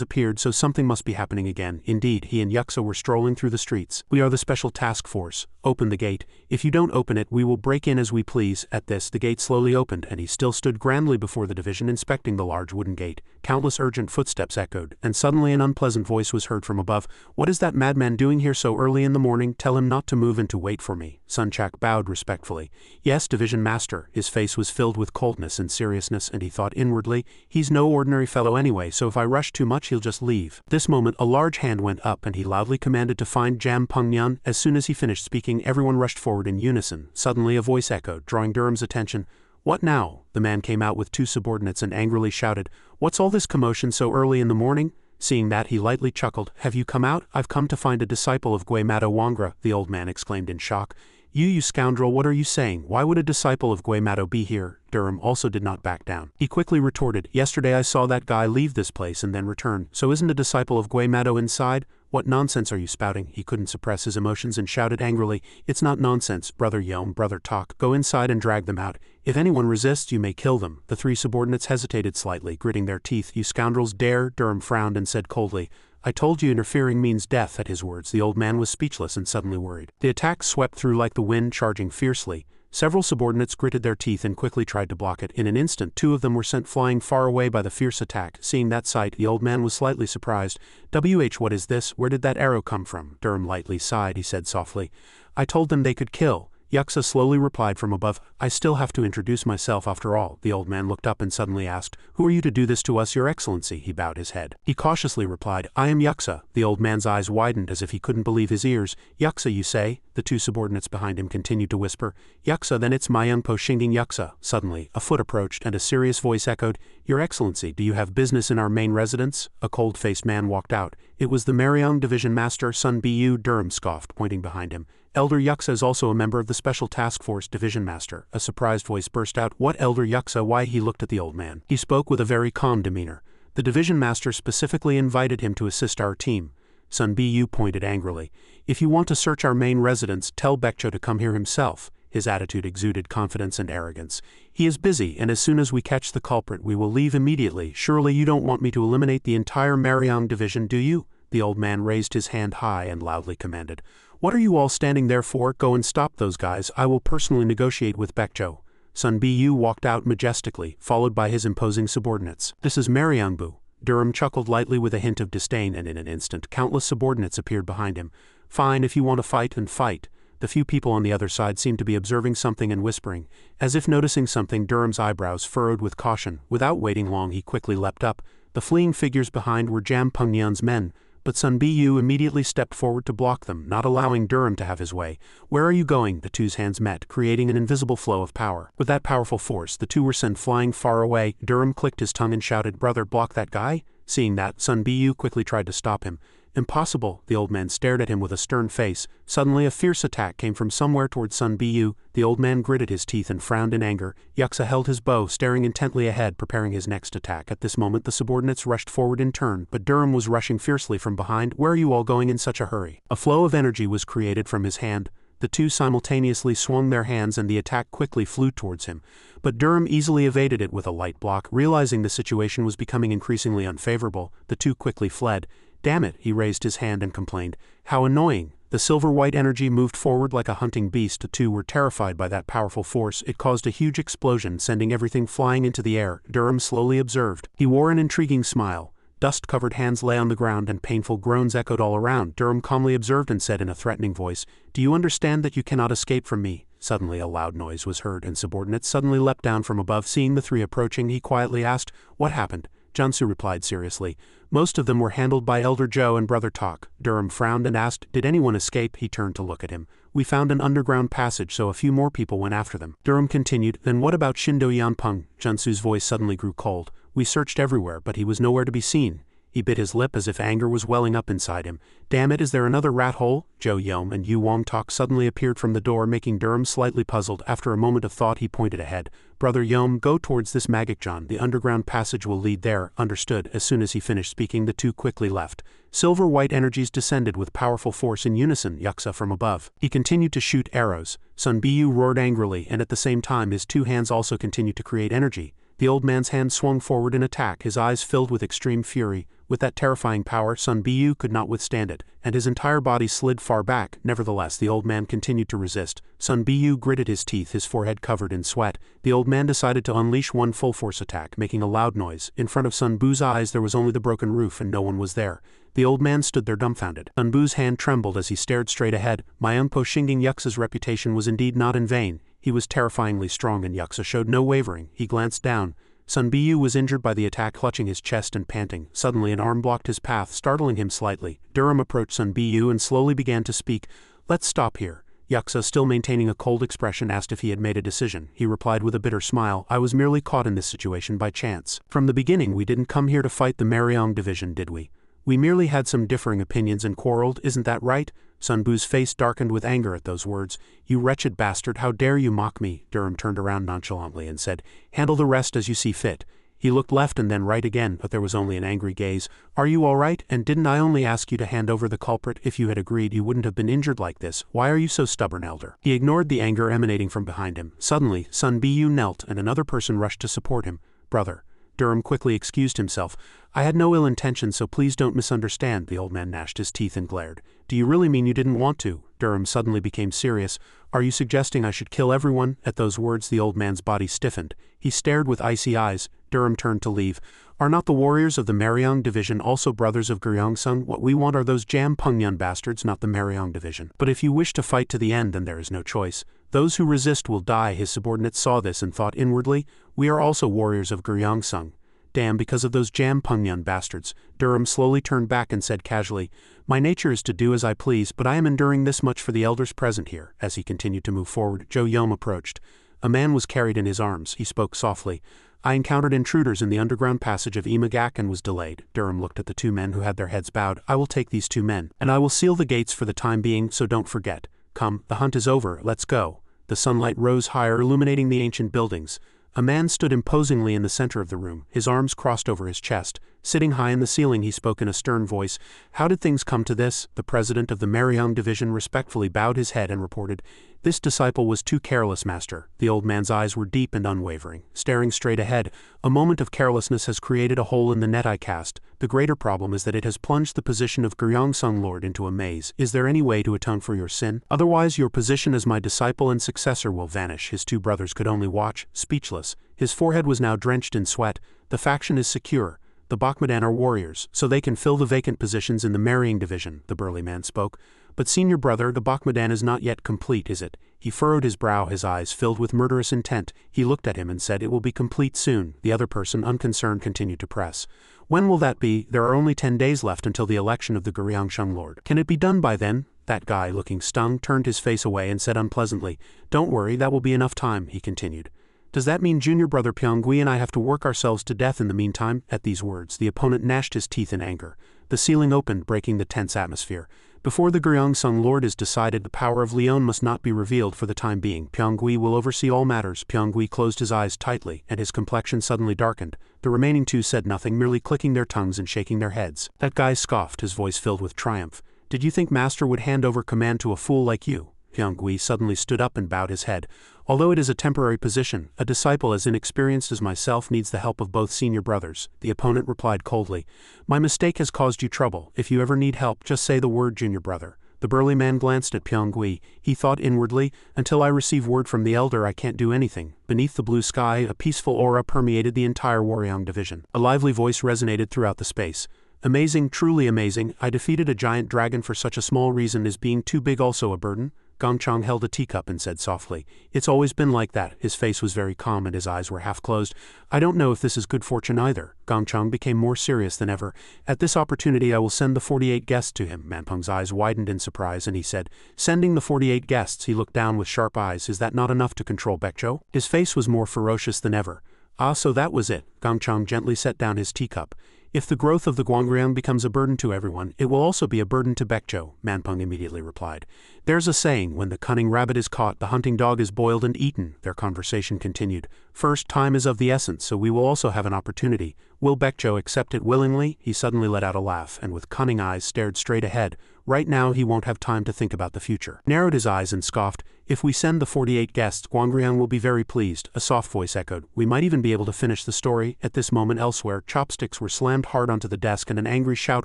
appeared, so something must be happening again. Indeed, he and Wuxia were strolling through the streets. We are the Special Task Force. Open the gate. If you don't open it, we will break in as we please. At this, the gate slowly opened, and he still stood grandly before the division inspecting the large wooden gate. Countless urgent footsteps echoed, and suddenly an unpleasant voice was heard from above. What is that madman doing here so early in the morning? Tell him not to move and to wait for me. Sun Chak bowed respectfully. Yes, Division Master. His face was filled with coldness and seriousness, and he thought inwardly, he's no ordinary fellow anyway, so if I rush too much he'll just leave. This moment a large hand went up and he loudly commanded to find Jam Pengnian. As soon as he finished speaking, everyone rushed forward in unison. Suddenly a voice echoed, drawing Durham's attention. What now? The man came out with 2 subordinates and angrily shouted, What's all this commotion so early in the morning? Seeing that, he lightly chuckled. Have you come out? I've come to find a disciple of Gui Mado Wangra, the old man exclaimed in shock. You scoundrel, what are you saying? Why would a disciple of Gui Mado be here? Durham also did not back down. He quickly retorted, Yesterday I saw that guy leave this place and then return, so isn't a disciple of Gui Mado inside? What nonsense are you spouting? He couldn't suppress his emotions and shouted angrily, It's not nonsense, Brother Yom, Brother Talk. Go inside and drag them out. If anyone resists, you may kill them. The 3 subordinates hesitated slightly, gritting their teeth. You scoundrels dare? Durham frowned and said coldly, I told you interfering means death. At his words, the old man was speechless and suddenly worried. The attack swept through like the wind, charging fiercely. Several subordinates gritted their teeth and quickly tried to block it. In an instant, 2 of them were sent flying far away by the fierce attack. Seeing that sight, the old man was slightly surprised. What is this? Where did that arrow come from? Durham lightly sighed. He said softly, I told them they could kill. Yuxia slowly replied from above, I still have to introduce myself after all. The old man looked up and suddenly asked, Who are you to do this to us, your excellency? He bowed his head. He cautiously replied, I am Yuxia. The old man's eyes widened as if he couldn't believe his ears. Yuxia, you say? The two subordinates behind him continued to whisper. Yuxia, then it's my young Shinging Yuxia. Suddenly, a foot approached and a serious voice echoed, Your excellency, do you have business in our main residence? A cold-faced man walked out. It was the Mariang Division Master, Sun Bu. Durham scoffed, pointing behind him. Elder Yuxia is also a member of the Special Task Force Division Master. A surprised voice burst out. What Elder Yuxia? Why? He looked at the old man. He spoke with a very calm demeanor. The Division Master specifically invited him to assist our team. Sun Bu pointed angrily. If you want to search our main residence, tell Baekjo to come here himself. His attitude exuded confidence and arrogance. He is busy, and as soon as we catch the culprit, we will leave immediately. Surely you don't want me to eliminate the entire Mariang Division, do you? The old man raised his hand high and loudly commanded. What are you all standing there for? Go and stop those guys. I will personally negotiate with Baekjo. Sun Bu walked out majestically, followed by his imposing subordinates. This is Mariangbu. Durham chuckled lightly with a hint of disdain, and in an instant countless subordinates appeared behind him. Fine, if you want to fight, then fight. The few people on the other side seemed to be observing something and whispering. As if noticing something, Durham's eyebrows furrowed with caution. Without waiting long, he quickly leapt up. The fleeing figures behind were Jam Pengnian's men, but Sun Bu immediately stepped forward to block them, not allowing Durham to have his way. Where are you going? The two's hands met, creating an invisible flow of power. With that powerful force, the two were sent flying far away. Durham clicked his tongue and shouted, Brother, block that guy? Seeing that, Sun Bu quickly tried to stop him. Impossible. The old man stared at him with a stern face. Suddenly a fierce attack came from somewhere towards Sun Bu. The old man gritted his teeth and frowned in anger. Yuxia held his bow, staring intently ahead, preparing his next attack. At this moment the subordinates rushed forward in turn, but Durham was rushing fiercely from behind. Where are you all going in such a hurry? A flow of energy was created from his hand. The two simultaneously swung their hands and the attack quickly flew towards him. But Durham easily evaded it with a light block. Realizing the situation was becoming increasingly unfavorable, the two quickly fled. Damn it, he raised his hand and complained. How annoying. The silver-white energy moved forward like a hunting beast. The two were terrified by that powerful force. It caused a huge explosion, sending everything flying into the air. Durham slowly observed. He wore an intriguing smile. Dust-covered hands lay on the ground and painful groans echoed all around. Durham calmly observed and said in a threatening voice, Do you understand that you cannot escape from me? Suddenly a loud noise was heard and subordinates suddenly leapt down from above. Seeing the three approaching, he quietly asked, What happened? Jiansu replied seriously. Most of them were handled by Elder Zhou and Brother Tak. Durham frowned and asked, Did anyone escape? He turned to look at him. We found an underground passage, so a few more people went after them. Durham continued, Then what about Shindo Yanpeng? Jiansu's voice suddenly grew cold. We searched everywhere, but he was nowhere to be seen. He bit his lip as if anger was welling up inside him. Damn it, is there another rat hole? Zhou Yom and Yu Wang Tak suddenly appeared from the door, making Durham slightly puzzled. After a moment of thought, he pointed ahead. Brother Yom, go towards this Magikjan. The underground passage will lead there. Understood. As soon as he finished speaking, the two quickly left. Silver-white energies descended with powerful force in unison. Yuxia from above. He continued to shoot arrows. Sun Bu roared angrily, and at the same time his two hands also continued to create energy. The old man's hand swung forward in attack, his eyes filled with extreme fury. With that terrifying power, Sun Bu could not withstand it, and his entire body slid far back. Nevertheless, the old man continued to resist. Sun Bu gritted his teeth, his forehead covered in sweat. The old man decided to unleash one full-force attack, making a loud noise. In front of Sun Bu's eyes there was only the broken roof, and no one was there. The old man stood there dumbfounded. Sun Bu's hand trembled as he stared straight ahead. Mayungpo Shinging Yuxia's reputation was indeed not in vain. He was terrifyingly strong, and Yuxia showed no wavering. He glanced down. Sun Bu was injured by the attack, clutching his chest and panting. Suddenly an arm blocked his path, startling him slightly. Durham approached Sun Bu and slowly began to speak. Let's stop here. Yuxia, still maintaining a cold expression, asked if he had made a decision. He replied with a bitter smile, I was merely caught in this situation by chance. From the beginning we didn't come here to fight the Mariang Division, did we? We merely had some differing opinions and quarreled, isn't that right? Sun Bu's face darkened with anger at those words. You wretched bastard, how dare you mock me? Durham turned around nonchalantly and said, Handle the rest as you see fit. He looked left and then right again, but there was only an angry gaze. Are you all right? And didn't I only ask you to hand over the culprit? If you had agreed, you wouldn't have been injured like this. Why are you so stubborn, Elder? He ignored the anger emanating from behind him. Suddenly, Sun Bu knelt and another person rushed to support him. Brother. Durham quickly excused himself. I had no ill intention, so please don't misunderstand. The old man gnashed his teeth and glared. Do you really mean you didn't want to? Durham suddenly became serious. Are you suggesting I should kill everyone? At those words the old man's body stiffened. He stared with icy eyes. Durham turned to leave. Are not the warriors of the Mariang Division also brothers of Gyeongsung? What we want are those Jam Pengnian bastards, not the Mariang Division. But if you wish to fight to the end, then there is no choice. Those who resist will die. His subordinates saw this and thought inwardly, we are also warriors of Guryangsung. Damn, because of those Jampungnyun bastards. Durham slowly turned back and said casually, my nature is to do as I please, but I am enduring this much for the elders present here. As he continued to move forward, Zhou Yom approached. A man was carried in his arms. He spoke softly. I encountered intruders in the underground passage of Imagak and was delayed. Durham looked at the two men who had their heads bowed. I will take these two men, and I will seal the gates for the time being, so don't forget. Come, the hunt is over, let's go. The sunlight rose higher, illuminating the ancient buildings. A man stood imposingly in the center of the room, his arms crossed over his chest. Sitting high in the ceiling, he spoke in a stern voice. How did things come to this? The president of the Mariang division respectfully bowed his head and reported, this disciple was too careless, master. The old man's eyes were deep and unwavering, staring straight ahead. A moment of carelessness has created a hole in the net I cast. The greater problem is that it has plunged the position of Guryangsung Lord into a maze. Is there any way to atone for your sin? Otherwise your position as my disciple and successor will vanish. His two brothers could only watch, speechless. His forehead was now drenched in sweat. The faction is secure. The Bakhmadan are warriors, so they can fill the vacant positions in the marrying division, the burly man spoke. But senior brother, the Bakhmadan is not yet complete, is it? He furrowed his brow, his eyes filled with murderous intent. He looked at him and said, it will be complete soon. The other person, unconcerned, continued to press. When will that be? There are only 10 days left until the election of the Guryangsung Lord. Can it be done by then? That guy, looking stung, turned his face away and said unpleasantly, don't worry, that will be enough time, he continued. Does that mean junior brother Pyonggui and I have to work ourselves to death in the meantime? At these words, the opponent gnashed his teeth in anger. The ceiling opened, breaking the tense atmosphere. Before the Guryangsung Lord is decided, the power of Leon must not be revealed for the time being. Pyonggui will oversee all matters. Pyonggui closed his eyes tightly, and his complexion suddenly darkened. The remaining two said nothing, merely clicking their tongues and shaking their heads. That guy scoffed, his voice filled with triumph. Did you think master would hand over command to a fool like you? Pyonggui suddenly stood up and bowed his head. Although it is a temporary position, a disciple as inexperienced as myself needs the help of both senior brothers. The opponent replied coldly, my mistake has caused you trouble. If you ever need help, just say the word, junior brother. The burly man glanced at Pyonggui. He thought inwardly, until I receive word from the elder I can't do anything. Beneath the blue sky, a peaceful aura permeated the entire Waryeong division. A lively voice resonated throughout the space. Amazing, truly amazing. I defeated a giant dragon for such a small reason. Is being too big also a burden? Gongchang held a teacup and said softly, it's always been like that. His face was very calm and his eyes were half closed. I don't know if this is good fortune either. Gongchang became more serious than ever. At this opportunity I will send the 48 guests to him. Manpeng's eyes widened in surprise and he said, sending the 48 guests. He looked down with sharp eyes. Is that not enough to control Baekjo? His face was more ferocious than ever. Ah, so that was it. Gongchang gently set down his teacup. If the growth of the Guangryang becomes a burden to everyone, it will also be a burden to Baekjo, Manpeng immediately replied. There's a saying, when the cunning rabbit is caught, the hunting dog is boiled and eaten. Their conversation continued. First, time is of the essence, so we will also have an opportunity. Will Baekjo accept it willingly? He suddenly let out a laugh, and with cunning eyes stared straight ahead. Right now he won't have time to think about the future. Narrowed his eyes and scoffed. If we send the 48 guests, Guangryang will be very pleased. A soft voice echoed. We might even be able to finish the story. At this moment elsewhere, chopsticks were slammed hard onto the desk and an angry shout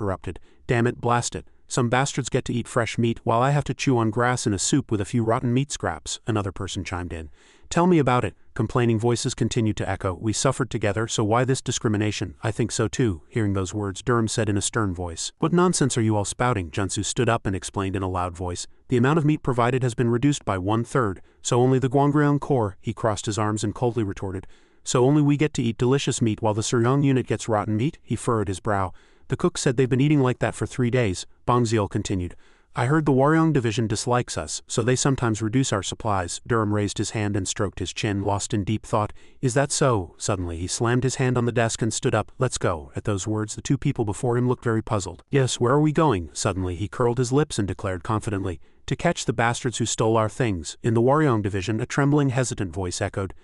erupted. Damn it, blast it. Some bastards get to eat fresh meat while I have to chew on grass in a soup with a few rotten meat scraps, another person chimed in. Tell me about it. Complaining voices continued to echo. We suffered together, so why this discrimination? I think so too. Hearing those words, Durham said in a stern voice. What nonsense are you all spouting? Junsu stood up and explained in a loud voice. The amount of meat provided has been reduced by 1/3, so only the Guangryang Corps. He crossed his arms and coldly retorted. So only we get to eat delicious meat while the Suryong unit gets rotten meat? He furrowed his brow. The cook said they've been eating like that for 3 days. Bongziel continued. I heard the Waryeong division dislikes us, so they sometimes reduce our supplies. Durham raised his hand and stroked his chin, lost in deep thought. Is that so? Suddenly he slammed his hand on the desk and stood up. Let's go. At those words the two people before him looked very puzzled. Yes, where are we going? Suddenly he curled his lips and declared confidently. To catch the bastards who stole our things. In the Waryeong division a trembling, hesitant voice echoed.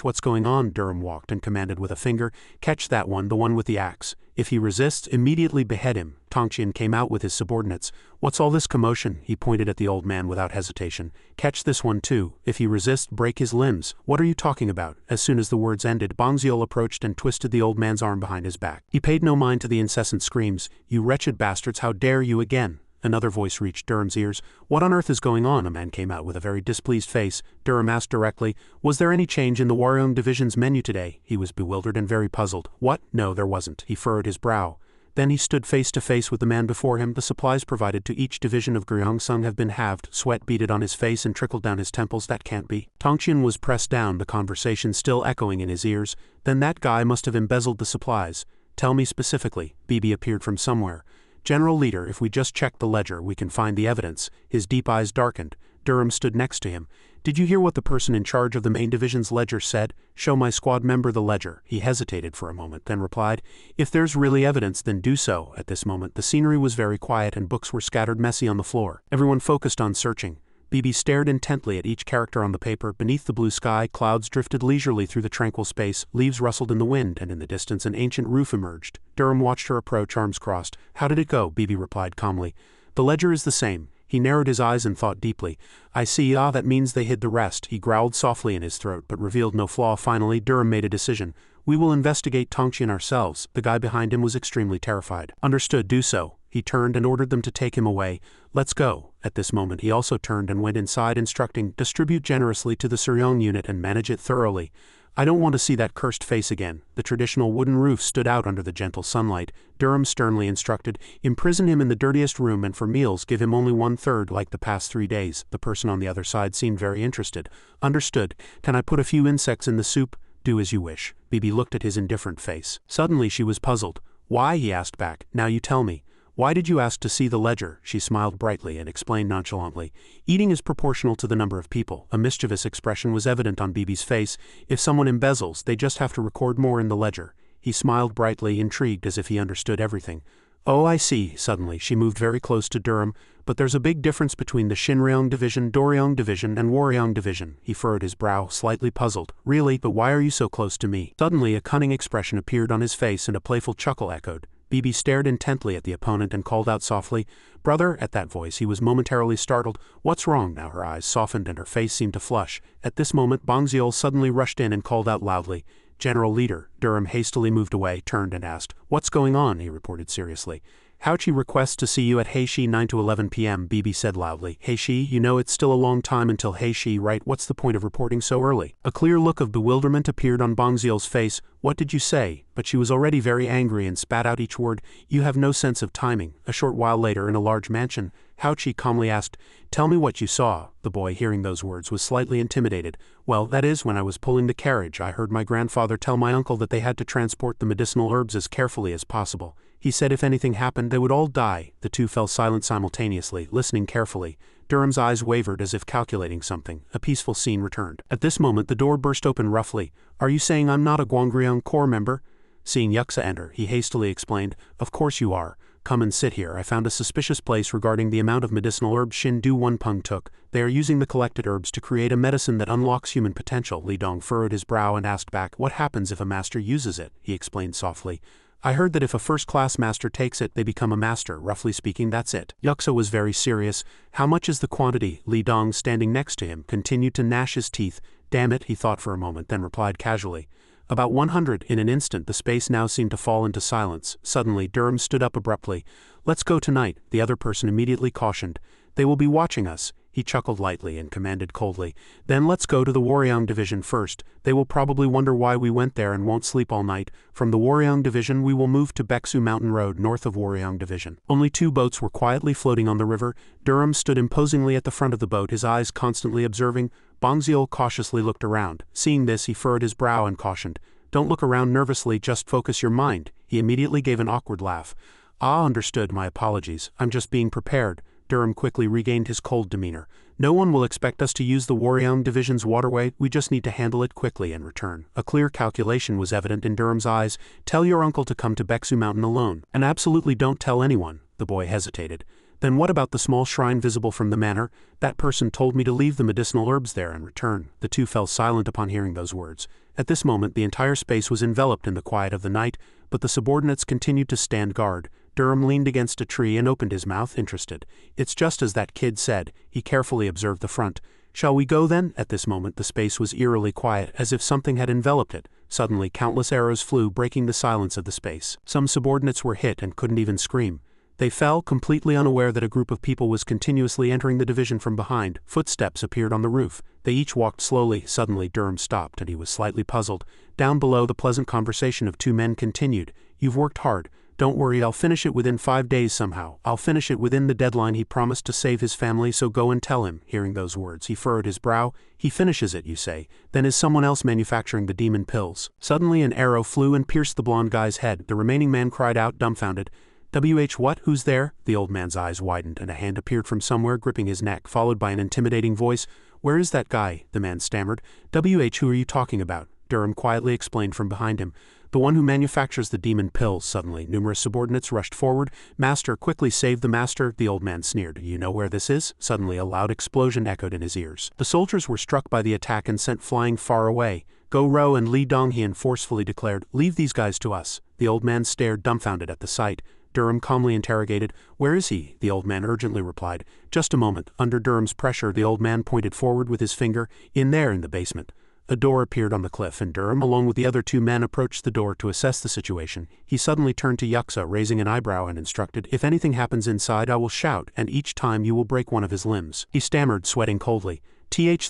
What's going on? Durham walked and commanded with a finger. Catch that one, the one with the axe. If he resists, immediately behead him. Tongqian came out with his subordinates. What's all this commotion? He pointed at the old man without hesitation. Catch this one too. If he resists, break his limbs. What are you talking about? As soon as the words ended, Bongziel approached and twisted the old man's arm behind his back. He paid no mind to the incessant screams. You wretched bastards, how dare you again? Another voice reached Durham's ears. What on earth is going on? A man came out with a very displeased face. Durham asked directly, was there any change in the Waryeong division's menu today? He was bewildered and very puzzled. What? No, there wasn't. He furrowed his brow. Then he stood face to face with the man before him. The supplies provided to each division of Gyeongsung have been halved. Sweat beaded on his face and trickled down his temples. That can't be. Tongqian was pressed down, the conversation still echoing in his ears. Then that guy must have embezzled the supplies. Tell me specifically. Bibi appeared from somewhere. General Leader, if we just check the ledger, we can find the evidence. His deep eyes darkened. Durham stood next to him. Did you hear what the person in charge of the main division's ledger said? Show my squad member the ledger. He hesitated for a moment, then replied, if there's really evidence, then do so. At this moment, the scenery was very quiet and books were scattered messy on the floor. Everyone focused on searching. Bibi stared intently at each character on the paper. Beneath the blue sky, clouds drifted leisurely through the tranquil space, leaves rustled in the wind, and in the distance an ancient roof emerged. Durham watched her approach, arms crossed. How did it go? Bibi replied calmly. The ledger is the same. He narrowed his eyes and thought deeply. I see, that means they hid the rest. He growled softly in his throat, but revealed no flaw. Finally, Durham made a decision. We will investigate Tongqian ourselves. The guy behind him was extremely terrified. Understood, do so. He turned and ordered them to take him away. Let's go. At this moment he also turned and went inside, instructing, distribute generously to the Suryong unit and manage it thoroughly. I don't want to see that cursed face again. The traditional wooden roof stood out under the gentle sunlight. Durham sternly instructed, imprison him in the dirtiest room and for meals give him only 1/3 like the past 3 days. The person on the other side seemed very interested. Understood. Can I put a few insects in the soup? Do as you wish. Bibi looked at his indifferent face. Suddenly she was puzzled. Why? He asked back. Now you tell me. Why did you ask to see the ledger? She smiled brightly and explained nonchalantly. Eating is proportional to the number of people. A mischievous expression was evident on Bibi's face. If someone embezzles, they just have to record more in the ledger. He smiled brightly, intrigued as if he understood everything. Oh, I see. Suddenly, she moved very close to Durham. But there's a big difference between the Shinryong division, Doryong division, and Warryong division. He furrowed his brow, slightly puzzled. Really? But why are you so close to me? Suddenly, a cunning expression appeared on his face and a playful chuckle echoed. Bibi stared intently at the opponent and called out softly, Brother. At that voice he was momentarily startled. What's wrong? Now her eyes softened and her face seemed to flush. At this moment Bongziol suddenly rushed in and called out loudly, General Leader. Durham hastily moved away, turned and asked, What's going on? He reported seriously. Haochi requests to see you at Heishi 9 to 11 p.m. Bibi said loudly. Heishi, you know it's still a long time until Heishi, right? What's the point of reporting so early? A clear look of bewilderment appeared on Bongziol's face. What did you say? But she was already very angry and spat out each word. You have no sense of timing. A short while later, in a large mansion, Haochi calmly asked, Tell me what you saw. The boy, hearing those words, was slightly intimidated. Well, that is, when I was pulling the carriage, I heard my grandfather tell my uncle that they had to transport the medicinal herbs as carefully as possible. He said if anything happened, they would all die. The two fell silent simultaneously, listening carefully. Durham's eyes wavered as if calculating something. A peaceful scene returned. At this moment the door burst open roughly. Are you saying I'm not a Gwangryong Corps member? Seeing Wuxia enter, he hastily explained, Of course you are. Come and sit here. I found a suspicious place regarding the amount of medicinal herbs Shin Du Wunpeng took. They are using the collected herbs to create a medicine that unlocks human potential. Li Dong furrowed his brow and asked back, What happens if a master uses it? He explained softly. I heard that if a first-class master takes it, they become a master. Roughly speaking, that's it. Wuxia was very serious. How much is the quantity? Li Dong, standing next to him, continued to gnash his teeth. Damn it, he thought for a moment, then replied casually. About 100. In an instant the space now seemed to fall into silence. Suddenly Durham stood up abruptly. Let's go tonight. The other person immediately cautioned. They will be watching us. He chuckled lightly and commanded coldly. Then let's go to the Warryong division first. They will probably wonder why we went there and won't sleep all night. From the Warryong division we will move to Baeksu Mountain Road north of Warryong division. Only 2 boats were quietly floating on the river. Durham stood imposingly at the front of the boat, his eyes constantly observing. Bongziol cautiously looked around. Seeing this, he furrowed his brow and cautioned. Don't look around nervously, just focus your mind. He immediately gave an awkward laugh. Understood, my apologies. I'm just being prepared. Durham quickly regained his cold demeanor. No one will expect us to use the Warryong division's waterway. We just need to handle it quickly and return. A clear calculation was evident in Durham's eyes. Tell your uncle to come to Baeksu Mountain alone. And absolutely don't tell anyone. The boy hesitated. Then what about the small shrine visible from the manor? That person told me to leave the medicinal herbs there and return. The two fell silent upon hearing those words. At this moment the entire space was enveloped in the quiet of the night, but the subordinates continued to stand guard. Durham leaned against a tree and opened his mouth, interested. It's just as that kid said. He carefully observed the front. Shall we go then? At this moment the space was eerily quiet, as if something had enveloped it. Suddenly countless arrows flew, breaking the silence of the space. Some subordinates were hit and couldn't even scream. They fell, completely unaware that a group of people was continuously entering the division from behind. Footsteps appeared on the roof. They each walked slowly. Suddenly Durham stopped, and he was slightly puzzled. Down below the pleasant conversation of 2 men continued. You've worked hard. Don't worry, I'll finish it within 5 days somehow. I'll finish it within the deadline he promised to save his family, so go and tell him." Hearing those words, he furrowed his brow. "He finishes it, you say? Then is someone else manufacturing the demon pills?" Suddenly an arrow flew and pierced the blond guy's head. The remaining man cried out, dumbfounded. What? Who's there?" The old man's eyes widened, and a hand appeared from somewhere, gripping his neck, followed by an intimidating voice. "Where is that guy?" the man stammered. Who are you talking about?" Durham quietly explained from behind him. "The one who manufactures the demon pills." Suddenly, numerous subordinates rushed forward. "Master, quickly save the master," the old man sneered. "You know where this is?" Suddenly a loud explosion echoed in his ears. The soldiers were struck by the attack and sent flying far away. "Go Ro and Li Donghian," forcefully declared. "Leave these guys to us." The old man stared dumbfounded at the sight. Durham calmly interrogated. "Where is he?" The old man urgently replied. "Just a moment." Under Durham's pressure, the old man pointed forward with his finger. "In there, in the basement." A door appeared on the cliff, and Durham, along with the other 2 men, approached the door to assess the situation. He suddenly turned to Wuxia, raising an eyebrow, and instructed, "If anything happens inside, I will shout, and each time you will break one of his limbs." He stammered, sweating coldly.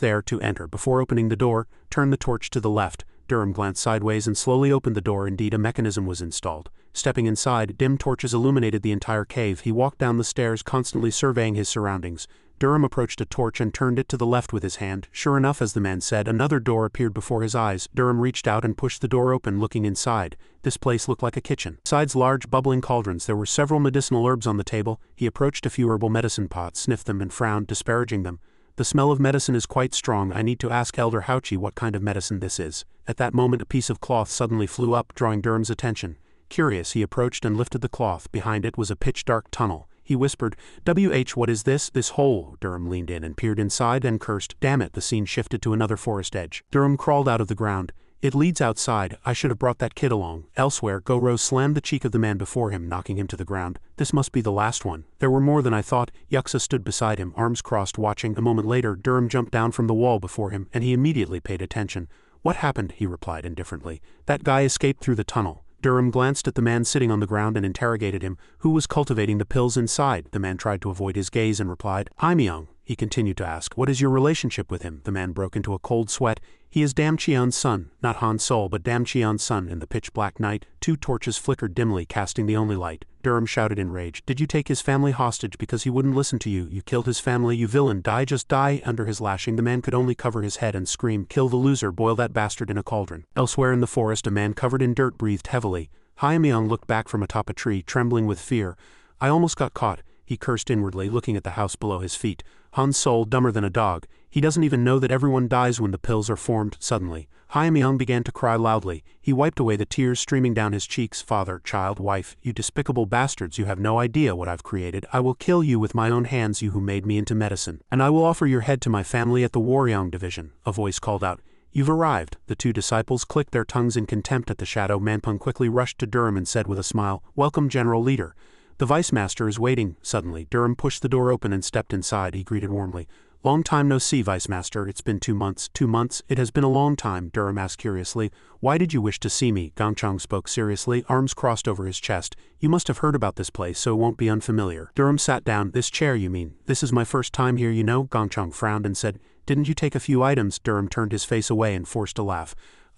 There to enter." Before opening the door, turn the torch to the left. Durham glanced sideways and slowly opened the door. Indeed, a mechanism was installed. Stepping inside, dim torches illuminated the entire cave. He walked down the stairs, constantly surveying his surroundings. Durham approached a torch and turned it to the left with his hand. Sure enough, as the man said, another door appeared before his eyes. Durham reached out and pushed the door open, looking inside. This place looked like a kitchen. Besides large, bubbling cauldrons, there were several medicinal herbs on the table. He approached a few herbal medicine pots, sniffed them, and frowned, disparaging them. "The smell of medicine is quite strong. I need to ask Elder Hauchi what kind of medicine this is." At that moment, a piece of cloth suddenly flew up, drawing Durham's attention. Curious, he approached and lifted the cloth. Behind it was a pitch-dark tunnel. He whispered, "What is this? This hole?" Durham leaned in and peered inside and cursed. "Damn it!" The scene shifted to another forest edge. Durham crawled out of the ground. "It leads outside. I should have brought that kid along." Elsewhere, Goro slammed the cheek of the man before him, knocking him to the ground. "This must be the last one. There were more than I thought." Wuxia stood beside him, arms crossed, watching. A moment later, Durham jumped down from the wall before him, and he immediately paid attention. "What happened?" he replied indifferently. "That guy escaped through the tunnel." Durham glanced at the man sitting on the ground and interrogated him. "Who was cultivating the pills inside?" The man tried to avoid his gaze and replied, "I'm young." He continued to ask, "What is your relationship with him?" The man broke into a cold sweat. "He is Dam Qian's son, not Han Sol, but Dam Qian's son." In the pitch-black night, 2 torches flickered dimly, casting the only light. Durham shouted in rage, "Did you take his family hostage because he wouldn't listen to you? You killed his family, you villain! Die, just die!" Under his lashing, the man could only cover his head and scream, "Kill the loser, boil that bastard in a cauldron." Elsewhere in the forest, a man covered in dirt breathed heavily. Haimyong looked back from atop a tree, trembling with fear. "I almost got caught," he cursed inwardly, looking at the house below his feet. Han Sol, dumber than a dog. He doesn't even know that everyone dies when the pills are formed. Suddenly, Haimyong began to cry loudly. He wiped away the tears streaming down his cheeks. "Father, child, wife, you despicable bastards, you have no idea what I've created. I will kill you with my own hands, you who made me into medicine. And I will offer your head to my family at the Waryong division." A voice called out, "You've arrived." The 2 disciples clicked their tongues in contempt at the shadow. Manpung quickly rushed to Durham and said with a smile, "Welcome, General Leader. The Vice Master is waiting." Suddenly, Durham pushed the door open and stepped inside. He greeted warmly, "Long time no see, Vice Master. It's been 2 months." 2 months? It has been a long time, Durham asked curiously. "Why did you wish to see me?" Gongchang spoke seriously, arms crossed over his chest. "You must have heard about this place, so it won't be unfamiliar." Durham sat down. "This chair, you mean? This is my first time here, you know." Gongchang frowned and said, "Didn't you take a few items?" Durham turned his face away and forced a laugh.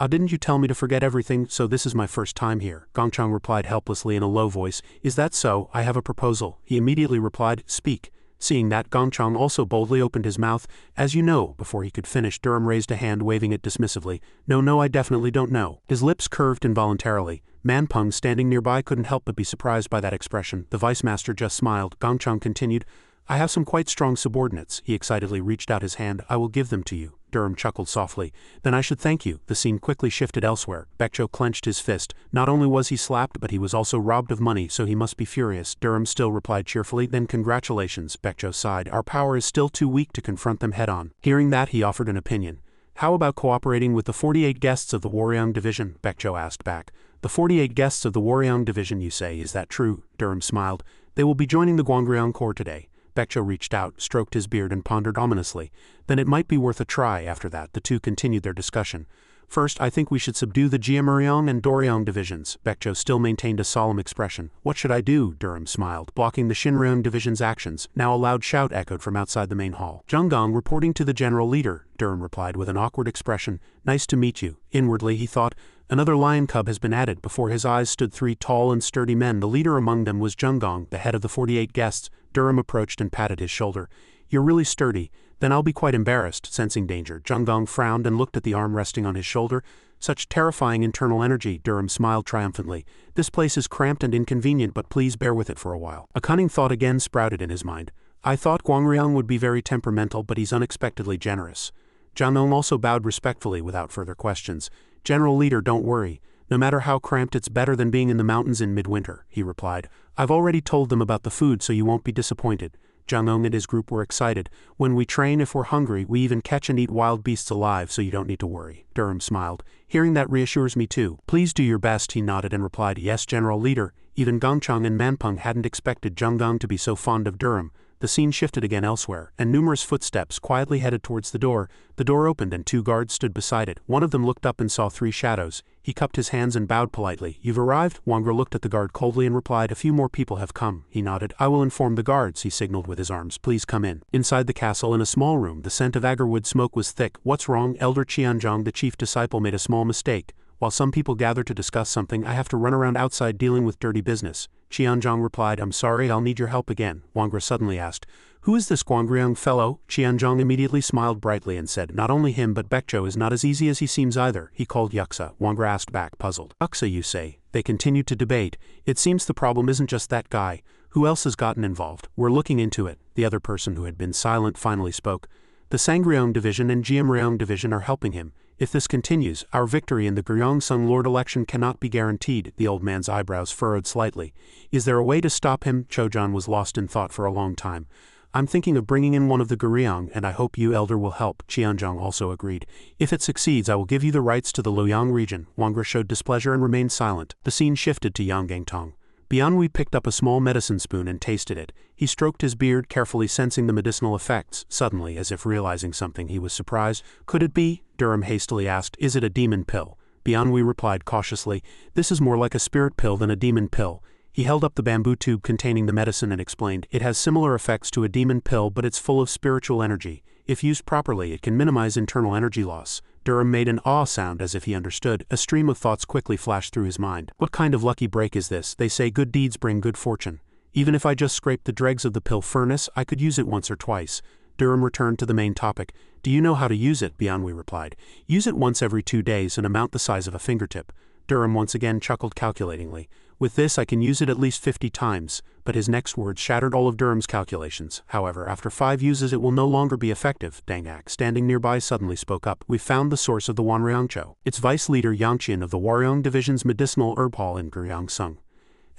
Didn't you tell me to forget everything? So this is my first time here." Gongchang replied helplessly in a low voice, "Is that so? I have a proposal." He immediately replied, "Speak." Seeing that, Gongchang also boldly opened his mouth. "As you know." Before he could finish, Durham raised a hand, waving it dismissively. No, I definitely don't know." His lips curved involuntarily. Manpung, standing nearby, couldn't help but be surprised by that expression. The Vice Master just smiled. Gongchang continued, "I have some quite strong subordinates." He excitedly reached out his hand. "I will give them to you." Durham chuckled softly. "Then I should thank you." The scene quickly shifted elsewhere. Baekjo clenched his fist. Not only was he slapped, but he was also robbed of money, so he must be furious. Durham still replied cheerfully, "Then congratulations." Baekjo sighed. "Our power is still too weak to confront them head-on." Hearing that, he offered an opinion. "How about cooperating with the 48 guests of the Waryong division?" Baekjo asked back. "The 48 guests of the Waryong division, you say? Is that true?" Durham smiled. "They will be joining the Guangryong Corps today." Baekjo reached out, stroked his beard, and pondered ominously. "Then it might be worth a try." After that, the 2 continued their discussion. First, I think we should subdue the Jiamuriang and Doryong divisions. Baekjo still maintained a solemn expression. What should I do? Durham smiled, blocking the Shinryong division's actions. Now a loud shout echoed from outside the main hall. Zhenggang reporting to the general leader, Durham replied with an awkward expression. Nice to meet you. Inwardly he thought, another lion cub has been added. Before his eyes stood 3 tall and sturdy men. The leader among them was Zhenggang, the head of the 48 guests. Durham approached and patted his shoulder. You're really sturdy. Then I'll be quite embarrassed. Sensing danger, Zhenggang frowned and looked at the arm resting on his shoulder. Such terrifying internal energy. Durham smiled triumphantly. This place is cramped and inconvenient, but please bear with it for a while. A cunning thought again sprouted in his mind. I thought Guangriang would be very temperamental, but he's unexpectedly generous. Zhang Nong also bowed respectfully without further questions. General leader, don't worry. No matter how cramped, it's better than being in the mountains in midwinter, he replied. I've already told them about the food, so you won't be disappointed. Zhang Nong and his group were excited. When we train, if we're hungry, we even catch and eat wild beasts alive, so you don't need to worry. Durham smiled. Hearing that reassures me too. Please do your best, he nodded and replied, yes, General Leader. Even Gongchang and Manpeng hadn't expected Zhenggang to be so fond of Durham. The scene shifted again elsewhere, and numerous footsteps quietly headed towards the door. The door opened and 2 guards stood beside it. One of them looked up and saw 3 shadows. He cupped his hands and bowed politely. You've arrived? Wangra looked at the guard coldly and replied, a few more people have come. He nodded. I will inform the guards, he signaled with his arms. Please come in. Inside the castle, in a small room, the scent of agarwood smoke was thick. What's wrong? Elder Qianzhang, the chief disciple, made a small mistake. While some people gather to discuss something, I have to run around outside dealing with dirty business. Qianzhang replied, I'm sorry, I'll need your help again. Wangra suddenly asked, who is this Guangriang fellow? Qianzhang immediately smiled brightly and said, not only him but Baekjo is not as easy as he seems either. He called Wuxia. Wangra asked back, puzzled. Wuxia, you say? They continued to debate. It seems the problem isn't just that guy. Who else has gotten involved? We're looking into it. The other person who had been silent finally spoke. The Sangryong division and Jiamryong division are helping him. If this continues, our victory in the Gyeongsang Lord election cannot be guaranteed. The old man's eyebrows furrowed slightly. Is there a way to stop him? Chojan was lost in thought for a long time. I'm thinking of bringing in one of the Gyeongsang, and I hope you, Elder, will help. Qianzhang also agreed. If it succeeds, I will give you the rights to the Luoyang region. Wangra showed displeasure and remained silent. The scene shifted to Yanggangtong. Bianhui picked up a small medicine spoon and tasted it. He stroked his beard, carefully sensing the medicinal effects. Suddenly, as if realizing something, he was surprised. Could it be? Durham hastily asked. Is it a demon pill? Bianhui replied cautiously. This is more like a spirit pill than a demon pill. He held up the bamboo tube containing the medicine and explained, it has similar effects to a demon pill, but it's full of spiritual energy. If used properly, it can minimize internal energy loss. Durham made an ah sound as if he understood. A stream of thoughts quickly flashed through his mind. What kind of lucky break is this? They say good deeds bring good fortune. Even if I just scrape the dregs of the pill furnace, I could use it once or twice. Durham returned to the main topic. Do you know how to use it? Bianhui replied. Use it once every 2 days, an amount the size of a fingertip. Durham once again chuckled calculatingly. With this I can use it at least 50 times, but his next words shattered all of Durham's calculations. However, after 5 uses it will no longer be effective. Dangak, standing nearby, suddenly spoke up. We've found the source of the Wanryangcho. Its vice leader Yangqian of the Waryong Division's medicinal herb hall in Gyeongsang.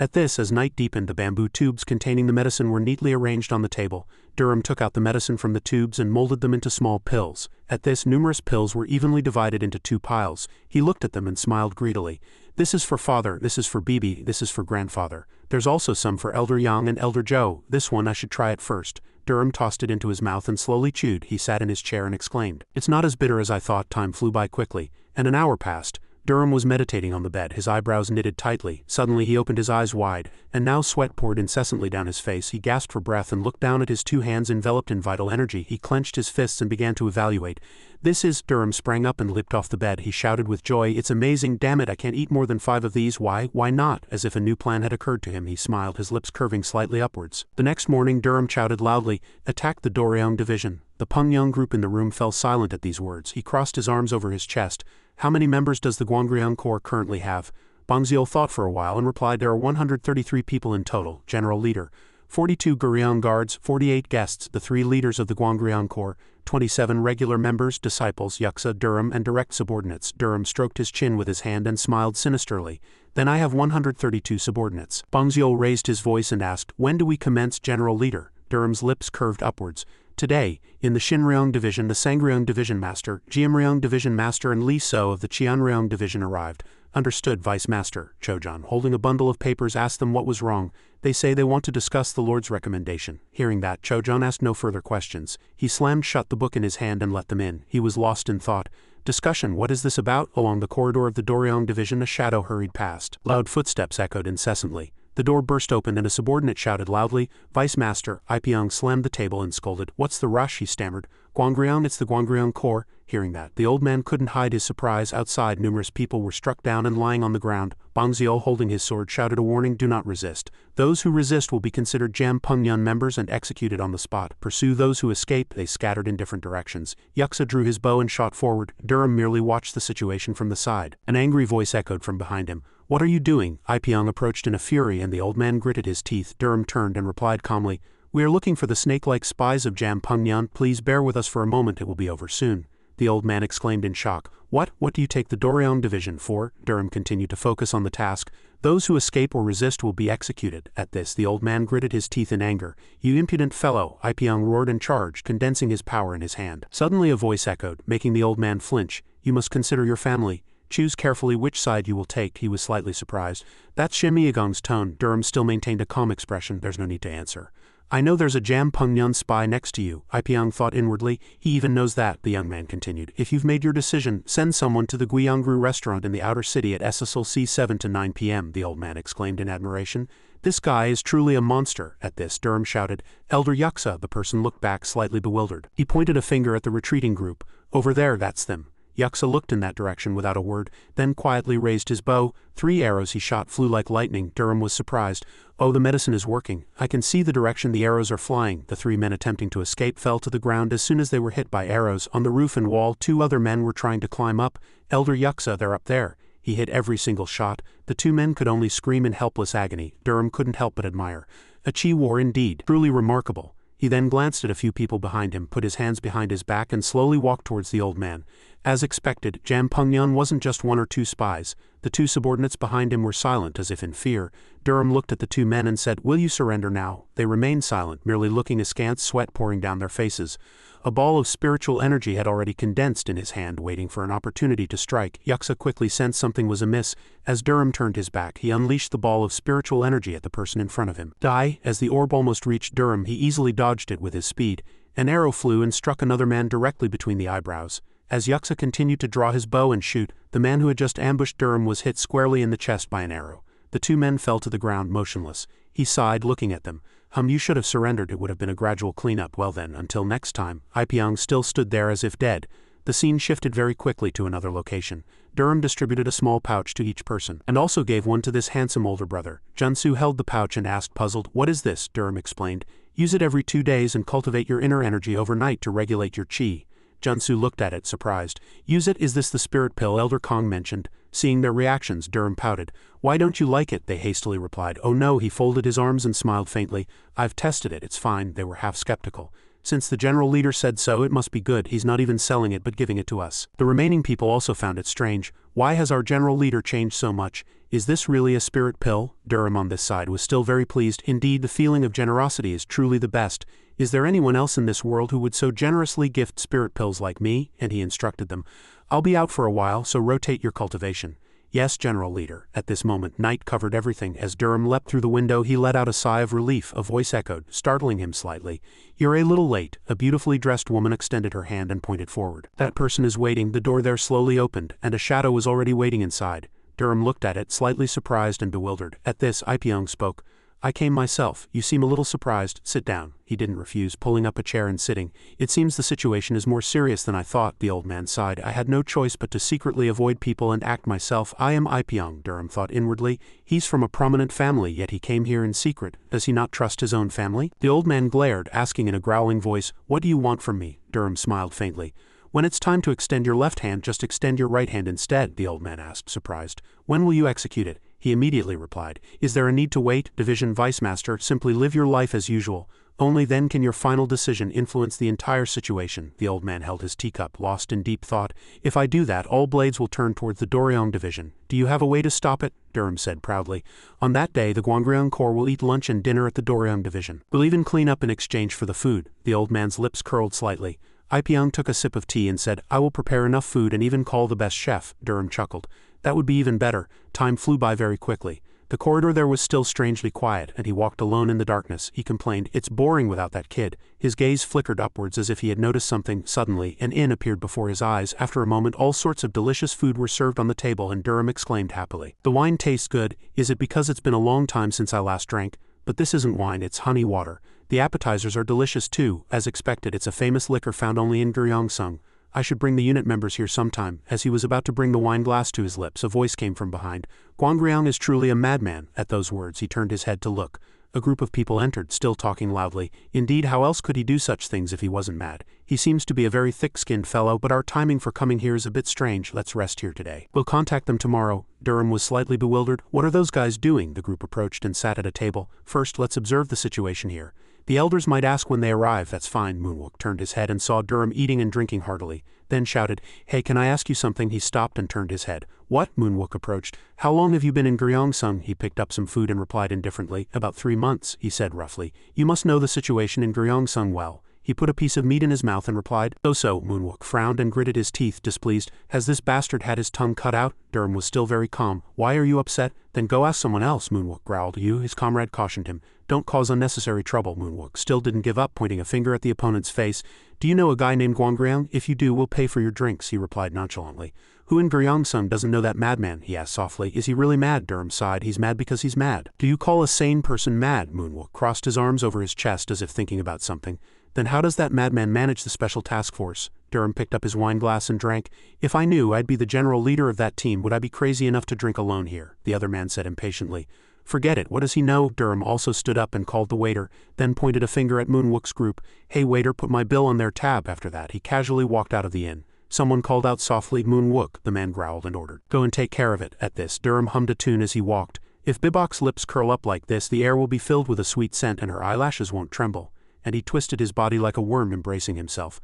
At this, as night deepened, the bamboo tubes containing the medicine were neatly arranged on the table. Durham took out the medicine from the tubes and molded them into small pills. At this, numerous pills were evenly divided into 2 piles. He looked at them and smiled greedily. This is for father, this is for Bibi, this is for grandfather. There's also some for Elder Yang and Elder Zhou. This one I should try it first. Durham tossed it into his mouth and slowly chewed. He sat in his chair and exclaimed, it's not as bitter as I thought. Time flew by quickly, and an hour passed. Durham was meditating on the bed, his eyebrows knitted tightly. Suddenly he opened his eyes wide, and now sweat poured incessantly down his face. He gasped for breath and looked down at his 2 hands enveloped in vital energy. He clenched his fists and began to evaluate. This is… Durham sprang up and leaped off the bed. He shouted with joy, it's amazing, damn it, I can't eat more than 5 of these. Why not? As if a new plan had occurred to him, he smiled, his lips curving slightly upwards. The next morning Durham shouted loudly, attack the Doryong division. The Pungyang group in the room fell silent at these words. He crossed his arms over his chest. How many members does the Guangriang Corps currently have? Bangziel thought for a while and replied, there are 133 people in total. General Leader. 42 Gyeongsang guards, 48 guests, the 3 leaders of the Guangriang Corps, 27 regular members, disciples, Wuxia, Durham, and direct subordinates. Durham stroked his chin with his hand and smiled sinisterly. Then I have 132 subordinates. Bangziel raised his voice and asked, when do we commence, General Leader? Durham's lips curved upwards. Today, in the Shinryong Division, the Sangryong Division Master, Jiamryong Division Master, and Li So of the Qianryong Division arrived. Understood, Vice Master. Chojan, holding a bundle of papers, asked them what was wrong. They say they want to discuss the Lord's recommendation. Hearing that, Chojan asked no further questions. He slammed shut the book in his hand and let them in. He was lost in thought. Discussion. What is this about? Along the corridor of the Doryong division a shadow hurried past. Loud footsteps echoed incessantly. The door burst open and a subordinate shouted loudly, "Vice Master." Ipiong slammed the table and scolded. "What's the rush?" he stammered. "Guangryong, it's the Guangryong Corps." Hearing that, the old man couldn't hide his surprise. Outside, numerous people were struck down and lying on the ground. Bang Xiao, holding his sword, shouted a warning, "Do not resist. Those who resist will be considered Jam Pungyun members and executed on the spot. Pursue those who escape." They scattered in different directions. Wuxia drew his bow and shot forward. Durham merely watched the situation from the side. An angry voice echoed from behind him. "What are you doing?" Ipiong approached in a fury and the old man gritted his teeth. Durham turned and replied calmly, "We are looking for the snake-like spies of Jam Pungyun. Please bear with us for a moment, it will be over soon." The old man exclaimed in shock. What do you take the Doryong division for?" Durham continued to focus on the task. "Those who escape or resist will be executed." At this, the old man gritted his teeth in anger. "You impudent fellow!" Ipiong roared and charged, condensing his power in his hand. Suddenly a voice echoed, making the old man flinch. "You must consider your family. Choose carefully which side you will take." He was slightly surprised. "That's Shimiagong's tone." Durham still maintained a calm expression. "There's no need to answer." "I know there's a Jam Pungyun spy next to you," Ipiong thought inwardly. "He even knows that," the young man continued. "If you've made your decision, send someone to the Guiyangru restaurant in the outer city at SSLC 7 to 9 p.m., the old man exclaimed in admiration. "This guy is truly a monster." At this, Durham shouted, "Elder Wuxia." The person looked back, slightly bewildered. He pointed a finger at the retreating group. "Over there, that's them." Wuxia looked in that direction without a word, then quietly raised his bow. 3 arrows he shot flew like lightning. Durham was surprised. "Oh, the medicine is working. I can see the direction the arrows are flying." The 3 men attempting to escape fell to the ground as soon as they were hit by arrows. On the roof and wall, 2 other men were trying to climb up. "Elder Wuxia, they're up there." He hit every single shot. The 2 men could only scream in helpless agony. Durham couldn't help but admire. A chi war indeed. Truly remarkable. He then glanced at a few people behind him, put his hands behind his back and slowly walked towards the old man. As expected, Jam Pungyun wasn't just 1 or 2 spies. The 2 subordinates behind him were silent as if in fear. Durham looked at the 2 men and said, "Will you surrender now?" They remained silent, merely looking askance, sweat pouring down their faces. A ball of spiritual energy had already condensed in his hand, waiting for an opportunity to strike. Wuxia quickly sensed something was amiss. As Durham turned his back, he unleashed the ball of spiritual energy at the person in front of him. Die! As the orb almost reached Durham, he easily dodged it with his speed. An arrow flew and struck another man directly between the eyebrows. As Wuxia continued to draw his bow and shoot, the man who had just ambushed Durham was hit squarely in the chest by an arrow. The 2 men fell to the ground motionless. He sighed, looking at them. You should have surrendered. It would have been a gradual cleanup." "Well then, until next time." Ipiong still stood there as if dead. The scene shifted very quickly to another location. Durham distributed a small pouch to each person, and also gave one to this handsome older brother. Junsu held the pouch and asked, puzzled, "What is this?" Durham explained. "Use it every 2 days and cultivate your inner energy overnight to regulate your chi." Junsu looked at it, surprised. "Use it? Is this the spirit pill Elder Kong mentioned?" Seeing their reactions, Durham pouted. "Why don't you like it?" they hastily replied. "Oh no," he folded his arms and smiled faintly. "I've tested it, it's fine." They were half skeptical. "Since the general leader said so, it must be good. He's not even selling it but giving it to us." The remaining people also found it strange. "Why has our general leader changed so much? Is this really a spirit pill?" Durham on this side was still very pleased. "Indeed, the feeling of generosity is truly the best. Is there anyone else in this world who would so generously gift spirit pills like me?" And he instructed them. "I'll be out for a while, so rotate your cultivation." "Yes, General Leader." At this moment, night covered everything. As Durham leapt through the window, he let out a sigh of relief. A voice echoed, startling him slightly. "You're a little late." A beautifully dressed woman extended her hand and pointed forward. "That person is waiting." The door there slowly opened, and a shadow was already waiting inside. Durham looked at it, slightly surprised and bewildered. At this, Ipiong spoke. "I came myself. You seem a little surprised. Sit down." He didn't refuse, pulling up a chair and sitting. "It seems the situation is more serious than I thought." The old man sighed. "I had no choice but to secretly avoid people and act myself." "I am Ipiong," Durham thought inwardly. "He's from a prominent family, yet he came here in secret. Does he not trust his own family?" The old man glared, asking in a growling voice, "What do you want from me?" Durham smiled faintly. "When it's time to extend your left hand, just extend your right hand instead," the old man asked, surprised. "When will you execute it?" He immediately replied, "Is there a need to wait? Division Vice Master, simply live your life as usual. Only then can your final decision influence the entire situation." The old man held his teacup, lost in deep thought. "If I do that, all blades will turn towards the Doryong division. Do you have a way to stop it?" Durham said proudly. "On that day, the Guangryong Corps will eat lunch and dinner at the Doryong division. We'll even clean up in exchange for the food." The old man's lips curled slightly. Ipiong took a sip of tea and said, "I will prepare enough food and even call the best chef." Durham chuckled. "That would be even better." Time flew by very quickly. The corridor there was still strangely quiet, and he walked alone in the darkness. He complained, "It's boring without that kid." His gaze flickered upwards as if he had noticed something. Suddenly, an inn appeared before his eyes. After a moment, all sorts of delicious food were served on the table, and Durham exclaimed happily, "The wine tastes good. Is it because it's been a long time since I last drank? But this isn't wine, it's honey water. The appetizers are delicious too. As expected, it's a famous liquor found only in Gyeongsang. I should bring the unit members here sometime." As he was about to bring the wine glass to his lips, a voice came from behind. "Gwanggryong is truly a madman." At those words, he turned his head to look. A group of people entered, still talking loudly. Indeed, how else could he do such things if he wasn't mad? "He seems to be a very thick-skinned fellow, but our timing for coming here is a bit strange. Let's rest here today. We'll contact them tomorrow." Durham was slightly bewildered. "What are those guys doing?" The group approached and sat at a table. "First, let's observe the situation here. The elders might ask when they arrive." "That's fine." Moonwook turned his head and saw Durham eating and drinking heartily, then shouted, "Hey, can I ask you something?" He stopped and turned his head. "What?" Moonwook approached. "How long have you been in Gyeongsang?" He picked up some food and replied indifferently. "About 3 months," he said roughly. "You must know the situation in Gyeongsang well." He put a piece of meat in his mouth and replied, "So." Moonwook frowned and gritted his teeth, displeased. "Has this bastard had his tongue cut out?" Durham was still very calm. "Why are you upset?" "Then go ask someone else," Moonwook growled. "You," his comrade cautioned him. "Don't cause unnecessary trouble." Moonwook still didn't give up, pointing a finger at the opponent's face. "Do you know a guy named Gwanggryong? If you do, we'll pay for your drinks," he replied nonchalantly. "Who in Gyeongsang doesn't know that madman?" he asked softly. "Is he really mad?" Durham sighed. "He's mad because he's mad." "Do you call a sane person mad?" Moonwook crossed his arms over his chest as if thinking about something. "Then how does that madman manage the special task force?" Durham picked up his wine glass and drank. "If I knew I'd be the general leader of that team, would I be crazy enough to drink alone here?" the other man said impatiently. "Forget it. What does he know?" Durham also stood up and called the waiter, then pointed a finger at Moonwook's group. "Hey waiter, put my bill on their tab." After that, he casually walked out of the inn. Someone called out softly, "Moonwook," the man growled and ordered. "Go and take care of it." At this, Durham hummed a tune as he walked. "If Weebach's lips curl up like this, the air will be filled with a sweet scent and her eyelashes won't tremble." And he twisted his body like a worm embracing himself.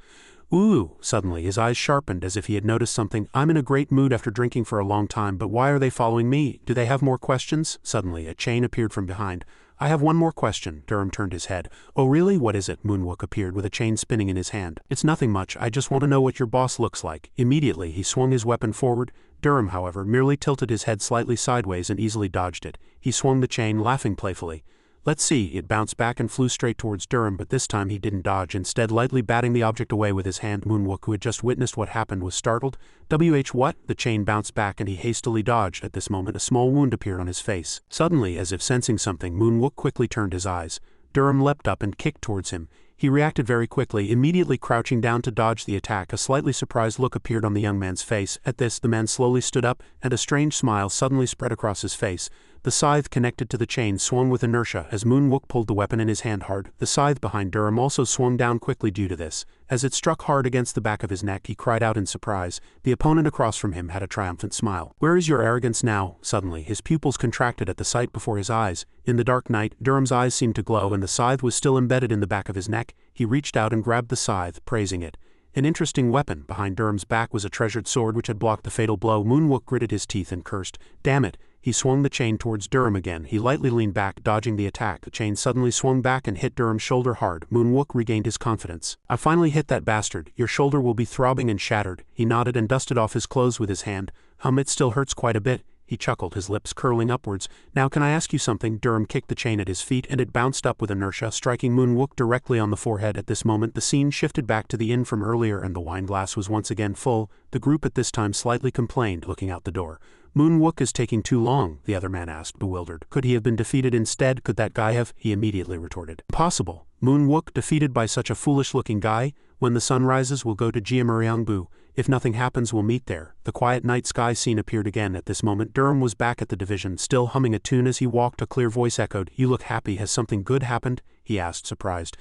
"Ooh!" Suddenly, his eyes sharpened as if he had noticed something. "I'm in a great mood after drinking for a long time, but why are they following me? Do they have more questions?" Suddenly, a chain appeared from behind. "I have one more question." Durham turned his head. "Oh really? What is it?" Moonwook appeared with a chain spinning in his hand. "It's nothing much. I just want to know what your boss looks like." Immediately, he swung his weapon forward. Durham, however, merely tilted his head slightly sideways and easily dodged it. He swung the chain, laughing playfully. "Let's see." It bounced back and flew straight towards Durham, but this time he didn't dodge, instead lightly batting the object away with his hand. Moonwook, who had just witnessed what happened, was startled. What?" The chain bounced back and he hastily dodged. At this moment, a small wound appeared on his face. Suddenly, as if sensing something, Moonwook quickly turned his eyes. Durham leapt up and kicked towards him. He reacted very quickly, immediately crouching down to dodge the attack. A slightly surprised look appeared on the young man's face. At this, the man slowly stood up, and a strange smile suddenly spread across his face. The scythe connected to the chain swung with inertia as Moonwook pulled the weapon in his hand hard. The scythe behind Durham also swung down quickly due to this. As it struck hard against the back of his neck, he cried out in surprise. The opponent across from him had a triumphant smile. "Where is your arrogance now?" Suddenly, his pupils contracted at the sight before his eyes. In the dark night, Durham's eyes seemed to glow, and the scythe was still embedded in the back of his neck. He reached out and grabbed the scythe, praising it. An interesting weapon. Behind Durham's back was a treasured sword which had blocked the fatal blow. Moonwook gritted his teeth and cursed. "Damn it." He swung the chain towards Durham again. He lightly leaned back, dodging the attack. The chain suddenly swung back and hit Durham's shoulder hard. Moonwook regained his confidence. "I finally hit that bastard. Your shoulder will be throbbing and shattered." He nodded and dusted off his clothes with his hand. "It still hurts quite a bit." He chuckled, his lips curling upwards. "Now can I ask you something?" Durham kicked the chain at his feet, and it bounced up with inertia, striking Moonwook directly on the forehead. At this moment, the scene shifted back to the inn from earlier, and the wine glass was once again full. The group at this time slightly complained, looking out the door. "Moonwook is taking too long," the other man asked, bewildered. "Could he have been defeated instead? Could that guy have?" He immediately retorted. "Impossible. Moonwook, defeated by such a foolish-looking guy? When the sun rises, we'll go to Jiamuriangbu. If nothing happens, we'll meet there." The quiet night sky scene appeared again. At this moment, Durham was back at the division, still humming a tune as he walked. A clear voice echoed, "You look happy. Has something good happened?" he asked, surprised.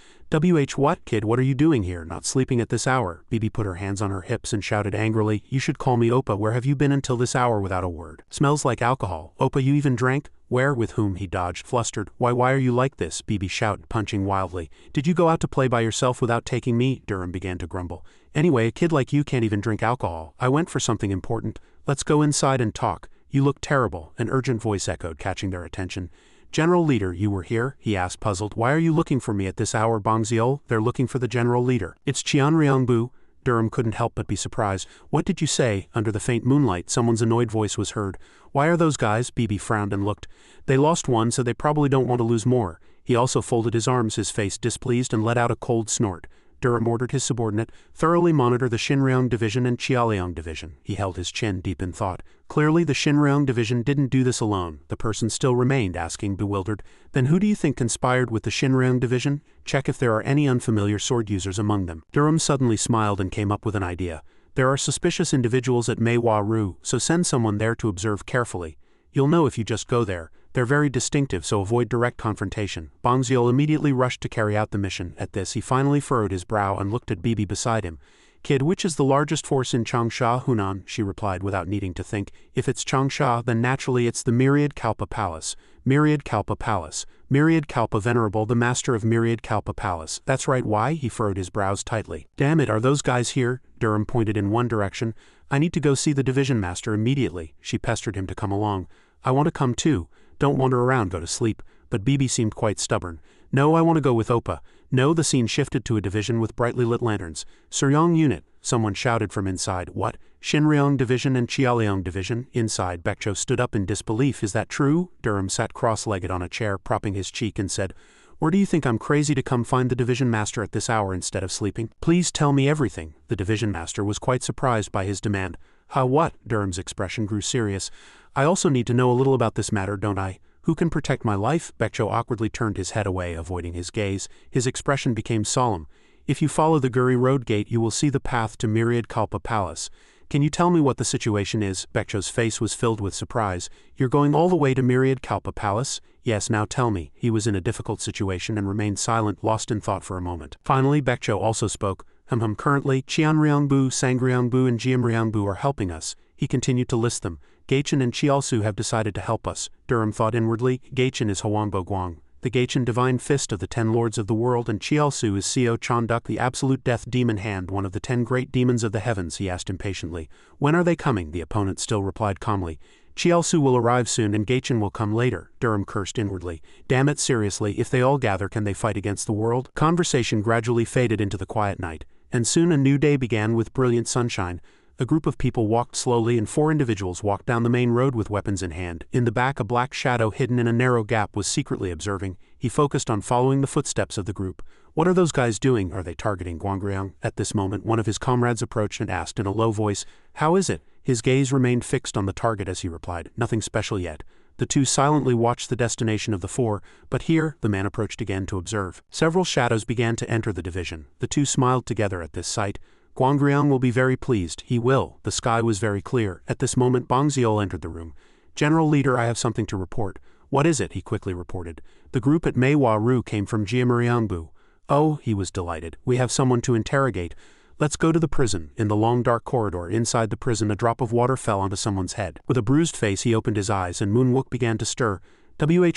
What, kid? What are you doing here? Not sleeping at this hour?" Bibi put her hands on her hips and shouted angrily, "You should call me Oppa. Where have you been until this hour without a word? Smells like alcohol. Oppa, you even drank?" "Where? With whom?" He dodged, flustered. Why are you like this?" Bibi shouted, punching wildly. "Did you go out to play by yourself without taking me?" Durham began to grumble. "Anyway, a kid like you can't even drink alcohol. I went for something important. Let's go inside and talk." "You look terrible," an urgent voice echoed, catching their attention. "General Leader, you were here?" he asked, puzzled. "Why are you looking for me at this hour, Bongziol?" "They're looking for the General Leader." "It's Cheonryongbu." Durham couldn't help but be surprised. What did you say? Under the faint moonlight, someone's annoyed voice was heard. Why are those guys? BB frowned and looked. They lost one, so they probably don't want to lose more. He also folded his arms, his face displeased, and let out a cold snort. Durham ordered his subordinate, thoroughly monitor the Shinryong Division and Qiaoliang Division. He held his chin deep in thought. Clearly the Shinryong Division didn't do this alone. The person still remained, asking, bewildered. Then who do you think conspired with the Shinryong Division? Check if there are any unfamiliar sword users among them. Durham suddenly smiled and came up with an idea. There are suspicious individuals at Manhua, so send someone there to observe carefully. You'll know if you just go there. They're very distinctive, so avoid direct confrontation. Bang Xiol immediately rushed to carry out the mission. At this, he finally furrowed his brow and looked at Bibi beside him. Kid, which is the largest force in Changsha, Hunan? She replied without needing to think. If it's Changsha, then naturally it's the Myriad Kalpa Palace. Myriad Kalpa Palace. Myriad Kalpa Venerable, the master of Myriad Kalpa Palace. That's right. Why? He furrowed his brows tightly. Damn it, are those guys here? Durham pointed in one direction. I need to go see the division master immediately. She pestered him to come along. I want to come too. Don't wander around, go to sleep. But Bibi seemed quite stubborn. No, I want to go with Oppa. No, the scene shifted to a division with brightly lit lanterns. Suryong unit, someone shouted from inside. What? Shinryong Division and Qiaoliang Division? Inside, Baekjo stood up in disbelief. Is that true? Durham sat cross-legged on a chair, propping his cheek, and said, Or do you think I'm crazy to come find the division master at this hour instead of sleeping? Please tell me everything. The division master was quite surprised by his demand. How what? Durham's expression grew serious. I also need to know a little about this matter, don't I? Who can protect my life? Baekjo awkwardly turned his head away, avoiding his gaze. His expression became solemn. If you follow the Guri Road gate, you will see the path to Myriad Kalpa Palace. Can you tell me what the situation is? Baekjo's face was filled with surprise. You're going all the way to Myriad Kalpa Palace? Yes, now tell me. He was in a difficult situation and remained silent, lost in thought for a moment. Finally, Baekjo also spoke. Currently, Qianryangbu, Sangryangbu, and Jiamryangbu are helping us. He continued to list them. Gaichen and Chialsu have decided to help us. Durham thought inwardly. Gaichen is Huangbo Guang, the Gaichen divine fist of the 10 lords of the world, and Chialsu is Seo Chanduk, the absolute death demon hand, one of the 10 great demons of the heavens. He asked impatiently. When are they coming? The opponent still replied calmly. Chialsu will arrive soon and Gaichen will come later. Durham cursed inwardly. Damn it, seriously, if they all gather, can they fight against the world? Conversation gradually faded into the quiet night, and soon a new day began with brilliant sunshine. A group of people walked slowly and 4 individuals walked down the main road with weapons in hand. In the back, a black shadow hidden in a narrow gap was secretly observing. He focused on following the footsteps of the group. What are those guys doing? Are they targeting Guangryang? At this moment, one of his comrades approached and asked in a low voice, How is it? His gaze remained fixed on the target as he replied, Nothing special yet. The 2 silently watched the destination of the 4, but here, the man approached again to observe. Several shadows began to enter the division. The 2 smiled together at this sight. Guangryang will be very pleased. He will. The sky was very clear. At this moment, Bang Xiol entered the room. General Leader, I have something to report. What is it? He quickly reported. The group at Manhua came from Jiamryangbu. Oh, he was delighted. We have someone to interrogate. Let's go to the prison. In the long dark corridor inside the prison, a drop of water fell onto someone's head. With a bruised face, he opened his eyes, and Moonwook began to stir.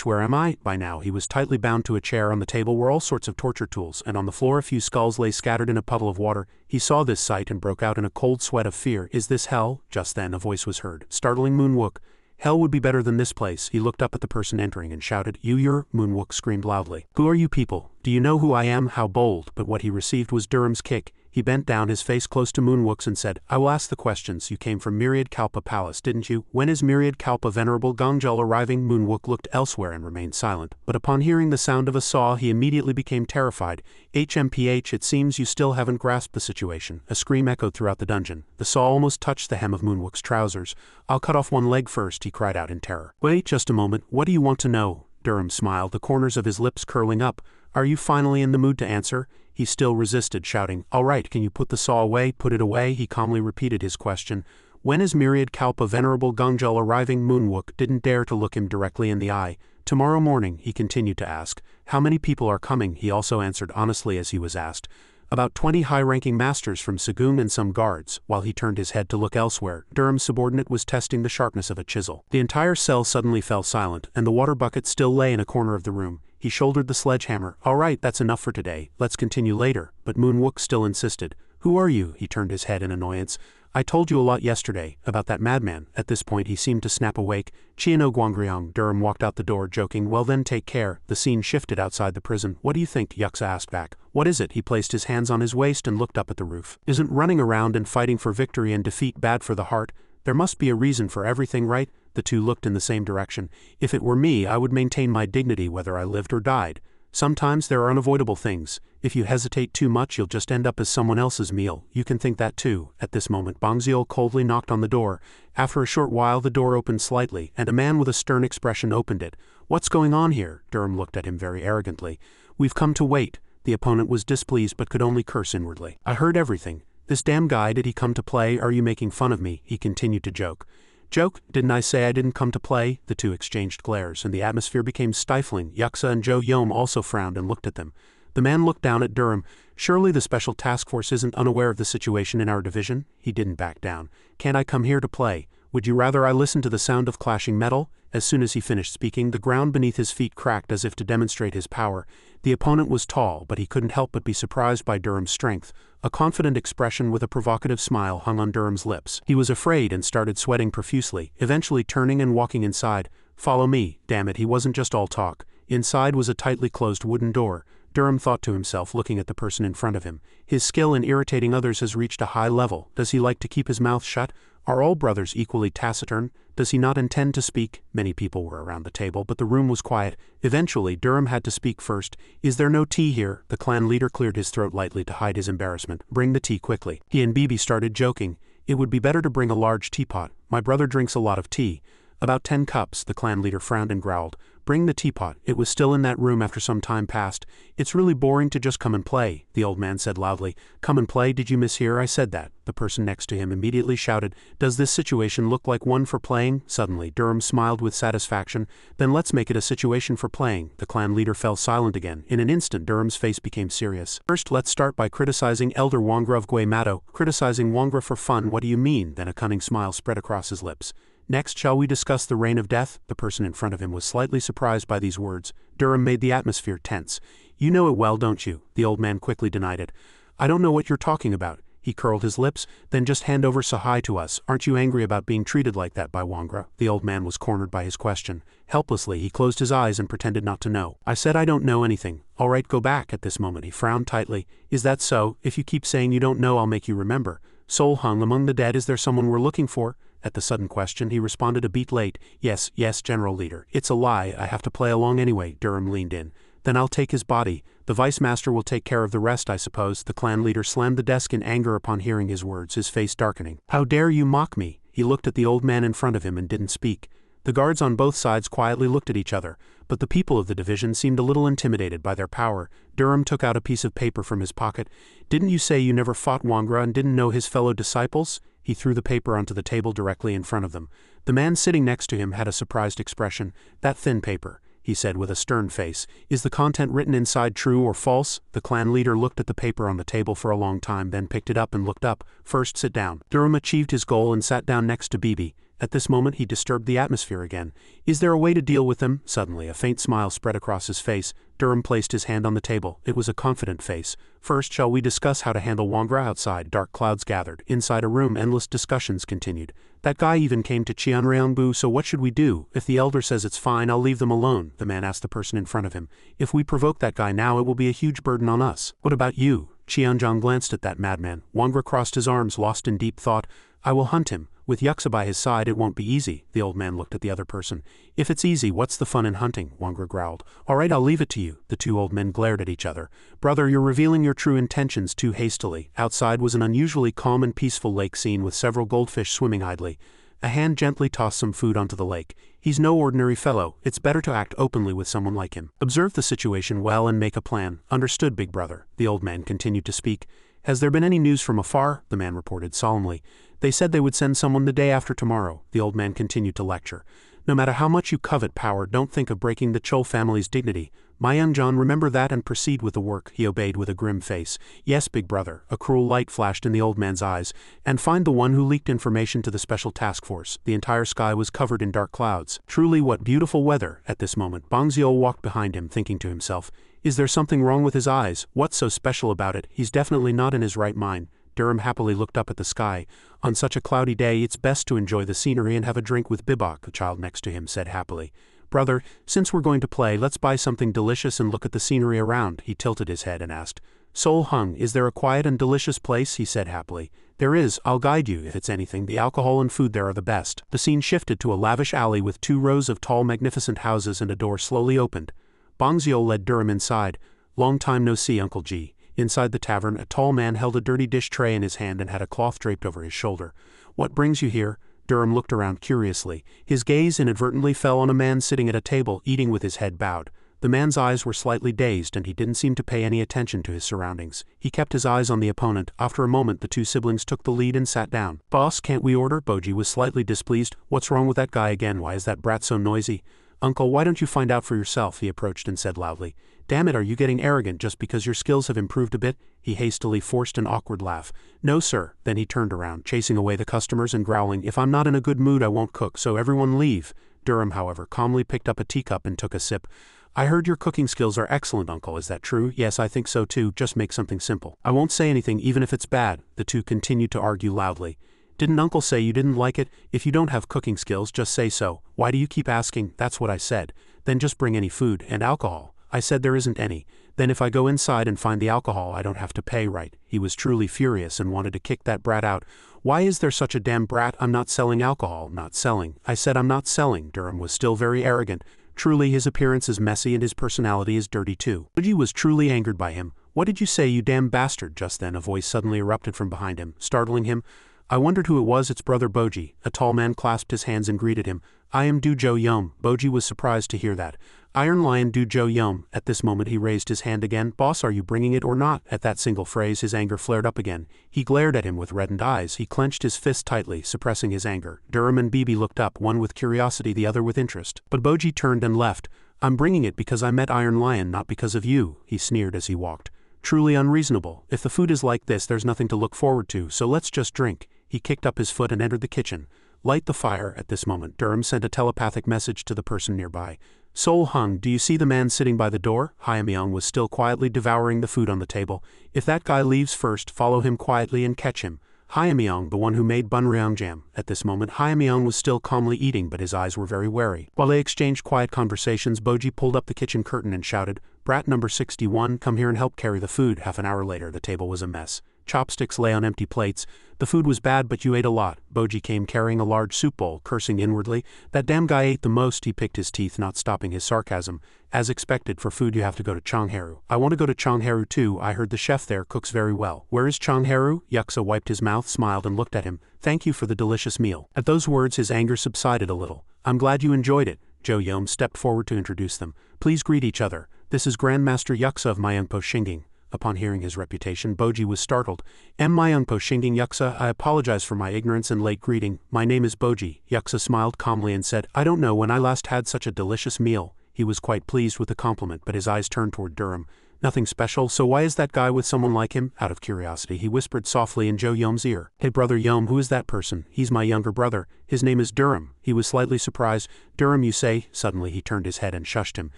Where am I? By now, he was tightly bound to a chair. On the table were all sorts of torture tools, and on the floor a few skulls lay scattered in a puddle of water. He saw this sight and broke out in a cold sweat of fear. Is this hell? Just then a voice was heard, startling Moonwook. Hell would be better than this place. He looked up at the person entering and shouted, You're... Moonwook screamed loudly. Who are you people? Do you know who I am? How bold. But what he received was Durham's kick. He bent down, his face close to Moonwook's, and said, I will ask the questions. You came from Myriad Kalpa Palace, didn't you? When is Myriad Kalpa Venerable Gangjal arriving? Moonwook looked elsewhere and remained silent. But upon hearing the sound of a saw, he immediately became terrified. HMPH, it seems you still haven't grasped the situation. A scream echoed throughout the dungeon. The saw almost touched the hem of Moonwook's trousers. I'll cut off one leg first, he cried out in terror. Wait just a moment. What do you want to know? Durham smiled, the corners of his lips curling up. Are you finally in the mood to answer? He still resisted, shouting, All right, can you put the saw away? Put it away? He calmly repeated his question. When is Myriad Kalpa Venerable Gangjal arriving? Moonwook didn't dare to look him directly in the eye. Tomorrow morning, he continued to ask. How many people are coming? He also answered honestly as he was asked. About 20 high-ranking masters from Sagun and some guards. While he turned his head to look elsewhere, Durham's subordinate was testing the sharpness of a chisel. The entire cell suddenly fell silent, and the water bucket still lay in a corner of the room. He shouldered the sledgehammer. All right, that's enough for today. Let's continue later. But Moonwook still insisted. Who are you? He turned his head in annoyance. I told you a lot yesterday, about that madman. At this point he seemed to snap awake. Chiano Guangriang. Durham walked out the door, joking. Well then, take care. The scene shifted outside the prison. What do you think? Wuxia asked back. What is it? He placed his hands on his waist and looked up at the roof. Isn't running around and fighting for victory and defeat bad for the heart? There must be a reason for everything, right? The two looked in the same direction. If it were me, I would maintain my dignity whether I lived or died. Sometimes there are unavoidable things. If you hesitate too much, you'll just end up as someone else's meal. You can think that too. At this moment, Bang Xiu coldly knocked on the door. After a short while, the door opened slightly, and a man with a stern expression opened it. What's going on here? Durham looked at him very arrogantly. We've come to wait. The opponent was displeased but could only curse inwardly. I heard everything. This damn guy, did he come to play? Are you making fun of me? He continued to joke. Joke? Didn't I say I didn't come to play? The two exchanged glares, and the atmosphere became stifling. Wuxia and Zhou Yom also frowned and looked at them. The man looked down at Durham. Surely the special task force isn't unaware of the situation in our division? He didn't back down. Can't I come here to play? Would you rather I listen to the sound of clashing metal? As soon as he finished speaking, the ground beneath his feet cracked as if to demonstrate his power. The opponent was tall, but he couldn't help but be surprised by Durham's strength. A confident expression with a provocative smile hung on Durham's lips. He was afraid and started sweating profusely, eventually turning and walking inside. Follow me. Damn it, he wasn't just all talk. Inside was a tightly closed wooden door. Durham thought to himself, looking at the person in front of him. His skill in irritating others has reached a high level. Does he like to keep his mouth shut? Are all brothers equally taciturn? Does he not intend to speak? Many people were around the table, but the room was quiet. Eventually, Durham had to speak first. Is there no tea here? The clan leader cleared his throat lightly to hide his embarrassment. Bring the tea quickly. He and Bibi started joking. It would be better to bring a large teapot. My brother drinks a lot of tea. About 10 cups, the clan leader frowned and growled. Bring the teapot. It was still in that room after some time passed. It's really boring to just come and play, the old man said loudly. Come and play? Did you mishear? I said that. The person next to him immediately shouted, Does this situation look like one for playing? Suddenly, Durham smiled with satisfaction. Then let's make it a situation for playing. The clan leader fell silent again. In an instant, Durham's face became serious. First, let's start by criticizing Elder Wangra of Guimato. Criticizing Wangra for fun? What do you mean? Then a cunning smile spread across his lips. Next, shall we discuss the reign of death? The person in front of him was slightly surprised by these words. Durham made the atmosphere tense. You know it well, don't you? The old man quickly denied it. I don't know what you're talking about. He curled his lips. Then just hand over Sahai to us. Aren't you angry about being treated like that by Wangra? The old man was cornered by his question. Helplessly, he closed his eyes and pretended not to know. I said I don't know anything. All right, go back. At this moment, he frowned tightly. Is that so? If you keep saying you don't know, I'll make you remember. Soul hung among the dead. Is there someone we're looking for? At the sudden question, he responded a beat late. Yes, General Leader. It's a lie. I have to play along anyway. Durham leaned in. Then I'll take his body. The Vice Master will take care of the rest, I suppose. The clan leader slammed the desk in anger upon hearing his words, his face darkening. How dare you mock me? He looked at the old man in front of him and didn't speak. The guards on both sides quietly looked at each other, but the people of the division seemed a little intimidated by their power. Durham took out a piece of paper from his pocket. Didn't you say you never fought Wangra and didn't know his fellow disciples? He threw the paper onto the table directly in front of them. The man sitting next to him had a surprised expression. That thin paper, he said with a stern face. Is the content written inside true or false? The clan leader looked at the paper on the table for a long time, then picked it up and looked up. First, sit down. Durham achieved his goal and sat down next to Bibi. At this moment he disturbed the atmosphere again. Is there a way to deal with them? Suddenly a faint smile spread across his face. Durham placed his hand on the table. It was a confident face. First, shall we discuss how to handle Wangra? Outside, dark clouds gathered. Inside a room, endless discussions continued. That guy even came to Qianreangbu, so what should we do? If the elder says it's fine, I'll leave them alone, the man asked the person in front of him. If we provoke that guy now, it will be a huge burden on us. What about you? Qianzhang glanced at that madman. Wangra crossed his arms, lost in deep thought. I will hunt him. With Wuxia by his side, it won't be easy. The old man looked at the other person. If it's easy, what's the fun in hunting? Wangra growled. All right, I'll leave it to you. The two old men glared at each other. Brother, you're revealing your true intentions too hastily. Outside was an unusually calm and peaceful lake scene with several goldfish swimming idly. A hand gently tossed some food onto the lake. He's no ordinary fellow. It's better to act openly with someone like him. Observe the situation well and make a plan. Understood, big brother. The old man continued to speak. Has there been any news from afar? The man reported solemnly. They said they would send someone the day after tomorrow. The old man continued to lecture. No matter how much you covet power, don't think of breaking the Chou family's dignity. My young John, remember that and proceed with the work. He obeyed with a grim face. Yes, big brother. A cruel light flashed in the old man's eyes. And find the one who leaked information to the special task force. The entire sky was covered in dark clouds. Truly, what beautiful weather. At this moment, Bang Xiu walked behind him, thinking to himself, is there something wrong with his eyes? What's so special about it? He's definitely not in his right mind. Durham happily looked up at the sky. On such a cloudy day it's best to enjoy the scenery and have a drink with Weebach, the child next to him said happily. Brother, since we're going to play, let's buy something delicious and look at the scenery around. He tilted his head and asked. Soul Hung, is there a quiet and delicious place? He said happily. There is, I'll guide you. If it's anything, the alcohol and food there are the best. The scene shifted to a lavish alley with 2 rows of tall magnificent houses and a door slowly opened. Bongzio led Durham inside. Long time no see, Uncle G. Inside the tavern, a tall man held a dirty dish tray in his hand and had a cloth draped over his shoulder. What brings you here? Durham looked around curiously. His gaze inadvertently fell on a man sitting at a table, eating with his head bowed. The man's eyes were slightly dazed and he didn't seem to pay any attention to his surroundings. He kept his eyes on the opponent. After a moment the 2 siblings took the lead and sat down. Boss, can't we order? Boji was slightly displeased. What's wrong with that guy again? Why is that brat so noisy? Uncle, why don't you find out for yourself? He approached and said loudly. Damn it, are you getting arrogant just because your skills have improved a bit? He hastily forced an awkward laugh. No sir. Then he turned around, chasing away the customers and growling, if I'm not in a good mood I won't cook, so everyone leave. Durham, however, calmly picked up a teacup and took a sip. I heard your cooking skills are excellent, Uncle. Is that true? Yes, I think so too. Just make something simple. I won't say anything even if it's bad. The 2 continued to argue loudly. Didn't Uncle say you didn't like it? If you don't have cooking skills, just say so. Why do you keep asking? That's what I said. Then just bring any food and alcohol. I said there isn't any. Then if I go inside and find the alcohol, I don't have to pay, right? He was truly furious and wanted to kick that brat out. Why is there such a damn brat? I'm not selling alcohol. Not selling. I said I'm not selling. Durham was still very arrogant. Truly his appearance is messy and his personality is dirty too. Boji was truly angered by him. What did you say, you damn bastard? Just then a voice suddenly erupted from behind him, startling him. I wondered who it was. It's Brother Boji. A tall man clasped his hands and greeted him. I am Dujo Yom. Boji was surprised to hear that. Iron Lion Dujo Yom. At this moment he raised his hand again. Boss, are you bringing it or not? At that single phrase his anger flared up again. He glared at him with reddened eyes. He clenched his fist tightly, suppressing his anger. Durham and Bibi looked up, one with curiosity, the other with interest. But Boji turned and left. I'm bringing it because I met Iron Lion, not because of you, he sneered as he walked. Truly unreasonable. If the food is like this, there's nothing to look forward to, so let's just drink. He kicked up his foot and entered the kitchen. Light the fire. At this moment Durham sent a telepathic message to the person nearby. Soul Hung, do you see the man sitting by the door? Hyamyong was still quietly devouring the food on the table. If that guy leaves first, follow him quietly and catch him. Hyamyong, the one who made Bunryang jam. At this moment Hyamyong was still calmly eating, but his eyes were very wary. While they exchanged quiet conversations, Boji pulled up the kitchen curtain and shouted, Brat number 61, come here and help carry the food. Half an hour later the table was a mess. Chopsticks lay on empty plates. The food was bad, but you ate a lot. Boji came carrying a large soup bowl, cursing inwardly. That damn guy ate the most. He picked his teeth, not stopping his sarcasm. As expected, for food you have to go to Chongharu. I want to go to Chongharu too. I heard the chef there cooks very well. Where is Chongharu? Yuxia wiped his mouth, smiled and looked at him. Thank you for the delicious meal. At those words his anger subsided a little. I'm glad you enjoyed it. Jo Yom stepped forward to introduce them. Please greet each other. This is Grandmaster Yuxia of Myungpo Shinging. Upon hearing his reputation, Boji was startled. Myungpo Shinging Yuxia, I apologize for my ignorance and late greeting. My name is Boji. Yuxia smiled calmly and said, I don't know when I last had such a delicious meal. He was quite pleased with the compliment, but his eyes turned toward Durham. Nothing special, so why is that guy with someone like him? Out of curiosity, he whispered softly in Jo Yom's ear. Hey brother Yom, who is that person? He's my younger brother. His name is Durham. He was slightly surprised. Durham, you say? Suddenly he turned his head and shushed him.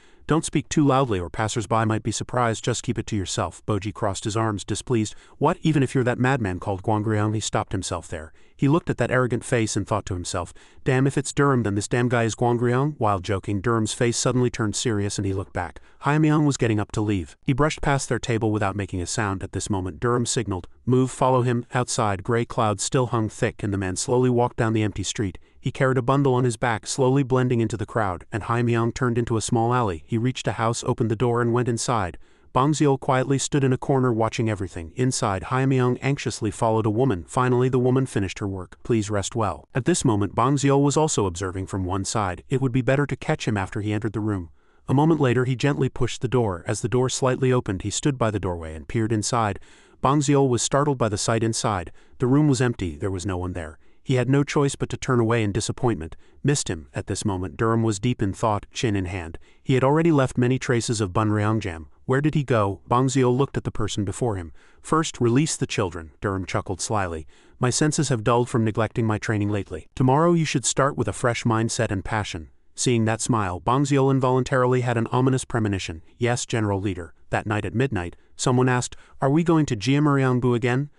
Don't speak too loudly or passers-by might be surprised, just keep it to yourself. Boji crossed his arms, displeased. What, even if you're that madman called Guangriang? He stopped himself there. He looked at that arrogant face and thought to himself, damn, if it's Durham then this damn guy is Guangriang? While joking, Durham's face suddenly turned serious and he looked back. Hyamyong was getting up to leave. He brushed past their table without making a sound. At this moment Durham signaled, move, follow him. Outside, grey clouds still hung thick and the man slowly walked down the empty street. He carried a bundle on his back, slowly blending into the crowd, and Hyamyong turned into a small alley. He reached a house, opened the door and went inside. Bongzio quietly stood in a corner watching everything. Inside, Hyamyong anxiously followed a woman. Finally the woman finished her work. Please rest well. At this moment Bongzio was also observing from one side. It would be better to catch him after he entered the room. A moment later he gently pushed the door. As the door slightly opened he stood by the doorway and peered inside. Bongzio was startled by the sight inside. The room was empty, there was no one there. He had no choice but to turn away in disappointment. Missed him. At this moment Durham was deep in thought, chin in hand. He had already left many traces of Bunryang jam. Where did he go? Bongzio looked at the person before him. First, release the children. Durham chuckled slyly. My senses have dulled from neglecting my training lately. Tomorrow you should start with a fresh mindset and passion. Seeing that smile, Bongzio involuntarily had an ominous premonition. Yes, General Leader. That night at midnight, someone asked, are we going to Jiamuriangbu again?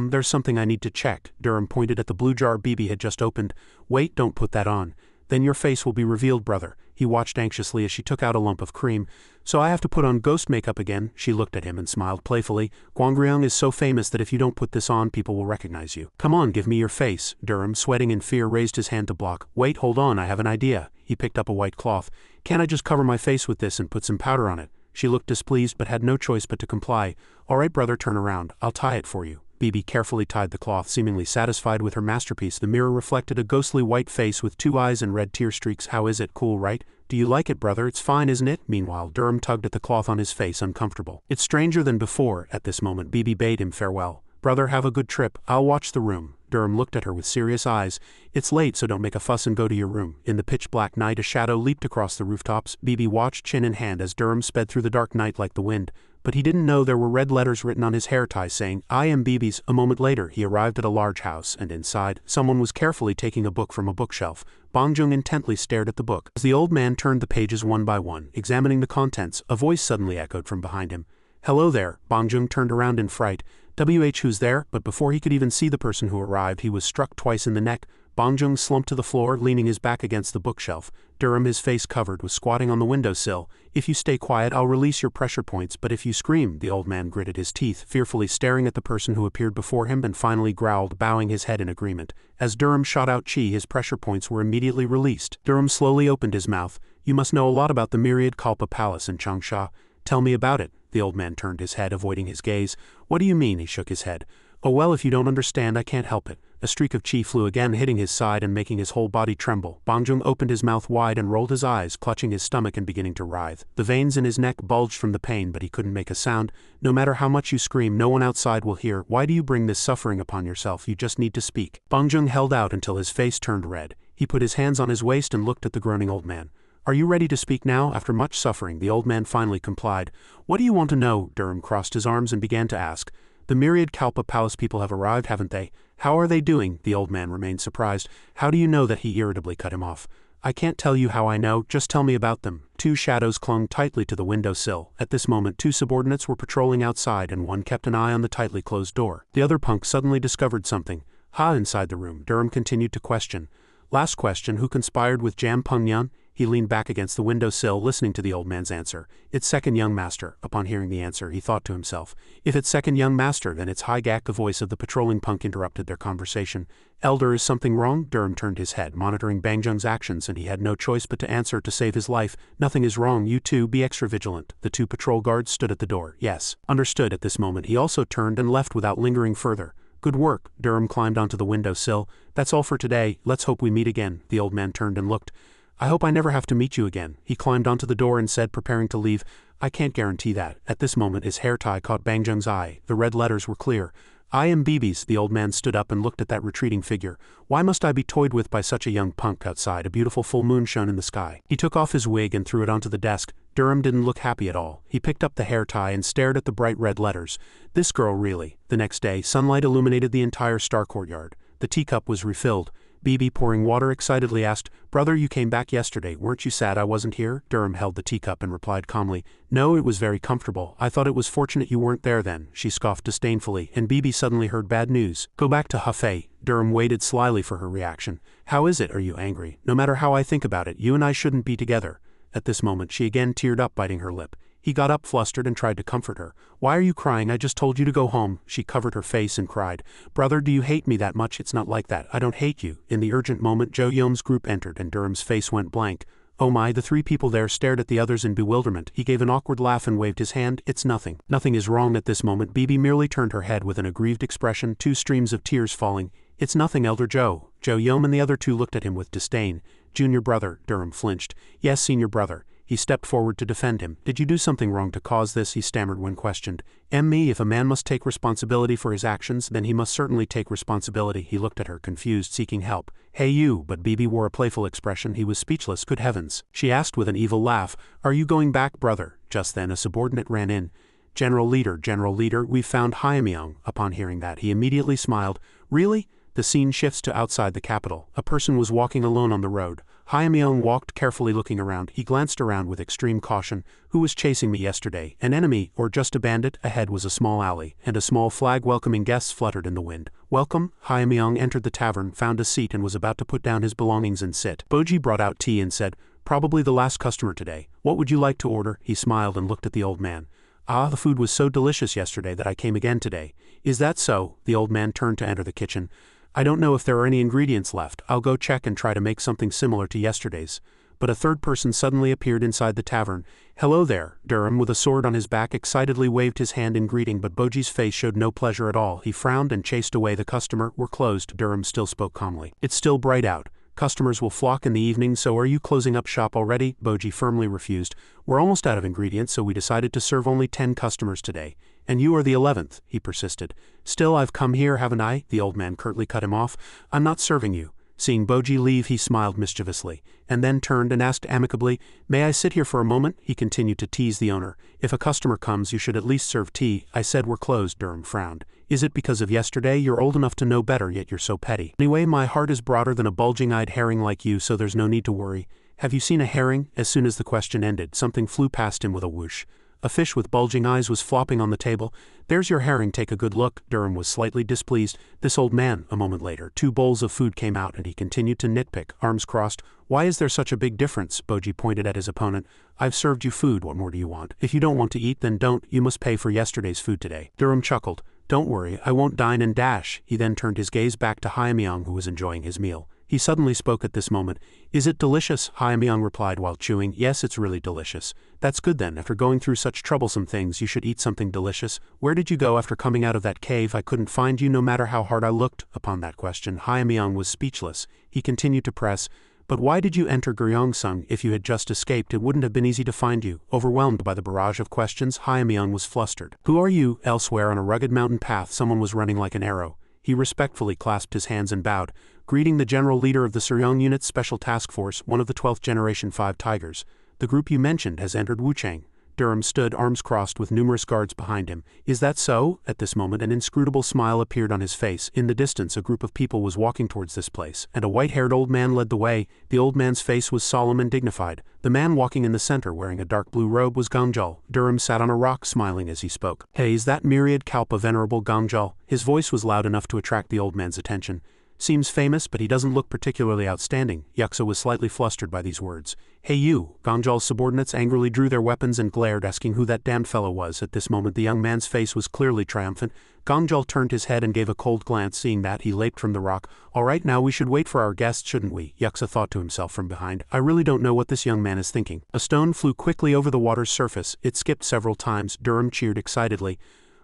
There's something I need to check." Durham pointed at the blue jar Bibi had just opened. "Wait, don't put that on. Then your face will be revealed, brother." He watched anxiously as she took out a lump of cream. "So I have to put on ghost makeup again?" She looked at him and smiled playfully. "Guangryong is so famous that if you don't put this on, people will recognize you." "Come on, give me your face." Durham, sweating in fear, raised his hand to block. "Wait, hold on, I have an idea." He picked up a white cloth. "Can't I just cover my face with this and put some powder on it?" She looked displeased but had no choice but to comply. "All right, brother, turn around. I'll tie it for you." Bibi carefully tied the cloth, seemingly satisfied with her masterpiece. The mirror reflected a ghostly white face with 2 eyes and red tear streaks. "How is it? Cool, right? Do you like it, brother? It's fine, isn't it?" Meanwhile, Durham tugged at the cloth on his face, uncomfortable. "It's stranger than before." At this moment, Bibi bade him farewell. "Brother, have a good trip. I'll watch the room." Durham looked at her with serious eyes. "It's late, so don't make a fuss and go to your room." In the pitch-black night, a shadow leaped across the rooftops. Bibi watched, chin in hand, as Durham sped through the dark night like the wind. But he didn't know there were red letters written on his hair tie saying, "I am Bibi's." A moment later, he arrived at a large house, and inside, someone was carefully taking a book from a bookshelf. Bongjung intently stared at the book. As the old man turned the pages one by one, examining the contents, a voice suddenly echoed from behind him. "Hello there." Bongjung turned around in fright. "Who's there?" But before he could even see the person who arrived, he was struck twice in the neck. Bongjung slumped to the floor, leaning his back against the bookshelf. Durham, his face covered, was squatting on the windowsill. "If you stay quiet, I'll release your pressure points, but if you scream..." The old man gritted his teeth, fearfully staring at the person who appeared before him, and finally growled, bowing his head in agreement. As Durham shot out chi, his pressure points were immediately released. Durham slowly opened his mouth. "You must know a lot about the Myriad Kalpa Palace in Changsha. Tell me about it." The old man turned his head, avoiding his gaze. "What do you mean?" He shook his head. "Oh well, if you don't understand, I can't help it." A streak of chi flew again, hitting his side and making his whole body tremble. Bongjung opened his mouth wide and rolled his eyes, clutching his stomach and beginning to writhe. The veins in his neck bulged from the pain, but he couldn't make a sound. "No matter how much you scream, no one outside will hear. Why do you bring this suffering upon yourself? You just need to speak." Bongjung held out until his face turned red. He put his hands on his waist and looked at the groaning old man. "Are you ready to speak now?" After much suffering, the old man finally complied. "What do you want to know?" Durham crossed his arms and began to ask. "The Myriad Kalpa Palace people have arrived, haven't they? How are they doing?" The old man remained surprised. "How do you know that?" He irritably cut him off. "I can't tell you how I know, just tell me about them." 2 shadows clung tightly to the windowsill. At this moment, 2 subordinates were patrolling outside and one kept an eye on the tightly closed door. The other punk suddenly discovered something. Inside the room, Durham continued to question. "Last question, who conspired with Jam Pengyan?" He leaned back against the windowsill, listening to the old man's answer. "It's second young master." Upon hearing the answer, he thought to himself, "If it's second young master, then it's Higak." The voice of the patrolling punk interrupted their conversation. "Elder, is something wrong?" Durham turned his head, monitoring Bangjung's actions, and he had no choice but to answer to save his life. "Nothing is wrong. You two, be extra vigilant." The 2 patrol guards stood at the door. "Yes." Understood. At this moment, he also turned and left without lingering further. "Good work." Durham climbed onto the windowsill. "That's all for today. Let's hope we meet again." The old man turned and looked. "I hope I never have to meet you again." He climbed onto the door and said, preparing to leave, "I can't guarantee that." At this moment, his hair tie caught Bangjung's eye. The red letters were clear. "I am Bibi's." The old man stood up and looked at that retreating figure. "Why must I be toyed with by such a young punk?" Outside, a beautiful full moon shone in the sky. He took off his wig and threw it onto the desk. Durham didn't look happy at all. He picked up the hair tie and stared at the bright red letters. This girl really. The next day, sunlight illuminated the entire star courtyard. The teacup was refilled. Bibi, pouring water, excitedly asked, "Brother, you came back yesterday. Weren't you sad I wasn't here?" Durham held the teacup and replied calmly, "No, it was very comfortable. I thought it was fortunate you weren't there then." She scoffed disdainfully, and Bibi suddenly heard bad news. "Go back to Hefei." Durham waited slyly for her reaction. "How is it? Are you angry?" "No matter how I think about it, you and I shouldn't be together." At this moment, she again teared up, biting her lip. He got up flustered and tried to comfort her. "Why are you crying? I just told you to go home." She covered her face and cried, "Brother, do you hate me that much?" "It's not like that. I don't hate you." In the urgent moment, Zhou Yom's group entered and Durham's face went blank. "Oh my!" The 3 people there stared at the others in bewilderment. He gave an awkward laugh and waved his hand. "It's nothing. Nothing is wrong." At this moment, Bibi merely turned her head with an aggrieved expression, 2 streams of tears falling. "It's nothing, Elder Zhou." Zhou Yom and the other 2 looked at him with disdain. "Junior brother." Durham flinched. "Yes, senior brother." He stepped forward to defend him. "Did you do something wrong to cause this?" he stammered when questioned. "Me, if a man must take responsibility for his actions, then he must certainly take responsibility." He looked at her, confused, seeking help. "Hey you," but Bibi wore a playful expression. He was speechless. "Good heavens." She asked with an evil laugh, "Are you going back, brother?" Just then a subordinate ran in. General Leader, we've found Hyamyong." Upon hearing that, he immediately smiled. "Really?" The scene shifts to outside the capital. A person was walking alone on the road. Hyamyeong walked carefully looking around. He glanced around with extreme caution. Who was chasing me yesterday? An enemy, or just a bandit? Ahead was a small alley, and a small flag welcoming guests fluttered in the wind. Welcome. Hyamyeong entered the tavern, found a seat and was about to put down his belongings and sit. Boji brought out tea and said, "Probably the last customer today. What would you like to order?" He smiled and looked at the old man. "Ah, the food was so delicious yesterday that I came again today." "Is that so?" The old man turned to enter the kitchen. "I don't know if there are any ingredients left. I'll go check and try to make something similar to yesterday's." But a third person suddenly appeared inside the tavern. "Hello there." Durham, with a sword on his back, excitedly waved his hand in greeting, but Boji's face showed no pleasure at all. He frowned and chased away. "The customer, we're closed." Durham still spoke calmly. "It's still bright out. Customers will flock in the evening, so are you closing up shop already?" Boji firmly refused. "We're almost out of ingredients, so we decided to serve only 10 customers today. And you are the 11th, he persisted. "Still, I've come here, haven't I?" The old man curtly cut him off. "I'm not serving you." Seeing Boji leave, he smiled mischievously, and then turned and asked amicably, "May I sit here for a moment?" He continued to tease the owner. "If a customer comes, you should at least serve tea." "I said we're closed." Durham frowned. "Is it because of yesterday? You're old enough to know better, yet you're so petty. Anyway, my heart is broader than a bulging-eyed herring like you, so there's no need to worry. Have you seen a herring?" As soon as the question ended, something flew past him with a whoosh. A fish with bulging eyes was flopping on the table. "There's your herring, take a good look." Durham was slightly displeased. "This old man." A moment later, 2 bowls of food came out and he continued to nitpick, arms crossed. "Why is there such a big difference?" Boji pointed at his opponent. "I've served you food, what more do you want? If you don't want to eat, then don't. You must pay for yesterday's food today." Durham chuckled. "Don't worry, I won't dine and dash." He then turned his gaze back to Hyamyeong, who was enjoying his meal. He suddenly spoke at this moment. "Is it delicious?" Hyamyeong replied while chewing. "Yes, it's really delicious." "That's good then. After going through such troublesome things, you should eat something delicious. Where did you go after coming out of that cave? I couldn't find you no matter how hard I looked." Upon that question, Hyamyeong was speechless. He continued to press, "But why did you enter Gyeongsang? If you had just escaped, it wouldn't have been easy to find you." Overwhelmed by the barrage of questions, Hyamyeong was flustered. "Who are you?" Elsewhere on a rugged mountain path, someone was running like an arrow. He respectfully clasped his hands and bowed. "Greeting the general leader of the Seryong Unit's Special Task Force, one of the 12th Generation 5 Tigers. The group you mentioned has entered Wuchang." Durham stood, arms crossed, with numerous guards behind him. "Is that so?" At this moment an inscrutable smile appeared on his face. In the distance a group of people was walking towards this place, and a white-haired old man led the way. The old man's face was solemn and dignified. The man walking in the center, wearing a dark blue robe, was Gangjal. Durham sat on a rock, smiling as he spoke. "Hey, is that myriad Kalpa venerable Gangjal?" His voice was loud enough to attract the old man's attention. "Seems famous, but he doesn't look particularly outstanding." Wuxia was slightly flustered by these words. "Hey you!" Gangjal's subordinates angrily drew their weapons and glared, asking who that damned fellow was. At this moment the young man's face was clearly triumphant. Gangjal turned his head and gave a cold glance. Seeing that, he leaped from the rock. "All right, now we should wait for our guests, shouldn't we?" Wuxia thought to himself from behind. "I really don't know what this young man is thinking." A stone flew quickly over the water's surface. It skipped several times. Durham cheered excitedly.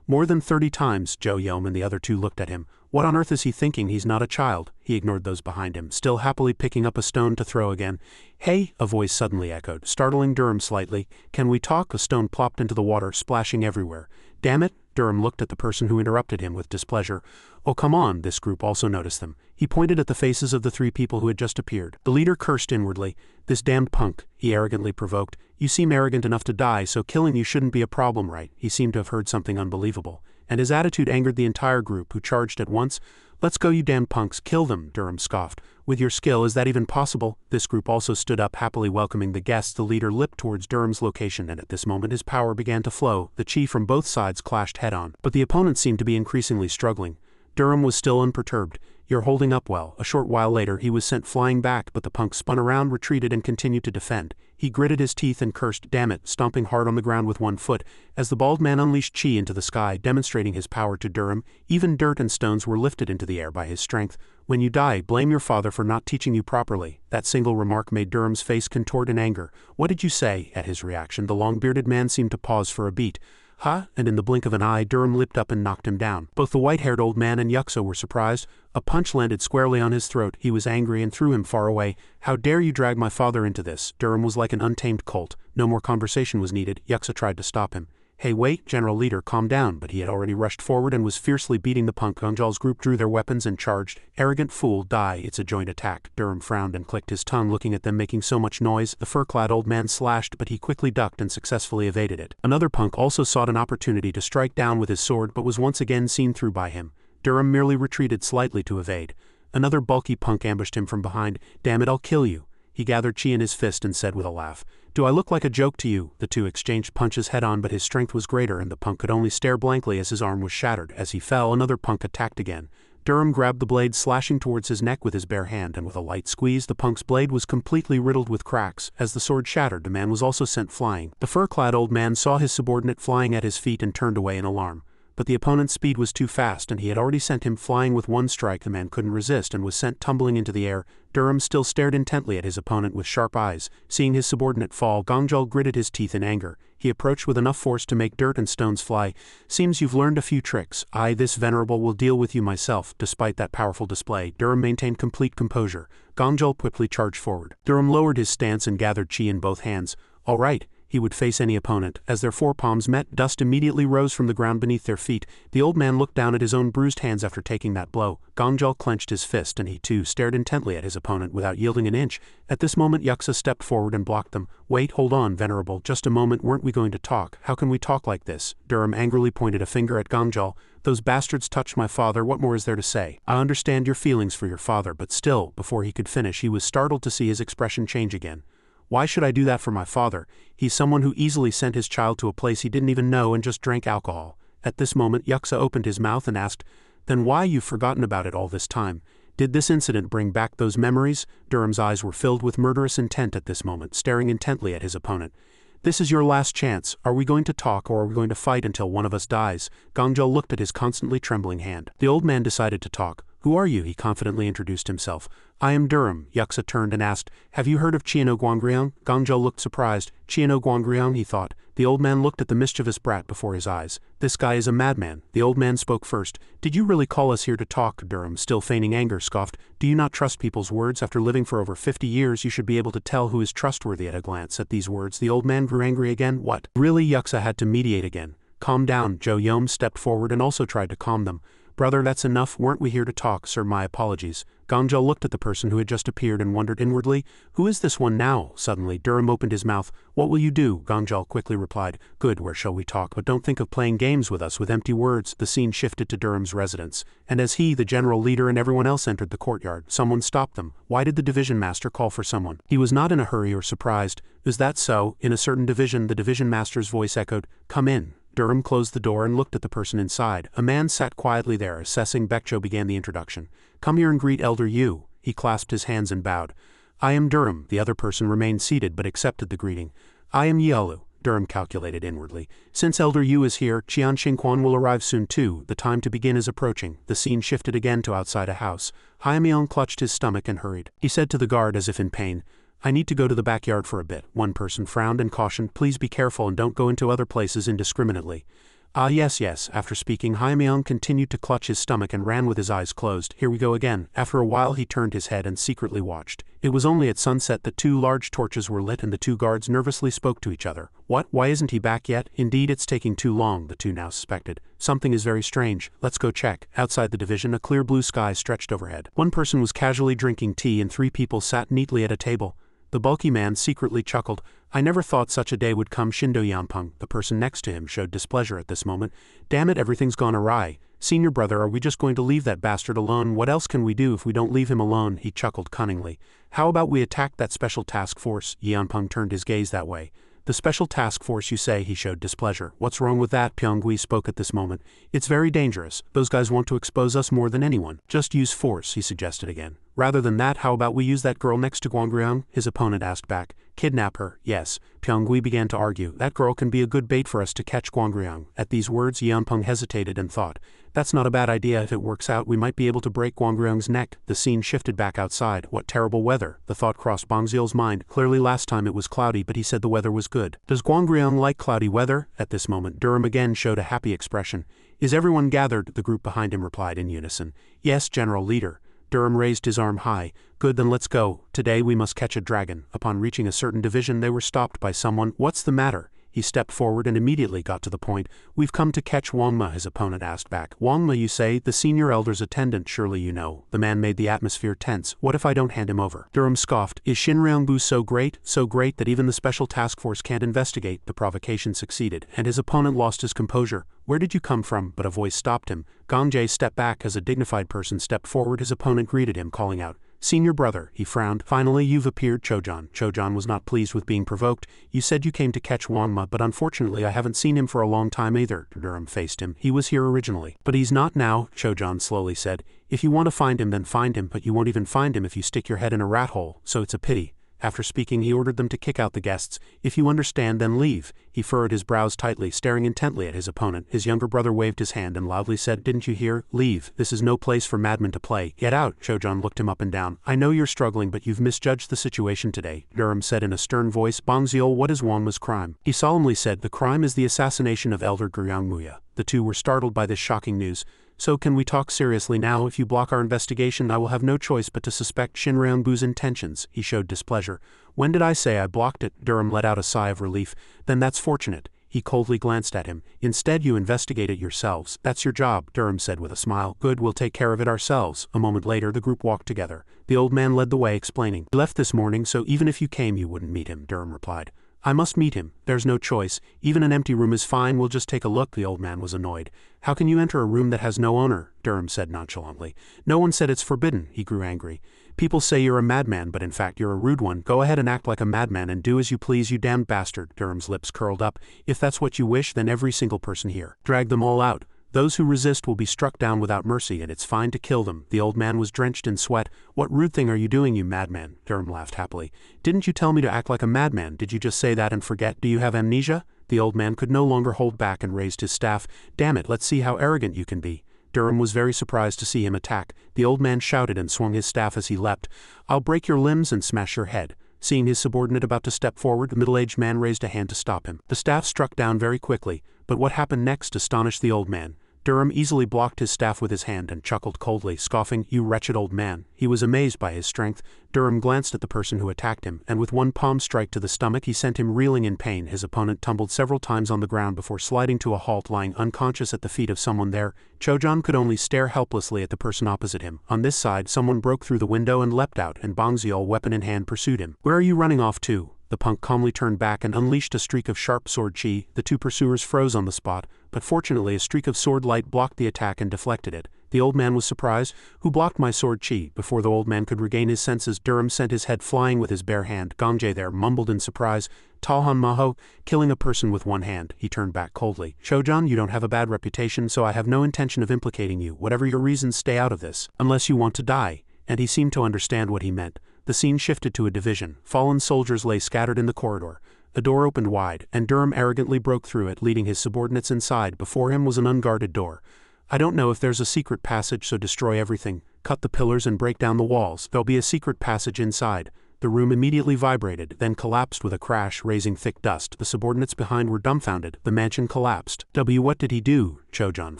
More than 30 times. Zhou Yom and the other 2 looked at him. What on earth is he thinking? He's not a child. He ignored those behind him, still happily picking up a stone to throw again. "Hey!" a voice suddenly echoed, startling Durham slightly. "Can we talk?" A stone plopped into the water, splashing everywhere. "Damn it!" Durham looked at the person who interrupted him with displeasure. "Oh, come on." This group also noticed them. He pointed at the faces of the 3 people who had just appeared. The leader cursed inwardly. "This damned punk," he arrogantly provoked. "You seem arrogant enough to die, so killing you shouldn't be a problem, right?" He seemed to have heard something unbelievable, and his attitude angered the entire group, who charged at once. "Let's go, you damned punks, kill them," Durham scoffed. "With your skill, is that even possible?" This group also stood up, happily welcoming the guests. The leader limped towards Durham's location, and at this moment his power began to flow. The chi from both sides clashed head-on, but the opponents seemed to be increasingly struggling. Durham was still unperturbed. "You're holding up well." A short while later he was sent flying back, but the punk spun around, retreated, and continued to defend. He gritted his teeth and cursed, "Damn it," stomping hard on the ground with one foot, as the bald man unleashed chi into the sky, demonstrating his power to Durham. Even dirt and stones were lifted into the air by his strength. "When you die, blame your father for not teaching you properly." That single remark made Durham's face contort in anger. "What did you say?" At his reaction, the long-bearded man seemed to pause for a beat. "Huh?" And in the blink of an eye, Durham leaped up and knocked him down. Both the white-haired old man and Wuxia were surprised. A punch landed squarely on his throat. He was angry and threw him far away. "How dare you drag my father into this?" Durham was like an untamed colt. No more conversation was needed. Wuxia tried to stop him. "Hey, wait, General Leader, calm down," but he had already rushed forward and was fiercely beating the punk. Gangjal's group drew their weapons and charged. "Arrogant fool, die, it's a joint attack." Durham frowned and clicked his tongue, looking at them making so much noise. The fur-clad old man slashed, but he quickly ducked and successfully evaded it. Another punk also sought an opportunity to strike down with his sword, but was once again seen through by him. Durham merely retreated slightly to evade. Another bulky punk ambushed him from behind. "Damn it, I'll kill you." He gathered chi in his fist and said with a laugh, "Do I look like a joke to you?" The two exchanged punches head-on, but his strength was greater and the punk could only stare blankly as his arm was shattered. As he fell, another punk attacked again. Durham grabbed the blade, slashing towards his neck with his bare hand, and with a light squeeze the punk's blade was completely riddled with cracks. As the sword shattered, the man was also sent flying. The fur-clad old man saw his subordinate flying at his feet and turned away in alarm. But the opponent's speed was too fast and he had already sent him flying with one strike. The man couldn't resist and was sent tumbling into the air. Durham still stared intently at his opponent with sharp eyes. Seeing his subordinate fall, Gongjal gritted his teeth in anger. He approached with enough force to make dirt and stones fly. "Seems you've learned a few tricks. I, this venerable, will deal with you myself." Despite that powerful display, Durham maintained complete composure. Gongjal quickly charged forward. Durham lowered his stance and gathered chi in both hands. All right. He would face any opponent. As their forepalms met, dust immediately rose from the ground beneath their feet. The old man looked down at his own bruised hands after taking that blow. Gongjal clenched his fist and he too stared intently at his opponent without yielding an inch. At this moment Wuxia stepped forward and blocked them. "Wait, hold on, venerable, just a moment, weren't we going to talk? How can we talk like this?" Durham angrily pointed a finger at Gongjal. "Those bastards touched my father, what more is there to say? I understand your feelings for your father, but still," before he could finish he was startled to see his expression change again. "Why should I do that for my father? He's someone who easily sent his child to a place he didn't even know and just drank alcohol." At this moment Wuxia opened his mouth and asked, "Then why you've forgotten about it all this time? Did this incident bring back those memories?" Durham's eyes were filled with murderous intent at this moment, staring intently at his opponent. "This is your last chance. Are we going to talk or are we going to fight until one of us dies?" Gongjal looked at his constantly trembling hand. The old man decided to talk. "Who are you?" He confidently introduced himself. "I am Durham." Wuxia turned and asked, "Have you heard of Chiano Guangriang?" Gongjal looked surprised. "Chiano Guangriang," he thought. The old man looked at the mischievous brat before his eyes. "This guy is a madman." The old man spoke first. "Did you really call us here to talk?" Durham, still feigning anger, scoffed. "Do you not trust people's words? After living for over 50 years you should be able to tell who is trustworthy." At a glance at these words the old man grew angry again. "What? Really?" Wuxia had to mediate again. "Calm down." Zhou Yom stepped forward and also tried to calm them. "Brother, that's enough. Weren't we here to talk, sir? My apologies." Gongjal looked at the person who had just appeared and wondered inwardly, who is this one now? Suddenly Durham opened his mouth. "What will you do?" Gongjal quickly replied. "Good, where shall we talk? But don't think of playing games with us with empty words." The scene shifted to Durham's residence, and as he, the general leader, and everyone else entered the courtyard, someone stopped them. Why did the division master call for someone? He was not in a hurry or surprised. "Is that so? In a certain division," the division master's voice echoed. "Come in." Durham closed the door and looked at the person inside. A man sat quietly there, assessing. Bekcho began the introduction. "Come here and greet Elder Yu." He clasped his hands and bowed. "I am Durham." The other person remained seated but accepted the greeting. "I am Yalu." Durham calculated inwardly. "Since Elder Yu is here, Qian Xingquan will arrive soon too. The time to begin is approaching." The scene shifted again to outside a house. Haimion clutched his stomach and hurried. He said to the guard as if in pain, "I need to go to the backyard for a bit." One person frowned and cautioned, "Please be careful and don't go into other places indiscriminately." "Ah yes. After speaking, Haimion continued to clutch his stomach and ran with his eyes closed. "Here we go again." After a while he turned his head and secretly watched. It was only at sunset that 2 large torches were lit and the 2 guards nervously spoke to each other. "What? Why isn't he back yet?" "Indeed, it's taking too long," the 2 now suspected. "Something is very strange. Let's go check." Outside the division a clear blue sky stretched overhead. One person was casually drinking tea and 3 people sat neatly at a table. The bulky man secretly chuckled. "I never thought such a day would come." Shindo Yanpeng, the person next to him, showed displeasure at this moment. "Damn it, everything's gone awry. Senior brother, are we just going to leave that bastard alone? What else can we do if we don't leave him alone?" He chuckled cunningly. "How about we attack that special task force?" Yanpeng turned his gaze that way. "The special task force, you say?" He showed displeasure. "What's wrong with that?" Pyonggui spoke at this moment. "It's very dangerous. Those guys want to expose us more than anyone." "Just use force," he suggested again. "Rather than that, how about we use that girl next to Guangriang?" His opponent asked back. "Kidnap her?" "Yes." Pyonggui began to argue. "That girl can be a good bait for us to catch Guangriang." At these words Yanpeng hesitated and thought, "That's not a bad idea. If it works out we might be able to break Guangriang's neck." The scene shifted back outside. What terrible weather! The thought crossed Bangziel's mind. Clearly last time it was cloudy but he said the weather was good. Does Guangriang like cloudy weather? At this moment Durham again showed a happy expression. "Is everyone gathered?" The group behind him replied in unison. "Yes, General Leader." Durham raised his arm high. "Good, then let's go. Today we must catch a dragon." Upon reaching a certain division they were stopped by someone. "What's the matter?" He stepped forward and immediately got to the point. "We've come to catch Wangma," his opponent asked back. "Wangma, you say? The senior elder's attendant, surely you know." The man made the atmosphere tense. "What if I don't hand him over?" Durham scoffed. "Is Shinryangbu so great? So great that even the special task force can't investigate?" The provocation succeeded, and his opponent lost his composure. "Where did you come from?" But a voice stopped him. Gangjie stepped back as a dignified person stepped forward. His opponent greeted him, calling out, Senior brother, he frowned. Finally you've appeared, Chojan. Chojan was not pleased with being provoked. You said you came to catch Wangma, but unfortunately I haven't seen him for a long time either. Durham faced him. He was here originally. But he's not now, Chojan slowly said. If you want to find him then find him, but you won't even find him if you stick your head in a rat hole, so it's a pity. After speaking he ordered them to kick out the guests. If you understand then leave. He furrowed his brows tightly, staring intently at his opponent. His younger brother waved his hand and loudly said, Didn't you hear? Leave. This is no place for madmen to play. Get out. Chojan looked him up and down. I know you're struggling, but you've misjudged the situation today. Durham said in a stern voice, Bangziol, what is Wangma's crime? He solemnly said, The crime is the assassination of Elder Guryangmuya. The two were startled by this shocking news. So can we talk seriously now? If you block our investigation I will have no choice but to suspect Shinryangbu's intentions. He showed displeasure. When did I say I blocked it? Durham let out a sigh of relief. Then that's fortunate. He coldly glanced at him. Instead you investigate it yourselves. That's your job, Durham said with a smile. Good, we'll take care of it ourselves. A moment later the group walked together. The old man led the way, explaining. He left this morning, so even if you came you wouldn't meet him, Durham replied. I must meet him. There's no choice. Even an empty room is fine. We'll just take a look. The old man was annoyed. How can you enter a room that has no owner? Durham said nonchalantly. No one said it's forbidden. He grew angry. People say you're a madman, but in fact you're a rude one. Go ahead and act like a madman and do as you please, you damned bastard. Durham's lips curled up. If that's what you wish, then every single person here. Drag them all out. Those who resist will be struck down without mercy, and it's fine to kill them. The old man was drenched in sweat. What rude thing are you doing, you madman? Durham laughed happily. Didn't you tell me to act like a madman? Did you just say that and forget? Do you have amnesia? The old man could no longer hold back and raised his staff. Damn it, let's see how arrogant you can be. Durham was very surprised to see him attack. The old man shouted and swung his staff as he leapt. I'll break your limbs and smash your head. Seeing his subordinate about to step forward, the middle-aged man raised a hand to stop him. The staff struck down very quickly, but what happened next astonished the old man. Durham easily blocked his staff with his hand and chuckled coldly, scoffing, You wretched old man. He was amazed by his strength. Durham glanced at the person who attacked him, and with one palm strike to the stomach he sent him reeling in pain. His opponent tumbled several times on the ground before sliding to a halt, lying unconscious at the feet of someone there. Chojan could only stare helplessly at the person opposite him. On this side, someone broke through the window and leapt out, and Bangziol, weapon in hand, pursued him. Where are you running off to? The punk calmly turned back and unleashed a streak of sharp sword chi. The two pursuers froze on the spot, but fortunately a streak of sword light blocked the attack and deflected it. The old man was surprised. Who blocked my sword chi? Before the old man could regain his senses, Durham sent his head flying with his bare hand. Gangje there mumbled in surprise. Talhan Maho, killing a person with one hand. He turned back coldly. Chojan, you don't have a bad reputation, so I have no intention of implicating you. Whatever your reasons, stay out of this. Unless you want to die. And he seemed to understand what he meant. The scene shifted to a division. Fallen soldiers lay scattered in the corridor. The door opened wide, and Durham arrogantly broke through it, leading his subordinates inside. Before him was an unguarded door. I don't know if there's a secret passage, so destroy everything. Cut the pillars and break down the walls. There'll be a secret passage inside. The room immediately vibrated, then collapsed with a crash, raising thick dust. The subordinates behind were dumbfounded. The mansion collapsed. What did he do? Chojan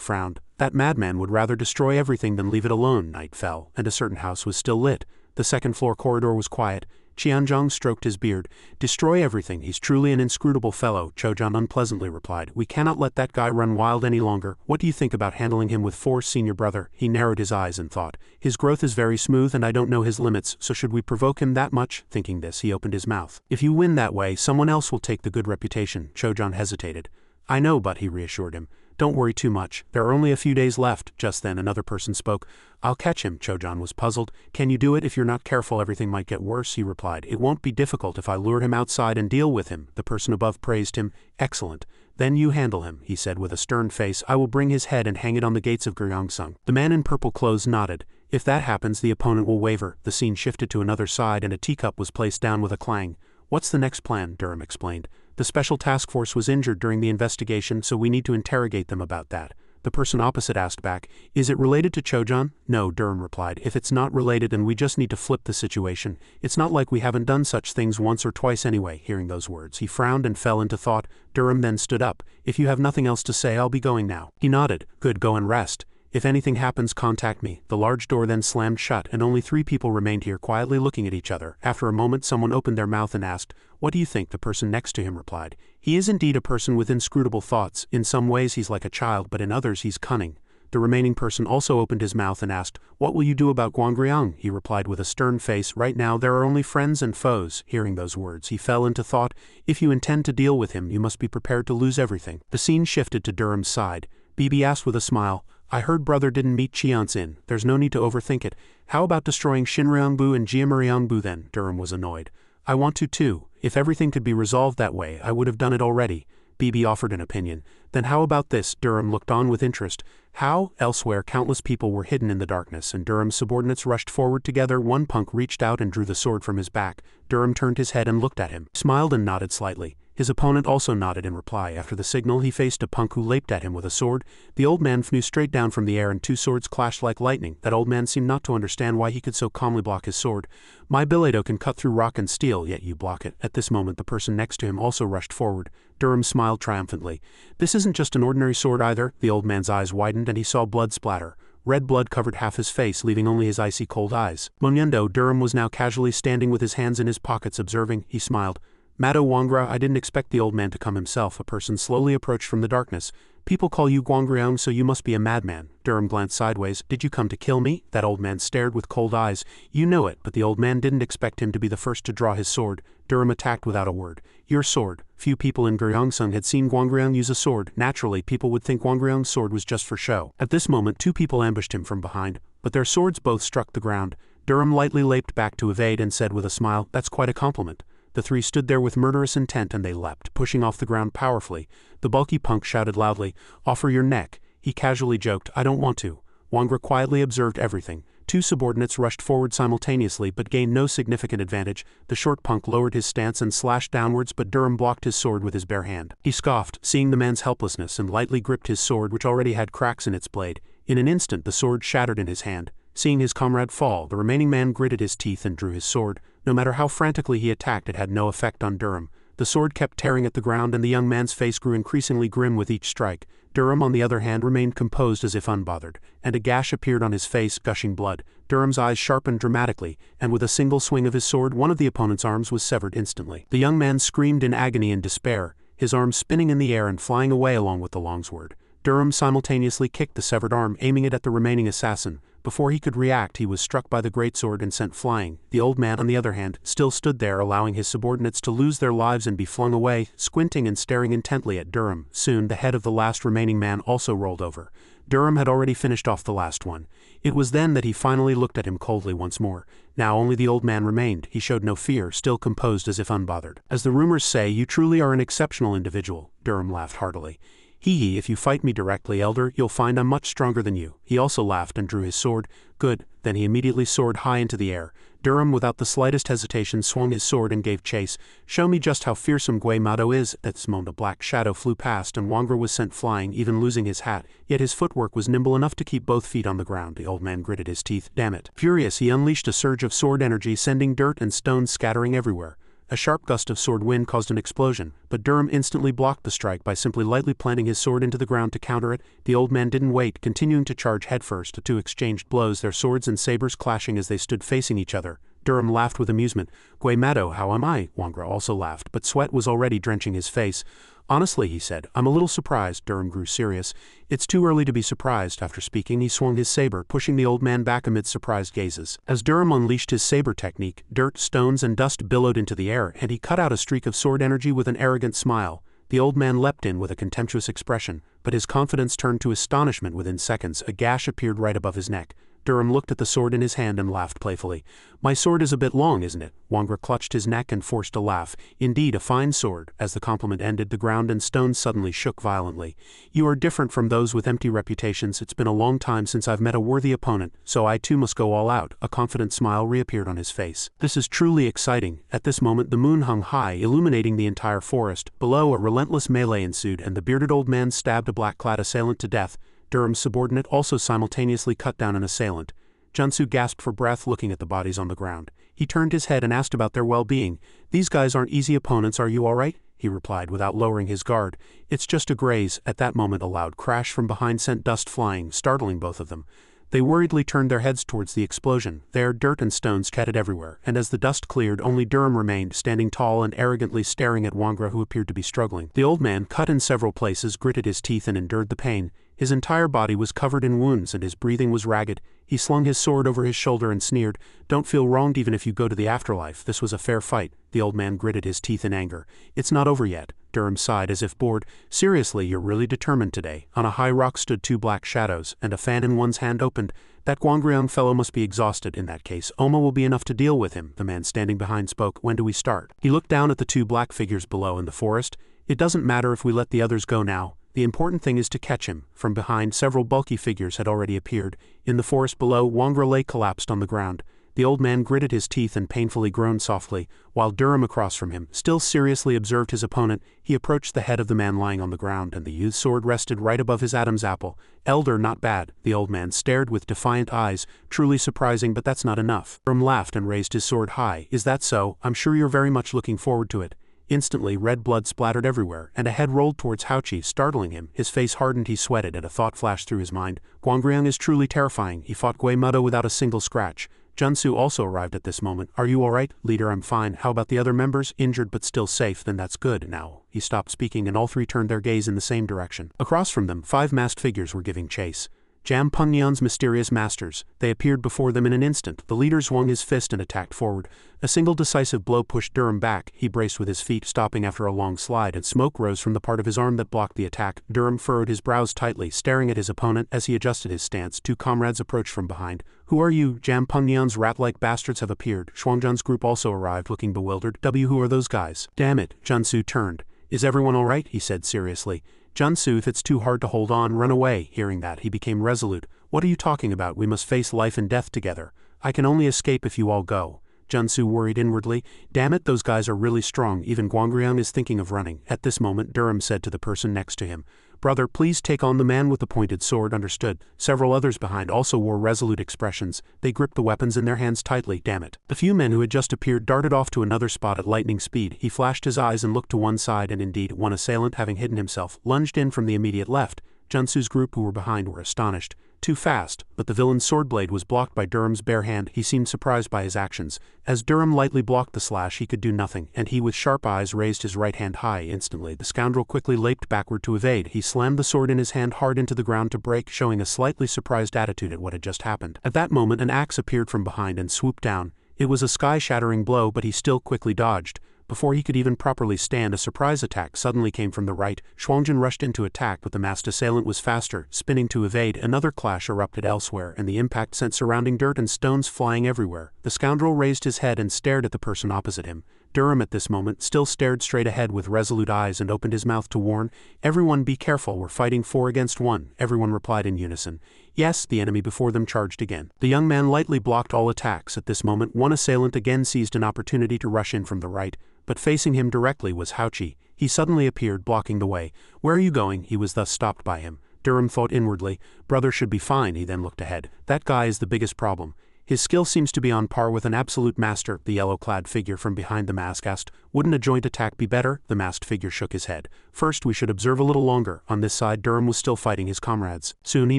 frowned. That madman would rather destroy everything than leave it alone. Night fell, and a certain house was still lit. The second-floor corridor was quiet. Qianzhang stroked his beard. Destroy everything. He's truly an inscrutable fellow, Chojan unpleasantly replied. We cannot let that guy run wild any longer. What do you think about handling him with force, senior brother? He narrowed his eyes and thought. His growth is very smooth and I don't know his limits, so should we provoke him that much? Thinking this, he opened his mouth. If you win that way, someone else will take the good reputation. Chojan hesitated. I know, but he reassured him. Don't worry too much. There are only a few days left. Just then another person spoke. I'll catch him. Chojan was puzzled. Can you do it? If you're not careful, everything might get worse, he replied. It won't be difficult if I lure him outside and deal with him. The person above praised him. Excellent. Then you handle him, he said with a stern face. I will bring his head and hang it on the gates of Guryangsung. The man in purple clothes nodded. If that happens, the opponent will waver. The scene shifted to another side and a teacup was placed down with a clang. What's the next plan? Durham explained. The special task force was injured during the investigation, so we need to interrogate them about that. The person opposite asked back, Is it related to Chojan? No, Durham replied. If it's not related and we just need to flip the situation, it's not like we haven't done such things once or twice anyway. Hearing those words, he frowned and fell into thought. Durham then stood up. If you have nothing else to say, I'll be going now. He nodded. Good, go and rest. If anything happens, contact me. The large door then slammed shut and only 3 people remained here quietly looking at each other. After a moment someone opened their mouth and asked, What do you think? The person next to him replied, He is indeed a person with inscrutable thoughts. In some ways he's like a child, but in others he's cunning. The remaining person also opened his mouth and asked, What will you do about Guangriang? He replied with a stern face, Right now there are only friends and foes. Hearing those words, he fell into thought. If you intend to deal with him, you must be prepared to lose everything. The scene shifted to Durham's side. Bibi asked with a smile, I heard brother didn't meet Qian's in. There's no need to overthink it. How about destroying Shinryangbu and Jiamuriangbu then? Durham was annoyed. I want to too. If everything could be resolved that way, I would have done it already. BB offered an opinion. Then how about this? Durham looked on with interest. How? Elsewhere, countless people were hidden in the darkness, and Durham's subordinates rushed forward together. One punk reached out and drew the sword from his back. Durham turned his head and looked at him, smiled and nodded slightly. His opponent also nodded in reply. After the signal, he faced a punk who leaped at him with a sword. The old man flew straight down from the air and two swords clashed like lightning. That old man seemed not to understand why he could so calmly block his sword. My bilado can cut through rock and steel, yet you block it. At this moment the person next to him also rushed forward. Durham smiled triumphantly. This isn't just an ordinary sword either. The old man's eyes widened and he saw blood splatter. Red blood covered half his face, leaving only his icy cold eyes. Monyendo, Durham was now casually standing with his hands in his pockets observing. He smiled. Mado Wangra, I didn't expect the old man to come himself. A person slowly approached from the darkness. People call you Guangriang, so you must be a madman. Durham glanced sideways. Did you come to kill me? That old man stared with cold eyes. You know it, but the old man didn't expect him to be the first to draw his sword. Durham attacked without a word. Your sword. Few people in Gyeongsung had seen Guangriang use a sword. Naturally, people would think Guangriang's sword was just for show. At this moment, two people ambushed him from behind, but their swords both struck the ground. Durham lightly leaped back to evade and said with a smile, That's quite a compliment. The three stood there with murderous intent and they leapt, pushing off the ground powerfully. The bulky punk shouted loudly, Offer your neck. He casually joked, I don't want to. Wangra quietly observed everything. Two subordinates rushed forward simultaneously but gained no significant advantage. The short punk lowered his stance and slashed downwards, but Durham blocked his sword with his bare hand. He scoffed, seeing the man's helplessness, and lightly gripped his sword, which already had cracks in its blade. In an instant the sword shattered in his hand. Seeing his comrade fall, the remaining man gritted his teeth and drew his sword. No matter how frantically he attacked, it had no effect on Durham. The sword kept tearing at the ground and the young man's face grew increasingly grim with each strike. Durham, on the other hand, remained composed as if unbothered, and a gash appeared on his face, gushing blood. Durham's eyes sharpened dramatically, and with a single swing of his sword, one of the opponent's arms was severed instantly. The young man screamed in agony and despair, his arm spinning in the air and flying away along with the longsword. Durham simultaneously kicked the severed arm, aiming it at the remaining assassin. Before he could react, he was struck by the greatsword and sent flying. The old man, on the other hand, still stood there, allowing his subordinates to lose their lives and be flung away, squinting and staring intently at Durham. Soon, the head of the last remaining man also rolled over. Durham had already finished off the last one. It was then that he finally looked at him coldly once more. Now only the old man remained. He showed no fear, still composed as if unbothered. As the rumors say, you truly are an exceptional individual. Durham laughed heartily. Hee, if you fight me directly, Elder, you'll find I'm much stronger than you. He also laughed and drew his sword. Good. Then he immediately soared high into the air. Durham, without the slightest hesitation, swung his sword and gave chase. Show me just how fearsome Gui Mado is. At this moment a black shadow flew past and Wangra was sent flying, even losing his hat. Yet his footwork was nimble enough to keep both feet on the ground. The old man gritted his teeth. Damn it. Furious, he unleashed a surge of sword energy, sending dirt and stones scattering everywhere. A sharp gust of sword wind caused an explosion, but Durham instantly blocked the strike by simply lightly planting his sword into the ground to counter it. The old man didn't wait, continuing to charge headfirst. The two exchanged blows, their swords and sabers clashing as they stood facing each other. Durham laughed with amusement. Gui Mado, how am I? Wangra also laughed, but sweat was already drenching his face. Honestly, he said, I'm a little surprised. Durham grew serious. It's too early to be surprised. After speaking, he swung his saber, pushing the old man back amid surprised gazes. As Durham unleashed his saber technique, dirt, stones, and dust billowed into the air, and he cut out a streak of sword energy with an arrogant smile. The old man leapt in with a contemptuous expression, but his confidence turned to astonishment within seconds. A gash appeared right above his neck. Durham looked at the sword in his hand and laughed playfully. My sword is a bit long, isn't it? Wangra clutched his neck and forced a laugh. Indeed, a fine sword. As the compliment ended, the ground and stones suddenly shook violently. You are different from those with empty reputations. It's been a long time since I've met a worthy opponent, so I too must go all out. A confident smile reappeared on his face. This is truly exciting. At this moment the moon hung high, illuminating the entire forest. Below, a relentless melee ensued, and the bearded old man stabbed a black-clad assailant to death. Durham's subordinate also simultaneously cut down an assailant. Junsu gasped for breath, looking at the bodies on the ground. He turned his head and asked about their well-being. These guys aren't easy opponents, are you all right? He replied without lowering his guard. It's just a graze. At that moment a loud crash from behind sent dust flying, startling both of them. They worriedly turned their heads towards the explosion. There, dirt and stones scattered everywhere, and as the dust cleared, only Durham remained, standing tall and arrogantly staring at Wangra, who appeared to be struggling. The old man, cut in several places, gritted his teeth and endured the pain. His entire body was covered in wounds and his breathing was ragged. He slung his sword over his shoulder and sneered, Don't feel wronged even if you go to the afterlife. This was a fair fight. The old man gritted his teeth in anger. It's not over yet. Durham sighed as if bored. Seriously, you're really determined today. On a high rock stood two black shadows, and a fan in one's hand opened. That Guangriang fellow must be exhausted. In that case, Oma will be enough to deal with him, the man standing behind spoke. When do we start? He looked down at the two black figures below in the forest. It doesn't matter if we let the others go now. The important thing is to catch him. From behind, several bulky figures had already appeared. In the forest below, Wangra lay collapsed on the ground. The old man gritted his teeth and painfully groaned softly, while Durham across from him still seriously observed his opponent. He approached the head of the man lying on the ground, and the youth's sword rested right above his Adam's apple. Elder, not bad. The old man stared with defiant eyes. Truly surprising, but that's not enough. Durham laughed and raised his sword high. Is that so? I'm sure you're very much looking forward to it. Instantly, red blood splattered everywhere, and a head rolled towards Haochi, startling him. His face hardened, he sweated, and a thought flashed through his mind. Guangriang is truly terrifying. He fought Gui Mudo without a single scratch. Junsu also arrived at this moment. Are you alright? Leader, I'm fine. How about the other members? Injured but still safe, then that's good. Now. He stopped speaking and all three turned their gaze in the same direction. Across from them, 5 masked figures were giving chase. Jam Pengnian's mysterious masters. They appeared before them in an instant. The leader swung his fist and attacked forward. A single decisive blow pushed Durham back. He braced with his feet, stopping after a long slide, and smoke rose from the part of his arm that blocked the attack. Durham furrowed his brows tightly, staring at his opponent as he adjusted his stance. 2 comrades approached from behind. Who are you? Jam Pengnian's rat-like bastards have appeared. Shuangzhen's group also arrived, looking bewildered. Who are those guys? Damn it. Junsu turned. Is everyone alright? He said seriously. Junsu, if it's too hard to hold on, run away. Hearing that, he became resolute. What are you talking about? We must face life and death together. I can only escape if you all go. Junsu worried inwardly. Damn it, those guys are really strong. Even Guangriang is thinking of running. At this moment, Durham said to the person next to him, Brother, please take on the man with the pointed sword. Understood. Several others behind also wore resolute expressions. They gripped the weapons in their hands tightly. Damn it. The few men who had just appeared darted off to another spot at lightning speed. He flashed his eyes and looked to one side, and indeed, one assailant, having hidden himself, lunged in from the immediate left. Junsu's group who were behind were astonished. Too fast, but the villain's sword blade was blocked by Durham's bare hand. He seemed surprised by his actions. As Durham lightly blocked the slash, he could do nothing, and he with sharp eyes raised his right hand high. Instantly, the scoundrel quickly leaped backward to evade. He slammed the sword in his hand hard into the ground to break, showing a slightly surprised attitude at what had just happened. At that moment, an axe appeared from behind and swooped down. It was a sky-shattering blow, but he still quickly dodged. Before he could even properly stand, a surprise attack suddenly came from the right. Shuangzhen rushed in to attack, but the masked assailant was faster. Spinning to evade, another clash erupted elsewhere, and the impact sent surrounding dirt and stones flying everywhere. The scoundrel raised his head and stared at the person opposite him. Durham at this moment still stared straight ahead with resolute eyes and opened his mouth to warn. Everyone be careful, we're fighting 4 against 1. Everyone replied in unison. Yes, the enemy before them charged again. The young man lightly blocked all attacks. At this moment, one assailant again seized an opportunity to rush in from the right, but facing him directly was Haochi. He suddenly appeared, blocking the way. Where are you going? He was thus stopped by him. Durham thought inwardly. Brother should be fine. He then looked ahead. That guy is the biggest problem. His skill seems to be on par with an absolute master. The yellow-clad figure from behind the mask asked, Wouldn't a joint attack be better? The masked figure shook his head. First, we should observe a little longer. On this side, Durham was still fighting his comrades. Soon he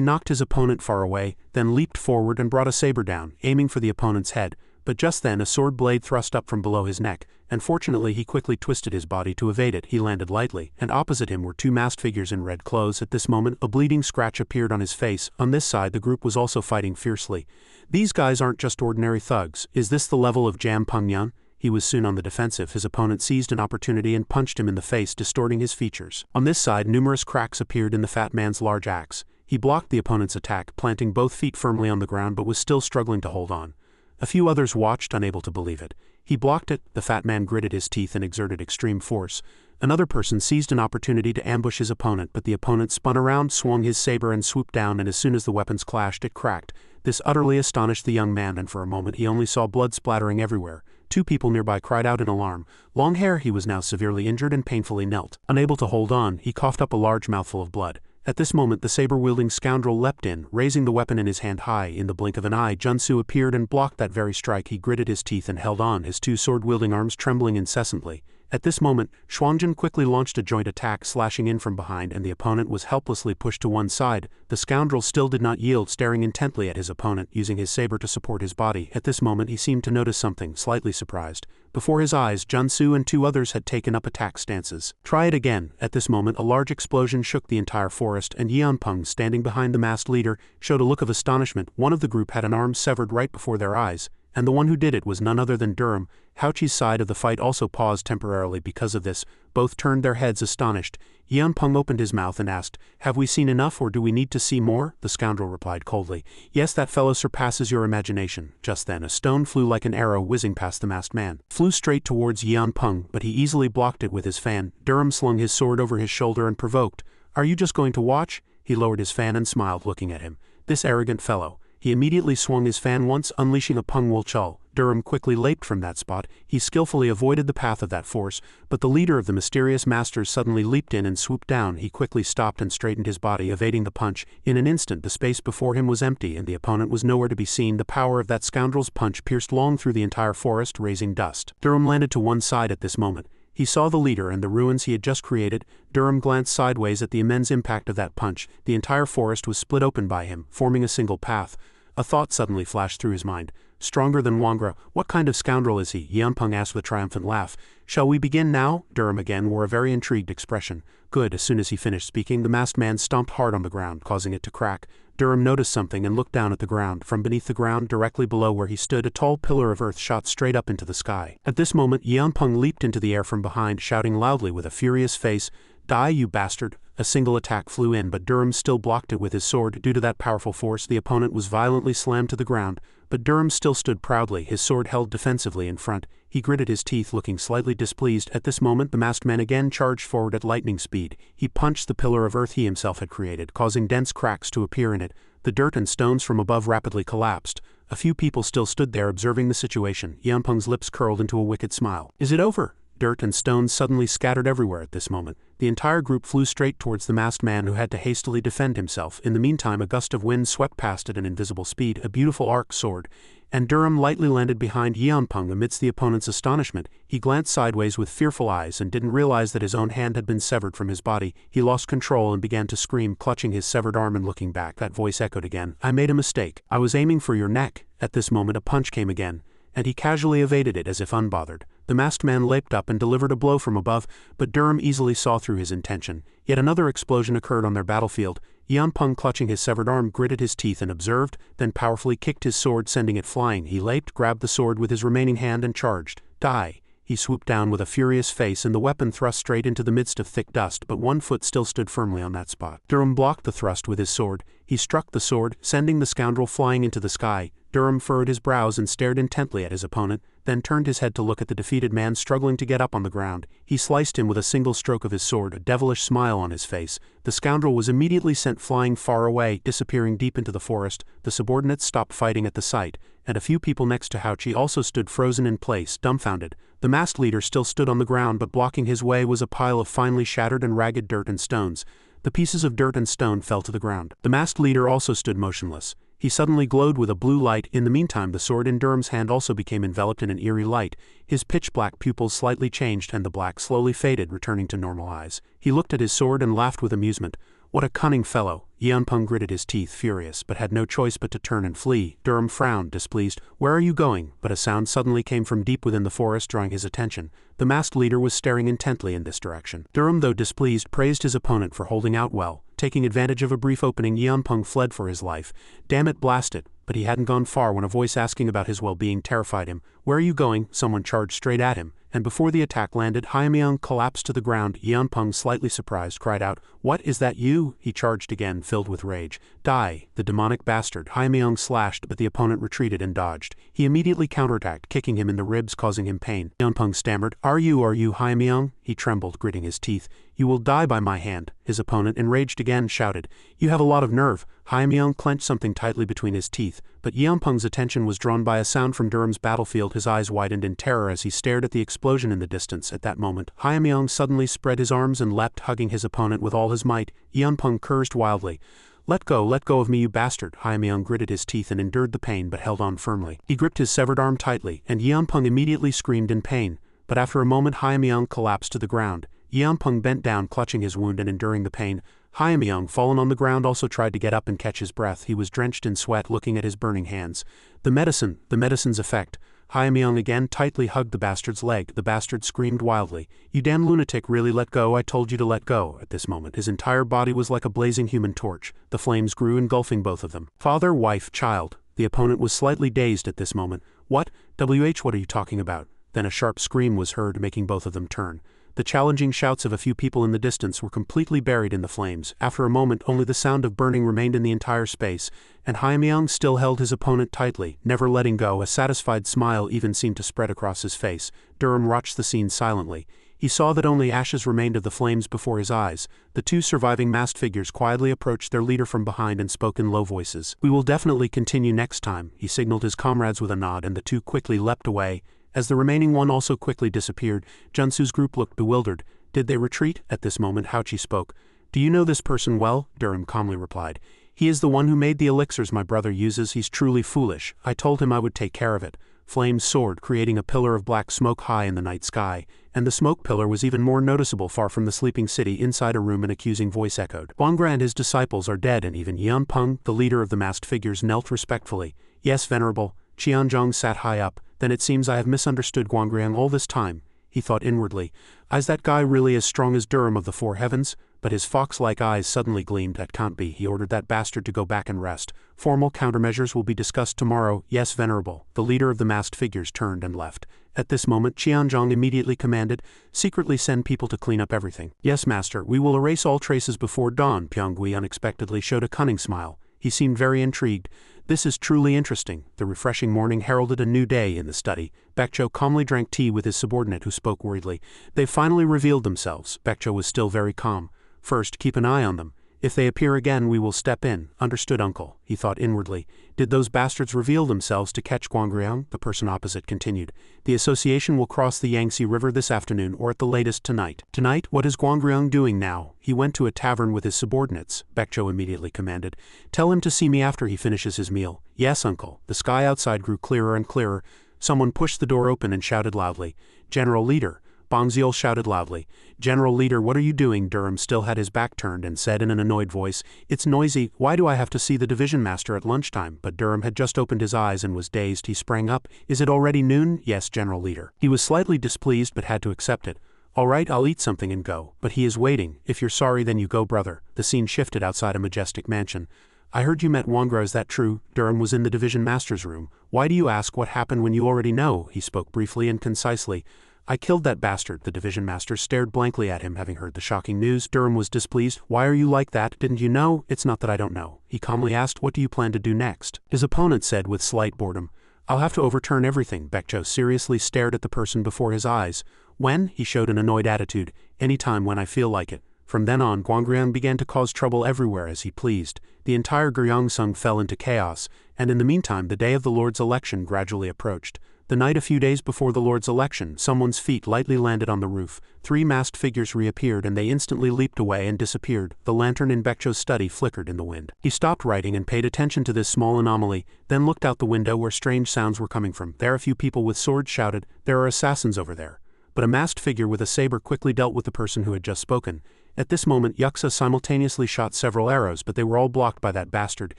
knocked his opponent far away, then leaped forward and brought a saber down, aiming for the opponent's head. But just then a sword blade thrust up from below his neck, and fortunately he quickly twisted his body to evade it. He landed lightly, and opposite him were 2 masked figures in red clothes. At this moment, a bleeding scratch appeared on his face. On this side, the group was also fighting fiercely. These guys aren't just ordinary thugs. Is this the level of Jam Pengnian? He was soon on the defensive. His opponent seized an opportunity and punched him in the face, distorting his features. On this side, numerous cracks appeared in the fat man's large axe. He blocked the opponent's attack, planting both feet firmly on the ground, but was still struggling to hold on. A few others watched, unable to believe it. He blocked it. The fat man gritted his teeth and exerted extreme force. Another person seized an opportunity to ambush his opponent, but the opponent spun around, swung his saber and swooped down, and as soon as the weapons clashed, it cracked. This utterly astonished the young man, and for a moment he only saw blood splattering everywhere. 2 people nearby cried out in alarm. Long Hair, he was now severely injured and painfully knelt. Unable to hold on, he coughed up a large mouthful of blood. At this moment the saber-wielding scoundrel leapt in, raising the weapon in his hand high. In the blink of an eye, Junsu appeared and blocked that very strike. He gritted his teeth and held on, his 2 sword-wielding arms trembling incessantly. At this moment, Shuangzhen quickly launched a joint attack, slashing in from behind, and the opponent was helplessly pushed to one side. The scoundrel still did not yield, staring intently at his opponent, using his saber to support his body. At this moment he seemed to notice something, slightly surprised. Before his eyes, Junsu and 2 others had taken up attack stances. Try it again. At this moment a large explosion shook the entire forest, and Yanpeng, standing behind the masked leader, showed a look of astonishment. One of the group had an arm severed right before their eyes. and the one who did it was none other than Durham. Houchi's side of the fight also paused temporarily because of this. Both turned their heads astonished. Yanpeng opened his mouth and asked, "Have we seen enough or do we need to see more?" The scoundrel replied coldly, "Yes, that fellow surpasses your imagination." Just then a stone flew like an arrow whizzing past the masked man. Flew straight towards Yanpeng, but he easily blocked it with his fan. Durham slung his sword over his shoulder and provoked, "Are you just going to watch?" He lowered his fan and smiled, looking at him. This arrogant fellow. He immediately swung his fan once, unleashing a Peng Wuchul. Durham quickly leaped from that spot. He skillfully avoided the path of that force, but the leader of the mysterious masters suddenly leaped in and swooped down. He quickly stopped and straightened his body, evading the punch. In an instant the space before him was empty and the opponent was nowhere to be seen. The power of that scoundrel's punch pierced long through the entire forest, raising dust. Durham landed to one side at this moment. He saw the leader and the ruins he had just created. Durham glanced sideways at the immense impact of that punch. The entire forest was split open by him, forming a single path. A thought suddenly flashed through his mind. Stronger than Wangra, what kind of scoundrel is he? Yanpeng asked with a triumphant laugh. Shall we begin now? Durham again wore a very intrigued expression. Good. As soon as he finished speaking, the masked man stomped hard on the ground, causing it to crack. Durham noticed something and looked down at the ground. From beneath the ground, directly below where he stood, a tall pillar of earth shot straight up into the sky. At this moment, Yanpeng leaped into the air from behind, shouting loudly with a furious face, "Die, you bastard!" A single attack flew in, but Durham still blocked it with his sword. Due to that powerful force, the opponent was violently slammed to the ground, but Durham still stood proudly, his sword held defensively in front. He gritted his teeth, looking slightly displeased. At this moment, the masked man again charged forward at lightning speed. He punched the pillar of earth he himself had created, causing dense cracks to appear in it. The dirt and stones from above rapidly collapsed. A few people still stood there observing the situation. Yanpeng's lips curled into a wicked smile. "Is it over?" Dirt and stones suddenly scattered everywhere at this moment. The entire group flew straight towards the masked man, who had to hastily defend himself. In the meantime, a gust of wind swept past at an invisible speed, a beautiful arc sword, and Durham lightly landed behind Yanpeng. Amidst the opponent's astonishment, he glanced sideways with fearful eyes and didn't realize that his own hand had been severed from his body. He lost control and began to scream, clutching his severed arm and looking back. That voice echoed again, "I made a mistake. I was aiming for your neck." At this moment a punch came again, and he casually evaded it as if unbothered. The masked man leaped up and delivered a blow from above, but Durham easily saw through his intention. Yet another explosion occurred on their battlefield. Yanpeng, clutching his severed arm, gritted his teeth and observed, then powerfully kicked his sword, sending it flying. He leaped, grabbed the sword with his remaining hand and charged. "Die!" He swooped down with a furious face and the weapon thrust straight into the midst of thick dust, but one foot still stood firmly on that spot. Durham blocked the thrust with his sword. He struck the sword, sending the scoundrel flying into the sky. Durham furrowed his brows and stared intently at his opponent, then turned his head to look at the defeated man struggling to get up on the ground. He sliced him with a single stroke of his sword, a devilish smile on his face. The scoundrel was immediately sent flying far away, disappearing deep into the forest. The subordinates stopped fighting at the sight, and a few people next to Houchi also stood frozen in place, dumbfounded. The masked leader still stood on the ground, but blocking his way was a pile of finely shattered and ragged dirt and stones. The pieces of dirt and stone fell to the ground. The masked leader also stood motionless. He suddenly glowed with a blue light. In the meantime, the sword in Durham's hand also became enveloped in an eerie light. His pitch-black pupils slightly changed and the black slowly faded, returning to normal eyes. He looked at his sword and laughed with amusement. What a cunning fellow! Yanpeng gritted his teeth, furious, but had no choice but to turn and flee. Durham frowned, displeased. "Where are you going?" But a sound suddenly came from deep within the forest, drawing his attention. The masked leader was staring intently in this direction. Durham, though displeased, praised his opponent for holding out well. Taking advantage of a brief opening, Yanpeng fled for his life. Damn it, blast it! But he hadn't gone far when a voice asking about his well-being terrified him. "Where are you going?" Someone charged straight at him, and before the attack landed, Haimyong collapsed to the ground. Yanpeng, slightly surprised, cried out, "What, is that you?" He charged again, filled with rage. "Die, the demonic bastard!" Haimyong slashed, but the opponent retreated and dodged. He immediately counterattacked, kicking him in the ribs, causing him pain. Yanpeng stammered, Are you Haimyong?" He trembled, gritting his teeth. "You will die by my hand." His opponent, enraged again, shouted, "You have a lot of nerve." Haimyong clenched something tightly between his teeth, but Yanpeng's attention was drawn by a sound from Durham's battlefield. His eyes widened in terror as he stared at the explosion in the distance. At that moment, Haimyong suddenly spread his arms and leapt, hugging his opponent with all his might. Yanpeng cursed wildly. Let go of me, you bastard." Haimyong gritted his teeth and endured the pain but held on firmly. He gripped his severed arm tightly, and Yanpeng immediately screamed in pain, but after a moment Haimyong collapsed to the ground. Yanpeng bent down, clutching his wound and enduring the pain. Haimyong, fallen on the ground, also tried to get up and catch his breath. He was drenched in sweat, looking at his burning hands. The medicine's effect. Haimyong again tightly hugged the bastard's leg. The bastard screamed wildly. "You damn lunatic, really let go, I told you to let go." At this moment, his entire body was like a blazing human torch. The flames grew, engulfing both of them. Father, wife, child. The opponent was slightly dazed at this moment. What? What are you talking about? Then a sharp scream was heard, making both of them turn. The challenging shouts of a few people in the distance were completely buried in the flames. After a moment, only the sound of burning remained in the entire space, and Haimyang still held his opponent tightly, never letting go. A satisfied smile even seemed to spread across his face. Durham watched the scene silently. He saw that only ashes remained of the flames before his eyes. The two surviving masked figures quietly approached their leader from behind and spoke in low voices. "We will definitely continue next time," he signaled his comrades with a nod, and the two quickly leapt away. As the remaining one also quickly disappeared, Junsu's group looked bewildered. Did they retreat? At this moment Haochi spoke. "Do you know this person well?" Durham calmly replied. "He is the one who made the elixirs my brother uses. He's truly foolish. I told him I would take care of it." Flames soared, creating a pillar of black smoke high in the night sky, and the smoke pillar was even more noticeable far from the sleeping city. Inside a room an accusing voice echoed. "Guangra and his disciples are dead, and even Yan Peng, the leader of the masked figures, knelt respectfully." "Yes, Venerable." Qianzhong sat high up. "Then it seems I have misunderstood Guangrang all this time," he thought inwardly. "Is that guy really as strong as Durham of the Four Heavens?" But his fox-like eyes suddenly gleamed. "That can't be." He ordered that bastard to go back and rest. "Formal countermeasures will be discussed tomorrow." "Yes, Venerable." The leader of the masked figures turned and left. At this moment Qianzhong immediately commanded, "Secretly send people to clean up everything." "Yes, master, we will erase all traces before dawn." Pyonggui unexpectedly showed a cunning smile. He seemed very intrigued. "This is truly interesting." The refreshing morning heralded a new day in the study. Baekcho calmly drank tea with his subordinate, who spoke worriedly. "They've finally revealed themselves." Baekcho was still very calm. "First, keep an eye on them. If they appear again, we will step in." "Understood, uncle," he thought inwardly. "Did those bastards reveal themselves to catch Guangrang?" The person opposite continued. "The association will cross the Yangtze River this afternoon, or at the latest tonight." "Tonight? What is Guangrang doing now?" "He went to a tavern with his subordinates," Baekcho immediately commanded. "Tell him to see me after he finishes his meal." "Yes, uncle." The sky outside grew clearer and clearer. Someone pushed the door open and shouted loudly, "General Leader." Bangziel shouted loudly, "General Leader, what are you doing?" Durham still had his back turned and said in an annoyed voice, "It's noisy. Why do I have to see the division master at lunchtime?" But Durham had just opened his eyes and was dazed. He sprang up. "Is it already noon?" "Yes, General Leader." He was slightly displeased but had to accept it. "All right, I'll eat something and go." "But he is waiting." "If you're sorry, then you go, brother." The scene shifted outside a majestic mansion. "I heard you met Wangra, is that true?" Durham was in the division master's room. "Why do you ask what happened when you already know?" He spoke briefly and concisely. "I killed that bastard." The division master stared blankly at him, having heard the shocking news. Durham was displeased. "Why are you like that? Didn't you know?" "It's not that I don't know." He calmly asked, "What do you plan to do next?" His opponent said with slight boredom, "I'll have to overturn everything." Baekcho seriously stared at the person before his eyes. "When?" He showed an annoyed attitude. "Anytime, when I feel like it." From then on, Guangrang began to cause trouble everywhere as he pleased. The entire Gyeongsung fell into chaos, and in the meantime the day of the Lord's election gradually approached. The night a few days before the Lord's election, someone's feet lightly landed on the roof. 3 masked figures reappeared and they instantly leaped away and disappeared. The lantern in Baekcho's study flickered in the wind. He stopped writing and paid attention to this small anomaly, then looked out the window where strange sounds were coming from. There a few people with swords shouted, "There are assassins over there." But a masked figure with a saber quickly dealt with the person who had just spoken. At this moment Wuxia simultaneously shot several arrows, but they were all blocked by that bastard.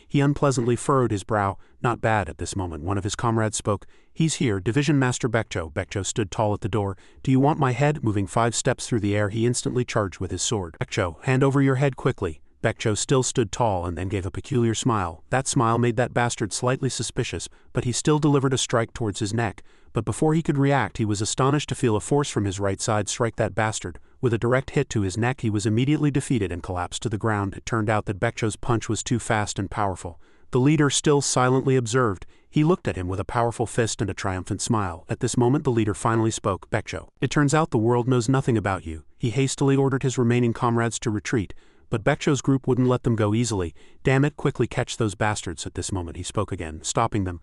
He unpleasantly furrowed his brow. "Not bad." At this moment one of his comrades spoke. "He's here, Division Master Baekcho." Baekcho stood tall at the door. "Do you want my head?" Moving 5 steps through the air, he instantly charged with his sword. "Baekcho, hand over your head quickly." Baekcho still stood tall and then gave a peculiar smile. That smile made that bastard slightly suspicious, but he still delivered a strike towards his neck. But before he could react, he was astonished to feel a force from his right side strike that bastard. With a direct hit to his neck, he was immediately defeated and collapsed to the ground. It turned out that Baekcho's punch was too fast and powerful. The leader still silently observed. He looked at him with a powerful fist and a triumphant smile. At this moment the leader finally spoke. "Baekcho, it turns out the world knows nothing about you." He hastily ordered his remaining comrades to retreat. But Baekcho's group wouldn't let them go easily. "Damn it, quickly catch those bastards." At this moment he spoke again, stopping them.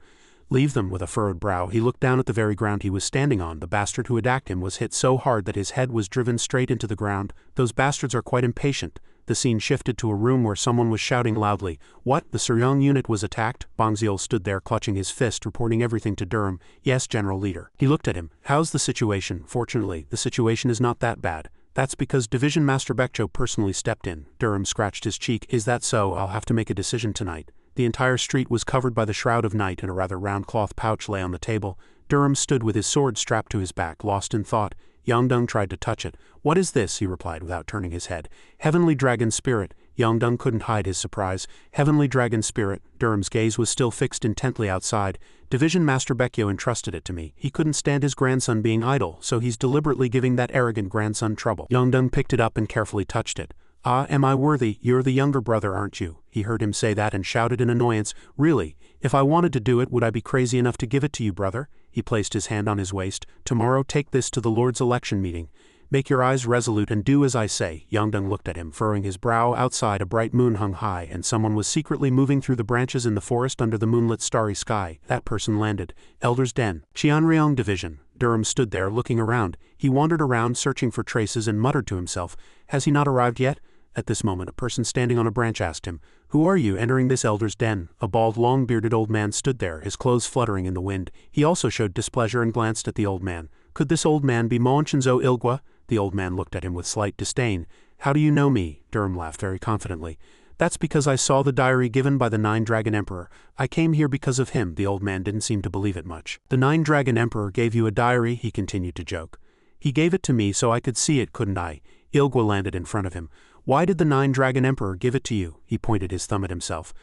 "Leave them." With a furrowed brow he looked down at the very ground he was standing on. The bastard who attacked him was hit so hard that his head was driven straight into the ground. "Those bastards are quite impatient." The scene shifted to a room where someone was shouting loudly. "What? The Suryong unit was attacked?" Bangziel stood there clutching his fist, reporting everything to Durham. "Yes, General Leader." He looked at him. "How's the situation?" "Fortunately, the situation is not that bad." "That's because Division Master Baekcho personally stepped in." Durham scratched his cheek. "Is that so? I'll have to make a decision tonight." The entire street was covered by the shroud of night and a rather round cloth pouch lay on the table. Durham stood with his sword strapped to his back, lost in thought. Yangdong tried to touch it. "What is this?" he replied without turning his head. "Heavenly Dragon Spirit." Yongdong couldn't hide his surprise. Heavenly Dragon Spirit. Durham's gaze was still fixed intently outside. Division Master Becchio entrusted it to me. He couldn't stand his grandson being idle, so he's deliberately giving that arrogant grandson trouble. Yongdong picked it up and carefully touched it. Ah, am I worthy? You're the younger brother, aren't you? He heard him say that and shouted in annoyance. Really? If I wanted to do it, would I be crazy enough to give it to you, brother? He placed his hand on his waist. Tomorrow take this to the Lord's election meeting. Make your eyes resolute and do as I say. Yongdong looked at him, furrowing his brow. Outside, a bright moon hung high, and someone was secretly moving through the branches in the forest under the moonlit starry sky. That person landed. Elder's Den. Qianryong Division. Durham stood there, looking around. He wandered around, searching for traces, and muttered to himself, "Has he not arrived yet?" At this moment, a person standing on a branch asked him, "Who are you entering this elder's den?" A bald, long-bearded old man stood there, his clothes fluttering in the wind. He also showed displeasure and glanced at the old man. Could this old man be Monchenzo Ilgua? The old man looked at him with slight disdain. "How do you know me?" Durham laughed very confidently. "That's because I saw the diary given by the Nine-Dragon Emperor. I came here because of him." The old man didn't seem to believe it much. "The Nine-Dragon Emperor gave you a diary?" He continued to joke. "He gave it to me so I could see it, couldn't I?" Ilgua landed in front of him. "Why did the Nine-Dragon Emperor give it to you?" He pointed his thumb at himself.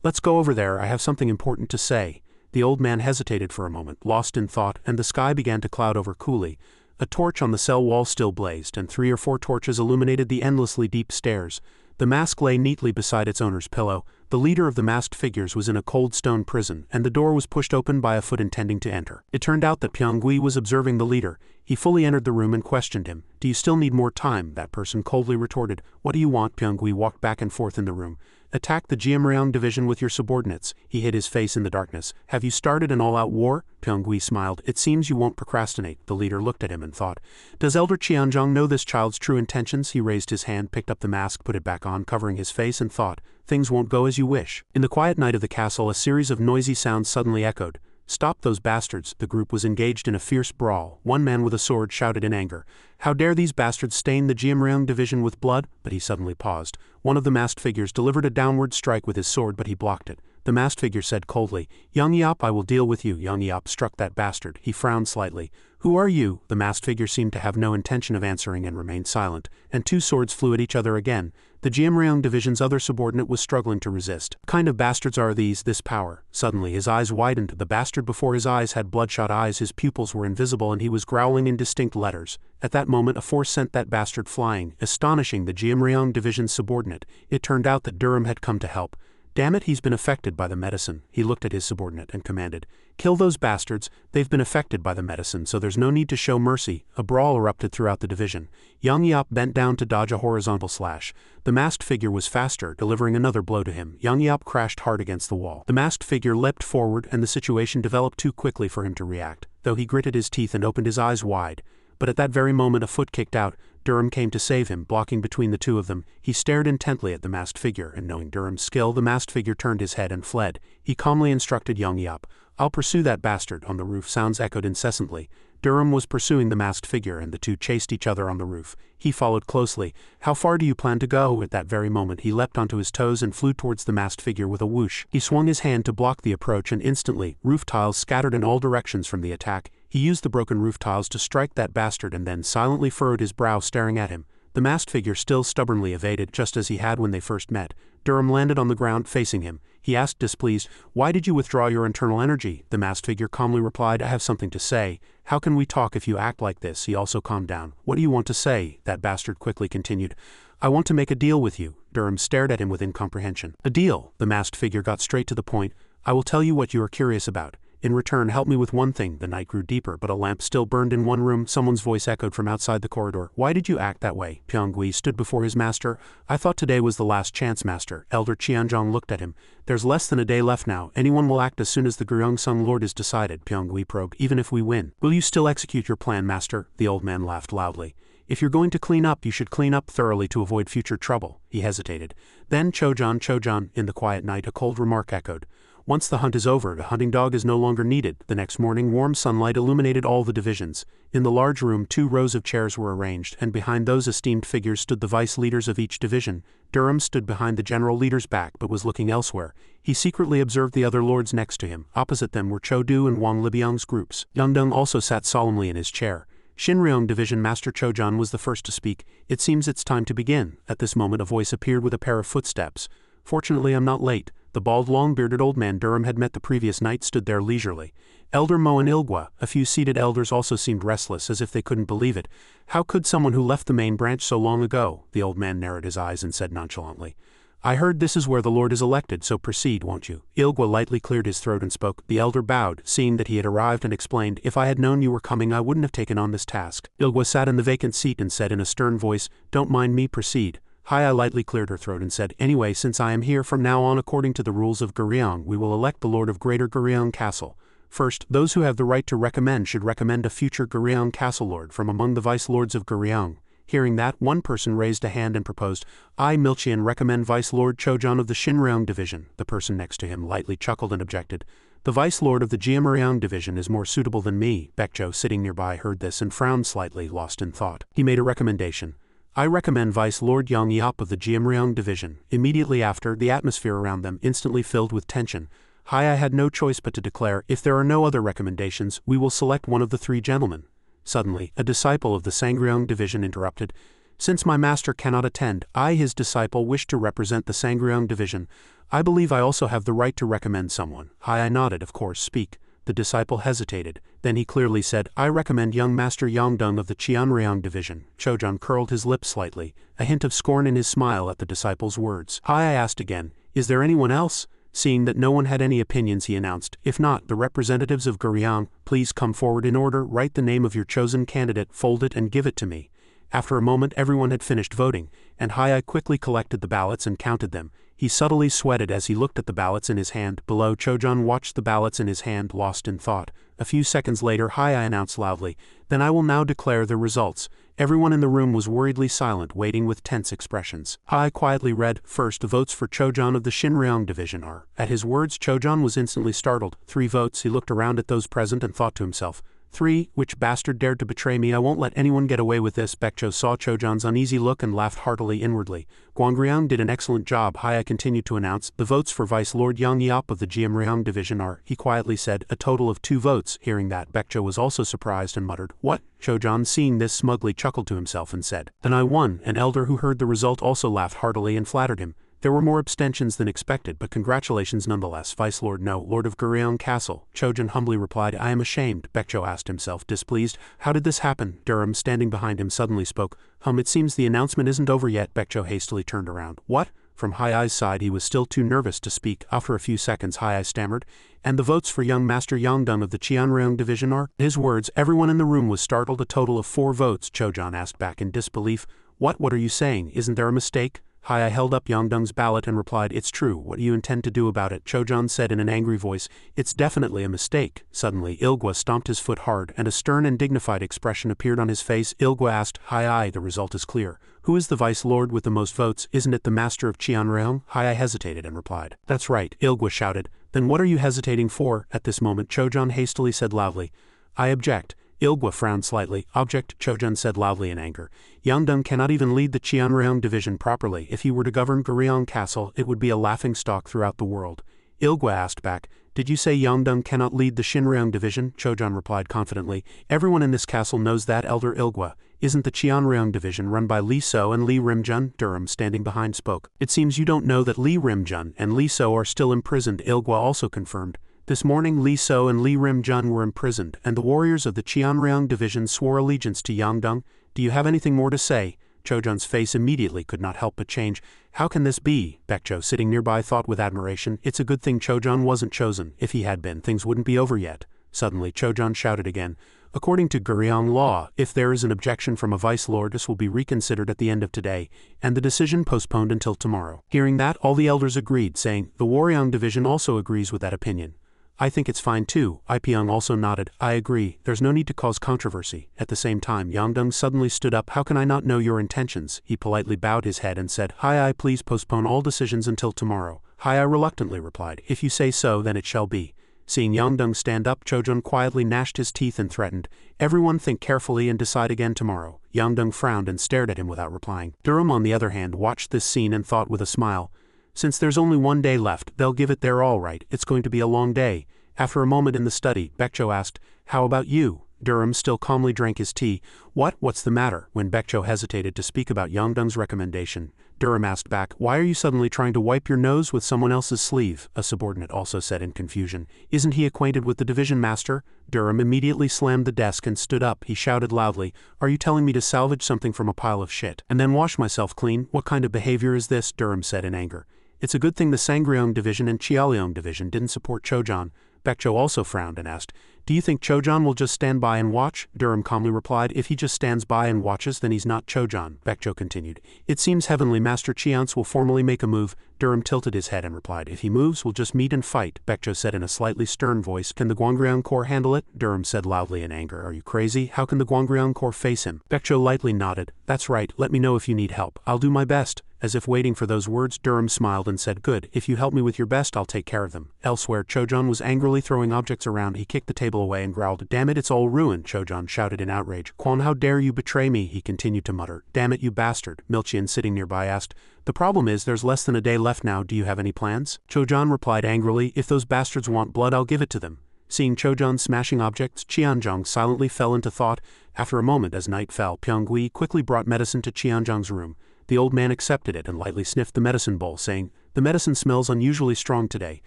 "Let's go over there, I have something important to say." The old man hesitated for a moment, lost in thought, and the sky began to cloud over coolly. A torch on the cell wall still blazed, and 3 or 4 torches illuminated the endlessly deep stairs. The mask lay neatly beside its owner's pillow. The leader of the masked figures was in a cold stone prison, and the door was pushed open by a foot intending to enter. It turned out that Pyonggui was observing the leader. He fully entered the room and questioned him. "Do you still need more time?" That person coldly retorted. "What do you want?" Pyonggui walked back and forth in the room. "Attack the Jiamryong division with your subordinates." He hid his face in the darkness. "Have you started an all-out war?" Pyonggui smiled. "It seems you won't procrastinate." The leader looked at him and thought, "Does Elder Qianzhong know this child's true intentions?" He raised his hand, picked up the mask, put it back on, covering his face, and thought, "Things won't go as you wish." In the quiet night of the castle, a series of noisy sounds suddenly echoed. "Stop those bastards!" The group was engaged in a fierce brawl. One man with a sword shouted in anger, "How dare these bastards stain the Jiamryong division with blood?" But he suddenly paused. One of the masked figures delivered a downward strike with his sword, but he blocked it. The masked figure said coldly, "Young Yop, I will deal with you." Young Yop struck that bastard. He frowned slightly. "Who are you?" The masked figure seemed to have no intention of answering and remained silent, and 2 swords flew at each other again. The Jiamryong division's other subordinate was struggling to resist. "What kind of bastards are these, this power?" Suddenly his eyes widened. The bastard before his eyes had bloodshot eyes, his pupils were invisible, and he was growling in distinct letters. At that moment a force sent that bastard flying, astonishing the Jiamryong division's subordinate. It turned out that Durham had come to help. "Damn it, he's been affected by the medicine." He looked at his subordinate and commanded, "Kill those bastards. They've been affected by the medicine, so there's no need to show mercy." A brawl erupted throughout the division. Young Yop bent down to dodge a horizontal slash. The masked figure was faster, delivering another blow to him. Young Yop crashed hard against the wall. The masked figure leapt forward, and the situation developed too quickly for him to react, though he gritted his teeth and opened his eyes wide. But at that very moment a foot kicked out. Durham came to save him, blocking between the 2 of them. He stared intently at the masked figure, and knowing Durham's skill, the masked figure turned his head and fled. He calmly instructed Young Yop, "I'll pursue that bastard." On the roof sounds echoed incessantly. Durham was pursuing the masked figure, and the 2 chased each other on the roof. He followed closely. "How far do you plan to go?" At that very moment he leapt onto his toes and flew towards the masked figure with a whoosh. He swung his hand to block the approach, and instantly, roof tiles scattered in all directions from the attack. He used the broken roof tiles to strike that bastard and then silently furrowed his brow, staring at him. The masked figure still stubbornly evaded, just as he had when they first met. Durham landed on the ground facing him. He asked, displeased, "Why did you withdraw your internal energy?" The masked figure calmly replied, "I have something to say." "How can we talk if you act like this?" He also calmed down. "What do you want to say?" That bastard quickly continued, "I want to make a deal with you." Durham stared at him with incomprehension. "A deal?" The masked figure got straight to the point. "I will tell you what you are curious about. In return, help me with one thing." The night grew deeper, but a lamp still burned in one room. Someone's voice echoed from outside the corridor. "Why did you act that way?" Pyonggui stood before his master. "I thought today was the last chance, master." Elder Qianzhong looked at him. "There's less than a day left now. Anyone will act as soon as the Gyeongsang Lord is decided." Pyonggui probed, "Even if we win, will you still execute your plan, master?" The old man laughed loudly. "If you're going to clean up, you should clean up thoroughly to avoid future trouble." He hesitated. Then Chojan, in the quiet night, a cold remark echoed. "Once the hunt is over, the hunting dog is no longer needed." The next morning, warm sunlight illuminated all the divisions. In the large room, 2 rows of chairs were arranged, and behind those esteemed figures stood the vice leaders of each division. Durham stood behind the general leader's back, but was looking elsewhere. He secretly observed the other lords next to him. Opposite them were Chodu and Wang Libyang's groups. Yangdong also sat solemnly in his chair. Shinryong Division Master Chojan was the first to speak. It seems it's time to begin. At this moment a voice appeared with a pair of footsteps. Fortunately I'm not late. The bald, long-bearded old man Durham had met the previous night stood there leisurely. Elder Mo and Ilgwa, a few seated elders also seemed restless as if they couldn't believe it. How could someone who left the main branch so long ago? The old man narrowed his eyes and said nonchalantly. I heard this is where the Lord is elected, so proceed, won't you? Ilgwa lightly cleared his throat and spoke. The elder bowed, seeing that he had arrived, and explained, if I had known you were coming I wouldn't have taken on this task. Ilgwa sat in the vacant seat and said in a stern voice, don't mind me, proceed. Haya lightly cleared her throat and said, anyway, since I am here from now on according to the rules of Guriang, we will elect the Lord of Greater Guriang Castle. First, those who have the right to recommend should recommend a future Guriang Castle Lord from among the Vice Lords of Guriang. Hearing that, one person raised a hand and proposed, I, Milchian, recommend Vice Lord Chojan of the Shinryong Division. The person next to him lightly chuckled and objected. The Vice Lord of the Jiamuriang Division is more suitable than me. Baekjo, sitting nearby, heard this and frowned slightly, lost in thought. He made a recommendation. I recommend Vice Lord Yang Yap of the Jiamuriang Division. Immediately after, the atmosphere around them instantly filled with tension. Haya had no choice but to declare, if there are no other recommendations, we will select one of the three gentlemen. Suddenly, a disciple of the Sangryong Division interrupted. Since my master cannot attend, I, his disciple, wish to represent the Sangryong Division. I believe I also have the right to recommend someone. Haya nodded, of course, speak. The disciple hesitated. Then he clearly said, I recommend young Master Yangdong of the Qianryang Division. Chojan curled his lips slightly, a hint of scorn in his smile at the disciple's words. Haya asked again, is there anyone else? Seeing that no one had any opinions, he announced, if not, the representatives of Guriang, please come forward in order, write the name of your chosen candidate, fold it and give it to me. After a moment everyone had finished voting, and Haya quickly collected the ballots and counted them. He subtly sweated as he looked at the ballots in his hand. Below, Chojan watched the ballots in his hand, lost in thought. A few seconds later, Haya announced loudly, then I will now declare the results. Everyone in the room was worriedly silent, waiting with tense expressions. Haya quietly read, first, the votes for Chojan of the Shinryong Division are. At his words, Chojan was instantly startled. 3 votes. He looked around at those present and thought to himself, 3, which bastard dared to betray me? I won't let anyone get away with this. Baekjo saw Chojan's uneasy look and laughed heartily inwardly. Guangryang did an excellent job, Haya continued to announce. The votes for Vice Lord Yang Yap of the Jiamryang Division are, he quietly said, a total of 2 votes. Hearing that, Baekjo was also surprised and muttered, what? Chojan, seeing this, smugly chuckled to himself and said, then I won. An elder who heard the result also laughed heartily and flattered him. There were more abstentions than expected, but congratulations nonetheless. Vice Lord No, Lord of Guriang Castle. Chojan humbly replied, I am ashamed. Baekjo asked himself, displeased, how did this happen? Durham, standing behind him, suddenly spoke. It seems the announcement isn't over yet. Baekjo hastily turned around. What? From Hai's side he was still too nervous to speak. After a few seconds Hai stammered, and the votes for young Master Yangdong of the Qianryong Division are? At his words, everyone in the room was startled. A total of 4 votes. Chojan asked back in disbelief, what are you saying? Isn't there a mistake? Haya held up Yangdong's ballot and replied, it's true. What do you intend to do about it? Chojan said in an angry voice, it's definitely a mistake. Suddenly, Ilgwa stomped his foot hard, and a stern and dignified expression appeared on his face. Ilgwa asked, Hai, the result is clear. Who is the Vice Lord with the most votes? Isn't it the Master of Qianryong? Hai hesitated and replied, that's right. Ilgwa shouted, then what are you hesitating for? At this moment, Chojan hastily said loudly, I object. Ilgwa frowned slightly. Object, Chojan said loudly in anger. Yangdong cannot even lead the Qianryong Division properly. If he were to govern Guriang Castle, it would be a laughingstock throughout the world. Ilgwa asked back, did you say Yangdong cannot lead the Shinryong Division? Chojan replied confidently, everyone in this castle knows that, Elder Ilgwa. Isn't the Qianryong Division run by Li So and Li Rimjun? Durham, standing behind, spoke. It seems you don't know that Li Rimjun and Li So are still imprisoned, Ilgwa also confirmed. This morning Li So and Li Rimjun were imprisoned, and the warriors of the Qianryong Division swore allegiance to Yangdong. Do you have anything more to say? Chojan's face immediately could not help but change. How can this be? Baekjo, sitting nearby, thought with admiration. It's a good thing Chojan wasn't chosen. If he had been, things wouldn't be over yet. Suddenly Chojan shouted again. According to Guriang law, if there is an objection from a Vice Lord, this will be reconsidered at the end of today, and the decision postponed until tomorrow. Hearing that, all the elders agreed, saying, the Waryang Division also agrees with that opinion. I think it's fine too. Ipyong also nodded. I agree. There's no need to cause controversy. At the same time, Yangdong suddenly stood up. How can I not know your intentions? He politely bowed his head and said, Hai, please postpone all decisions until tomorrow. Hai reluctantly replied, if you say so, then it shall be. Seeing Yangdong stand up, Chojan quietly gnashed his teeth and threatened, everyone think carefully and decide again tomorrow. Yangdong frowned and stared at him without replying. Durham, on the other hand, watched this scene and thought with a smile, since there's only 1 day left, they'll give it their all right. It's going to be a long day. After a moment in the study, Baekjo asked, how about you? Durham still calmly drank his tea. What's the matter? When Baekjo hesitated to speak about Yongdong's recommendation, Durham asked back, why are you suddenly trying to wipe your nose with someone else's sleeve? A subordinate also said in confusion. Isn't he acquainted with the division master? Durham immediately slammed the desk and stood up. He shouted loudly, are you telling me to salvage something from a pile of shit and then wash myself clean? What kind of behavior is this? Durham said in anger. It's a good thing the Sangryong division and Chiaoliong division didn't support Chojan. Baekjo also frowned and asked, do you think Chojan will just stand by and watch? Durham calmly replied, if he just stands by and watches, then he's not Chojan. Baekjo continued, it seems Heavenly Master Chiance will formally make a move. Durham tilted his head and replied, if he moves, we'll just meet and fight. Baekjo said in a slightly stern voice, can the Guangryong Corps handle it? Durham said loudly in anger, are you crazy? How can the Guangryong Corps face him? Baekjo lightly nodded, that's right, let me know if you need help. I'll do my best. As if waiting for those words, Durham smiled and said, good, if you help me with your best, I'll take care of them. Elsewhere, Chojan was angrily throwing objects around. He kicked the table away and growled, damn it, it's all ruined. Chojan shouted in outrage. Quan, how dare you betray me? He continued to mutter. Damn it, you bastard. Milchian, sitting nearby, asked, the problem is there's less than a day left now. Do you have any plans? Chojan replied angrily, if those bastards want blood, I'll give it to them. Seeing Chojan smashing objects, Qianzhong silently fell into thought. After a moment, as night fell, Pyonggui quickly brought medicine to Qianzhong's room. The old man accepted it and lightly sniffed the medicine bowl, saying, the medicine smells unusually strong today.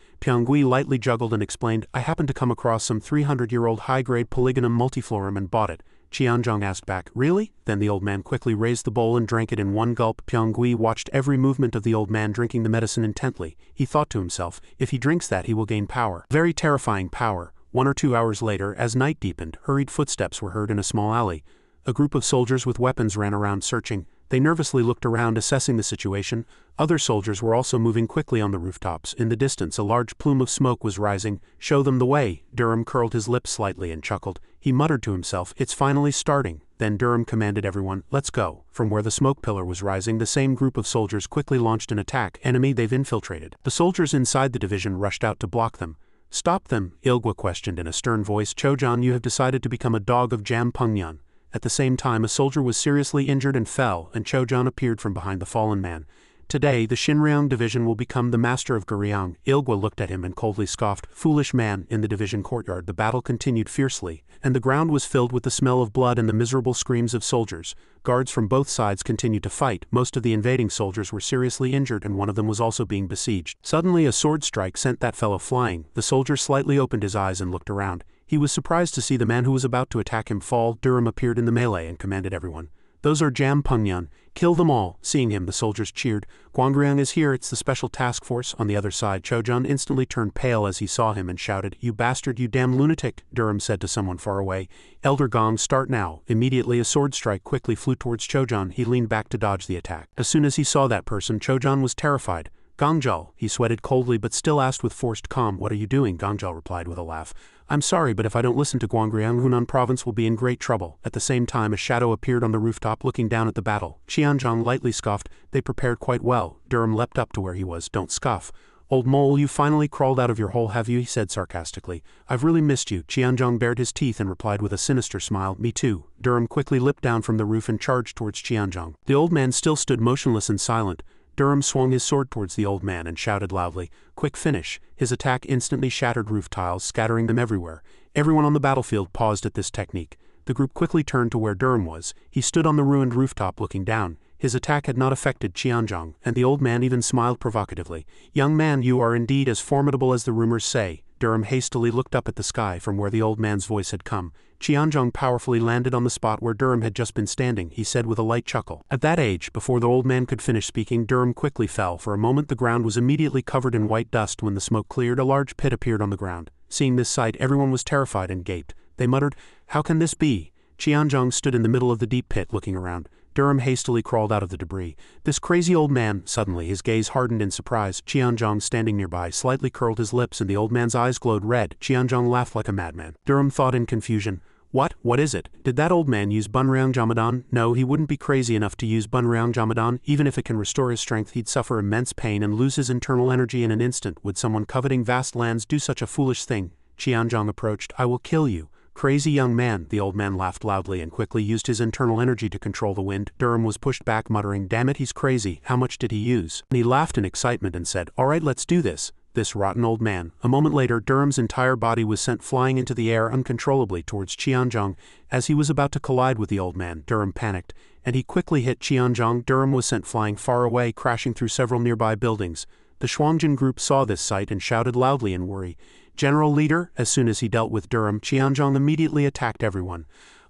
Pyonggui lightly juggled and explained, I happened to come across some 300-year-old high-grade Polygonum multiflorum and bought it. Qianzhong asked back, really? Then the old man quickly raised the bowl and drank it in one gulp. Pyonggui watched every movement of the old man drinking the medicine intently. He thought to himself, if he drinks that he will gain power. Very terrifying power. 1 or 2 hours later, as night deepened, hurried footsteps were heard in a small alley. A group of soldiers with weapons ran around searching. They nervously looked around, assessing the situation. Other soldiers were also moving quickly on the rooftops. In the distance, a large plume of smoke was rising. Show them the way. Durham curled his lips slightly and chuckled. He muttered to himself, it's finally starting. Then Durham commanded everyone, let's go. From where the smoke pillar was rising, the same group of soldiers quickly launched an attack. Enemy they've infiltrated. The soldiers inside the division rushed out to block them. Stop them, Ilgwa questioned in a stern voice. Chojan, you have decided to become a dog of Jam Pengyan. At the same time, a soldier was seriously injured and fell, and Chojan appeared from behind the fallen man. Today, the Xinryang division will become the master of Guryang. Ilgwa looked at him and coldly scoffed, foolish man. In the division courtyard, the battle continued fiercely, and the ground was filled with the smell of blood and the miserable screams of soldiers. Guards from both sides continued to fight. Most of the invading soldiers were seriously injured, and one of them was also being besieged. Suddenly, a sword strike sent that fellow flying. The soldier slightly opened his eyes and looked around. He was surprised to see the man who was about to attack him fall. Durham appeared in the melee and commanded everyone, those are Jam Pengyan. Kill them all. Seeing him, the soldiers cheered. Guangryang is here, it's the special task force. On the other side, Chojan instantly turned pale as he saw him and shouted, you bastard, you damn lunatic. Durham said to someone far away, Elder Gong, start now. Immediately a sword strike quickly flew towards Chojan. He leaned back to dodge the attack. As soon as he saw that person, Chojan was terrified. Gongjal, he sweated coldly but still asked with forced calm, what are you doing? Gongjal replied with a laugh. I'm sorry, but if I don't listen to Guangryang, Hunan province will be in great trouble. At the same time, a shadow appeared on the rooftop looking down at the battle. Qianzhong lightly scoffed, they prepared quite well. Durham leapt up to where he was. Don't scoff. Old mole, you finally crawled out of your hole, have you? He said sarcastically. I've really missed you. Qianzhong bared his teeth and replied with a sinister smile, me too. Durham quickly leapt down from the roof and charged towards Qianzhong. The old man still stood motionless and silent. Durham swung his sword towards the old man and shouted loudly, quick finish. His attack instantly shattered roof tiles, scattering them everywhere. Everyone on the battlefield paused at this technique. The group quickly turned to where Durham was. He stood on the ruined rooftop looking down. His attack had not affected Qianzhong, and the old man even smiled provocatively. Young man, you are indeed as formidable as the rumors say. Durham hastily looked up at the sky from where the old man's voice had come. Qianzhong powerfully landed on the spot where Durham had just been standing, he said with a light chuckle. At that age, before the old man could finish speaking, Durham quickly fell. For a moment the ground was immediately covered in white dust. When the smoke cleared, a large pit appeared on the ground. Seeing this sight, everyone was terrified and gaped. They muttered, how can this be? Qianzhong stood in the middle of the deep pit looking around. Durham hastily crawled out of the debris. This crazy old man. Suddenly his gaze hardened in surprise. Qianzhong, standing nearby, slightly curled his lips and the old man's eyes glowed red. Qianzhong laughed like a madman. Durham thought in confusion, what is it? Did that old man use Bunryang Jamadan? No, he wouldn't be crazy enough to use Bunryang Jamadan. Even if it can restore his strength, he'd suffer immense pain and lose his internal energy in an instant. Would someone coveting vast lands do such a foolish thing? Qianzhong approached. I will kill you. Crazy young man. The old man laughed loudly and quickly used his internal energy to control the wind. Durham was pushed back, muttering, damn it, he's crazy. How much did he use? And he laughed in excitement and said, all right, let's do this. this rotten old man. A moment later, Durham's entire body was sent flying into the air uncontrollably towards Qianzhong. As he was about to collide with the old man, Durham panicked, and he quickly hit Qianzhong. Durham was sent flying far away, crashing through several nearby buildings. The Shuangjin group saw this sight and shouted loudly in worry. "General Leader!" As soon as he dealt with Durham, Qianzhong immediately attacked everyone.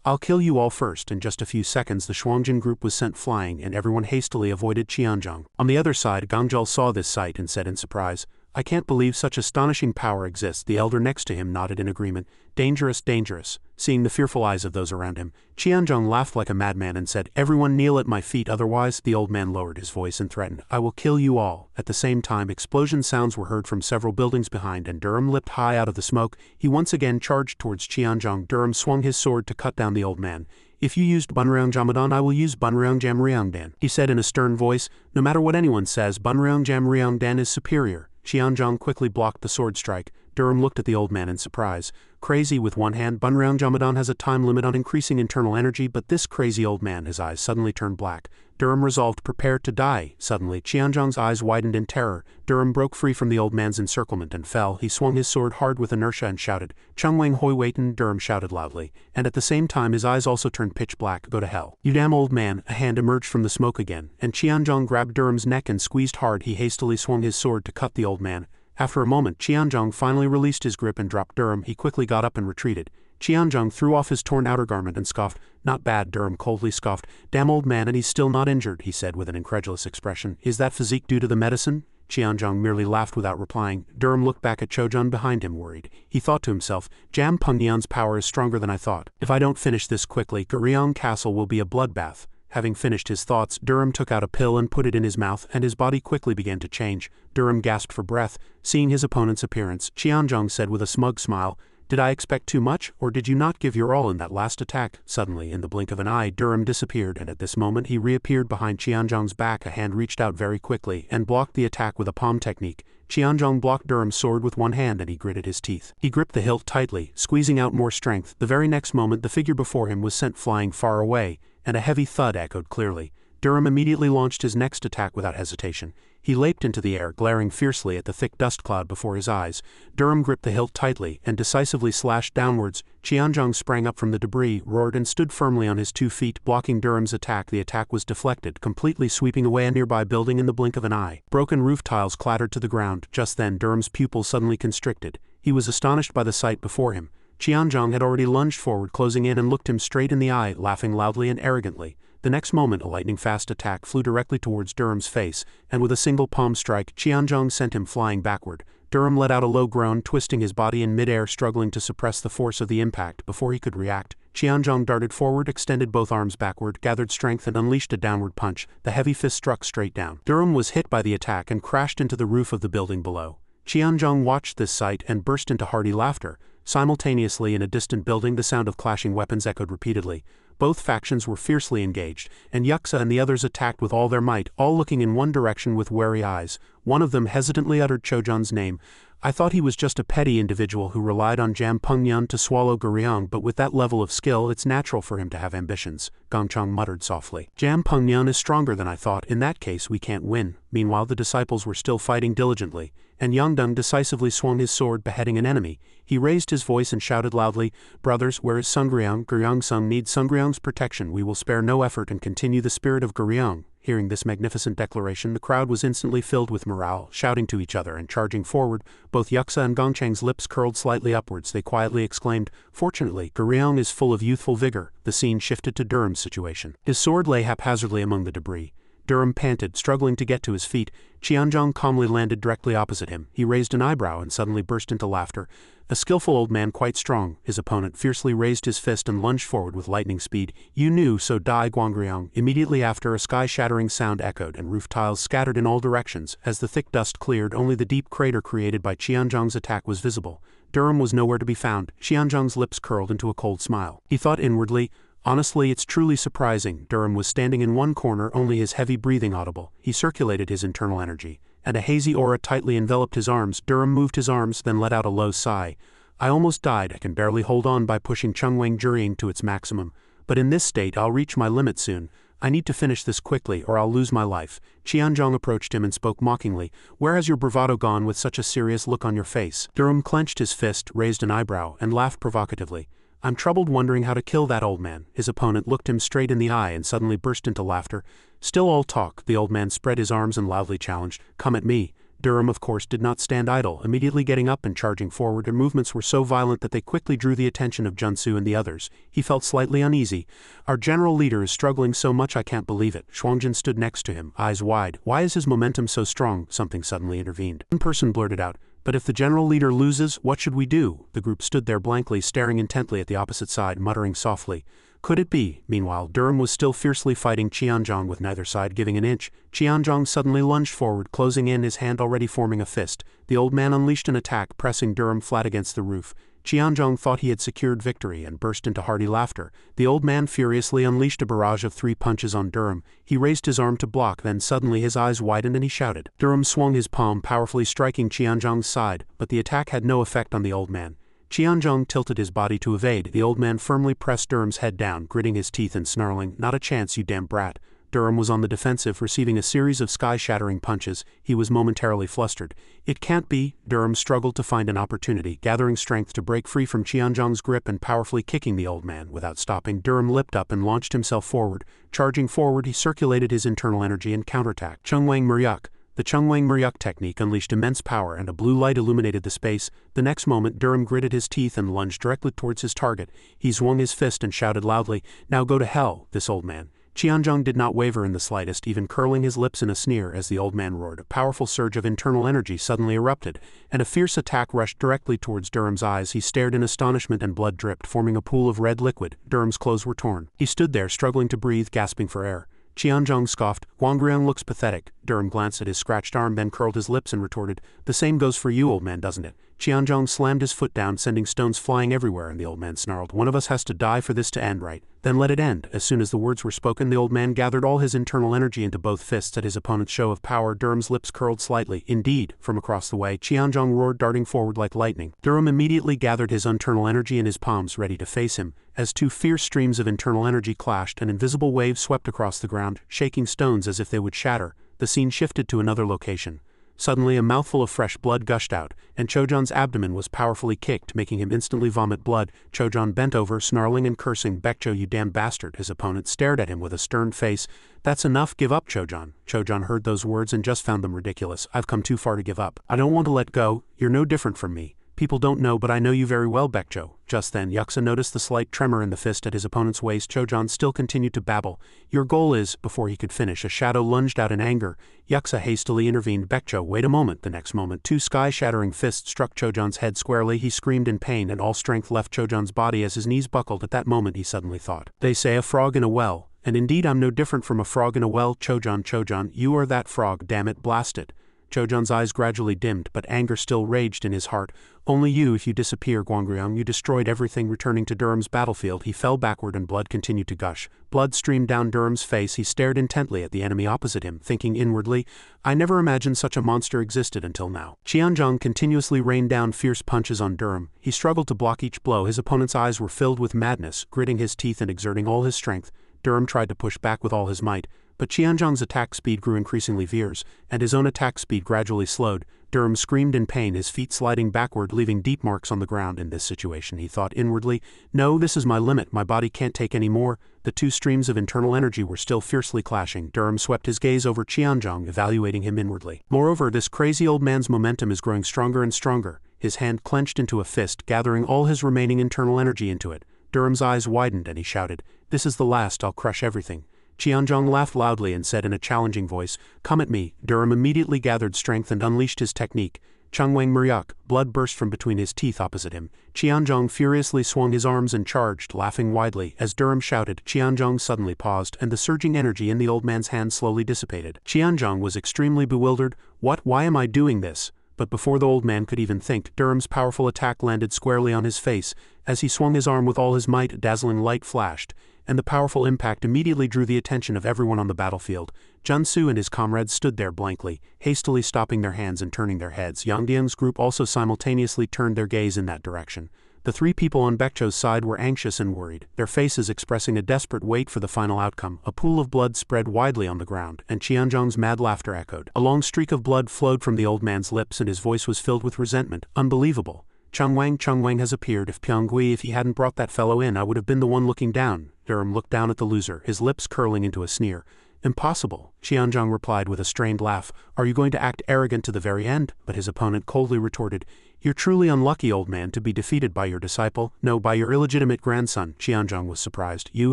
"I'll kill you all first." In just a few seconds, the Shuangjin group was sent flying, and everyone hastily avoided Qianzhong. On the other side, Gangjal saw this sight and said in surprise, "I can't believe such astonishing power exists." The elder next to him nodded in agreement. "Dangerous, dangerous." Seeing the fearful eyes of those around him, Qianzhong laughed like a madman and said, "Everyone kneel at my feet, otherwise—" The old man lowered his voice and threatened, "I will kill you all." At the same time, explosion sounds were heard from several buildings behind, and Durham leapt high out of the smoke. He once again charged towards Qianzhong. Durham swung his sword to cut down the old man. "If you used Bunryong Jamadan, I will use Bunryong Jamryongdan," he said in a stern voice. "No matter what anyone says, Bunryong Jamryongdan is superior." Qianzhong quickly blocked the sword strike. Durham looked at the old man in surprise. Crazy with one hand, Bunryong Jamadan has a time limit on increasing internal energy, but this crazy old man, his eyes suddenly turned black. Durham resolved, "Prepare to die." Suddenly, Qianzhong's eyes widened in terror. Durham broke free from the old man's encirclement and fell. He swung his sword hard with inertia and shouted, "Chungwang Hoi Weitan!" Durham shouted loudly, and at the same time his eyes also turned pitch black. "Go to hell, you damn old man!" A hand emerged from the smoke again, and Qianzhong grabbed Durham's neck and squeezed hard. He hastily swung his sword to cut the old man. After a moment, Qianzhong finally released his grip and dropped Durham. He quickly got up and retreated. Qianzhong threw off his torn outer garment and scoffed. "Not bad," Durham coldly scoffed. "Damn old man, and he's still not injured," he said with an incredulous expression. "Is that physique due to the medicine?" Qianzhong merely laughed without replying. Durham looked back at Chojun behind him, worried. He thought to himself, "Jam Pengyan's power is stronger than I thought. If I don't finish this quickly, Guryong Castle will be a bloodbath." Having finished his thoughts, Durham took out a pill and put it in his mouth, and his body quickly began to change. Durham gasped for breath. Seeing his opponent's appearance, Qianzhong said with a smug smile, "Did I expect too much, or did you not give your all in that last attack?" Suddenly, in the blink of an eye, Durham disappeared, and at this moment he reappeared behind Qianzhong's back. A hand reached out very quickly and blocked the attack with a palm technique. Qianzhong blocked Durham's sword with one hand and he gritted his teeth. He gripped the hilt tightly, squeezing out more strength. The very next moment the figure before him was sent flying far away, and a heavy thud echoed clearly. Durham immediately launched his next attack without hesitation. He leaped into the air, glaring fiercely at the thick dust cloud before his eyes. Durham gripped the hilt tightly and decisively slashed downwards. Qianzhong sprang up from the debris, roared and stood firmly on his 2 feet, blocking Durham's attack. The attack was deflected, completely sweeping away a nearby building in the blink of an eye. Broken roof tiles clattered to the ground. Just then Durham's pupils suddenly constricted. He was astonished by the sight before him. Qianzhong had already lunged forward, closing in and looked him straight in the eye, laughing loudly and arrogantly. The next moment a lightning-fast attack flew directly towards Durham's face, and with a single palm strike, Qianzhong sent him flying backward. Durham let out a low groan, twisting his body in midair, struggling to suppress the force of the impact. Before he could react, Qianzhong darted forward, extended both arms backward, gathered strength and unleashed a downward punch. The heavy fist struck straight down. Durham was hit by the attack and crashed into the roof of the building below. Qianzhong watched this sight and burst into hearty laughter. Simultaneously, in a distant building, the sound of clashing weapons echoed repeatedly. Both factions were fiercely engaged, and Wuxia and the others attacked with all their might, all looking in one direction with wary eyes. One of them hesitantly uttered Chojun's name. "I thought he was just a petty individual who relied on Jam Pengyan to swallow Guryong, but with that level of skill it's natural for him to have ambitions," Gongchang muttered softly. "Jam Pengyan is stronger than I thought. In that case we can't win." Meanwhile the disciples were still fighting diligently, and Yangdeng decisively swung his sword, beheading an enemy. He raised his voice and shouted loudly, "Brothers, where is Sungryong? Guryong-sung needs Sungryong's protection. We will spare no effort and continue the spirit of Guryong." Hearing this magnificent declaration, the crowd was instantly filled with morale, shouting to each other and charging forward. Both Wuxia and Gongchang's lips curled slightly upwards. They quietly exclaimed, "Fortunately, Guryong is full of youthful vigor." The scene shifted to Durham's situation. His sword lay haphazardly among the debris. Durham panted, struggling to get to his feet. Qianzhong calmly landed directly opposite him. He raised an eyebrow and suddenly burst into laughter. A skillful old man, quite strong. His opponent fiercely raised his fist and lunged forward with lightning speed. "You knew, so die Guangryong." Immediately after, a sky-shattering sound echoed and roof tiles scattered in all directions. As the thick dust cleared, only the deep crater created by Qianzhong's attack was visible. Durham was nowhere to be found. Qianzhong's lips curled into a cold smile. He thought inwardly, "Honestly, it's truly surprising." Durham was standing in one corner, only his heavy breathing audible. He circulated his internal energy, and a hazy aura tightly enveloped his arms. Durham moved his arms, then let out a low sigh. "I almost died. I can barely hold on by pushing Chungwang Jurying to its maximum. But in this state I'll reach my limit soon. I need to finish this quickly or I'll lose my life. Qianzhong approached him and spoke mockingly. Where has your bravado gone with such a serious look on your face? Durham clenched his fist, raised an eyebrow, and laughed provocatively. I'm troubled wondering how to kill that old man. His opponent looked him straight in the eye and suddenly burst into laughter. Still all talk, the old man spread his arms and loudly challenged. Come at me. Durham, of course, did not stand idle, immediately getting up and charging forward. Their movements were so violent that they quickly drew the attention of Junsu and the others. He felt slightly uneasy. Our general leader is struggling so much I can't believe it. Shuangjin stood next to him, eyes wide. Why is his momentum so strong? Something suddenly intervened. One person blurted out, but if the general leader loses, what should we do? The group stood there blankly, staring intently at the opposite side, muttering softly. Could it be? Meanwhile, Durham was still fiercely fighting Qianzhong with neither side giving an inch. Qianzhong suddenly lunged forward, closing in, his hand already forming a fist. The old man unleashed an attack, pressing Durham flat against the roof. Qianzhong thought he had secured victory and burst into hearty laughter. The old man furiously unleashed a barrage of 3 punches on Durham. He raised his arm to block, then suddenly his eyes widened and he shouted. Durham swung his palm, powerfully striking Qianzhong's side, but the attack had no effect on the old man. Qianzhong tilted his body to evade. The old man firmly pressed Durham's head down, gritting his teeth and snarling, "Not a chance, you damn brat." Durham was on the defensive, receiving a series of sky-shattering punches. He was momentarily flustered. It can't be. Durham struggled to find an opportunity, gathering strength to break free from Qianzhong's grip and powerfully kicking the old man. Without stopping, Durham leapt up and launched himself forward. Charging forward, he circulated his internal energy and counterattacked. Chungwang Muryuk. The Chungwang Muryuk technique unleashed immense power, and a blue light illuminated the space. The next moment, Durham gritted his teeth and lunged directly towards his target. He swung his fist and shouted loudly, "Now go to hell, this old man." Qianzhong did not waver in the slightest, even curling his lips in a sneer as the old man roared. A powerful surge of internal energy suddenly erupted, and a fierce attack rushed directly towards Durham's eyes. He stared in astonishment and blood dripped, forming a pool of red liquid. Durham's clothes were torn. He stood there, struggling to breathe, gasping for air. Qianzhong scoffed. Guangriang looks pathetic. Durham glanced at his scratched arm, then curled his lips and retorted, "The same goes for you, old man, doesn't it?" Qianzhong slammed his foot down, sending stones flying everywhere, and the old man snarled, "One of us has to die for this to end, right? Then let it end." As soon as the words were spoken, the old man gathered all his internal energy into both fists. At his opponent's show of power, Durham's lips curled slightly. Indeed, from across the way, Qianzhong roared, darting forward like lightning. Durham immediately gathered his internal energy in his palms, ready to face him. As 2 fierce streams of internal energy clashed, an invisible wave swept across the ground, shaking stones as if they would shatter. The scene shifted to another location. Suddenly a mouthful of fresh blood gushed out, and Chojan's abdomen was powerfully kicked, making him instantly vomit blood. Chojan bent over, snarling and cursing, "Baekjo, you damn bastard." His opponent stared at him with a stern face. "That's enough, give up, Chojan." Chojan heard those words and just found them ridiculous. "I've come too far to give up. I don't want to let go. You're no different from me. People don't know, but I know you very well, Baekjo." Just then, Wuxia noticed the slight tremor in the fist at his opponent's waist. Chojan still continued to babble. "Your goal is..." Before he could finish, a shadow lunged out in anger. Wuxia hastily intervened. "Baekjo, wait a moment." The next moment, 2 sky-shattering fists struck Chojan's head squarely. He screamed in pain, and all strength left Chojan's body as his knees buckled. At that moment, he suddenly thought, "They say a frog in a well, and indeed I'm no different from a frog in a well. Chojan, you are that frog, damn it, blast it." Chojan's eyes gradually dimmed, but anger still raged in his heart. "Only you, if you disappear, Guangriang, you destroyed everything." Returning to Durham's battlefield, he fell backward and blood continued to gush. Blood streamed down Durham's face. He stared intently at the enemy opposite him, thinking inwardly, "I never imagined such a monster existed until now." Qianzhong continuously rained down fierce punches on Durham. He struggled to block each blow. His opponent's eyes were filled with madness. Gritting his teeth and exerting all his strength, Durham tried to push back with all his might. But Qianzhong's attack speed grew increasingly fierce, and his own attack speed gradually slowed. Durham screamed in pain, his feet sliding backward, leaving deep marks on the ground. In this situation, he thought inwardly, "No, this is my limit. My body can't take any more." The 2 streams of internal energy were still fiercely clashing. Durham swept his gaze over Qianzhong, evaluating him inwardly. Moreover, this crazy old man's momentum is growing stronger and stronger. His hand clenched into a fist, gathering all his remaining internal energy into it. Durham's eyes widened, and he shouted, "This is the last. I'll crush everything." Qianzhong laughed loudly and said in a challenging voice, "Come at me." Durham immediately gathered strength and unleashed his technique. Chungwang Muryuk. Blood burst from between his teeth opposite him. Qianzhong furiously swung his arms and charged, laughing widely. As Durham shouted, Qianzhong suddenly paused, and the surging energy in the old man's hand slowly dissipated. Qianzhong was extremely bewildered. "What? Why am I doing this?" But before the old man could even think, Durham's powerful attack landed squarely on his face. As he swung his arm with all his might, a dazzling light flashed, and the powerful impact immediately drew the attention of everyone on the battlefield. Junsu and his comrades stood there blankly, hastily stopping their hands and turning their heads. Yang Dian's group also simultaneously turned their gaze in that direction. The three people on Baekcho's side were anxious and worried, their faces expressing a desperate wait for the final outcome. A pool of blood spread widely on the ground, and Qianzhong's mad laughter echoed. A long streak of blood flowed from the old man's lips and his voice was filled with resentment. Unbelievable. Chengwang has appeared. If he hadn't brought that fellow in, I would have been the one looking down. Durham looked down at the loser, his lips curling into a sneer. Impossible, Qianzhong replied with a strained laugh. Are you going to act arrogant to the very end? But his opponent coldly retorted, You're truly unlucky, old man, to be defeated by your disciple. No, by your illegitimate grandson. Qianzhong was surprised. You,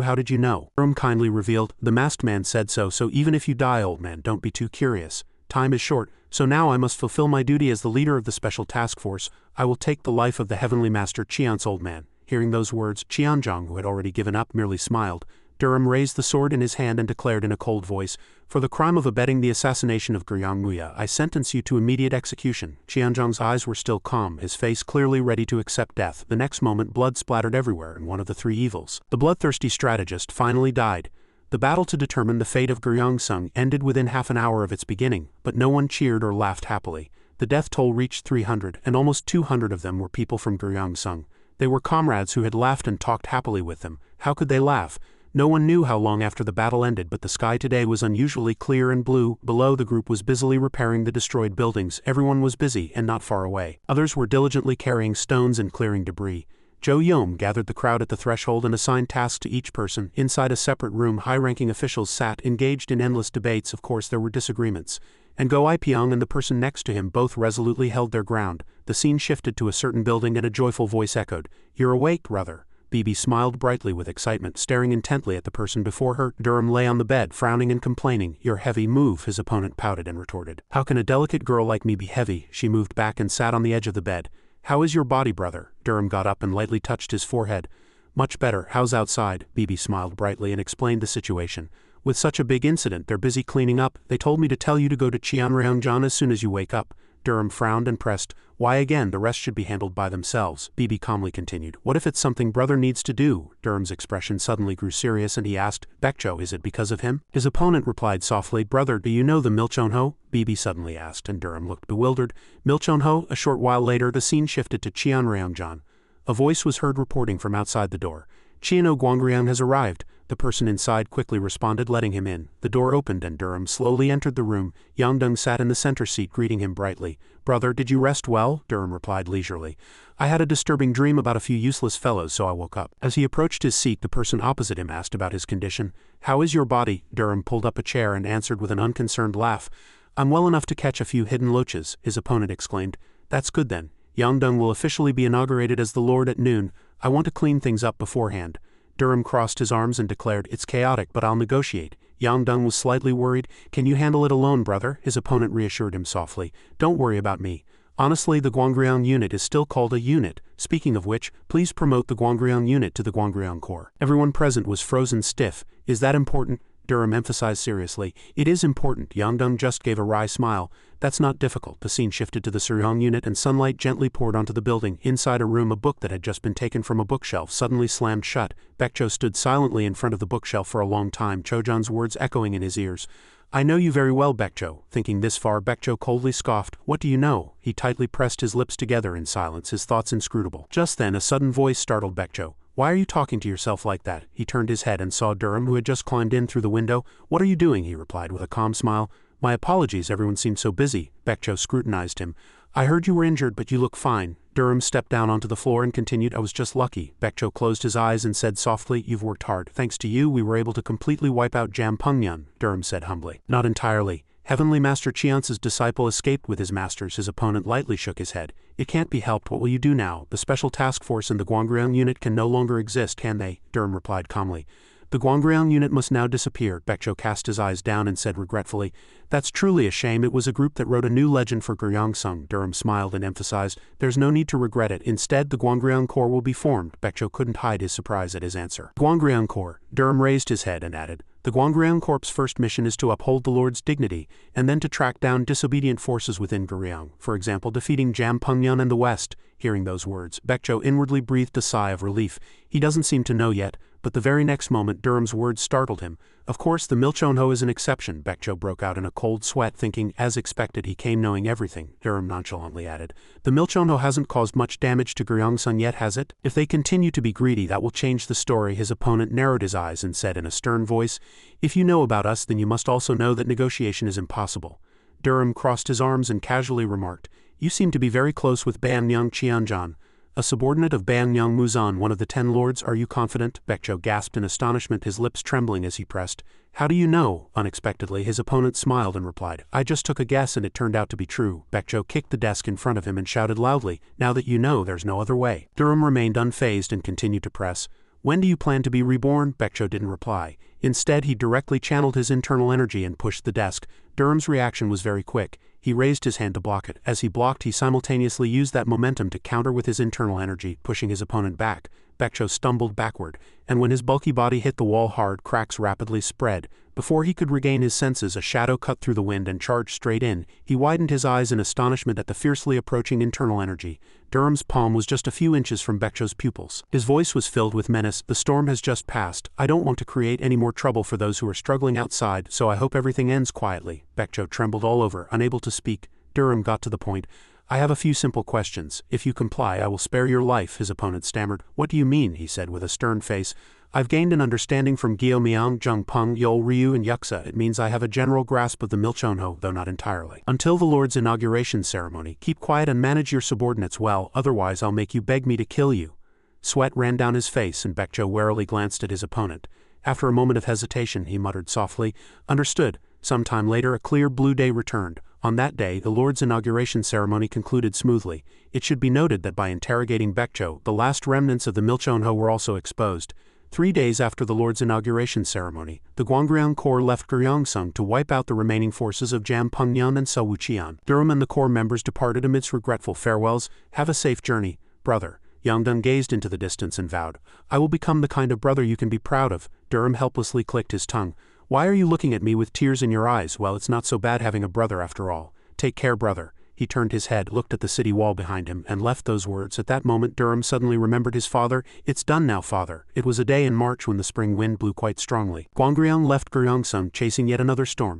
how did you know? Durham kindly revealed, The masked man said so, so even if you die, old man, don't be too curious. Time is short, so now I must fulfill my duty as the leader of the special task force. I will take the life of the heavenly master Qian's old man. Hearing those words, Qianzhong, who had already given up, merely smiled. Durham raised the sword in his hand and declared in a cold voice, For the crime of abetting the assassination of Wuxia, I sentence you to immediate execution. Qianzhong's eyes were still calm, his face clearly ready to accept death. The next moment blood splattered everywhere in one of the three evils. The bloodthirsty strategist finally died. The battle to determine the fate of Guryong ended within half an hour of its beginning, but no one cheered or laughed happily. The death toll reached 300, and almost 200 of them were people from Guryong. They were comrades who had laughed and talked happily with them. How could they laugh? No one knew how long after the battle ended, but the sky today was unusually clear and blue. Below, the group was busily repairing the destroyed buildings. Everyone was busy, and not far away. Others were diligently carrying stones and clearing debris. Zhou Yom gathered the crowd at the threshold and assigned tasks to each person. Inside a separate room, high-ranking officials sat, engaged in endless debates. Of course, there were disagreements. And Go Ipiong and the person next to him both resolutely held their ground. The scene shifted to a certain building and a joyful voice echoed, You're awake, brother. Bibi smiled brightly with excitement, staring intently at the person before her. Durham lay on the bed, frowning and complaining. Your heavy move, his opponent pouted and retorted. How can a delicate girl like me be heavy? She moved back and sat on the edge of the bed. How is your body, brother? Durham got up and lightly touched his forehead. Much better. How's outside? Bibi smiled brightly and explained the situation. With such a big incident, they're busy cleaning up. They told me to tell you to go to Qianryangjan as soon as you wake up. Durham frowned and pressed. Why again? The rest should be handled by themselves. Bibi calmly continued. What if it's something brother needs to do? Durham's expression suddenly grew serious and he asked, Baekcho, is it because of him? His opponent replied softly, Brother, do you know the Milchonho? Bibi suddenly asked, and Durham looked bewildered. Milchonho? A short while later, the scene shifted to Qianryangjan. A voice was heard reporting from outside the door. Qiano Guangriang has arrived. The person inside quickly responded, letting him in. The door opened and Durham slowly entered the room. Yangdong sat in the center seat, greeting him brightly. Brother, did you rest well? Durham replied leisurely. I had a disturbing dream about a few useless fellows, so I woke up. As he approached his seat, the person opposite him asked about his condition. How is your body? Durham pulled up a chair and answered with an unconcerned laugh. I'm well enough to catch a few hidden loaches, his opponent exclaimed. That's good then. Yangdong will officially be inaugurated as the Lord at noon. I want to clean things up beforehand. Durham crossed his arms and declared, It's chaotic, but I'll negotiate. Yangdong was slightly worried. Can you handle it alone, brother? His opponent reassured him softly. Don't worry about me. Honestly, the Guangriang unit is still called a unit. Speaking of which, please promote the Guangriang unit to the Guangriang Corps. Everyone present was frozen stiff. Is that important? Durham emphasized seriously. It is important. Yangdong just gave a wry smile. That's not difficult. The scene shifted to the Suryong unit and sunlight gently poured onto the building. Inside a room, a book that had just been taken from a bookshelf suddenly slammed shut. Baekcho stood silently in front of the bookshelf for a long time, Chojan's words echoing in his ears. I know you very well, Baekcho. Thinking this far, Baekcho coldly scoffed. What do you know? He tightly pressed his lips together in silence, his thoughts inscrutable. Just then, a sudden voice startled Baekcho. Why are you talking to yourself like that? He turned his head and saw Durham, who had just climbed in through the window. What are you doing? He replied with a calm smile. My apologies, everyone seemed so busy. Baekcho scrutinized him. I heard you were injured, but you look fine. Durham stepped down onto the floor and continued, I was just lucky. Baekcho closed his eyes and said softly, You've worked hard. Thanks to you, we were able to completely wipe out Jampungyan. Durham said humbly. Not entirely. Heavenly Master Qiance's disciple escaped with his masters. His opponent lightly shook his head. It can't be helped. What will you do now? The special task force and the Guangriang unit can no longer exist, can they? Durham replied calmly. The Guangriang unit must now disappear. Baekcho cast his eyes down and said regretfully, That's truly a shame. It was a group that wrote a new legend for Guryong. Durham smiled and emphasized, There's no need to regret it. Instead, the Guangriang Corps will be formed. Baekcho couldn't hide his surprise at his answer. Guangriang Corps. Durham raised his head and added, The Guangriang Corps' first mission is to uphold the Lord's dignity, and then to track down disobedient forces within Guryong, for example defeating Jampungyan and the West. Hearing those words, Baekcho inwardly breathed a sigh of relief. He doesn't seem to know yet, but the very next moment Durham's words startled him. Of course, the Milchonho is an exception, Baekjo broke out in a cold sweat, thinking, as expected, he came knowing everything. Durham nonchalantly added, the Milchonho hasn't caused much damage to Gyeongsun yet, has it? If they continue to be greedy, that will change the story. His opponent narrowed his eyes and said in a stern voice, if you know about us, then you must also know that negotiation is impossible. Durham crossed his arms and casually remarked, you seem to be very close with Banyang Qianjan, a subordinate of Banyang Muzan, one of the 10 lords. Are you confident? Baekjo gasped in astonishment, his lips trembling as he pressed. How do you know? Unexpectedly, his opponent smiled and replied, I just took a guess and it turned out to be true. Baekjo kicked the desk in front of him and shouted loudly, now that you know, there's no other way. Durham remained unfazed and continued to press. When do you plan to be reborn? Baekjo didn't reply. Instead, he directly channeled his internal energy and pushed the desk. Durham's reaction was very quick. He raised his hand to block it. As he blocked, he simultaneously used that momentum to counter with his internal energy, pushing his opponent back. Baekjo stumbled backward, and when his bulky body hit the wall hard, cracks rapidly spread. Before he could regain his senses, a shadow cut through the wind and charged straight in. He widened his eyes in astonishment at the fiercely approaching internal energy. Durham's palm was just a few inches from Baekjo's pupils. His voice was filled with menace. The storm has just passed. I don't want to create any more trouble for those who are struggling outside, so I hope everything ends quietly. Baekjo trembled all over, unable to speak. Durham got to the point. I have a few simple questions. If you comply, I will spare your life, his opponent stammered. What do you mean? He said with a stern face. I've gained an understanding from Gyeomyeong, Jungpung, Yeol Ryu and Wuxia. It means I have a general grasp of the Milchonho, though not entirely. Until the Lord's inauguration ceremony, keep quiet and manage your subordinates well, otherwise I'll make you beg me to kill you. Sweat ran down his face and Baekjo warily glanced at his opponent. After a moment of hesitation, he muttered softly, Understood. Some time later, a clear blue day returned. On that day, the Lord's inauguration ceremony concluded smoothly. It should be noted that by interrogating Baekjo, the last remnants of the Milchonho were also exposed. 3 days after the Lord's inauguration ceremony, the Gwangryong Corps left Gyeongsun to wipe out the remaining forces of Jampungnyun and Wuxian. Durham and the Corps members departed amidst regretful farewells. Have a safe journey, brother. Yangdun gazed into the distance and vowed, I will become the kind of brother you can be proud of. Durham helplessly clicked his tongue. Why are you looking at me with tears in your eyes? Well, it's not so bad having a brother after all. Take care, brother. He turned his head, looked at the city wall behind him, and left those words. At that moment, Durham suddenly remembered his father. It's done now, father. It was a day in March when the spring wind blew quite strongly. Gwangryong left Gyeongsun chasing yet another storm.